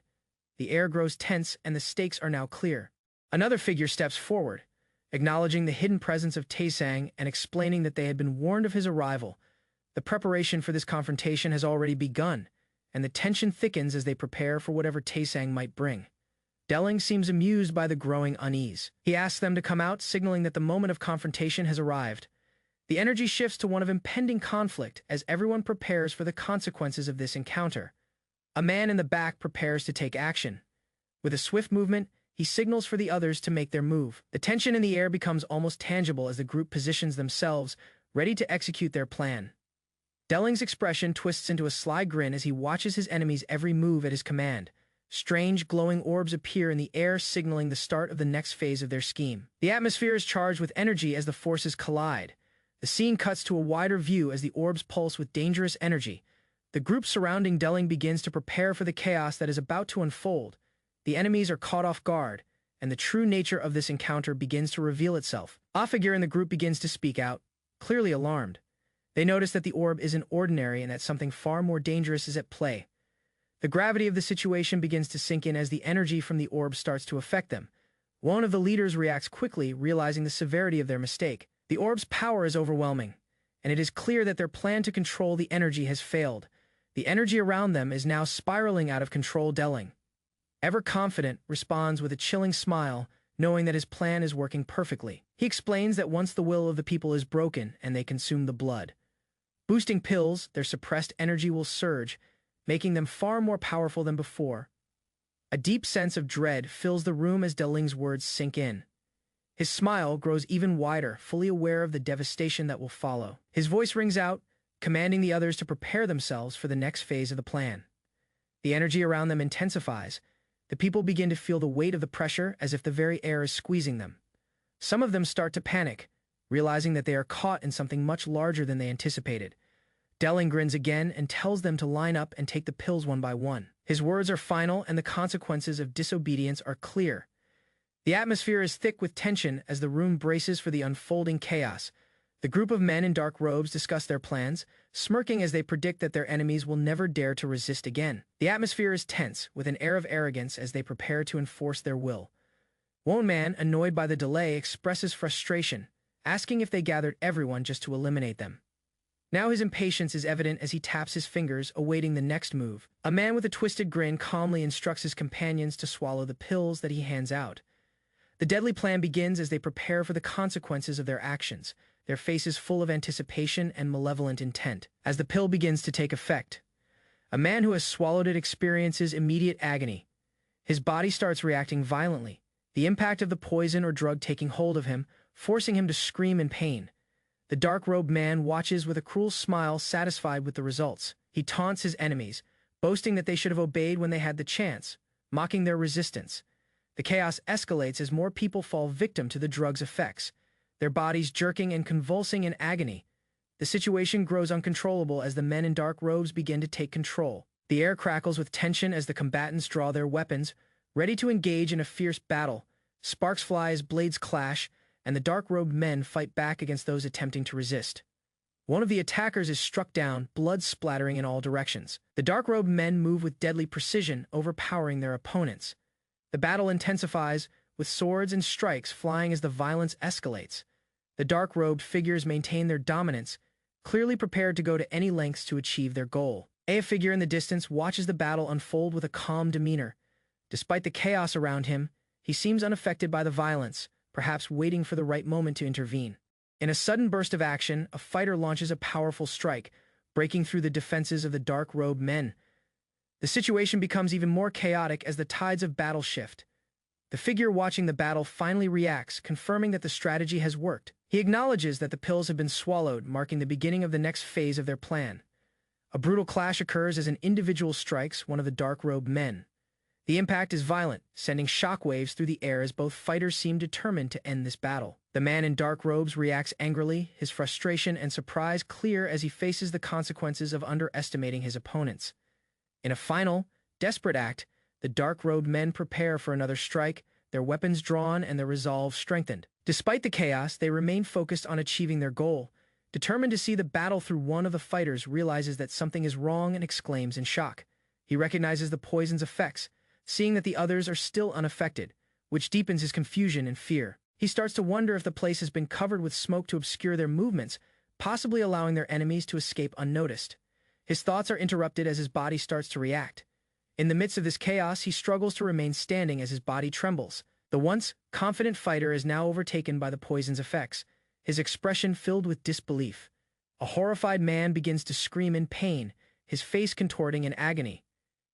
The air grows tense and the stakes are now clear. Another figure steps forward, acknowledging the hidden presence of Tasang and explaining that they had been warned of his arrival. The preparation for this confrontation has already begun, and the tension thickens as they prepare for whatever Tasang might bring. Deling seems amused by the growing unease. He asks them to come out, signaling that the moment of confrontation has arrived. The energy shifts to one of impending conflict as everyone prepares for the consequences of this encounter. A man in the back prepares to take action. With a swift movement, he signals for the others to make their move. The tension in the air becomes almost tangible as the group positions themselves, ready to execute their plan. Deling's expression twists into a sly grin as he watches his enemy's every move at his command. Strange, glowing orbs appear in the air, signaling the start of the next phase of their scheme. The atmosphere is charged with energy as the forces collide. The scene cuts to a wider view as the orbs pulse with dangerous energy. The group surrounding Deling begins to prepare for the chaos that is about to unfold. the enemies are caught off guard, and the true nature of this encounter begins to reveal itself. A figure in the group begins to speak out, clearly alarmed. They notice that the orb isn't ordinary and that something far more dangerous is at play. The gravity of the situation begins to sink in as the energy from the orb starts to affect them. One of the leaders reacts quickly, realizing the severity of their mistake. The orb's power is overwhelming, and it is clear that their plan to control the energy has failed. The energy around them is now spiraling out of control. Delling, ever confident, responds with a chilling smile, knowing that his plan is working perfectly. He explains that once the will of the people is broken and they consume the blood, boosting pills, their suppressed energy will surge, making them far more powerful than before. A deep sense of dread fills the room as Delling's words sink in. His smile grows even wider, fully aware of the devastation that will follow. His voice rings out, commanding the others to prepare themselves for the next phase of the plan. The energy around them intensifies. The people begin to feel the weight of the pressure as if the very air is squeezing them. Some of them start to panic, realizing that they are caught in something much larger than they anticipated. Delling grins again and tells them to line up and take the pills one by one. His words are final and the consequences of disobedience are clear. The atmosphere is thick with tension as the room braces for the unfolding chaos. The group of men in dark robes discuss their plans, smirking as they predict that their enemies will never dare to resist again. The atmosphere is tense, with an air of arrogance as they prepare to enforce their will. One man, annoyed by the delay, expresses frustration, asking if they gathered everyone just to eliminate them. Now his impatience is evident as he taps his fingers, awaiting the next move. A man with a twisted grin calmly instructs his companions to swallow the pills that he hands out. The deadly plan begins as they prepare for the consequences of their actions, their faces full of anticipation and malevolent intent. As the pill begins to take effect, a man who has swallowed it experiences immediate agony. His body starts reacting violently, the impact of the poison or drug taking hold of him, forcing him to scream in pain. The dark-robed man watches with a cruel smile, satisfied with the results. He taunts his enemies, boasting that they should have obeyed when they had the chance, mocking their resistance. The chaos escalates as more people fall victim to the drug's effects, their bodies jerking and convulsing in agony. The situation grows uncontrollable as the men in dark robes begin to take control. The air crackles with tension as the combatants draw their weapons, ready to engage in a fierce battle. Sparks fly as blades clash, and the dark-robed men fight back against those attempting to resist. One of the attackers is struck down, blood splattering in all directions. The dark-robed men move with deadly precision, overpowering their opponents. The battle intensifies, with swords and strikes flying as the violence escalates. The dark-robed figures maintain their dominance, clearly prepared to go to any lengths to achieve their goal. A figure in the distance watches the battle unfold with a calm demeanor. Despite the chaos around him, he seems unaffected by the violence, perhaps waiting for the right moment to intervene. In a sudden burst of action, a fighter launches a powerful strike, breaking through the defenses of the dark-robed men. The situation becomes even more chaotic as the tides of battle shift. The figure watching the battle finally reacts, confirming that the strategy has worked. He acknowledges that the pills have been swallowed, marking the beginning of the next phase of their plan. A brutal clash occurs as an individual strikes one of the dark-robed men. The impact is violent, sending shockwaves through the air as both fighters seem determined to end this battle. The man in dark robes reacts angrily, his frustration and surprise clear as he faces the consequences of underestimating his opponents. In a final, desperate act, the dark-robed men prepare for another strike, their weapons drawn and their resolve strengthened. Despite the chaos, they remain focused on achieving their goal. Determined to see the battle through, one of the fighters realizes that something is wrong and exclaims in shock. He recognizes the poison's effects, seeing that the others are still unaffected, which deepens his confusion and fear. He starts to wonder if the place has been covered with smoke to obscure their movements, possibly allowing their enemies to escape unnoticed. His thoughts are interrupted as his body starts to react. In the midst of this chaos, he struggles to remain standing as his body trembles. The once confident fighter is now overtaken by the poison's effects, his expression filled with disbelief. A horrified man begins to scream in pain, his face contorting in agony.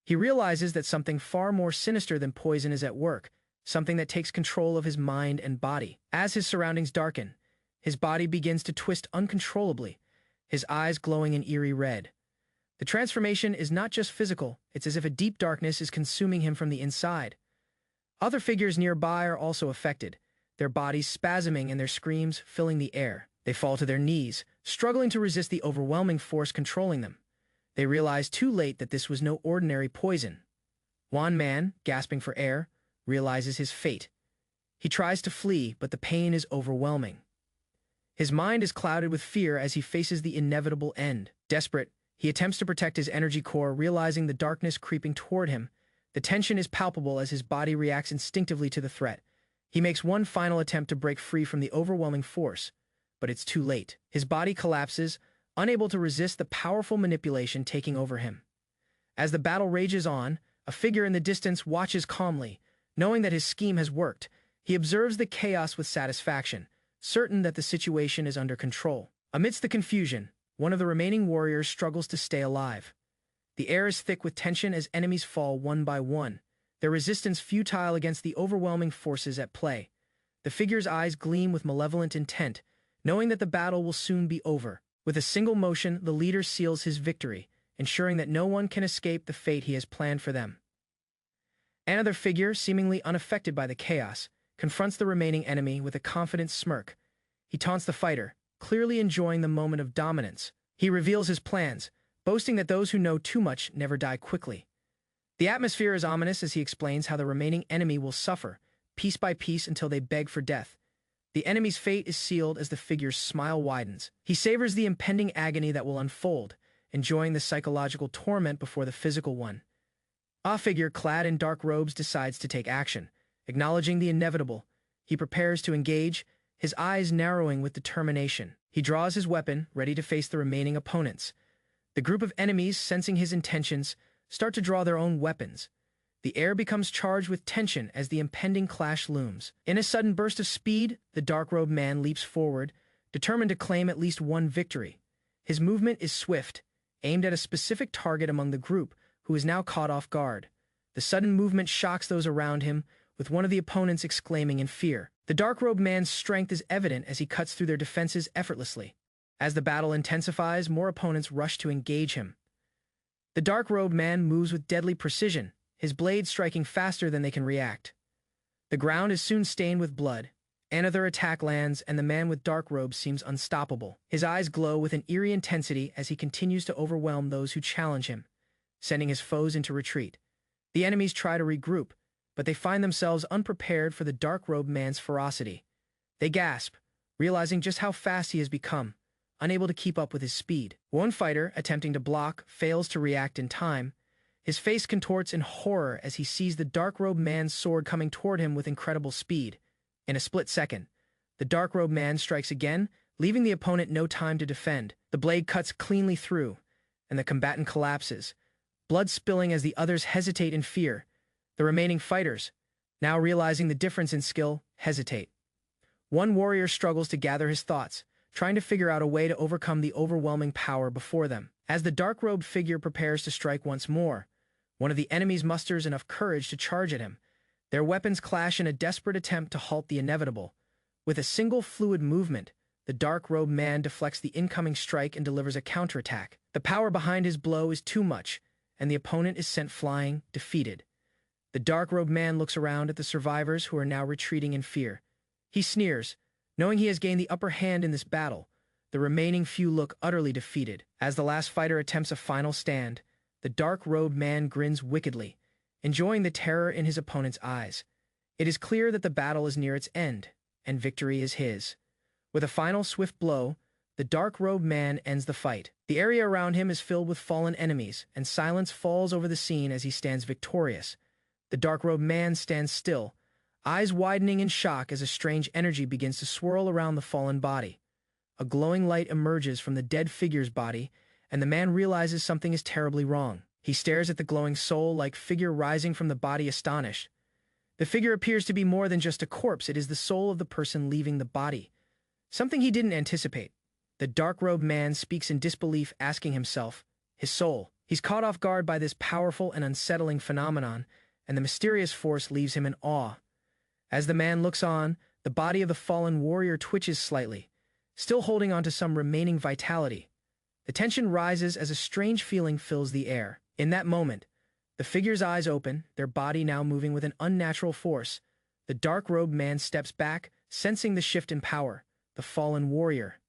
He realizes that something far more sinister than poison is at work, something that takes control of his mind and body. As his surroundings darken, his body begins to twist uncontrollably, his eyes glowing an eerie red. The transformation is not just physical, it's as if a deep darkness is consuming him from the inside. Other figures nearby are also affected, their bodies spasming and their screams filling the air. They fall to their knees, struggling to resist the overwhelming force controlling them. They realize too late that this was no ordinary poison. One man, gasping for air, realizes his fate. He tries to flee, but the pain is overwhelming. His mind is clouded with fear as he faces the inevitable end. Desperate, he attempts to protect his energy core, realizing the darkness creeping toward him. The tension is palpable as his body reacts instinctively to the threat. He makes one final attempt to break free from the overwhelming force, but it's too late. His body collapses, unable to resist the powerful manipulation taking over him. As the battle rages on, a figure in the distance watches calmly. Knowing that his scheme has worked, he observes the chaos with satisfaction, certain that the situation is under control. Amidst the confusion, one of the remaining warriors struggles to stay alive. The air is thick with tension as enemies fall one by one, their resistance futile against the overwhelming forces at play. The figure's eyes gleam with malevolent intent, knowing that the battle will soon be over. With a single motion, the leader seals his victory, ensuring that no one can escape the fate he has planned for them. Another figure, seemingly unaffected by the chaos, confronts the remaining enemy with a confident smirk. He taunts the fighter, clearly enjoying the moment of dominance. He reveals his plans, boasting that those who know too much never die quickly. The atmosphere is ominous as he explains how the remaining enemy will suffer, piece by piece until they beg for death. The enemy's fate is sealed as the figure's smile widens. He savors the impending agony that will unfold, enjoying the psychological torment before the physical one. A figure clad in dark robes decides to take action. Acknowledging the inevitable, he prepares to engage, his eyes narrowing with determination. He draws his weapon, ready to face the remaining opponents. The group of enemies, sensing his intentions, start to draw their own weapons. The air becomes charged with tension as the impending clash looms. In a sudden burst of speed, the dark-robed man leaps forward, determined to claim at least one victory. His movement is swift, aimed at a specific target among the group, who is now caught off guard. The sudden movement shocks those around him, with one of the opponents exclaiming in fear. The dark-robed man's strength is evident as he cuts through their defenses effortlessly. As the battle intensifies, more opponents rush to engage him. The dark-robed man moves with deadly precision, his blades striking faster than they can react. The ground is soon stained with blood. Another attack lands, and the man with dark robes seems unstoppable. His eyes glow with an eerie intensity as he continues to overwhelm those who challenge him, sending his foes into retreat. The enemies try to regroup, but they find themselves unprepared for the dark-robed man's ferocity. They gasp, realizing just how fast he has become, unable to keep up with his speed. One fighter, attempting to block, fails to react in time. His face contorts in horror as he sees the dark-robed man's sword coming toward him with incredible speed. In a split second, the dark-robed man strikes again, leaving the opponent no time to defend. The blade cuts cleanly through, and the combatant collapses, blood spilling as the others hesitate in fear. The remaining fighters, now realizing the difference in skill, hesitate. One warrior struggles to gather his thoughts, trying to figure out a way to overcome the overwhelming power before them. As the dark-robed figure prepares to strike once more, one of the enemies musters enough courage to charge at him. Their weapons clash in a desperate attempt to halt the inevitable. With a single fluid movement, the dark-robed man deflects the incoming strike and delivers a counterattack. The power behind his blow is too much, and the opponent is sent flying, defeated. The dark-robed man looks around at the survivors who are now retreating in fear. He sneers, knowing he has gained the upper hand in this battle. The remaining few look utterly defeated. As the last fighter attempts a final stand, the dark-robed man grins wickedly, enjoying the terror in his opponent's eyes. It is clear that the battle is near its end, and victory is his. With a final swift blow, the dark-robed man ends the fight. The area around him is filled with fallen enemies, and silence falls over the scene as he stands victorious. The dark-robed man stands still, eyes widening in shock as a strange energy begins to swirl around the fallen body. A glowing light emerges from the dead figure's body, and the man realizes something is terribly wrong. He stares at the glowing soul-like figure rising from the body, astonished. The figure appears to be more than just a corpse. It is the soul of the person leaving the body. Something he didn't anticipate. The dark-robed man speaks in disbelief, asking himself, his soul. He's caught off guard by this powerful and unsettling phenomenon, and the mysterious force leaves him in awe. As the man looks on, the body of the fallen warrior twitches slightly, still holding on to some remaining vitality. The tension rises as a strange feeling fills the air. In that moment, the figure's eyes open, their body now moving with an unnatural force. The dark-robed man steps back, sensing the shift in power. The fallen warrior,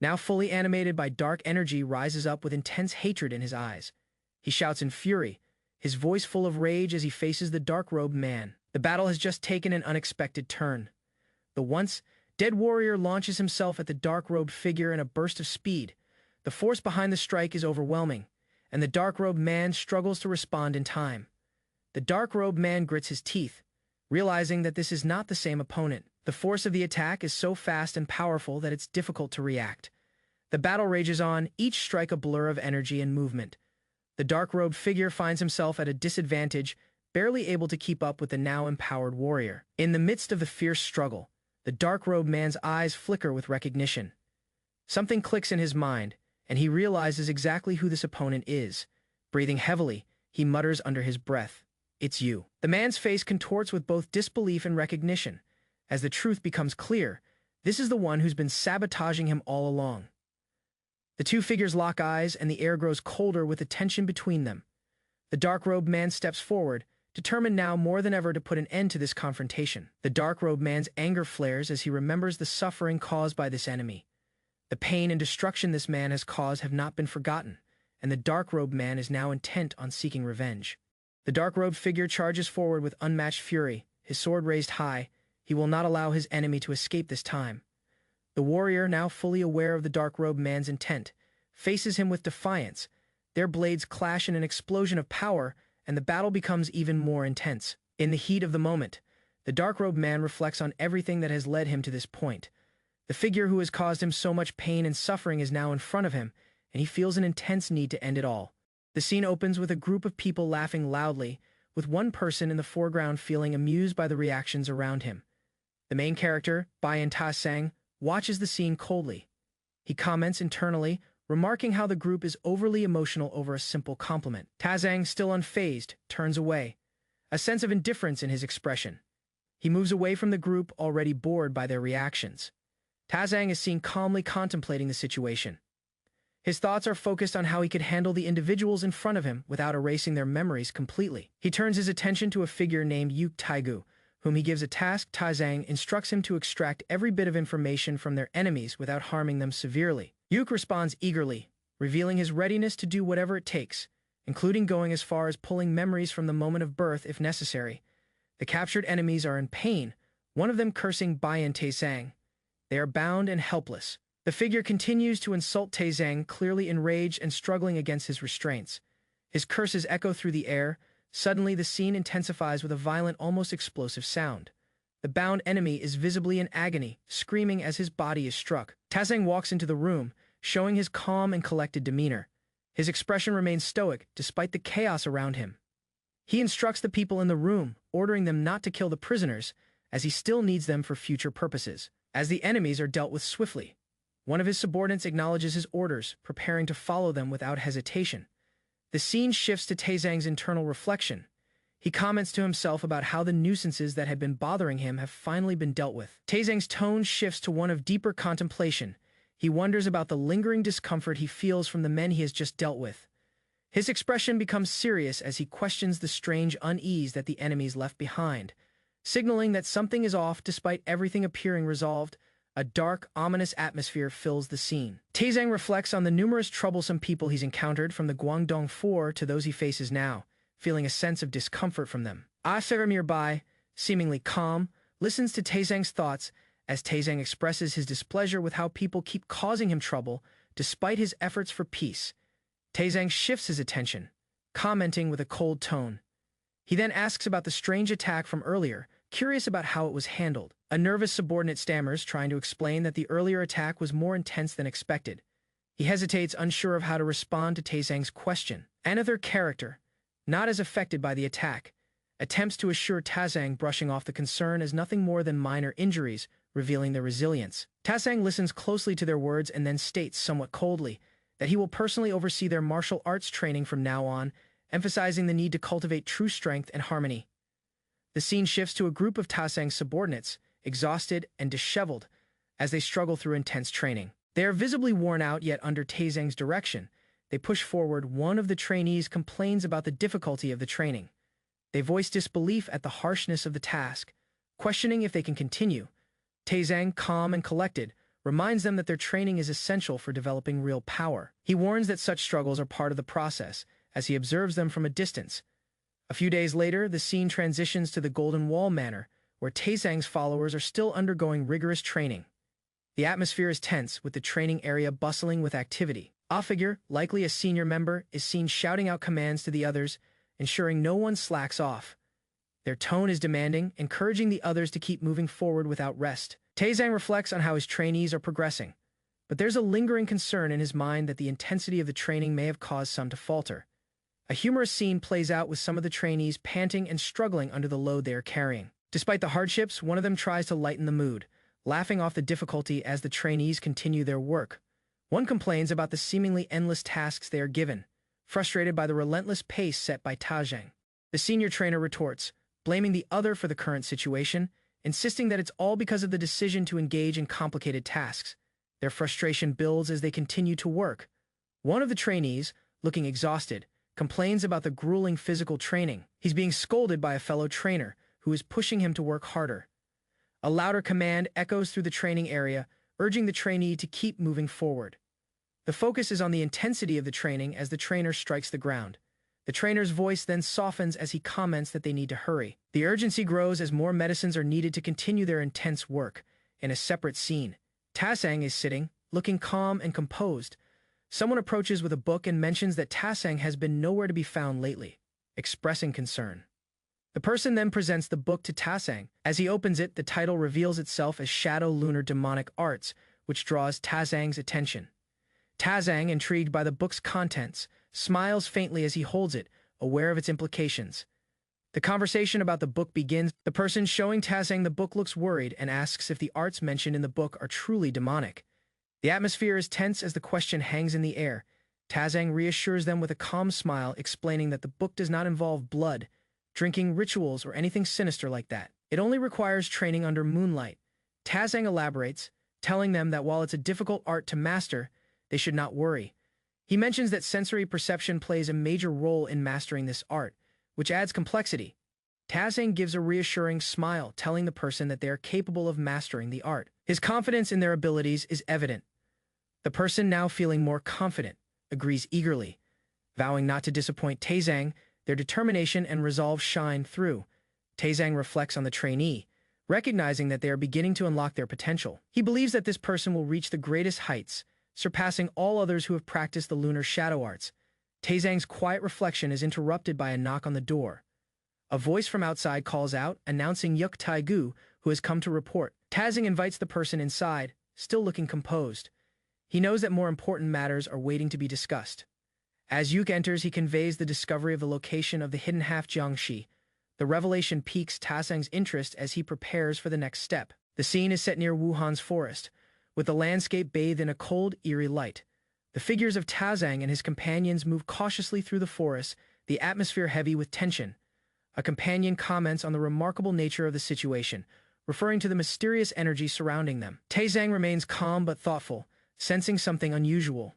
now fully animated by dark energy, rises up with intense hatred in his eyes. He shouts in fury, his voice full of rage as he faces the dark-robed man. The battle has just taken an unexpected turn. The once dead warrior launches himself at the dark-robed figure in a burst of speed. The force behind the strike is overwhelming, and the dark-robed man struggles to respond in time. The dark-robed man grits his teeth, realizing that this is not the same opponent. The force of the attack is so fast and powerful that it's difficult to react. The battle rages on, each strike a blur of energy and movement. The dark-robed figure finds himself at a disadvantage, barely able to keep up with the now empowered warrior. In the midst of the fierce struggle, the dark-robed man's eyes flicker with recognition. Something clicks in his mind, and he realizes exactly who this opponent is. Breathing heavily, he mutters under his breath, "It's you." The man's face contorts with both disbelief and recognition. As the truth becomes clear, this is the one who's been sabotaging him all along. The two figures lock eyes, and the air grows colder with the tension between them. The dark-robed man steps forward, determined now more than ever to put an end to this confrontation. The dark-robed man's anger flares as he remembers the suffering caused by this enemy. The pain and destruction this man has caused have not been forgotten, and the dark-robed man is now intent on seeking revenge. The dark-robed figure charges forward with unmatched fury, his sword raised high. He will not allow his enemy to escape this time. The warrior, now fully aware of the dark-robed man's intent, faces him with defiance. Their blades clash in an explosion of power, and the battle becomes even more intense. In the heat of the moment, the dark-robed man reflects on everything that has led him to this point. The figure who has caused him so much pain and suffering is now in front of him, and he feels an intense need to end it all. The scene opens with a group of people laughing loudly, with one person in the foreground feeling amused by the reactions around him. The main character, Bayan Ta-sang, watches the scene coldly. He comments internally, remarking how the group is overly emotional over a simple compliment. Ta-sang, still unfazed, turns away, a sense of indifference in his expression. He moves away from the group, already bored by their reactions. Ta-sang is seen calmly contemplating the situation. His thoughts are focused on how he could handle the individuals in front of him without erasing their memories completely. He turns his attention to a figure named Yuk Taigu, whom he gives a task. Ta-sang instructs him to extract every bit of information from their enemies without harming them severely. Yuk responds eagerly, revealing his readiness to do whatever it takes, including going as far as pulling memories from the moment of birth if necessary. The captured enemies are in pain, one of them cursing Bayan Ta-sang. They are bound and helpless. The figure continues to insult Ta-sang, clearly enraged and struggling against his restraints. His curses echo through the air. Suddenly, the scene intensifies with a violent, almost explosive sound. The bound enemy is visibly in agony, screaming as his body is struck. Ta-sang walks into the room, showing his calm and collected demeanor. His expression remains stoic, despite the chaos around him. He instructs the people in the room, ordering them not to kill the prisoners, as he still needs them for future purposes. As the enemies are dealt with swiftly, one of his subordinates acknowledges his orders, preparing to follow them without hesitation. The scene shifts to Ta-sang's internal reflection. He comments to himself about how the nuisances that had been bothering him have finally been dealt with. Ta-sang's tone shifts to one of deeper contemplation. He wonders about the lingering discomfort he feels from the men he has just dealt with. His expression becomes serious as he questions the strange unease that the enemies left behind, signaling that something is off despite everything appearing resolved. A dark, ominous atmosphere fills the scene. Ta-sang reflects on the numerous troublesome people he's encountered from the Guangdong Four to those he faces now, feeling a sense of discomfort from them. Asura nearby, seemingly calm, listens to Ta-sang's thoughts as Ta-sang expresses his displeasure with how people keep causing him trouble despite his efforts for peace. Ta-sang shifts his attention, commenting with a cold tone. He then asks about the strange attack from earlier, curious about how it was handled. A nervous subordinate stammers, trying to explain that the earlier attack was more intense than expected. He hesitates, unsure of how to respond to Ta-sang's question. Another character, not as affected by the attack, attempts to assure Ta-sang, brushing off the concern as nothing more than minor injuries, revealing their resilience. Ta-sang listens closely to their words and then states somewhat coldly that he will personally oversee their martial arts training from now on, emphasizing the need to cultivate true strength and harmony. The scene shifts to a group of Ta-sang's subordinates, exhausted and disheveled, as they struggle through intense training. They are visibly worn out, yet under Ta-sang's direction, they push forward. One of the trainees complains about the difficulty of the training. They voice disbelief at the harshness of the task, questioning if they can continue. Ta-sang, calm and collected, reminds them that their training is essential for developing real power. He warns that such struggles are part of the process, as he observes them from a distance. A few days later, the scene transitions to the Golden Wall Manor, where Taesang's followers are still undergoing rigorous training. The atmosphere is tense, with the training area bustling with activity. A figure, likely a senior member, is seen shouting out commands to the others, ensuring no one slacks off. Their tone is demanding, encouraging the others to keep moving forward without rest. Taesang reflects on how his trainees are progressing, but there's a lingering concern in his mind that the intensity of the training may have caused some to falter. A humorous scene plays out with some of the trainees panting and struggling under the load they are carrying. Despite the hardships, one of them tries to lighten the mood, laughing off the difficulty as the trainees continue their work. One complains about the seemingly endless tasks they are given, frustrated by the relentless pace set by Taesang. The senior trainer retorts, blaming the other for the current situation, insisting that it's all because of the decision to engage in complicated tasks. Their frustration builds as they continue to work. One of the trainees, looking exhausted, complains about the grueling physical training. He's being scolded by a fellow trainer, who is pushing him to work harder. A louder command echoes through the training area, urging the trainee to keep moving forward. The focus is on the intensity of the training as the trainer strikes the ground. The trainer's voice then softens as he comments that they need to hurry. The urgency grows as more medicines are needed to continue their intense work. In a separate scene, Taesang is sitting, looking calm and composed. Someone approaches with a book and mentions that Taesang has been nowhere to be found lately, expressing concern. The person then presents the book to Taesang. As he opens it, the title reveals itself as Shadow Lunar Demonic Arts, which draws Taesang's attention. Taesang, intrigued by the book's contents, smiles faintly as he holds it, aware of its implications. The conversation about the book begins. The person showing Taesang the book looks worried and asks if the arts mentioned in the book are truly demonic. The atmosphere is tense as the question hangs in the air. Taesang reassures them with a calm smile, explaining that the book does not involve blood, drinking rituals, or anything sinister like that. It only requires training under moonlight. Taesang elaborates, telling them that while it's a difficult art to master, they should not worry. He mentions that sensory perception plays a major role in mastering this art, which adds complexity. Taesang gives a reassuring smile, telling the person that they are capable of mastering the art. His confidence in their abilities is evident. The person, now feeling more confident, agrees eagerly. Vowing not to disappoint Taesang, their determination and resolve shine through. Taesang reflects on the trainee, recognizing that they are beginning to unlock their potential. He believes that this person will reach the greatest heights, surpassing all others who have practiced the lunar shadow arts. Taesang's quiet reflection is interrupted by a knock on the door. A voice from outside calls out, announcing Yuk Taegu, who has come to report. Taesang invites the person inside, still looking composed. He knows that more important matters are waiting to be discussed. As Yuk enters, he conveys the discovery of the location of the hidden half Jiangxi. The revelation piques Taesang's interest as he prepares for the next step. The scene is set near Wuhan's forest, with the landscape bathed in a cold, eerie light. The figures of Taesang and his companions move cautiously through the forest, the atmosphere heavy with tension. A companion comments on the remarkable nature of the situation, referring to the mysterious energy surrounding them. Taesang remains calm but thoughtful, sensing something unusual.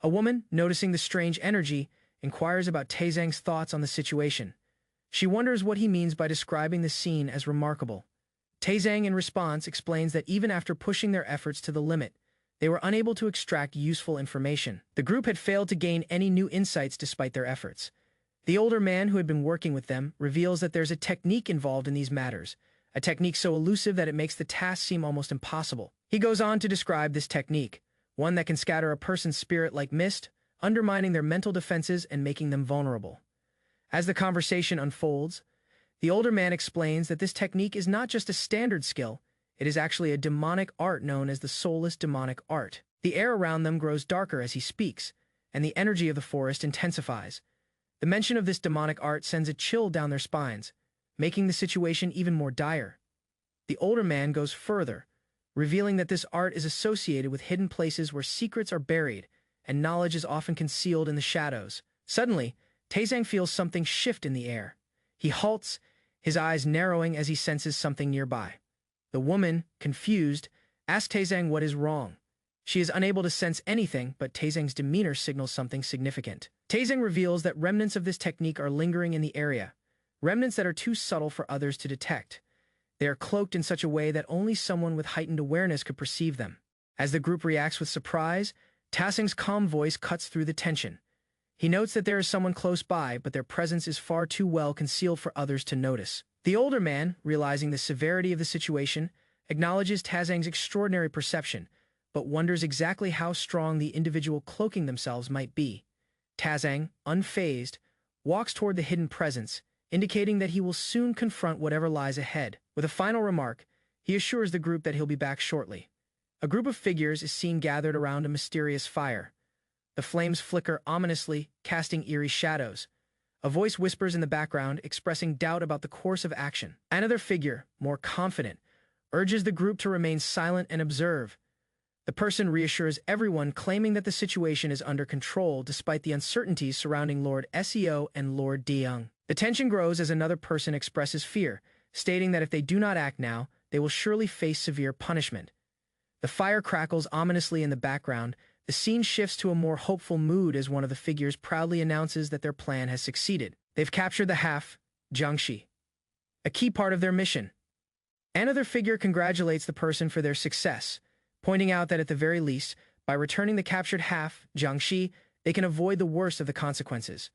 A woman, noticing the strange energy, inquires about Taesang's thoughts on the situation. She wonders what he means by describing the scene as remarkable. Taesang, in response, explains that even after pushing their efforts to the limit, they were unable to extract useful information. The group had failed to gain any new insights despite their efforts. The older man who had been working with them reveals that there's a technique involved in these matters, a technique so elusive that it makes the task seem almost impossible. He goes on to describe this technique, one that can scatter a person's spirit like mist, undermining their mental defenses and making them vulnerable. As the conversation unfolds, the older man explains that this technique is not just a standard skill, it is actually a demonic art known as the soulless demonic art. The air around them grows darker as he speaks, and the energy of the forest intensifies. The mention of this demonic art sends a chill down their spines, making the situation even more dire. The older man goes further, revealing that this art is associated with hidden places where secrets are buried and knowledge is often concealed in the shadows. Suddenly, Taesang feels something shift in the air. He halts, his eyes narrowing as he senses something nearby. The woman, confused, asks Taesang what is wrong. She is unable to sense anything, but Taesang's demeanor signals something significant. Taesang reveals that remnants of this technique are lingering in the area, remnants that are too subtle for others to detect. They are cloaked in such a way that only someone with heightened awareness could perceive them. As the group reacts with surprise, Taesang's calm voice cuts through the tension. He notes that there is someone close by, but their presence is far too well concealed for others to notice. The older man, realizing the severity of the situation, acknowledges Tazang's extraordinary perception, but wonders exactly how strong the individual cloaking themselves might be. Tazang, unfazed, walks toward the hidden presence, indicating that he will soon confront whatever lies ahead. With a final remark, he assures the group that he'll be back shortly. A group of figures is seen gathered around a mysterious fire. The flames flicker ominously, casting eerie shadows. A voice whispers in the background, expressing doubt about the course of action. Another figure, more confident, urges the group to remain silent and observe. The person reassures everyone, claiming that the situation is under control despite the uncertainties surrounding Lord Seo and Lord Deyoung. The tension grows as another person expresses fear, stating that if they do not act now, they will surely face severe punishment. The fire crackles ominously in the background. The scene shifts to a more hopeful mood as one of the figures proudly announces that their plan has succeeded. They've captured the half, Jiangxi, a key part of their mission. Another figure congratulates the person for their success, pointing out that at the very least, by returning the captured half, Jiangxi, they can avoid the worst of the consequences.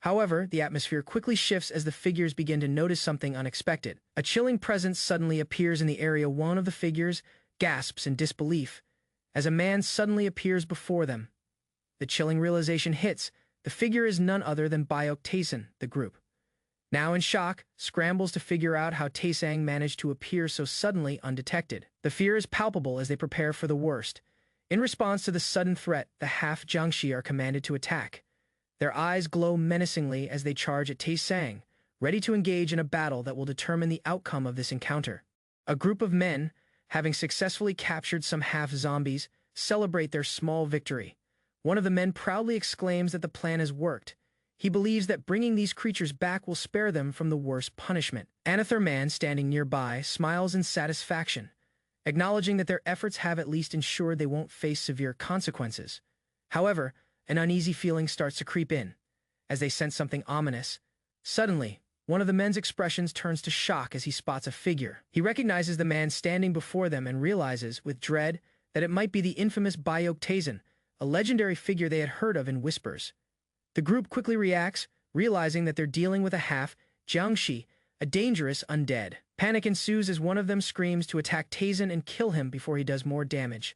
However, the atmosphere quickly shifts as the figures begin to notice something unexpected. A chilling presence suddenly appears in the area. One of the figures gasps in disbelief as a man suddenly appears before them. The chilling realization hits. The figure is none other than Byok Taesan. The group, now in shock, scrambles to figure out how Taesang managed to appear so suddenly undetected. The fear is palpable as they prepare for the worst. In response to the sudden threat, the half Jiangxi are commanded to attack. Their eyes glow menacingly as they charge at Taesang, ready to engage in a battle that will determine the outcome of this encounter. A group of men, having successfully captured some half-zombies, celebrate their small victory. One of the men proudly exclaims that the plan has worked. He believes that bringing these creatures back will spare them from the worst punishment. Another man standing nearby smiles in satisfaction, acknowledging that their efforts have at least ensured they won't face severe consequences. However, an uneasy feeling starts to creep in, as they sense something ominous. Suddenly, one of the men's expressions turns to shock as he spots a figure. He recognizes the man standing before them and realizes, with dread, that it might be the infamous Byok Taesan, a legendary figure they had heard of in whispers. The group quickly reacts, realizing that they're dealing with a half, Jiangxi, a dangerous undead. Panic ensues as one of them screams to attack Taesan and kill him before he does more damage.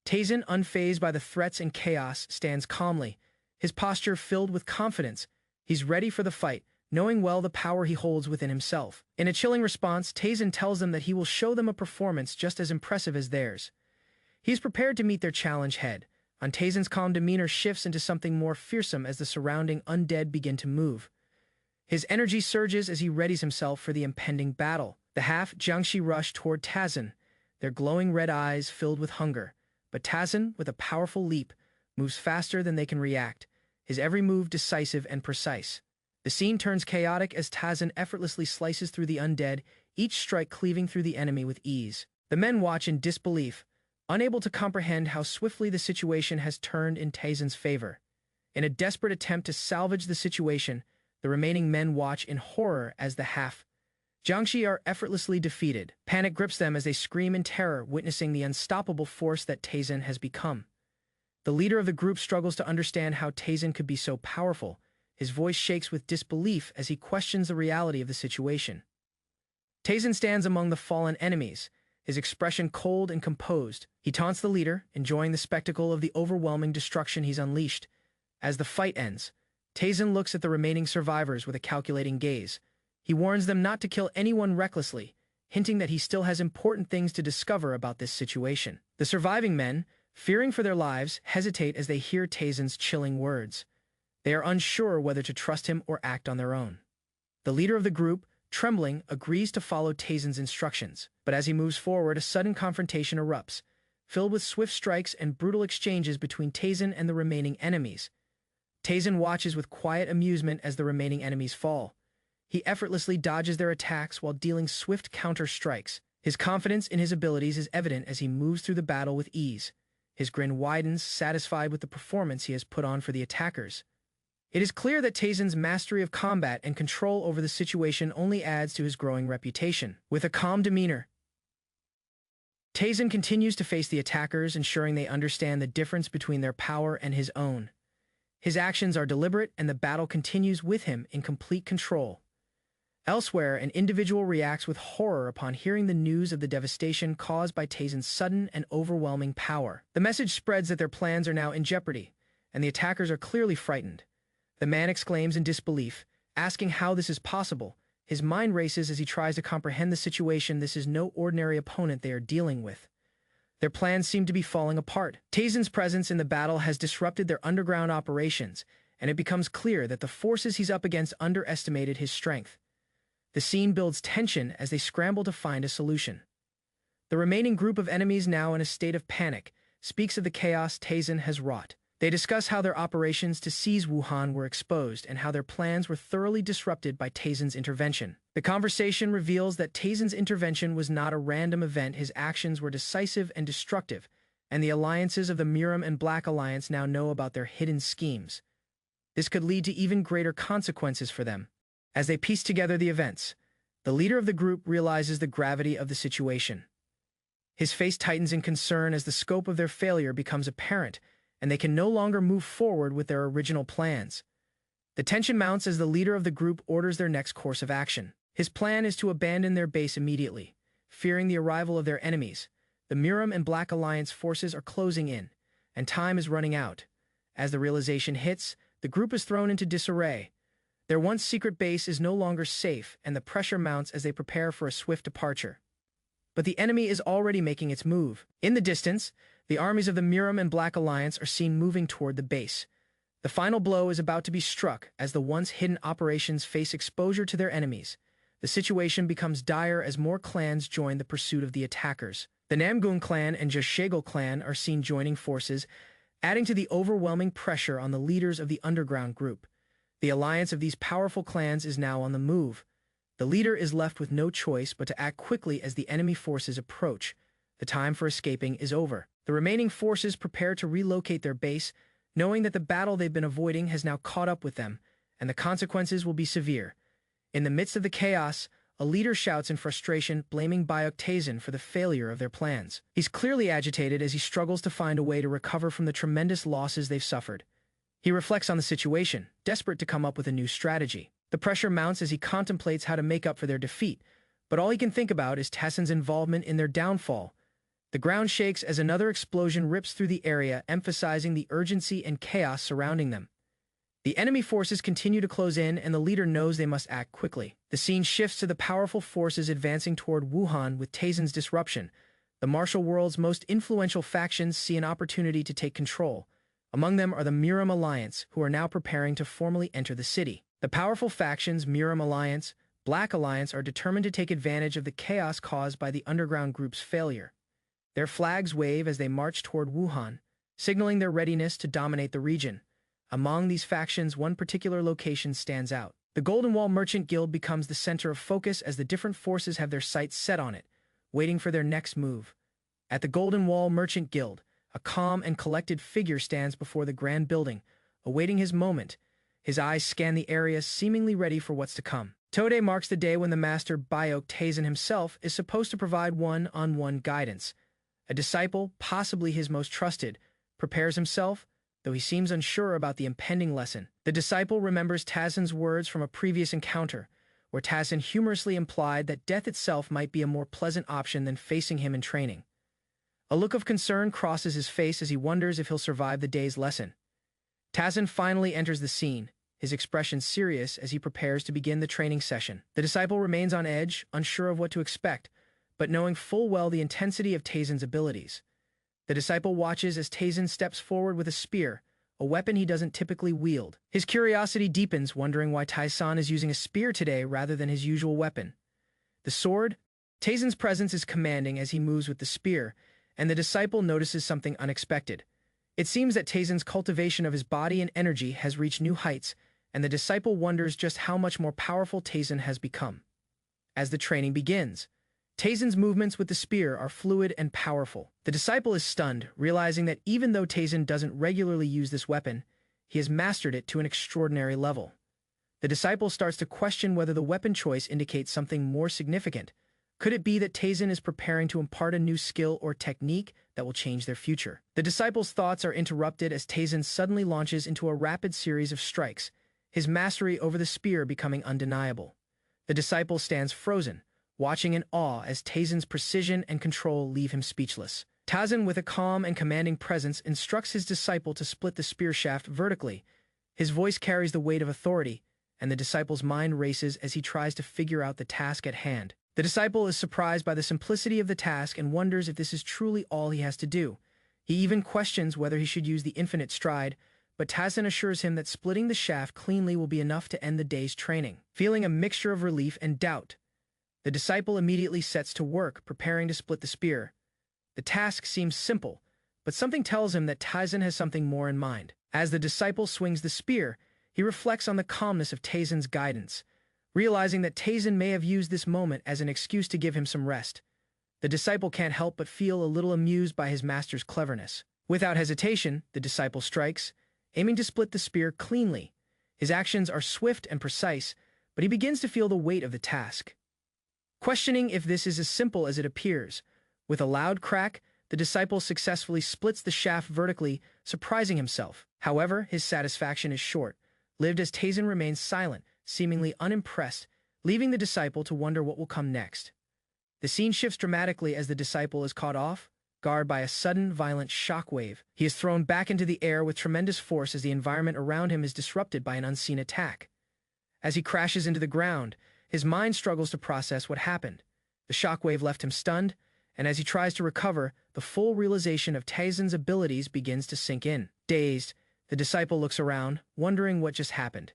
Taesan, unfazed by the threats and chaos, stands calmly, his posture filled with confidence. He's ready for the fight, knowing well the power he holds within himself. In a chilling response, Taesan tells them that he will show them a performance just as impressive as theirs. He's prepared to meet their challenge head. On Taesan's calm demeanor shifts into something more fearsome as the surrounding undead begin to move. His energy surges as he readies himself for the impending battle. The half Jiangxi rush toward Taesan, their glowing red eyes filled with hunger. But Taesan, with a powerful leap, moves faster than they can react, his every move decisive and precise. The scene turns chaotic as Taesan effortlessly slices through the undead, each strike cleaving through the enemy with ease. The men watch in disbelief, unable to comprehend how swiftly the situation has turned in Taesan's favor. In a desperate attempt to salvage the situation, the remaining men watch in horror as the half Jiangxi are effortlessly defeated. Panic grips them as they scream in terror, witnessing the unstoppable force that Taesan has become. The leader of the group struggles to understand how Taesan could be so powerful. His voice shakes with disbelief as he questions the reality of the situation. Taesan stands among the fallen enemies, his expression cold and composed. He taunts the leader, enjoying the spectacle of the overwhelming destruction he's unleashed. As the fight ends, Taesan looks at the remaining survivors with a calculating gaze. He warns them not to kill anyone recklessly, hinting that he still has important things to discover about this situation. The surviving men, fearing for their lives, hesitate as they hear Taesan's chilling words. They are unsure whether to trust him or act on their own. The leader of the group, trembling, agrees to follow Taesan's instructions, but as he moves forward, a sudden confrontation erupts, filled with swift strikes and brutal exchanges between Taesan and the remaining enemies. Taesan watches with quiet amusement as the remaining enemies fall. He effortlessly dodges their attacks while dealing swift counter-strikes. His confidence in his abilities is evident as he moves through the battle with ease. His grin widens, satisfied with the performance he has put on for the attackers. It is clear that Taesan's mastery of combat and control over the situation only adds to his growing reputation. With a calm demeanor, Taesan continues to face the attackers, ensuring they understand the difference between their power and his own. His actions are deliberate and the battle continues with him in complete control. Elsewhere, an individual reacts with horror upon hearing the news of the devastation caused by Tazen's sudden and overwhelming power. The message spreads that their plans are now in jeopardy, and the attackers are clearly frightened. The man exclaims in disbelief, asking how this is possible. His mind races as he tries to comprehend the situation. This is no ordinary opponent they are dealing with. Their plans seem to be falling apart. Tazen's presence in the battle has disrupted their underground operations, and it becomes clear that the forces he's up against underestimated his strength. The scene builds tension as they scramble to find a solution. The remaining group of enemies, now in a state of panic, speaks of the chaos Tazen has wrought. They discuss how their operations to seize Wuhan were exposed and how their plans were thoroughly disrupted by Tazen's intervention. The conversation reveals that Tazen's intervention was not a random event. His actions were decisive and destructive, and the alliances of the Miram and Black Alliance now know about their hidden schemes. This could lead to even greater consequences for them. As they piece together the events, the leader of the group realizes the gravity of the situation. His face tightens in concern as the scope of their failure becomes apparent, and they can no longer move forward with their original plans. The tension mounts as the leader of the group orders their next course of action. His plan is to abandon their base immediately, fearing the arrival of their enemies. The Miram and Black Alliance forces are closing in, and time is running out. As the realization hits, the group is thrown into disarray. Their once secret base is no longer safe, and the pressure mounts as they prepare for a swift departure. But the enemy is already making its move. In the distance, the armies of the Miram and Black Alliance are seen moving toward the base. The final blow is about to be struck as the once hidden operations face exposure to their enemies. The situation becomes dire as more clans join the pursuit of the attackers. The Namgun clan and Jashegel clan are seen joining forces, adding to the overwhelming pressure on the leaders of the underground group. The alliance of these powerful clans is now on the move. The leader is left with no choice but to act quickly as the enemy forces approach. The time for escaping is over. The remaining forces prepare to relocate their base, knowing that the battle they've been avoiding has now caught up with them, and the consequences will be severe. In the midst of the chaos, a leader shouts in frustration, blaming Bayok Tazen for the failure of their plans. He's clearly agitated as he struggles to find a way to recover from the tremendous losses they've suffered. He reflects on the situation, desperate to come up with a new strategy. The pressure mounts as he contemplates how to make up for their defeat, but all he can think about is Tazen's involvement in their downfall. The ground shakes as another explosion rips through the area, emphasizing the urgency and chaos surrounding them. The enemy forces continue to close in, and the leader knows they must act quickly. The scene shifts to the powerful forces advancing toward Wuhan with Tazen's disruption. The martial world's most influential factions see an opportunity to take control. Among them are the Miram Alliance, who are now preparing to formally enter the city. The powerful factions Miram Alliance, Black Alliance are determined to take advantage of the chaos caused by the underground group's failure. Their flags wave as they march toward Wuhan, signaling their readiness to dominate the region. Among these factions, one particular location stands out. The Golden Wall Merchant Guild becomes the center of focus as the different forces have their sights set on it, waiting for their next move. At the Golden Wall Merchant Guild, a calm and collected figure stands before the grand building, awaiting his moment. His eyes scan the area, seemingly ready for what's to come. Today marks the day when the master Bayok Tazen himself is supposed to provide one-on-one guidance. A disciple, possibly his most trusted, prepares himself, though he seems unsure about the impending lesson. The disciple remembers Tazen's words from a previous encounter, where Tazen humorously implied that death itself might be a more pleasant option than facing him in training. A look of concern crosses his face as he wonders if he'll survive the day's lesson. Tazen finally enters the scene, his expression serious as he prepares to begin the training session. The disciple remains on edge, unsure of what to expect, but knowing full well the intensity of Tazen's abilities. The disciple watches as Tazen steps forward with a spear, a weapon he doesn't typically wield. His curiosity deepens, wondering why Taizan is using a spear today rather than his usual weapon. The sword? Tazen's presence is commanding as he moves with the spear, and the disciple notices something unexpected. It seems that Tazen's cultivation of his body and energy has reached new heights, and the disciple wonders just how much more powerful Tazen has become. As the training begins, Tazen's movements with the spear are fluid and powerful. The disciple is stunned, realizing that even though Tazen doesn't regularly use this weapon, he has mastered it to an extraordinary level. The disciple starts to question whether the weapon choice indicates something more significant, Could it be that Taizan is preparing to impart a new skill or technique that will change their future? The disciple's thoughts are interrupted as Taizan suddenly launches into a rapid series of strikes, his mastery over the spear becoming undeniable. The disciple stands frozen, watching in awe as Taizan's precision and control leave him speechless. Taizan, with a calm and commanding presence, instructs his disciple to split the spear shaft vertically. His voice carries the weight of authority, and the disciple's mind races as he tries to figure out the task at hand. The disciple is surprised by the simplicity of the task and wonders if this is truly all he has to do. He even questions whether he should use the infinite stride, but Taizan assures him that splitting the shaft cleanly will be enough to end the day's training. Feeling a mixture of relief and doubt, the disciple immediately sets to work, preparing to split the spear. The task seems simple, but something tells him that Taizan has something more in mind. As the disciple swings the spear, he reflects on the calmness of Taizan's guidance, realizing that Taizan may have used this moment as an excuse to give him some rest. The disciple can't help but feel a little amused by his master's cleverness. Without hesitation, the disciple strikes, aiming to split the spear cleanly. His actions are swift and precise, but he begins to feel the weight of the task. Questioning if this is as simple as it appears, with a loud crack, the disciple successfully splits the shaft vertically, surprising himself. However, his satisfaction is short-lived as Taizan remains silent, seemingly unimpressed, leaving the disciple to wonder what will come next. The scene shifts dramatically as the disciple is caught off guard by a sudden, violent shockwave. He is thrown back into the air with tremendous force as the environment around him is disrupted by an unseen attack. As he crashes into the ground, his mind struggles to process what happened. The shockwave left him stunned, and as he tries to recover, the full realization of Taizan's abilities begins to sink in. Dazed, the disciple looks around, wondering what just happened.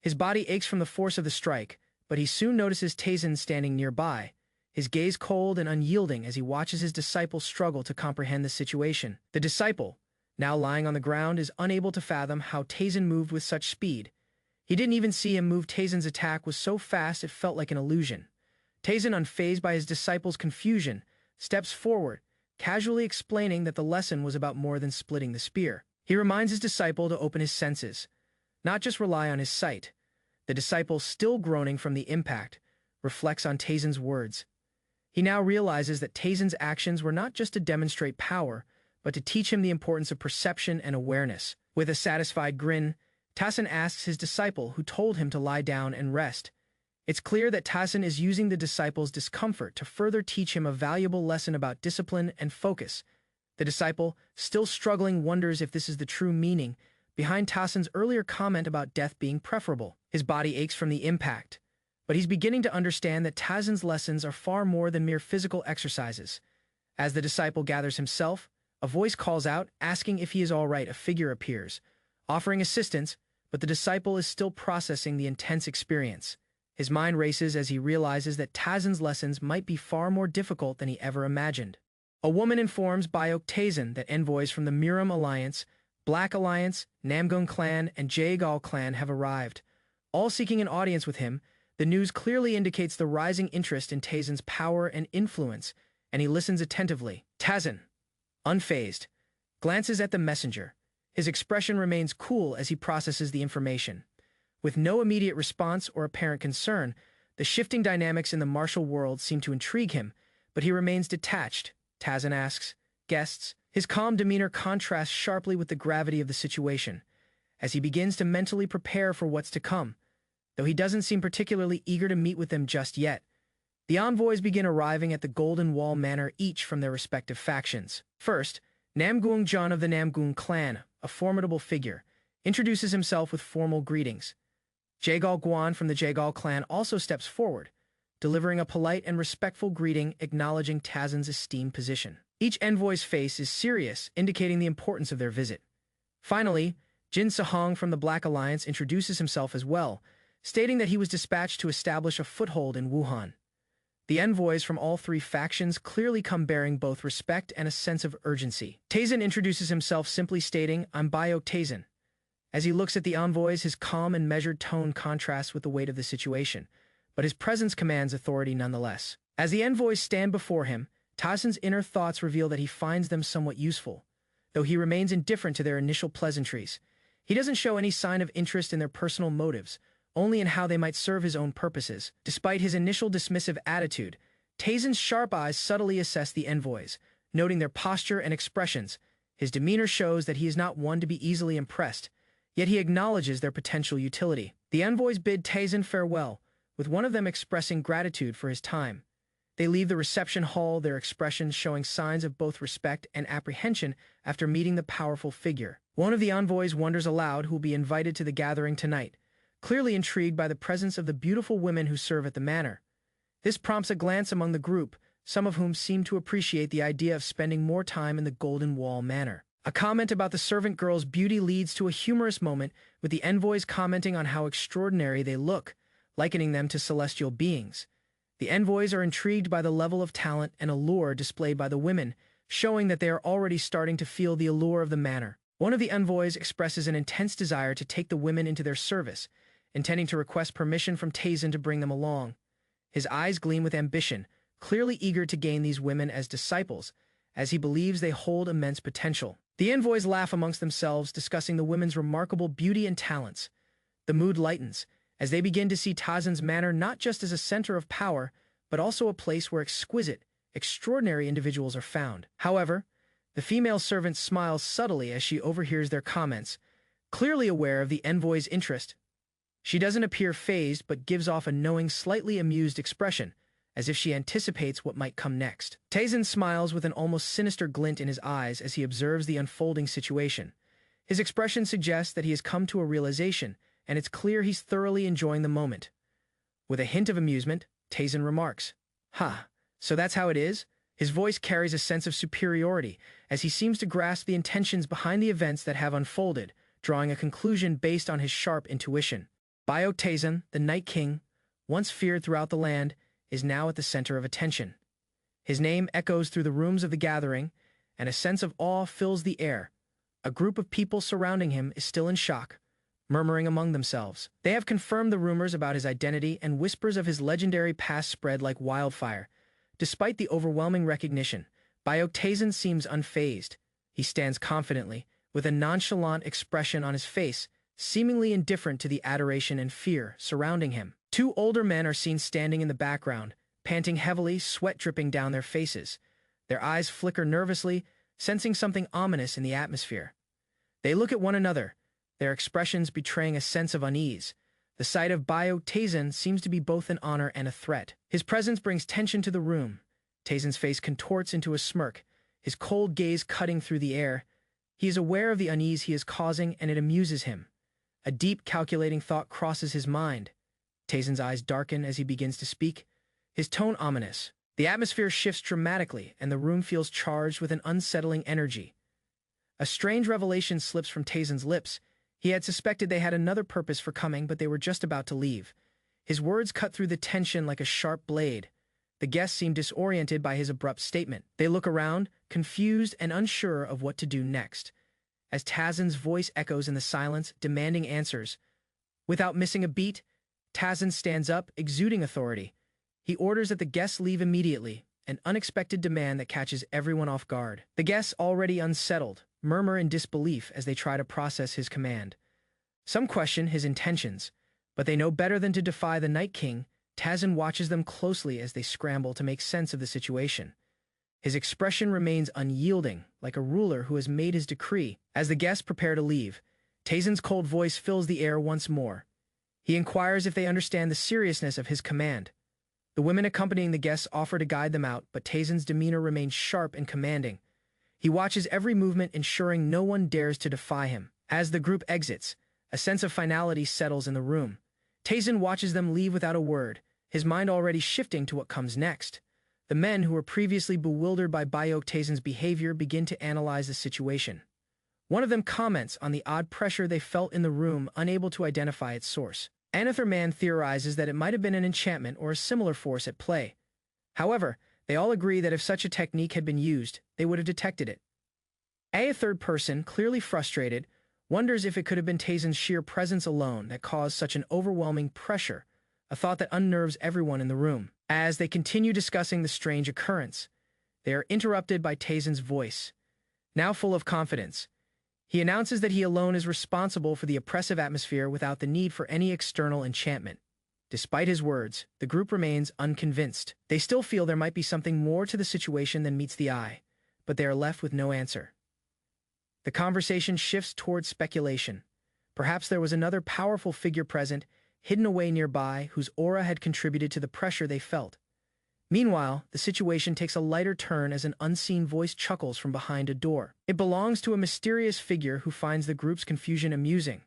His body aches from the force of the strike, but he soon notices Taizan standing nearby, his gaze cold and unyielding as he watches his disciple struggle to comprehend the situation. The disciple, now lying on the ground, is unable to fathom how Taizan moved with such speed. He didn't even see him move. Taizan's attack was so fast it felt like an illusion. Taizan, unfazed by his disciple's confusion, steps forward, casually explaining that the lesson was about more than splitting the spear. He reminds his disciple to open his senses, not just rely on his sight. The disciple, still groaning from the impact, reflects on Taizan's words. He now realizes that Taizan's actions were not just to demonstrate power, but to teach him the importance of perception and awareness. With a satisfied grin, Taizan asks his disciple, who told him to lie down and rest. It's clear that Taizan is using the disciple's discomfort to further teach him a valuable lesson about discipline and focus. The disciple, still struggling, wonders if this is the true meaning behind Taizan's earlier comment about death being preferable. His body aches from the impact, but he's beginning to understand that Taizan's lessons are far more than mere physical exercises. As the disciple gathers himself, a voice calls out, asking if he is all right. A figure appears, offering assistance, but the disciple is still processing the intense experience. His mind races as he realizes that Taizan's lessons might be far more difficult than he ever imagined. A woman informs Taizan that envoys from the Miram Alliance, Black Alliance, Namgung Clan, and Jaegal Clan have arrived, all seeking an audience with him. The news clearly indicates the rising interest in Taizan's power and influence, and he listens attentively. Taizan, unfazed, glances at the messenger. His expression remains cool as he processes the information. With no immediate response or apparent concern, the shifting dynamics in the martial world seem to intrigue him, but he remains detached. Taizan asks, "Guests?" His calm demeanor contrasts sharply with the gravity of the situation, as he begins to mentally prepare for what's to come. Though he doesn't seem particularly eager to meet with them just yet, the envoys begin arriving at the Golden Wall Manor, each from their respective factions. First, Namgung John of the Namgung Clan, a formidable figure, introduces himself with formal greetings. Jaegal Guan from the Jaegal Clan also steps forward, delivering a polite and respectful greeting acknowledging Taizan's esteemed position. Each envoy's face is serious, indicating the importance of their visit. Finally, Jin Sahong from the Black Alliance introduces himself as well, stating that he was dispatched to establish a foothold in Wuhan. The envoys from all three factions clearly come bearing both respect and a sense of urgency. Taizan introduces himself, simply stating, "I'm Taizan." As he looks at the envoys, his calm and measured tone contrasts with the weight of the situation, but his presence commands authority nonetheless. As the envoys stand before him, Taizan's inner thoughts reveal that he finds them somewhat useful. Though he remains indifferent to their initial pleasantries, he doesn't show any sign of interest in their personal motives, only in how they might serve his own purposes. Despite his initial dismissive attitude, Tazen's sharp eyes subtly assess the envoys, noting their posture and expressions. His demeanor shows that he is not one to be easily impressed, yet he acknowledges their potential utility. The envoys bid Tazen farewell, with one of them expressing gratitude for his time. They leave the reception hall, their expressions showing signs of both respect and apprehension after meeting the powerful figure. One of the envoys wonders aloud who will be invited to the gathering tonight, clearly intrigued by the presence of the beautiful women who serve at the manor. This prompts a glance among the group, some of whom seem to appreciate the idea of spending more time in the Golden Wall Manor. A comment about the servant girl's beauty leads to a humorous moment, with the envoys commenting on how extraordinary they look, likening them to celestial beings. The envoys are intrigued by the level of talent and allure displayed by the women, showing that they are already starting to feel the allure of the manor. One of the envoys expresses an intense desire to take the women into their service, intending to request permission from Tazen to bring them along. His eyes gleam with ambition, clearly eager to gain these women as disciples, as he believes they hold immense potential. The envoys laugh amongst themselves, discussing the women's remarkable beauty and talents. The mood lightens, as they begin to see Tazen's manor not just as a center of power, but also a place where exquisite, extraordinary individuals are found. However, the female servant smiles subtly as she overhears their comments, clearly aware of the envoy's interest. She doesn't appear fazed, but gives off a knowing, slightly amused expression, as if she anticipates what might come next. Tazen smiles with an almost sinister glint in his eyes as he observes the unfolding situation. His expression suggests that he has come to a realization, and it's clear he's thoroughly enjoying the moment. With a hint of amusement, Tazen remarks, "Ha, so that's how it is?" His voice carries a sense of superiority, as he seems to grasp the intentions behind the events that have unfolded, drawing a conclusion based on his sharp intuition. Tazen, the Night King, once feared throughout the land, is now at the center of attention. His name echoes through the rooms of the gathering, and a sense of awe fills the air. A group of people surrounding him is still in shock, murmuring among themselves. They have confirmed the rumors about his identity, and whispers of his legendary past spread like wildfire. Despite the overwhelming recognition, Tazen seems unfazed. He stands confidently, with a nonchalant expression on his face, seemingly indifferent to the adoration and fear surrounding him. Two older men are seen standing in the background, panting heavily, sweat dripping down their faces. Their eyes flicker nervously, sensing something ominous in the atmosphere. They look at one another, their expressions betraying a sense of unease. The sight of Tazen seems to be both an honor and a threat. His presence brings tension to the room. Tazen's face contorts into a smirk, his cold gaze cutting through the air. He is aware of the unease he is causing, and it amuses him. A deep, calculating thought crosses his mind. Tazen's eyes darken as he begins to speak, his tone ominous. The atmosphere shifts dramatically, and the room feels charged with an unsettling energy. A strange revelation slips from Tazen's lips. He had suspected they had another purpose for coming, but they were just about to leave. His words cut through the tension like a sharp blade. The guests seem disoriented by his abrupt statement. They look around, confused and unsure of what to do next, as Tazen's voice echoes in the silence, demanding answers. Without missing a beat, Tazen stands up, exuding authority. He orders that the guests leave immediately, an unexpected demand that catches everyone off guard. The guests, already unsettled, murmur in disbelief as they try to process his command. Some question his intentions, but they know better than to defy the Night King. Tazen watches them closely as they scramble to make sense of the situation. His expression remains unyielding, like a ruler who has made his decree. As the guests prepare to leave, Tazen's cold voice fills the air once more. He inquires if they understand the seriousness of his command. The women accompanying the guests offer to guide them out, but Tazen's demeanor remains sharp and commanding. He watches every movement, ensuring no one dares to defy him. As the group exits, a sense of finality settles in the room. Tazen watches them leave without a word, his mind already shifting to what comes next. The men who were previously bewildered by Tazen's behavior begin to analyze the situation. One of them comments on the odd pressure they felt in the room, unable to identify its source. Another man theorizes that it might have been an enchantment or a similar force at play. However, they all agree that if such a technique had been used, they would have detected it. A third person, clearly frustrated, wonders if it could have been Tazen's sheer presence alone that caused such an overwhelming pressure, a thought that unnerves everyone in the room. As they continue discussing the strange occurrence, they are interrupted by Tazen's voice. Now full of confidence, he announces that he alone is responsible for the oppressive atmosphere without the need for any external enchantment. Despite his words, the group remains unconvinced. They still feel there might be something more to the situation than meets the eye, but they are left with no answer. The conversation shifts towards speculation. Perhaps there was another powerful figure present, hidden away nearby, whose aura had contributed to the pressure they felt. Meanwhile, the situation takes a lighter turn as an unseen voice chuckles from behind a door. It belongs to a mysterious figure who finds the group's confusion amusing.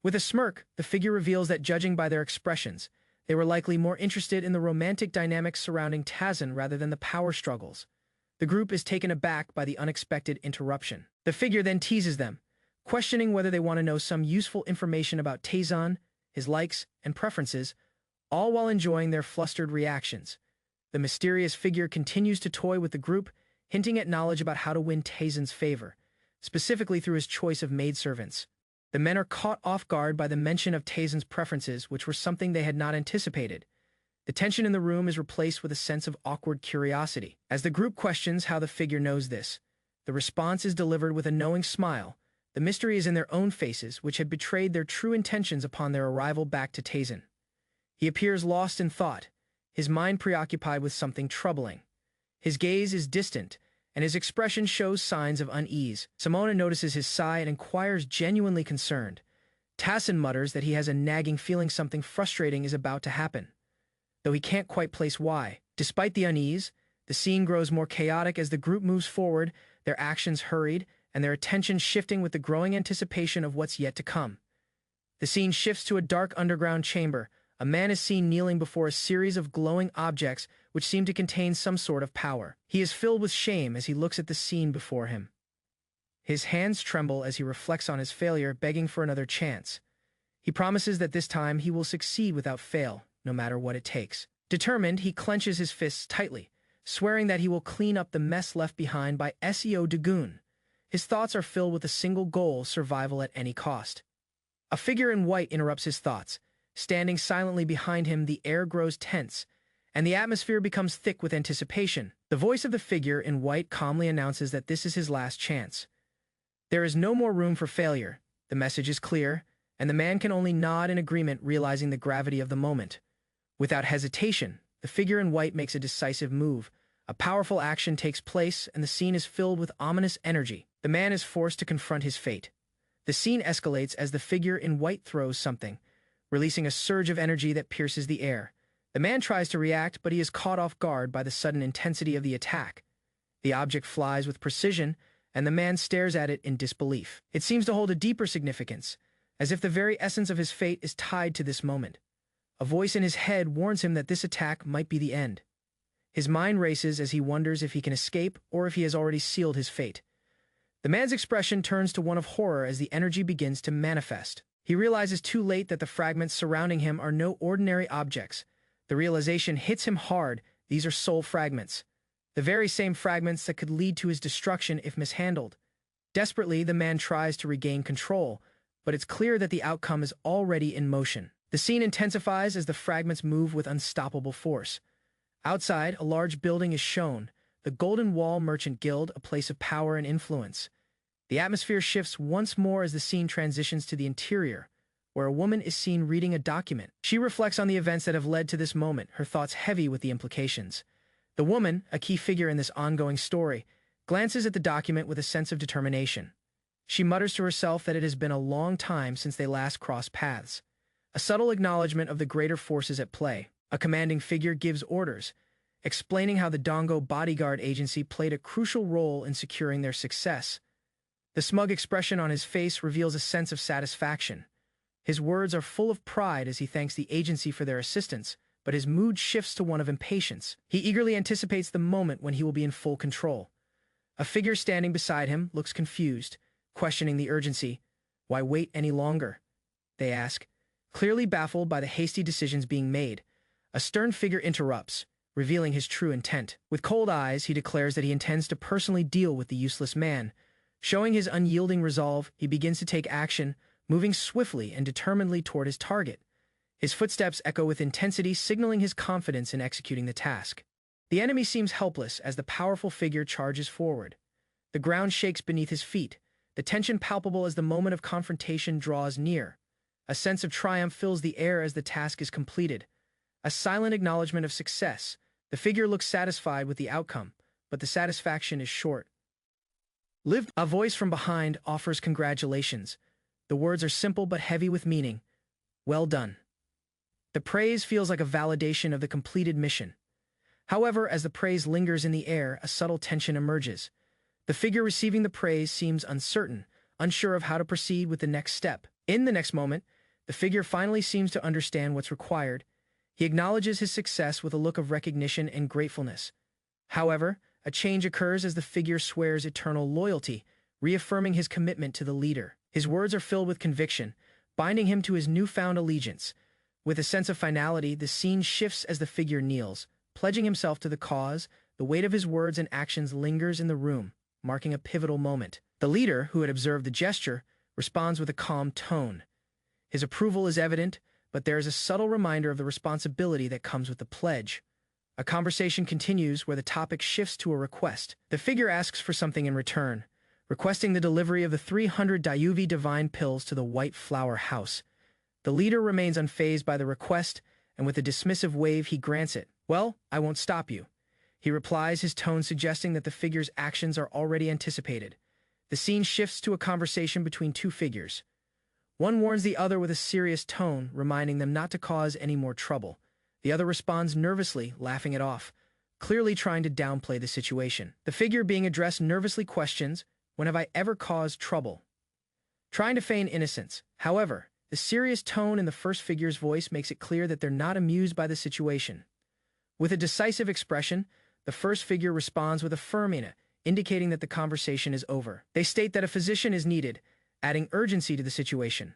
With a smirk, the figure reveals that, judging by their expressions, they were likely more interested in the romantic dynamics surrounding Tazan rather than the power struggles. The group is taken aback by the unexpected interruption. The figure then teases them, questioning whether they want to know some useful information about Tazan, his likes and preferences, all while enjoying their flustered reactions. The mysterious figure continues to toy with the group, hinting at knowledge about how to win Tazan's favor, specifically through his choice of maidservants. The men are caught off guard by the mention of Tazan's preferences, which were something they had not anticipated. The tension in the room is replaced with a sense of awkward curiosity. As the group questions how the figure knows this, the response is delivered with a knowing smile. The mystery is in their own faces, which had betrayed their true intentions upon their arrival back to Tazan. He appears lost in thought, his mind preoccupied with something troubling. His gaze is distant, and his expression shows signs of unease. Simona notices his sigh and inquires, genuinely concerned. Tazan mutters that he has a nagging feeling something frustrating is about to happen, though he can't quite place why. Despite the unease, the scene grows more chaotic as the group moves forward, their actions hurried, and their attention shifting with the growing anticipation of what's yet to come. The scene shifts to a dark underground chamber. A man is seen kneeling before a series of glowing objects which seem to contain some sort of power. He is filled with shame as he looks at the scene before him. His hands tremble as he reflects on his failure, begging for another chance. He promises that this time he will succeed without fail, no matter what it takes. Determined, he clenches his fists tightly, swearing that he will clean up the mess left behind by Seo Dagoon. His thoughts are filled with a single goal: survival at any cost. A figure in white interrupts his thoughts. Standing silently behind him, the air grows tense, and the atmosphere becomes thick with anticipation. The voice of the figure in white calmly announces that this is his last chance. There is no more room for failure. The message is clear, and the man can only nod in agreement, realizing the gravity of the moment. Without hesitation, the figure in white makes a decisive move. A powerful action takes place, and the scene is filled with ominous energy. The man is forced to confront his fate. The scene escalates as the figure in white throws something, releasing a surge of energy that pierces the air. The man tries to react, but he is caught off guard by the sudden intensity of the attack. The object flies with precision, and the man stares at it in disbelief. It seems to hold a deeper significance, as if the very essence of his fate is tied to this moment. A voice in his head warns him that this attack might be the end. His mind races as he wonders if he can escape or if he has already sealed his fate. The man's expression turns to one of horror as the energy begins to manifest. He realizes too late that the fragments surrounding him are no ordinary objects. The realization hits him hard. These are soul fragments, the very same fragments that could lead to his destruction if mishandled. Desperately, the man tries to regain control, but it's clear that the outcome is already in motion. The scene intensifies as the fragments move with unstoppable force. Outside, a large building is shown, the Golden Wall Merchant Guild, a place of power and influence. The atmosphere shifts once more as the scene transitions to the interior, where a woman is seen reading a document. She reflects on the events that have led to this moment, her thoughts heavy with the implications. The woman, a key figure in this ongoing story, glances at the document with a sense of determination. She mutters to herself that it has been a long time since they last crossed paths, a subtle acknowledgement of the greater forces at play. A commanding figure gives orders, explaining how the Dongo bodyguard agency played a crucial role in securing their success. The smug expression on his face reveals a sense of satisfaction. His words are full of pride as he thanks the agency for their assistance, but his mood shifts to one of impatience. He eagerly anticipates the moment when he will be in full control. A figure standing beside him looks confused, questioning the urgency. Why wait any longer? They ask, clearly baffled by the hasty decisions being made. A stern figure interrupts, revealing his true intent. With cold eyes, he declares that he intends to personally deal with the useless man. Showing his unyielding resolve, he begins to take action, moving swiftly and determinedly toward his target. His footsteps echo with intensity, signaling his confidence in executing the task. The enemy seems helpless as the powerful figure charges forward. The ground shakes beneath his feet, the tension palpable as the moment of confrontation draws near. A sense of triumph fills the air as the task is completed. A silent acknowledgement of success. The figure looks satisfied with the outcome, but the satisfaction is short. Lived. A voice from behind offers congratulations. The words are simple but heavy with meaning. Well done. The praise feels like a validation of the completed mission. However, as the praise lingers in the air, a subtle tension emerges. The figure receiving the praise seems uncertain, unsure of how to proceed with the next step. In the next moment, the figure finally seems to understand what's required. He acknowledges his success with a look of recognition and gratefulness. However, a change occurs as the figure swears eternal loyalty, reaffirming his commitment to the leader. His words are filled with conviction, binding him to his newfound allegiance. With a sense of finality, the scene shifts as the figure kneels, pledging himself to the cause. The weight of his words and actions lingers in the room, marking a pivotal moment. The leader, who had observed the gesture, responds with a calm tone. His approval is evident, but there is a subtle reminder of the responsibility that comes with the pledge. A conversation continues where the topic shifts to a request. The figure asks for something in return, requesting the delivery of the 300 Dayuvi divine pills to the White Flower House. The leader remains unfazed by the request, and with a dismissive wave he grants it. "Well, I won't stop you," he replies, his tone suggesting that the figure's actions are already anticipated. The scene shifts to a conversation between two figures. One warns the other with a serious tone, reminding them not to cause any more trouble. The other responds nervously, laughing it off, clearly trying to downplay the situation. The figure being addressed nervously questions, "When have I ever caused trouble?" trying to feign innocence. However, the serious tone in the first figure's voice makes it clear that they're not amused by the situation. With a decisive expression, the first figure responds with a firm indicating that the conversation is over. They state that a physician is needed, adding urgency to the situation.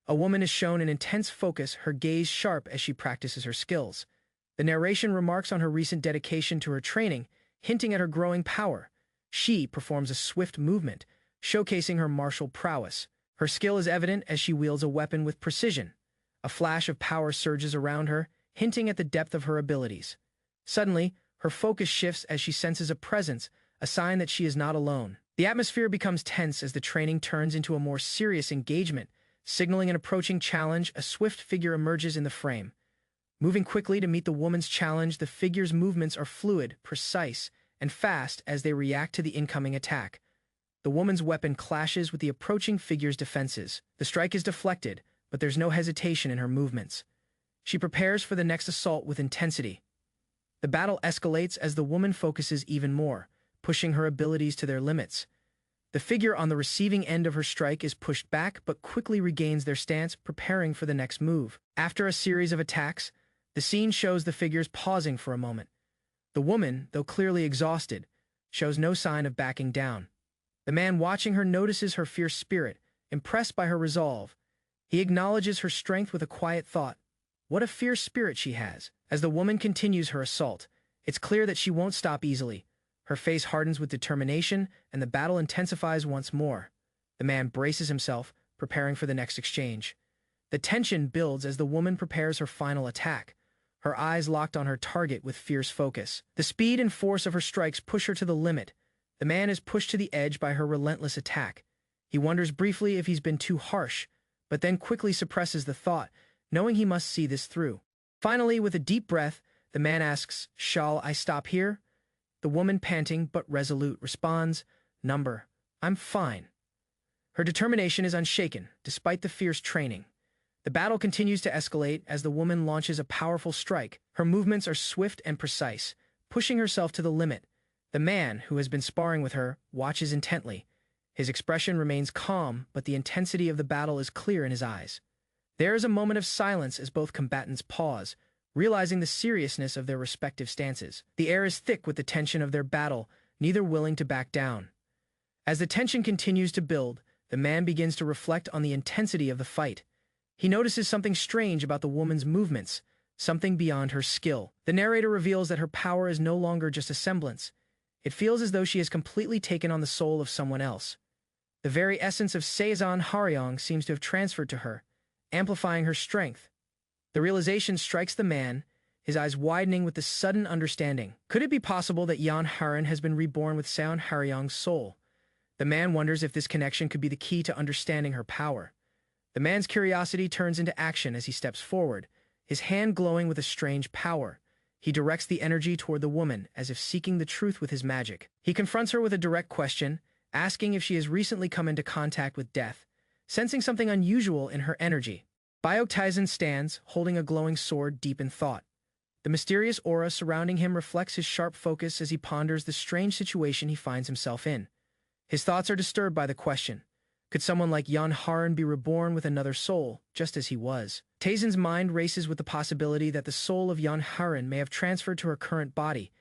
A woman is shown in intense focus, her gaze sharp as she practices her skills. The narration remarks on her recent dedication to her training, hinting at her growing power. She performs a swift movement, showcasing her martial prowess. Her skill is evident as she wields a weapon with precision. A flash of power surges around her, hinting at the depth of her abilities. Suddenly, her focus shifts as she senses a presence, a sign that she is not alone. The atmosphere becomes tense as the training turns into a more serious engagement, signaling an approaching challenge. A swift figure emerges in the frame. Moving quickly to meet the woman's challenge, the figure's movements are fluid, precise, and fast as they react to the incoming attack. The woman's weapon clashes with the approaching figure's defenses. The strike is deflected, but there's no hesitation in her movements. She prepares for the next assault with intensity. The battle escalates as the woman focuses even more, pushing her abilities to their limits. The figure on the receiving end of her strike is pushed back but quickly regains their stance, preparing for the next move. After a series of attacks, the scene shows the figures pausing for a moment. The woman, though clearly exhausted, shows no sign of backing down. The man watching her notices her fierce spirit, impressed by her resolve. He acknowledges her strength with a quiet thought. What a fierce spirit she has. As the woman continues her assault, it's clear that she won't stop easily. Her face hardens with determination, and the battle intensifies once more. The man braces himself, preparing for the next exchange. The tension builds as the woman prepares her final attack, her eyes locked on her target with fierce focus. The speed and force of her strikes push her to the limit. The man is pushed to the edge by her relentless attack. He wonders briefly if he's been too harsh, but then quickly suppresses the thought, knowing he must see this through. Finally, with a deep breath, the man asks, "Shall I stop here?" The woman, panting but resolute, responds, "Number, I'm fine." Her determination is unshaken, despite the fierce training. The battle continues to escalate as the woman launches a powerful strike. Her movements are swift and precise, pushing herself to the limit. The man, who has been sparring with her, watches intently. His expression remains calm, but the intensity of the battle is clear in his eyes. There is a moment of silence as both combatants pause, realizing the seriousness of their respective stances. The air is thick with the tension of their battle, neither willing to back down. As the tension continues to build, the man begins to reflect on the intensity of the fight. He notices something strange about the woman's movements, something beyond her skill. The narrator reveals that her power is no longer just a semblance. It feels as though she has completely taken on the soul of someone else. The very essence of Seizan Haryong seems to have transferred to her, amplifying her strength. The realization strikes the man, his eyes widening with the sudden understanding. Could it be possible that Yan Haran has been reborn with Seon Haryong's soul? The man wonders if this connection could be the key to understanding her power. The man's curiosity turns into action as he steps forward, his hand glowing with a strange power. He directs the energy toward the woman, as if seeking the truth with his magic. He confronts her with a direct question, asking if she has recently come into contact with death, sensing something unusual in her energy. Taizan stands, holding a glowing sword deep in thought. The mysterious aura surrounding him reflects his sharp focus as he ponders the strange situation he finds himself in. His thoughts are disturbed by the question, could someone like Yan Haran be reborn with another soul, just as he was? Taizan's mind races with the possibility that the soul of Yan Haran may have transferred to her current body.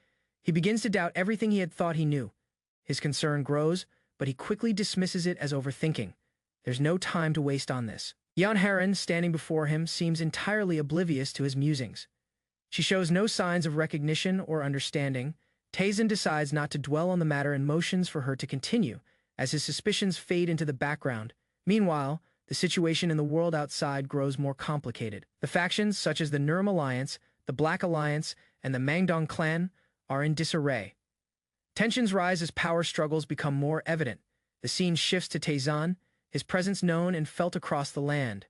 He begins to doubt everything he had thought he knew. His concern grows, but he quickly dismisses it as overthinking. There's no time to waste on this. Yan Haran, standing before him, seems entirely oblivious to his musings. She shows no signs of recognition or understanding. Taizan decides not to dwell on the matter and motions for her to continue, as his suspicions fade into the background. Meanwhile, the situation in the world outside grows more complicated. The factions, such as the Nurm Alliance, the Black Alliance, and the Mangdong clan, are in disarray. Tensions rise as power struggles become more evident. The scene shifts to Taizan, his presence known and felt across the land.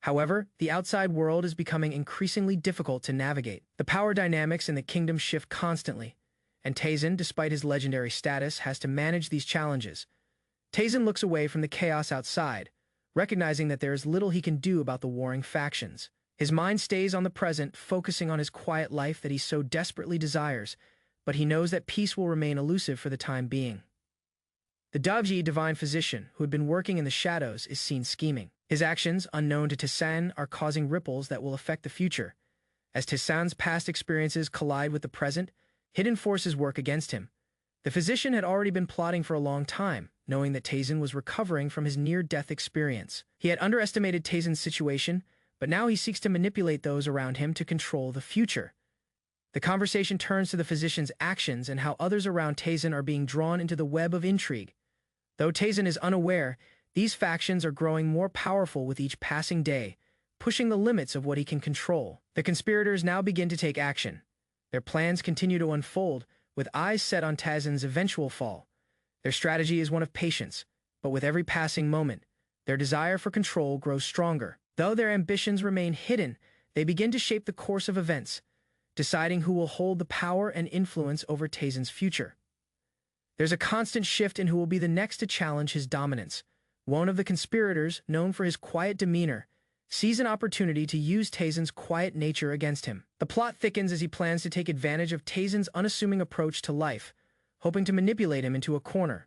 However, the outside world is becoming increasingly difficult to navigate. The power dynamics in the kingdom shift constantly, and Taizan, despite his legendary status, has to manage these challenges. Taizan looks away from the chaos outside, recognizing that there is little he can do about the warring factions. His mind stays on the present, focusing on his quiet life that he so desperately desires, but he knows that peace will remain elusive for the time being. The Davji divine physician, who had been working in the shadows, is seen scheming. His actions, unknown to Taizan, are causing ripples that will affect the future. As Taizan's past experiences collide with the present, hidden forces work against him. The physician had already been plotting for a long time, knowing that Taizan was recovering from his near-death experience. He had underestimated Taizan's situation, but now he seeks to manipulate those around him to control the future. The conversation turns to the physician's actions and how others around Taizan are being drawn into the web of intrigue. Though Taizan is unaware, these factions are growing more powerful with each passing day, pushing the limits of what he can control. The conspirators now begin to take action. Their plans continue to unfold, with eyes set on Taizan's eventual fall. Their strategy is one of patience, but with every passing moment, their desire for control grows stronger. Though their ambitions remain hidden, they begin to shape the course of events, deciding who will hold the power and influence over Taizan's future. There's a constant shift in who will be the next to challenge his dominance. One of the conspirators, known for his quiet demeanor, sees an opportunity to use Taizan's quiet nature against him. The plot thickens as he plans to take advantage of Taizan's unassuming approach to life, hoping to manipulate him into a corner.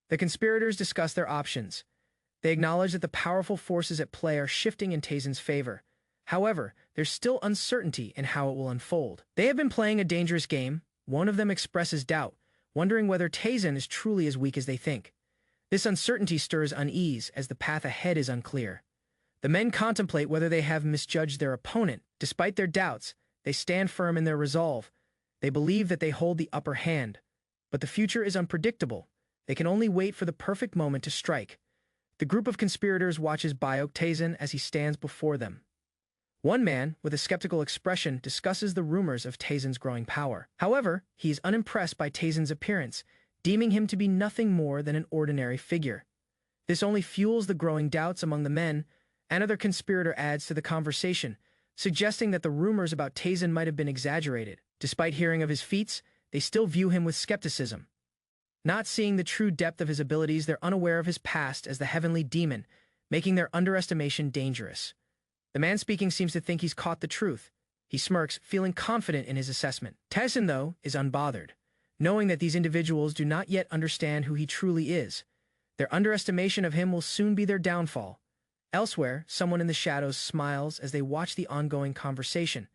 The conspirators discuss their options. They acknowledge that the powerful forces at play are shifting in Taizan's favor. However, there's still uncertainty in how it will unfold. They have been playing a dangerous game. One of them expresses doubt, wondering whether Taizan is truly as weak as they think. This uncertainty stirs unease as the path ahead is unclear. The men contemplate whether they have misjudged their opponent. Despite their doubts, they stand firm in their resolve. They believe that they hold the upper hand. But the future is unpredictable. They can only wait for the perfect moment to strike. The group of conspirators watches Taizan as he stands before them. One man, with a skeptical expression, discusses the rumors of Taizan's growing power. However, he is unimpressed by Taizan's appearance, deeming him to be nothing more than an ordinary figure. This only fuels the growing doubts among the men. Another conspirator adds to the conversation, suggesting that the rumors about Taizan might have been exaggerated. Despite hearing of his feats, they still view him with skepticism. Not seeing the true depth of his abilities, they're unaware of his past as the heavenly demon, making their underestimation dangerous. The man speaking seems to think he's caught the truth. He smirks, feeling confident in his assessment. Taizan, though, is unbothered, knowing that these individuals do not yet understand who he truly is. Their underestimation of him will soon be their downfall. Elsewhere, someone in the shadows smiles as they watch the ongoing conversation.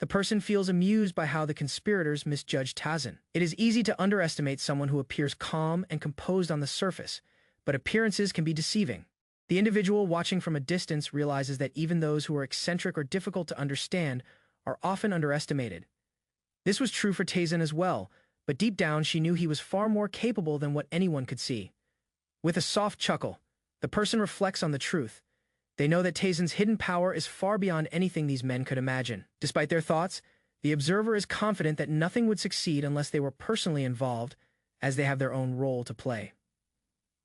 The person feels amused by how the conspirators misjudge Taizan. It is easy to underestimate someone who appears calm and composed on the surface, but appearances can be deceiving. The individual watching from a distance realizes that even those who are eccentric or difficult to understand are often underestimated. This was true for Taizan as well, but deep down she knew he was far more capable than what anyone could see. With a soft chuckle, the person reflects on the truth. They know that Taizan's hidden power is far beyond anything these men could imagine. Despite their thoughts, the observer is confident that nothing would succeed unless they were personally involved, as they have their own role to play.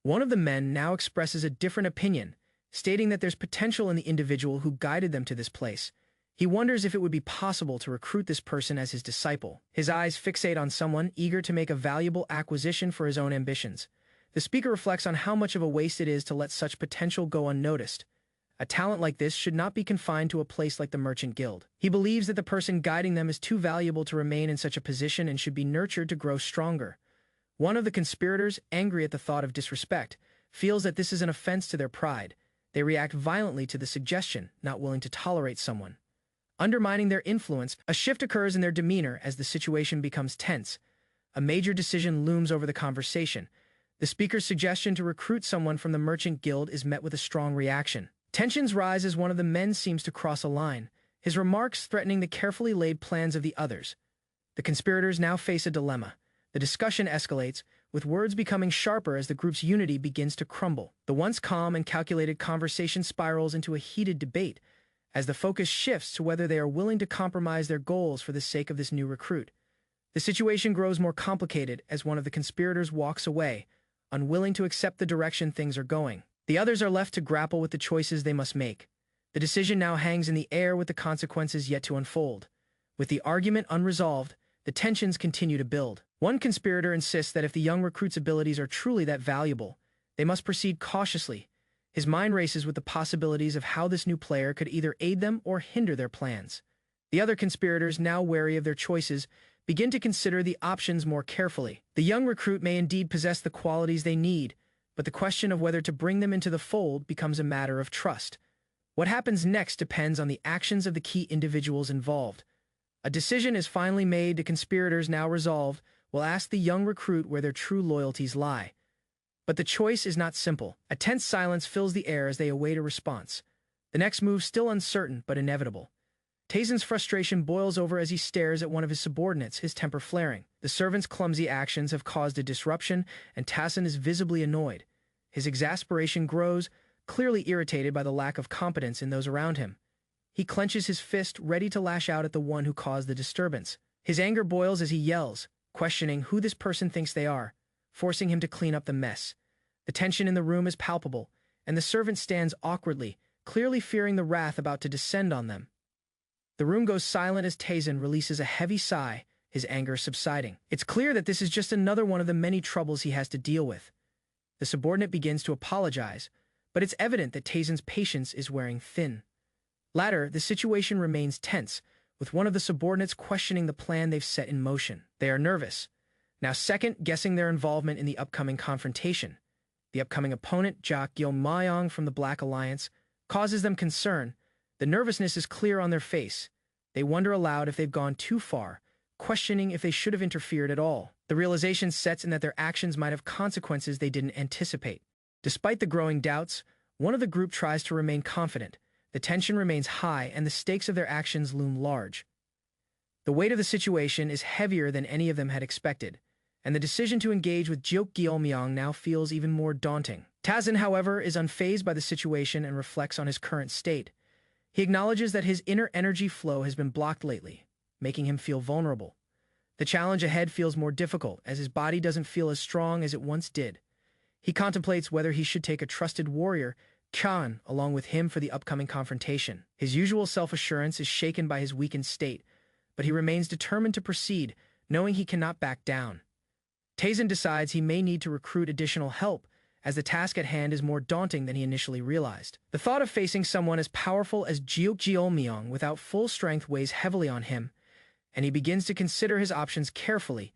One of the men now expresses a different opinion, stating that there's potential in the individual who guided them to this place. He wonders if it would be possible to recruit this person as his disciple. His eyes fixate on someone eager to make a valuable acquisition for his own ambitions. The speaker reflects on how much of a waste it is to let such potential go unnoticed. A talent like this should not be confined to a place like the Merchant Guild. He believes that the person guiding them is too valuable to remain in such a position and should be nurtured to grow stronger. One of the conspirators, angry at the thought of disrespect, feels that this is an offense to their pride. They react violently to the suggestion, not willing to tolerate someone undermining their influence. A shift occurs in their demeanor as the situation becomes tense. A major decision looms over the conversation. The speaker's suggestion to recruit someone from the Merchant Guild is met with a strong reaction. Tensions rise as one of the men seems to cross a line, his remarks threatening the carefully laid plans of the others. The conspirators now face a dilemma. The discussion escalates, with words becoming sharper as the group's unity begins to crumble. The once calm and calculated conversation spirals into a heated debate, as the focus shifts to whether they are willing to compromise their goals for the sake of this new recruit. The situation grows more complicated as one of the conspirators walks away, unwilling to accept the direction things are going. The others are left to grapple with the choices they must make. The decision now hangs in the air with the consequences yet to unfold. With the argument unresolved, the tensions continue to build. One conspirator insists that if the young recruit's abilities are truly that valuable, they must proceed cautiously. His mind races with the possibilities of how this new player could either aid them or hinder their plans. The other conspirators, now wary of their choices, begin to consider the options more carefully. The young recruit may indeed possess the qualities they need, but the question of whether to bring them into the fold becomes a matter of trust. What happens next depends on the actions of the key individuals involved. A decision is finally made. The conspirators, now resolved, will ask the young recruit where their true loyalties lie. But the choice is not simple. A tense silence fills the air as they await a response. The next move still uncertain but inevitable. Tazen's frustration boils over as he stares at one of his subordinates, his temper flaring. The servant's clumsy actions have caused a disruption, and Tazen is visibly annoyed. His exasperation grows, clearly irritated by the lack of competence in those around him. He clenches his fist, ready to lash out at the one who caused the disturbance. His anger boils as he yells, questioning who this person thinks they are, forcing him to clean up the mess. The tension in the room is palpable, and the servant stands awkwardly, clearly fearing the wrath about to descend on them. The room goes silent as Tazen releases a heavy sigh, his anger subsiding. It's clear that this is just another one of the many troubles he has to deal with. The subordinate begins to apologize, but it's evident that Tazen's patience is wearing thin. Later, the situation remains tense, with one of the subordinates questioning the plan they've set in motion. They are nervous, now second-guessing their involvement in the upcoming confrontation. The upcoming opponent, Jak Gyeong-mayong from the Black Alliance, causes them concern. The nervousness is clear on their face. They wonder aloud if they've gone too far, questioning if they should have interfered at all. The realization sets in that their actions might have consequences they didn't anticipate. Despite the growing doubts, one of the group tries to remain confident. The tension remains high, and the stakes of their actions loom large. The weight of the situation is heavier than any of them had expected, and the decision to engage with Jak Gyeong-mayong now feels even more daunting. Tazen, however, is unfazed by the situation and reflects on his current state. He acknowledges that his inner energy flow has been blocked lately, making him feel vulnerable. The challenge ahead feels more difficult, as his body doesn't feel as strong as it once did. He contemplates whether he should take a trusted warrior, Khan, along with him for the upcoming confrontation. His usual self-assurance is shaken by his weakened state, but he remains determined to proceed, knowing he cannot back down. Tazen decides he may need to recruit additional help, as the task at hand is more daunting than he initially realized. The thought of facing someone as powerful as Jak Gyeong-mayong without full strength weighs heavily on him, and he begins to consider his options carefully.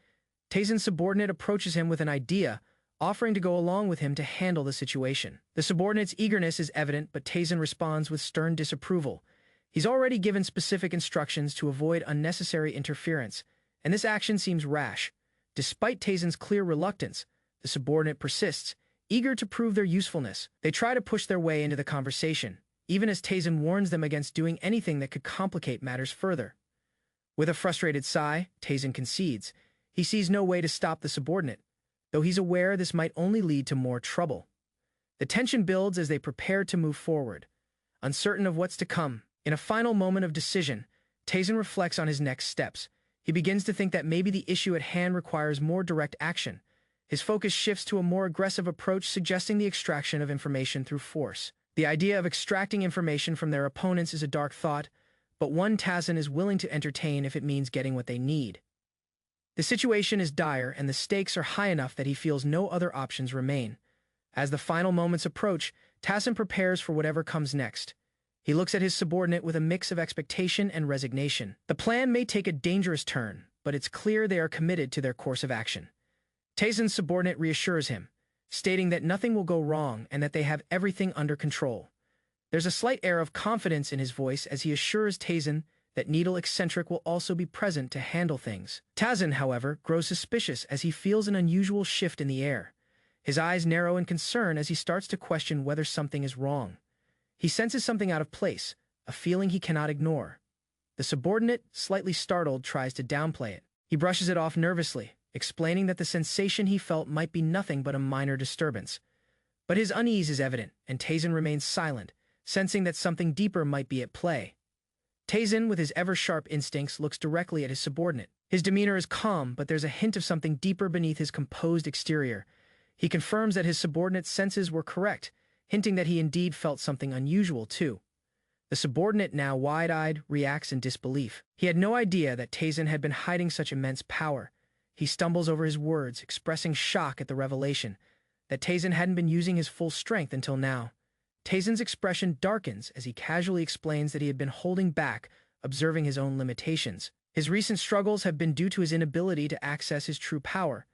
Tazen's subordinate approaches him with an idea, offering to go along with him to handle the situation. The subordinate's eagerness is evident, but Tazen responds with stern disapproval. He's already given specific instructions to avoid unnecessary interference, and this action seems rash. Despite Tazen's clear reluctance, the subordinate persists, eager to prove their usefulness. They try to push their way into the conversation, even as Tazen warns them against doing anything that could complicate matters further. With a frustrated sigh, Tazen concedes. He sees no way to stop the subordinate, though he's aware this might only lead to more trouble. The tension builds as they prepare to move forward, uncertain of what's to come. In a final moment of decision, Tazen reflects on his next steps. He begins to think that maybe the issue at hand requires more direct action. His focus shifts to a more aggressive approach, suggesting the extraction of information through force. The idea of extracting information from their opponents is a dark thought, but one Tazin is willing to entertain if it means getting what they need. The situation is dire and the stakes are high enough that he feels no other options remain. As the final moments approach, Tazin prepares for whatever comes next. He looks at his subordinate with a mix of expectation and resignation. The plan may take a dangerous turn, but it's clear they are committed to their course of action. Tazin's subordinate reassures him, stating that nothing will go wrong and that they have everything under control. There's a slight air of confidence in his voice as he assures Tazin that Needle Eccentric will also be present to handle things. Tazin, however, grows suspicious as he feels an unusual shift in the air. His eyes narrow in concern as he starts to question whether something is wrong. He senses something out of place, a feeling he cannot ignore. The subordinate, slightly startled, tries to downplay it. He brushes it off nervously, explaining that the sensation he felt might be nothing but a minor disturbance. But his unease is evident, and Tazin remains silent, sensing that something deeper might be at play. Tazin, with his ever-sharp instincts, looks directly at his subordinate. His demeanor is calm, but there's a hint of something deeper beneath his composed exterior. He confirms that his subordinate's senses were correct, hinting that he indeed felt something unusual, too. The subordinate, now wide-eyed, reacts in disbelief. He had no idea that Tazin had been hiding such immense power. He stumbles over his words, expressing shock at the revelation that Tazin hadn't been using his full strength until now. Tazin's expression darkens as he casually explains that he had been holding back, observing his own limitations. His recent struggles have been due to his inability to access his true power.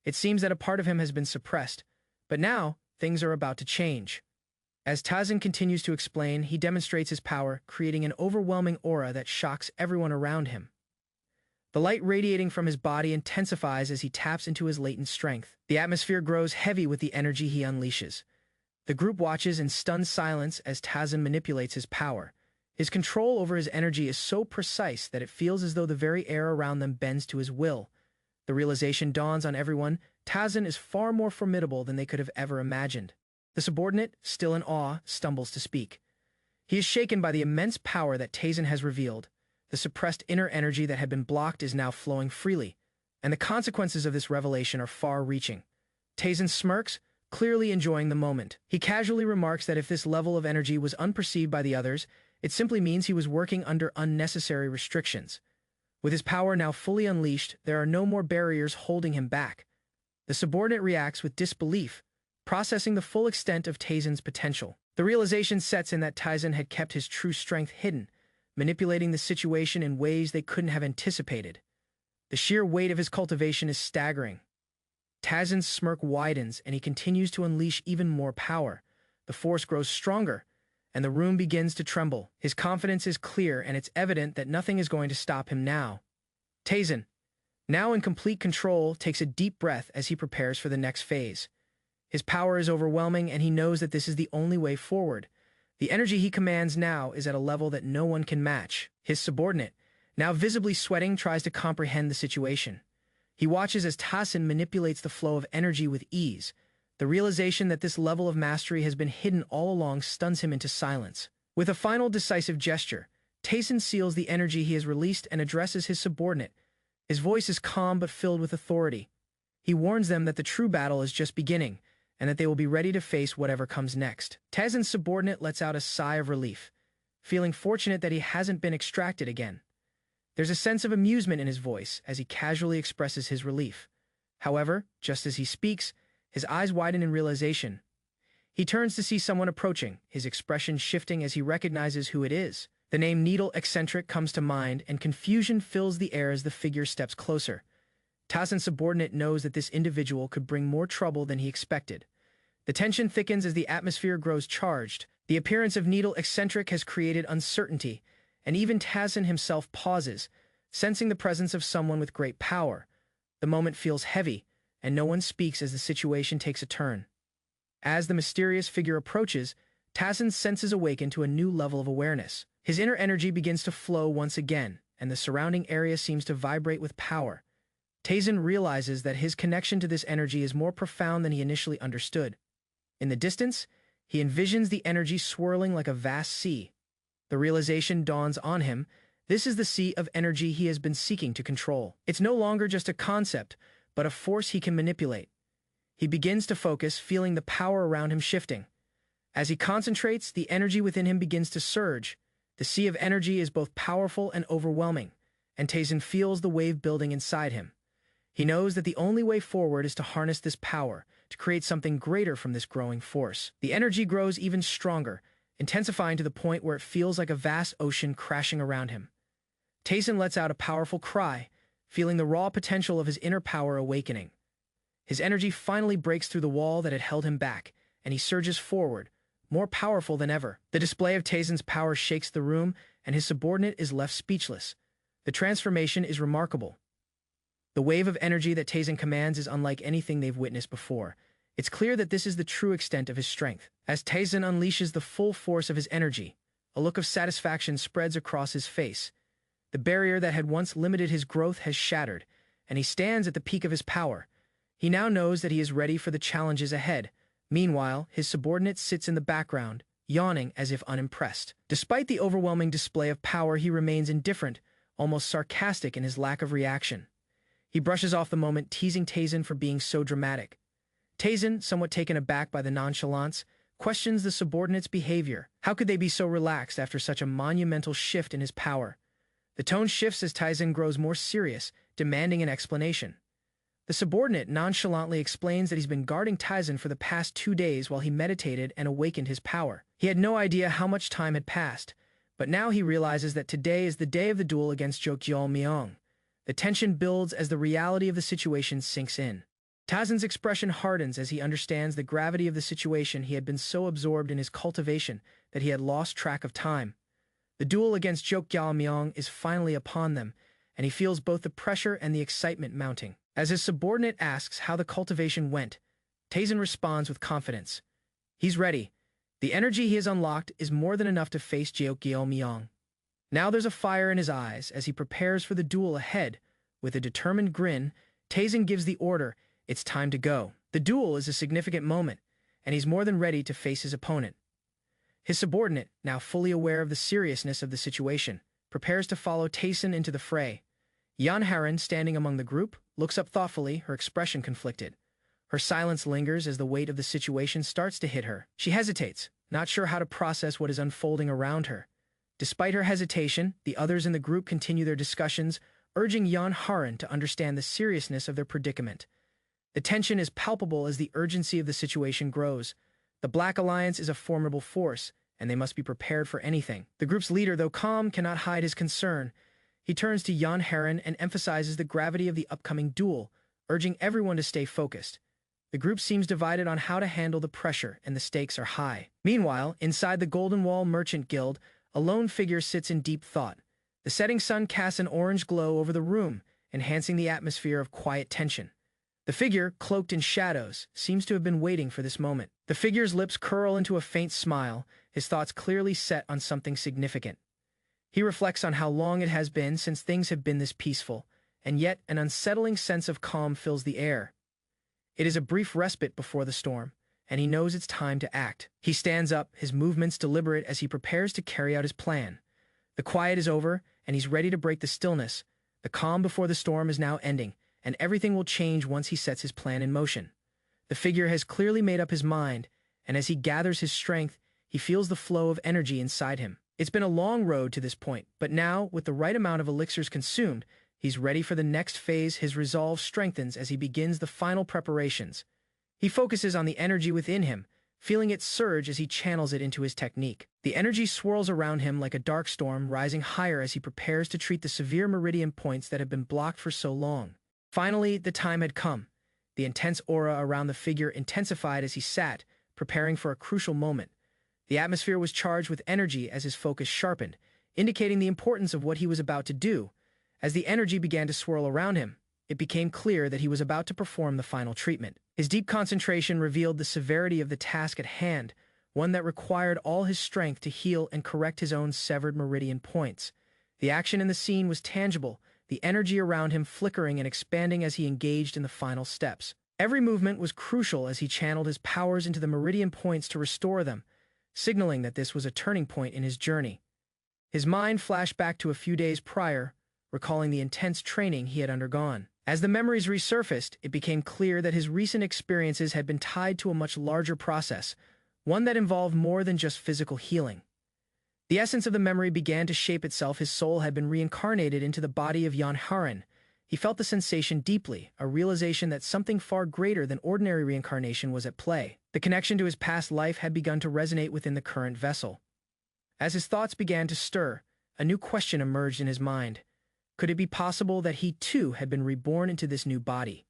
It seems that a part of him has been suppressed, but now things are about to change. As Tazin continues to explain, he demonstrates his power, creating an overwhelming aura that shocks everyone around him. The light radiating from his body intensifies as he taps into his latent strength. The atmosphere grows heavy with the energy he unleashes. The group watches in stunned silence as Tazin manipulates his power. His control over his energy is so precise that it feels as though the very air around them bends to his will. The realization dawns on everyone: Tazin is far more formidable than they could have ever imagined. The subordinate, still in awe, stumbles to speak. He is shaken by the immense power that Tazin has revealed. The suppressed inner energy that had been blocked is now flowing freely, and the consequences of this revelation are far-reaching. Tazin smirks, clearly enjoying the moment. He casually remarks that if this level of energy was unperceived by the others, it simply means he was working under unnecessary restrictions. With his power now fully unleashed, there are no more barriers holding him back. The subordinate reacts with disbelief, processing the full extent of Tazin's potential. The realization sets in that Tazin had kept his true strength hidden, manipulating the situation in ways they couldn't have anticipated. The sheer weight of his cultivation is staggering. Tazin's smirk widens, and he continues to unleash even more power. The force grows stronger, and the room begins to tremble. His confidence is clear, and it's evident that nothing is going to stop him now. Tazin, now in complete control, takes a deep breath as he prepares for the next phase. His power is overwhelming, and he knows that this is the only way forward. The energy he commands now is at a level that no one can match. His subordinate, now visibly sweating, tries to comprehend the situation. He watches as Tazin manipulates the flow of energy with ease. The realization that this level of mastery has been hidden all along stuns him into silence. With a final decisive gesture, Tazin seals the energy he has released and addresses his subordinate. His voice is calm but filled with authority. He warns them that the true battle is just beginning, and that they will be ready to face whatever comes next. Tazin's subordinate lets out a sigh of relief, feeling fortunate that he hasn't been extracted again. There's a sense of amusement in his voice as he casually expresses his relief. However, just as he speaks, his eyes widen in realization. He turns to see someone approaching, his expression shifting as he recognizes who it is. The name Needle Eccentric comes to mind, and confusion fills the air as the figure steps closer. Tazin's subordinate knows that this individual could bring more trouble than he expected. The tension thickens as the atmosphere grows charged. The appearance of Needle Eccentric has created uncertainty, and even Tazin himself pauses, sensing the presence of someone with great power. The moment feels heavy, and no one speaks as the situation takes a turn. As the mysterious figure approaches, Tazin's senses awaken to a new level of awareness. His inner energy begins to flow once again, and the surrounding area seems to vibrate with power. Tazin realizes that his connection to this energy is more profound than he initially understood. In the distance, he envisions the energy swirling like a vast sea. The realization dawns on him: this is the sea of energy he has been seeking to control. It's no longer just a concept, but a force he can manipulate. He begins to focus, feeling the power around him shifting. As he concentrates, the energy within him begins to surge. The sea of energy is both powerful and overwhelming, and Taisen feels the wave building inside him. He knows that the only way forward is to harness this power, to create something greater from this growing force. The energy grows even stronger, intensifying to the point where it feels like a vast ocean crashing around him. Taisen lets out a powerful cry, feeling the raw potential of his inner power awakening. His energy finally breaks through the wall that had held him back, and he surges forward, more powerful than ever. The display of Taisen's power shakes the room, and his subordinate is left speechless. The transformation is remarkable. The wave of energy that Taisen commands is unlike anything they've witnessed before. It's clear that this is the true extent of his strength. As Taisen unleashes the full force of his energy, a look of satisfaction spreads across his face. The barrier that had once limited his growth has shattered, and he stands at the peak of his power. He now knows that he is ready for the challenges ahead. Meanwhile, his subordinate sits in the background, yawning as if unimpressed. Despite the overwhelming display of power, he remains indifferent, almost sarcastic in his lack of reaction. He brushes off the moment, teasing Taisen for being so dramatic. Taisen, somewhat taken aback by the nonchalance, questions the subordinate's behavior. How could they be so relaxed after such a monumental shift in his power? The tone shifts as Taisen grows more serious, demanding an explanation. The subordinate nonchalantly explains that he's been guarding Taisen for the past 2 days while he meditated and awakened his power. He had no idea how much time had passed, but now he realizes that today is the day of the duel against Jokgyal Myeong. The tension builds as the reality of the situation sinks in. Taisen's expression hardens as he understands the gravity of the situation. He had been so absorbed in his cultivation that he had lost track of time. The duel against Jokgyal Myeong is finally upon them, and he feels both the pressure and the excitement mounting. As his subordinate asks how the cultivation went, Taisen responds with confidence. He's ready. The energy he has unlocked is more than enough to face Jokgyal Myeong. Now there's a fire in his eyes as he prepares for the duel ahead. With a determined grin, Taisen gives the order, it's time to go. The duel is a significant moment, and he's more than ready to face his opponent. His subordinate, now fully aware of the seriousness of the situation, prepares to follow Taisen into the fray. Yan Haran, standing among the group, looks up thoughtfully, her expression conflicted. Her silence lingers as the weight of the situation starts to hit her. She hesitates, not sure how to process what is unfolding around her. Despite her hesitation, the others in the group continue their discussions, urging Yan Haran to understand the seriousness of their predicament. The tension is palpable as the urgency of the situation grows. The Black Alliance is a formidable force, and they must be prepared for anything. The group's leader, though calm, cannot hide his concern. He turns to Yan Haran and emphasizes the gravity of the upcoming duel, urging everyone to stay focused. The group seems divided on how to handle the pressure, and the stakes are high. Meanwhile, inside the Golden Wall Merchant Guild, a lone figure sits in deep thought. The setting sun casts an orange glow over the room, enhancing the atmosphere of quiet tension. The figure, cloaked in shadows, seems to have been waiting for this moment. The figure's lips curl into a faint smile, his thoughts clearly set on something significant. He reflects on how long it has been since things have been this peaceful, and yet an unsettling sense of calm fills the air. It is a brief respite before the storm, and he knows it's time to act. He stands up, his movements deliberate as he prepares to carry out his plan. The quiet is over, and he's ready to break the stillness. The calm before the storm is now ending, and everything will change once he sets his plan in motion. The figure has clearly made up his mind, and as he gathers his strength, he feels the flow of energy inside him. It's been a long road to this point, but now, with the right amount of elixirs consumed, he's ready for the next phase. His resolve strengthens as he begins the final preparations. He focuses on the energy within him, feeling it surge as he channels it into his technique. The energy swirls around him like a dark storm, rising higher as he prepares to treat the severe meridian points that have been blocked for so long. Finally, the time had come. The intense aura around the figure intensified as he sat, preparing for a crucial moment. The atmosphere was charged with energy as his focus sharpened, indicating the importance of what he was about to do. As the energy began to swirl around him, it became clear that he was about to perform the final treatment. His deep concentration revealed the severity of the task at hand, one that required all his strength to heal and correct his own severed meridian points. The action in the scene was tangible, the energy around him flickering and expanding as he engaged in the final steps. Every movement was crucial as he channeled his powers into the meridian points to restore them, signaling that this was a turning point in his journey. His mind flashed back to a few days prior, recalling the intense training he had undergone. As the memories resurfaced, it became clear that his recent experiences had been tied to a much larger process, one that involved more than just physical healing. The essence of the memory began to shape itself. His soul had been reincarnated into the body of Jan Haren. He felt the sensation deeply, a realization that something far greater than ordinary reincarnation was at play. The connection to his past life had begun to resonate within the current vessel. As his thoughts began to stir, a new question emerged in his mind. Could it be possible that he too had been reborn into this new body?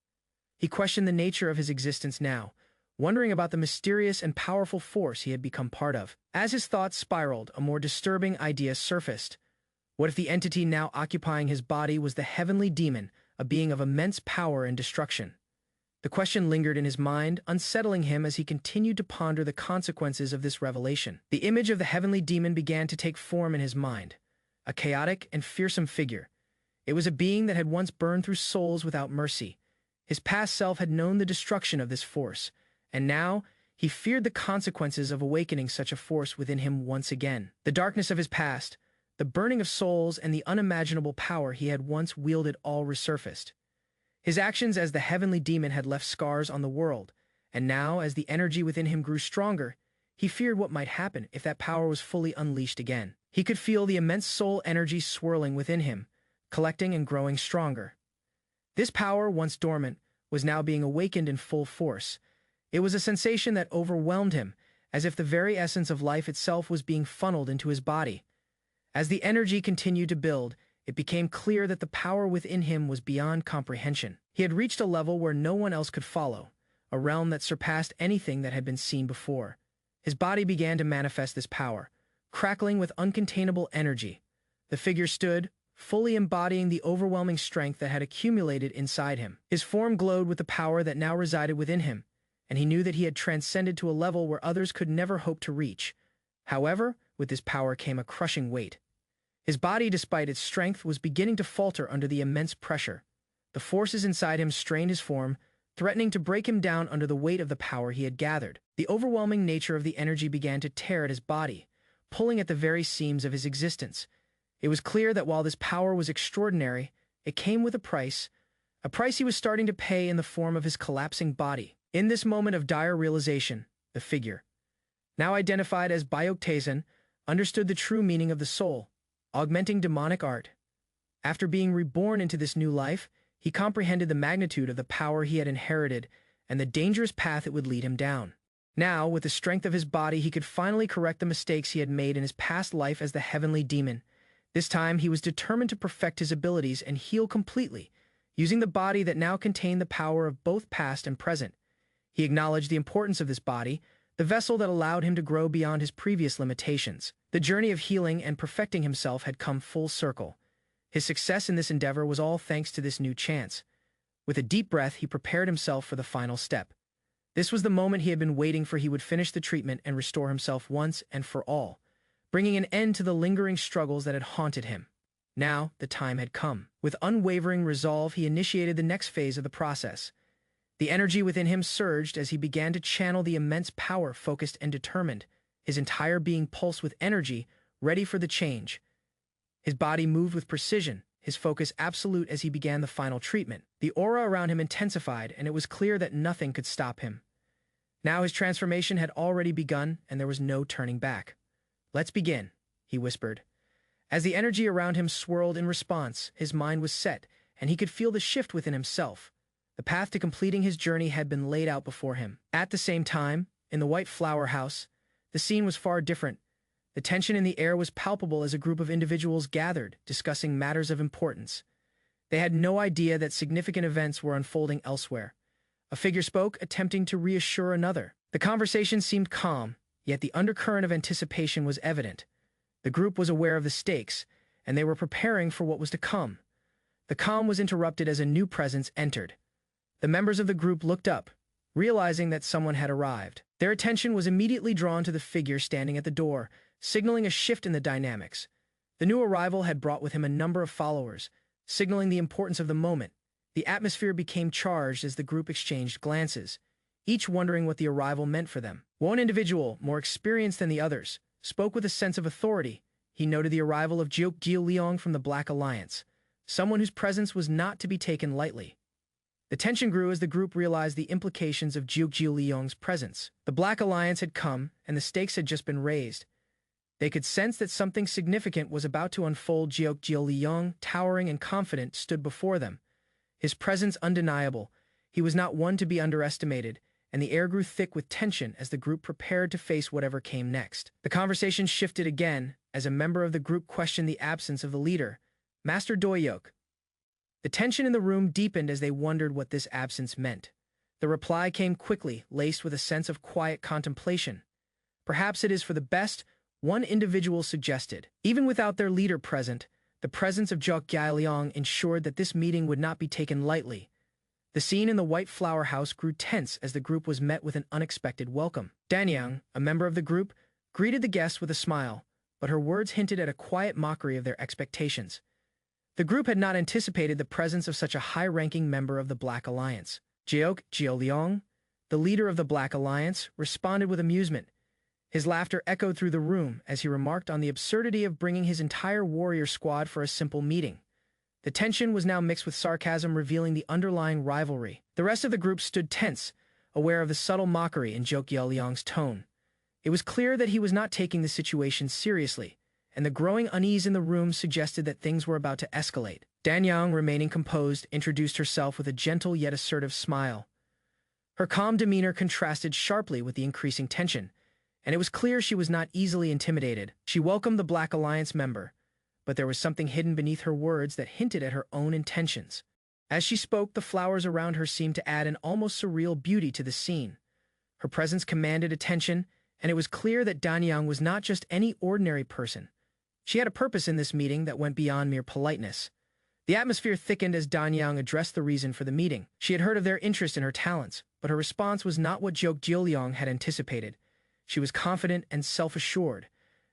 He questioned the nature of his existence now, wondering about the mysterious and powerful force he had become part of. As his thoughts spiraled, a more disturbing idea surfaced. What if the entity now occupying his body was the heavenly demon, a being of immense power and destruction? The question lingered in his mind, unsettling him as he continued to ponder the consequences of this revelation. The image of the heavenly demon began to take form in his mind, a chaotic and fearsome figure. It was a being that had once burned through souls without mercy. His past self had known the destruction of this force, and now he feared the consequences of awakening such a force within him once again. The darkness of his past, the burning of souls, and the unimaginable power he had once wielded all resurfaced. His actions as the heavenly demon had left scars on the world, and now, as the energy within him grew stronger, he feared what might happen if that power was fully unleashed again. He could feel the immense soul energy swirling within him, collecting and growing stronger. This power, once dormant, was now being awakened in full force. It was a sensation that overwhelmed him, as if the very essence of life itself was being funneled into his body. As the energy continued to build, it became clear that the power within him was beyond comprehension. He had reached a level where no one else could follow, a realm that surpassed anything that had been seen before. His body began to manifest this power, crackling with uncontainable energy. The figure stood, fully embodying the overwhelming strength that had accumulated inside him. His form glowed with the power that now resided within him, and he knew that he had transcended to a level where others could never hope to reach. However, with this power came a crushing weight. His body, despite its strength, was beginning to falter under the immense pressure. The forces inside him strained his form, threatening to break him down under the weight of the power he had gathered. The overwhelming nature of the energy began to tear at his body, pulling at the very seams of his existence. It was clear that while this power was extraordinary, it came with a price he was starting to pay in the form of his collapsing body. In this moment of dire realization, the figure, now identified as Byeoktaesan, understood the true meaning of the soul, augmenting demonic art. After being reborn into this new life, he comprehended the magnitude of the power he had inherited and the dangerous path it would lead him down. Now, with the strength of his body, he could finally correct the mistakes he had made in his past life as the heavenly demon. This time, he was determined to perfect his abilities and heal completely, using the body that now contained the power of both past and present. He acknowledged the importance of this body, the vessel that allowed him to grow beyond his previous limitations. The journey of healing and perfecting himself had come full circle. His success in this endeavor was all thanks to this new chance. With a deep breath, he prepared himself for the final step. This was the moment he had been waiting for. He would finish the treatment and restore himself once and for all, bringing an end to the lingering struggles that had haunted him. Now, the time had come. With unwavering resolve, he initiated the next phase of the process. The energy within him surged as he began to channel the immense power, focused and determined, his entire being pulsed with energy, ready for the change. His body moved with precision, his focus absolute as he began the final treatment. The aura around him intensified, and it was clear that nothing could stop him. Now his transformation had already begun, and there was no turning back. "Let's begin," he whispered. As the energy around him swirled in response, his mind was set, and he could feel the shift within himself. The path to completing his journey had been laid out before him. At the same time, in the White Flower House, the scene was far different. The tension in the air was palpable as a group of individuals gathered, discussing matters of importance. They had no idea that significant events were unfolding elsewhere. A figure spoke, attempting to reassure another. The conversation seemed calm, yet the undercurrent of anticipation was evident. The group was aware of the stakes, and they were preparing for what was to come. The calm was interrupted as a new presence entered. The members of the group looked up, realizing that someone had arrived. Their attention was immediately drawn to the figure standing at the door, signaling a shift in the dynamics. The new arrival had brought with him a number of followers, signaling the importance of the moment. The atmosphere became charged as the group exchanged glances, each wondering what the arrival meant for them. One individual, more experienced than the others, spoke with a sense of authority. He noted the arrival of Jiok Gil Leong from the Black Alliance, someone whose presence was not to be taken lightly. The tension grew as the group realized the implications of Jiu Liang's presence. The Black Alliance had come, and the stakes had just been raised. They could sense that something significant was about to unfold. Jiu Liang, towering and confident, stood before them. His presence undeniable. He was not one to be underestimated, and the air grew thick with tension as the group prepared to face whatever came next. The conversation shifted again as a member of the group questioned the absence of the leader, Master Doyok. The tension in the room deepened as they wondered what this absence meant. The reply came quickly, laced with a sense of quiet contemplation. Perhaps it is for the best, one individual suggested. Even without their leader present, the presence of Jiu Liang ensured that this meeting would not be taken lightly. The scene in the White Flower House grew tense as the group was met with an unexpected welcome. Danyang, a member of the group, greeted the guests with a smile, but her words hinted at a quiet mockery of their expectations. The group had not anticipated the presence of such a high-ranking member of the Black Alliance. Jiu Liang, the leader of the Black Alliance, responded with amusement. His laughter echoed through the room as he remarked on the absurdity of bringing his entire warrior squad for a simple meeting. The tension was now mixed with sarcasm, revealing the underlying rivalry. The rest of the group stood tense, aware of the subtle mockery in Jiu Liang's tone. It was clear that he was not taking the situation seriously, and the growing unease in the room suggested that things were about to escalate. Danyang, remaining composed, introduced herself with a gentle yet assertive smile. Her calm demeanor contrasted sharply with the increasing tension, and it was clear she was not easily intimidated. She welcomed the Black Alliance member, but there was something hidden beneath her words that hinted at her own intentions. As she spoke, the flowers around her seemed to add an almost surreal beauty to the scene. Her presence commanded attention, and it was clear that Danyang was not just any ordinary person. She had a purpose in this meeting that went beyond mere politeness. The atmosphere thickened as Danyang addressed the reason for the meeting. She had heard of their interest in her talents, but her response was not what Jiu Liang had anticipated. She was confident and self-assured,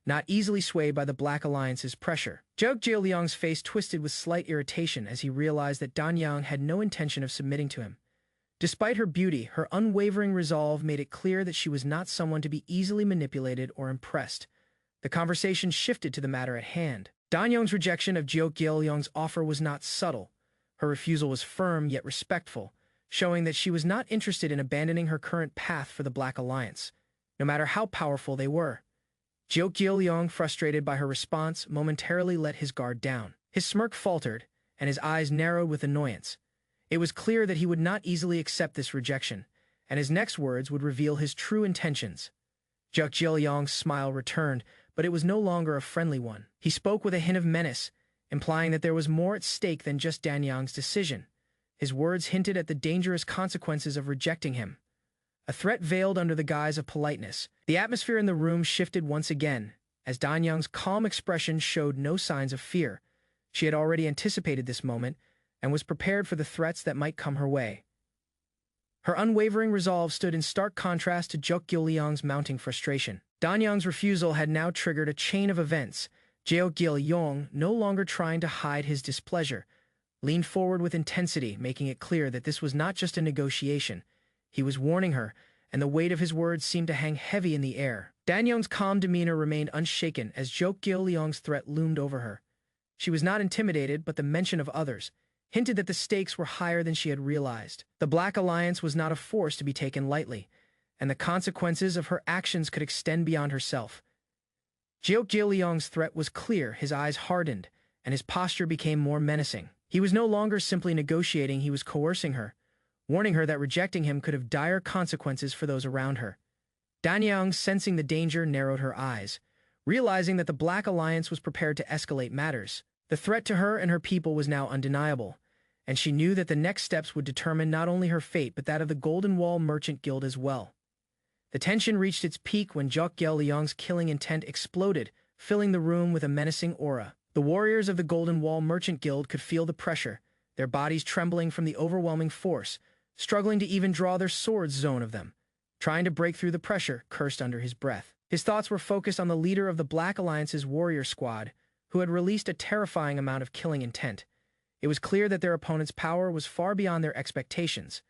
not easily swayed by the Black Alliance's pressure. Jiu Liang's face twisted with slight irritation as he realized that Danyang had no intention of submitting to him. Despite her beauty, her unwavering resolve made it clear that she was not someone to be easily manipulated or impressed. The conversation shifted to the matter at hand. Danyang's rejection of Jiu Liang's offer was not subtle. Her refusal was firm yet respectful, showing that she was not interested in abandoning her current path for the Black Alliance, no matter how powerful they were. Jiu Liang, frustrated by her response, momentarily let his guard down. His smirk faltered, and his eyes narrowed with annoyance. It was clear that he would not easily accept this rejection, and his next words would reveal his true intentions. Jiu Liang's smile returned, but it was no longer a friendly one. He spoke with a hint of menace, implying that there was more at stake than just Danyang's decision. His words hinted at the dangerous consequences of rejecting him. A threat veiled under the guise of politeness. The atmosphere in the room shifted once again, as Danyang's calm expression showed no signs of fear. She had already anticipated this moment, and was prepared for the threats that might come her way. Her unwavering resolve stood in stark contrast to Jiu Liang's mounting frustration. Danyang's refusal had now triggered a chain of events. Jiu Liang, no longer trying to hide his displeasure, leaned forward with intensity, making it clear that this was not just a negotiation. He was warning her, and the weight of his words seemed to hang heavy in the air. Danyang's calm demeanor remained unshaken as Jiu Liang's threat loomed over her. She was not intimidated, but the mention of others hinted that the stakes were higher than she had realized. The Black Alliance was not a force to be taken lightly, and the consequences of her actions could extend beyond herself. Jiu Liang's threat was clear, his eyes hardened, and his posture became more menacing. He was no longer simply negotiating, he was coercing her, warning her that rejecting him could have dire consequences for those around her. Danyang, sensing the danger, narrowed her eyes, realizing that the Black Alliance was prepared to escalate matters. The threat to her and her people was now undeniable, and she knew that the next steps would determine not only her fate but that of the Golden Wall Merchant Guild as well. The tension reached its peak when Jiu Liang's killing intent exploded, filling the room with a menacing aura. The warriors of the Golden Wall Merchant Guild could feel the pressure, their bodies trembling from the overwhelming force, struggling to even draw their swords zone of them. Trying to break through the pressure, cursed under his breath. His thoughts were focused on the leader of the Black Alliance's warrior squad, who had released a terrifying amount of killing intent. It was clear that their opponent's power was far beyond their expectations.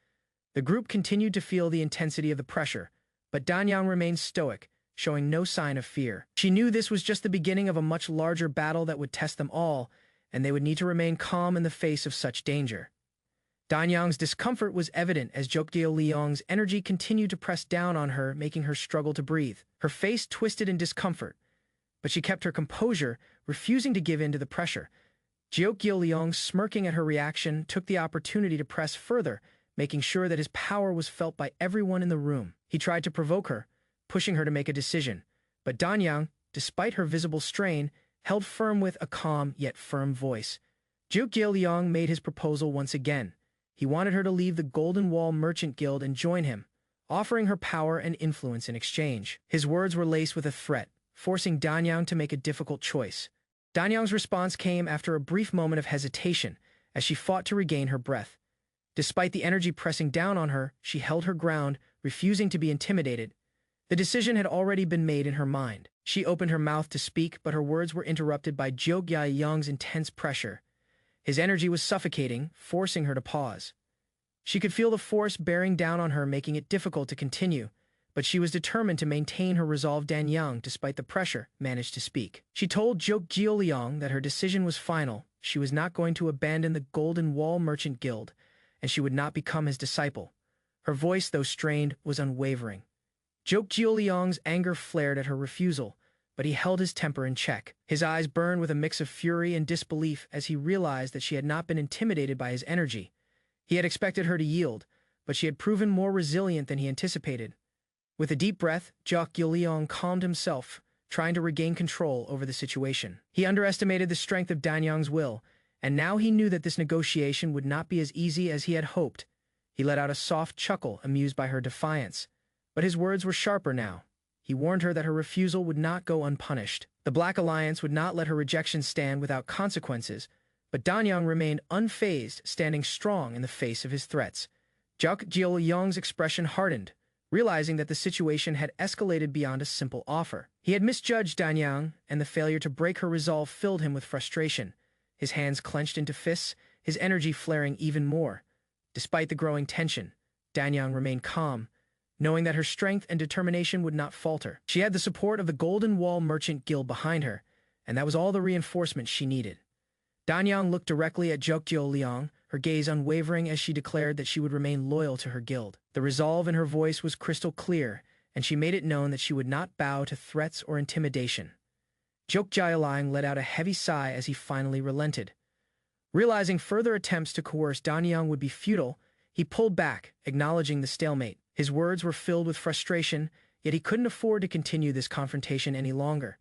The group continued to feel the intensity of the pressure, but Danyang remained stoic, showing no sign of fear. She knew this was just the beginning of a much larger battle that would test them all, and they would need to remain calm in the face of such danger. Danyang's discomfort was evident as Jokgyo Liang's energy continued to press down on her, making her struggle to breathe. Her face twisted in discomfort, but she kept her composure, refusing to give in to the pressure. Jokgyo Liang, smirking at her reaction, took the opportunity to press further, making sure that his power was felt by everyone in the room. He tried to provoke her, pushing her to make a decision, but Danyang, despite her visible strain, held firm with a calm yet firm voice. Jokgyo Liang made his proposal once again. He wanted her to leave the Golden Wall Merchant Guild and join him, offering her power and influence in exchange. His words were laced with a threat, forcing Danyang to make a difficult choice. Danyang's response came after a brief moment of hesitation, as she fought to regain her breath. Despite the energy pressing down on her, she held her ground, refusing to be intimidated. The decision had already been made in her mind. She opened her mouth to speak, but her words were interrupted by Jokgyo Liang's intense pressure. His energy was suffocating, forcing her to pause. She could feel the force bearing down on her, making it difficult to continue, but she was determined to maintain her resolve. Danyang, despite the pressure, managed to speak. She told Jokgyo Liang that her decision was final. She was not going to abandon the Golden Wall Merchant Guild, and she would not become his disciple. Her voice, though strained, was unwavering. Jokgyo Liang's anger flared at her refusal, but he held his temper in check. His eyes burned with a mix of fury and disbelief as he realized that she had not been intimidated by his energy. He had expected her to yield, but she had proven more resilient than he anticipated. With a deep breath, Jokgyo Liang calmed himself, trying to regain control over the situation. He underestimated the strength of Danyang's will, and now he knew that this negotiation would not be as easy as he had hoped. He let out a soft chuckle, amused by her defiance, but his words were sharper now. He warned her that her refusal would not go unpunished. The Black Alliance would not let her rejection stand without consequences, but Danyang remained unfazed, standing strong in the face of his threats. Jokgyo Liang's expression hardened, realizing that the situation had escalated beyond a simple offer. He had misjudged Danyang, and the failure to break her resolve filled him with frustration. His hands clenched into fists, his energy flaring even more. Despite the growing tension, Danyang remained calm, knowing that her strength and determination would not falter. She had the support of the Golden Wall Merchant Guild behind her, and that was all the reinforcement she needed. Danyang looked directly at Jokgyo Liang, her gaze unwavering as she declared that she would remain loyal to her guild. The resolve in her voice was crystal clear, and she made it known that she would not bow to threats or intimidation. Jokgyo Liang let out a heavy sigh as he finally relented. Realizing further attempts to coerce Danyang would be futile, he pulled back, acknowledging the stalemate. His words were filled with frustration, yet he couldn't afford to continue this confrontation any longer.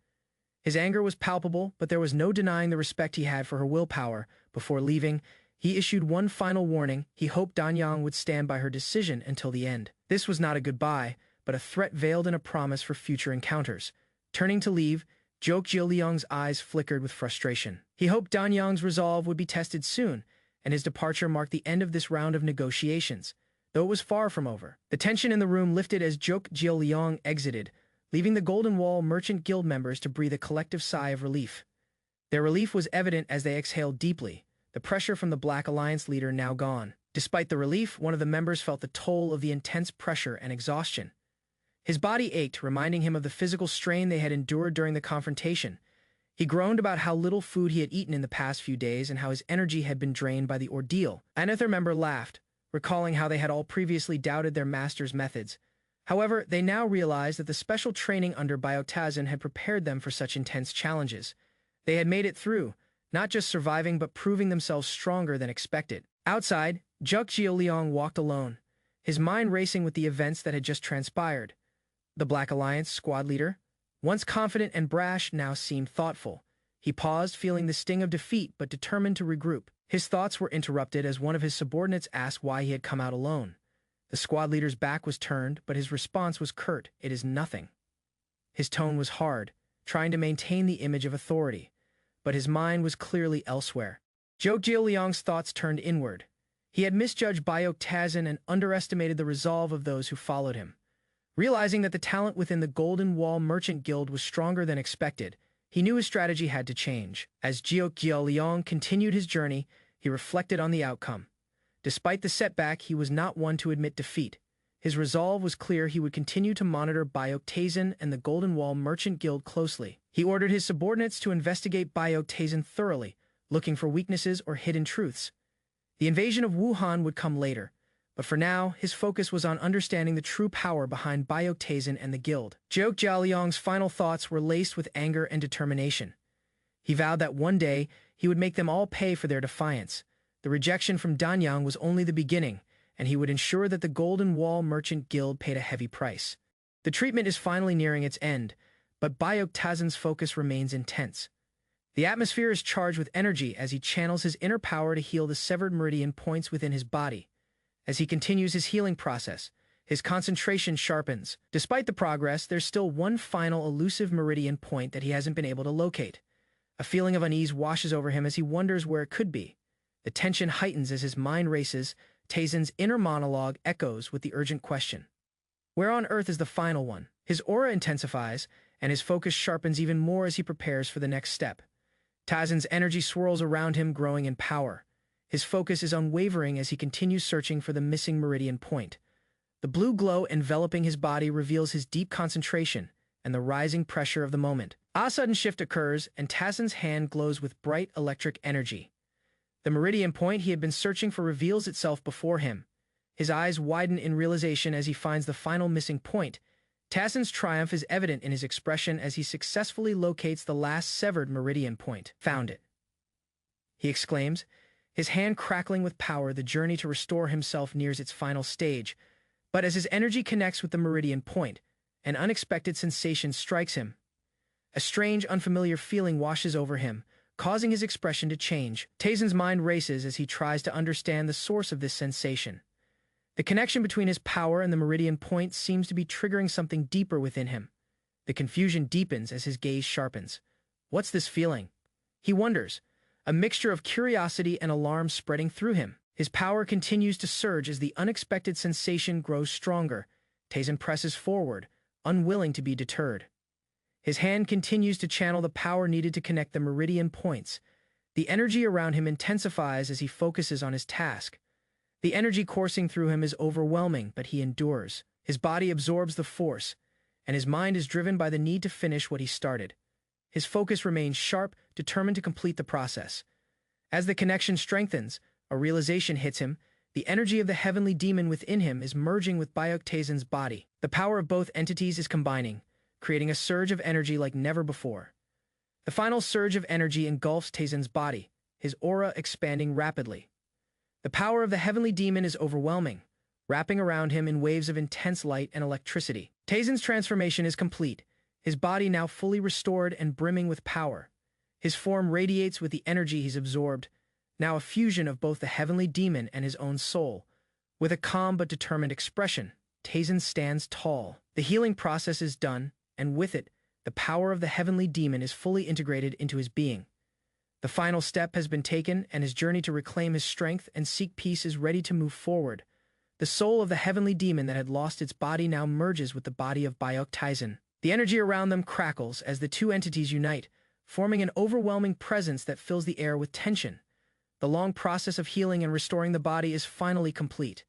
His anger was palpable, but there was no denying the respect he had for her willpower. Before leaving, he issued one final warning. He hoped Danyang would stand by her decision until the end. This was not a goodbye, but a threat veiled in a promise for future encounters. Turning to leave, Jokgyo Liang's eyes flickered with frustration. He hoped Danyang's resolve would be tested soon, and his departure marked the end of this round of negotiations. Though it was far from over, the tension in the room lifted as Jokgyo Liang exited, leaving the Golden Wall Merchant Guild members to breathe a collective sigh of relief. Their relief was evident as they exhaled deeply, the pressure from the Black Alliance leader now gone. Despite the relief, one of the members felt the toll of the intense pressure and exhaustion. His body ached, reminding him of the physical strain they had endured during the confrontation. He groaned about how little food he had eaten in the past few days and how his energy had been drained by the ordeal. Another member laughed, recalling how they had all previously doubted their master's methods. However, they now realized that the special training under Byaoktazen had prepared them for such intense challenges. They had made it through, not just surviving but proving themselves stronger than expected. Outside, Jokgyo Liang walked alone, his mind racing with the events that had just transpired. The Black Alliance squad leader, once confident and brash, now seemed thoughtful. He paused, feeling the sting of defeat but determined to regroup. His thoughts were interrupted as one of his subordinates asked why he had come out alone. The squad leader's back was turned, but his response was curt. "It is nothing." His tone was hard, trying to maintain the image of authority, but his mind was clearly elsewhere. Jokgyo Liang's thoughts turned inward. He had misjudged Byaoktazen and underestimated the resolve of those who followed him. Realizing that the talent within the Golden Wall Merchant Guild was stronger than expected, he knew his strategy had to change. As Jokgyo Liang continued his journey, he reflected on the outcome. Despite the setback, he was not one to admit defeat. His resolve was clear. He would continue to monitor Byaoktazen and the Golden Wall Merchant Guild closely. He ordered his subordinates to investigate Byaoktazen thoroughly, looking for weaknesses or hidden truths. The invasion of Wuhan would come later, but for now, his focus was on understanding the true power behind Baektaisen and the guild. Jiao Jialiang's final thoughts were laced with anger and determination. He vowed that one day he would make them all pay for their defiance. The rejection from Danyang was only the beginning, and he would ensure that the Golden Wall Merchant Guild paid a heavy price. The treatment is finally nearing its end, but Baektaisen's focus remains intense. The atmosphere is charged with energy as he channels his inner power to heal the severed meridian points within his body. As he continues his healing process, his concentration sharpens. Despite the progress, there's still one final elusive meridian point that he hasn't been able to locate. A feeling of unease washes over him as he wonders where it could be. The tension heightens as his mind races. Taizen's inner monologue echoes with the urgent question. Where on earth is the final one? His aura intensifies, and his focus sharpens even more as he prepares for the next step. Taizen's energy swirls around him, growing in power. His focus is unwavering as he continues searching for the missing meridian point. The blue glow enveloping his body reveals his deep concentration and the rising pressure of the moment. A sudden shift occurs, and Taizen's hand glows with bright electric energy. The meridian point he had been searching for reveals itself before him. His eyes widen in realization as he finds the final missing point. Taizen's triumph is evident in his expression as he successfully locates the last severed meridian point. Found it, he exclaims, his hand crackling with power. The journey to restore himself nears its final stage. But as his energy connects with the meridian point, an unexpected sensation strikes him. A strange, unfamiliar feeling washes over him, causing his expression to change. Taizen's mind races as he tries to understand the source of this sensation. The connection between his power and the meridian point seems to be triggering something deeper within him. The confusion deepens as his gaze sharpens. What's this feeling? He wonders, a mixture of curiosity and alarm spreading through him. His power continues to surge as the unexpected sensation grows stronger. Taizen presses forward, unwilling to be deterred. His hand continues to channel the power needed to connect the meridian points. The energy around him intensifies as he focuses on his task. The energy coursing through him is overwhelming, but he endures. His body absorbs the force, and his mind is driven by the need to finish what he started. His focus remains sharp, determined to complete the process. As the connection strengthens, a realization hits him. The energy of the heavenly demon within him is merging with Baektaisen's body. The power of both entities is combining, creating a surge of energy like never before. The final surge of energy engulfs Taizen's body, his aura expanding rapidly. The power of the heavenly demon is overwhelming, wrapping around him in waves of intense light and electricity. Taizen's transformation is complete, his body now fully restored and brimming with power. His form radiates with the energy he's absorbed, now a fusion of both the heavenly demon and his own soul. With a calm but determined expression, Taizen stands tall. The healing process is done, and with it, the power of the heavenly demon is fully integrated into his being. The final step has been taken, and his journey to reclaim his strength and seek peace is ready to move forward. The soul of the heavenly demon that had lost its body now merges with the body of Baektaisen. The energy around them crackles as the two entities unite, forming an overwhelming presence that fills the air with tension. The long process of healing and restoring the body is finally complete.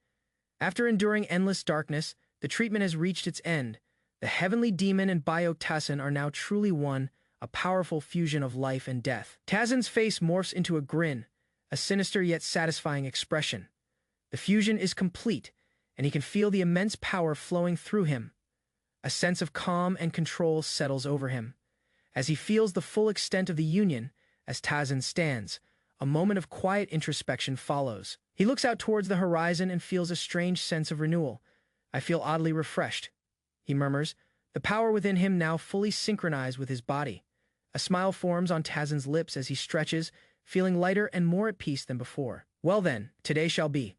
After enduring endless darkness, the treatment has reached its end. The heavenly demon and Baektaisen are now truly one, a powerful fusion of life and death. Taizen's face morphs into a grin, a sinister yet satisfying expression. The fusion is complete, and he can feel the immense power flowing through him. A sense of calm and control settles over him. As he feels the full extent of the union, as Taizen stands, a moment of quiet introspection follows. He looks out towards the horizon and feels a strange sense of renewal. I feel oddly refreshed, he murmurs, the power within him now fully synchronized with his body. A smile forms on Taizen's lips as he stretches, feeling lighter and more at peace than before. Well then, today shall be.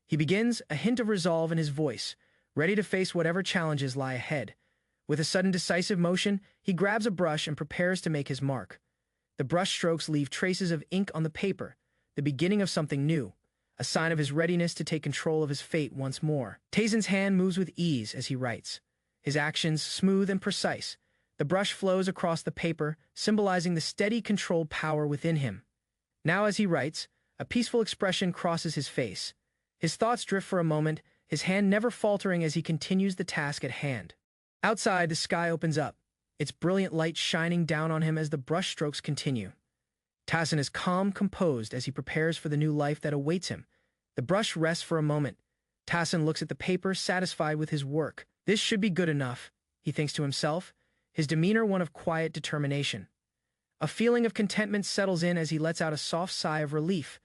He begins, a hint of resolve in his voice, ready to face whatever challenges lie ahead. With a sudden decisive motion, he grabs a brush and prepares to make his mark. The brush strokes leave traces of ink on the paper, the beginning of something new, a sign of his readiness to take control of his fate once more. Taizen's hand moves with ease as he writes, his actions smooth and precise. The brush flows across the paper, symbolizing the steady, controlled power within him. Now as he writes, a peaceful expression crosses his face. His thoughts drift for a moment, his hand never faltering as he continues the task at hand. Outside, the sky opens up, its brilliant light shining down on him as the brushstrokes continue. Tassen is calm, composed as he prepares for the new life that awaits him. The brush rests for a moment. Tassen looks at the paper, satisfied with his work. This should be good enough, he thinks to himself, his demeanor one of quiet determination. A feeling of contentment settles in as he lets out a soft sigh of relief.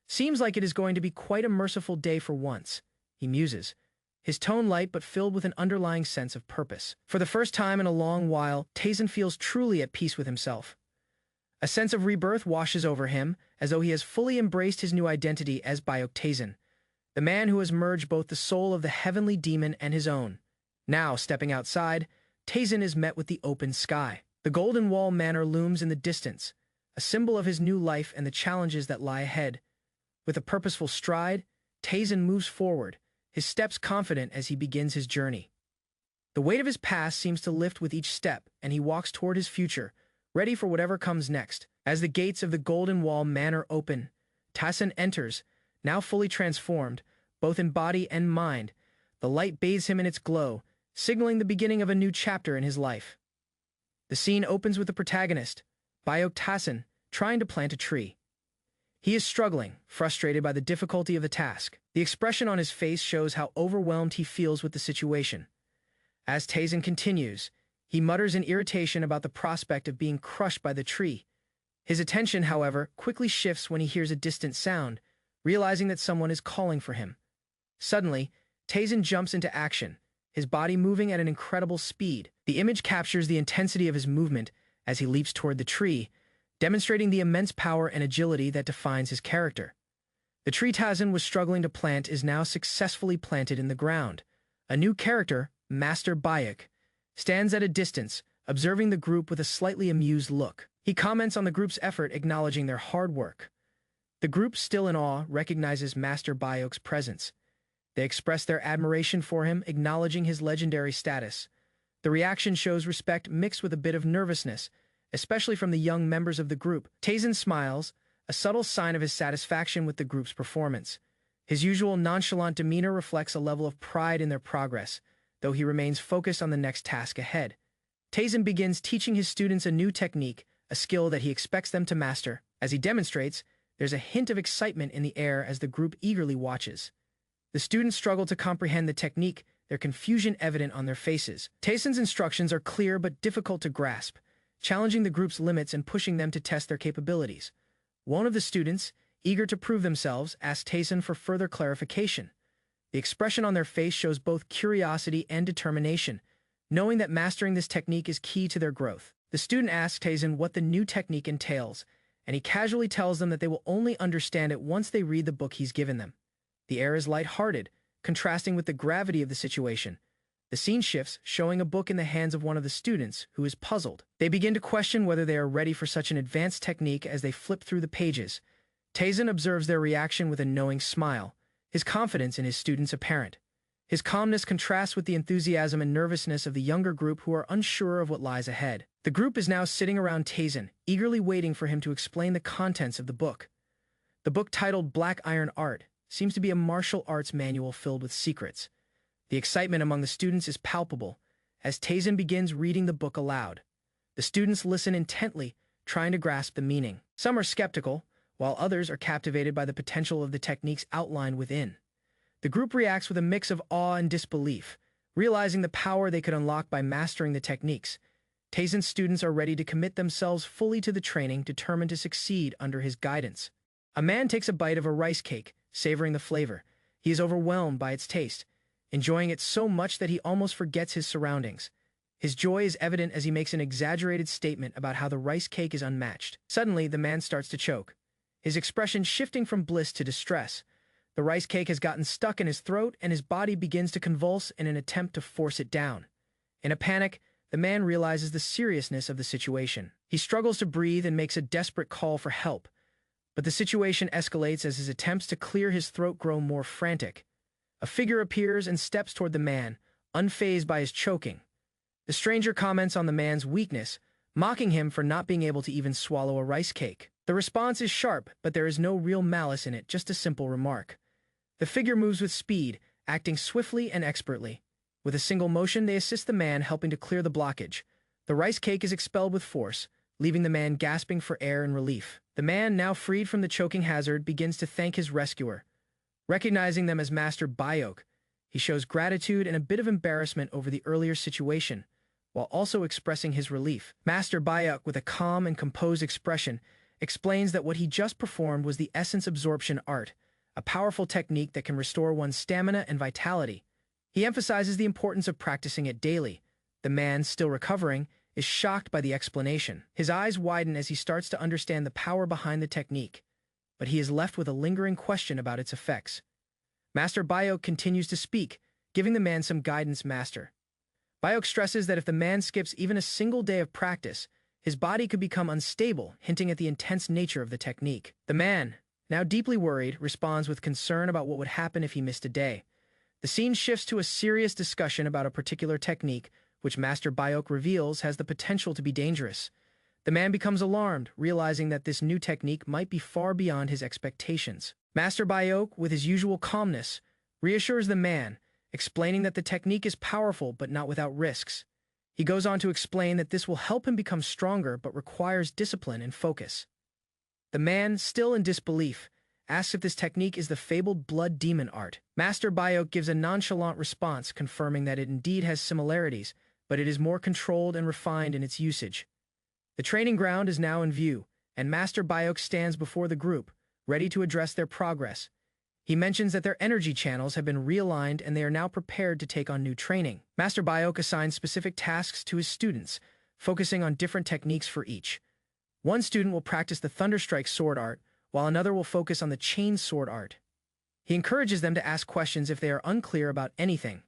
Seems like it is going to be quite a merciful day for once, he muses, his tone light but filled with an underlying sense of purpose. For the first time in a long while, Taisen feels truly at peace with himself. A sense of rebirth washes over him, as though he has fully embraced his new identity as Byok Taisen, the man who has merged both the soul of the heavenly demon and his own. Now, stepping outside, Taisen is met with the open sky. The Golden Wall Manor looms in the distance, a symbol of his new life and the challenges that lie ahead. With a purposeful stride, Taisen moves forward, his steps confident as he begins his journey. The weight of his past seems to lift with each step, and he walks toward his future, ready for whatever comes next. As the gates of the Golden Wall Manor open, Taisen enters, now fully transformed, both in body and mind. The light bathes him in its glow, signaling the beginning of a new chapter in his life. The scene opens with the protagonist, Byok Taisen, trying to plant a tree. He is struggling, frustrated by the difficulty of the task. The expression on his face shows how overwhelmed he feels with the situation. As Taisen continues, he mutters in irritation about the prospect of being crushed by the tree. His attention, however, quickly shifts when he hears a distant sound, realizing that someone is calling for him. Suddenly, Taisen jumps into action, his body moving at an incredible speed. The image captures the intensity of his movement as he leaps toward the tree, demonstrating the immense power and agility that defines his character. The tree Taisen was struggling to plant is now successfully planted in the ground. A new character, Master Byok, stands at a distance, observing the group with a slightly amused look. He comments on the group's effort, acknowledging their hard work. The group, still in awe, recognizes Master Byok's presence. They express their admiration for him, acknowledging his legendary status. The reaction shows respect mixed with a bit of nervousness, especially from the young members of the group. Taisen smiles, a subtle sign of his satisfaction with the group's performance. His usual nonchalant demeanor reflects a level of pride in their progress, though he remains focused on the next task ahead. Taisen begins teaching his students a new technique, a skill that he expects them to master. As he demonstrates, there's a hint of excitement in the air as the group eagerly watches. The students struggle to comprehend the technique, their confusion evident on their faces. Taisen's instructions are clear but difficult to grasp, challenging the group's limits and pushing them to test their capabilities. One of the students, eager to prove themselves, asks Taisen for further clarification. The expression on their face shows both curiosity and determination, knowing that mastering this technique is key to their growth. The student asks Taisen what the new technique entails, and he casually tells them that they will only understand it once they read the book he's given them. The air is light-hearted, contrasting with the gravity of the situation. The scene shifts, showing a book in the hands of one of the students, who is puzzled. They begin to question whether they are ready for such an advanced technique as they flip through the pages. Taisen observes their reaction with a knowing smile, his confidence in his students apparent. His calmness contrasts with the enthusiasm and nervousness of the younger group who are unsure of what lies ahead. The group is now sitting around Taisen, eagerly waiting for him to explain the contents of the book. The book, titled Black Iron Art, seems to be a martial arts manual filled with secrets. The excitement among the students is palpable as Taisen begins reading the book aloud. The students listen intently, trying to grasp the meaning. Some are skeptical, while others are captivated by the potential of the techniques outlined within. The group reacts with a mix of awe and disbelief, realizing the power they could unlock by mastering the techniques. Taisen's students are ready to commit themselves fully to the training, determined to succeed under his guidance. A man takes a bite of a rice cake, savoring the flavor. He is overwhelmed by its taste, enjoying it so much that he almost forgets his surroundings. His joy is evident as he makes an exaggerated statement about how the rice cake is unmatched. Suddenly, the man starts to choke, his expression shifting from bliss to distress. The rice cake has gotten stuck in his throat, and his body begins to convulse in an attempt to force it down. In a panic, the man realizes the seriousness of the situation. He struggles to breathe and makes a desperate call for help, but the situation escalates as his attempts to clear his throat grow more frantic. A figure appears and steps toward the man, unfazed by his choking. The stranger comments on the man's weakness, mocking him for not being able to even swallow a rice cake. The response is sharp, but there is no real malice in it, just a simple remark. The figure moves with speed, acting swiftly and expertly. With a single motion, they assist the man, helping to clear the blockage. The rice cake is expelled with force, leaving the man gasping for air in relief. The man, now freed from the choking hazard, begins to thank his rescuer. Recognizing them as Master Bayok, he shows gratitude and a bit of embarrassment over the earlier situation, while also expressing his relief. Master Bayok, with a calm and composed expression, explains that what he just performed was the essence absorption art, a powerful technique that can restore one's stamina and vitality. He emphasizes the importance of practicing it daily. The man, still recovering, is shocked by the explanation. His eyes widen as he starts to understand the power behind the technique, but he is left with a lingering question about its effects. Master Bayok continues to speak, giving the man some guidance. Master Bayok stresses that if the man skips even a single day of practice, his body could become unstable, hinting at the intense nature of the technique. The man, now deeply worried, responds with concern about what would happen if he missed a day. The scene shifts to a serious discussion about a particular technique, which Master Bayok reveals has the potential to be dangerous. The man becomes alarmed, realizing that this new technique might be far beyond his expectations. Master Bayok, with his usual calmness, reassures the man, explaining that the technique is powerful but not without risks. He goes on to explain that this will help him become stronger but requires discipline and focus. The man, still in disbelief, asks if this technique is the fabled blood demon art. Master Bayok gives a nonchalant response, confirming that it indeed has similarities, but it is more controlled and refined in its usage. The training ground is now in view, and Master Bayok stands before the group, ready to address their progress. He mentions that their energy channels have been realigned and they are now prepared to take on new training. Master Bayok assigns specific tasks to his students, focusing on different techniques for each. One student will practice the Thunderstrike sword art, while another will focus on the chain sword art. He encourages them to ask questions if they are unclear about anything.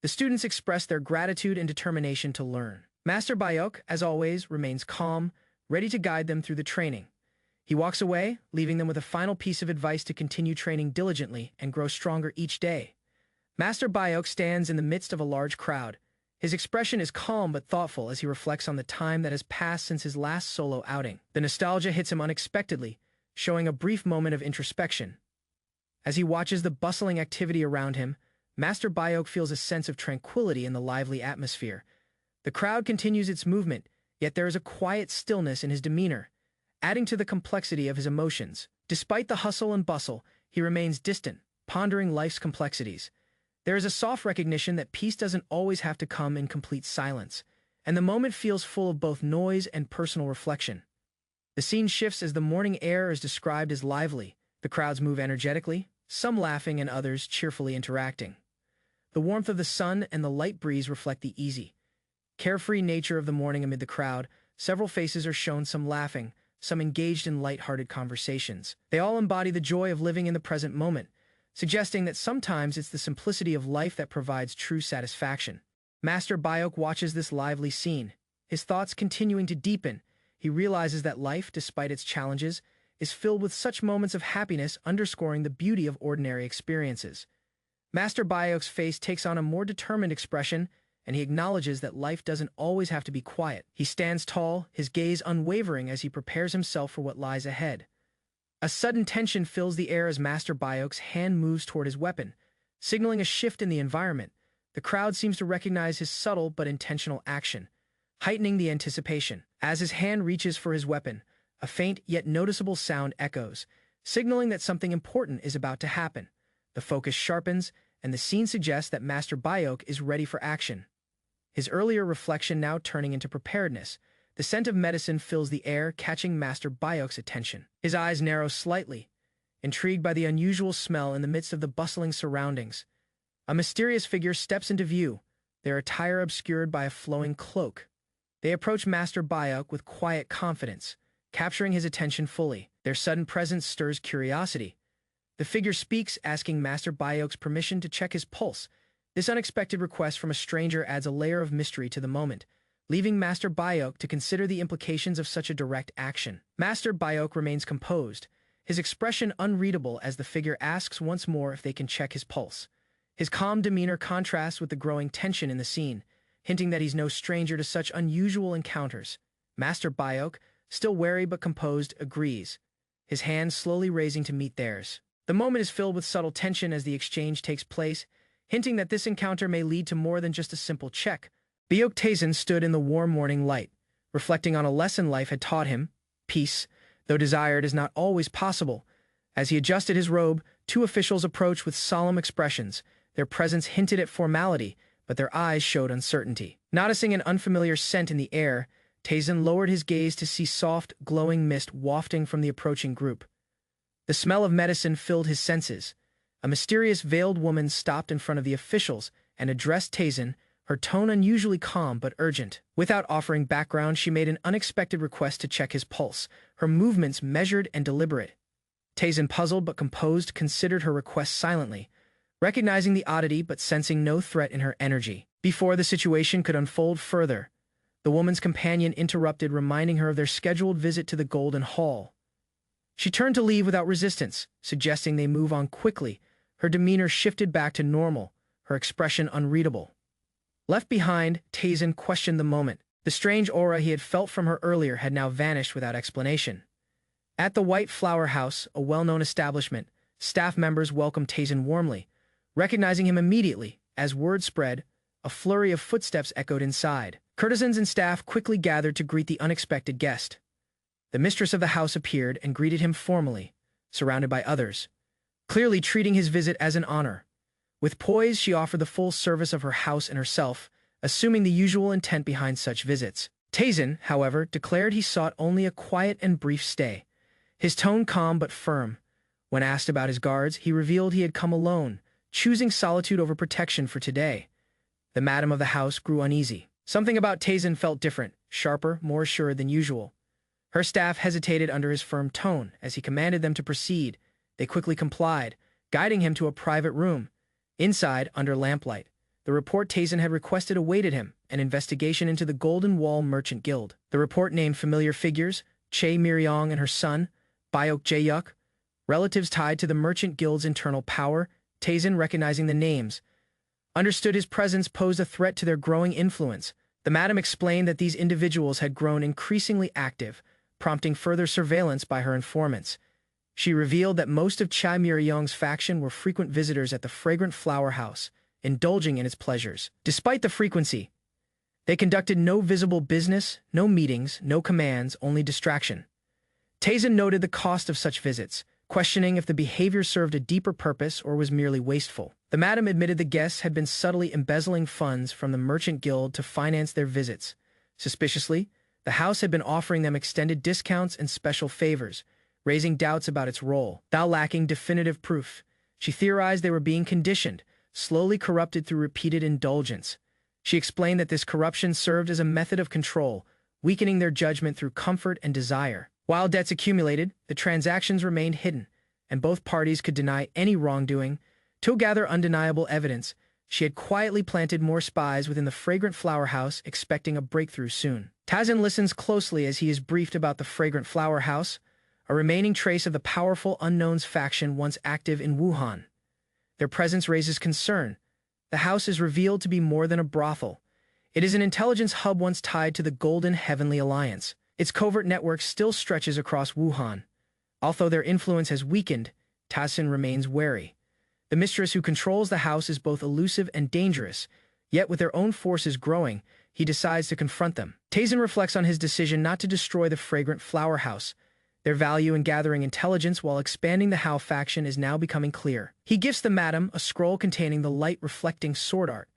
The students express their gratitude and determination to learn. Master Bayok, as always, remains calm, ready to guide them through the training. He walks away, leaving them with a final piece of advice to continue training diligently and grow stronger each day. Master Bayok stands in the midst of a large crowd. His expression is calm but thoughtful as he reflects on the time that has passed since his last solo outing. The nostalgia hits him unexpectedly, showing a brief moment of introspection. As he watches the bustling activity around him, Master Bayok feels a sense of tranquility in the lively atmosphere. The crowd continues its movement, yet there is a quiet stillness in his demeanor, adding to the complexity of his emotions. Despite the hustle and bustle, he remains distant, pondering life's complexities. There is a soft recognition that peace doesn't always have to come in complete silence, and the moment feels full of both noise and personal reflection. The scene shifts as the morning air is described as lively. The crowds move energetically, some laughing and others cheerfully interacting. The warmth of the sun and the light breeze reflect the easy, carefree nature of the morning amid the crowd. Several faces are shown, some laughing, some engaged in light-hearted conversations. They all embody the joy of living in the present moment, suggesting that sometimes it's the simplicity of life that provides true satisfaction. Master Bayok watches this lively scene, his thoughts continuing to deepen. He realizes that life, despite its challenges, is filled with such moments of happiness, underscoring the beauty of ordinary experiences. Master Bayok's face takes on a more determined expression, and he acknowledges that life doesn't always have to be quiet. He stands tall, his gaze unwavering as he prepares himself for what lies ahead. A sudden tension fills the air as Master Bayok's hand moves toward his weapon, signaling a shift in the environment. The crowd seems to recognize his subtle but intentional action, heightening the anticipation. As his hand reaches for his weapon, a faint yet noticeable sound echoes, signaling that something important is about to happen. The focus sharpens, and the scene suggests that Master Bayok is ready for action. His earlier reflection now turning into preparedness. The scent of medicine fills the air, catching Master Bayok's attention. His eyes narrow slightly, intrigued by the unusual smell in the midst of the bustling surroundings. A mysterious figure steps into view, their attire obscured by a flowing cloak. They approach Master Bayok with quiet confidence, capturing his attention fully. Their sudden presence stirs curiosity. The figure speaks, asking Master Bayok's permission to check his pulse. This unexpected request from a stranger adds a layer of mystery to the moment, leaving Master Bayok to consider the implications of such a direct action. Master Bayok remains composed, his expression unreadable as the figure asks once more if they can check his pulse. His calm demeanor contrasts with the growing tension in the scene, hinting that he's no stranger to such unusual encounters. Master Bayok, still wary but composed, agrees, his hand slowly raising to meet theirs. The moment is filled with subtle tension as the exchange takes place, hinting that this encounter may lead to more than just a simple check. Bayok Tazen stood in the warm morning light, reflecting on a lesson life had taught him: peace, though desired, is not always possible. As he adjusted his robe, two officials approached with solemn expressions. Their presence hinted at formality, but their eyes showed uncertainty. Noticing an unfamiliar scent in the air, Taizin lowered his gaze to see soft, glowing mist wafting from the approaching group. The smell of medicine filled his senses. A mysterious veiled woman stopped in front of the officials and addressed Taizin, her tone unusually calm but urgent. Without offering background, she made an unexpected request to check his pulse, her movements measured and deliberate. Taizin, puzzled but composed, considered her request silently, recognizing the oddity but sensing no threat in her energy. Before the situation could unfold further, the woman's companion interrupted, reminding her of their scheduled visit to the Golden Hall. She turned to leave without resistance, suggesting they move on quickly. Her demeanor shifted back to normal, her expression unreadable. Left behind, Taizin questioned the moment. The strange aura he had felt from her earlier had now vanished without explanation. At the White Flower House, a well-known establishment, staff members welcomed Taizin warmly. Recognizing him immediately, as word spread, a flurry of footsteps echoed inside. Courtesans and staff quickly gathered to greet the unexpected guest. The mistress of the house appeared and greeted him formally, surrounded by others, clearly treating his visit as an honor. With poise, she offered the full service of her house and herself, assuming the usual intent behind such visits. Taizin, however, declared he sought only a quiet and brief stay. His tone calm but firm. When asked about his guards, he revealed he had come alone, choosing solitude over protection for today. The madam of the house grew uneasy. Something about Taizin felt different, sharper, more assured than usual. Her staff hesitated under his firm tone. As he commanded them to proceed, they quickly complied, guiding him to a private room. Inside, under lamplight, the report Taizin had requested awaited him, an investigation into the Golden Wall Merchant Guild. The report named familiar figures: Che Miryong and her son, Byok Jaeyuk, relatives tied to the Merchant Guild's internal power. Taizin, recognizing the names, understood his presence posed a threat to their growing influence. The madam explained that these individuals had grown increasingly active, prompting further surveillance by her informants. She revealed that most of Chai Miryong's faction were frequent visitors at the fragrant flower house, indulging in its pleasures. Despite the frequency, they conducted no visible business, no meetings, no commands, only distraction. Taizin noted the cost of such visits, questioning if the behavior served a deeper purpose or was merely wasteful. The madam admitted the guests had been subtly embezzling funds from the Merchant Guild to finance their visits. Suspiciously, the house had been offering them extended discounts and special favors, raising doubts about its role. Though lacking definitive proof, she theorized they were being conditioned, slowly corrupted through repeated indulgence. She explained that this corruption served as a method of control, weakening their judgment through comfort and desire. While debts accumulated, the transactions remained hidden, and both parties could deny any wrongdoing. To gather undeniable evidence, she had quietly planted more spies within the fragrant flower house, expecting a breakthrough soon. Taizin listens closely as he is briefed about the fragrant flower house, a remaining trace of the powerful unknowns faction once active in Wuhan. Their presence raises concern. The house is revealed to be more than a brothel. It is an intelligence hub once tied to the Golden Heavenly Alliance. Its covert network still stretches across Wuhan. Although their influence has weakened, Taizin remains wary. The mistress who controls the house is both elusive and dangerous, yet with their own forces growing, he decides to confront them. Taizin reflects on his decision not to destroy the fragrant flower house. Their value in gathering intelligence while expanding the Hao faction is now becoming clear. He gifts the madam a scroll containing the light-reflecting sword art,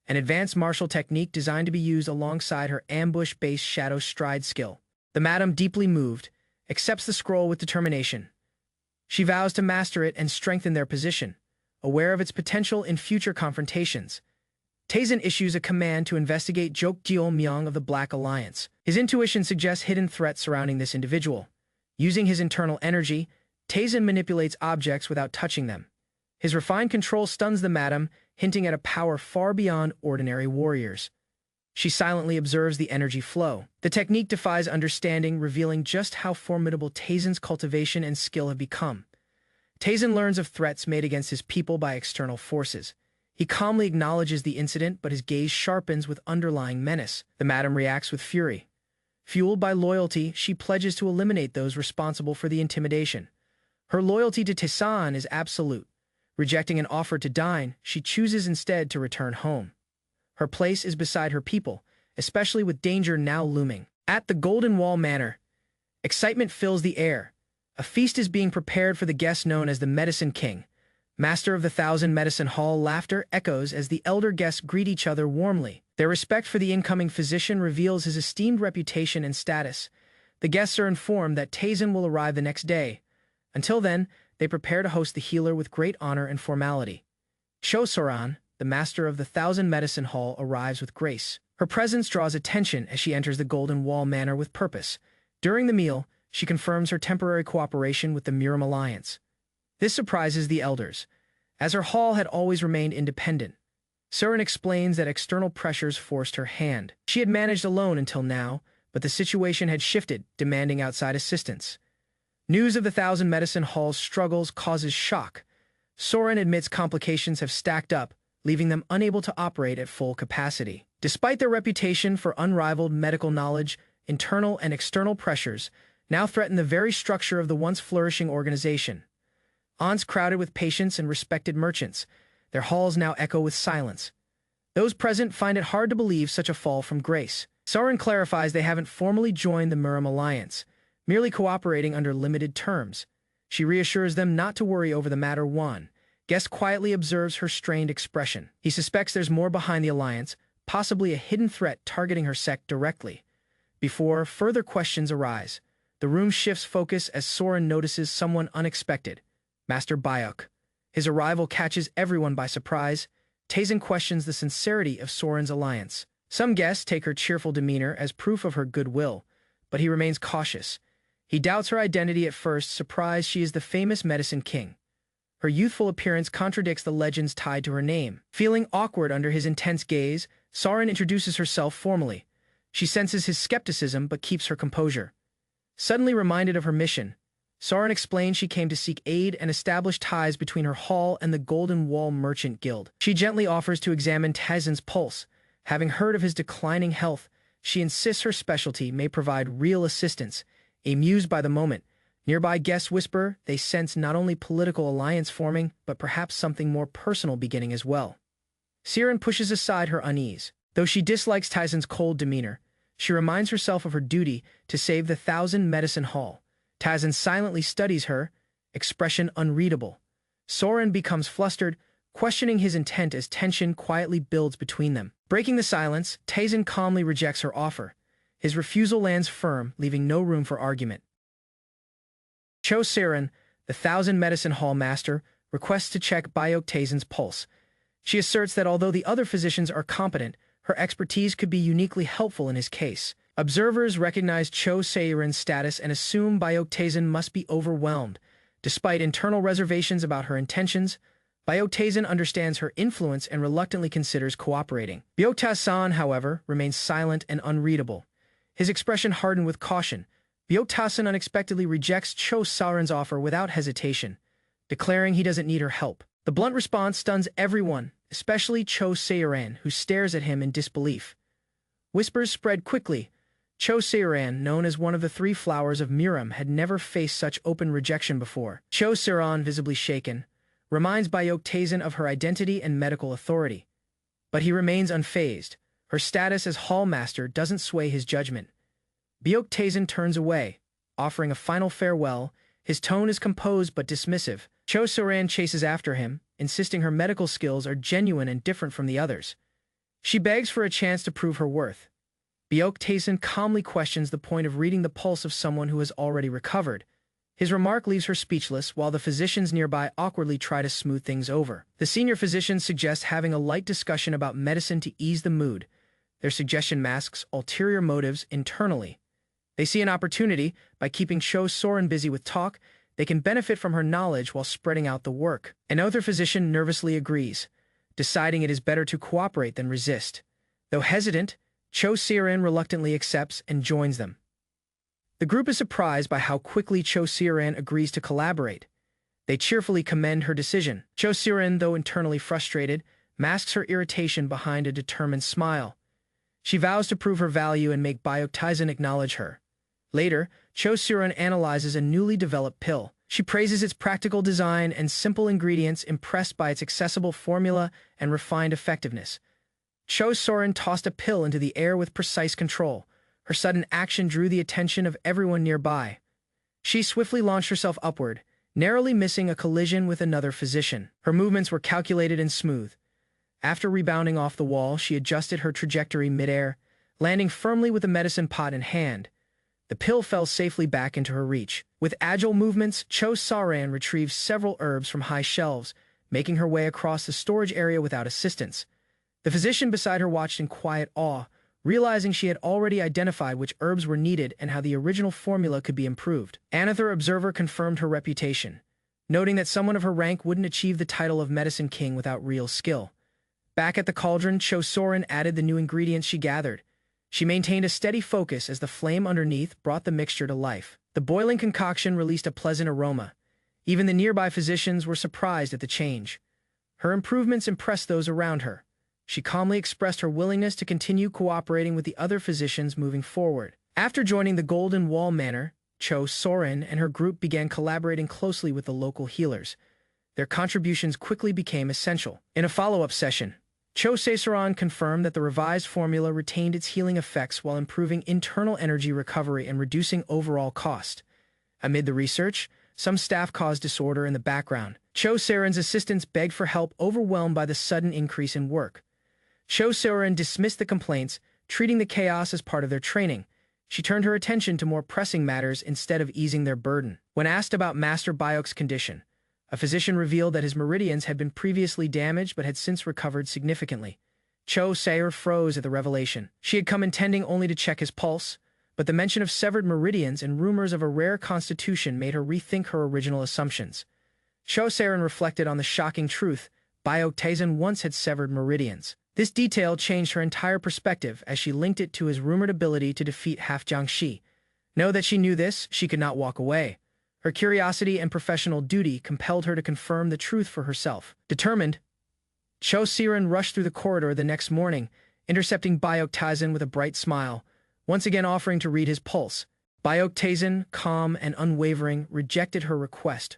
an advanced martial technique designed to be used alongside her ambush-based shadow stride skill. The madam, deeply moved, accepts the scroll with determination. She vows to master it and strengthen their position, aware of its potential in future confrontations. Taizin issues a command to investigate Jok Gyeol Myung of the Black Alliance. His intuition suggests hidden threats surrounding this individual. Using his internal energy, Taizin manipulates objects without touching them. His refined control stuns the madam, hinting at a power far beyond ordinary warriors. She silently observes the energy flow. The technique defies understanding, revealing just how formidable Taizin's cultivation and skill have become. Taizin learns of threats made against his people by external forces. He calmly acknowledges the incident, but his gaze sharpens with underlying menace. The madam reacts with fury. Fueled by loyalty, she pledges to eliminate those responsible for the intimidation. Her loyalty to Taizin is absolute. Rejecting an offer to dine, she chooses instead to return home. Her place is beside her people, especially with danger now looming. At the Golden Wall Manor, excitement fills the air. A feast is being prepared for the guest known as the Medicine King. Master of the Thousand Medicine Hall, laughter echoes as the elder guests greet each other warmly. Their respect for the incoming physician reveals his esteemed reputation and status. The guests are informed that Taisen will arrive the next day. Until then, they prepare to host the healer with great honor and formality. Cho-Soran, the master of the Thousand Medicine Hall, arrives with grace. Her presence draws attention as she enters the Golden Wall Manor with purpose. During the meal, she confirms her temporary cooperation with the Miram Alliance. This surprises the elders, as her hall had always remained independent. Surin explains that external pressures forced her hand. She had managed alone until now, but the situation had shifted, demanding outside assistance. News of the Thousand Medicine Hall's struggles causes shock. Soren admits complications have stacked up, leaving them unable to operate at full capacity. Despite their reputation for unrivaled medical knowledge, internal and external pressures now threaten the very structure of the once flourishing organization. Once crowded with patients and respected merchants, their halls now echo with silence. Those present find it hard to believe such a fall from grace. Soren clarifies they haven't formally joined the Miram Alliance, merely cooperating under limited terms. She reassures them not to worry over the matter. One guest quietly observes her strained expression. He suspects there's more behind the alliance, possibly a hidden threat targeting her sect directly. Before further questions arise, the room shifts focus as Soren notices someone unexpected. Master Byuk. His arrival catches everyone by surprise. Taisen questions the sincerity of Soren's alliance. Some guests take her cheerful demeanor as proof of her goodwill, but he remains cautious. He doubts her identity at first, surprised she is the famous Medicine King. Her youthful appearance contradicts the legends tied to her name. Feeling awkward under his intense gaze, Soren introduces herself formally. She senses his skepticism but keeps her composure. Suddenly reminded of her mission, Soren explains she came to seek aid and establish ties between her hall and the Golden Wall Merchant Guild. She gently offers to examine Taisen's pulse. Having heard of his declining health, she insists her specialty may provide real assistance. Amused by the moment, nearby guests whisper they sense not only political alliance forming, but perhaps something more personal beginning as well. Siren pushes aside her unease. Though she dislikes Taisen's cold demeanor, she reminds herself of her duty to save the Thousand Medicine Hall. Taisen silently studies her, expression unreadable. Soren becomes flustered, questioning his intent as tension quietly builds between them. Breaking the silence, Taisen calmly rejects her offer. His refusal lands firm, leaving no room for argument. Cho-Siren, the Thousand Medicine Hall master, requests to check Byuk Taisen's pulse. She asserts that although the other physicians are competent, her expertise could be uniquely helpful in his case. Observers recognize Cho-Siren's status and assume Byuk Taisen must be overwhelmed. Despite internal reservations about her intentions, Byuk Taisen understands her influence and reluctantly considers cooperating. Byuk Taisen, however, remains silent and unreadable. His expression hardened with caution. Byuk Taisen unexpectedly rejects Cho-Siren's offer without hesitation, declaring he doesn't need her help. The blunt response stuns everyone, especially Cho-Siren, who stares at him in disbelief. Whispers spread quickly. Cho-Siren, known as one of the three flowers of Miram, had never faced such open rejection before. Cho-Siren, visibly shaken, reminds Byuk Taisen of her identity and medical authority. But he remains unfazed. Her status as hallmaster doesn't sway his judgment. Byuk Taisen turns away, offering a final farewell. His tone is composed but dismissive. Cho-Siren chases after him, insisting her medical skills are genuine and different from the others. She begs for a chance to prove her worth. Byuk Taisen calmly questions the point of reading the pulse of someone who has already recovered. His remark leaves her speechless, while the physicians nearby awkwardly try to smooth things over. The senior physician suggests having a light discussion about medicine to ease the mood. Their suggestion masks ulterior motives internally. They see an opportunity. By keeping Cho-Soren busy with talk, they can benefit from her knowledge while spreading out the work. Another physician nervously agrees, deciding it is better to cooperate than resist. Though hesitant, Cho-Siren reluctantly accepts and joins them. The group is surprised by how quickly Cho-Siren agrees to collaborate. They cheerfully commend her decision. Cho-Siren, though internally frustrated, masks her irritation behind a determined smile. She vows to prove her value and make Byuk Taisen acknowledge her. Later, Cho-Siren analyzes a newly developed pill. She praises its practical design and simple ingredients, impressed by its accessible formula and refined effectiveness. Cho-Soren tossed a pill into the air with precise control. Her sudden action drew the attention of everyone nearby. She swiftly launched herself upward, narrowly missing a collision with another physician. Her movements were calculated and smooth. After rebounding off the wall, she adjusted her trajectory midair, landing firmly with the medicine pot in hand. The pill fell safely back into her reach. With agile movements, Cho Saran retrieved several herbs from high shelves, making her way across the storage area without assistance. The physician beside her watched in quiet awe, realizing she had already identified which herbs were needed and how the original formula could be improved. Another observer confirmed her reputation, noting that someone of her rank wouldn't achieve the title of Medicine King without real skill. Back at the cauldron, Cho Soren added the new ingredients she gathered. She maintained a steady focus as the flame underneath brought the mixture to life. The boiling concoction released a pleasant aroma. Even the nearby physicians were surprised at the change. Her improvements impressed those around her. She calmly expressed her willingness to continue cooperating with the other physicians moving forward. After joining the Golden Wall Manor, Cho Soren and her group began collaborating closely with the local healers. Their contributions quickly became essential. In a follow-up session, Cho Saesaran confirmed that the revised formula retained its healing effects while improving internal energy recovery and reducing overall cost. Amid the research, some staff caused disorder in the background. Cho Saeran's assistants begged for help, overwhelmed by the sudden increase in work. Cho Saeran dismissed the complaints, treating the chaos as part of their training. She turned her attention to more pressing matters instead of easing their burden. When asked about Master Byok's condition, a physician revealed that his meridians had been previously damaged but had since recovered significantly. Cho Saer froze at the revelation. She had come intending only to check his pulse, but the mention of severed meridians and rumors of a rare constitution made her rethink her original assumptions. Cho Saeran reflected on the shocking truth: Byok Taizan once had severed meridians. This detail changed her entire perspective as she linked it to his rumored ability to defeat Half Jiangxi. Now that she knew this, she could not walk away. Her curiosity and professional duty compelled her to confirm the truth for herself. Determined, Cho Siren rushed through the corridor the next morning, intercepting Byok Taizan with a bright smile, once again offering to read his pulse. Byok Taizan, calm and unwavering, rejected her request.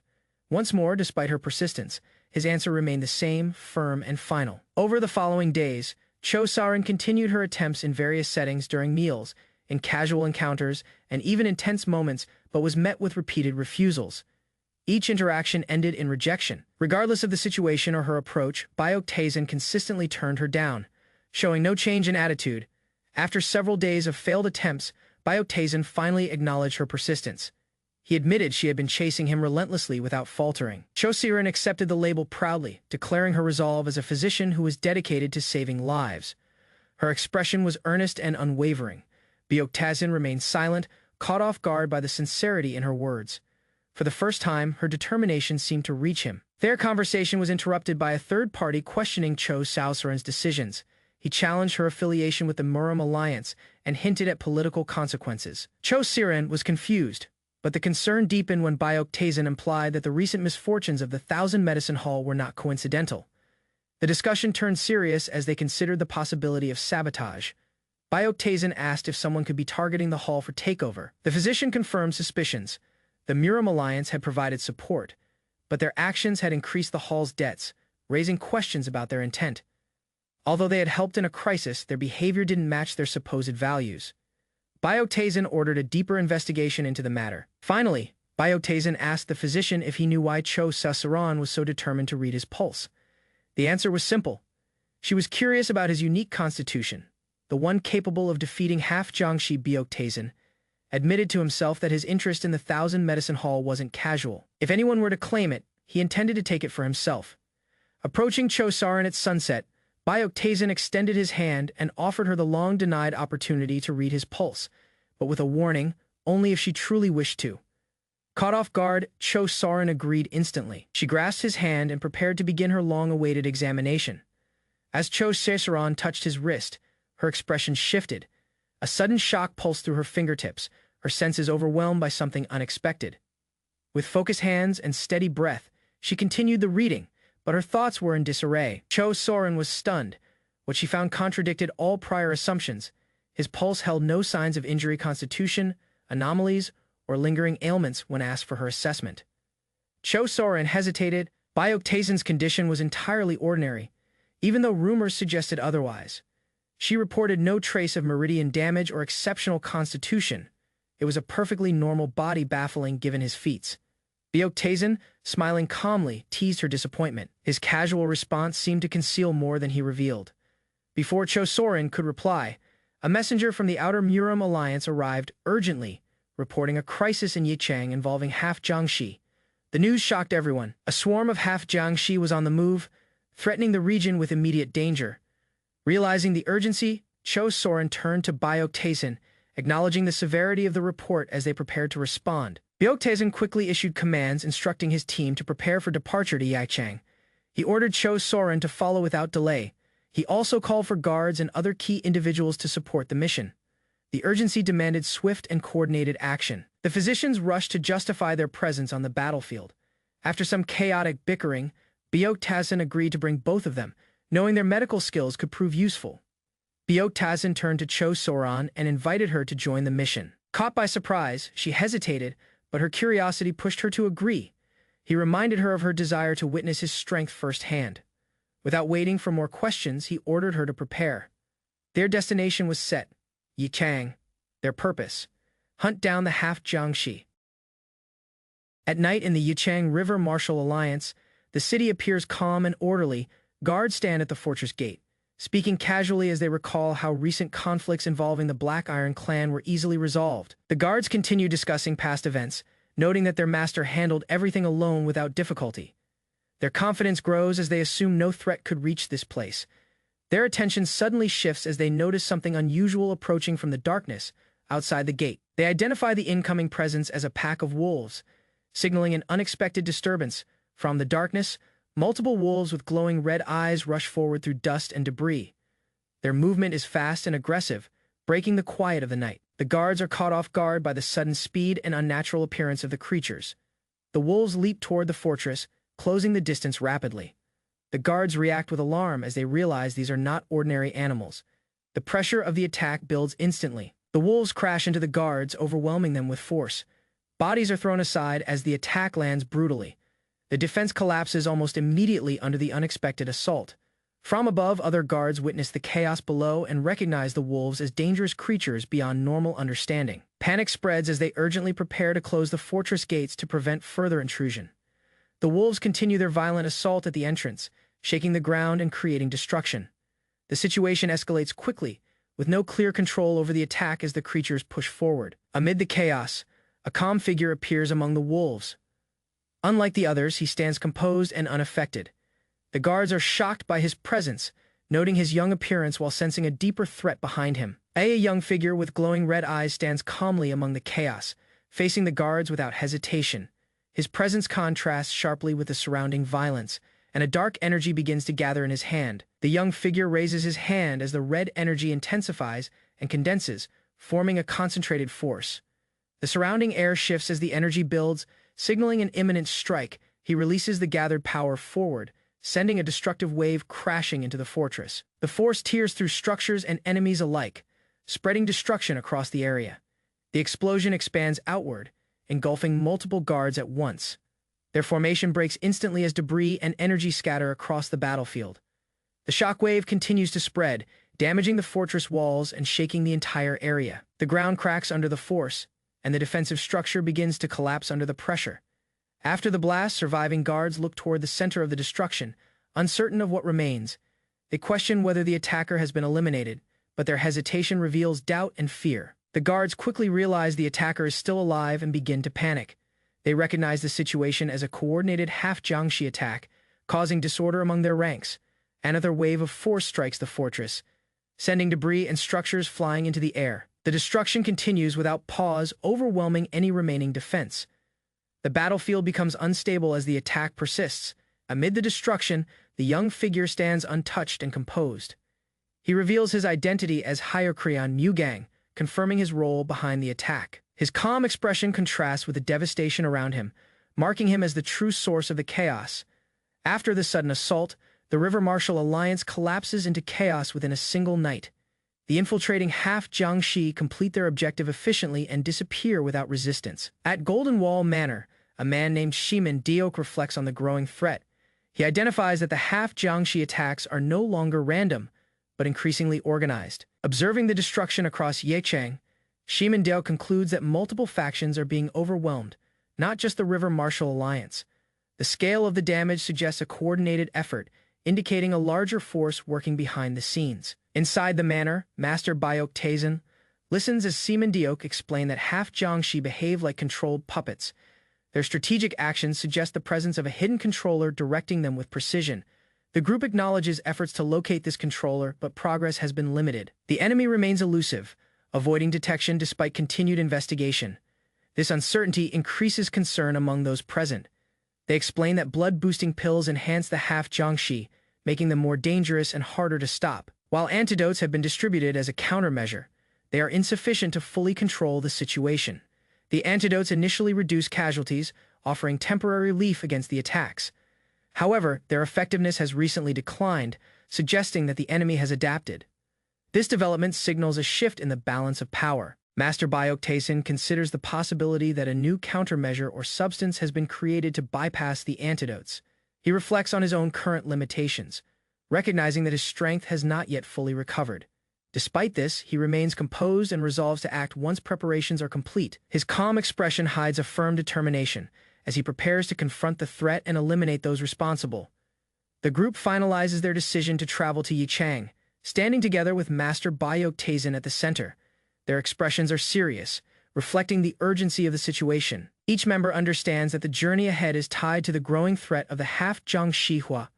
Once more, despite her persistence, his answer remained the same, firm and final. Over the following days, Cho Saran continued her attempts in various settings during meals, in casual encounters, and even in tense moments, but was met with repeated refusals. Each interaction ended in rejection. Regardless of the situation or her approach, Byok Taizan consistently turned her down, showing no change in attitude. After several days of failed attempts, Byok Taizan finally acknowledged her persistence. He admitted she had been chasing him relentlessly without faltering. Cho Siren accepted the label proudly, declaring her resolve as a physician who was dedicated to saving lives. Her expression was earnest and unwavering. Byok Taizan remained silent, caught off guard by the sincerity in her words. For the first time, her determination seemed to reach him. Their conversation was interrupted by a third party questioning Cho Saosaran's decisions. He challenged her affiliation with the Muram Alliance and hinted at political consequences. Cho Siren was confused, but the concern deepened when Byok Taizan implied that the recent misfortunes of the Thousand Medicine Hall were not coincidental. The discussion turned serious as they considered the possibility of sabotage. Byok Taizan asked if someone could be targeting the hall for takeover. The physician confirmed suspicions. The Muram Alliance had provided support, but their actions had increased the hall's debts, raising questions about their intent. Although they had helped in a crisis, their behavior didn't match their supposed values. Byok Taizan ordered a deeper investigation into the matter. Finally, Byok Taizan asked the physician if he knew why Cho Sasaran was so determined to read his pulse. The answer was simple. She was curious about his unique constitution, the one capable of defeating half Jiangxi. Byok Taizan admitted to himself that his interest in the Thousand Medicine Hall wasn't casual. If anyone were to claim it, he intended to take it for himself. Approaching Cho Saran at sunset, Byok Taizan extended his hand and offered her the long-denied opportunity to read his pulse, but with a warning, only if she truly wished to. Caught off guard, Cho Saran agreed instantly. She grasped his hand and prepared to begin her long-awaited examination. As Cho Saran touched his wrist, her expression shifted. A sudden shock pulsed through her fingertips, her senses overwhelmed by something unexpected. With focused hands and steady breath, she continued the reading, but her thoughts were in disarray. Cho Saran was stunned. What she found contradicted all prior assumptions. His pulse held no signs of injury, constitution, anomalies, or lingering ailments when asked for her assessment. Cho Saran hesitated. Byok Taizan's condition was entirely ordinary, even though rumors suggested otherwise. She reported no trace of meridian damage or exceptional constitution. It was a perfectly normal body, baffling given his feats. Byok-taesan, smiling calmly, teased her disappointment. His casual response seemed to conceal more than he revealed. Before Cho Soren could reply, a messenger from the Outer Murim Alliance arrived urgently, reporting a crisis in Yichang involving half Jiangxi. The news shocked everyone. A swarm of half Jiangxi was on the move, threatening the region with immediate danger. Realizing the urgency, Cho Soren turned to Byok-taesan, acknowledging the severity of the report as they prepared to respond. Byok-taesan quickly issued commands instructing his team to prepare for departure to Yichang. He ordered Cho Soren to follow without delay. He also called for guards and other key individuals to support the mission. The urgency demanded swift and coordinated action. The physicians rushed to justify their presence on the battlefield. After some chaotic bickering, Byok-taesan agreed to bring both of them, knowing their medical skills could prove useful. Byok-taesan turned to Cho Soren and invited her to join the mission. Caught by surprise, she hesitated, but her curiosity pushed her to agree. He reminded her of her desire to witness his strength firsthand. Without waiting for more questions, he ordered her to prepare. Their destination was set, Yichang. Their purpose: hunt down the half Jiangxi. At night in the Yichang River Martial Alliance, the city appears calm and orderly. Guards stand at the fortress gate, speaking casually as they recall how recent conflicts involving the Black Iron clan were easily resolved. The guards continue discussing past events, noting that their master handled everything alone without difficulty. Their confidence grows as they assume no threat could reach this place. Their attention suddenly shifts as they notice something unusual approaching from the darkness outside the gate. They identify the incoming presence as a pack of wolves, signaling an unexpected disturbance. From the darkness, multiple wolves with glowing red eyes rush forward through dust and debris. Their movement is fast and aggressive, breaking the quiet of the night. The guards are caught off guard by the sudden speed and unnatural appearance of the creatures. The wolves leap toward the fortress, closing the distance rapidly. The guards react with alarm as they realize these are not ordinary animals. The pressure of the attack builds instantly. The wolves crash into the guards, overwhelming them with force. Bodies are thrown aside as the attack lands brutally. The defense collapses almost immediately under the unexpected assault. From above, other guards witness the chaos below and recognize the wolves as dangerous creatures beyond normal understanding. Panic spreads as they urgently prepare to close the fortress gates to prevent further intrusion. The wolves continue their violent assault at the entrance, shaking the ground and creating destruction. The situation escalates quickly, with no clear control over the attack as the creatures push forward. Amid the chaos, a calm figure appears among the wolves. Unlike the others, he stands composed and unaffected. The guards are shocked by his presence, noting his young appearance while sensing a deeper threat behind him. A young figure with glowing red eyes stands calmly among the chaos, facing the guards without hesitation. His presence contrasts sharply with the surrounding violence, and a dark energy begins to gather in his hand. The young figure raises his hand as the red energy intensifies and condenses, forming a concentrated force. The surrounding air shifts as the energy builds, signaling an imminent strike. He releases the gathered power forward, sending a destructive wave crashing into the fortress. The force tears through structures and enemies alike, spreading destruction across the area. The explosion expands outward, engulfing multiple guards at once. Their formation breaks instantly as debris and energy scatter across the battlefield. The shockwave continues to spread, damaging the fortress walls and shaking the entire area. The ground cracks under the force, and the defensive structure begins to collapse under the pressure. After the blast, surviving guards look toward the center of the destruction, uncertain of what remains. They question whether the attacker has been eliminated, but their hesitation reveals doubt and fear. The guards quickly realize the attacker is still alive and begin to panic. They recognize the situation as a coordinated half-Jiangxi attack, causing disorder among their ranks. Another wave of force strikes the fortress, sending debris and structures flying into the air. The destruction continues without pause, overwhelming any remaining defense. The battlefield becomes unstable as the attack persists. Amid the destruction, the young figure stands untouched and composed. He reveals his identity as Hyokreon Mugang, confirming his role behind the attack. His calm expression contrasts with the devastation around him, marking him as the true source of the chaos. After the sudden assault, the River Martial Alliance collapses into chaos within a single night. The infiltrating half-Jiangxi complete their objective efficiently and disappear without resistance. At Golden Wall Manor, a man named Shiman Diok reflects on the growing threat. He identifies that the half-Jiangxi attacks are no longer random, but increasingly organized. Observing the destruction across Yechang, Shimandao concludes that multiple factions are being overwhelmed, not just the River Marshal Alliance. The scale of the damage suggests a coordinated effort, indicating a larger force working behind the scenes. Inside the manor, Master Bayok Taizan listens as Simandiok explain that half Jiangxi behave like controlled puppets. Their strategic actions suggest the presence of a hidden controller directing them with precision. The group acknowledges efforts to locate this controller, but progress has been limited. The enemy remains elusive, avoiding detection despite continued investigation. This uncertainty increases concern among those present. They explain that blood-boosting pills enhance the half Jiangxi, making them more dangerous and harder to stop. While antidotes have been distributed as a countermeasure, they are insufficient to fully control the situation. The antidotes initially reduce casualties, offering temporary relief against the attacks. However, their effectiveness has recently declined, suggesting that the enemy has adapted. This development signals a shift in the balance of power. Master Bayok Taizan considers the possibility that a new countermeasure or substance has been created to bypass the antidotes. He reflects on his own current limitations, recognizing that his strength has not yet fully recovered. Despite this, he remains composed and resolves to act once preparations are complete. His calm expression hides a firm determination, as he prepares to confront the threat and eliminate those responsible. The group finalizes their decision to travel to Yichang, standing together with Master Bayok Taizan at the center. Their expressions are serious, reflecting the urgency of the situation. Each member understands that the journey ahead is tied to the growing threat of the half Jiangxi.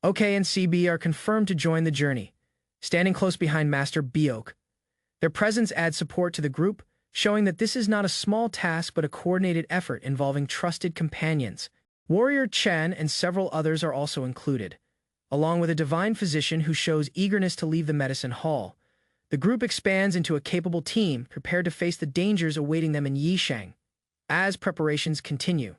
OK and CB are confirmed to join the journey, standing close behind Master Bayok. Their presence adds support to the group, showing that this is not a small task but a coordinated effort involving trusted companions. Warrior Chen and several others are also included, along with a divine physician who shows eagerness to leave the medicine hall. The group expands into a capable team, prepared to face the dangers awaiting them in Yishang. As preparations continue,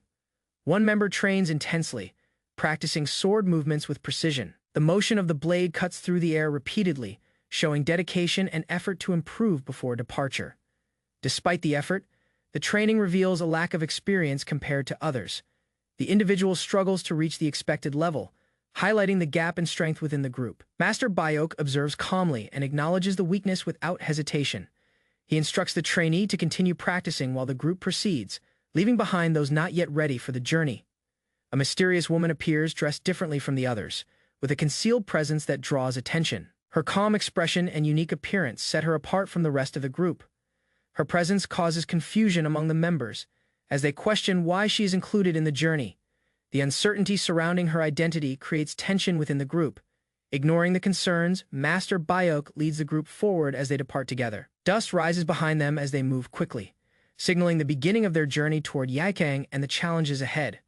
one member trains intensely, practicing sword movements with precision. The motion of the blade cuts through the air repeatedly, showing dedication and effort to improve before departure. Despite the effort, the training reveals a lack of experience compared to others. The individual struggles to reach the expected level, highlighting the gap in strength within the group. Master Bayok observes calmly and acknowledges the weakness without hesitation. He instructs the trainee to continue practicing while the group proceeds, leaving behind those not yet ready for the journey. A mysterious woman appears dressed differently from the others, with a concealed presence that draws attention. Her calm expression and unique appearance set her apart from the rest of the group. Her presence causes confusion among the members, as they question why she is included in the journey. The uncertainty surrounding her identity creates tension within the group. Ignoring the concerns, Master Bayok leads the group forward as they depart together. Dust rises behind them as they move quickly, signaling the beginning of their journey toward Yikang and the challenges ahead.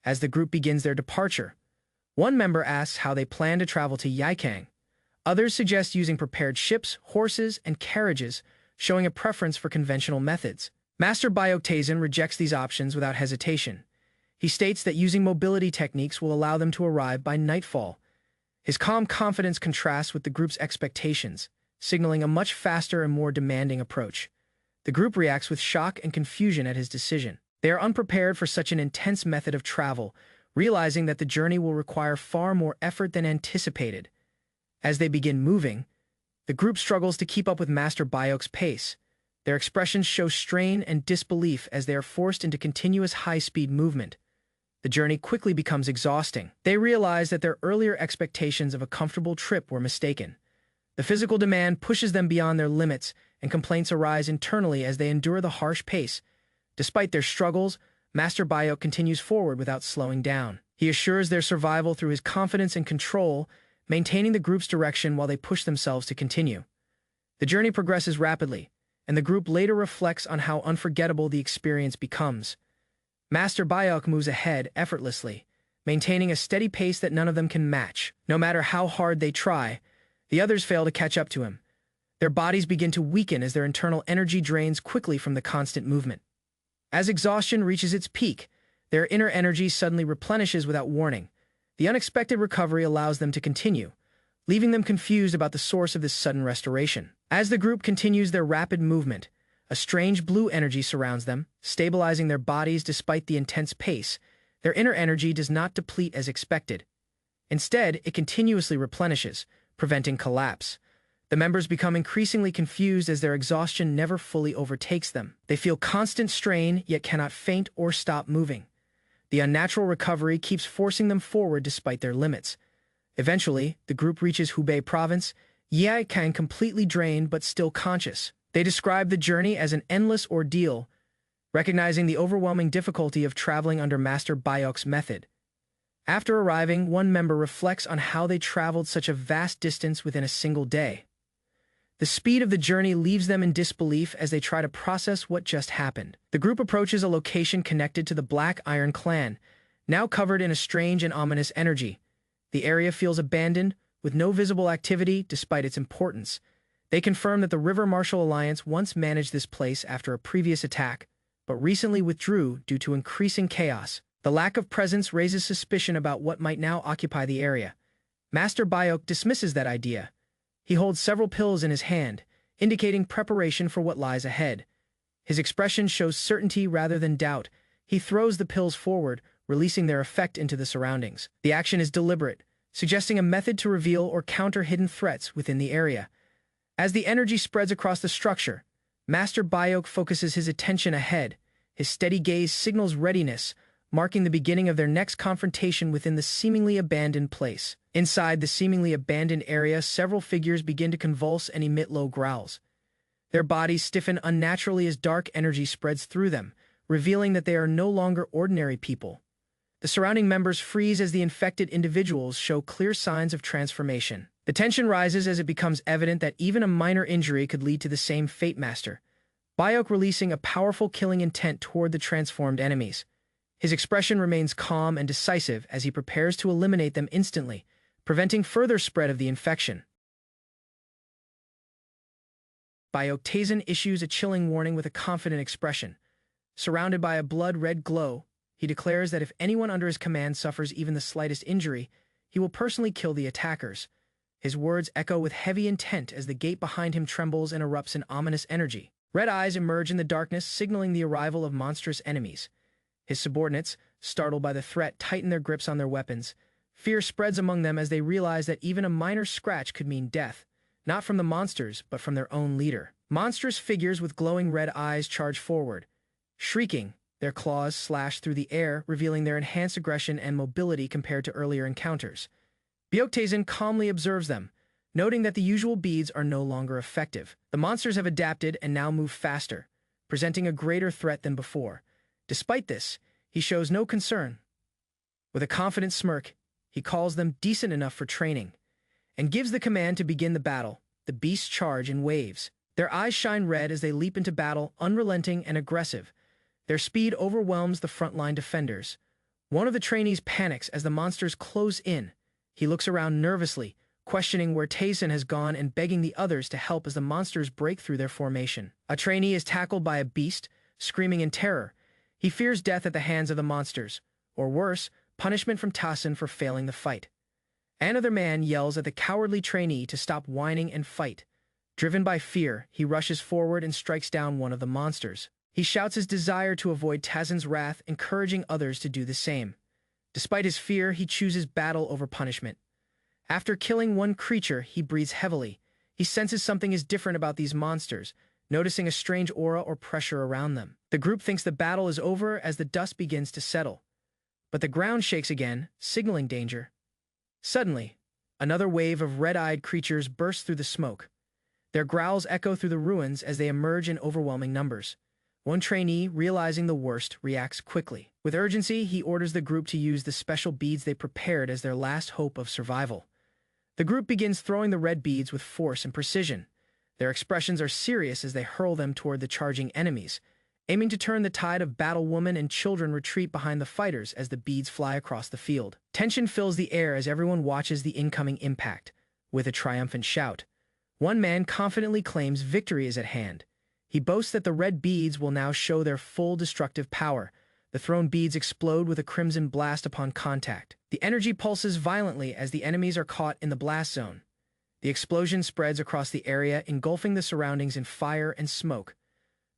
As the group begins their departure, one member asks how they plan to travel to Yikang. Others suggest using prepared ships, horses, and carriages, showing a preference for conventional methods. Master Bayok Taizan rejects these options without hesitation. He states that using mobility techniques will allow them to arrive by nightfall. His calm confidence contrasts with the group's expectations, signaling a much faster and more demanding approach. The group reacts with shock and confusion at his decision. They are unprepared for such an intense method of travel, realizing that the journey will require far more effort than anticipated. As they begin moving, the group struggles to keep up with Master Bayok's pace. Their expressions show strain and disbelief as they are forced into continuous high-speed movement. The journey quickly becomes exhausting. They realize that their earlier expectations of a comfortable trip were mistaken. The physical demand pushes them beyond their limits, and complaints arise internally as they endure the harsh pace. Despite their struggles, Master Bayok continues forward without slowing down. He assures their survival through his confidence and control, maintaining the group's direction while they push themselves to continue. The journey progresses rapidly, and the group later reflects on how unforgettable the experience becomes. Master Bayok moves ahead effortlessly, maintaining a steady pace that none of them can match. No matter how hard they try, the others fail to catch up to him. Their bodies begin to weaken as their internal energy drains quickly from the constant movement. As exhaustion reaches its peak, their inner energy suddenly replenishes without warning. The unexpected recovery allows them to continue, leaving them confused about the source of this sudden restoration. As the group continues their rapid movement, a strange blue energy surrounds them, stabilizing their bodies despite the intense pace. Their inner energy does not deplete as expected. Instead, it continuously replenishes, preventing collapse. The members become increasingly confused as their exhaustion never fully overtakes them. They feel constant strain, yet cannot faint or stop moving. The unnatural recovery keeps forcing them forward despite their limits. Eventually, the group reaches Hubei province, Yai Kang completely drained but still conscious. They describe the journey as an endless ordeal, recognizing the overwhelming difficulty of traveling under Master Bayok's method. After arriving, one member reflects on how they traveled such a vast distance within a single day. The speed of the journey leaves them in disbelief as they try to process what just happened. The group approaches a location connected to the Black Iron Clan, now covered in a strange and ominous energy. The area feels abandoned, with no visible activity despite its importance. They confirm that the River Marshal Alliance once managed this place after a previous attack, but recently withdrew due to increasing chaos. The lack of presence raises suspicion about what might now occupy the area. Master Bayok dismisses that idea. He holds several pills in his hand, indicating preparation for what lies ahead. His expression shows certainty rather than doubt. He throws the pills forward, releasing their effect into the surroundings. The action is deliberate, suggesting a method to reveal or counter hidden threats within the area. As the energy spreads across the structure, Master Bayok focuses his attention ahead. His steady gaze signals readiness, marking the beginning of their next confrontation within the seemingly abandoned place. Inside the seemingly abandoned area, several figures begin to convulse and emit low growls. Their bodies stiffen unnaturally as dark energy spreads through them, revealing that they are no longer ordinary people. The surrounding members freeze as the infected individuals show clear signs of transformation. The tension rises as it becomes evident that even a minor injury could lead to the same fate. Master Bayok releasing a powerful killing intent toward the transformed enemies. His expression remains calm and decisive as he prepares to eliminate them instantly, preventing further spread of the infection. Bayok issues a chilling warning with a confident expression. Surrounded by a blood-red glow, he declares that if anyone under his command suffers even the slightest injury, he will personally kill the attackers. His words echo with heavy intent as the gate behind him trembles and erupts in ominous energy. Red eyes emerge in the darkness, signaling the arrival of monstrous enemies. His subordinates, startled by the threat, tighten their grips on their weapons. Fear spreads among them as they realize that even a minor scratch could mean death, not from the monsters, but from their own leader. Monstrous figures with glowing red eyes charge forward. Shrieking, their claws slash through the air, revealing their enhanced aggression and mobility compared to earlier encounters. Bayok calmly observes them, noting that the usual beads are no longer effective. The monsters have adapted and now move faster, presenting a greater threat than before. Despite this, he shows no concern. With a confident smirk, he calls them decent enough for training, and gives the command to begin the battle. The beasts charge in waves. Their eyes shine red as they leap into battle, unrelenting and aggressive. Their speed overwhelms the frontline defenders. One of the trainees panics as the monsters close in. He looks around nervously, questioning where Taisen has gone and begging the others to help as the monsters break through their formation. A trainee is tackled by a beast, screaming in terror. He fears death at the hands of the monsters, or worse, punishment from Taisen for failing the fight. Another man yells at the cowardly trainee to stop whining and fight. Driven by fear, he rushes forward and strikes down one of the monsters. He shouts his desire to avoid Taisen's wrath, encouraging others to do the same. Despite his fear, he chooses battle over punishment. After killing one creature, he breathes heavily. He senses something is different about these monsters, noticing a strange aura or pressure around them. The group thinks the battle is over as the dust begins to settle. But the ground shakes again, signaling danger. Suddenly, another wave of red-eyed creatures bursts through the smoke. Their growls echo through the ruins as they emerge in overwhelming numbers. One trainee, realizing the worst, reacts quickly. With urgency, he orders the group to use the special beads they prepared as their last hope of survival. The group begins throwing the red beads with force and precision. Their expressions are serious as they hurl them toward the charging enemies, aiming to turn the tide of battle. Women and children retreat behind the fighters as the beads fly across the field. Tension fills the air as everyone watches the incoming impact. With a triumphant shout, one man confidently claims victory is at hand. He boasts that the red beads will now show their full destructive power. The thrown beads explode with a crimson blast upon contact. The energy pulses violently as the enemies are caught in the blast zone. The explosion spreads across the area, engulfing the surroundings in fire and smoke.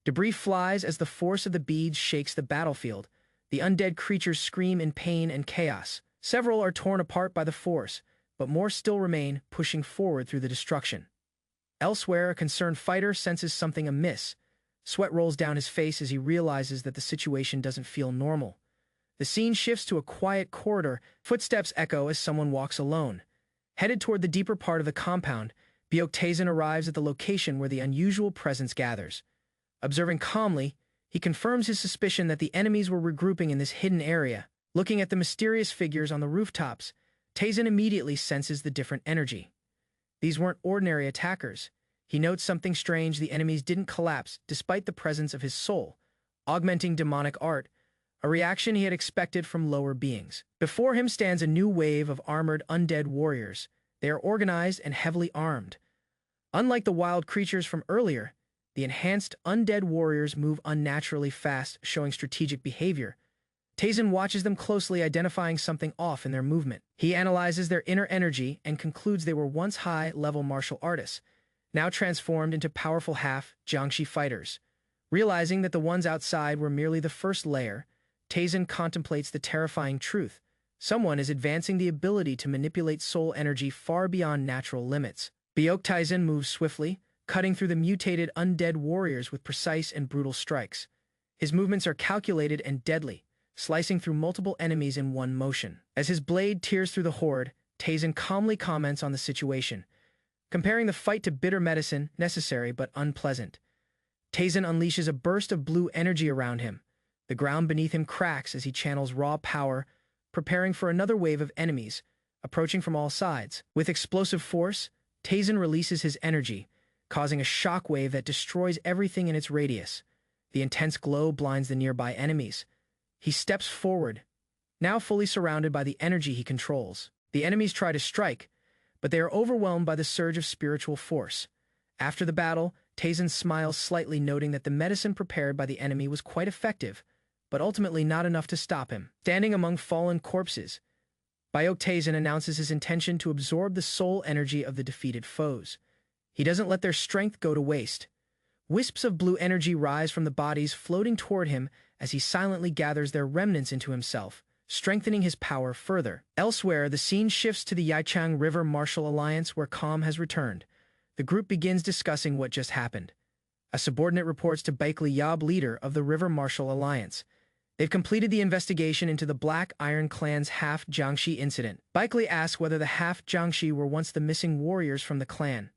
Debris flies as the force of the beads shakes the battlefield. The undead creatures scream in pain and chaos. Several are torn apart by the force, but more still remain, pushing forward through the destruction. Elsewhere, a concerned fighter senses something amiss. Sweat rolls down his face as he realizes that the situation doesn't feel normal. The scene shifts to a quiet corridor. Footsteps echo as someone walks alone. Headed toward the deeper part of the compound, Byok-taesan arrives at the location where the unusual presence gathers. Observing calmly, he confirms his suspicion that the enemies were regrouping in this hidden area. Looking at the mysterious figures on the rooftops, Taesan immediately senses the different energy. These weren't ordinary attackers. He notes something strange: the enemies didn't collapse despite the presence of his soul, augmenting demonic art, a reaction he had expected from lower beings. Before him stands a new wave of armored undead warriors. They are organized and heavily armed. Unlike the wild creatures from earlier, the enhanced undead warriors move unnaturally fast, showing strategic behavior. Taesan watches them closely, identifying something off in their movement. He analyzes their inner energy and concludes they were once high-level martial artists, now transformed into powerful half-Jiangshi fighters. Realizing that the ones outside were merely the first layer, Taesan contemplates the terrifying truth. Someone is advancing the ability to manipulate soul energy far beyond natural limits. Byok-taesan moves swiftly, cutting through the mutated undead warriors with precise and brutal strikes. His movements are calculated and deadly, slicing through multiple enemies in one motion. As his blade tears through the horde, Taesan calmly comments on the situation, comparing the fight to bitter medicine, necessary but unpleasant. Taesan unleashes a burst of blue energy around him. The ground beneath him cracks as he channels raw power, preparing for another wave of enemies, approaching from all sides. With explosive force, Taesan releases his energy, causing a shockwave that destroys everything in its radius. The intense glow blinds the nearby enemies. He steps forward, now fully surrounded by the energy he controls. The enemies try to strike, but they are overwhelmed by the surge of spiritual force. After the battle, Taesan smiles slightly, noting that the medicine prepared by the enemy was quite effective, but ultimately not enough to stop him. Standing among fallen corpses, Byok-taesan announces his intention to absorb the soul energy of the defeated foes. He doesn't let their strength go to waste. Wisps of blue energy rise from the bodies, floating toward him as he silently gathers their remnants into himself, strengthening his power further. Elsewhere, the scene shifts to the Yaichang River Martial Alliance, where calm has returned. The group begins discussing what just happened. A subordinate reports to Baikli Yab, leader of the River Martial Alliance. They've completed the investigation into the Black Iron Clan's half-Jiangshi incident. Baikli asks whether the half-Jiangshi were once the missing warriors from the clan.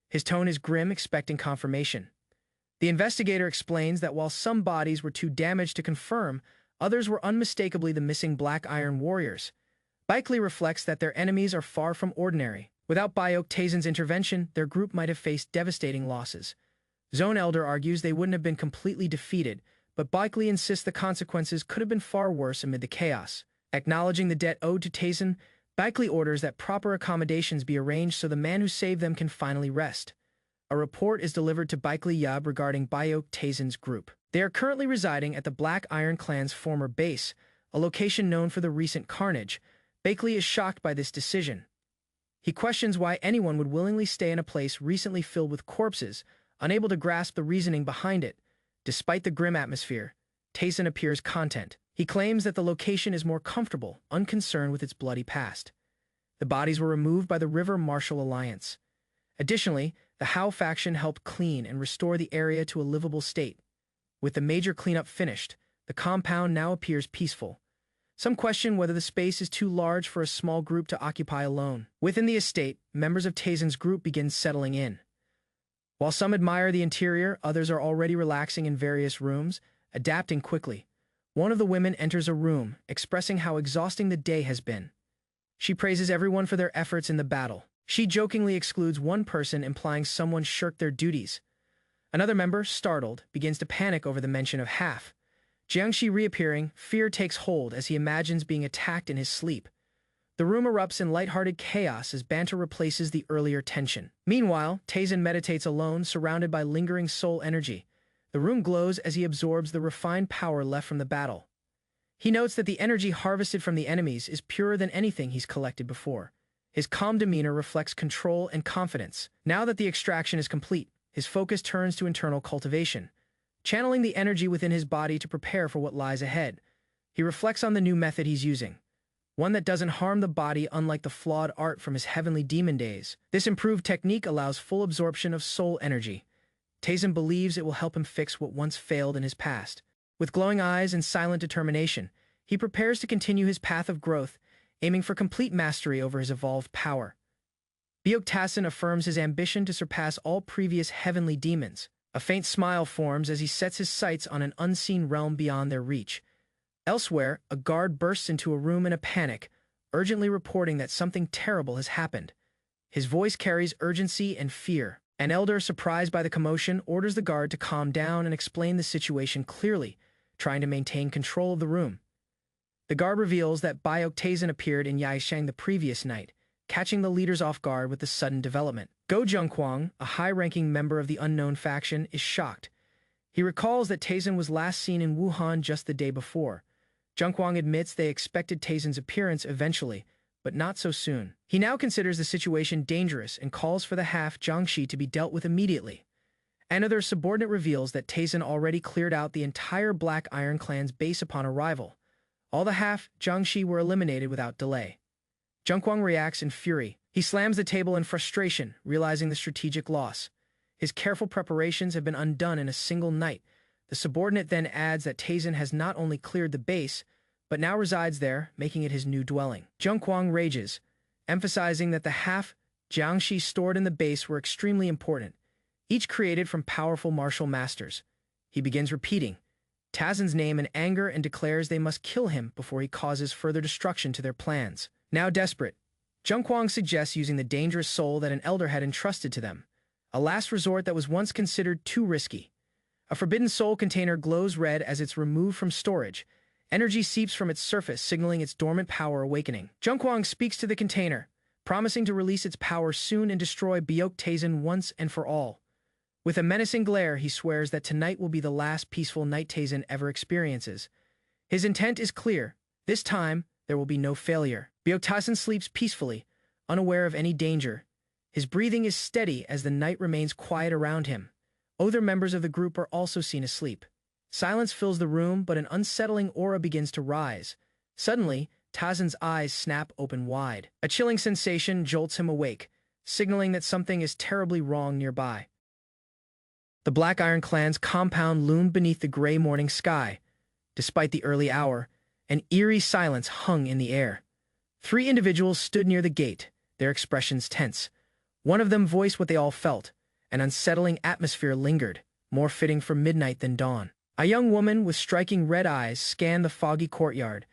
His tone is grim, expecting confirmation. The investigator explains that while some bodies were too damaged to confirm, others were unmistakably the missing Black Iron warriors. Baikli reflects that their enemies are far from ordinary. Without Byok-taesan's intervention, their group might have faced devastating losses. Zone Elder argues they wouldn't have been completely defeated, but Baikli insists the consequences could have been far worse amid the chaos. Acknowledging the debt owed to Taesan, Baikli orders that proper accommodations be arranged so the man who saved them can finally rest. A report is delivered to Baikli Yab regarding Byok-taesan's group. They are currently residing at the Black Iron Clan's former base, a location known for the recent carnage. Baikli is shocked by this decision. He questions why anyone would willingly stay in a place recently filled with corpses, unable to grasp the reasoning behind it. Despite the grim atmosphere, Taesan appears content. He claims that the location is more comfortable, unconcerned with its bloody past. The bodies were removed by the River Martial Alliance. Additionally, the Hao faction helped clean and restore the area to a livable state. With the major cleanup finished, the compound now appears peaceful. Some question whether the space is too large for a small group to occupy alone. Within the estate, members of Taesan's group begin settling in. While some admire the interior, others are already relaxing in various rooms, adapting quickly. One of the women enters a room, expressing how exhausting the day has been. She praises everyone for their efforts in the battle. She jokingly excludes one person, implying someone shirked their duties. Another member, startled, begins to panic over the mention of half. Jiangshi reappearing, fear takes hold as he imagines being attacked in his sleep. The room erupts in lighthearted chaos as banter replaces the earlier tension. Meanwhile, Taesan meditates alone, surrounded by lingering soul energy. The room glows as he absorbs the refined power left from the battle. He notes that the energy harvested from the enemies is purer than anything he's collected before. His calm demeanor reflects control and confidence. Now that the extraction is complete, his focus turns to internal cultivation, channeling the energy within his body to prepare for what lies ahead. He reflects on the new method he's using. one that doesn't harm the body unlike the flawed art from his heavenly demon days. This improved technique allows full absorption of soul energy. Taisen believes it will help him fix what once failed in his past. With glowing eyes and silent determination, he prepares to continue his path of growth, aiming for complete mastery over his evolved power. Byok-Tasen affirms his ambition to surpass all previous heavenly demons. A faint smile forms as he sets his sights on an unseen realm beyond their reach. Elsewhere, a guard bursts into a room in a panic, urgently reporting that something terrible has happened. His voice carries urgency and fear. An elder, surprised by the commotion, orders the guard to calm down and explain the situation clearly, trying to maintain control of the room. The guard reveals that Byok-Tasen appeared in Yaisheng the previous night, catching the leaders off guard with the sudden development. Go Zhengquang, a high-ranking member of the unknown faction, is shocked. He recalls that Taisen was last seen in Wuhan just the day before. Zhengquang admits they expected Taisen's appearance eventually, but not so soon. He now considers the situation dangerous and calls for the half Jiangxi to be dealt with immediately. Another subordinate reveals that Taisen already cleared out the entire Black Iron Clan's base upon arrival. All the half Jiangxi were eliminated without delay. Zhengquang reacts in fury. He slams the table in frustration, realizing the strategic loss. His careful preparations have been undone in a single night. The subordinate then adds that Taisen has not only cleared the base, but now resides there, making it his new dwelling. Zhengquang rages, emphasizing that the half Jiangxi stored in the base were extremely important, each created from powerful martial masters. He begins repeating Tasen's name in anger and declares they must kill him before he causes further destruction to their plans. Now desperate, Zhengquang suggests using the dangerous soul that an elder had entrusted to them, a last resort that was once considered too risky. A forbidden soul container glows red as it's removed from storage. Energy seeps from its surface, signaling its dormant power awakening. Zhengquang speaks to the container, promising to release its power soon and destroy Byok-Tasen once and for all. With a menacing glare, he swears that tonight will be the last peaceful night Taisen ever experiences. His intent is clear. This time, there will be no failure. Byok-Tasen sleeps peacefully, unaware of any danger. His breathing is steady as the night remains quiet around him. Other members of the group are also seen asleep. Silence fills the room, but an unsettling aura begins to rise. Suddenly, Tasen's eyes snap open wide. A chilling sensation jolts him awake, signaling that something is terribly wrong nearby. The Black Iron Clan's compound loomed beneath the gray morning sky. Despite the early hour, an eerie silence hung in the air. 3 individuals stood near the gate, their expressions tense. One of them voiced what they all felt. An unsettling atmosphere lingered, more fitting for midnight than dawn. A young woman with striking red eyes scanned the foggy courtyard.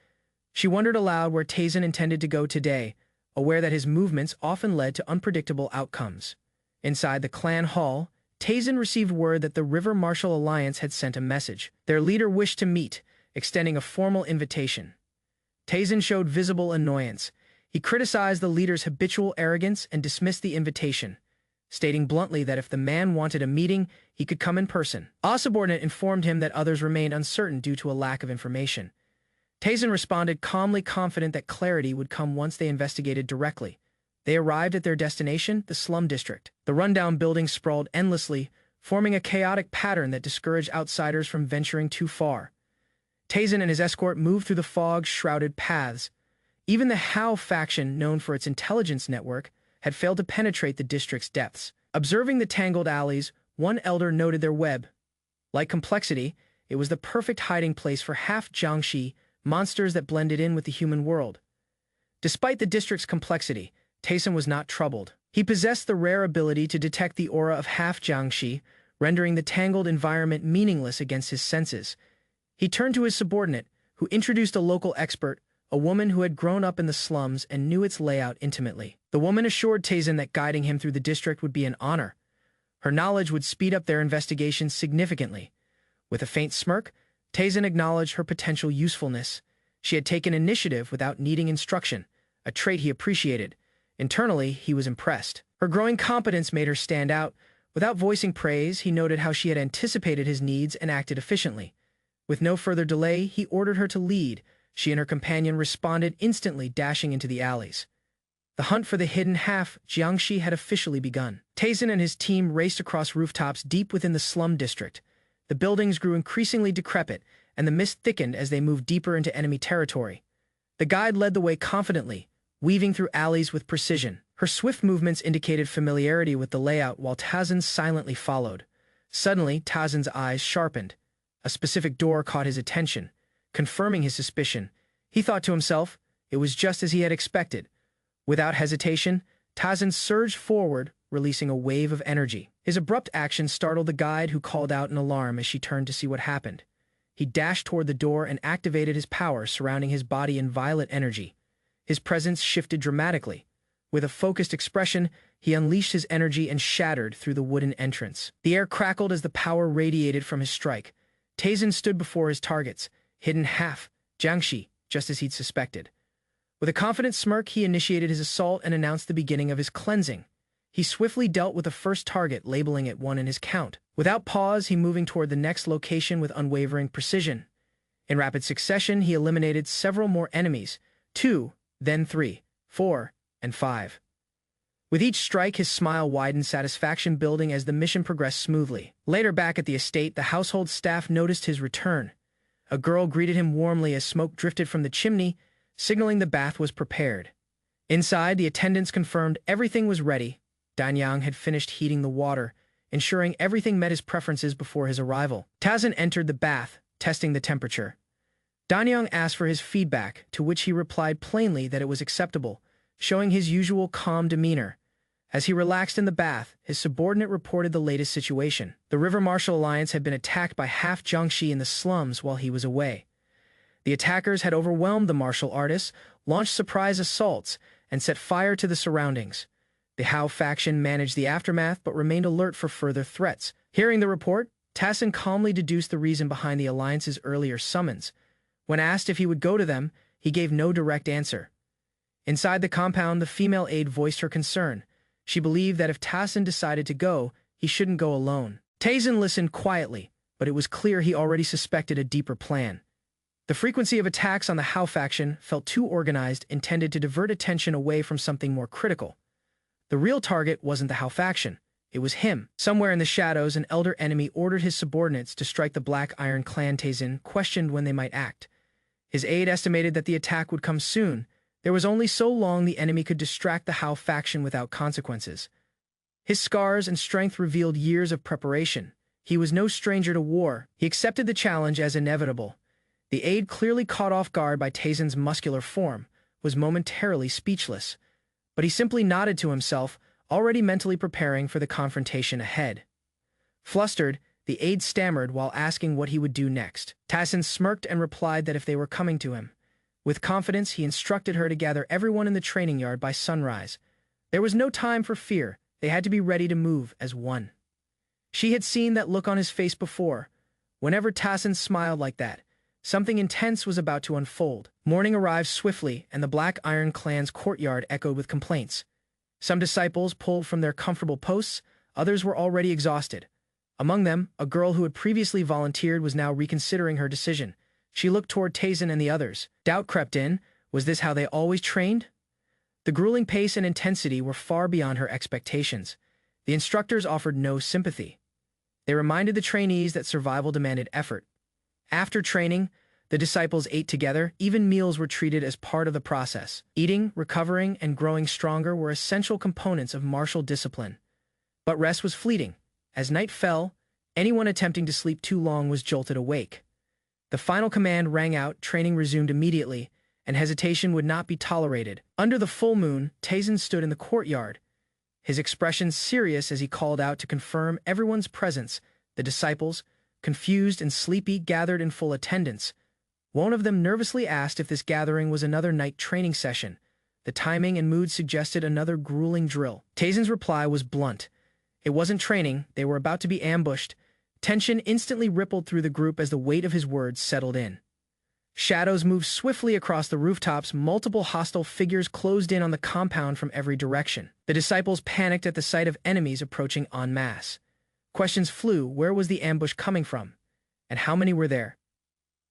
She wondered aloud where Taisen intended to go today, aware that his movements often led to unpredictable outcomes. Inside the clan hall, Taisen received word that the River Martial Alliance had sent a message. Their leader wished to meet, extending a formal invitation. Taisen showed visible annoyance. He criticized the leader's habitual arrogance and dismissed the invitation, stating bluntly that if the man wanted a meeting, he could come in person. A subordinate informed him that others remained uncertain due to a lack of information. Taisen responded calmly, confident that clarity would come once they investigated directly. They arrived at their destination, the slum district. The rundown buildings sprawled endlessly, forming a chaotic pattern that discouraged outsiders from venturing too far. Taisen and his escort moved through the fog-shrouded paths. Even the Hao faction, known for its intelligence network, had failed to penetrate the district's depths. Observing the tangled alleys, one elder noted their web. Like complexity, it was the perfect hiding place for half Jiangxi, monsters that blended in with the human world. Despite the district's complexity, Taisen was not troubled. He possessed the rare ability to detect the aura of half Jiangxi, rendering the tangled environment meaningless against his senses. He turned to his subordinate, who introduced a local expert, a woman who had grown up in the slums and knew its layout intimately. The woman assured Taisen that guiding him through the district would be an honor. Her knowledge would speed up their investigations significantly. With a faint smirk, Taisen acknowledged her potential usefulness. She had taken initiative without needing instruction, a trait he appreciated. Internally, he was impressed. Her growing competence made her stand out. Without voicing praise, he noted how she had anticipated his needs and acted efficiently. With no further delay, he ordered her to lead. She and her companion responded instantly, dashing into the alleys. The hunt for the hidden half Jiangxi had officially begun. Taisen and his team raced across rooftops deep within the slum district. The buildings grew increasingly decrepit, and the mist thickened as they moved deeper into enemy territory. The guide led the way confidently, weaving through alleys with precision. Her swift movements indicated familiarity with the layout while Tazin silently followed. Suddenly, Tazin's eyes sharpened. A specific door caught his attention, confirming his suspicion. He thought to himself, it was just as he had expected. Without hesitation, Tazin surged forward, releasing a wave of energy. His abrupt action startled the guide, who called out in alarm as she turned to see what happened. He dashed toward the door and activated his power, surrounding his body in violet energy. His presence shifted dramatically. With a focused expression, he unleashed his energy and shattered through the wooden entrance. The air crackled as the power radiated from his strike. Tazin stood before his targets, hidden half, Jiangxi, just as he'd suspected. With a confident smirk, he initiated his assault and announced the beginning of his cleansing. He swiftly dealt with the first target, labeling it 1 in his count. Without pause, he moving toward the next location with unwavering precision. In rapid succession, he eliminated several more enemies, 2, then 3, 4, and 5. With each strike, his smile widened, satisfaction building as the mission progressed smoothly. Later, back at the estate, the household staff noticed his return. A girl greeted him warmly as smoke drifted from the chimney, signaling the bath was prepared. Inside, the attendants confirmed everything was ready. Danyang had finished heating the water, ensuring everything met his preferences before his arrival. Tazin entered the bath, testing the temperature. Danyang asked for his feedback, to which he replied plainly that it was acceptable, showing his usual calm demeanor. As he relaxed in the bath, his subordinate reported the latest situation. The River Martial Alliance had been attacked by half Jiangxi in the slums while he was away. The attackers had overwhelmed the martial artists, launched surprise assaults, and set fire to the surroundings. The Hao faction managed the aftermath but remained alert for further threats. Hearing the report, Tassin calmly deduced the reason behind the Alliance's earlier summons. When asked if he would go to them, he gave no direct answer. Inside the compound, the female aide voiced her concern. She believed that if Tassin decided to go, he shouldn't go alone. Tazin listened quietly, but it was clear he already suspected a deeper plan. The frequency of attacks on the Hao faction felt too organized, intended to divert attention away from something more critical. The real target wasn't the Hao faction. It was him. Somewhere in the shadows, an elder enemy ordered his subordinates to strike the Black Iron clan. Tazin questioned when they might act. His aide estimated that the attack would come soon. There was only so long the enemy could distract the Hao faction without consequences. His scars and strength revealed years of preparation. He was no stranger to war. He accepted the challenge as inevitable. The aide, clearly caught off guard by Tazin's muscular form, was momentarily speechless. But he simply nodded to himself, already mentally preparing for the confrontation ahead. Flustered, the aide stammered while asking what he would do next. Tassin smirked and replied that if they were coming to him. With confidence, he instructed her to gather everyone in the training yard by sunrise. There was no time for fear. They had to be ready to move as one. She had seen that look on his face before. Whenever Tassin smiled like that, something intense was about to unfold. Morning arrived swiftly, and the Black Iron clan's courtyard echoed with complaints. Some disciples pulled from their comfortable posts, others were already exhausted. Among them, a girl who had previously volunteered was now reconsidering her decision. She looked toward Tazin and the others. Doubt crept in. Was this how they always trained? The grueling pace and intensity were far beyond her expectations. The instructors offered no sympathy. They reminded the trainees that survival demanded effort. After training, the disciples ate together. Even meals were treated as part of the process. Eating, recovering, and growing stronger were essential components of martial discipline. But rest was fleeting. As night fell, anyone attempting to sleep too long was jolted awake. The final command rang out, training resumed immediately, and hesitation would not be tolerated. Under the full moon, Tazin stood in the courtyard, his expression serious as he called out to confirm everyone's presence. The disciples, confused and sleepy, gathered in full attendance. One of them nervously asked if this gathering was another night training session. The timing and mood suggested another grueling drill. Tazin's reply was blunt. It wasn't training, they were about to be ambushed. Tension instantly rippled through the group as the weight of his words settled in. Shadows moved swiftly across the rooftops. Multiple hostile figures closed in on the compound from every direction. The disciples panicked at the sight of enemies approaching en masse. Questions flew. Where was the ambush coming from? And how many were there?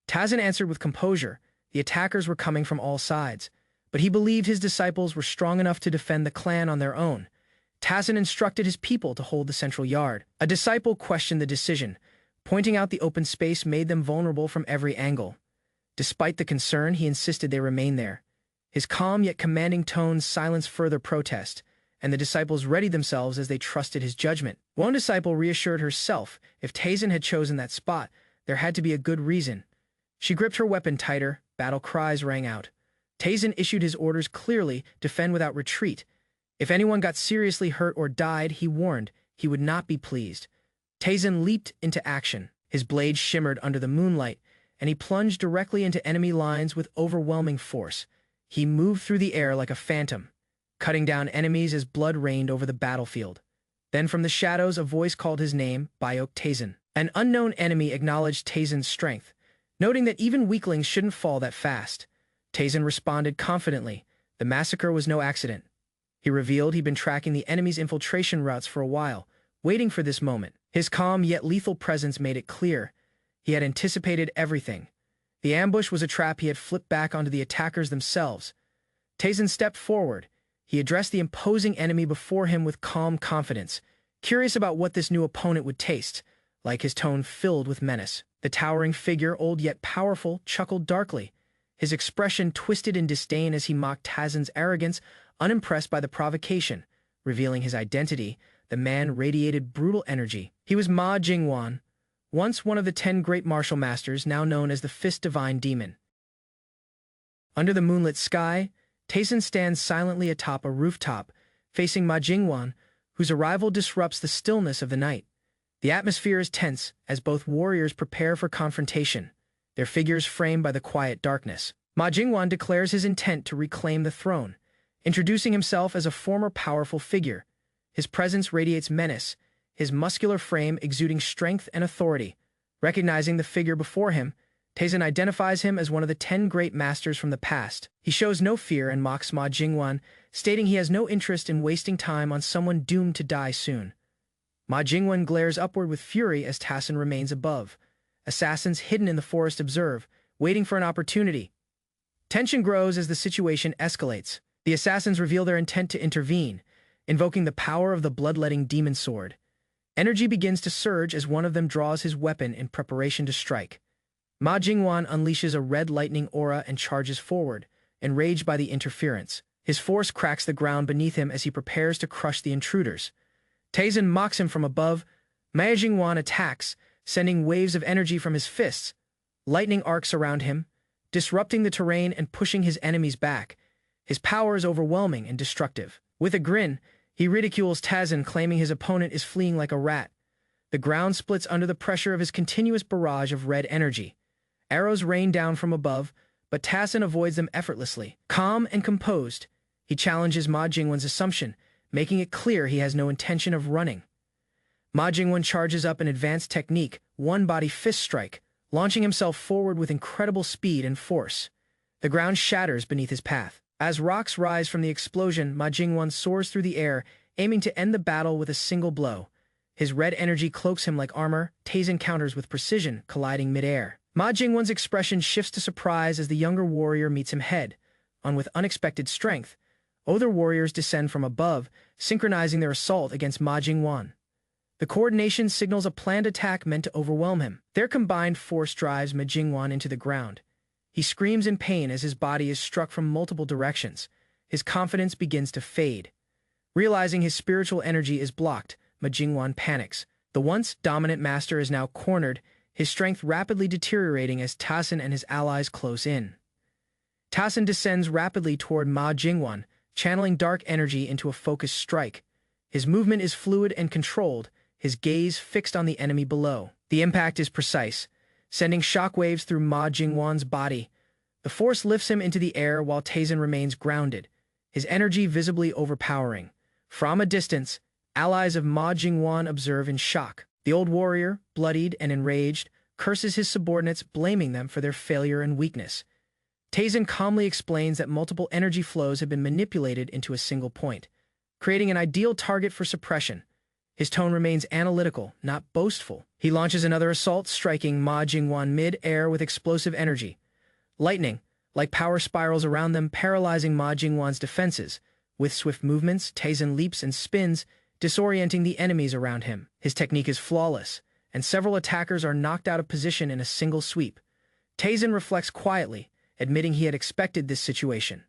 Tazin answered with composure. The attackers were coming from all sides, but he believed his disciples were strong enough to defend the clan on their own. Tazin instructed his people to hold the central yard. A disciple questioned the decision, pointing out the open space made them vulnerable from every angle. Despite the concern, he insisted they remain there. His calm yet commanding tones silenced further protest, and the disciples readied themselves as they trusted his judgment. One disciple reassured herself if Taizan had chosen that spot, there had to be a good reason. She gripped her weapon tighter, battle cries rang out. Taizan issued his orders clearly, defend without retreat. If anyone got seriously hurt or died, he warned, he would not be pleased. Taizan leaped into action. His blade shimmered under the moonlight, and he plunged directly into enemy lines with overwhelming force. He moved through the air like a phantom, cutting down enemies as blood rained over the battlefield. Then from the shadows a voice called his name, Bayok Taizan. An unknown enemy acknowledged Taizan's strength, noting that even weaklings shouldn't fall that fast. Taizan responded confidently. The massacre was no accident. He revealed he'd been tracking the enemy's infiltration routes for a while, waiting for this moment. His calm yet lethal presence made it clear. He had anticipated everything. The ambush was a trap he had flipped back onto the attackers themselves. Taizan stepped forward. He addressed the imposing enemy before him with calm confidence, curious about what this new opponent would taste, like his tone filled with menace. The towering figure, old yet powerful, chuckled darkly. His expression twisted in disdain as he mocked Taizan's arrogance, unimpressed by the provocation. Revealing his identity, the man radiated brutal energy. He was Ma Jingwan, once one of the 10 great martial masters, now known as the Fist Divine Demon. Under the moonlit sky, Taizan stands silently atop a rooftop, facing Ma Jingwan, whose arrival disrupts the stillness of the night. The atmosphere is tense as both warriors prepare for confrontation, their figures framed by the quiet darkness. Ma Jingwan declares his intent to reclaim the throne, introducing himself as a former powerful figure. His presence radiates menace, his muscular frame exuding strength and authority. Recognizing the figure before him, Taizan identifies him as one of the 10 great masters from the past. He shows no fear and mocks Ma Jingwan, stating he has no interest in wasting time on someone doomed to die soon. Ma Jingwan glares upward with fury as Taizan remains above. Assassins hidden in the forest observe, waiting for an opportunity. Tension grows as the situation escalates. The assassins reveal their intent to intervene, invoking the power of the bloodletting demon sword. Energy begins to surge as one of them draws his weapon in preparation to strike. Ma Jingwan unleashes a red lightning aura and charges forward, enraged by the interference. His force cracks the ground beneath him as he prepares to crush the intruders. Taizan mocks him from above. Ma Jingwan attacks, sending waves of energy from his fists. Lightning arcs around him, disrupting the terrain and pushing his enemies back. His power is overwhelming and destructive. With a grin, he ridicules Taizan, claiming his opponent is fleeing like a rat. The ground splits under the pressure of his continuous barrage of red energy. Arrows rain down from above, but Taizan avoids them effortlessly. Calm and composed, he challenges Ma Jingwan's assumption, making it clear he has no intention of running. Ma Jingwan charges up an advanced technique, one-body fist strike, launching himself forward with incredible speed and force. The ground shatters beneath his path. As rocks rise from the explosion, Ma Jingwan soars through the air, aiming to end the battle with a single blow. His red energy cloaks him like armor. Taizan counters with precision, colliding midair. Ma Jingwan's expression shifts to surprise as the younger warrior meets him head-on with unexpected strength. Other warriors descend from above, synchronizing their assault against Ma Jingwan. The coordination signals a planned attack meant to overwhelm him. Their combined force drives Ma Jingwan into the ground. He screams in pain as his body is struck from multiple directions. His confidence begins to fade. Realizing his spiritual energy is blocked, Ma Jingwan panics. The once dominant master is now cornered, his strength rapidly deteriorating as Taizan and his allies close in. Taizan descends rapidly toward Ma Jingwan, channeling dark energy into a focused strike. His movement is fluid and controlled, his gaze fixed on the enemy below. The impact is precise, sending shockwaves through Ma Jingwan's body. The force lifts him into the air while Taizan remains grounded, his energy visibly overpowering. From a distance, allies of Ma Jingwan observe in shock. The old warrior, bloodied and enraged, curses his subordinates, blaming them for their failure and weakness. Taizan calmly explains that multiple energy flows have been manipulated into a single point, creating an ideal target for suppression. His tone remains analytical, not boastful. He launches another assault, striking Ma Jingwan mid-air with explosive energy. Lightning, like power spirals around them, paralyzing Ma Jingwan's defenses. With swift movements, Taizan leaps and spins, disorienting the enemies around him. His technique is flawless, and several attackers are knocked out of position in a single sweep. Taizan reflects quietly, admitting he had expected this situation.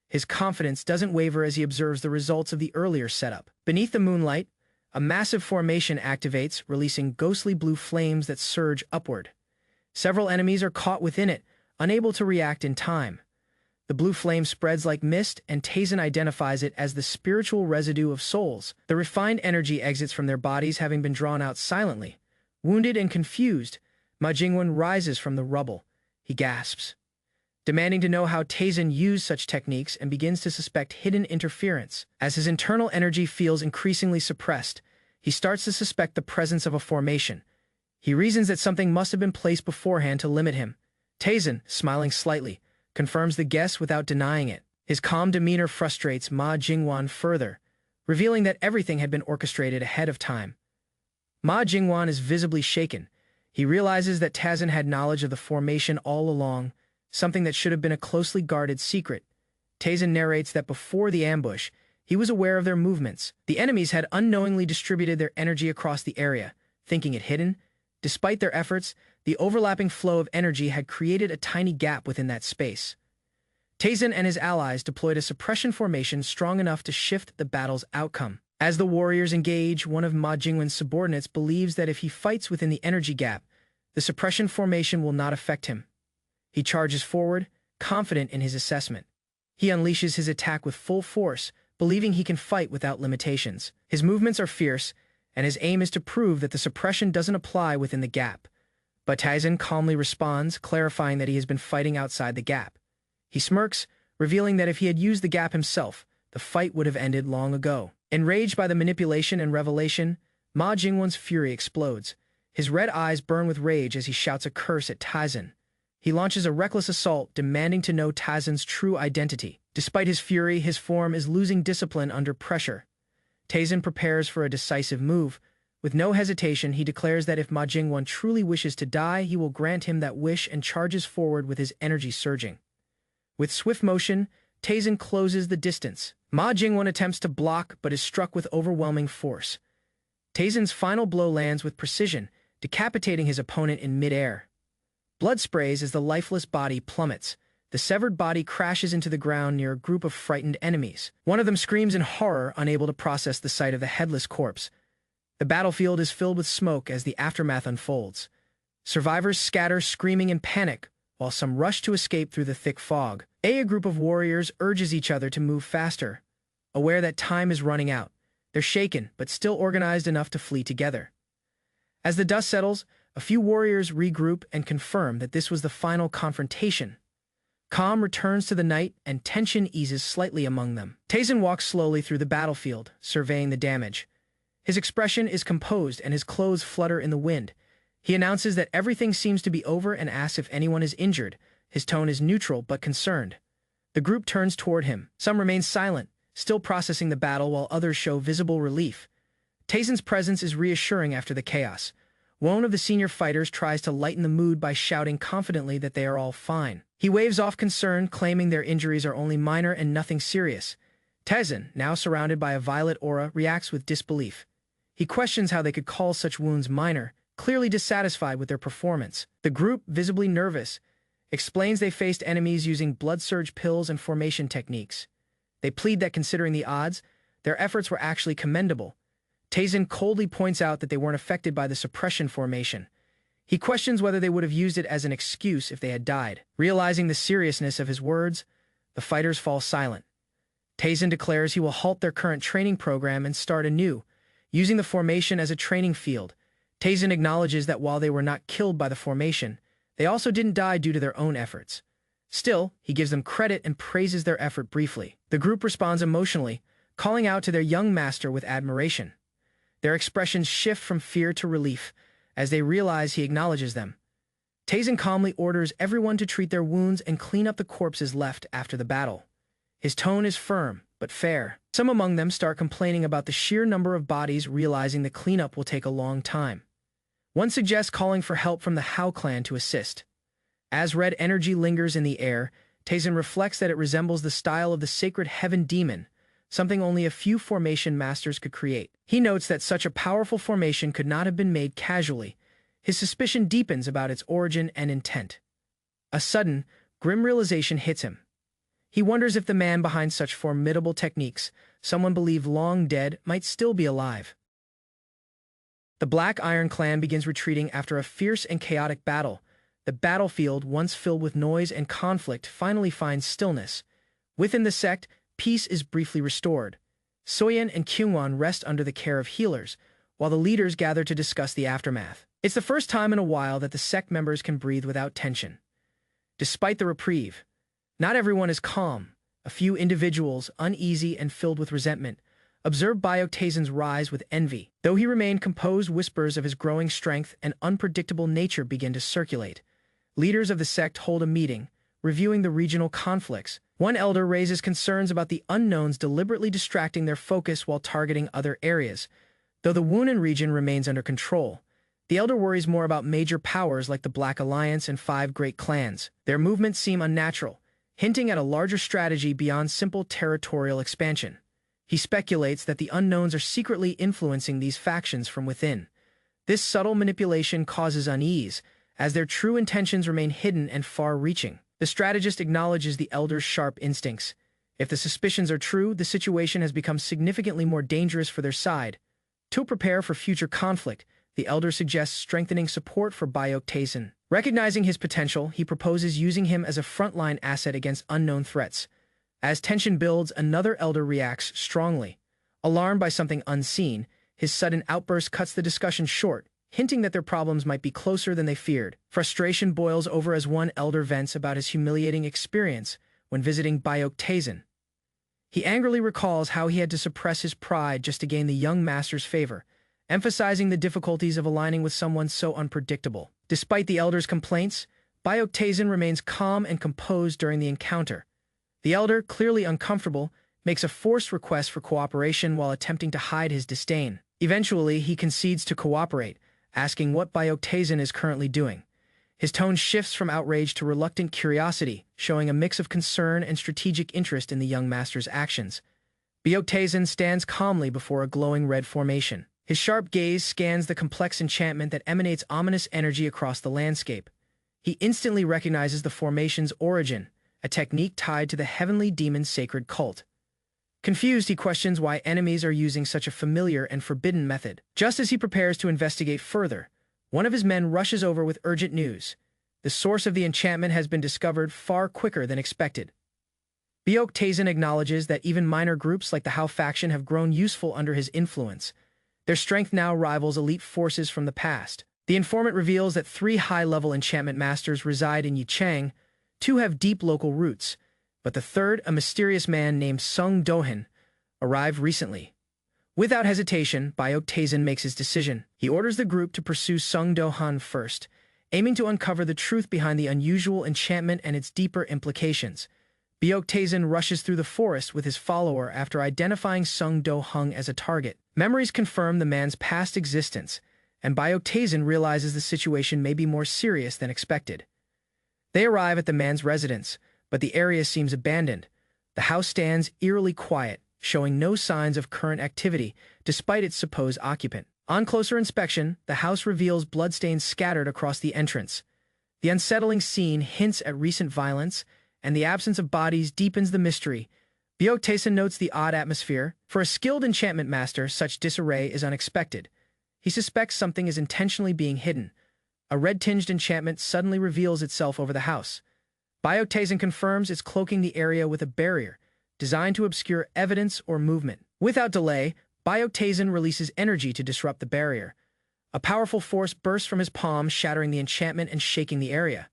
His confidence doesn't waver as he observes the results of the earlier setup. Beneath the moonlight, a massive formation activates, releasing ghostly blue flames that surge upward. Several enemies are caught within it, unable to react in time. The blue flame spreads like mist, and Taizan identifies it as the spiritual residue of souls. The refined energy exits from their bodies, having been drawn out silently. Wounded and confused, Ma Jingwen rises from the rubble. He gasps, demanding to know how Taizan used such techniques, and begins to suspect hidden interference. As his internal energy feels increasingly suppressed, he starts to suspect the presence of a formation. He reasons that something must have been placed beforehand to limit him. Taizan, smiling slightly, confirms the guess without denying it. His calm demeanor frustrates Ma Jingwen further, revealing that everything had been orchestrated ahead of time. Ma Jingwen is visibly shaken. He realizes that Taizan had knowledge of the formation all along, something that should have been a closely guarded secret. Taizan narrates that before the ambush, he was aware of their movements. The enemies had unknowingly distributed their energy across the area, thinking it hidden. Despite their efforts, the overlapping flow of energy had created a tiny gap within that space. Taizan and his allies deployed a suppression formation strong enough to shift the battle's outcome. As the warriors engage, one of Ma Jingwen's subordinates believes that if he fights within the energy gap, the suppression formation will not affect him. He charges forward, confident in his assessment. He unleashes his attack with full force, believing he can fight without limitations. His movements are fierce, and his aim is to prove that the suppression doesn't apply within the gap. But Taizan calmly responds, clarifying that he has been fighting outside the gap. He smirks, revealing that if he had used the gap himself, the fight would have ended long ago. Enraged by the manipulation and revelation, Ma Jingwen's fury explodes. His red eyes burn with rage as he shouts a curse at Taizan. He launches a reckless assault, demanding to know Taizan's true identity. Despite his fury, his form is losing discipline under pressure. Taizan prepares for a decisive move. With no hesitation, he declares that if Ma Jingwen truly wishes to die, he will grant him that wish, and charges forward with his energy surging. With swift motion, Taizan closes the distance. Ma Jingwen attempts to block, but is struck with overwhelming force. Taizan's final blow lands with precision, decapitating his opponent in midair. Blood sprays as the lifeless body plummets. The severed body crashes into the ground near a group of frightened enemies. One of them screams in horror, unable to process the sight of the headless corpse. The battlefield is filled with smoke as the aftermath unfolds. Survivors scatter, screaming in panic, while some rush to escape through the thick fog. A group of warriors urges each other to move faster, aware that time is running out. They're shaken, but still organized enough to flee together. As the dust settles, a few warriors regroup and confirm that this was the final confrontation. Calm returns to the night, and tension eases slightly among them. Taizan walks slowly through the battlefield, surveying the damage. His expression is composed, and his clothes flutter in the wind. He announces that everything seems to be over and asks if anyone is injured. His tone is neutral but concerned. The group turns toward him. Some remain silent, still processing the battle, while others show visible relief. Taizan's presence is reassuring after the chaos. One of the senior fighters tries to lighten the mood by shouting confidently that they are all fine. He waves off concern, claiming their injuries are only minor and nothing serious. Taizan, now surrounded by a violet aura, reacts with disbelief. He questions how they could call such wounds minor, clearly dissatisfied with their performance. The group, visibly nervous, explains they faced enemies using blood surge pills and formation techniques. They plead that considering the odds, their efforts were actually commendable. Taizan coldly points out that they weren't affected by the suppression formation. He questions whether they would have used it as an excuse if they had died. Realizing the seriousness of his words, the fighters fall silent. Taizan declares he will halt their current training program and start anew, using the formation as a training field. Taizan acknowledges that while they were not killed by the formation, they also didn't die due to their own efforts. Still, he gives them credit and praises their effort briefly. The group responds emotionally, calling out to their young master with admiration. Their expressions shift from fear to relief as they realize he acknowledges them. Taizan calmly orders everyone to treat their wounds and clean up the corpses left after the battle. His tone is firm, but fair. Some among them start complaining about the sheer number of bodies, realizing the cleanup will take a long time. One suggests calling for help from the Hao clan to assist. As red energy lingers in the air, Taizan reflects that it resembles the style of the sacred heaven demon, something only a few formation masters could create. He notes that such a powerful formation could not have been made casually. His suspicion deepens about its origin and intent. A sudden, grim realization hits him. He wonders if the man behind such formidable techniques, someone believed long dead, might still be alive. The Black Iron Clan begins retreating after a fierce and chaotic battle. The battlefield, once filled with noise and conflict, finally finds stillness. Within the sect, peace is briefly restored. Soyeon and Kyungwon rest under the care of healers, while the leaders gather to discuss the aftermath. It's the first time in a while that the sect members can breathe without tension. Despite the reprieve, not everyone is calm. A few individuals, uneasy and filled with resentment, observe Baektaesun's rise with envy. Though he remained composed, whispers of his growing strength and unpredictable nature begin to circulate. Leaders of the sect hold a meeting, reviewing the regional conflicts. One elder raises concerns about the unknowns deliberately distracting their focus while targeting other areas. Though the Wunan region remains under control, the elder worries more about major powers like the Black Alliance and 5 great clans. Their movements seem unnatural, hinting at a larger strategy beyond simple territorial expansion. He speculates that the unknowns are secretly influencing these factions from within. This subtle manipulation causes unease, as their true intentions remain hidden and far-reaching. The strategist acknowledges the elder's sharp instincts. If the suspicions are true, the situation has become significantly more dangerous for their side. To prepare for future conflict, the elder suggests strengthening support for Baektaesun. Recognizing his potential, he proposes using him as a frontline asset against unknown threats. As tension builds, another elder reacts strongly. Alarmed by something unseen, his sudden outburst cuts the discussion short, hinting that their problems might be closer than they feared. Frustration boils over as one elder vents about his humiliating experience when visiting Baektaesun. He angrily recalls how he had to suppress his pride just to gain the young master's favor, emphasizing the difficulties of aligning with someone so unpredictable. Despite the elder's complaints, Baektaesun remains calm and composed during the encounter. The elder, clearly uncomfortable, makes a forced request for cooperation while attempting to hide his disdain. Eventually, he concedes to cooperate, asking what Baektaesun is currently doing. His tone shifts from outrage to reluctant curiosity, showing a mix of concern and strategic interest in the young master's actions. Baektaesun stands calmly before a glowing red formation. His sharp gaze scans the complex enchantment that emanates ominous energy across the landscape. He instantly recognizes the formation's origin, a technique tied to the heavenly demon's sacred cult. Confused, he questions why enemies are using such a familiar and forbidden method. Just as he prepares to investigate further, one of his men rushes over with urgent news. The source of the enchantment has been discovered far quicker than expected. Baektaesun acknowledges that even minor groups like the Hao faction have grown useful under his influence. Their strength now rivals elite forces from the past. The informant reveals that 3 high-level enchantment masters reside in Yichang. 2 have deep local roots, but the third, a mysterious man named Sung Do-han, arrived recently. Without hesitation, Baektaesun makes his decision. He orders the group to pursue Sung Do-han first, aiming to uncover the truth behind the unusual enchantment and its deeper implications. Baektaesun rushes through the forest with his follower after identifying Sung Do-han as a target. Memories confirm the man's past existence, and Baektaesun realizes the situation may be more serious than expected. They arrive at the man's residence, but the area seems abandoned. The house stands eerily quiet, showing no signs of current activity, despite its supposed occupant. On closer inspection, the house reveals bloodstains scattered across the entrance. The unsettling scene hints at recent violence, and the absence of bodies deepens the mystery. Baektaesun notes the odd atmosphere. For a skilled enchantment master, such disarray is unexpected. He suspects something is intentionally being hidden. A red-tinged enchantment suddenly reveals itself over the house. Baektaesun confirms it's cloaking the area with a barrier, designed to obscure evidence or movement. Without delay, Baektaesun releases energy to disrupt the barrier. A powerful force bursts from his palm, shattering the enchantment and shaking the area.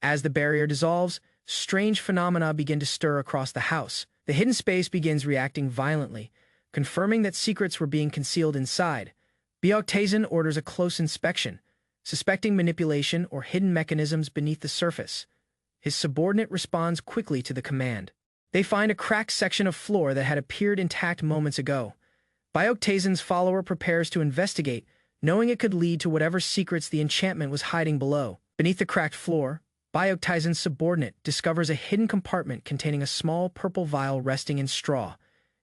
As the barrier dissolves, strange phenomena begin to stir across the house. The hidden space begins reacting violently, confirming that secrets were being concealed inside. Baektaesun orders a close inspection, suspecting manipulation or hidden mechanisms beneath the surface. His subordinate responds quickly to the command. They find a cracked section of floor that had appeared intact moments ago. Baektaesun's follower prepares to investigate, knowing it could lead to whatever secrets the enchantment was hiding below. Beneath the cracked floor, Baektaesun's subordinate discovers a hidden compartment containing a small purple vial resting in straw.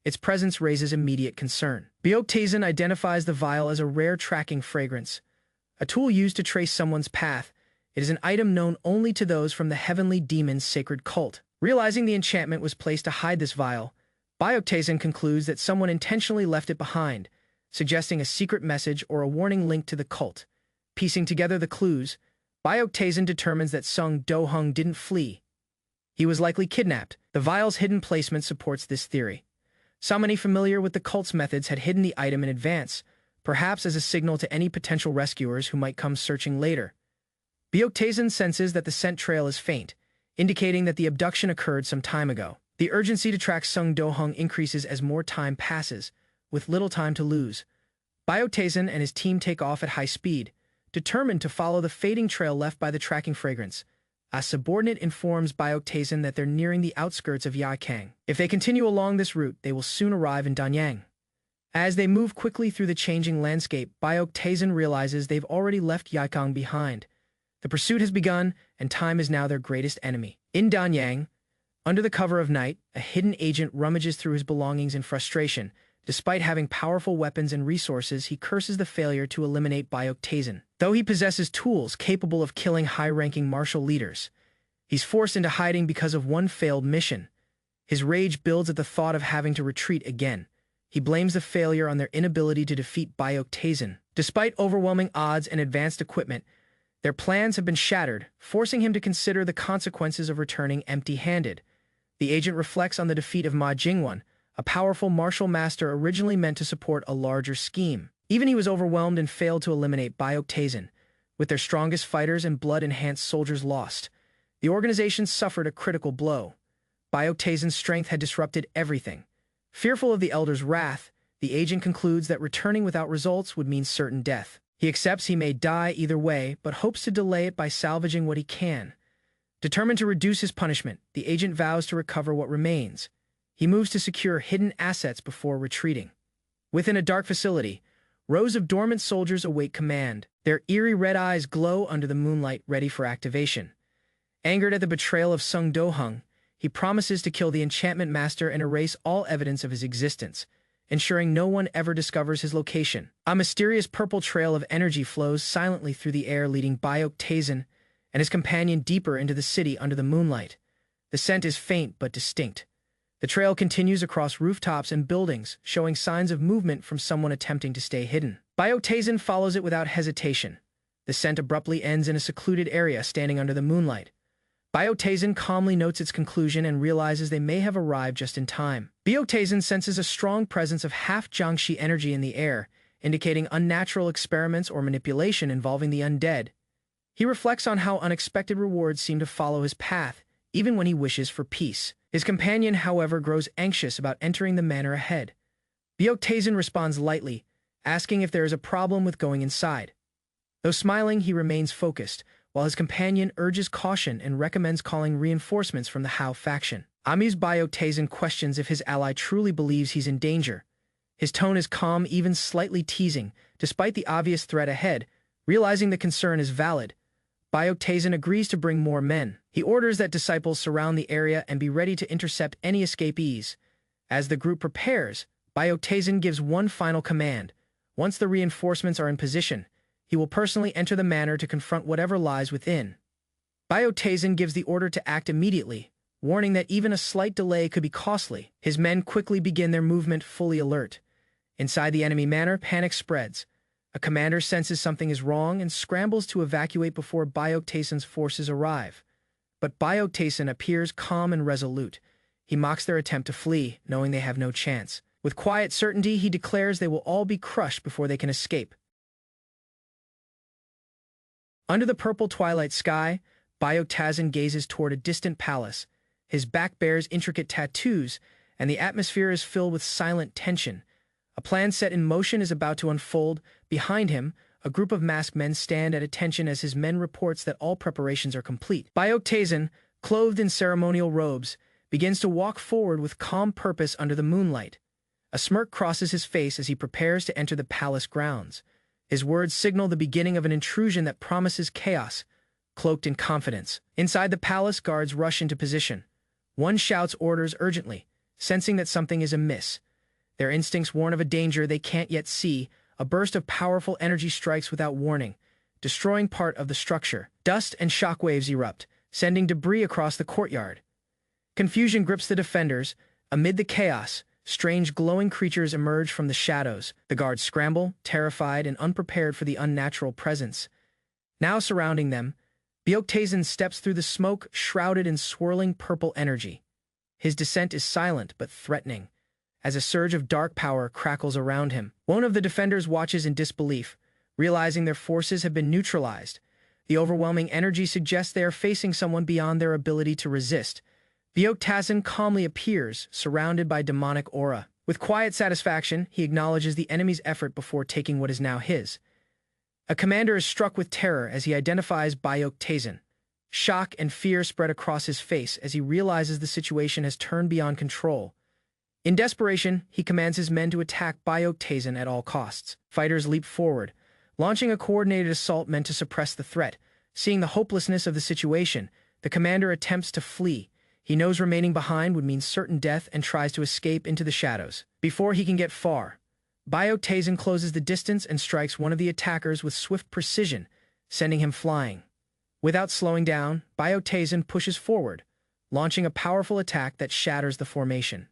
Its presence raises immediate concern. Baektaesun identifies the vial as a rare tracking fragrance, a tool used to trace someone's path. It is an item known only to those from the heavenly demon's sacred cult. Realizing the enchantment was placed to hide this vial, Bioktazin concludes that someone intentionally left it behind, suggesting a secret message or a warning linked to the cult. Piecing together the clues, Bioktazin determines that Sung Do-hung didn't flee. He was likely kidnapped. The vial's hidden placement supports this theory. Somebody familiar with the cult's methods had hidden the item in advance, perhaps as a signal to any potential rescuers who might come searching later. Bioktazin senses that the scent trail is faint, indicating that the abduction occurred some time ago. The urgency to track Sung Do-hung increases as more time passes, with little time to lose. Bioktazin and his team take off at high speed, determined to follow the fading trail left by the tracking fragrance. A subordinate informs Bioktazin that they're nearing the outskirts of Yaikang. If they continue along this route, they will soon arrive in Danyang. As they move quickly through the changing landscape, Bioktazin realizes they've already left Yaikang behind. The pursuit has begun, and time is now their greatest enemy. In Danyang, under the cover of night, a hidden agent rummages through his belongings in frustration. Despite having powerful weapons and resources, he curses the failure to eliminate Bioktazin. Though he possesses tools capable of killing high-ranking martial leaders, he's forced into hiding because of one failed mission. His rage builds at the thought of having to retreat again. He blames the failure on their inability to defeat Bioktazin. Despite overwhelming odds and advanced equipment, their plans have been shattered, forcing him to consider the consequences of returning empty-handed. The agent reflects on the defeat of Ma Jingwan, a powerful martial master originally meant to support a larger scheme. Even he was overwhelmed and failed to eliminate Bioktazin. With their strongest fighters and blood-enhanced soldiers lost, the organization suffered a critical blow. Bioktazin's strength had disrupted everything. Fearful of the Elder's wrath, the agent concludes that returning without results would mean certain death. He accepts he may die either way, but hopes to delay it by salvaging what he can. Determined to reduce his punishment, the agent vows to recover what remains. He moves to secure hidden assets before retreating. Within a dark facility, rows of dormant soldiers await command. Their eerie red eyes glow under the moonlight, ready for activation. Angered at the betrayal of Sung Do-hung, he promises to kill the enchantment master and erase all evidence of his existence, ensuring no one ever discovers his location. A mysterious purple trail of energy flows silently through the air, leading Bioktazin and his companion deeper into the city under the moonlight. The scent is faint but distinct. The trail continues across rooftops and buildings, showing signs of movement from someone attempting to stay hidden. Bioktazin follows it without hesitation. The scent abruptly ends in a secluded area standing under the moonlight. Bioktazin calmly notes its conclusion and realizes they may have arrived just in time. Bioktazin senses a strong presence of half-Jiangshi energy in the air, indicating unnatural experiments or manipulation involving the undead. He reflects on how unexpected rewards seem to follow his path, even when he wishes for peace. His companion, however, grows anxious about entering the manor ahead. Bioktazin responds lightly, asking if there is a problem with going inside. Though smiling, he remains focused, while his companion urges caution and recommends calling reinforcements from the Hao faction. Amused, Bioktazin questions if his ally truly believes he's in danger. His tone is calm, even slightly teasing, despite the obvious threat ahead. Realizing the concern is valid, Bioktazin agrees to bring more men. He orders that disciples surround the area and be ready to intercept any escapees. As the group prepares, Bioktazin gives one final command. Once the reinforcements are in position, he will personally enter the manor to confront whatever lies within. Bioktazin gives the order to act immediately, warning that even a slight delay could be costly. His men quickly begin their movement, fully alert. Inside the enemy manor, panic spreads. A commander senses something is wrong and scrambles to evacuate before Bioktazin's forces arrive. But Bioktazin appears calm and resolute. He mocks their attempt to flee, knowing they have no chance. With quiet certainty, he declares they will all be crushed before they can escape. Under the purple twilight sky, Bioktazin gazes toward a distant palace. His back bears intricate tattoos, and the atmosphere is filled with silent tension. A plan set in motion is about to unfold. Behind him, a group of masked men stand at attention as his men reports that all preparations are complete. Bioktazin, clothed in ceremonial robes, begins to walk forward with calm purpose under the moonlight. A smirk crosses his face as he prepares to enter the palace grounds. His words signal the beginning of an intrusion that promises chaos, cloaked in confidence. Inside the palace, guards rush into position. One shouts orders urgently, sensing that something is amiss. Their instincts warn of a danger they can't yet see. A burst of powerful energy strikes without warning, destroying part of the structure. Dust and shockwaves erupt, sending debris across the courtyard. Confusion grips the defenders. Amid the chaos, strange glowing creatures emerge from the shadows. The guards scramble, terrified and unprepared for the unnatural presence. Now surrounding them, Byakuya steps through the smoke, shrouded in swirling purple energy. His descent is silent but threatening, as a surge of dark power crackles around him. One of the defenders watches in disbelief, realizing their forces have been neutralized. The overwhelming energy suggests they are facing someone beyond their ability to resist. Byakuya calmly appears, surrounded by demonic aura. With quiet satisfaction, he acknowledges the enemy's effort before taking what is now his. A commander is struck with terror as he identifies Byakuya. Shock and fear spread across his face as he realizes the situation has turned beyond control. In desperation, he commands his men to attack Byakuya at all costs. Fighters leap forward, launching a coordinated assault meant to suppress the threat. Seeing the hopelessness of the situation, the commander attempts to flee. He knows remaining behind would mean certain death and tries to escape into the shadows. Before he can get far, Byakuya closes the distance and strikes one of the attackers with swift precision, sending him flying. Without slowing down, Byakuya pushes forward, launching a powerful attack that shatters the formation.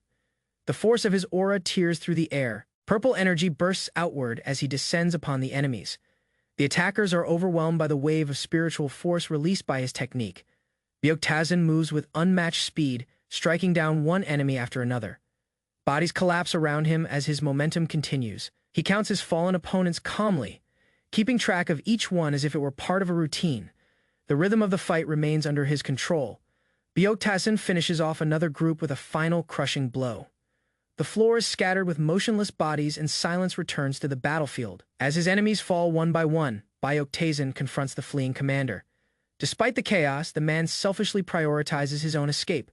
The force of his aura tears through the air. Purple energy bursts outward as he descends upon the enemies. The attackers are overwhelmed by the wave of spiritual force released by his technique. Byakuya moves with unmatched speed, striking down one enemy after another. Bodies collapse around him as his momentum continues. He counts his fallen opponents calmly, keeping track of each one as if it were part of a routine. The rhythm of the fight remains under his control. Byakuya finishes off another group with a final crushing blow. The floor is scattered with motionless bodies and silence returns to the battlefield. As his enemies fall one by one, Byakuya confronts the fleeing commander. Despite the chaos, the man selfishly prioritizes his own escape.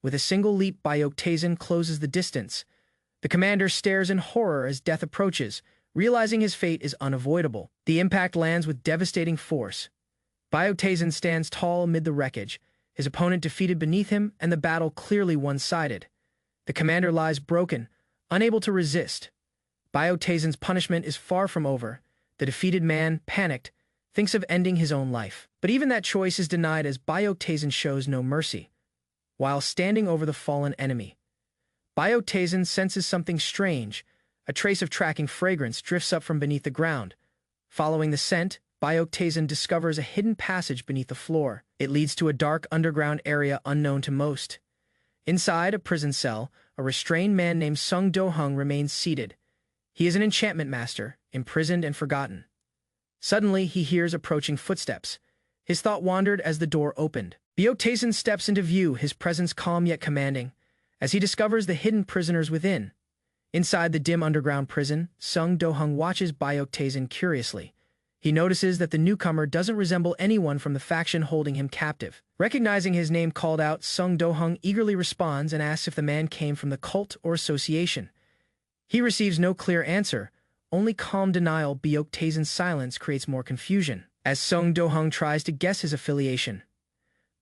With a single leap, Byakuya closes the distance. The commander stares in horror as death approaches, realizing his fate is unavoidable. The impact lands with devastating force. Byakuya stands tall amid the wreckage, his opponent defeated beneath him and the battle clearly one-sided. The commander lies broken, unable to resist. Byakuya's punishment is far from over. The defeated man, panicked, thinks of ending his own life. But even that choice is denied as Byakuya shows no mercy. While standing over the fallen enemy, Byakuya senses something strange. A trace of tracking fragrance drifts up from beneath the ground. Following the scent, Byakuya discovers a hidden passage beneath the floor. It leads to a dark underground area unknown to most. Inside a prison cell, a restrained man named Sung Do-hung remains seated. He is an enchantment master, imprisoned and forgotten. Suddenly, he hears approaching footsteps. His thought wandered as the door opened. Byakuya steps into view, his presence calm yet commanding, as he discovers the hidden prisoners within. Inside the dim underground prison, Sung Do-hung watches Byakuya curiously. He notices that the newcomer doesn't resemble anyone from the faction holding him captive. Recognizing his name called out, Sung Do-hung eagerly responds and asks if the man came from the cult or association. He receives no clear answer, only calm denial. Byakuya's silence creates more confusion, as Sung Do-hung tries to guess his affiliation.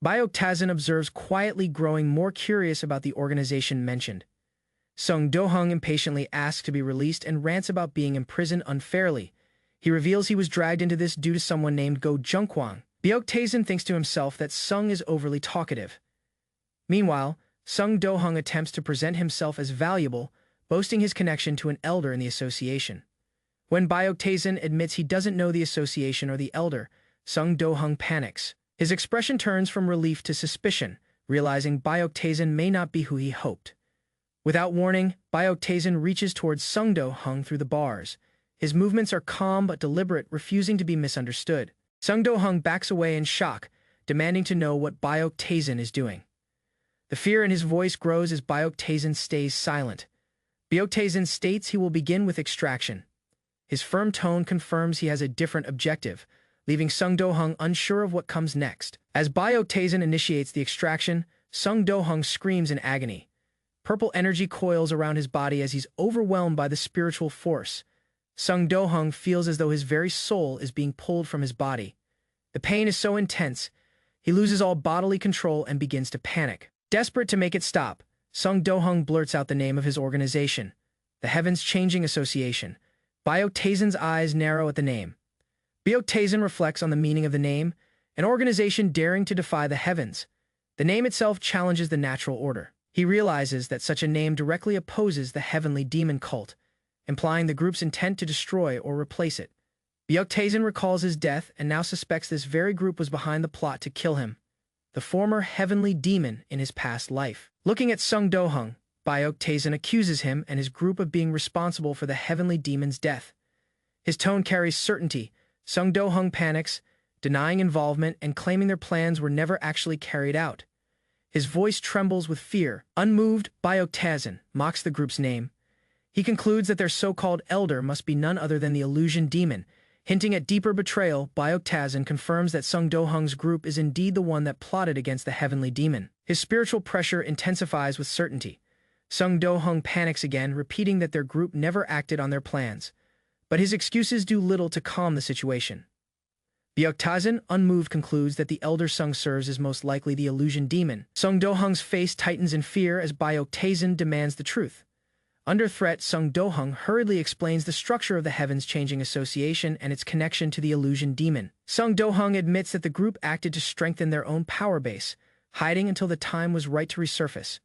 Byakuya observes quietly, growing more curious about the organization mentioned. Sung Do-hung impatiently asks to be released and rants about being imprisoned unfairly. He reveals he was dragged into this due to someone named Go Junkwang. Byakuya thinks to himself that Sung is overly talkative. Meanwhile, Sung Do-hung attempts to present himself as valuable, boasting his connection to an elder in the association. When Byakuya admits he doesn't know the association or the elder, Sung Do-hung panics. His expression turns from relief to suspicion, realizing Byakuya may not be who he hoped. Without warning, Byakuya reaches towards Sung Do-hung through the bars. His movements are calm but deliberate, refusing to be misunderstood. Sung Do-hung backs away in shock, demanding to know what Byakuya is doing. The fear in his voice grows as Byakuya stays silent. Byakuya states he will begin with extraction. His firm tone confirms he has a different objective, leaving Sung Do-hung unsure of what comes next. As Byakuya initiates the extraction, Sung Do-hung screams in agony. Purple energy coils around his body as he's overwhelmed by the spiritual force. Sung Do-hung feels as though his very soul is being pulled from his body. The pain is so intense, he loses all bodily control and begins to panic. Desperate to make it stop, Sung Do-hung blurts out the name of his organization, the Heavens Changing Association. Byakuya's eyes narrow at the name. Byeoktaesan reflects on the meaning of the name, an organization daring to defy the heavens. The name itself challenges the natural order. He realizes that such a name directly opposes the heavenly demon cult, implying the group's intent to destroy or replace it. Byeoktaesan recalls his death and now suspects this very group was behind the plot to kill him, the former heavenly demon in his past life. Looking at Sung Do-hung, Byeoktaesan accuses him and his group of being responsible for the heavenly demon's death. His tone carries certainty. Sung Do-hung panics, denying involvement and claiming their plans were never actually carried out. His voice trembles with fear. Unmoved, Byeoktaesan mocks the group's name. He concludes that their so-called elder must be none other than the illusion demon. Hinting at deeper betrayal, Byeoktaesan confirms that Sung Do-hung's group is indeed the one that plotted against the heavenly demon. His spiritual pressure intensifies with certainty. Sung Do-hung panics again, repeating that their group never acted on their plans. But his excuses do little to calm the situation. Byeoktaesan, unmoved, concludes that the elder Sung serves is most likely the illusion demon. Sung Do-hung's face tightens in fear as Byeoktaesan demands the truth. Under threat, Sung Do-hung hurriedly explains the structure of the Heavens-Changing Association and its connection to the illusion demon. Sung Do-hung admits that the group acted to strengthen their own power base, hiding until the time was right to resurface.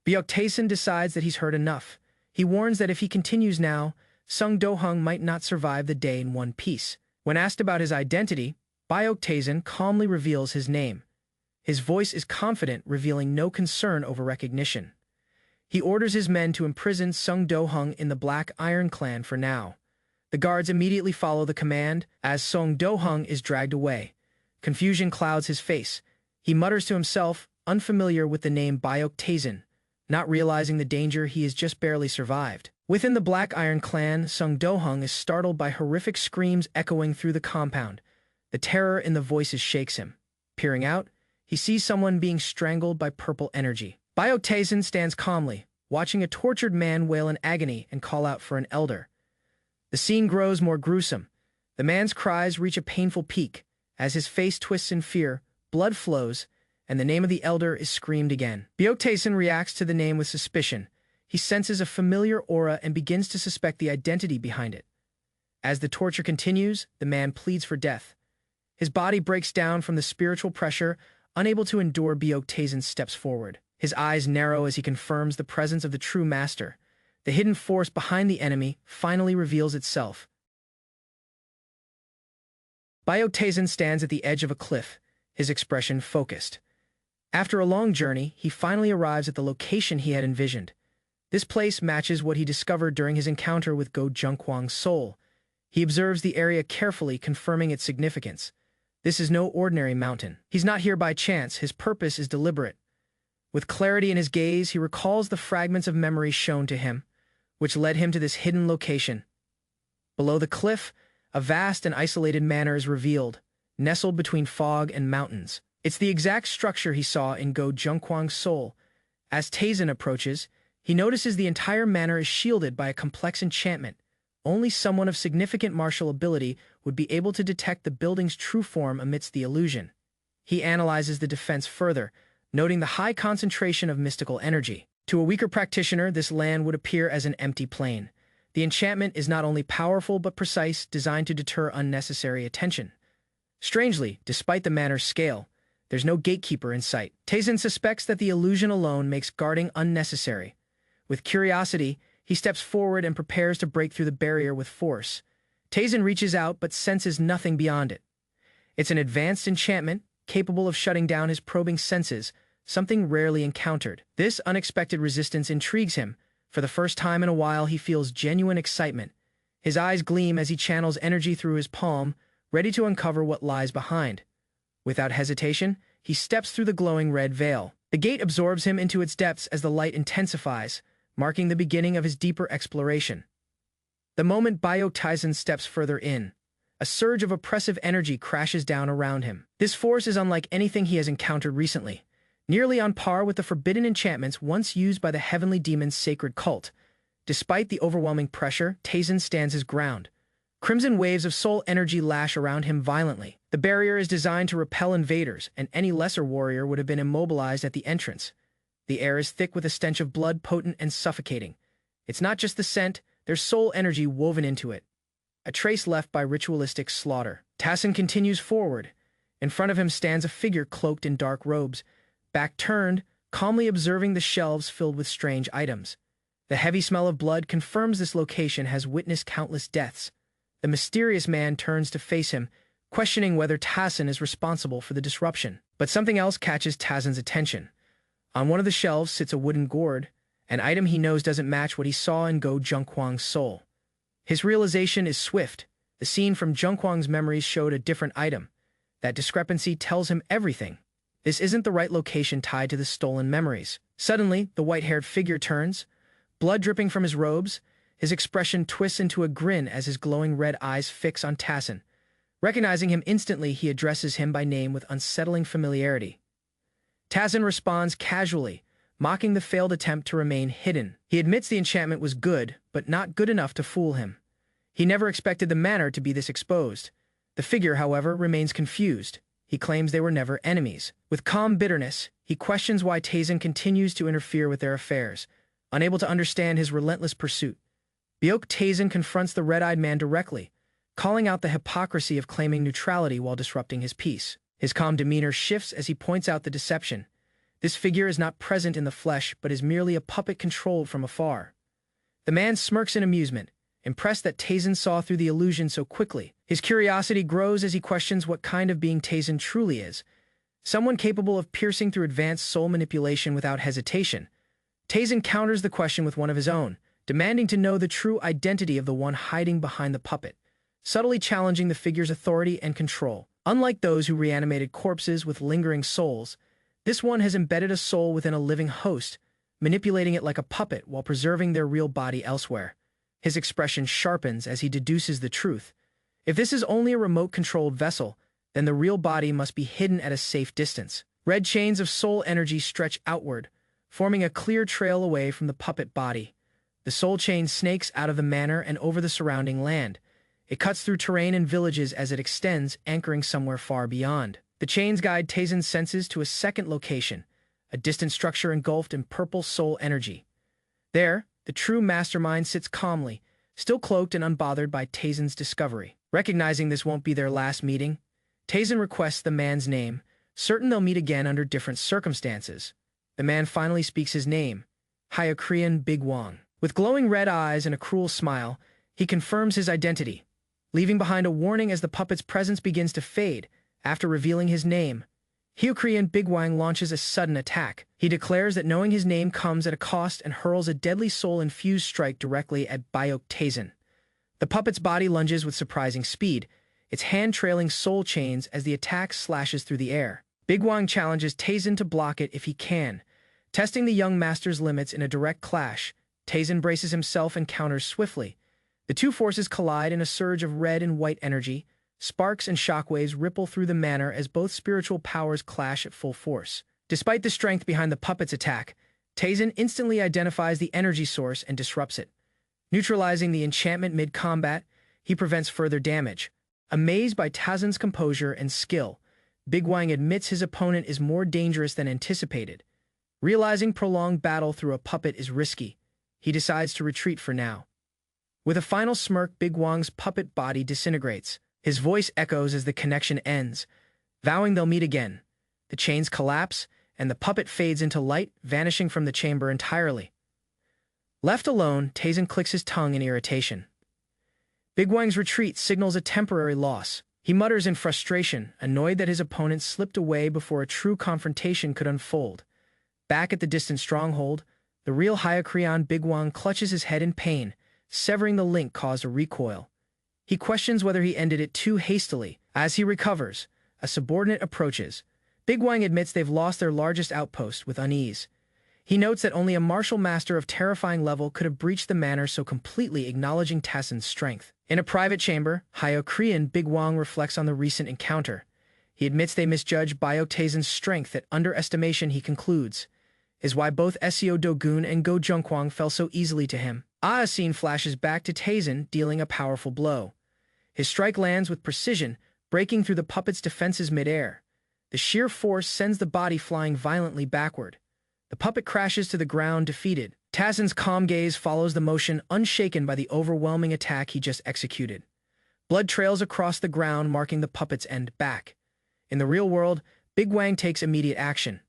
Byeoktaesan decides that he's heard enough. He warns that if he continues now, Sung Do-hung might not survive the day in one piece. When asked about his identity, Byeoktaesan calmly reveals his name. His voice is confident, revealing no concern over recognition. He orders his men to imprison Sung Do-hung in the Black Iron Clan for now. The guards immediately follow the command as Sung Do-hung is dragged away. Confusion clouds his face. He mutters to himself, unfamiliar with the name Byeoktaesan, not realizing the danger he has just barely survived. Within the Black Iron Clan, Sung Do-hung is startled by horrific screams echoing through the compound. The terror in the voices shakes him. Peering out, he sees someone being strangled by purple energy. Byeoktaesan stands calmly, watching a tortured man wail in agony and call out for an elder. The scene grows more gruesome. The man's cries reach a painful peak. As his face twists in fear, blood flows, and the name of the elder is screamed again. Byeoktaesan reacts to the name with suspicion. He senses a familiar aura and begins to suspect the identity behind it. As the torture continues, the man pleads for death. His body breaks down from the spiritual pressure, unable to endure. Byeoktaesan steps forward. His eyes narrow as he confirms the presence of the true master. The hidden force behind the enemy finally reveals itself. Byeoktaesan stands at the edge of a cliff, his expression focused. After a long journey, he finally arrives at the location he had envisioned. This place matches what he discovered during his encounter with Go Junkwang's soul. He observes the area carefully, confirming its significance. This is no ordinary mountain. He's not here by chance. His purpose is deliberate. With clarity in his gaze, he recalls the fragments of memory shown to him, which led him to this hidden location. Below the cliff, a vast and isolated manor is revealed, nestled between fog and mountains. It's the exact structure he saw in Go Junkwang's soul. As Taesan approaches, he notices the entire manor is shielded by a complex enchantment. Only someone of significant martial ability would be able to detect the building's true form amidst the illusion. He analyzes the defense further, noting the high concentration of mystical energy. To a weaker practitioner, this land would appear as an empty plain. The enchantment is not only powerful but precise, designed to deter unnecessary attention. Strangely, despite the manor's scale, there's no gatekeeper in sight. Taesan suspects that the illusion alone makes guarding unnecessary. With curiosity, he steps forward and prepares to break through the barrier with force. Taesan reaches out but senses nothing beyond it. It's an advanced enchantment, capable of shutting down his probing senses, something rarely encountered. This unexpected resistance intrigues him. For the first time in a while, he feels genuine excitement. His eyes gleam as he channels energy through his palm, ready to uncover what lies behind. Without hesitation, he steps through the glowing red veil. The gate absorbs him into its depths as the light intensifies, marking the beginning of his deeper exploration. The moment Byeoktaesan steps further in, a surge of oppressive energy crashes down around him. This force is unlike anything he has encountered recently, nearly on par with the forbidden enchantments once used by the heavenly demon's sacred cult. Despite the overwhelming pressure, Taesan stands his ground. Crimson waves of soul energy lash around him violently. The barrier is designed to repel invaders, and any lesser warrior would have been immobilized at the entrance. The air is thick with a stench of blood, potent and suffocating. It's not just the scent, there's soul energy woven into it. a trace left by ritualistic slaughter. Taisen continues forward. In front of him stands a figure cloaked in dark robes, back turned, calmly observing the shelves filled with strange items. The heavy smell of blood confirms this location has witnessed countless deaths. The mysterious man turns to face him, questioning whether Taisen is responsible for the disruption. But something else catches Taisen's attention. On one of the shelves sits a wooden gourd, an item he knows doesn't match what he saw in Go Junkwang's soul. His realization is swift. The scene from Junkwang's memories showed a different item. That discrepancy tells him everything. This isn't the right location tied to the stolen memories. Suddenly, the white-haired figure turns, blood dripping from his robes. His expression twists into a grin as his glowing red eyes fix on Taisen. Recognizing him instantly, he addresses him by name with unsettling familiarity. Taisen responds casually, mocking the failed attempt to remain hidden. He admits the enchantment was good, but not good enough to fool him. He never expected the manner to be this exposed. The figure, however, remains confused. He claims they were never enemies. With calm bitterness, he questions why Taisen continues to interfere with their affairs, unable to understand his relentless pursuit. Byok Taisen confronts the red-eyed man directly, calling out the hypocrisy of claiming neutrality while disrupting his peace. His calm demeanor shifts as he points out the deception. This figure is not present in the flesh, but is merely a puppet controlled from afar. The man smirks in amusement, impressed that Taisen saw through the illusion so quickly. His curiosity grows as he questions what kind of being Taisen truly is. Someone capable of piercing through advanced soul manipulation without hesitation. Taisen counters the question with one of his own, demanding to know the true identity of the one hiding behind the puppet, subtly challenging the figure's authority and control. Unlike those who reanimated corpses with lingering souls, this one has embedded a soul within a living host, manipulating it like a puppet while preserving their real body elsewhere. His expression sharpens as he deduces the truth. If this is only a remote-controlled vessel, then the real body must be hidden at a safe distance. Red chains of soul energy stretch outward, forming a clear trail away from the puppet body. The soul chain snakes out of the manor and over the surrounding land. It cuts through terrain and villages as it extends, anchoring somewhere far beyond. The chains guide Taisen's senses to a second location, a distant structure engulfed in purple soul energy. There, the true mastermind sits calmly, still cloaked and unbothered by Taisen's discovery. Recognizing this won't be their last meeting, Taisen requests the man's name, certain they'll meet again under different circumstances. The man finally speaks his name, Hyokrian Bigwang. With glowing red eyes and a cruel smile, he confirms his identity, leaving behind a warning as the puppet's presence begins to fade. After revealing his name, Hyokrian Bigwang launches a sudden attack. He declares that knowing his name comes at a cost and hurls a deadly soul-infused strike directly at Byok Taisen. The puppet's body lunges with surprising speed, its hand trailing soul chains as the attack slashes through the air. Bigwang challenges Taisen to block it if he can. Testing the young master's limits in a direct clash, Taisen braces himself and counters swiftly. The two forces collide in a surge of red and white energy. Sparks and shockwaves ripple through the manor as both spiritual powers clash at full force. Despite the strength behind the puppet's attack, Taisen instantly identifies the energy source and disrupts it. Neutralizing the enchantment mid-combat, he prevents further damage. Amazed by Taisen's composure and skill, Bigwang admits his opponent is more dangerous than anticipated. Realizing prolonged battle through a puppet is risky, he decides to retreat for now. With a final smirk, Bigwang's puppet body disintegrates. His voice echoes as the connection ends, vowing they'll meet again. The chains collapse, and the puppet fades into light, vanishing from the chamber entirely. Left alone, Taisen clicks his tongue in irritation. Bigwang's retreat signals a temporary loss. He mutters in frustration, annoyed that his opponent slipped away before a true confrontation could unfold. Back at the distant stronghold, the real Hyokrian Bigwang clutches his head in pain, severing the link caused a recoil. He questions whether he ended it too hastily. As he recovers, a subordinate approaches. Bigwang admits they've lost their largest outpost with unease. He notes that only a martial master of terrifying level could have breached the manor so completely, acknowledging Taisen's strength. In a private chamber, Hyokrian Bigwang reflects on the recent encounter. He admits they misjudged Byok Taisen's strength. That underestimation, he concludes, is why both Seo Dogun and Go Junkwang fell so easily to him. A scene flashes back to Taisen dealing a powerful blow. His strike lands with precision, breaking through the puppet's defenses mid-air. The sheer force sends the body flying violently backward. The puppet crashes to the ground, defeated. Taisen's calm gaze follows the motion, unshaken by the overwhelming attack he just executed. Blood trails across the ground, marking the puppet's end back. In the real world, Big Wang takes immediate action.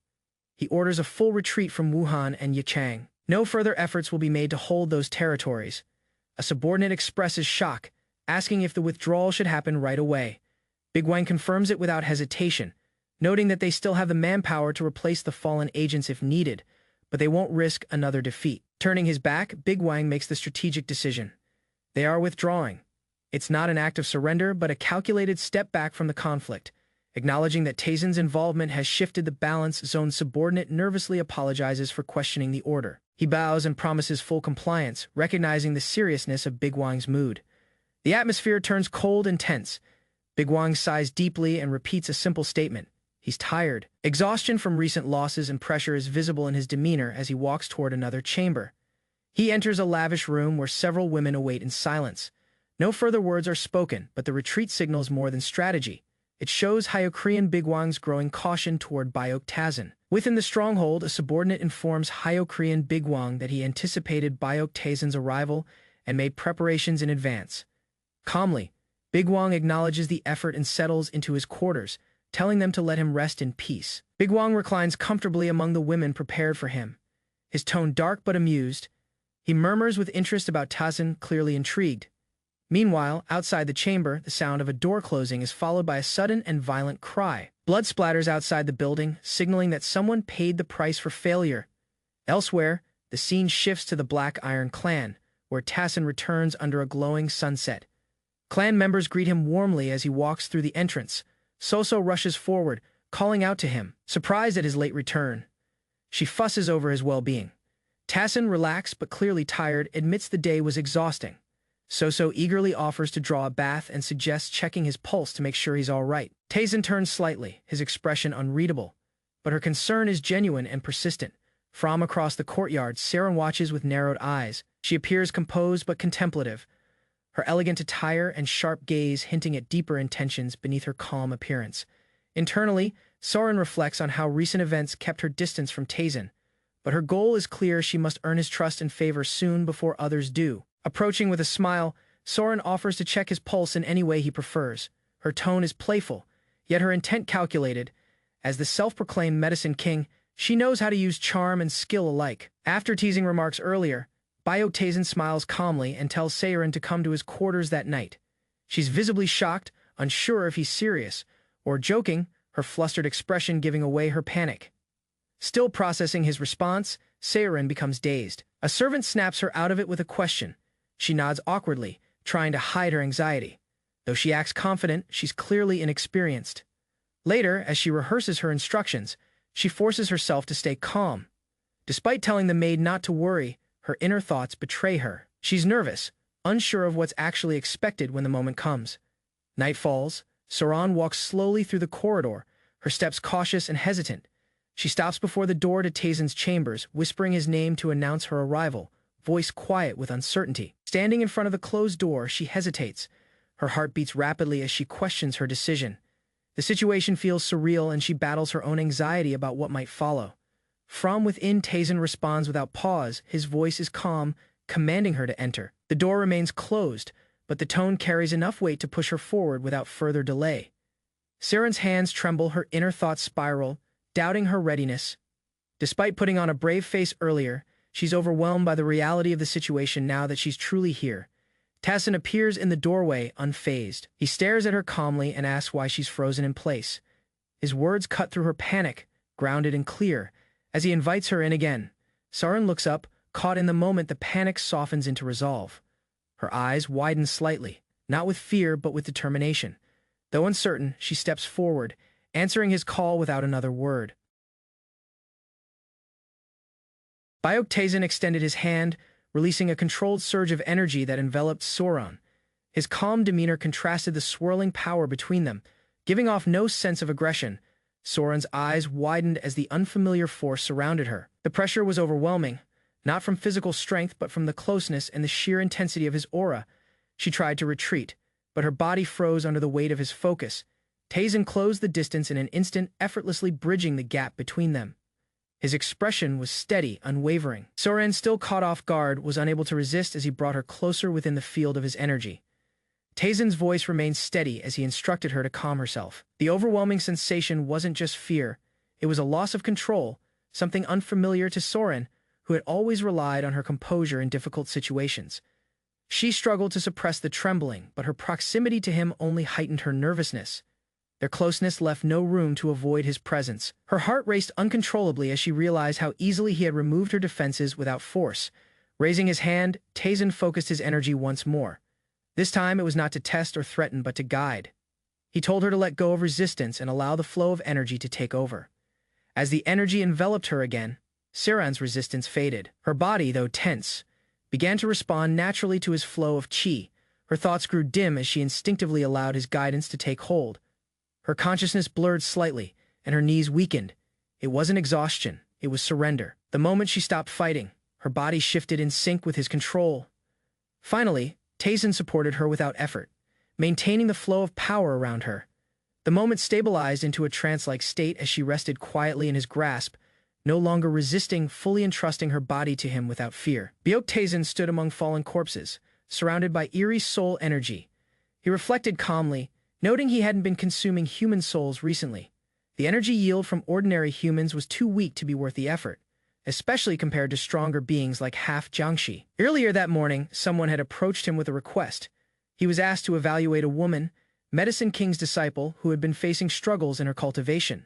He orders a full retreat from Wuhan and Yichang. No further efforts will be made to hold those territories. A subordinate expresses shock, asking if the withdrawal should happen right away. Big Wang confirms it without hesitation, noting that they still have the manpower to replace the fallen agents if needed, but they won't risk another defeat. Turning his back, Big Wang makes the strategic decision. They are withdrawing. It's not an act of surrender, but a calculated step back from the conflict. Acknowledging that Taesin's involvement has shifted the balance, Zone's subordinate nervously apologizes for questioning the order. He bows and promises full compliance, recognizing the seriousness of Big Wang's mood. The atmosphere turns cold and tense. Big Wang sighs deeply and repeats a simple statement. He's tired. Exhaustion from recent losses and pressure is visible in his demeanor as he walks toward another chamber. He enters a lavish room where several women await in silence. No further words are spoken, but the retreat signals more than strategy. It shows Hyokrian Big Wang's growing caution toward Byok Tazin. Within the stronghold, a subordinate informs Hyokrian Big Wang that he anticipated Byok Tazin's arrival and made preparations in advance. Calmly, Big Wang acknowledges the effort and settles into his quarters, telling them to let him rest in peace. Big Wang reclines comfortably among the women prepared for him. His tone dark but amused. He murmurs with interest about Tazin, clearly intrigued. Meanwhile, outside the chamber, the sound of a door closing is followed by a sudden and violent cry. Blood splatters outside the building, signaling that someone paid the price for failure. Elsewhere, the scene shifts to the Black Iron Clan, where Tazin returns under a glowing sunset. Clan members greet him warmly as he walks through the entrance. Soso rushes forward, calling out to him, surprised at his late return. She fusses over his well-being. Tazin, relaxed but clearly tired, admits the day was exhausting. Soso eagerly offers to draw a bath and suggests checking his pulse to make sure he's all right. Taesin turns slightly, his expression unreadable. But her concern is genuine and persistent. From across the courtyard, Saren watches with narrowed eyes. She appears composed but contemplative, her elegant attire and sharp gaze hinting at deeper intentions beneath her calm appearance. Internally, Saren reflects on how recent events kept her distance from Taesin. But her goal is clear: she must earn his trust and favor soon before others do. Approaching with a smile, Soren offers to check his pulse in any way he prefers. Her tone is playful, yet her intent calculated. As the self-proclaimed medicine king, she knows how to use charm and skill alike. After teasing remarks earlier, Byok Taesin smiles calmly and tells Saren to come to his quarters that night. She's visibly shocked, unsure if he's serious or joking, her flustered expression giving away her panic. Still processing his response, Saren becomes dazed. A servant snaps her out of it with a question. She nods awkwardly, trying to hide her anxiety. Though she acts confident, she's clearly inexperienced. Later, as she rehearses her instructions, she forces herself to stay calm. Despite telling the maid not to worry, her inner thoughts betray her. She's nervous, unsure of what's actually expected when the moment comes. Night falls. Soran walks slowly through the corridor, her steps cautious and hesitant. She stops before the door to Taesin's chambers, whispering his name to announce her arrival, voice quiet with uncertainty. Standing in front of the closed door, she hesitates. Her heart beats rapidly as she questions her decision. The situation feels surreal and she battles her own anxiety about what might follow. From within, Taesin responds without pause. His voice is calm, commanding her to enter. The door remains closed, but the tone carries enough weight to push her forward without further delay. Saren's hands tremble, her inner thoughts spiral, doubting her readiness. Despite putting on a brave face earlier, she's overwhelmed by the reality of the situation now that she's truly here. Taesin appears in the doorway, unfazed. He stares at her calmly and asks why she's frozen in place. His words cut through her panic, grounded and clear. As he invites her in again, Saren looks up, caught in the moment. The panic softens into resolve. Her eyes widen slightly, not with fear but with determination. Though uncertain, she steps forward, answering his call without another word. Byok Taesin extended his hand, releasing a controlled surge of energy that enveloped Soran. His calm demeanor contrasted the swirling power between them, giving off no sense of aggression. Soran's eyes widened as the unfamiliar force surrounded her. The pressure was overwhelming, not from physical strength but from the closeness and the sheer intensity of his aura. She tried to retreat, but her body froze under the weight of his focus. Taesin closed the distance in an instant, effortlessly bridging the gap between them. His expression was steady, unwavering. Soren, still caught off guard, was unable to resist as he brought her closer within the field of his energy. Tazen's voice remained steady as he instructed her to calm herself. The overwhelming sensation wasn't just fear, it was a loss of control, something unfamiliar to Soren, who had always relied on her composure in difficult situations. She struggled to suppress the trembling, but her proximity to him only heightened her nervousness. Their closeness left no room to avoid his presence. Her heart raced uncontrollably as she realized how easily he had removed her defenses without force. Raising his hand, Tazen focused his energy once more. This time it was not to test or threaten, but to guide. He told her to let go of resistance and allow the flow of energy to take over. As the energy enveloped her again, Siran's resistance faded. Her body, though tense, began to respond naturally to his flow of qi. Her thoughts grew dim as she instinctively allowed his guidance to take hold. Her consciousness blurred slightly, and her knees weakened. It wasn't exhaustion, it was surrender. The moment she stopped fighting, her body shifted in sync with his control. Finally, Tazen supported her without effort, maintaining the flow of power around her. The moment stabilized into a trance-like state as she rested quietly in his grasp, no longer resisting, fully entrusting her body to him without fear. Byok Tazen stood among fallen corpses, surrounded by eerie soul energy. He reflected calmly, noting he hadn't been consuming human souls recently. The energy yield from ordinary humans was too weak to be worth the effort, especially compared to stronger beings like half Jiangxi. Earlier that morning, someone had approached him with a request. He was asked to evaluate a woman, Medicine King's disciple, who had been facing struggles in her cultivation.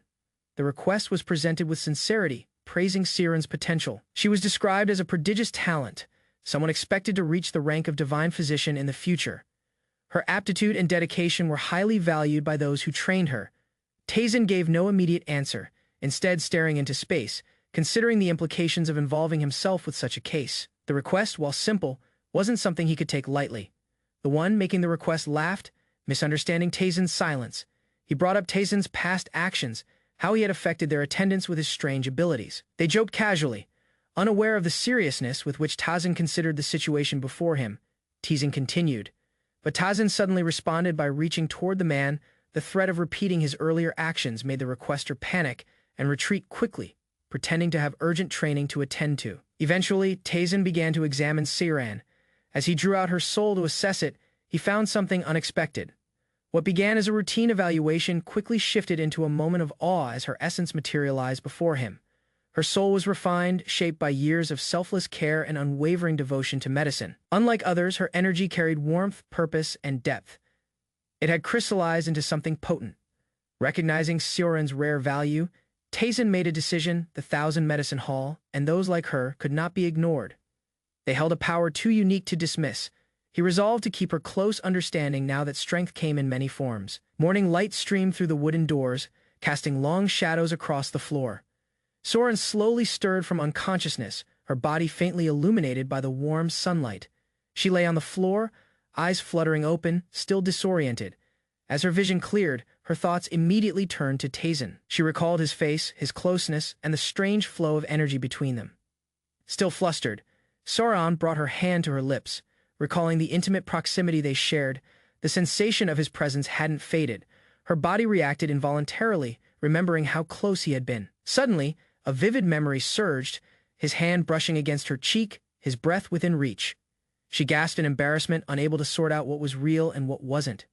The request was presented with sincerity, praising Siren's potential. She was described as a prodigious talent, someone expected to reach the rank of divine physician in the future. Her aptitude and dedication were highly valued by those who trained her. Tazen gave no immediate answer, instead staring into space, considering the implications of involving himself with such a case. The request, while simple, wasn't something he could take lightly. The one making the request laughed, misunderstanding Tazen's silence. He brought up Tazen's past actions, how he had affected their attendants with his strange abilities. They joked casually, unaware of the seriousness with which Tazen considered the situation before him. Teasing continued. But Tazen suddenly responded by reaching toward the man. The threat of repeating his earlier actions made the requester panic and retreat quickly, pretending to have urgent training to attend to. Eventually, Tazen began to examine Siran. As he drew out her soul to assess it, he found something unexpected. What began as a routine evaluation quickly shifted into a moment of awe as her essence materialized before him. Her soul was refined, shaped by years of selfless care and unwavering devotion to medicine. Unlike others, her energy carried warmth, purpose, and depth. It had crystallized into something potent. Recognizing Sioran's rare value, Tazen made a decision: the Thousand Medicine Hall, and those like her, could not be ignored. They held a power too unique to dismiss. He resolved to keep her close understanding now that strength came in many forms. Morning light streamed through the wooden doors, casting long shadows across the floor. Soren slowly stirred from unconsciousness, her body faintly illuminated by the warm sunlight. She lay on the floor, eyes fluttering open, still disoriented. As her vision cleared, her thoughts immediately turned to Tazen. She recalled his face, his closeness, and the strange flow of energy between them. Still flustered, Soren brought her hand to her lips. Recalling the intimate proximity they shared, the sensation of his presence hadn't faded. Her body reacted involuntarily, remembering how close he had been. Suddenly, a vivid memory surged, his hand brushing against her cheek, his breath within reach. She gasped in embarrassment, unable to sort out what was real and what wasn't.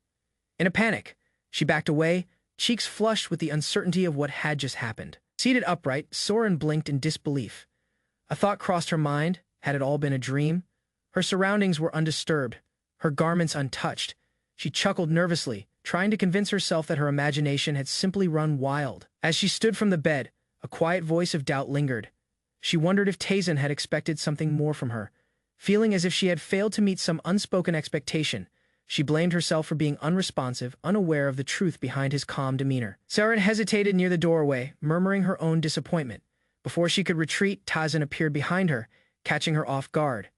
In a panic, she backed away, cheeks flushed with the uncertainty of what had just happened. Seated upright, Soren blinked in disbelief. A thought crossed her mind. Had it all been a dream? Her surroundings were undisturbed, her garments untouched. She chuckled nervously, trying to convince herself that her imagination had simply run wild. As she stood from the bed, a quiet voice of doubt lingered. She wondered if Tazen had expected something more from her. Feeling as if she had failed to meet some unspoken expectation, she blamed herself for being unresponsive, unaware of the truth behind his calm demeanor. Siren hesitated near the doorway, murmuring her own disappointment. Before she could retreat, Tazen appeared behind her, catching her off guard.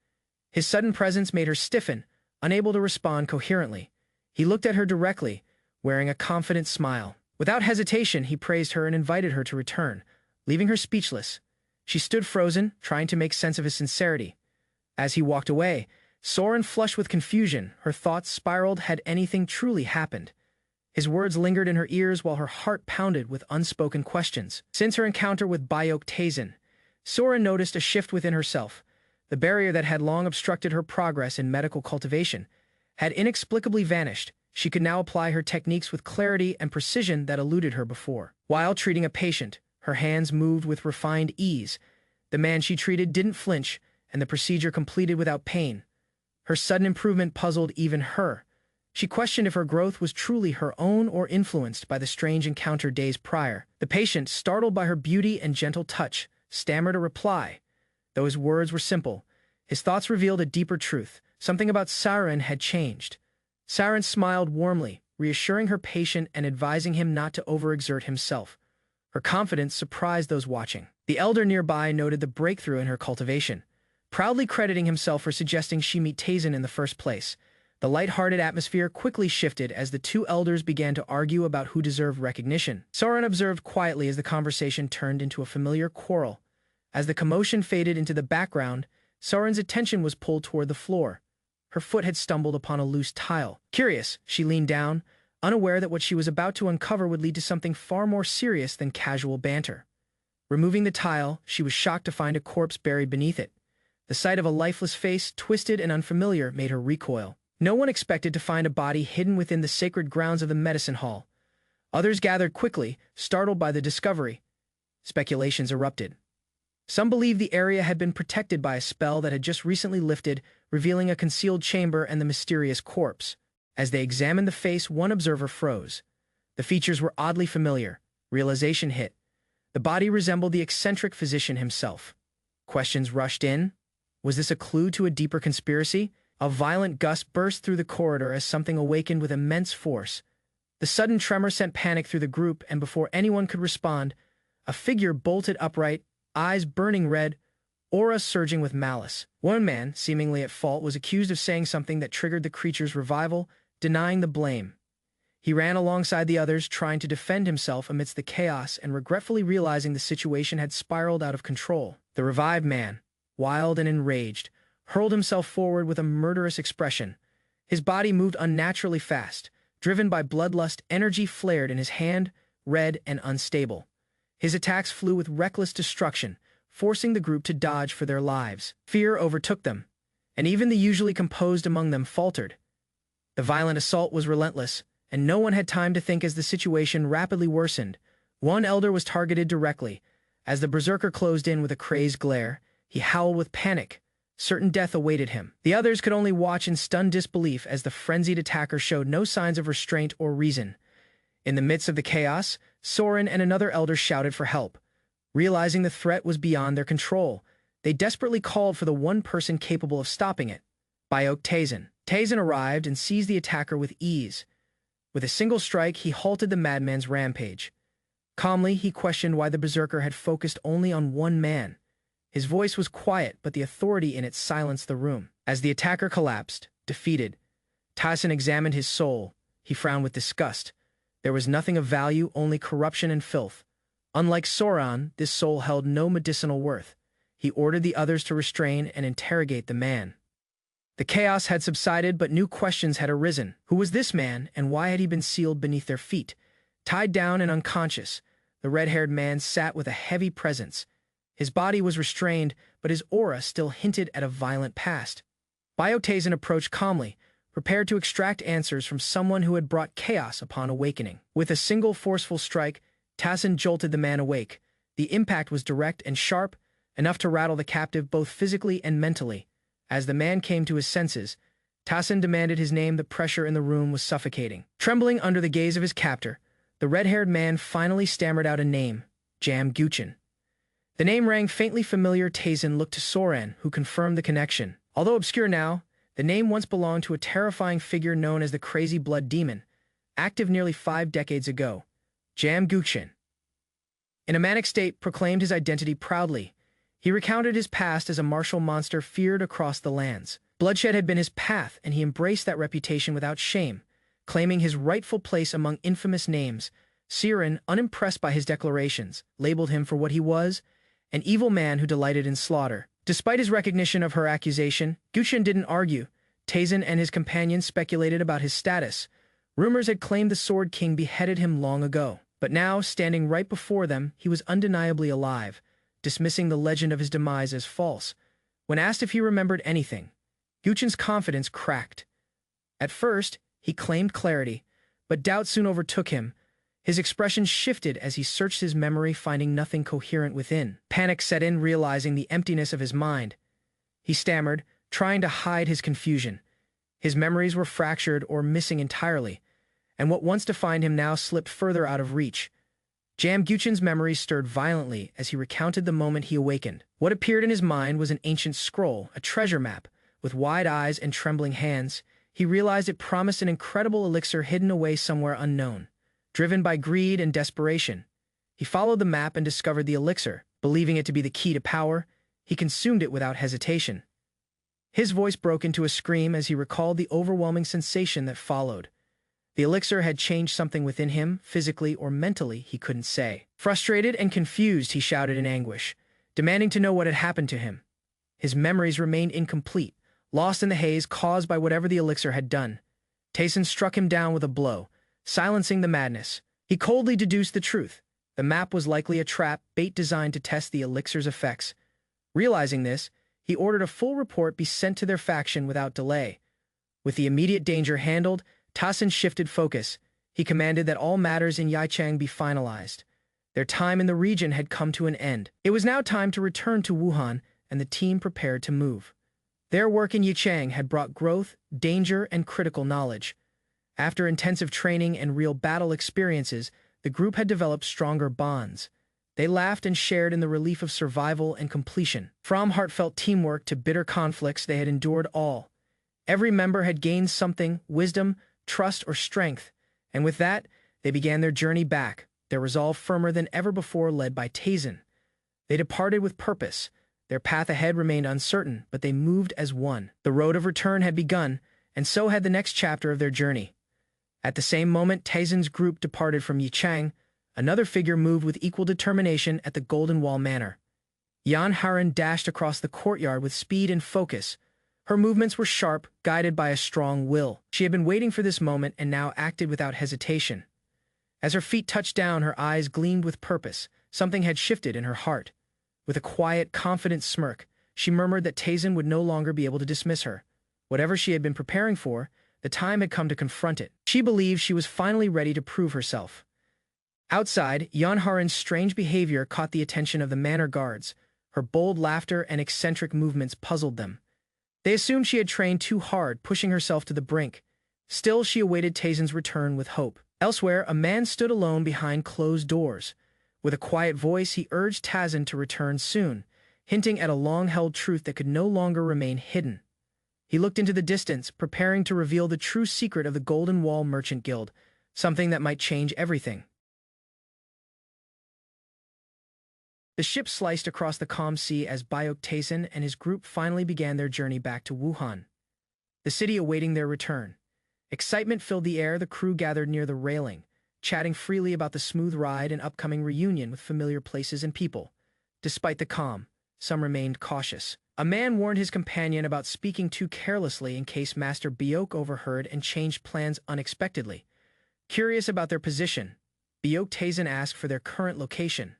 His sudden presence made her stiffen, unable to respond coherently. He looked at her directly, wearing a confident smile. Without hesitation, he praised her and invited her to return, leaving her speechless. She stood frozen, trying to make sense of his sincerity. As he walked away, Soren flushed with confusion, her thoughts spiraled. Had anything truly happened? His words lingered in her ears while her heart pounded with unspoken questions. Since her encounter with Byok Tazen, Soren noticed a shift within herself. The barrier that had long obstructed her progress in medical cultivation had inexplicably vanished. She could now apply her techniques with clarity and precision that eluded her before. While treating a patient, her hands moved with refined ease. The man she treated didn't flinch, and the procedure completed without pain. Her sudden improvement puzzled even her. She questioned if her growth was truly her own or influenced by the strange encounter days prior. The patient, startled by her beauty and gentle touch, stammered a reply. Though his words were simple, his thoughts revealed a deeper truth. Something about Siren had changed. Siren smiled warmly, reassuring her patient and advising him not to overexert himself. Her confidence surprised those watching. The elder nearby noted the breakthrough in her cultivation, proudly crediting himself for suggesting she meet Tazen in the first place. The light-hearted atmosphere quickly shifted as the two elders began to argue about who deserved recognition. Soren observed quietly as the conversation turned into a familiar quarrel. As the commotion faded into the background, Soren's attention was pulled toward the floor. Her foot had stumbled upon a loose tile. Curious, she leaned down, unaware that what she was about to uncover would lead to something far more serious than casual banter. Removing the tile, she was shocked to find a corpse buried beneath it. The sight of a lifeless face, twisted and unfamiliar, made her recoil. No one expected to find a body hidden within the sacred grounds of the medicine hall. Others gathered quickly, startled by the discovery. Speculations erupted. Some believed the area had been protected by a spell that had just recently lifted, revealing a concealed chamber and the mysterious corpse. As they examined the face, one observer froze. The features were oddly familiar. Realization hit. The body resembled the eccentric physician himself. Questions rushed in. Was this a clue to a deeper conspiracy? A violent gust burst through the corridor as something awakened with immense force. The sudden tremor sent panic through the group, and before anyone could respond, a figure bolted upright, eyes burning red, aura surging with malice. One man, seemingly at fault, was accused of saying something that triggered the creature's revival, denying the blame. He ran alongside the others, trying to defend himself amidst the chaos and regretfully realizing the situation had spiraled out of control. The revived man, wild and enraged, hurled himself forward with a murderous expression. His body moved unnaturally fast. Driven by bloodlust, energy flared in his hand, red and unstable. His attacks flew with reckless destruction, forcing the group to dodge for their lives. Fear overtook them, and even the usually composed among them faltered. The violent assault was relentless, and no one had time to think as the situation rapidly worsened. One elder was targeted directly. As the berserker closed in with a crazed glare, he howled with panic. Certain death awaited him. The others could only watch in stunned disbelief as the frenzied attacker showed no signs of restraint or reason. In the midst of the chaos, Soren and another elder shouted for help. Realizing the threat was beyond their control, they desperately called for the one person capable of stopping it. Tazen. Tazen arrived and seized the attacker with ease. With a single strike, he halted the madman's rampage. Calmly, he questioned why the berserker had focused only on one man. His voice was quiet, but the authority in it silenced the room. As the attacker collapsed, defeated, Tazen examined his soul. He frowned with disgust. There was nothing of value, only corruption and filth. Unlike Soran, this soul held no medicinal worth. He ordered the others to restrain and interrogate the man. The chaos had subsided, but new questions had arisen. Who was this man, and why had he been sealed beneath their feet? Tied down and unconscious, the red-haired man sat with a heavy presence. His body was restrained, but his aura still hinted at a violent past. Tazen approached calmly, prepared to extract answers from someone who had brought chaos upon awakening. With a single forceful strike, Tazen jolted the man awake. The impact was direct and sharp, enough to rattle the captive both physically and mentally. As the man came to his senses, Tazen demanded his name. The pressure in the room was suffocating. Trembling under the gaze of his captor, the red-haired man finally stammered out a name, Jam Guchen. The name rang faintly familiar. Tazen looked to Soren, who confirmed the connection. Although obscure now, the name once belonged to a terrifying figure known as the Crazy Blood Demon, active nearly 5 decades ago. Jam Guchen, in a manic state, proclaimed his identity proudly. He recounted his past as a martial monster feared across the lands. Bloodshed had been his path, and he embraced that reputation without shame, claiming his rightful place among infamous names. Siren, unimpressed by his declarations, labeled him for what he was, an evil man who delighted in slaughter. Despite his recognition of her accusation, Guchen didn't argue. Tazen and his companions speculated about his status. Rumors had claimed the Sword King beheaded him long ago. But now, standing right before them, he was undeniably alive, dismissing the legend of his demise as false. When asked if he remembered anything, Guchen's confidence cracked. At first, he claimed clarity, but doubt soon overtook him. His expression shifted as he searched his memory, finding nothing coherent within. Panic set in, realizing the emptiness of his mind. He stammered, trying to hide his confusion. His memories were fractured or missing entirely, and what once defined him now slipped further out of reach. Jam Gyuchin's memories stirred violently as he recounted the moment he awakened. What appeared in his mind was an ancient scroll, a treasure map. With wide eyes and trembling hands, he realized it promised an incredible elixir hidden away somewhere unknown. Driven by greed and desperation, he followed the map and discovered the elixir. Believing it to be the key to power, he consumed it without hesitation. His voice broke into a scream as he recalled the overwhelming sensation that followed. The elixir had changed something within him, physically or mentally, he couldn't say. Frustrated and confused, he shouted in anguish, demanding to know what had happened to him. His memories remained incomplete, lost in the haze caused by whatever the elixir had done. Taisen struck him down with a blow, silencing the madness. He coldly deduced the truth. The map was likely a trap, bait designed to test the elixir's effects. Realizing this, he ordered a full report be sent to their faction without delay. With the immediate danger handled, Taisen shifted focus. He commanded that all matters in Yichang be finalized. Their time in the region had come to an end. It was now time to return to Wuhan, and the team prepared to move. Their work in Yichang had brought growth, danger, and critical knowledge. After intensive training and real battle experiences, the group had developed stronger bonds. They laughed and shared in the relief of survival and completion. From heartfelt teamwork to bitter conflicts, they had endured all. Every member had gained something: wisdom, trust, or strength, and with that, they began their journey back, their resolve firmer than ever before, led by Taisen. They departed with purpose. Their path ahead remained uncertain, but they moved as one. The road of return had begun, and so had the next chapter of their journey. At the same moment Taisen's group departed from Yichang, another figure moved with equal determination at the Golden Wall Manor. Yan Haran dashed across the courtyard with speed and focus. Her movements were sharp, guided by a strong will. She had been waiting for this moment and now acted without hesitation. As her feet touched down, her eyes gleamed with purpose. Something had shifted in her heart. With a quiet, confident smirk, she murmured that Taisen would no longer be able to dismiss her. Whatever she had been preparing for, the time had come to confront it. She believed she was finally ready to prove herself. Outside, Yan Haran's strange behavior caught the attention of the manor guards. Her bold laughter and eccentric movements puzzled them. They assumed she had trained too hard, pushing herself to the brink. Still, she awaited Taisen's return with hope. Elsewhere, a man stood alone behind closed doors. With a quiet voice, he urged Taisen to return soon, hinting at a long-held truth that could no longer remain hidden. He looked into the distance, preparing to reveal the true secret of the Golden Wall Merchant Guild, something that might change everything. The ship sliced across the calm sea as Bayok Taisen and his group finally began their journey back to Wuhan, the city awaiting their return. Excitement filled the air. The crew gathered near the railing, chatting freely about the smooth ride and upcoming reunion with familiar places and people. Despite the calm, some remained cautious. A man warned his companion about speaking too carelessly in case Master Bayok overheard and changed plans unexpectedly. Curious about their position, Bayok Taisen asked for their current location.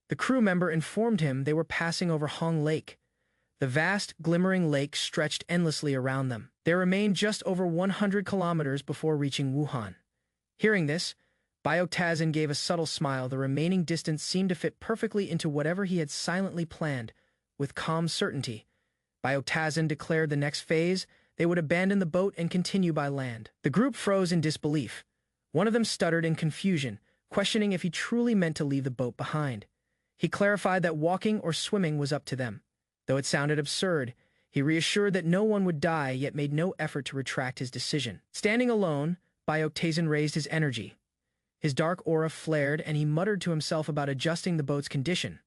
The crew member informed him they were passing over Hong Lake. The vast, glimmering lake stretched endlessly around them. They remained just over 100 kilometers before reaching Wuhan. Hearing this, Bayok Taisen gave a subtle smile. The remaining distance seemed to fit perfectly into whatever he had silently planned. With calm certainty, Bayok Taisen declared the next phase, they would abandon the boat and continue by land. The group froze in disbelief. One of them stuttered in confusion, questioning if he truly meant to leave the boat behind. He clarified that walking or swimming was up to them. Though it sounded absurd, he reassured that no one would die, yet made no effort to retract his decision. Standing alone, Bayok Taisen raised his energy. His dark aura flared, and he muttered to himself about adjusting the boat's condition.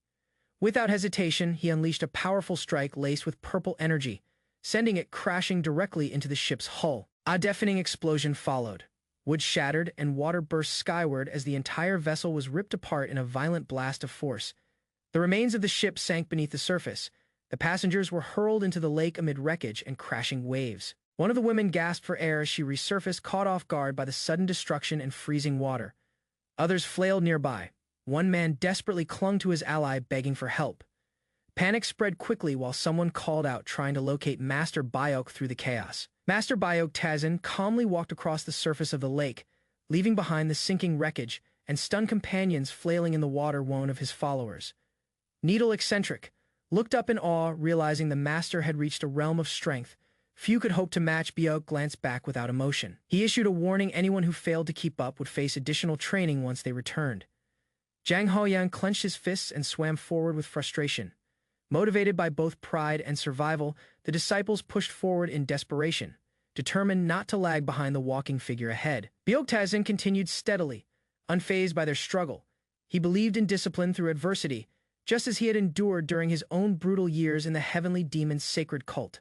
Without hesitation, he unleashed a powerful strike laced with purple energy, sending it crashing directly into the ship's hull. A deafening explosion followed. Wood shattered and water burst skyward as the entire vessel was ripped apart in a violent blast of force. The remains of the ship sank beneath the surface. The passengers were hurled into the lake amid wreckage and crashing waves. One of the women gasped for air as she resurfaced, caught off guard by the sudden destruction and freezing water. Others flailed nearby. One man desperately clung to his ally, begging for help. Panic spread quickly while someone called out trying to locate Master Byok through the chaos. Master Byok Tazin calmly walked across the surface of the lake, leaving behind the sinking wreckage and stunned companions flailing in the water one of his followers. Needle eccentric, looked up in awe, realizing the master had reached a realm of strength. Few could hope to match. Byok glanced back without emotion. He issued a warning: anyone who failed to keep up would face additional training once they returned. Zhang Haoyang clenched his fists and swam forward with frustration. Motivated by both pride and survival, the disciples pushed forward in desperation, determined not to lag behind the walking figure ahead. Byok Tazin continued steadily, unfazed by their struggle. He believed in discipline through adversity, just as he had endured during his own brutal years in the Heavenly Demon's sacred cult.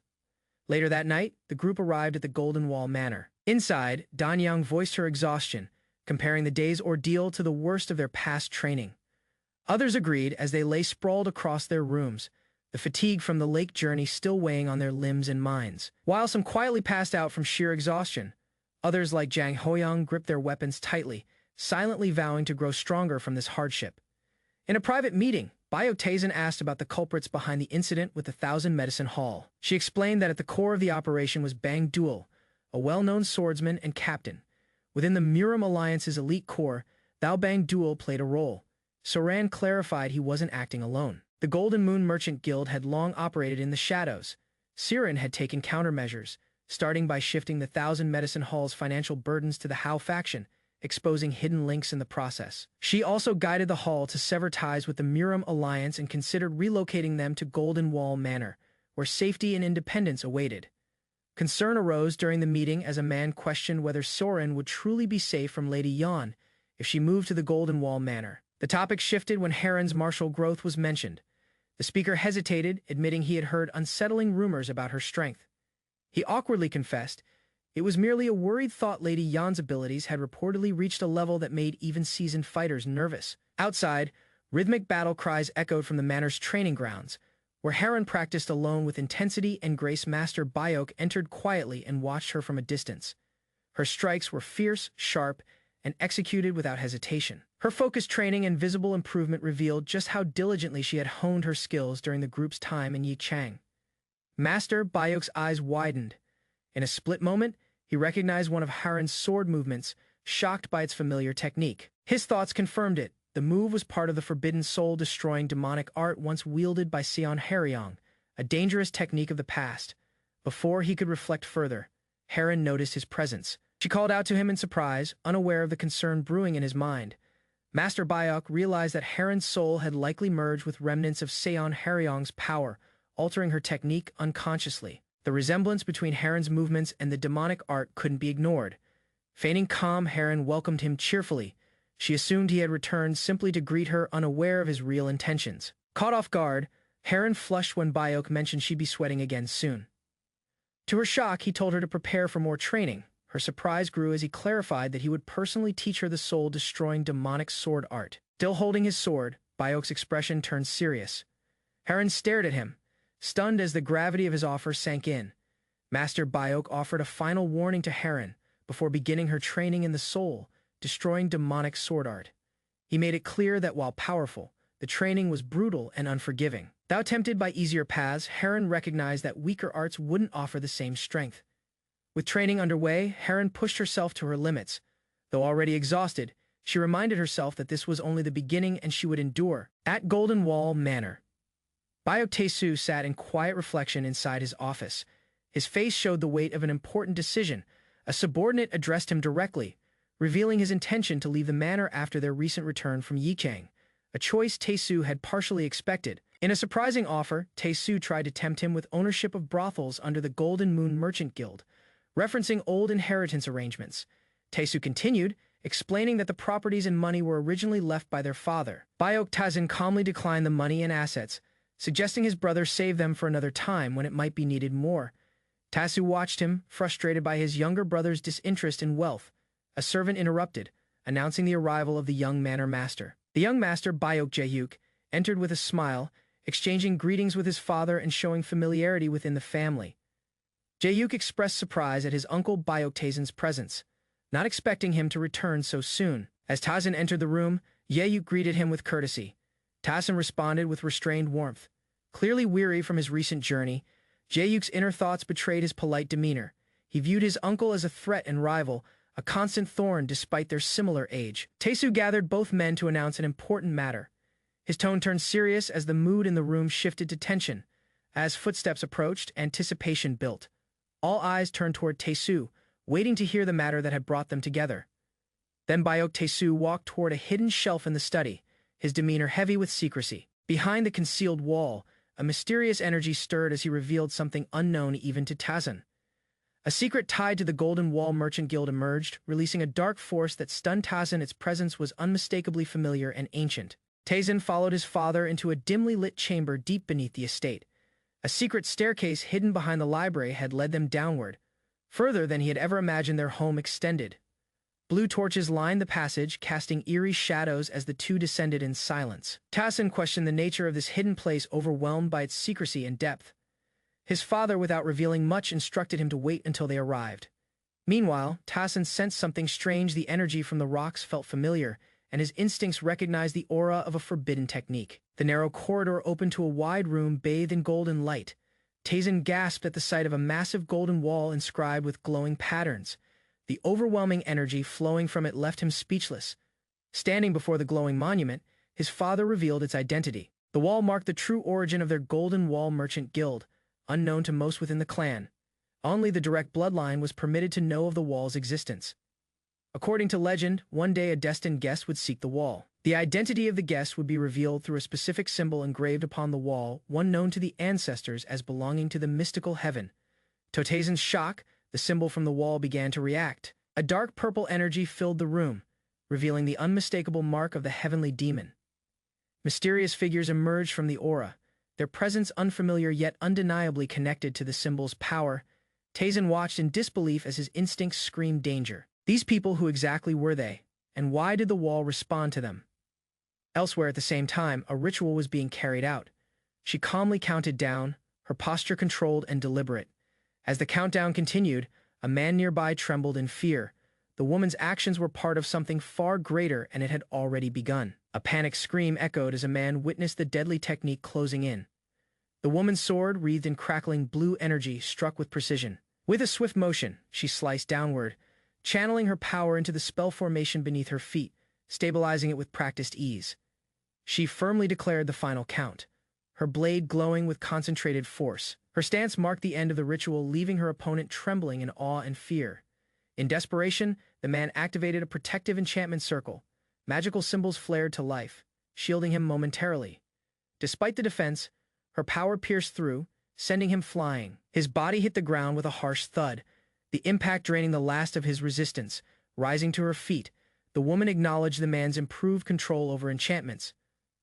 Later that night, the group arrived at the Golden Wall Manor. Inside, Danyang voiced her exhaustion, comparing the day's ordeal to the worst of their past training. Others agreed as they lay sprawled across their rooms, the fatigue from the lake journey still weighing on their limbs and minds. While some quietly passed out from sheer exhaustion, others like Zhang Haoyang gripped their weapons tightly, silently vowing to grow stronger from this hardship. In a private meeting, Byok Tazin asked about the culprits behind the incident with the Thousand Medicine Hall. She explained that at the core of the operation was Bang Duel, a well-known swordsman and captain. Within the Murim Alliance's elite corps, Thao Bang Duel played a role. Soran clarified he wasn't acting alone. The Golden Moon Merchant Guild had long operated in the shadows. Siren had taken countermeasures, starting by shifting the Thousand Medicine Hall's financial burdens to the Hao faction, exposing hidden links in the process. She also guided the Hall to sever ties with the Murim Alliance and considered relocating them to Golden Wall Manor, where safety and independence awaited. Concern arose during the meeting as a man questioned whether Soren would truly be safe from Lady Yan if she moved to the Golden Wall Manor. The topic shifted when Heron's martial growth was mentioned. The speaker hesitated, admitting he had heard unsettling rumors about her strength. He awkwardly confessed it was merely a worried thought. Lady Yan's abilities had reportedly reached a level that made even seasoned fighters nervous. Outside, rhythmic battle cries echoed from the manor's training grounds, where Heron practiced alone with intensity and grace. Master Byok entered quietly and watched her from a distance. Her strikes were fierce, sharp, and executed without hesitation. Her focused training and visible improvement revealed just how diligently she had honed her skills during the group's time in Yichang. Master Byok's eyes widened. In a split moment, he recognized one of Heron's sword movements, shocked by its familiar technique. His thoughts confirmed it. The move was part of the forbidden soul-destroying demonic art once wielded by Sion Haryong, a dangerous technique of the past. Before he could reflect further, Heron noticed his presence. She called out to him in surprise, unaware of the concern brewing in his mind. Master Byok realized that Heron's soul had likely merged with remnants of Sion Haryong's power, altering her technique unconsciously. The resemblance between Heron's movements and the demonic art couldn't be ignored. Feigning calm, Heron welcomed him cheerfully. She assumed he had returned simply to greet her, unaware of his real intentions. Caught off guard, Heron flushed when Byok mentioned she'd be sweating again soon. To her shock, he told her to prepare for more training. Her surprise grew as he clarified that he would personally teach her the soul-destroying demonic sword art. Still holding his sword, Byok's expression turned serious. Heron stared at him, stunned as the gravity of his offer sank in. Master Byok offered a final warning to Heron before beginning her training in the soul-destroying demonic sword art. He made it clear that while powerful, the training was brutal and unforgiving. Though tempted by easier paths, Heron recognized that weaker arts wouldn't offer the same strength. With training underway, Heron pushed herself to her limits. Though already exhausted, she reminded herself that this was only the beginning and she would endure. At Golden Wall Manor, Byok Tae-soo sat in quiet reflection inside his office. His face showed the weight of an important decision. A subordinate addressed him directly, revealing his intention to leave the manor after their recent return from Yichang, a choice Tae-soo had partially expected. In a surprising offer, Tae-soo tried to tempt him with ownership of brothels under the Golden Moon Merchant Guild, referencing old inheritance arrangements. Tae-soo continued, explaining that the properties and money were originally left by their father. Byok Tazin calmly declined the money and assets, suggesting his brother save them for another time when it might be needed more. Tae-soo watched him, frustrated by his younger brother's disinterest in wealth. A servant interrupted, announcing the arrival of the young manor master. The young master, Byok Jae-hyuk, entered with a smile, exchanging greetings with his father and showing familiarity within the family. Jae-hyuk expressed surprise at his uncle Byok Taesin's presence, not expecting him to return so soon. As Tazin entered the room, Jae-hyuk greeted him with courtesy. Tazin responded with restrained warmth. Clearly weary from his recent journey, Jae-yuk's inner thoughts betrayed his polite demeanor. He viewed his uncle as a threat and rival, a constant thorn despite their similar age. Tae-soo gathered both men to announce an important matter. His tone turned serious as the mood in the room shifted to tension. As footsteps approached, anticipation built. All eyes turned toward Tae-soo, waiting to hear the matter that had brought them together. Then Bayok Tae-soo walked toward a hidden shelf in the study, his demeanor heavy with secrecy. Behind the concealed wall, a mysterious energy stirred as he revealed something unknown even to Tazan. A secret tied to the Golden Wall Merchant Guild emerged, releasing a dark force that stunned Tazan. Its presence was unmistakably familiar and ancient. Tazan followed his father into a dimly lit chamber deep beneath the estate. A secret staircase hidden behind the library had led them downward, further than he had ever imagined. Their home extended. Blue torches lined the passage, casting eerie shadows as the two descended in silence. Tazan questioned the nature of this hidden place, overwhelmed by its secrecy and depth. His father, without revealing much, instructed him to wait until they arrived. Meanwhile, Tazan sensed something strange. The energy from the rocks felt familiar, and his instincts recognized the aura of a forbidden technique. The narrow corridor opened to a wide room bathed in golden light. Tazan gasped at the sight of a massive golden wall inscribed with glowing patterns. The overwhelming energy flowing from it left him speechless. Standing before the glowing monument, his father revealed its identity. The wall marked the true origin of their Golden Wall Merchant Guild, unknown to most within the clan. Only the direct bloodline was permitted to know of the wall's existence. According to legend, one day a destined guest would seek the wall. The identity of the guest would be revealed through a specific symbol engraved upon the wall, one known to the ancestors as belonging to the mystical heaven. To Tazan's shock, the symbol from the wall began to react. A dark purple energy filled the room, revealing the unmistakable mark of the heavenly demon. Mysterious figures emerged from the aura, their presence unfamiliar yet undeniably connected to the symbol's power. Tazan watched in disbelief as his instincts screamed danger. These people, who exactly were they, and why did the wall respond to them? Elsewhere at the same time, a ritual was being carried out. She calmly counted down, her posture controlled and deliberate. As the countdown continued, a man nearby trembled in fear. The woman's actions were part of something far greater, and it had already begun. A panicked scream echoed as a man witnessed the deadly technique closing in. The woman's sword, wreathed in crackling blue energy, struck with precision. With a swift motion, she sliced downward, channeling her power into the spell formation beneath her feet, stabilizing it with practiced ease. She firmly declared the final count, her blade glowing with concentrated force. Her stance marked the end of the ritual, leaving her opponent trembling in awe and fear. In desperation, the man activated a protective enchantment circle. Magical symbols flared to life, shielding him momentarily. Despite the defense, her power pierced through, sending him flying. His body hit the ground with a harsh thud, the impact draining the last of his resistance. Rising to her feet, the woman acknowledged the man's improved control over enchantments.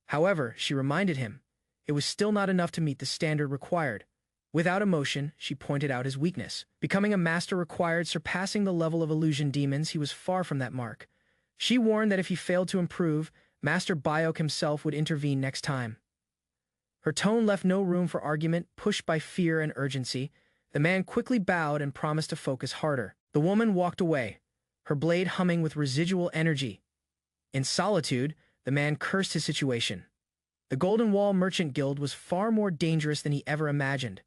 However, she reminded him, it was still not enough to meet the standard required. Without emotion, she pointed out his weakness. Becoming a master required surpassing the level of illusion demons. He was far from that mark. She warned that if he failed to improve, Master Bayok himself would intervene next time. Her tone left no room for argument. Pushed by fear and urgency, the man quickly bowed and promised to focus harder. The woman walked away, her blade humming with residual energy. In solitude, the man cursed his situation. The Golden Wall Merchant Guild was far more dangerous than he ever imagined.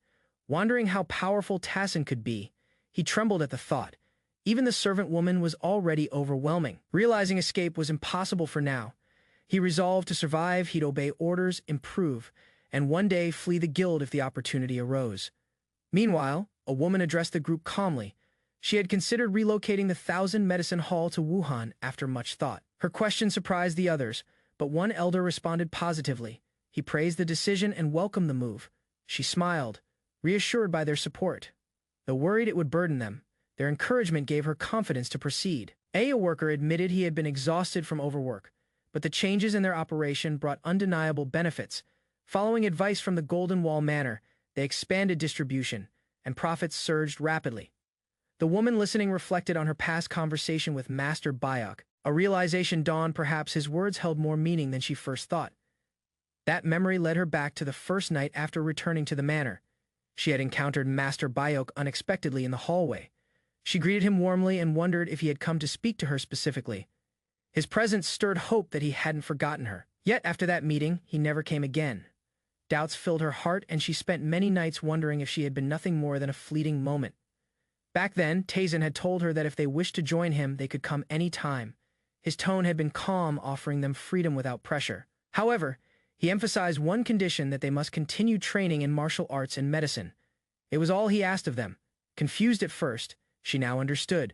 Wondering how powerful Tazan could be, he trembled at the thought. Even the servant woman was already overwhelming. Realizing escape was impossible for now, he resolved to survive. He'd obey orders, improve, and one day flee the guild if the opportunity arose. Meanwhile, a woman addressed the group calmly. She had considered relocating the Thousand Medicine Hall to Wuhan after much thought. Her question surprised the others, but one elder responded positively. He praised the decision and welcomed the move. She smiled, reassured by their support. Though worried it would burden them, their encouragement gave her confidence to proceed. A worker admitted he had been exhausted from overwork, but the changes in their operation brought undeniable benefits. Following advice from the Golden Wall Manor, they expanded distribution, and profits surged rapidly. The woman listening reflected on her past conversation with Master Bayok. A realization dawned. Perhaps his words held more meaning than she first thought. That memory led her back to the first night after returning to the manor. She had encountered Master Bayok unexpectedly in the hallway. She greeted him warmly and wondered if he had come to speak to her specifically. His presence stirred hope that he hadn't forgotten her. Yet after that meeting, he never came again. Doubts filled her heart, and she spent many nights wondering if she had been nothing more than a fleeting moment. Back then, Taizin had told her that if they wished to join him, they could come any time. His tone had been calm, offering them freedom without pressure. However, he emphasized one condition: that they must continue training in martial arts and medicine. It was all he asked of them. Confused at first, she now understood.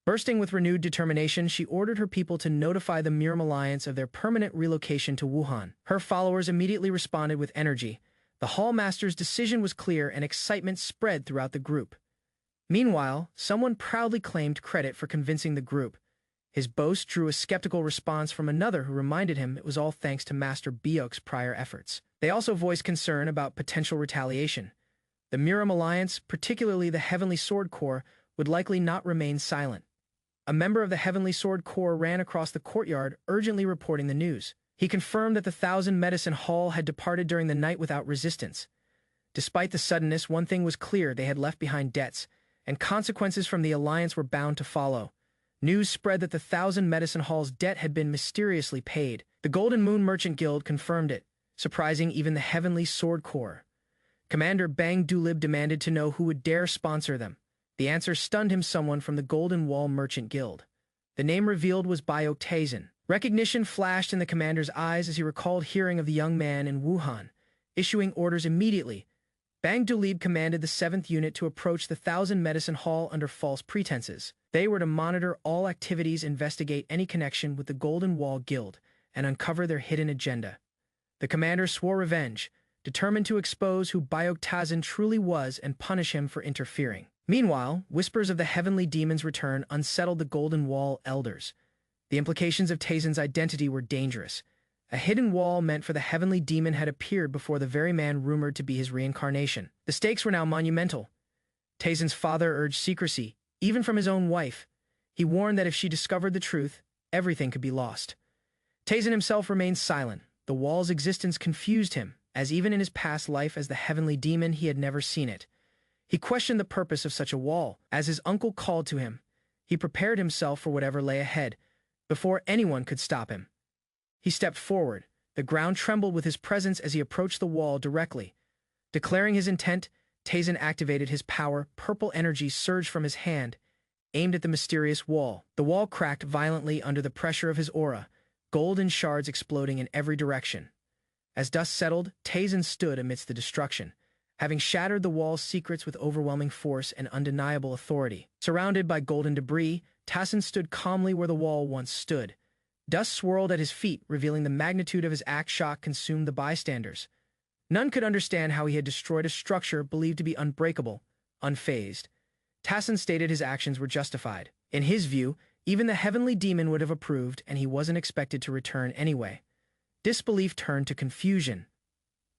Bursting with renewed determination, she ordered her people to notify the Miram Alliance of their permanent relocation to Wuhan. Her followers immediately responded with energy. The Hall Master's decision was clear, and excitement spread throughout the group. Meanwhile, someone proudly claimed credit for convincing the group. His boast drew a skeptical response from another who reminded him it was all thanks to Master Byok's prior efforts. They also voiced concern about potential retaliation. The Miram Alliance, particularly the Heavenly Sword Corps, would likely not remain silent. A member of the Heavenly Sword Corps ran across the courtyard, urgently reporting the news. He confirmed that the Thousand Medicine Hall had departed during the night without resistance. Despite the suddenness, one thing was clear: they had left behind debts, and consequences from the Alliance were bound to follow. News spread that the Thousand Medicine Hall's debt had been mysteriously paid. The Golden Moon Merchant Guild confirmed it, surprising even the Heavenly Sword Corps. Commander Bang Dulib demanded to know who would dare sponsor them. The answer stunned him: someone from the Golden Wall Merchant Guild. The name revealed was Byok Taizin. Recognition flashed in the commander's eyes as he recalled hearing of the young man in Wuhan. Issuing orders immediately, Bang Dulib commanded the 7th Unit to approach the Thousand Medicine Hall under false pretenses. They were to monitor all activities, investigate any connection with the Golden Wall Guild, and uncover their hidden agenda. The commander swore revenge, determined to expose who Byok Taizin truly was and punish him for interfering. Meanwhile, whispers of the Heavenly Demon's return unsettled the Golden Wall elders. The implications of Taizin's identity were dangerous. A hidden wall meant for the Heavenly Demon had appeared before the very man rumored to be his reincarnation. The stakes were now monumental. Taizin's father urged secrecy, even from his own wife. He warned that if she discovered the truth, everything could be lost. Taizin himself remained silent. The wall's existence confused him, as even in his past life as the Heavenly Demon, he had never seen it. He questioned the purpose of such a wall. As his uncle called to him, he prepared himself for whatever lay ahead, before anyone could stop him. He stepped forward. The ground trembled with his presence as he approached the wall directly. Declaring his intent, Taizin activated his power. Purple energy surged from his hand, aimed at the mysterious wall. The wall cracked violently under the pressure of his aura, golden shards exploding in every direction. As dust settled, Taizin stood amidst the destruction, having shattered the wall's secrets with overwhelming force and undeniable authority. Surrounded by golden debris, Taizin stood calmly where the wall once stood. Dust swirled at his feet, revealing the magnitude of his act. Shock consumed the bystanders. None could understand how he had destroyed a structure believed to be unbreakable. Unfazed, Taizin stated his actions were justified. In his view, even the Heavenly Demon would have approved, and he wasn't expected to return anyway. Disbelief turned to confusion.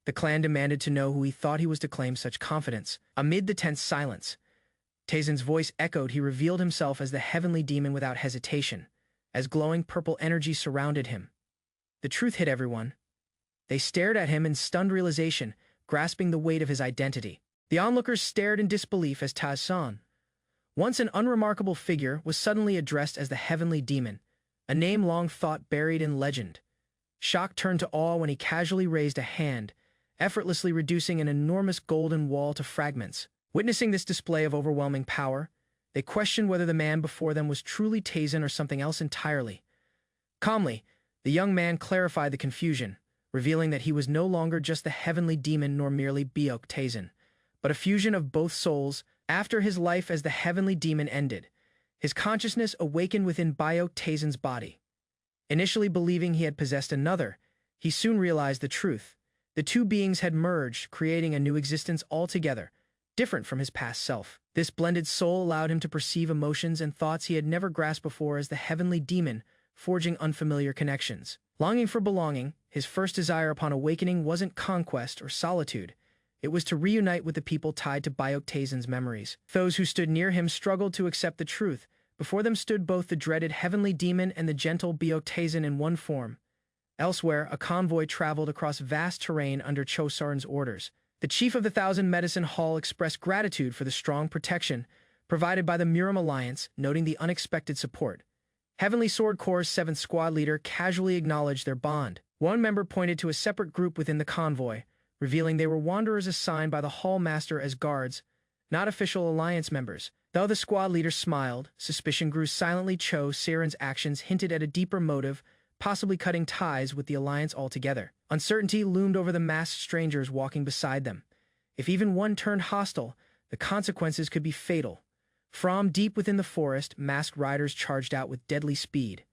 The clan demanded to know who he thought he was to claim such confidence. Amid the tense silence, Taizin's voice echoed. He revealed himself as the Heavenly Demon without hesitation, as glowing purple energy surrounded him. The truth hit everyone. They stared at him in stunned realization, grasping the weight of his identity. The onlookers stared in disbelief as Taizin, once an unremarkable figure, was suddenly addressed as the Heavenly Demon, a name long thought buried in legend. Shock turned to awe when he casually raised a hand, effortlessly reducing an enormous golden wall to fragments. Witnessing this display of overwhelming power, they questioned whether the man before them was truly Taizin or something else entirely. Calmly, the young man clarified the confusion, revealing that he was no longer just the Heavenly Demon nor merely Byok Taizin, but a fusion of both souls. After his life as the Heavenly Demon ended, his consciousness awakened within Byok Taizin's body. Initially believing he had possessed another, he soon realized the truth. The two beings had merged, creating a new existence altogether, different from his past self. This blended soul allowed him to perceive emotions and thoughts he had never grasped before as the Heavenly Demon, forging unfamiliar connections. Longing for belonging, his first desire upon awakening wasn't conquest or solitude. It was to reunite with the people tied to Byok Taizin's memories. Those who stood near him struggled to accept the truth. Before them stood both the dreaded Heavenly Demon and the gentle Byok Taizin in one form. Elsewhere, a convoy traveled across vast terrain under Chosarin's orders. The chief of the Thousand Medicine Hall expressed gratitude for the strong protection provided by the Miram Alliance, noting the unexpected support. Heavenly Sword Corps' 7th Squad leader casually acknowledged their bond. One member pointed to a separate group within the convoy, revealing they were wanderers assigned by the Hall Master as guards, not official alliance members. Though the squad leader smiled, suspicion grew silently. Seren's actions hinted at a deeper motive, possibly cutting ties with the alliance altogether. Uncertainty loomed over the masked strangers walking beside them. If even one turned hostile, the consequences could be fatal. From deep within the forest, masked riders charged out with deadly speed.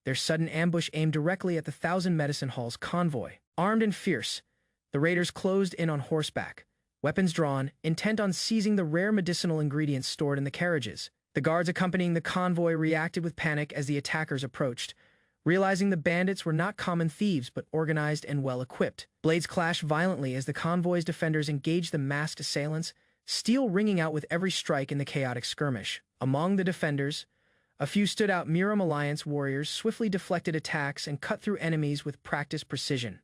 Their sudden ambush aimed directly at the Thousand Medicine Hall's convoy. Armed and fierce, the raiders closed in on horseback, weapons drawn, intent on seizing the rare medicinal ingredients stored in the carriages. The guards accompanying the convoy reacted with panic as the attackers approached, realizing the bandits were not common thieves but organized and well-equipped. Blades clashed violently as the convoy's defenders engaged the masked assailants, steel ringing out with every strike in the chaotic skirmish. Among the defenders, a few stood out. Miram Alliance warriors swiftly deflected attacks and cut through enemies with practiced precision.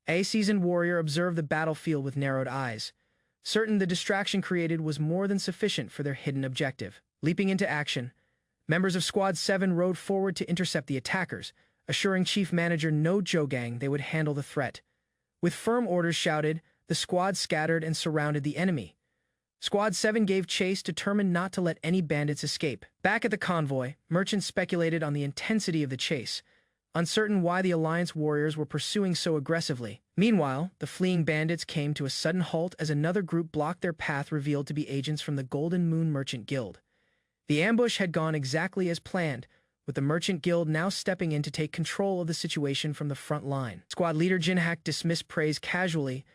A seasoned warrior observed the battlefield with narrowed eyes, certain the distraction created was more than sufficient for their hidden objective. Leaping into action, members of Squad 7 rode forward to intercept the attackers, assuring Chief Manager No Jogang they would handle the threat. With firm orders shouted, the squad scattered and surrounded the enemy. Squad 7 gave chase, determined not to let any bandits escape. Back at the convoy, merchants speculated on the intensity of the chase, uncertain why the Alliance warriors were pursuing so aggressively. Meanwhile, the fleeing bandits came to a sudden halt as another group blocked their path, revealed to be agents from the Golden Moon Merchant Guild. The ambush had gone exactly as planned, with the Merchant Guild now stepping in to take control of the situation from the front line. Squad leader Jinhak dismissed praise casually,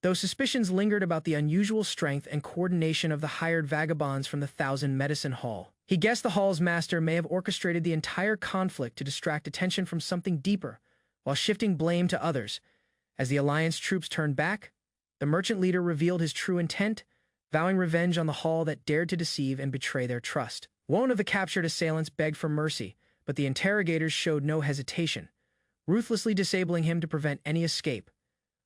though suspicions lingered about the unusual strength and coordination of the hired vagabonds from the Thousand Medicine Hall. He guessed the Hall's master may have orchestrated the entire conflict to distract attention from something deeper, while shifting blame to others. As the Alliance troops turned back, the merchant leader revealed his true intent, vowing revenge on the Hall that dared to deceive and betray their trust. One of the captured assailants begged for mercy, but the interrogators showed no hesitation, ruthlessly disabling him to prevent any escape.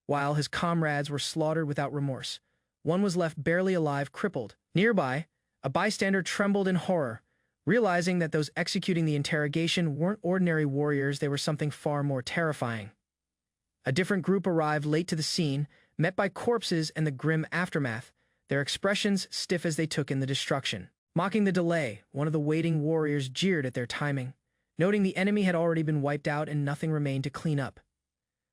While his comrades were slaughtered without remorse, one was left barely alive, crippled. Nearby, a bystander trembled in horror, realizing that those executing the interrogation weren't ordinary warriors, they were something far more terrifying. A different group arrived late to the scene, met by corpses and the grim aftermath, their expressions stiff as they took in the destruction. Mocking the delay, one of the waiting warriors jeered at their timing, noting the enemy had already been wiped out and nothing remained to clean up.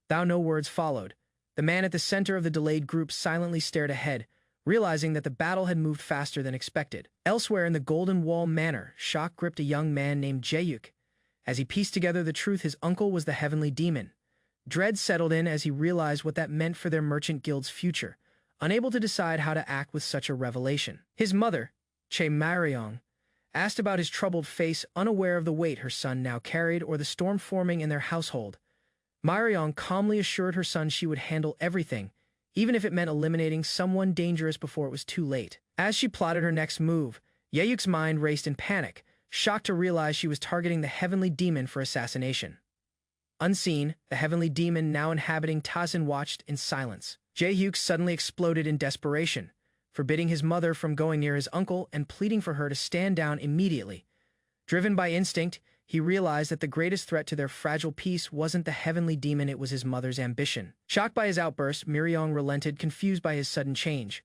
Though no words followed, the man at the center of the delayed group silently stared ahead, realizing that the battle had moved faster than expected. Elsewhere in the Golden Wall Manor, shock gripped a young man named Jaeyuk. As he pieced together the truth his uncle was the heavenly demon, dread settled in as he realized what that meant for their merchant guild's future, unable to decide how to act with such a revelation. His mother, Che Mariong, asked about his troubled face, unaware of the weight her son now carried or the storm forming in their household. Mariong calmly assured her son she would handle everything, even if it meant eliminating someone dangerous before it was too late. As she plotted her next move, Jaeyuk's mind raced in panic, shocked to realize she was targeting the heavenly demon for assassination. Unseen, the heavenly demon now inhabiting Tazin watched in silence. Jaeyuk suddenly exploded in desperation, forbidding his mother from going near his uncle and pleading for her to stand down immediately. Driven by instinct, he realized that the greatest threat to their fragile peace wasn't the heavenly demon, it was his mother's ambition. Shocked by his outburst, Miriong relented, confused by his sudden change.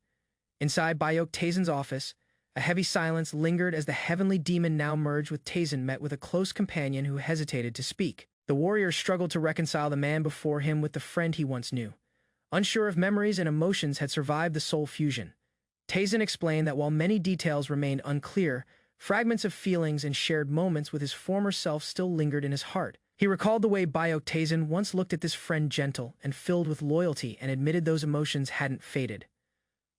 Inside Bayok Tazin's office, a heavy silence lingered as the heavenly demon now merged with Tazin met with a close companion who hesitated to speak. The warrior struggled to reconcile the man before him with the friend he once knew, unsure if memories and emotions had survived the soul fusion. Tazin explained that while many details remained unclear, fragments of feelings and shared moments with his former self still lingered in his heart. He recalled the way Bayok Tazin once looked at this friend, gentle and filled with loyalty, and admitted those emotions hadn't faded.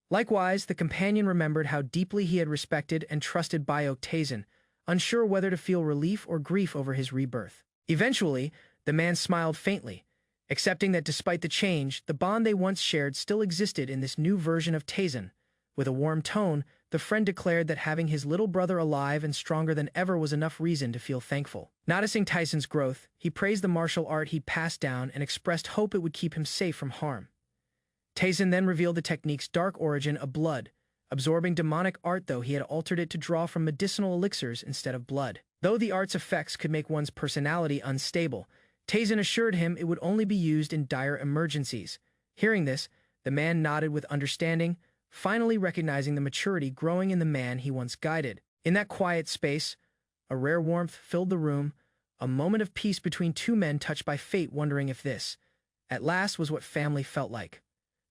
Likewise, the companion remembered how deeply he had respected and trusted Bayok Tazin, unsure whether to feel relief or grief over his rebirth. Eventually, the man smiled faintly, accepting that despite the change, the bond they once shared still existed in this new version of Tazin. With a warm tone, the friend declared that having his little brother alive and stronger than ever was enough reason to feel thankful. Noticing Tyson's growth, he praised the martial art he'd passed down and expressed hope it would keep him safe from harm. Tyson then revealed the technique's dark origin of blood, absorbing demonic art, though he had altered it to draw from medicinal elixirs instead of blood. Though the art's effects could make one's personality unstable, Tazin assured him it would only be used in dire emergencies. Hearing this, The man nodded with understanding, finally recognizing the maturity growing in the man he once guided. In that quiet space, a rare warmth filled the room, a moment of peace between two men touched by fate, wondering if this, at last, was what family felt like.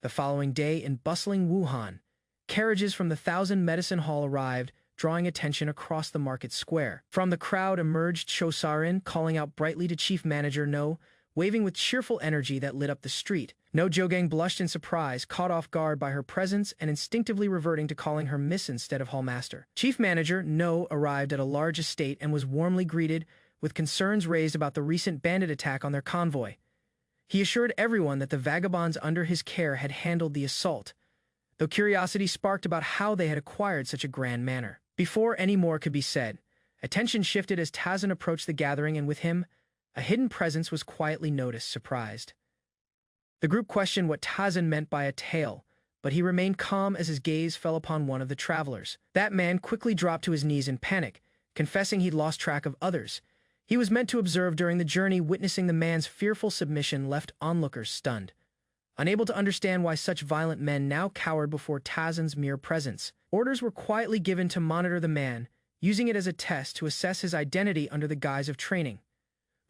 The following day, in bustling Wuhan, carriages from the Thousand Medicine Hall arrived, drawing attention across the market square. From the crowd emerged Chosarin, calling out brightly to Chief Manager No, waving with cheerful energy that lit up the street. No Jogang blushed in surprise, caught off guard by her presence and instinctively reverting to calling her Miss instead of Hallmaster. Chief Manager No arrived at a large estate and was warmly greeted, with concerns raised about the recent bandit attack on their convoy. He assured everyone that the vagabonds under his care had handled the assault, though curiosity sparked about how they had acquired such a grand manner. Before any more could be said, attention shifted as Tazan approached the gathering, and with him, a hidden presence was quietly noticed, surprised. The group questioned what Tazan meant by a tail, but he remained calm as his gaze fell upon one of the travelers. That man quickly dropped to his knees in panic, confessing he'd lost track of others. He was meant to observe during the journey, witnessing the man's fearful submission left onlookers stunned, unable to understand why such violent men now cowered before Tazan's mere presence. Orders were quietly given to monitor the man, using it as a test to assess his identity under the guise of training.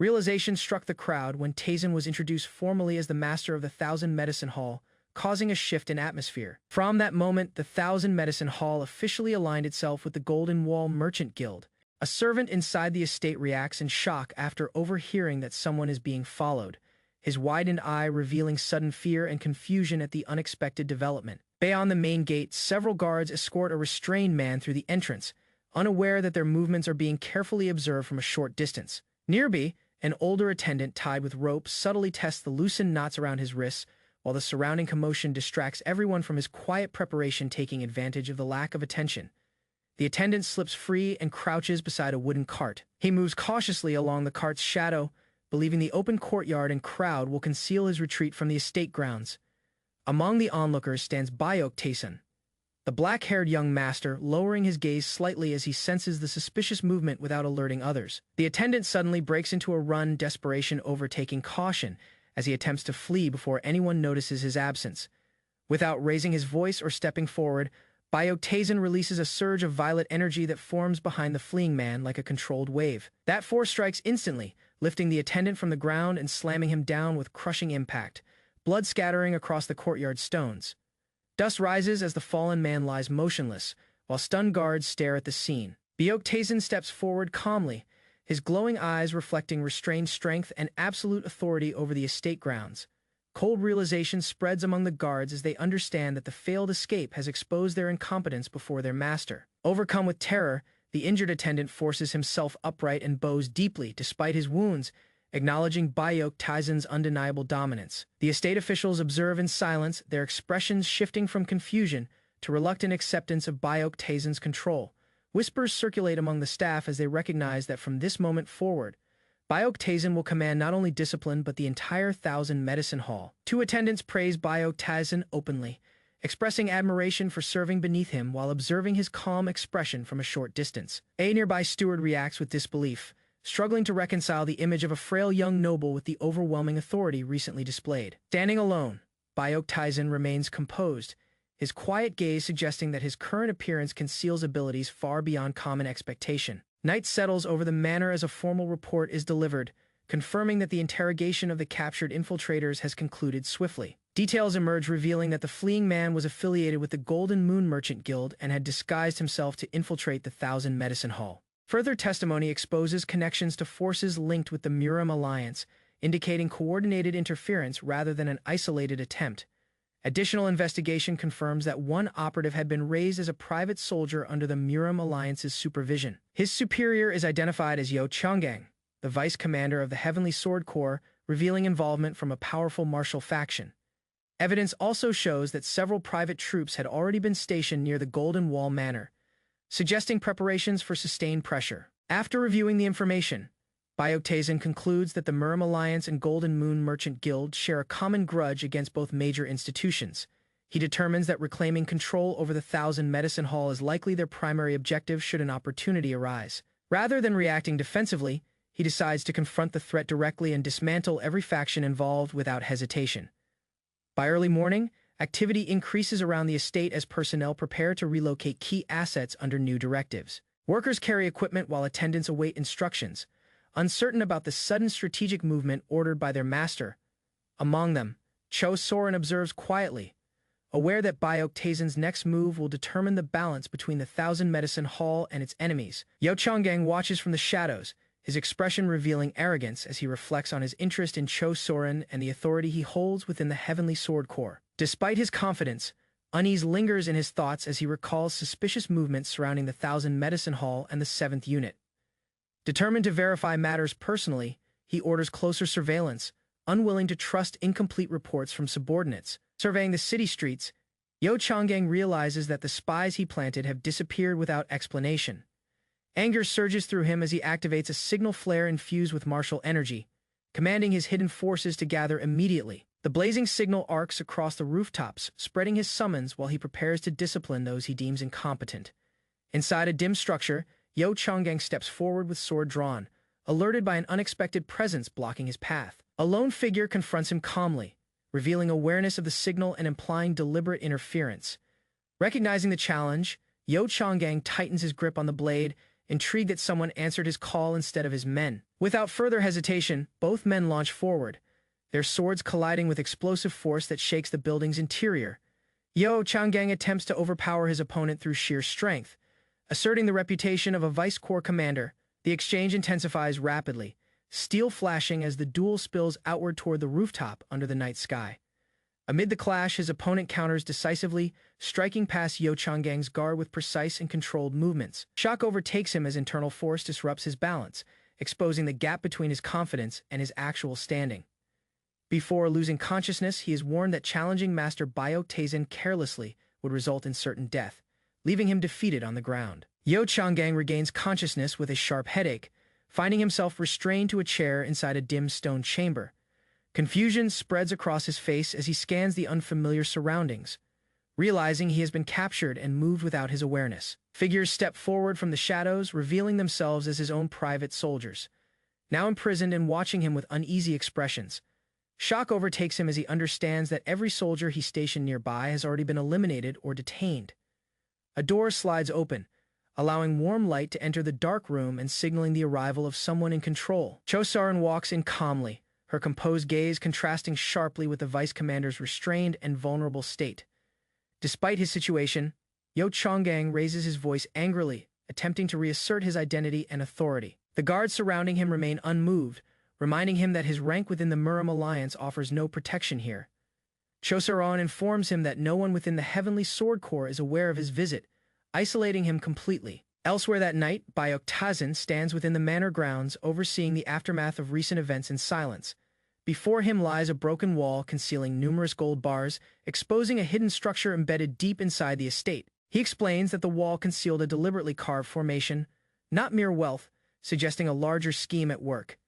Realization struck the crowd when Tazan was introduced formally as the master of the Thousand Medicine Hall, causing a shift in atmosphere. From that moment, the Thousand Medicine Hall officially aligned itself with the Golden Wall Merchant Guild. A servant inside the estate reacts in shock after overhearing that someone is being followed, his widened eye revealing sudden fear and confusion at the unexpected development. Beyond the main gate, several guards escort a restrained man through the entrance, unaware that their movements are being carefully observed from a short distance. Nearby, an older attendant tied with rope subtly tests the loosened knots around his wrists, while the surrounding commotion distracts everyone from his quiet preparation, taking advantage of the lack of attention. The attendant slips free and crouches beside a wooden cart. He moves cautiously along the cart's shadow, believing the open courtyard and crowd will conceal his retreat from the estate grounds. Among the onlookers stands Bayok Tayson, the black-haired young master, lowering his gaze slightly as he senses the suspicious movement without alerting others. The attendant suddenly breaks into a run, desperation overtaking caution as he attempts to flee before anyone notices his absence. Without raising his voice or stepping forward, Bayok Tayson releases a surge of violet energy that forms behind the fleeing man like a controlled wave. That force strikes instantly, lifting the attendant from the ground and slamming him down with crushing impact, blood scattering across the courtyard stones. Dust rises as the fallen man lies motionless, while stunned guards stare at the scene. Bayok Tayson steps forward calmly, his glowing eyes reflecting restrained strength and absolute authority over the estate grounds. Cold realization spreads among the guards as they understand that the failed escape has exposed their incompetence before their master. Overcome with terror, the injured attendant forces himself upright and bows deeply despite his wounds, acknowledging Bayok Tayson's undeniable dominance. The estate officials observe in silence, their expressions shifting from confusion to reluctant acceptance of Bayok Tayson's control. Whispers circulate among the staff as they recognize that from this moment forward, Bayok Tayson will command not only discipline but the entire Thousand Medicine Hall. Two attendants praise Bayok Tayson openly, expressing admiration for serving beneath him while observing his calm expression from a short distance. A nearby steward reacts with disbelief, struggling to reconcile the image of a frail young noble with the overwhelming authority recently displayed. Standing alone, Bayok Tayson remains composed, his quiet gaze suggesting that his current appearance conceals abilities far beyond common expectation. Night settles over the manor as a formal report is delivered, confirming that the interrogation of the captured infiltrators has concluded swiftly. Details emerge revealing that the fleeing man was affiliated with the Golden Moon Merchant Guild and had disguised himself to infiltrate the Thousand Medicine Hall. Further testimony exposes connections to forces linked with the Muram Alliance, indicating coordinated interference rather than an isolated attempt. Additional investigation confirms that one operative had been raised as a private soldier under the Muram Alliance's supervision. His superior is identified as Yo Changgang, the vice commander of the Heavenly Sword Corps, revealing involvement from a powerful martial faction. Evidence also shows that several private troops had already been stationed near the Golden Wall Manor, suggesting preparations for sustained pressure. After reviewing the information, Bayok Tayson concludes that the Muram Alliance and Golden Moon Merchant Guild share a common grudge against both major institutions. He determines that reclaiming control over the Thousand Medicine Hall is likely their primary objective should an opportunity arise. Rather than reacting defensively, he decides to confront the threat directly and dismantle every faction involved without hesitation. By early morning, activity increases around the estate as personnel prepare to relocate key assets under new directives. Workers carry equipment while attendants await instructions, uncertain about the sudden strategic movement ordered by their master. Among them, Cho Soren observes quietly, aware that Byok Taesin's next move will determine the balance between the Thousand Medicine Hall and its enemies. Yo Changgang watches from the shadows, his expression revealing arrogance as he reflects on his interest in Cho Soren and the authority he holds within the Heavenly Sword Corps. Despite his confidence, unease lingers in his thoughts as he recalls suspicious movements surrounding the Thousand Medicine Hall and the 7th Unit. Determined to verify matters personally, he orders closer surveillance, unwilling to trust incomplete reports from subordinates. Surveying the city streets, Yo Changgang realizes that the spies he planted have disappeared without explanation. Anger surges through him as he activates a signal flare infused with martial energy, commanding his hidden forces to gather immediately. The blazing signal arcs across the rooftops, spreading his summons while he prepares to discipline those he deems incompetent. Inside a dim structure, Yo Changgang steps forward with sword drawn, alerted by an unexpected presence blocking his path. A lone figure confronts him calmly, revealing awareness of the signal and implying deliberate interference. Recognizing the challenge, Yo Changgang tightens his grip on the blade, intrigued that someone answered his call instead of his men. Without further hesitation, both men launch forward, their swords colliding with explosive force that shakes the building's interior. Yo Changgang attempts to overpower his opponent through sheer strength. Asserting the reputation of a vice corps commander, the exchange intensifies rapidly, steel flashing as the duel spills outward toward the rooftop under the night sky. Amid the clash, his opponent counters decisively, striking past Yo Changgang's guard with precise and controlled movements. Shock overtakes him as internal force disrupts his balance, exposing the gap between his confidence and his actual standing. Before losing consciousness, he is warned that challenging Master Byok Taesin carelessly would result in certain death, leaving him defeated on the ground. Yo Changgang regains consciousness with a sharp headache, finding himself restrained to a chair inside a dim stone chamber. Confusion spreads across his face as he scans the unfamiliar surroundings, realizing he has been captured and moved without his awareness. Figures step forward from the shadows, revealing themselves as his own private soldiers, now imprisoned and watching him with uneasy expressions. Shock overtakes him as he understands that every soldier he stationed nearby has already been eliminated or detained. A door slides open, allowing warm light to enter the dark room and signaling the arrival of someone in control. Cho Soren walks in calmly, her composed gaze contrasting sharply with the vice commander's restrained and vulnerable state. Despite his situation, Yo Changgang raises his voice angrily, attempting to reassert his identity and authority. The guards surrounding him remain unmoved, reminding him that his rank within the Murim Alliance offers no protection here. Cho Soren informs him that no one within the Heavenly Sword Corps is aware of his visit, isolating him completely. Elsewhere that night, Byok Taesin stands within the manor grounds, overseeing the aftermath of recent events in silence. Before him lies a broken wall concealing numerous gold bars, exposing a hidden structure embedded deep inside the estate. He explains that the wall concealed a deliberately carved formation, not mere wealth, suggesting a larger scheme at work.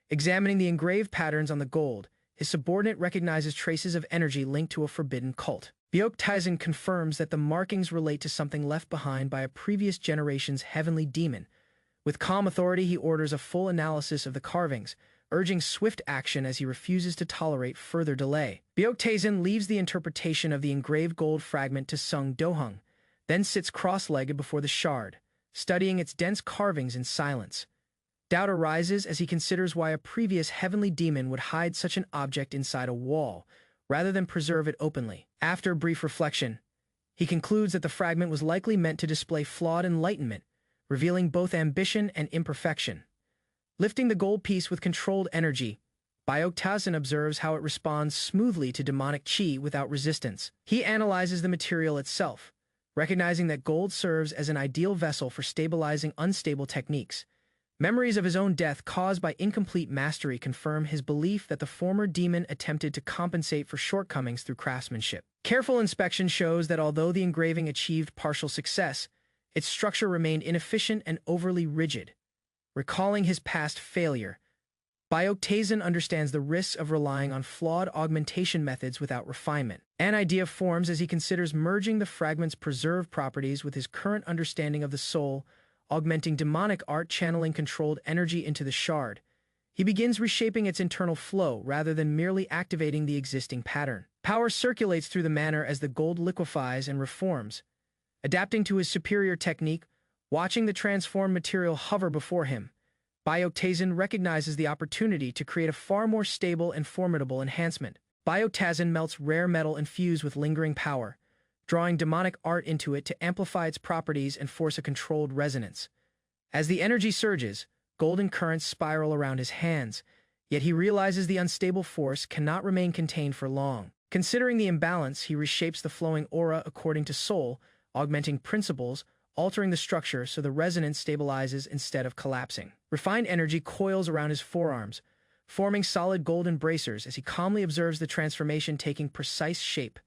Examining the engraved patterns on the gold, his subordinate recognizes traces of energy linked to a forbidden cult. Byok Taesin confirms that the markings relate to something left behind by a previous generation's heavenly demon. With calm authority, he orders a full analysis of the carvings, urging swift action as he refuses to tolerate further delay. Byok Taesin leaves the interpretation of the engraved gold fragment to Sung Dohung, then sits cross-legged before the shard, studying its dense carvings in silence. Doubt arises as he considers why a previous heavenly demon would hide such an object inside a wall, rather than preserve it openly. After a brief reflection, he concludes that the fragment was likely meant to display flawed enlightenment, revealing both ambition and imperfection. Lifting the gold piece with controlled energy, Byok Taesin observes how it responds smoothly to demonic chi without resistance. He analyzes the material itself, recognizing that gold serves as an ideal vessel for stabilizing unstable techniques. Memories of his own death caused by incomplete mastery confirm his belief that the former demon attempted to compensate for shortcomings through craftsmanship. Careful inspection shows that although the engraving achieved partial success, its structure remained inefficient and overly rigid. Recalling his past failure, Byok Taesin understands the risks of relying on flawed augmentation methods without refinement. An idea forms as he considers merging the fragment's preserved properties with his current understanding of the soul, augmenting demonic art channeling controlled energy into the shard. He begins reshaping its internal flow rather than merely activating the existing pattern. Power circulates through the manor as the gold liquefies and reforms. Adapting to his superior technique, watching the transformed material hover before him, Bioktazin recognizes the opportunity to create a far more stable and formidable enhancement. Bioktazin melts rare metal infused with lingering power, drawing demonic art into it to amplify its properties and force a controlled resonance. As the energy surges, golden currents spiral around his hands, yet he realizes the unstable force cannot remain contained for long. Considering the imbalance, he reshapes the flowing aura according to soul, augmenting principles, altering the structure so the resonance stabilizes instead of collapsing. Refined energy coils around his forearms, forming solid golden bracers as he calmly observes the transformation taking precise shape.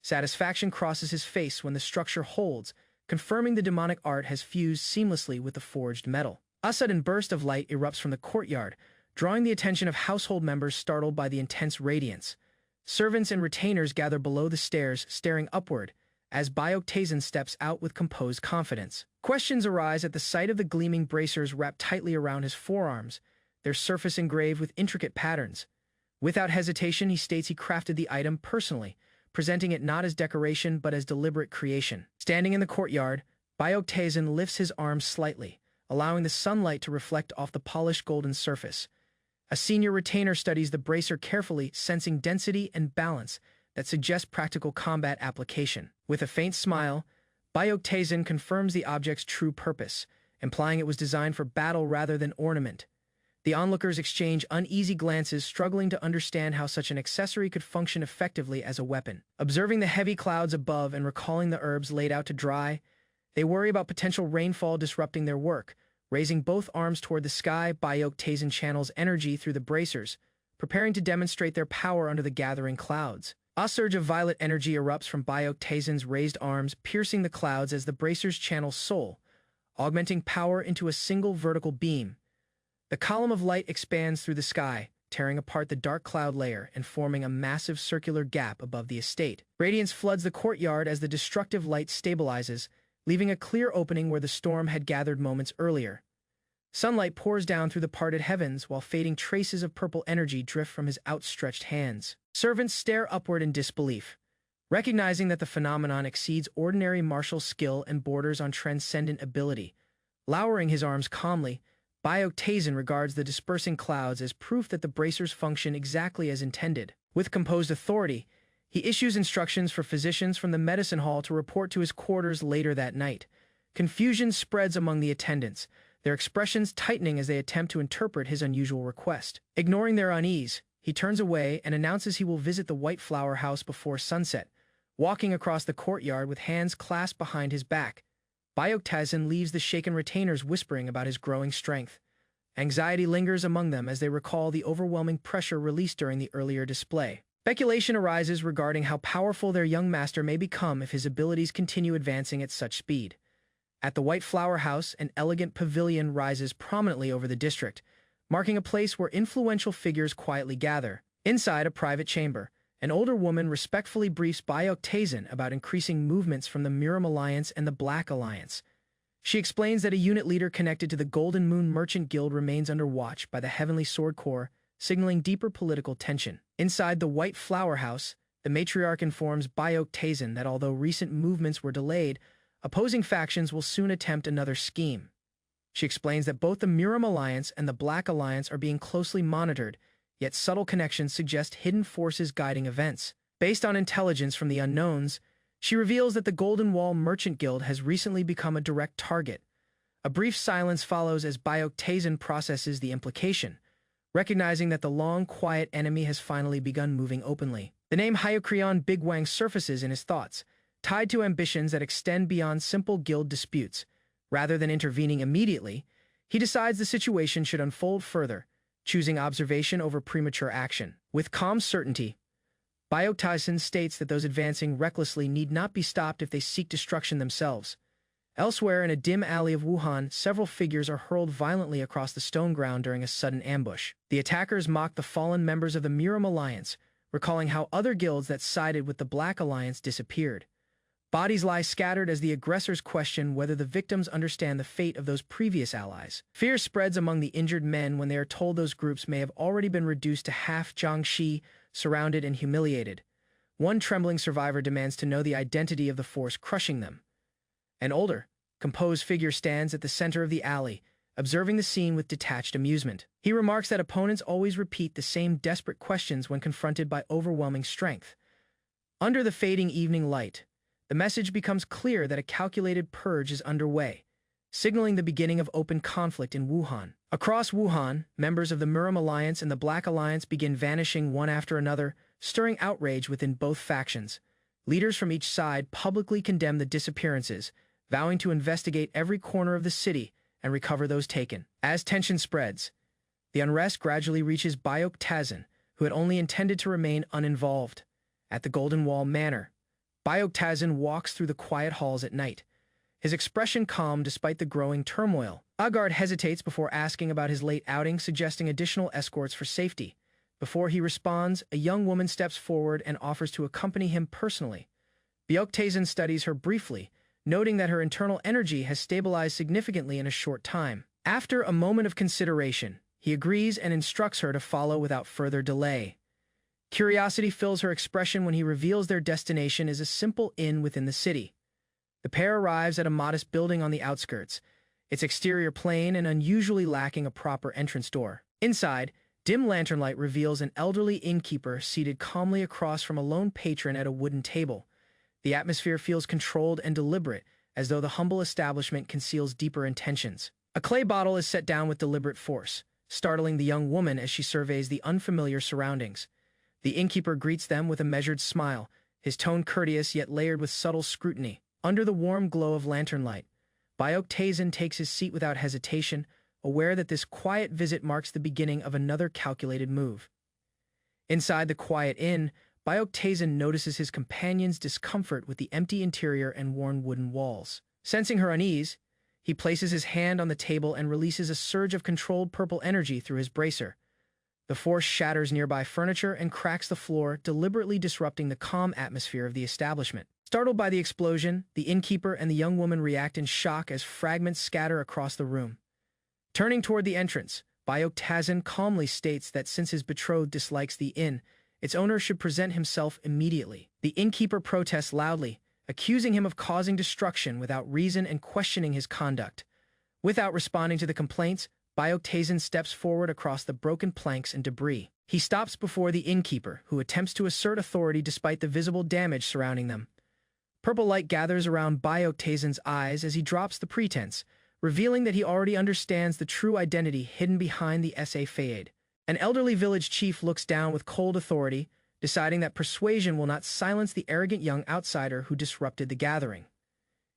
Satisfaction crosses his face when the structure holds, confirming the demonic art has fused seamlessly with the forged metal. A sudden burst of light erupts from the courtyard, drawing the attention of household members startled by the intense radiance. Servants and retainers gather below the stairs, staring upward, as Bioktazin steps out with composed confidence. Questions arise at the sight of the gleaming bracers wrapped tightly around his forearms, their surface engraved with intricate patterns. Without hesitation, he states he crafted the item personally, presenting it not as decoration but as deliberate creation. Standing in the courtyard, Bioktazin lifts his arms slightly, allowing the sunlight to reflect off the polished golden surface. A senior retainer studies the bracer carefully, sensing density and balance that suggest practical combat application. With a faint smile, Bioktazin confirms the object's true purpose, implying it was designed for battle rather than ornament. The onlookers exchange uneasy glances, struggling to understand how such an accessory could function effectively as a weapon. Observing the heavy clouds above and recalling the herbs laid out to dry, they worry about potential rainfall disrupting their work. Raising both arms toward the sky, Bioktazin channels energy through the bracers, preparing to demonstrate their power under the gathering clouds. A surge of violet energy erupts from Bioktazin's raised arms, piercing the clouds as the bracers channel soul, augmenting power into a single vertical beam. The column of light expands through the sky, tearing apart the dark cloud layer and forming a massive circular gap above the estate. Radiance floods the courtyard as the destructive light stabilizes, leaving a clear opening where the storm had gathered moments earlier. Sunlight pours down through the parted heavens while fading traces of purple energy drift from his outstretched hands. Servants stare upward in disbelief, recognizing that the phenomenon exceeds ordinary martial skill and borders on transcendent ability. Lowering his arms calmly, Bioktazin regards the dispersing clouds as proof that the bracers function exactly as intended. With composed authority, he issues instructions for physicians from the medicine hall to report to his quarters later that night. Confusion spreads among the attendants, their expressions tightening as they attempt to interpret his unusual request. Ignoring their unease, he turns away and announces he will visit the White Flower House before sunset, walking across the courtyard with hands clasped behind his back. Bioktazin leaves the shaken retainers whispering about his growing strength. Anxiety lingers among them as they recall the overwhelming pressure released during the earlier display. Speculation arises regarding how powerful their young master may become if his abilities continue advancing at such speed. At the White Flower House, an elegant pavilion rises prominently over the district, marking a place where influential figures quietly gather. Inside a private chamber, an older woman respectfully briefs Bioktazin about increasing movements from the Miram Alliance and the Black Alliance. She explains that a unit leader connected to the Golden Moon Merchant Guild remains under watch by the Heavenly Sword Corps, signaling deeper political tension. Inside the White Flower House, the matriarch informs Bioktazin that although recent movements were delayed, opposing factions will soon attempt another scheme. She explains that both the Miram Alliance and the Black Alliance are being closely monitored, yet subtle connections suggest hidden forces guiding events. Based on intelligence from the unknowns, she reveals that the Golden Wall Merchant Guild has recently become a direct target. A brief silence follows as Bioktazin processes the implication, recognizing that the long, quiet enemy has finally begun moving openly. The name Hyokrion Bigwang surfaces in his thoughts, tied to ambitions that extend beyond simple guild disputes. Rather than intervening immediately, he decides the situation should unfold further, choosing observation over premature action. With calm certainty, Bioktazin states that those advancing recklessly need not be stopped if they seek destruction themselves. Elsewhere in a dim alley of Wuhan, several figures are hurled violently across the stone ground during a sudden ambush. The attackers mock the fallen members of the Miram Alliance, recalling how other guilds that sided with the Black Alliance disappeared. Bodies lie scattered as the aggressors question whether the victims understand the fate of those previous allies. Fear spreads among the injured men when they are told those groups may have already been reduced to half Jiangxi, surrounded and humiliated. One trembling survivor demands to know the identity of the force crushing them. An older, composed figure stands at the center of the alley, observing the scene with detached amusement. He remarks that opponents always repeat the same desperate questions when confronted by overwhelming strength. Under the fading evening light, the message becomes clear that a calculated purge is underway, signaling the beginning of open conflict in Wuhan. Across Wuhan, members of the Murim Alliance and the Black Alliance begin vanishing one after another, stirring outrage within both factions. Leaders from each side publicly condemn the disappearances, vowing to investigate every corner of the city and recover those taken. As tension spreads, the unrest gradually reaches Bayok Tazin, who had only intended to remain uninvolved. At the Golden Wall Manor, Bayok Tazin walks through the quiet halls at night, his expression calm despite the growing turmoil. A guard hesitates before asking about his late outing, suggesting additional escorts for safety. Before he responds, a young woman steps forward and offers to accompany him personally. Bayok Tazin studies her briefly, noting that her internal energy has stabilized significantly in a short time. After a moment of consideration, he agrees and instructs her to follow without further delay. Curiosity fills her expression when he reveals their destination is a simple inn within the city. The pair arrives at a modest building on the outskirts, its exterior plain and unusually lacking a proper entrance door. Inside, dim lantern light reveals an elderly innkeeper seated calmly across from a lone patron at a wooden table. The atmosphere feels controlled and deliberate, as though the humble establishment conceals deeper intentions. A clay bottle is set down with deliberate force, startling the young woman as she surveys the unfamiliar surroundings. The innkeeper greets them with a measured smile, his tone courteous yet layered with subtle scrutiny. Under the warm glow of lantern light, Bayok Tazin takes his seat without hesitation, aware that this quiet visit marks the beginning of another calculated move. Inside the quiet inn, Bayok Tazin notices his companion's discomfort with the empty interior and worn wooden walls. Sensing her unease, he places his hand on the table and releases a surge of controlled purple energy through his bracer. The force shatters nearby furniture and cracks the floor, deliberately disrupting the calm atmosphere of the establishment. Startled by the explosion, the innkeeper and the young woman react in shock as fragments scatter across the room. Turning toward the entrance, Bayok Tazin calmly states that since his betrothed dislikes the inn, its owner should present himself immediately. The innkeeper protests loudly, accusing him of causing destruction without reason and questioning his conduct. Without responding to the complaints, Bayok Tazin steps forward across the broken planks and debris. He stops before the innkeeper, who attempts to assert authority despite the visible damage surrounding them. Purple light gathers around Bayok Tazin's eyes as he drops the pretense, revealing that he already understands the true identity hidden behind the SA fade. An elderly village chief looks down with cold authority, deciding that persuasion will not silence the arrogant young outsider who disrupted the gathering.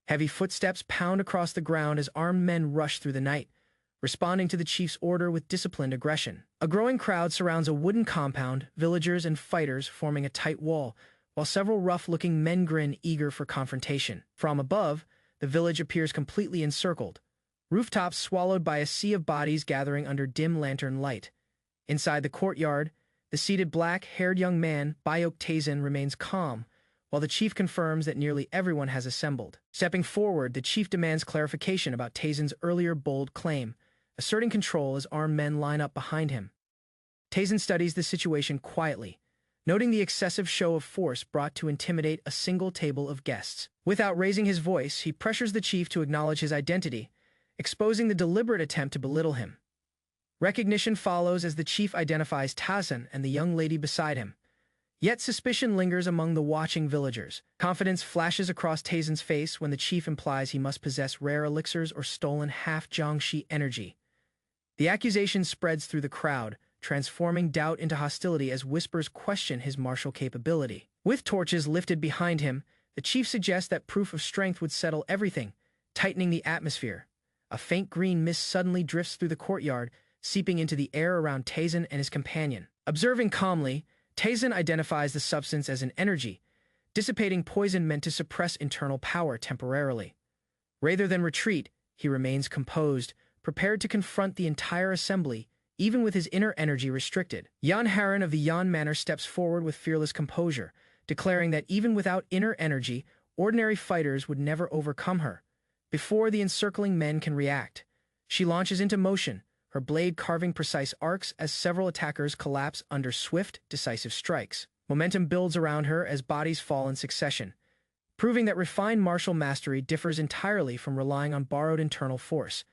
Heavy footsteps pound across the ground as armed men rush through the night, responding to the chief's order with disciplined aggression. A growing crowd surrounds a wooden compound, villagers and fighters forming a tight wall, while several rough-looking men grin, eager for confrontation. From above, the village appears completely encircled, rooftops swallowed by a sea of bodies gathering under dim lantern light. Inside the courtyard, the seated black-haired young man, Bayok Tazin, remains calm, while the chief confirms that nearly everyone has assembled. Stepping forward, the chief demands clarification about Tazin's earlier bold claim, asserting control as armed men line up behind him. Tazin studies the situation quietly, noting the excessive show of force brought to intimidate a single table of guests. Without raising his voice, he pressures the chief to acknowledge his identity, exposing the deliberate attempt to belittle him. Recognition follows as the chief identifies Tazin and the young lady beside him. Yet suspicion lingers among the watching villagers. Confidence flashes across Tazin's face when the chief implies he must possess rare elixirs or stolen half-Jiangshi energy. The accusation spreads through the crowd, transforming doubt into hostility as whispers question his martial capability. With torches lifted behind him, the chief suggests that proof of strength would settle everything, tightening the atmosphere. A faint green mist suddenly drifts through the courtyard, seeping into the air around Tazin and his companion. Observing calmly, Tazin identifies the substance as an energy, dissipating poison meant to suppress internal power temporarily. Rather than retreat, he remains composed, prepared to confront the entire assembly, even with his inner energy restricted. Yan Haran of the Yan Manor steps forward with fearless composure, declaring that even without inner energy, ordinary fighters would never overcome her. Before the encircling men can react, she launches into motion, her blade carving precise arcs as several attackers collapse under swift, decisive strikes. Momentum builds around her as bodies fall in succession, proving that refined martial mastery differs entirely from relying on borrowed internal force.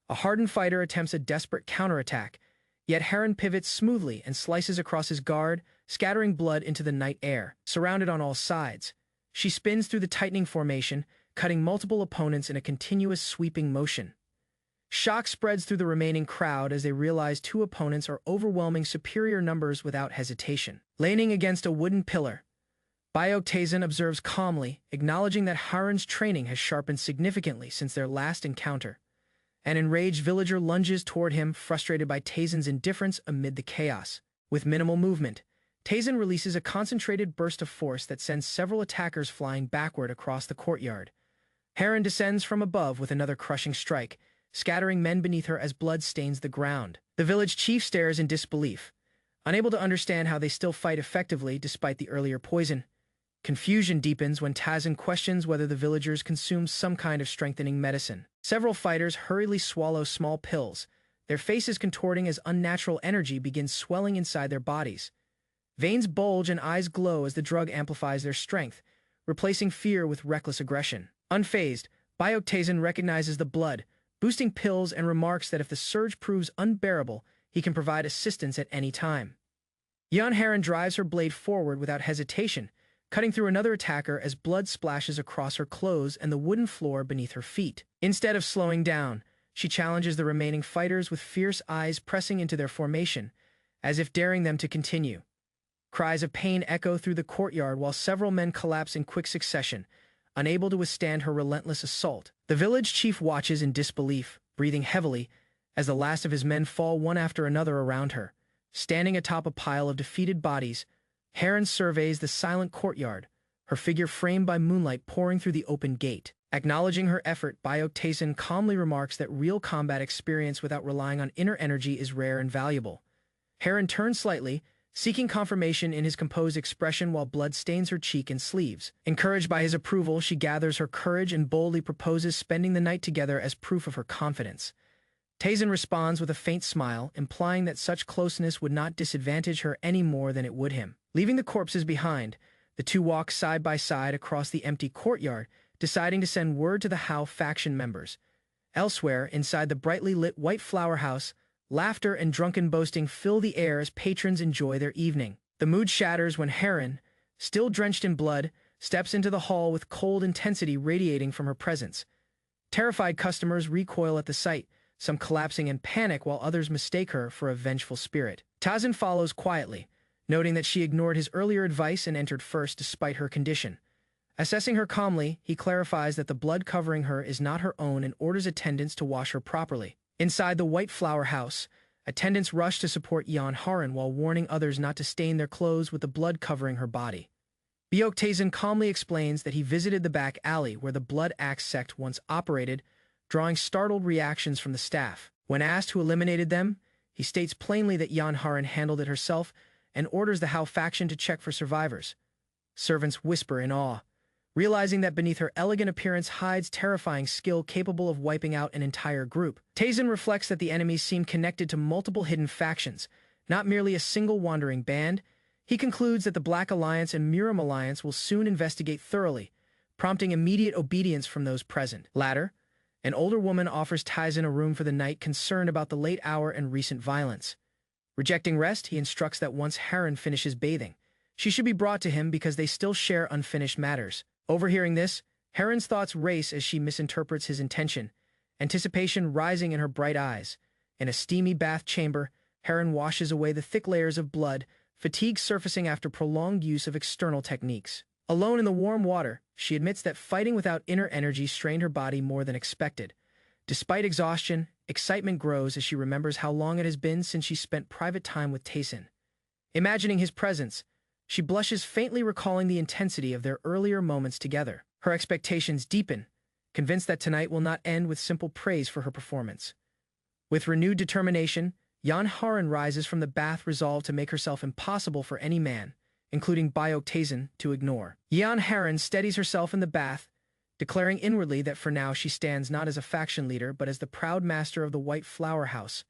A hardened fighter attempts a desperate counterattack, yet Heron pivots smoothly and slices across his guard, scattering blood into the night air. Surrounded on all sides, she spins through the tightening formation, cutting multiple opponents in a continuous sweeping motion. Shock spreads through the remaining crowd as they realize two opponents are overwhelming superior numbers without hesitation. Leaning against a wooden pillar, Byeok-taesan observes calmly, acknowledging that Heron's training has sharpened significantly since their last encounter. An enraged villager lunges toward him, frustrated by Taesan's indifference amid the chaos. With minimal movement, Taesan releases a concentrated burst of force that sends several attackers flying backward across the courtyard. Heron descends from above with another crushing strike, scattering men beneath her as blood stains the ground. The village chief stares in disbelief, unable to understand how they still fight effectively despite the earlier poison. Confusion deepens when Taesan questions whether the villagers consume some kind of strengthening medicine. Several fighters hurriedly swallow small pills, their faces contorting as unnatural energy begins swelling inside their bodies. Veins bulge and eyes glow as the drug amplifies their strength, replacing fear with reckless aggression. Unfazed, Byeok-taesan recognizes the blood, boosting pills, and remarks that if the surge proves unbearable, he can provide assistance at any time. Yeon Heron drives her blade forward without hesitation, cutting through another attacker as blood splashes across her clothes and the wooden floor beneath her feet. Instead of slowing down, she challenges the remaining fighters with fierce eyes pressing into their formation, as if daring them to continue. Cries of pain echo through the courtyard while several men collapse in quick succession, unable to withstand her relentless assault. The village chief watches in disbelief, breathing heavily, as the last of his men fall one after another around her. Standing atop a pile of defeated bodies, Heron surveys the silent courtyard, her figure framed by moonlight pouring through the open gate. Acknowledging her effort, Byeok-taesan calmly remarks that real combat experience without relying on inner energy is rare and valuable. Heron turns slightly, seeking confirmation in his composed expression while blood stains her cheek and sleeves. Encouraged by his approval, she gathers her courage and boldly proposes spending the night together as proof of her confidence. Taesan responds with a faint smile, implying that such closeness would not disadvantage her any more than it would him. Leaving the corpses behind, the two walk side by side across the empty courtyard, deciding to send word to the Hao faction members. Elsewhere, inside the brightly lit White Flower House, laughter and drunken boasting fill the air as patrons enjoy their evening. The mood shatters when Heron, still drenched in blood, steps into the hall with cold intensity radiating from her presence. Terrified customers recoil at the sight, some collapsing in panic while others mistake her for a vengeful spirit. Taesan follows quietly, noting that she ignored his earlier advice and entered first despite her condition. Assessing her calmly, he clarifies that the blood covering her is not her own and orders attendants to wash her properly. Inside the White Flower House, attendants rush to support Yeon Heron while warning others not to stain their clothes with the blood covering her body. Byeok-taesan calmly explains that he visited the back alley where the Blood Axe sect once operated, drawing startled reactions from the staff. When asked who eliminated them, he states plainly that Yeon Heron handled it herself and orders the Hao faction to check for survivors. Servants whisper in awe, realizing that beneath her elegant appearance hides terrifying skill capable of wiping out an entire group. Taesan reflects that the enemies seem connected to multiple hidden factions, not merely a single wandering band. He concludes that the Black Alliance and Muram Alliance will soon investigate thoroughly, prompting immediate obedience from those present. Later, an older woman offers Taesan a room for the night, concerned about the late hour and recent violence. Rejecting rest, he instructs that once Heron finishes bathing, she should be brought to him because they still share unfinished matters. Overhearing this, Heron's thoughts race as she misinterprets his intention, anticipation rising in her bright eyes. In a steamy bath chamber, Heron washes away the thick layers of blood, fatigue surfacing after prolonged use of external techniques. Alone in the warm water, she admits that fighting without inner energy strained her body more than expected. Despite exhaustion, excitement grows as she remembers how long it has been since she spent private time with Taesan. Imagining his presence, she blushes faintly, recalling the intensity of their earlier moments together. Her expectations deepen, convinced that tonight will not end with simple praise for her performance. With renewed determination, Yeon Heron rises from the bath, resolved to make herself impossible for any man, including Byeok-taesan, to ignore. Yeon Heron steadies herself in the bath, declaring inwardly that for now she stands not as a faction leader but as the proud master of the White Flower House.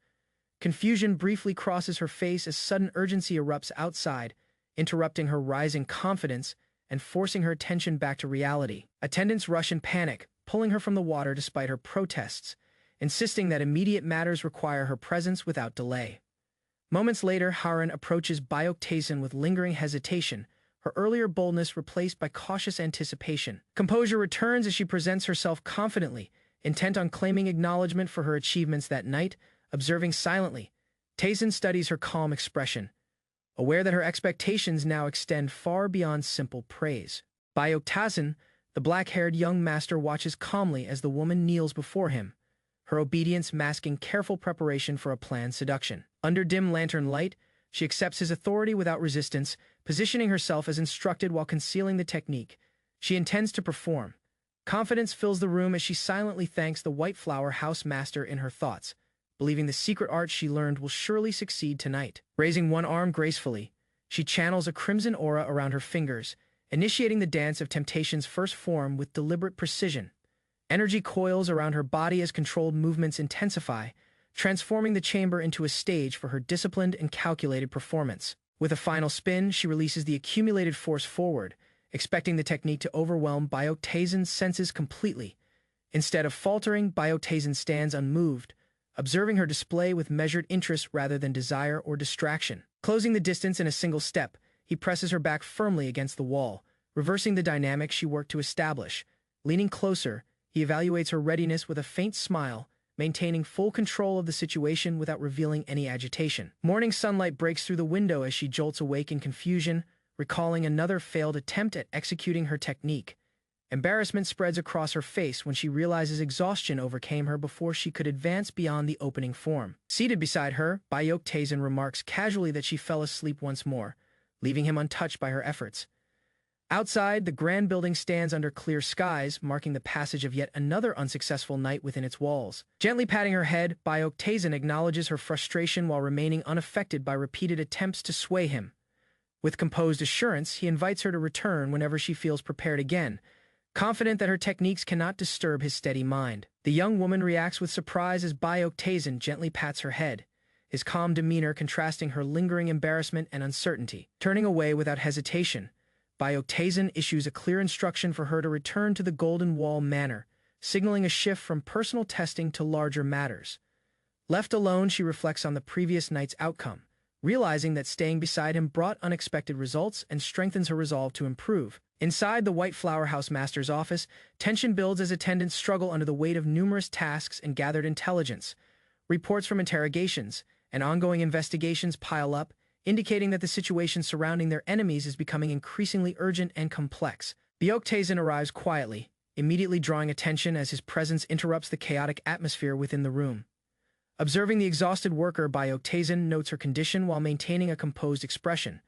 Confusion briefly crosses her face as sudden urgency erupts outside, interrupting her rising confidence and forcing her attention back to reality. Attendants rush in panic, pulling her from the water despite her protests, insisting that immediate matters require her presence without delay. Moments later, Harun approaches Byeok-taesun with lingering hesitation, her earlier boldness replaced by cautious anticipation. Composure returns as she presents herself confidently, intent on claiming acknowledgement for her achievements that night. Observing silently, Taesun studies her calm expression, aware that her expectations now extend far beyond simple praise. Byeok-taesun, the black-haired young master, watches calmly as the woman kneels before him, her obedience masking careful preparation for a planned seduction. Under dim lantern light, she accepts his authority without resistance, positioning herself as instructed while concealing the technique she intends to perform. Confidence fills the room as she silently thanks the White Flower House master in her thoughts, believing the secret art she learned will surely succeed tonight. Raising one arm gracefully, she channels a crimson aura around her fingers, initiating the dance of temptation's first form with deliberate precision. Energy coils around her body as controlled movements intensify, transforming the chamber into a stage for her disciplined and calculated performance. With a final spin, she releases the accumulated force forward, expecting the technique to overwhelm Byeok-taesun's senses completely. Instead of faltering, Byeok-taesun stands unmoved, observing her display with measured interest rather than desire or distraction. Closing the distance in a single step, he presses her back firmly against the wall, reversing the dynamic she worked to establish. Leaning closer, he evaluates her readiness with a faint smile, maintaining full control of the situation without revealing any agitation. Morning sunlight breaks through the window as she jolts awake in confusion, recalling another failed attempt at executing her technique. Embarrassment spreads across her face when she realizes exhaustion overcame her before she could advance beyond the opening form. Seated beside her, Byeok-taesun remarks casually that she fell asleep once more, leaving him untouched by her efforts. Outside, the grand building stands under clear skies, marking the passage of yet another unsuccessful night within its walls. Gently patting her head, Byeok-taesun acknowledges her frustration while remaining unaffected by repeated attempts to sway him. With composed assurance, he invites her to return whenever she feels prepared again, confident that her techniques cannot disturb his steady mind. The young woman reacts with surprise as Byeok-taesun gently pats her head, his calm demeanor contrasting her lingering embarrassment and uncertainty. Turning away without hesitation, Byeok-taesun issues a clear instruction for her to return to the Golden Wall Manor, signaling a shift from personal testing to larger matters. Left alone, she reflects on the previous night's outcome, realizing that staying beside him brought unexpected results and strengthens her resolve to improve. Inside the White Flower House master's office, tension builds as attendants struggle under the weight of numerous tasks and gathered intelligence. Reports from interrogations and ongoing investigations pile up, indicating that the situation surrounding their enemies is becoming increasingly urgent and complex. Byeok-taesun arrives quietly, immediately drawing attention as his presence interrupts the chaotic atmosphere within the room. Observing the exhausted worker, Byeok-taesun notes her condition while maintaining a composed expression,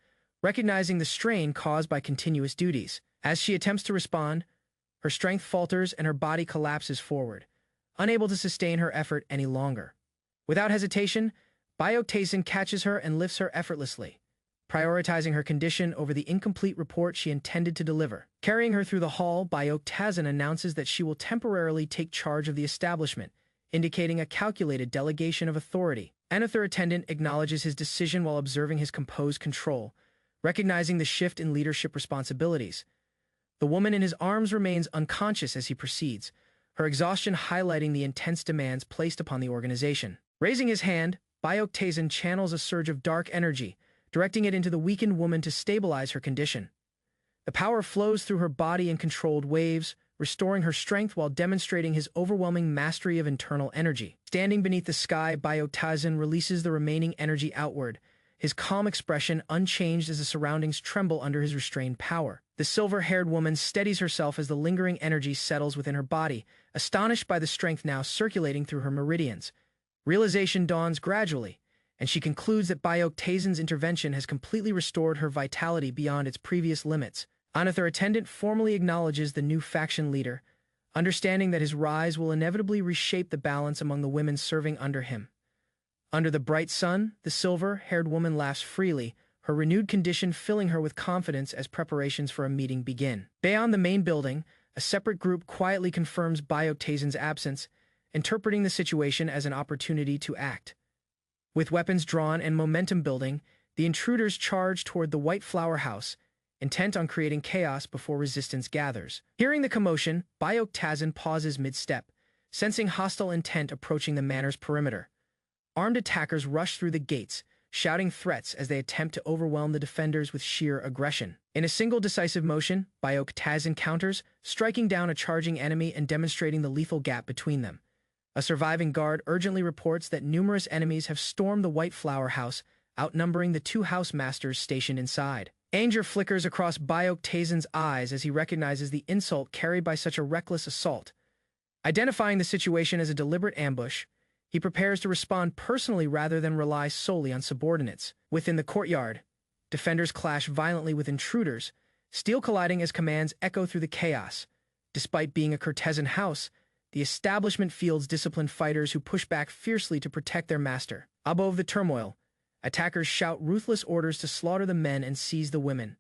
recognizing the strain caused by continuous duties. As she attempts to respond, her strength falters and her body collapses forward, unable to sustain her effort any longer. Without hesitation, Byeok-taesun catches her and lifts her effortlessly, prioritizing her condition over the incomplete report she intended to deliver. Carrying her through the hall, Byeok-taesun announces that she will temporarily take charge of the establishment, indicating a calculated delegation of authority. Another attendant acknowledges his decision while observing his composed control, recognizing the shift in leadership responsibilities. The woman in his arms remains unconscious as he proceeds, her exhaustion highlighting the intense demands placed upon the organization. Raising his hand, Byeok-taesun channels a surge of dark energy, directing it into the weakened woman to stabilize her condition. The power flows through her body in controlled waves, restoring her strength while demonstrating his overwhelming mastery of internal energy. Standing beneath the sky, Byeok-taesun releases the remaining energy outward, his calm expression unchanged as the surroundings tremble under his restrained power. The silver-haired woman steadies herself as the lingering energy settles within her body, astonished by the strength now circulating through her meridians. Realization dawns gradually, and she concludes that Byeok-taesun's intervention has completely restored her vitality beyond its previous limits. Another attendant formally acknowledges the new faction leader, understanding that his rise will inevitably reshape the balance among the women serving under him. Under the bright sun, the silver-haired woman laughs freely, her renewed condition filling her with confidence as preparations for a meeting begin. Beyond the main building, a separate group quietly confirms Byeok-taesun's absence, interpreting the situation as an opportunity to act. With weapons drawn and momentum building, the intruders charge toward the White Flower House, intent on creating chaos before resistance gathers. Hearing the commotion, Bayok-Tazin pauses mid-step, sensing hostile intent approaching the manor's perimeter. Armed attackers rush through the gates, shouting threats as they attempt to overwhelm the defenders with sheer aggression. In a single decisive motion, Bayok-Tazin counters, striking down a charging enemy and demonstrating the lethal gap between them. A surviving guard urgently reports that numerous enemies have stormed the White Flower House, outnumbering the two house masters stationed inside. Anger flickers across Bayok-Tazin's eyes as he recognizes the insult carried by such a reckless assault. Identifying the situation as a deliberate ambush, he prepares to respond personally rather than rely solely on subordinates. Within the courtyard, defenders clash violently with intruders, steel colliding as commands echo through the chaos. Despite being a courtesan house, the establishment fields disciplined fighters who push back fiercely to protect their master. Above the turmoil, attackers shout ruthless orders to slaughter the men and seize the women,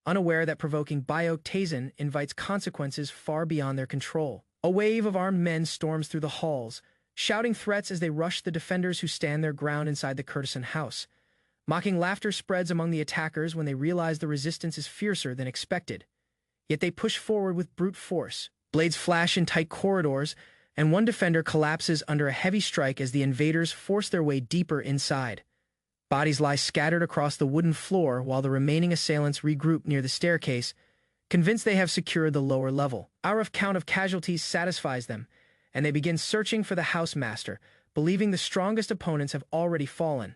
unaware that provoking Bayok-Tazin invites consequences far beyond their control. A wave of armed men storms through the halls, shouting threats as they rush the defenders who stand their ground inside the courtesan house. Mocking laughter spreads among the attackers when they realize the resistance is fiercer than expected. Yet they push forward with brute force. Blades flash in tight corridors, and one defender collapses under a heavy strike as the invaders force their way deeper inside. Bodies lie scattered across the wooden floor while the remaining assailants regroup near the staircase, convinced they have secured the lower level. Our rough count of casualties satisfies them, and they begin searching for the housemaster, believing the strongest opponents have already fallen.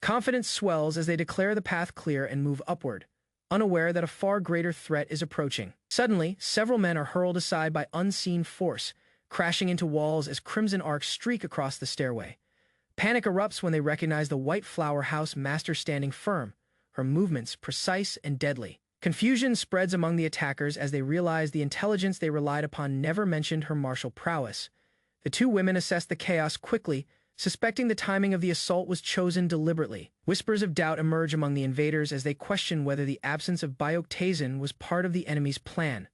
Confidence swells as they declare the path clear and move upward, unaware that a far greater threat is approaching. Suddenly, several men are hurled aside by unseen force, crashing into walls as crimson arcs streak across the stairway. Panic erupts when they recognize the White Flower House master standing firm, her movements precise and deadly. Confusion spreads among the attackers as they realize the intelligence they relied upon never mentioned her martial prowess. The two women assess the chaos quickly, suspecting the timing of the assault was chosen deliberately. Whispers of doubt emerge among the invaders as they question whether the absence of Bayok-Tazin was part of the enemy's plan.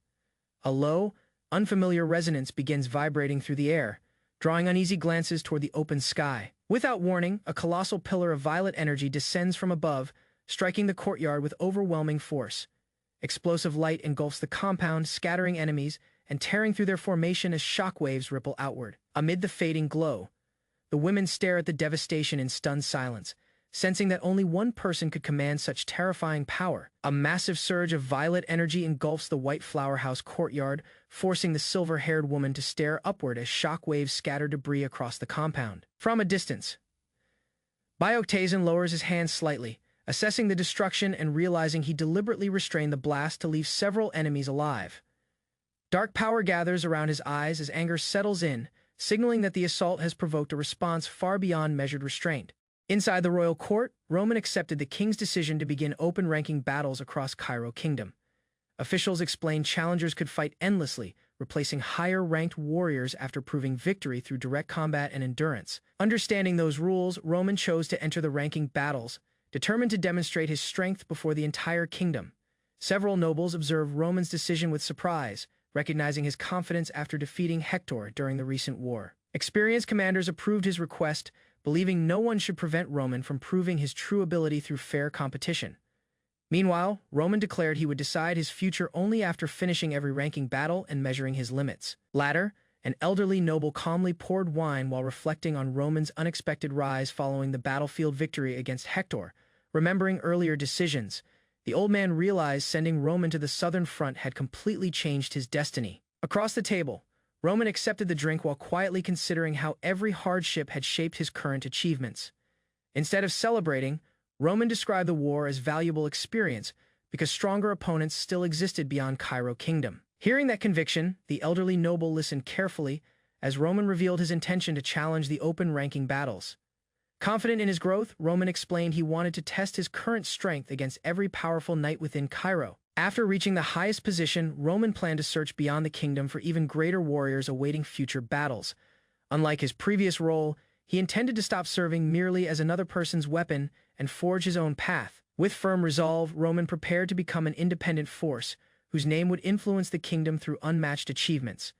A low, unfamiliar resonance begins vibrating through the air, drawing uneasy glances toward the open sky. Without warning, a colossal pillar of violet energy descends from above, striking the courtyard with overwhelming force. Explosive light engulfs the compound, scattering enemies and tearing through their formation as shockwaves ripple outward. Amid the fading glow, the women stare at the devastation in stunned silence, sensing that only one person could command such terrifying power. A massive surge of violet energy engulfs the White Flower House courtyard, forcing the silver-haired woman to stare upward as shockwaves scatter debris across the compound. From a distance, Bayok-Tazin lowers his hand slightly, assessing the destruction and realizing he deliberately restrained the blast to leave several enemies alive. Dark power gathers around his eyes as anger settles in, signaling that the assault has provoked a response far beyond measured restraint. Inside the royal court, Roman accepted the king's decision to begin open-ranking battles across Cairo Kingdom. Officials explained challengers could fight endlessly, replacing higher-ranked warriors after proving victory through direct combat and endurance. Understanding those rules, Roman chose to enter the ranking battles, determined to demonstrate his strength before the entire kingdom. Several nobles observed Roman's decision with surprise, recognizing his confidence after defeating Hector during the recent war. Experienced commanders approved his request, believing no one should prevent Roman from proving his true ability through fair competition. Meanwhile, Roman declared he would decide his future only after finishing every ranking battle and measuring his limits. Later, an elderly noble calmly poured wine while reflecting on Roman's unexpected rise following the battlefield victory against Hector. Remembering earlier decisions, the old man realized sending Roman to the southern front had completely changed his destiny. Across the table, Roman accepted the drink while quietly considering how every hardship had shaped his current achievements. Instead of celebrating, Roman described the war as valuable experience because stronger opponents still existed beyond Cairo Kingdom. Hearing that conviction, the elderly noble listened carefully as Roman revealed his intention to challenge the open-ranking battles. Confident in his growth, Roman explained he wanted to test his current strength against every powerful knight within Cairo. After reaching the highest position, Roman planned to search beyond the kingdom for even greater warriors awaiting future battles. Unlike his previous role, he intended to stop serving merely as another person's weapon and forge his own path. With firm resolve, Roman prepared to become an independent force, whose name would influence the kingdom through unmatched achievements.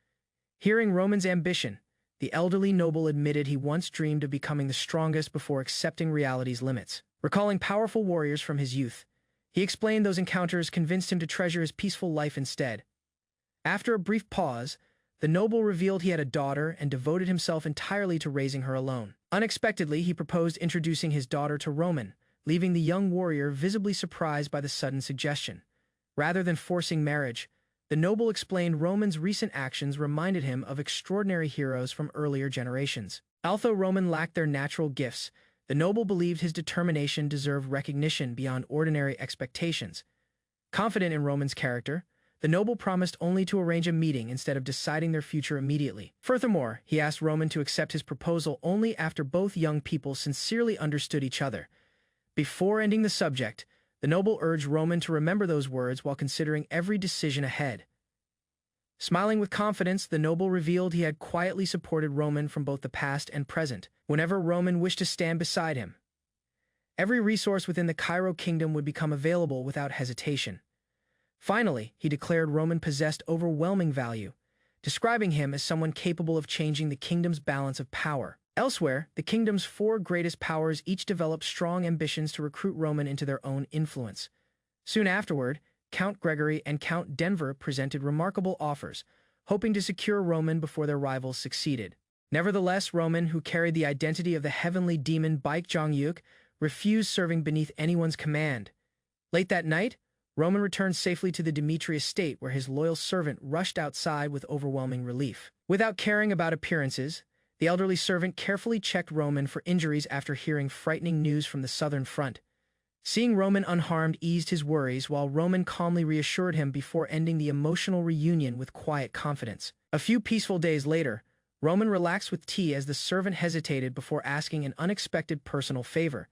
Hearing Roman's ambition, the elderly noble admitted he once dreamed of becoming the strongest before accepting reality's limits. Recalling powerful warriors from his youth, he explained those encounters convinced him to treasure his peaceful life instead. After a brief pause, the noble revealed he had a daughter and devoted himself entirely to raising her alone. Unexpectedly, he proposed introducing his daughter to Roman, leaving the young warrior visibly surprised by the sudden suggestion. Rather than forcing marriage, the noble explained Roman's recent actions reminded him of extraordinary heroes from earlier generations. Although Roman lacked their natural gifts, the noble believed his determination deserved recognition beyond ordinary expectations. Confident in Roman's character, the noble promised only to arrange a meeting instead of deciding their future immediately. Furthermore, he asked Roman to accept his proposal only after both young people sincerely understood each other. Before ending the subject, the noble urged Roman to remember those words while considering every decision ahead. Smiling with confidence, the noble revealed he had quietly supported Roman from both the past and present, whenever Roman wished to stand beside him. Every resource within the Cairo kingdom would become available without hesitation. Finally, he declared Roman possessed overwhelming value, describing him as someone capable of changing the kingdom's balance of power. Elsewhere, the kingdom's four greatest powers each developed strong ambitions to recruit Roman into their own influence. Soon afterward, Count Gregory and Count Denver presented remarkable offers, hoping to secure Roman before their rivals succeeded. Nevertheless, Roman, who carried the identity of the heavenly demon Baek Jong-yuk, refused serving beneath anyone's command. Late that night, Roman returned safely to the Dmitri estate where his loyal servant rushed outside with overwhelming relief. Without caring about appearances, the elderly servant carefully checked Roman for injuries after hearing frightening news from the southern front. Seeing Roman unharmed eased his worries, while Roman calmly reassured him before ending the emotional reunion with quiet confidence. A few peaceful days later, Roman relaxed with tea as the servant hesitated before asking an unexpected personal favor.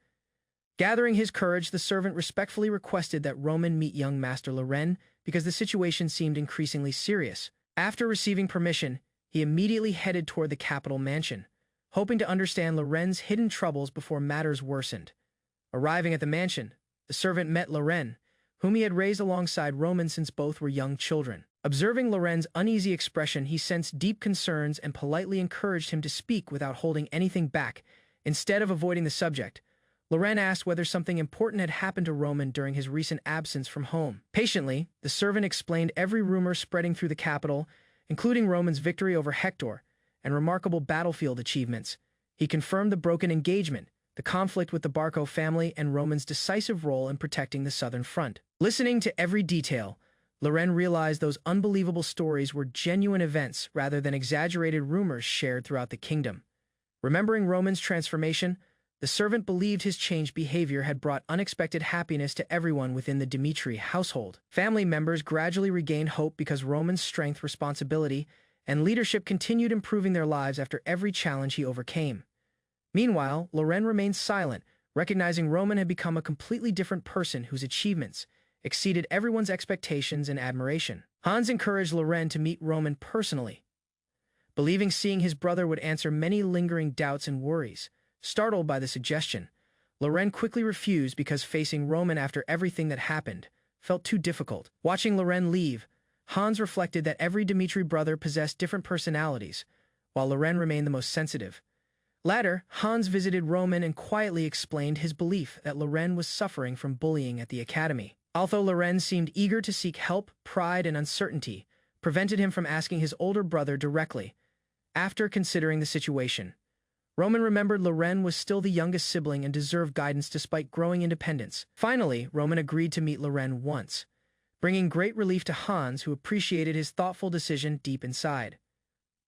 Gathering his courage, the servant respectfully requested that Roman meet young Master Loren because the situation seemed increasingly serious. After receiving permission, he immediately headed toward the capital mansion, hoping to understand Loren's hidden troubles before matters worsened. Arriving at the mansion, the servant met Loren, whom he had raised alongside Roman since both were young children. Observing Loren's uneasy expression, he sensed deep concerns and politely encouraged him to speak without holding anything back. Instead of avoiding the subject, Loren asked whether something important had happened to Roman during his recent absence from home. Patiently, the servant explained every rumor spreading through the capital, including Roman's victory over Hector and remarkable battlefield achievements. He confirmed the broken engagement, the conflict with the Barco family, and Roman's decisive role in protecting the southern front. Listening to every detail, Loren realized those unbelievable stories were genuine events rather than exaggerated rumors shared throughout the kingdom. Remembering Roman's transformation, the servant believed his changed behavior had brought unexpected happiness to everyone within the Dmitri household. Family members gradually regained hope because Roman's strength, responsibility, and leadership continued improving their lives after every challenge he overcame. Meanwhile, Loren remained silent, recognizing Roman had become a completely different person whose achievements exceeded everyone's expectations and admiration. Hans encouraged Loren to meet Roman personally, believing seeing his brother would answer many lingering doubts and worries. Startled by the suggestion, Loren quickly refused because facing Roman after everything that happened felt too difficult. Watching Loren leave, Hans reflected that every Dmitri brother possessed different personalities, while Loren remained the most sensitive. Later, Hans visited Roman and quietly explained his belief that Loren was suffering from bullying at the academy. Although Loren seemed eager to seek help, pride and uncertainty prevented him from asking his older brother directly. After considering the situation, Roman remembered Loren was still the youngest sibling and deserved guidance despite growing independence. Finally, Roman agreed to meet Loren once, bringing great relief to Hans, who appreciated his thoughtful decision deep inside.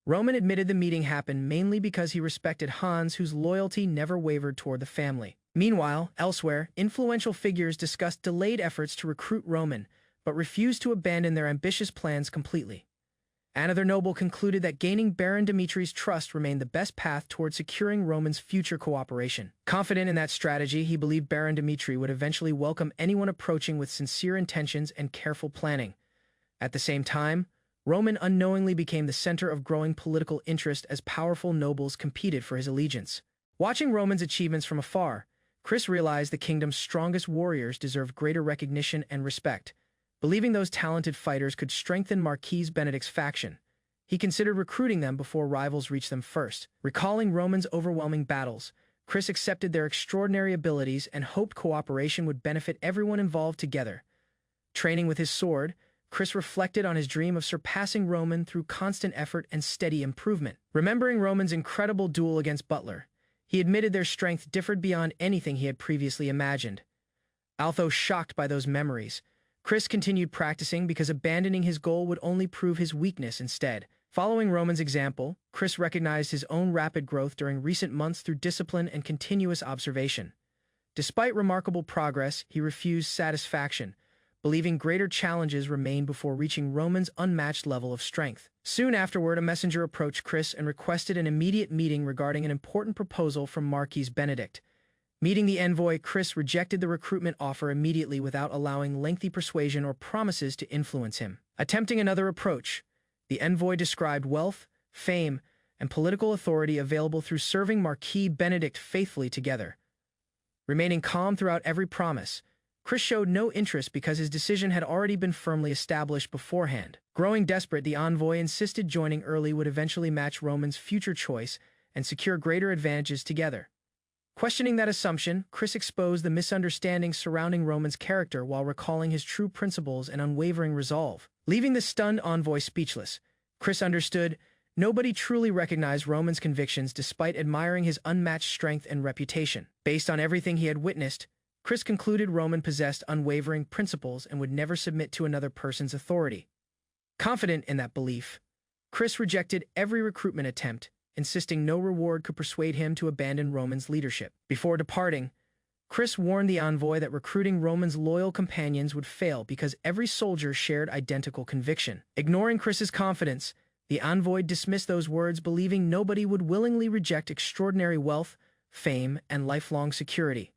Roman admitted the meeting happened mainly because he respected Hans, whose loyalty never wavered toward the family. Meanwhile, elsewhere, influential figures discussed delayed efforts to recruit Roman, but refused to abandon their ambitious plans completely. Another noble concluded that gaining Baron Dimitri's trust remained the best path toward securing Roman's future cooperation. Confident in that strategy, he believed Baron Dimitri would eventually welcome anyone approaching with sincere intentions and careful planning. At the same time, Roman unknowingly became the center of growing political interest as powerful nobles competed for his allegiance. Watching Roman's achievements from afar, Chris realized the kingdom's strongest warriors deserved greater recognition and respect. Believing those talented fighters could strengthen Marquis Benedict's faction, he considered recruiting them before rivals reached them first. Recalling Roman's overwhelming battles, Chris accepted their extraordinary abilities and hoped cooperation would benefit everyone involved together. Training with his sword, Chris reflected on his dream of surpassing Roman through constant effort and steady improvement. Remembering Roman's incredible duel against Butler, he admitted their strength differed beyond anything he had previously imagined. Although shocked by those memories, Chris continued practicing because abandoning his goal would only prove his weakness instead. Following Roman's example, Chris recognized his own rapid growth during recent months through discipline and continuous observation. Despite remarkable progress, he refused satisfaction, believing greater challenges remained before reaching Roman's unmatched level of strength. Soon afterward, a messenger approached Chris and requested an immediate meeting regarding an important proposal from Marquis Benedict. Meeting the envoy, Chris rejected the recruitment offer immediately without allowing lengthy persuasion or promises to influence him. Attempting another approach, the envoy described wealth, fame, and political authority available through serving Marquis Benedict faithfully together. Remaining calm throughout every promise, Chris showed no interest because his decision had already been firmly established beforehand. Growing desperate, the envoy insisted joining early would eventually match Roman's future choice and secure greater advantages together. Questioning that assumption, Chris exposed the misunderstandings surrounding Roman's character while recalling his true principles and unwavering resolve. Leaving the stunned envoy speechless, Chris understood nobody truly recognized Roman's convictions despite admiring his unmatched strength and reputation. Based on everything he had witnessed, Chris concluded Roman possessed unwavering principles and would never submit to another person's authority. Confident in that belief, Chris rejected every recruitment attempt, insisting no reward could persuade him to abandon Roman's leadership. Before departing, Chris warned the envoy that recruiting Roman's loyal companions would fail because every soldier shared identical conviction. Ignoring Chris's confidence, the envoy dismissed those words, believing nobody would willingly reject extraordinary wealth, fame, and lifelong security.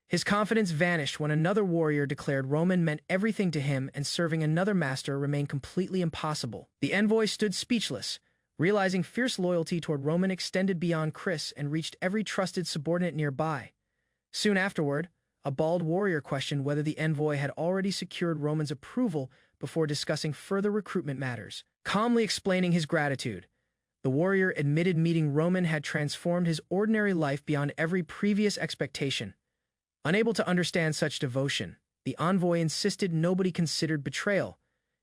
His confidence vanished when another warrior declared Roman meant everything to him and serving another master remained completely impossible. The envoy stood speechless, realizing fierce loyalty toward Roman extended beyond Chris and reached every trusted subordinate nearby. Soon afterward, a bald warrior questioned whether the envoy had already secured Roman's approval before discussing further recruitment matters. Calmly explaining his gratitude, the warrior admitted meeting Roman had transformed his ordinary life beyond every previous expectation. Unable to understand such devotion, the envoy insisted nobody considered betrayal,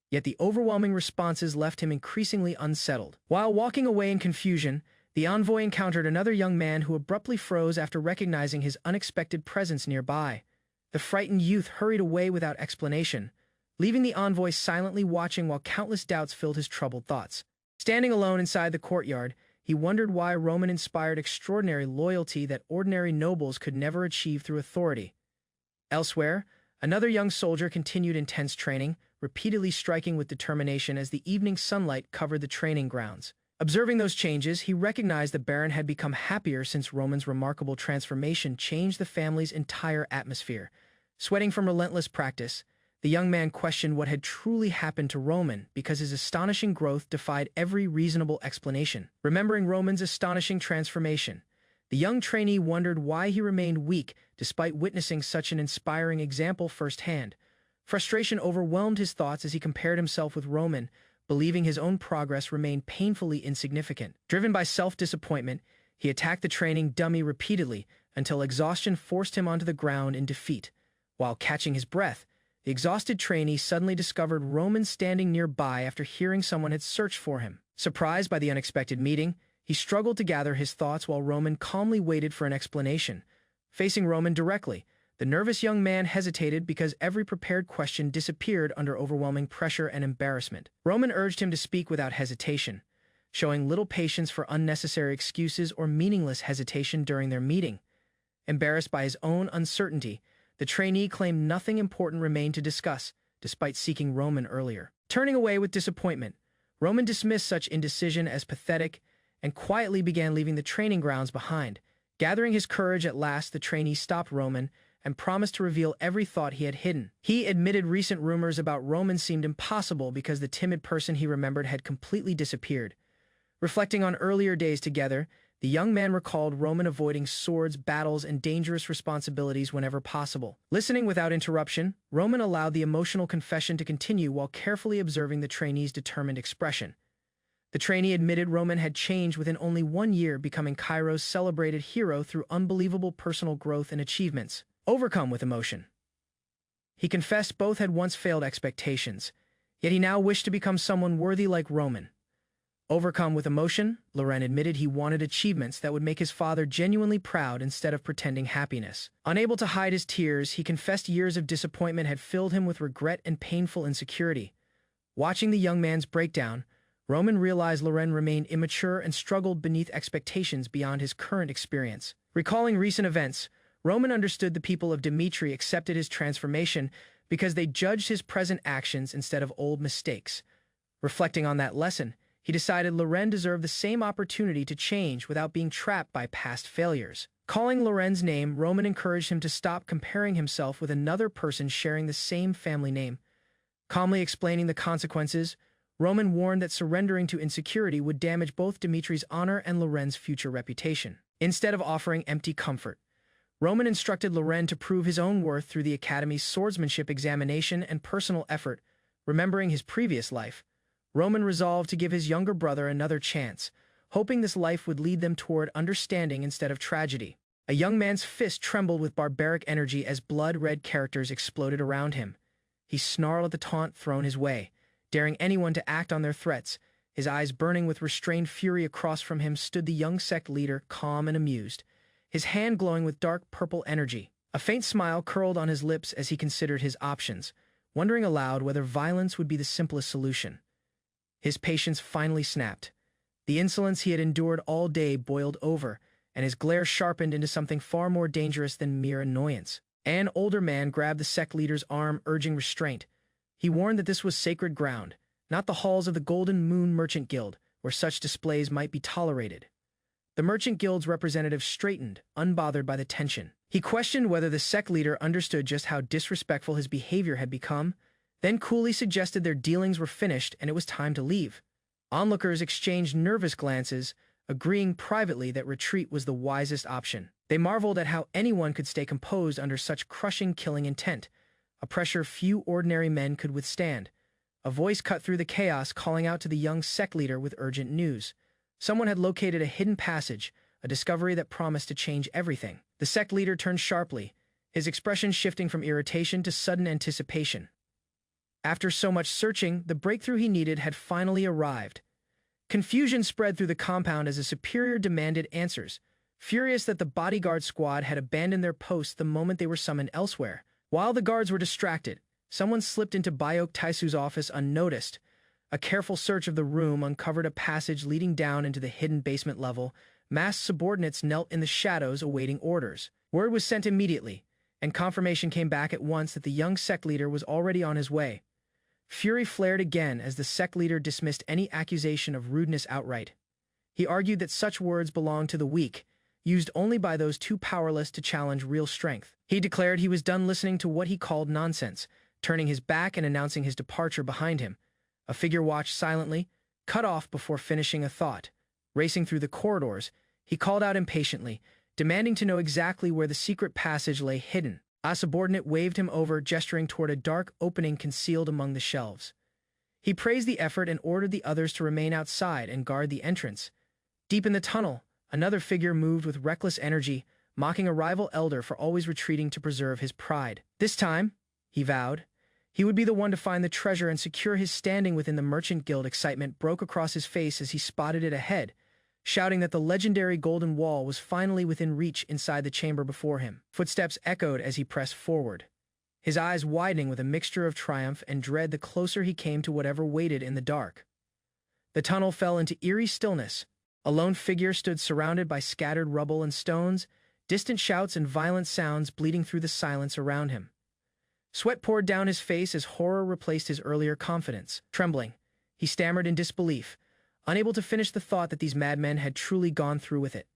yet the overwhelming responses left him increasingly unsettled. While walking away in confusion, the envoy encountered another young man who abruptly froze after recognizing his unexpected presence nearby. The frightened youth hurried away without explanation, leaving the envoy silently watching while countless doubts filled his troubled thoughts. Standing alone inside the courtyard, he wondered why Roman inspired extraordinary loyalty that ordinary nobles could never achieve through authority. Elsewhere, another young soldier continued intense training, repeatedly striking with determination as the evening sunlight covered the training grounds. Observing those changes, he recognized the Baron had become happier since Roman's remarkable transformation changed the family's entire atmosphere. Sweating from relentless practice, the young man questioned what had truly happened to Roman because his astonishing growth defied every reasonable explanation. Remembering Roman's astonishing transformation, the young trainee wondered why he remained weak despite witnessing such an inspiring example firsthand. Frustration overwhelmed his thoughts as he compared himself with Roman, believing his own progress remained painfully insignificant. Driven by self-disappointment, he attacked the training dummy repeatedly until exhaustion forced him onto the ground in defeat. While catching his breath, the exhausted trainee suddenly discovered Roman standing nearby after hearing someone had searched for him. Surprised by the unexpected meeting, he struggled to gather his thoughts while Roman calmly waited for an explanation. Facing Roman directly, the nervous young man hesitated because every prepared question disappeared under overwhelming pressure and embarrassment. Roman urged him to speak without hesitation, showing little patience for unnecessary excuses or meaningless hesitation during their meeting. Embarrassed by his own uncertainty, the trainee claimed nothing important remained to discuss, despite seeking Roman earlier. Turning away with disappointment, Roman dismissed such indecision as pathetic and quietly began leaving the training grounds behind. Gathering his courage at last, the trainee stopped Roman and promised to reveal every thought he had hidden. He admitted recent rumors about Roman seemed impossible because the timid person he remembered had completely disappeared. Reflecting on earlier days together, the young man recalled Roman avoiding swords, battles, and dangerous responsibilities whenever possible. Listening without interruption, Roman allowed the emotional confession to continue while carefully observing the trainee's determined expression. The trainee admitted Roman had changed within only 1 year, becoming Cairo's celebrated hero through unbelievable personal growth and achievements. Overcome with emotion, he confessed both had once failed expectations, yet he now wished to become someone worthy like Roman. Overcome with emotion, Loren admitted he wanted achievements that would make his father genuinely proud instead of pretending happiness. Unable to hide his tears, he confessed years of disappointment had filled him with regret and painful insecurity. Watching the young man's breakdown, Roman realized Loren remained immature and struggled beneath expectations beyond his current experience. Recalling recent events, Roman understood the people of Dimitri accepted his transformation because they judged his present actions instead of old mistakes. Reflecting on that lesson, he decided Loren deserved the same opportunity to change without being trapped by past failures. Calling Loren's name, Roman encouraged him to stop comparing himself with another person sharing the same family name. Calmly explaining the consequences, Roman warned that surrendering to insecurity would damage both Dimitri's honor and Loren's future reputation. Instead of offering empty comfort, Roman instructed Loren to prove his own worth through the Academy's swordsmanship examination and personal effort. Remembering his previous life, Roman resolved to give his younger brother another chance, hoping this life would lead them toward understanding instead of tragedy. A young man's fist trembled with barbaric energy as blood-red characters exploded around him. He snarled at the taunt thrown his way, daring anyone to act on their threats. His eyes burning with restrained fury, across from him stood the young sect leader, calm and amused, his hand glowing with dark purple energy. A faint smile curled on his lips as he considered his options, wondering aloud whether violence would be the simplest solution. His patience finally snapped. The insolence he had endured all day boiled over, and his glare sharpened into something far more dangerous than mere annoyance. An older man grabbed the sect leader's arm, urging restraint. He warned that this was sacred ground, not the halls of the Golden Moon Merchant Guild, where such displays might be tolerated. The Merchant Guild's representative straightened, unbothered by the tension. He questioned whether the sect leader understood just how disrespectful his behavior had become, then coolly suggested their dealings were finished and it was time to leave. Onlookers exchanged nervous glances, agreeing privately that retreat was the wisest option. They marveled at how anyone could stay composed under such crushing killing intent, a pressure few ordinary men could withstand. A voice cut through the chaos, calling out to the young sect leader with urgent news. Someone had located a hidden passage, a discovery that promised to change everything. The sect leader turned sharply, his expression shifting from irritation to sudden anticipation. After so much searching, the breakthrough he needed had finally arrived. Confusion spread through the compound as a superior demanded answers, furious that the bodyguard squad had abandoned their posts the moment they were summoned elsewhere. While the guards were distracted, someone slipped into Bayok Taisu's office unnoticed. A careful search of the room uncovered a passage leading down into the hidden basement level. Masked subordinates knelt in the shadows awaiting orders. Word was sent immediately, and confirmation came back at once that the young sect leader was already on his way. Fury flared again as the sect leader dismissed any accusation of rudeness outright. He argued that such words belonged to the weak, used only by those too powerless to challenge real strength. He declared he was done listening to what he called nonsense, turning his back and announcing his departure behind him. A figure watched silently, cut off before finishing a thought. Racing through the corridors, he called out impatiently, demanding to know exactly where the secret passage lay hidden. A subordinate waved him over, gesturing toward a dark opening concealed among the shelves. He praised the effort and ordered the others to remain outside and guard the entrance. Deep in the tunnel, another figure moved with reckless energy, mocking a rival elder for always retreating to preserve his pride. This time, he vowed, he would be the one to find the treasure and secure his standing within the Merchant Guild. Excitement broke across his face as he spotted it ahead, shouting that the legendary Golden Wall was finally within reach inside the chamber before him. Footsteps echoed as he pressed forward, his eyes widening with a mixture of triumph and dread the closer he came to whatever waited in the dark. The tunnel fell into eerie stillness. A lone figure stood surrounded by scattered rubble and stones, distant shouts and violent sounds bleeding through the silence around him. Sweat poured down his face as horror replaced his earlier confidence. Trembling, he stammered in disbelief, unable to finish the thought that these madmen had truly gone through with it.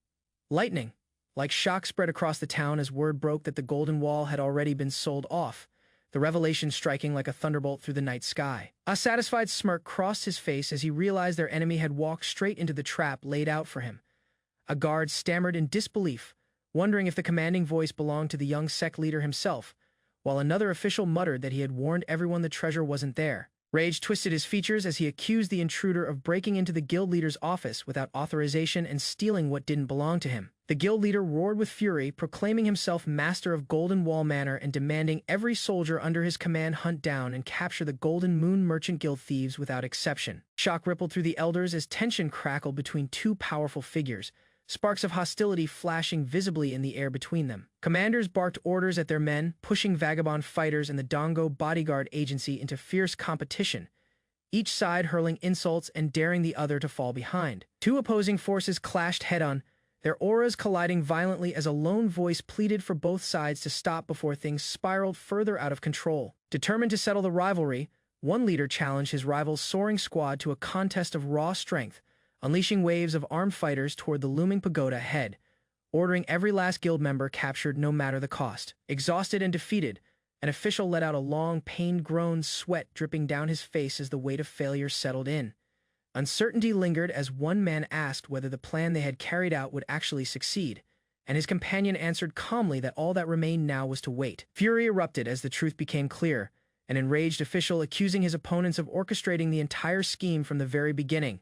Lightning, like shock, spread across the town as word broke that the Golden Wall had already been sold off, the revelation striking like a thunderbolt through the night sky. A satisfied smirk crossed his face as he realized their enemy had walked straight into the trap laid out for him. A guard stammered in disbelief, wondering if the commanding voice belonged to the young sect leader himself, while another official muttered that he had warned everyone the treasure wasn't there. Rage twisted his features as he accused the intruder of breaking into the guild leader's office without authorization and stealing what didn't belong to him. The guild leader roared with fury, proclaiming himself master of Golden Wall Manor and demanding every soldier under his command hunt down and capture the Golden Moon Merchant Guild thieves without exception. Shock rippled through the elders as tension crackled between two powerful figures, sparks of hostility flashing visibly in the air between them. Commanders barked orders at their men, pushing vagabond fighters and the Dongo bodyguard agency into fierce competition, each side hurling insults and daring the other to fall behind. Two opposing forces clashed head-on, their auras colliding violently as a lone voice pleaded for both sides to stop before things spiraled further out of control. Determined to settle the rivalry, one leader challenged his rival's soaring squad to a contest of raw strength, unleashing waves of armed fighters toward the looming pagoda ahead, ordering every last guild member captured no matter the cost. Exhausted and defeated, an official let out a long, pained groan, sweat dripping down his face as the weight of failure settled in. Uncertainty lingered as one man asked whether the plan they had carried out would actually succeed, and his companion answered calmly that all that remained now was to wait. Fury erupted as the truth became clear, an enraged official accusing his opponents of orchestrating the entire scheme from the very beginning,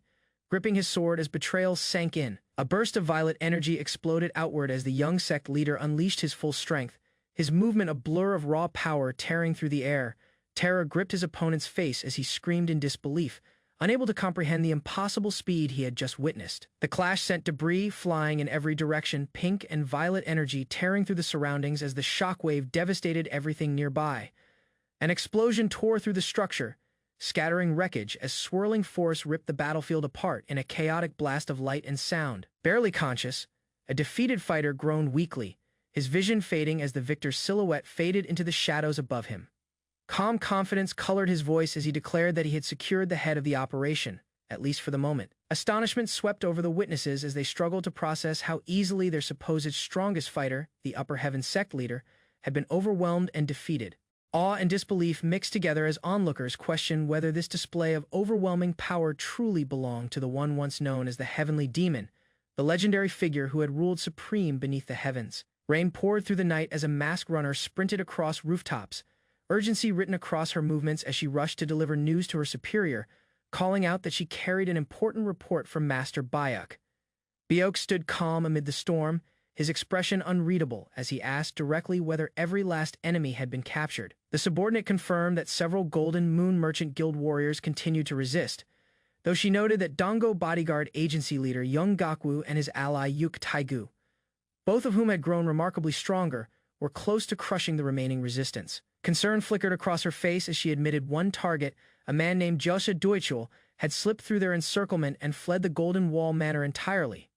gripping his sword as betrayal sank in. A burst of violet energy exploded outward as the young sect leader unleashed his full strength, his movement a blur of raw power tearing through the air. Terror gripped his opponent's face as he screamed in disbelief, unable to comprehend the impossible speed he had just witnessed. The clash sent debris flying in every direction, pink and violet energy tearing through the surroundings as the shockwave devastated everything nearby. An explosion tore through the structure, scattering wreckage as swirling force ripped the battlefield apart in a chaotic blast of light and sound. Barely conscious, a defeated fighter groaned weakly, his vision fading as the victor's silhouette faded into the shadows above him. Calm confidence colored his voice as he declared that he had secured the head of the operation, at least for the moment. Astonishment swept over the witnesses as they struggled to process how easily their supposed strongest fighter, the Upper Heaven sect leader, had been overwhelmed and defeated. Awe and disbelief mixed together as onlookers questioned whether this display of overwhelming power truly belonged to the one once known as the Heavenly Demon, the legendary figure who had ruled supreme beneath the heavens. Rain poured through the night as a masked runner sprinted across rooftops, urgency written across her movements as she rushed to deliver news to her superior, calling out that she carried an important report from Master Bayuk. Bayuk stood calm amid the storm, his expression unreadable as he asked directly whether every last enemy had been captured. The subordinate confirmed that several Golden Moon Merchant Guild warriors continued to resist, though she noted that Dongo bodyguard agency leader Young Gakwu and his ally Yuk Taigu, both of whom had grown remarkably stronger, were close to crushing the remaining resistance. Concern flickered across her face as she admitted one target, a man named Josha Duichul, had slipped through their encirclement and fled the Golden Wall Manor entirely.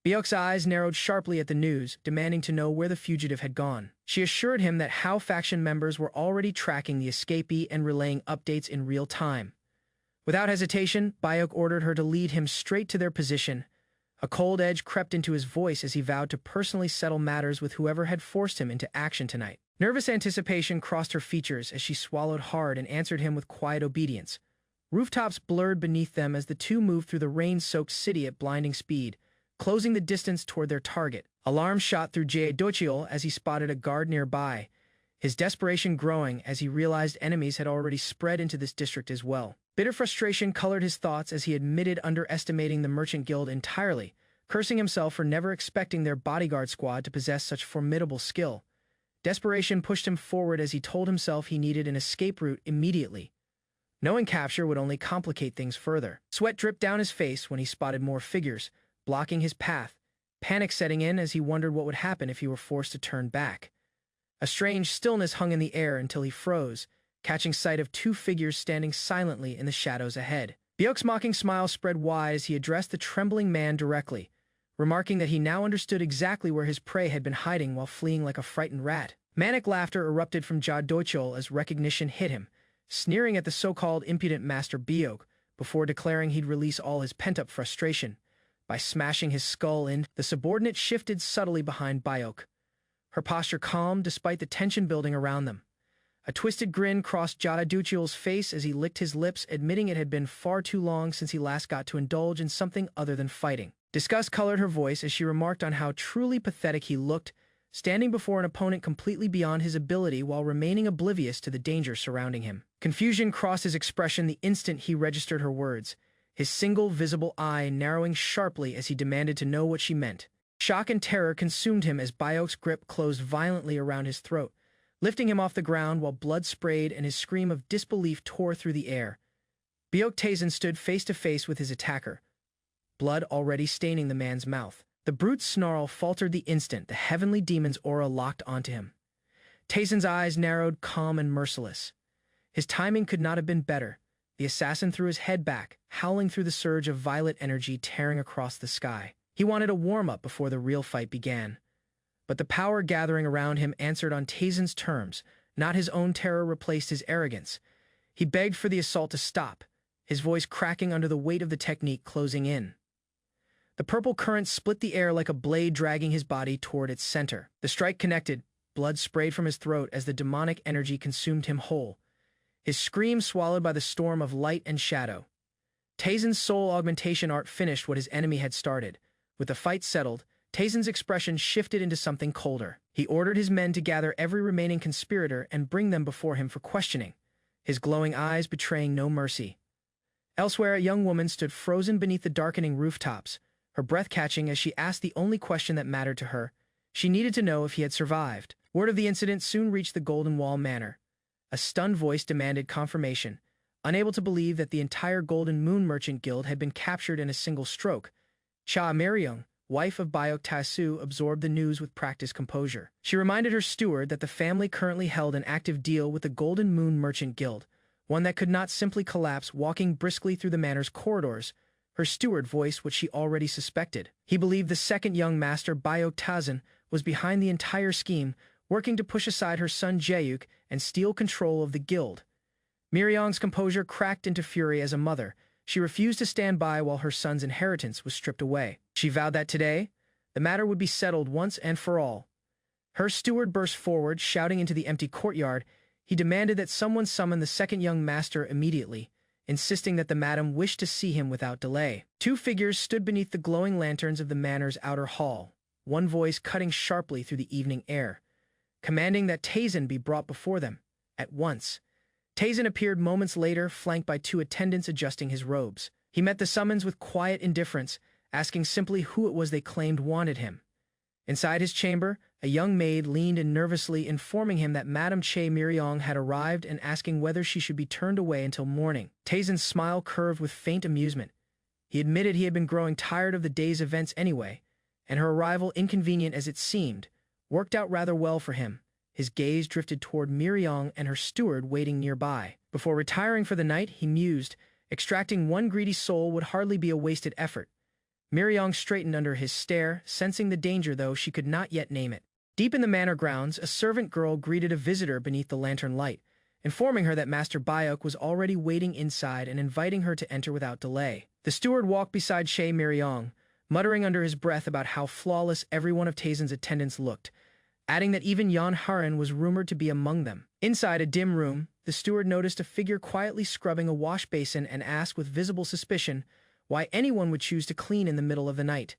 Byuk's eyes narrowed sharply at the news, demanding to know where the fugitive had gone. She assured him that Hao faction members were already tracking the escapee and relaying updates in real time. Without hesitation, Bayuk ordered her to lead him straight to their position. A cold edge crept into his voice as he vowed to personally settle matters with whoever had forced him into action tonight. Nervous anticipation crossed her features as she swallowed hard and answered him with quiet obedience. Rooftops blurred beneath them as the two moved through the rain-soaked city at blinding speed, closing the distance toward their target. Alarm shot through Jie Dochiol as he spotted a guard nearby, his desperation growing as he realized enemies had already spread into this district as well. Bitter frustration colored his thoughts as he admitted underestimating the Merchant Guild entirely, cursing himself for never expecting their bodyguard squad to possess such formidable skill. Desperation pushed him forward as he told himself he needed an escape route immediately. Knowing capture would only complicate things further. Sweat dripped down his face when he spotted more figures, blocking his path, panic setting in as he wondered what would happen if he were forced to turn back. A strange stillness hung in the air until he froze, catching sight of two figures standing silently in the shadows ahead. Byuk's mocking smile spread wide as he addressed the trembling man directly, remarking that he now understood exactly where his prey had been hiding while fleeing like a frightened rat. Manic laughter erupted from Jia Dochol as recognition hit him, sneering at the so-called impudent Master Byuk before declaring he'd release all his pent-up frustration by smashing his skull in. The subordinate shifted subtly behind Byuk, her posture calm despite the tension building around them. A twisted grin crossed Jia Dochol's face as he licked his lips, admitting it had been far too long since he last got to indulge in something other than fighting. Disgust colored her voice as she remarked on how truly pathetic he looked, standing before an opponent completely beyond his ability while remaining oblivious to the danger surrounding him. Confusion crossed his expression the instant he registered her words, his single visible eye narrowing sharply as he demanded to know what she meant. Shock and terror consumed him as Byok's grip closed violently around his throat, lifting him off the ground while blood sprayed and his scream of disbelief tore through the air. Byok Taizan stood face to face with his attacker, blood already staining the man's mouth. The brute's snarl faltered the instant the heavenly demon's aura locked onto him. Taizan's eyes narrowed, calm and merciless. His timing could not have been better. The assassin threw his head back, howling through the surge of violet energy tearing across the sky. He wanted a warm-up before the real fight began. But the power gathering around him answered on Taizan's terms. Not his own terror replaced his arrogance. He begged for the assault to stop, his voice cracking under the weight of the technique closing in. The purple current split the air like a blade dragging his body toward its center. The strike connected, blood sprayed from his throat as the demonic energy consumed him whole, his scream swallowed by the storm of light and shadow. Taizan's soul augmentation art finished what his enemy had started. With the fight settled, Taizan's expression shifted into something colder. He ordered his men to gather every remaining conspirator and bring them before him for questioning, his glowing eyes betraying no mercy. Elsewhere, a young woman stood frozen beneath the darkening rooftops, her breath catching as she asked the only question that mattered to her. She needed to know if he had survived. Word of the incident soon reached the Golden Wall Manor. A stunned voice demanded confirmation. Unable to believe that the entire Golden Moon Merchant Guild had been captured in a single stroke, Cha Meryung, wife of Byok Tasu, absorbed the news with practiced composure. She reminded her steward that the family currently held an active deal with the Golden Moon Merchant Guild, one that could not simply collapse. Walking briskly through the manor's corridors, her steward voiced what she already suspected. He believed the second young master, Byok Tazen, was behind the entire scheme, working to push aside her son Jayuk and steal control of the guild. Miryong's composure cracked into fury as a mother. She refused to stand by while her son's inheritance was stripped away. She vowed that today, the matter would be settled once and for all. Her steward burst forward, shouting into the empty courtyard. He demanded that someone summon the second young master immediately, insisting that the madam wished to see him without delay. Two figures stood beneath the glowing lanterns of the manor's outer hall, one voice cutting sharply through the evening air, commanding that Taizan be brought before them, at once. Taizan appeared moments later, flanked by two attendants adjusting his robes. He met the summons with quiet indifference, asking simply who it was they claimed wanted him. Inside his chamber, a young maid leaned in nervously, informing him that Madame Che Miryong had arrived and asking whether she should be turned away until morning. Taizan's smile curved with faint amusement. He admitted he had been growing tired of the day's events anyway, and her arrival, inconvenient as it seemed, worked out rather well for him. His gaze drifted toward Miryong and her steward waiting nearby. Before retiring for the night, he mused, extracting one greedy soul would hardly be a wasted effort. Miryong straightened under his stare, sensing the danger though she could not yet name it. Deep in the manor grounds, a servant girl greeted a visitor beneath the lantern light, informing her that Master Byok was already waiting inside and inviting her to enter without delay. The steward walked beside Che Miryong, muttering under his breath about how flawless every one of Taizan's attendants looked, adding that even Yan Haran was rumored to be among them. Inside a dim room, the steward noticed a figure quietly scrubbing a wash basin and asked with visible suspicion why anyone would choose to clean in the middle of the night.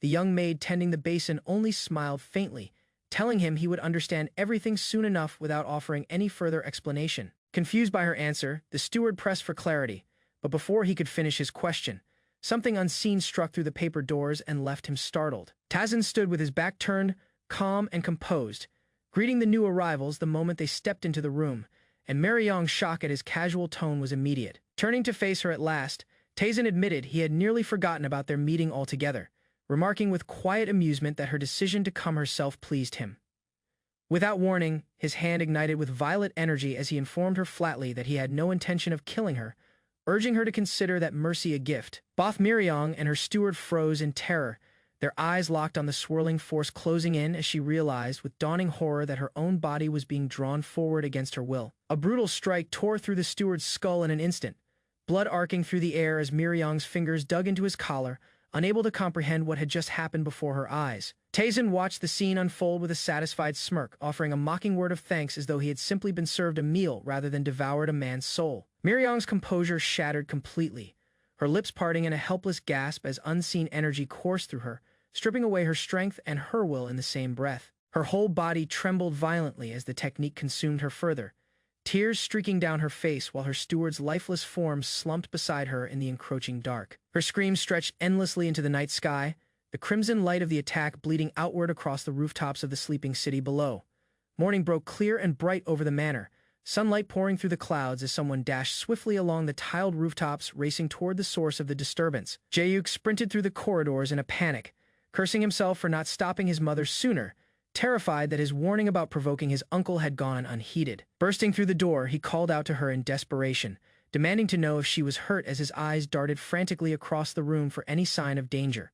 The young maid tending the basin only smiled faintly, telling him he would understand everything soon enough without offering any further explanation. Confused by her answer, the steward pressed for clarity, but before he could finish his question, something unseen struck through the paper doors and left him startled. Tazen stood with his back turned, calm and composed, greeting the new arrivals the moment they stepped into the room, and Miryong's shock at his casual tone was immediate. Turning to face her at last, Taizan admitted he had nearly forgotten about their meeting altogether, remarking with quiet amusement that her decision to come herself pleased him. Without warning, his hand ignited with violet energy as he informed her flatly that he had no intention of killing her, urging her to consider that mercy a gift. Both Miryong and her steward froze in terror, their eyes locked on the swirling force closing in as she realized with dawning horror that her own body was being drawn forward against her will. A brutal strike tore through the steward's skull in an instant, blood arcing through the air as Miryong's fingers dug into his collar, unable to comprehend what had just happened before her eyes. Taizan watched the scene unfold with a satisfied smirk, offering a mocking word of thanks as though he had simply been served a meal rather than devoured a man's soul. Miryong's composure shattered completely, her lips parting in a helpless gasp as unseen energy coursed through her, stripping away her strength and her will in the same breath. Her whole body trembled violently as the technique consumed her further, tears streaking down her face while her steward's lifeless form slumped beside her in the encroaching dark. Her screams stretched endlessly into the night sky, the crimson light of the attack bleeding outward across the rooftops of the sleeping city below. Morning broke clear and bright over the manor, sunlight pouring through the clouds as someone dashed swiftly along the tiled rooftops, racing toward the source of the disturbance. Jae-yuk sprinted through the corridors in a panic, cursing himself for not stopping his mother sooner, terrified that his warning about provoking his uncle had gone unheeded. Bursting through the door, he called out to her in desperation, demanding to know if she was hurt as his eyes darted frantically across the room for any sign of danger.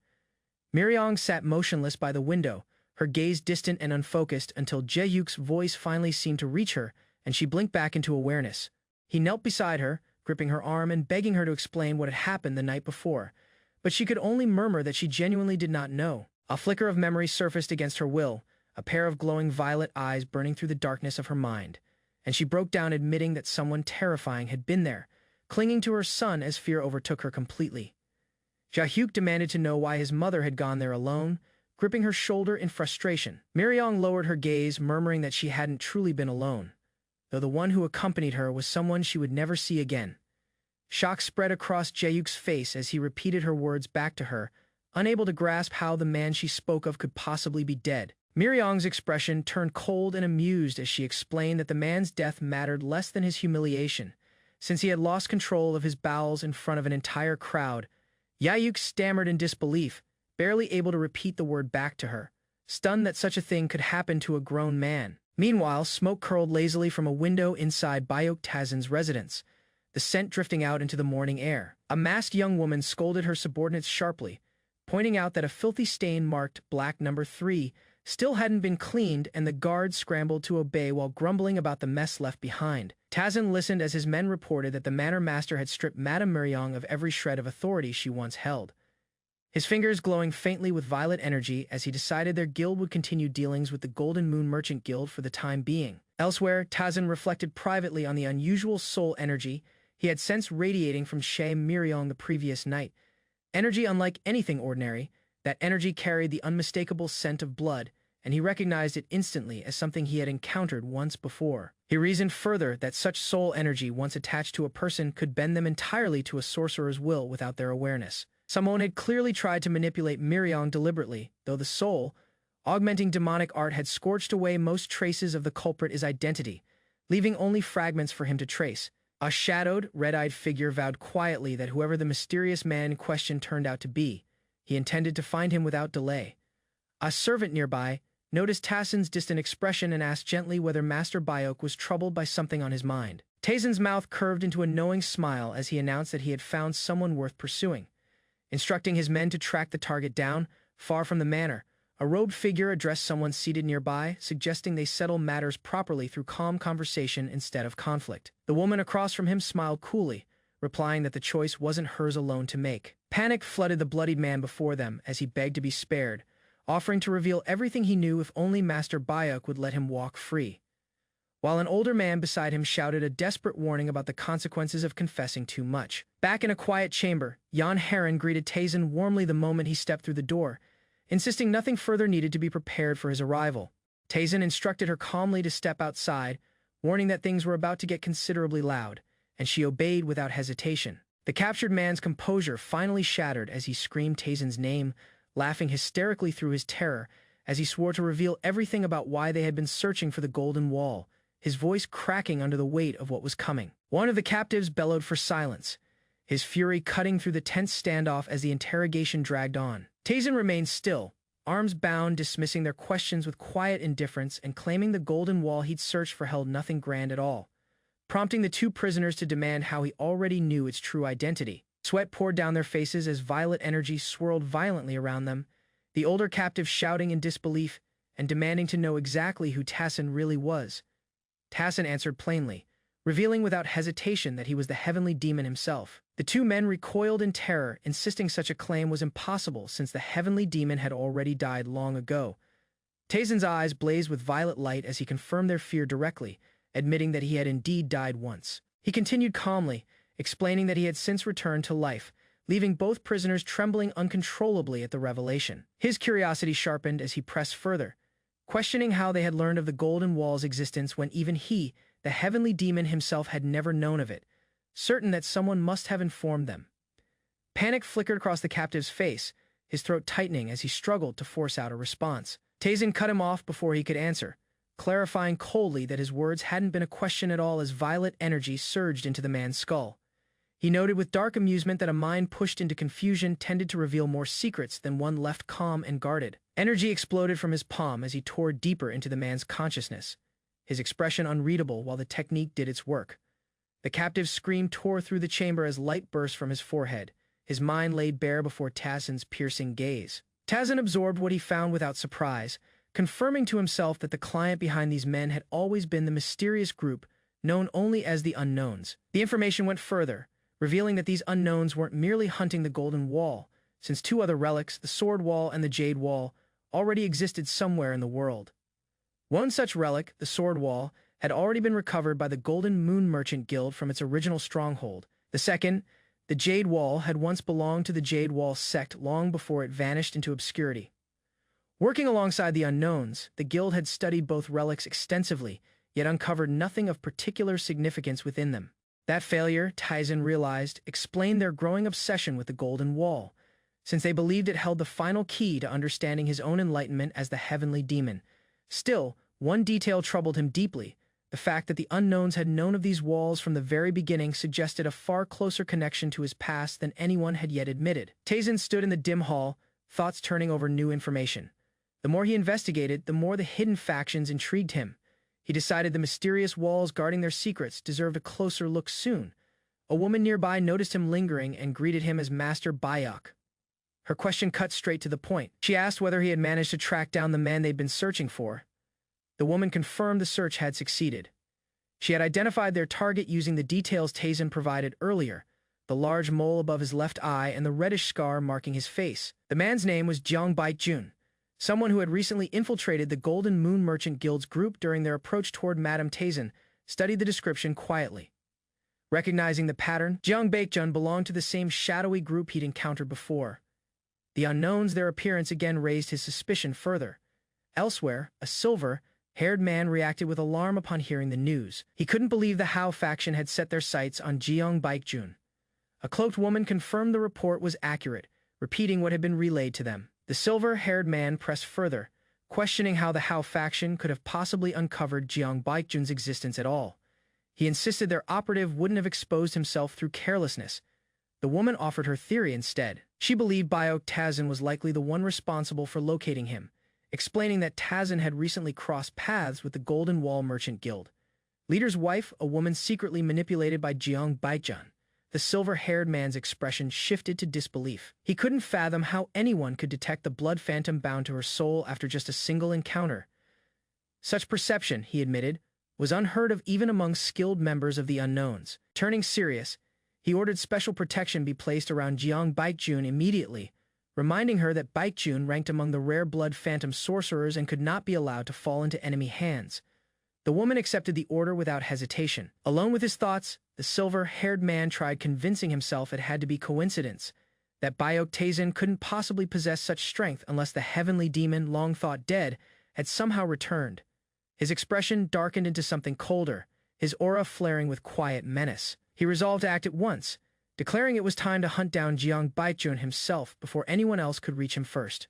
Miryong sat motionless by the window, her gaze distant and unfocused until Jae-yuk's voice finally seemed to reach her, and she blinked back into awareness. He knelt beside her, gripping her arm and begging her to explain what had happened the night before, but she could only murmur that she genuinely did not know. A flicker of memory surfaced against her will, a pair of glowing violet eyes burning through the darkness of her mind, and she broke down admitting that someone terrifying had been there, clinging to her son as fear overtook her completely. Jae-hyuk demanded to know why his mother had gone there alone, gripping her shoulder in frustration. Miryong lowered her gaze, murmuring that she hadn't truly been alone, though the one who accompanied her was someone she would never see again. Shock spread across Jae-yuk's face as he repeated her words back to her, unable to grasp how the man she spoke of could possibly be dead. Miryong's expression turned cold and amused as she explained that the man's death mattered less than his humiliation, since he had lost control of his bowels in front of an entire crowd. Jae-yuk stammered in disbelief, barely able to repeat the word back to her, stunned that such a thing could happen to a grown man. Meanwhile, smoke curled lazily from a window inside Bayok Tazin's residence, the scent drifting out into the morning air. A masked young woman scolded her subordinates sharply, pointing out that a filthy stain marked Black Number 3 still hadn't been cleaned, and the guards scrambled to obey while grumbling about the mess left behind. Tazin listened as his men reported that the manor master had stripped Madame Miryong of every shred of authority she once held, his fingers glowing faintly with violet energy as he decided their guild would continue dealings with the Golden Moon Merchant Guild for the time being. Elsewhere, Tazin reflected privately on the unusual soul energy he had sensed radiating from Shea Miryong the previous night. Energy unlike anything ordinary, that energy carried the unmistakable scent of blood, and he recognized it instantly as something he had encountered once before. He reasoned further that such soul energy, once attached to a person, could bend them entirely to a sorcerer's will without their awareness. Someone had clearly tried to manipulate Miryong deliberately, though the soul, augmenting demonic art, had scorched away most traces of the culprit's identity, leaving only fragments for him to trace. A shadowed, red-eyed figure vowed quietly that whoever the mysterious man in question turned out to be, he intended to find him without delay. A servant nearby noticed Tazin's distant expression and asked gently whether Master Bayok was troubled by something on his mind. Tazin's mouth curved into a knowing smile as he announced that he had found someone worth pursuing. Instructing his men to track the target down, far from the manor, a robed figure addressed someone seated nearby, suggesting they settle matters properly through calm conversation instead of conflict. The woman across from him smiled coolly, replying that the choice wasn't hers alone to make. Panic flooded the bloodied man before them as he begged to be spared, offering to reveal everything he knew if only Master Bayok would let him walk free, while an older man beside him shouted a desperate warning about the consequences of confessing too much. Back in a quiet chamber, Jan Heron greeted Tazin warmly the moment he stepped through the door, insisting nothing further needed to be prepared for his arrival. Tazin instructed her calmly to step outside, warning that things were about to get considerably loud, and she obeyed without hesitation. The captured man's composure finally shattered as he screamed Tazin's name, laughing hysterically through his terror as he swore to reveal everything about why they had been searching for the Golden Wall, his voice cracking under the weight of what was coming. One of the captives bellowed for silence, his fury cutting through the tense standoff as the interrogation dragged on. Tazin remained still, arms bound, dismissing their questions with quiet indifference and claiming the Golden Wall he'd searched for held nothing grand at all, prompting the two prisoners to demand how he already knew its true identity. Sweat poured down their faces as violet energy swirled violently around them, the older captive shouting in disbelief and demanding to know exactly who Tazin really was. Tazin answered plainly, revealing without hesitation that he was the heavenly demon himself. The two men recoiled in terror, insisting such a claim was impossible since the heavenly demon had already died long ago. Tazin's eyes blazed with violet light as he confirmed their fear directly, admitting that he had indeed died once. He continued calmly, explaining that he had since returned to life, leaving both prisoners trembling uncontrollably at the revelation. His curiosity sharpened as he pressed further, questioning how they had learned of the Golden Wall's existence when even he, the heavenly demon himself had never known of it, certain that someone must have informed them. Panic flickered across the captive's face, his throat tightening as he struggled to force out a response. Tazen cut him off before he could answer, clarifying coldly that his words hadn't been a question at all as violet energy surged into the man's skull. He noted with dark amusement that a mind pushed into confusion tended to reveal more secrets than one left calm and guarded. Energy exploded from his palm as he tore deeper into the man's consciousness, his expression unreadable while the technique did its work. The captive's scream tore through the chamber as light burst from his forehead, his mind laid bare before Tazen's piercing gaze. Tazen absorbed what he found without surprise, confirming to himself that the client behind these men had always been the mysterious group known only as the Unknowns. The information went further, revealing that these Unknowns weren't merely hunting the Golden Wall, since two other relics, the Sword Wall and the Jade Wall, already existed somewhere in the world. One such relic, the Sword Wall, had already been recovered by the Golden Moon Merchant Guild from its original stronghold. The second, the Jade Wall, had once belonged to the Jade Wall sect long before it vanished into obscurity. Working alongside the Unknowns, the guild had studied both relics extensively, yet uncovered nothing of particular significance within them. That failure, Tazen realized, explained their growing obsession with the Golden Wall, since they believed it held the final key to understanding his own enlightenment as the heavenly demon. Still, one detail troubled him deeply. The fact that the Unknowns had known of these walls from the very beginning suggested a far closer connection to his past than anyone had yet admitted. Tazen stood in the dim hall, thoughts turning over new information. The more he investigated, the more the hidden factions intrigued him. He decided the mysterious walls guarding their secrets deserved a closer look soon. A woman nearby noticed him lingering and greeted him as Master Bayok. Her question cut straight to the point. She asked whether he had managed to track down the man they'd been searching for. The woman confirmed the search had succeeded. She had identified their target using the details Tazen provided earlier, the large mole above his left eye and the reddish scar marking his face. The man's name was Jiang Baijun, someone who had recently infiltrated the Golden Moon Merchant Guild's group during their approach toward Madame Tazen, studied the description quietly. Recognizing the pattern, Jiang Baijun belonged to the same shadowy group he'd encountered before. The Unknowns, their appearance again raised his suspicion further. Elsewhere, a silver-haired man reacted with alarm upon hearing the news. He couldn't believe the Hao faction had set their sights on Jiang Baijun. A cloaked woman confirmed the report was accurate, repeating what had been relayed to them. The silver-haired man pressed further, questioning how the Hao faction could have possibly uncovered Jiang Baijun's existence at all. He insisted their operative wouldn't have exposed himself through carelessness. The woman offered her theory instead. She believed Bayok Tazen was likely the one responsible for locating him, explaining that Tazen had recently crossed paths with the Golden Wall Merchant Guild. Leader's wife, a woman secretly manipulated by Jiang Baijun. The silver-haired man's expression shifted to disbelief. He couldn't fathom how anyone could detect the blood phantom bound to her soul after just a single encounter. Such perception, he admitted, was unheard of even among skilled members of the Unknowns. Turning serious, he ordered special protection be placed around Jiang Baijun immediately, reminding her that Baijun ranked among the rare blood phantom sorcerers and could not be allowed to fall into enemy hands. The woman accepted the order without hesitation. Alone with his thoughts, the silver-haired man tried convincing himself it had to be coincidence, that Bayok Tazen couldn't possibly possess such strength unless the heavenly demon, long thought dead, had somehow returned. His expression darkened into something colder, his aura flaring with quiet menace. He resolved to act at once, declaring it was time to hunt down Jiang Baijun himself before anyone else could reach him first.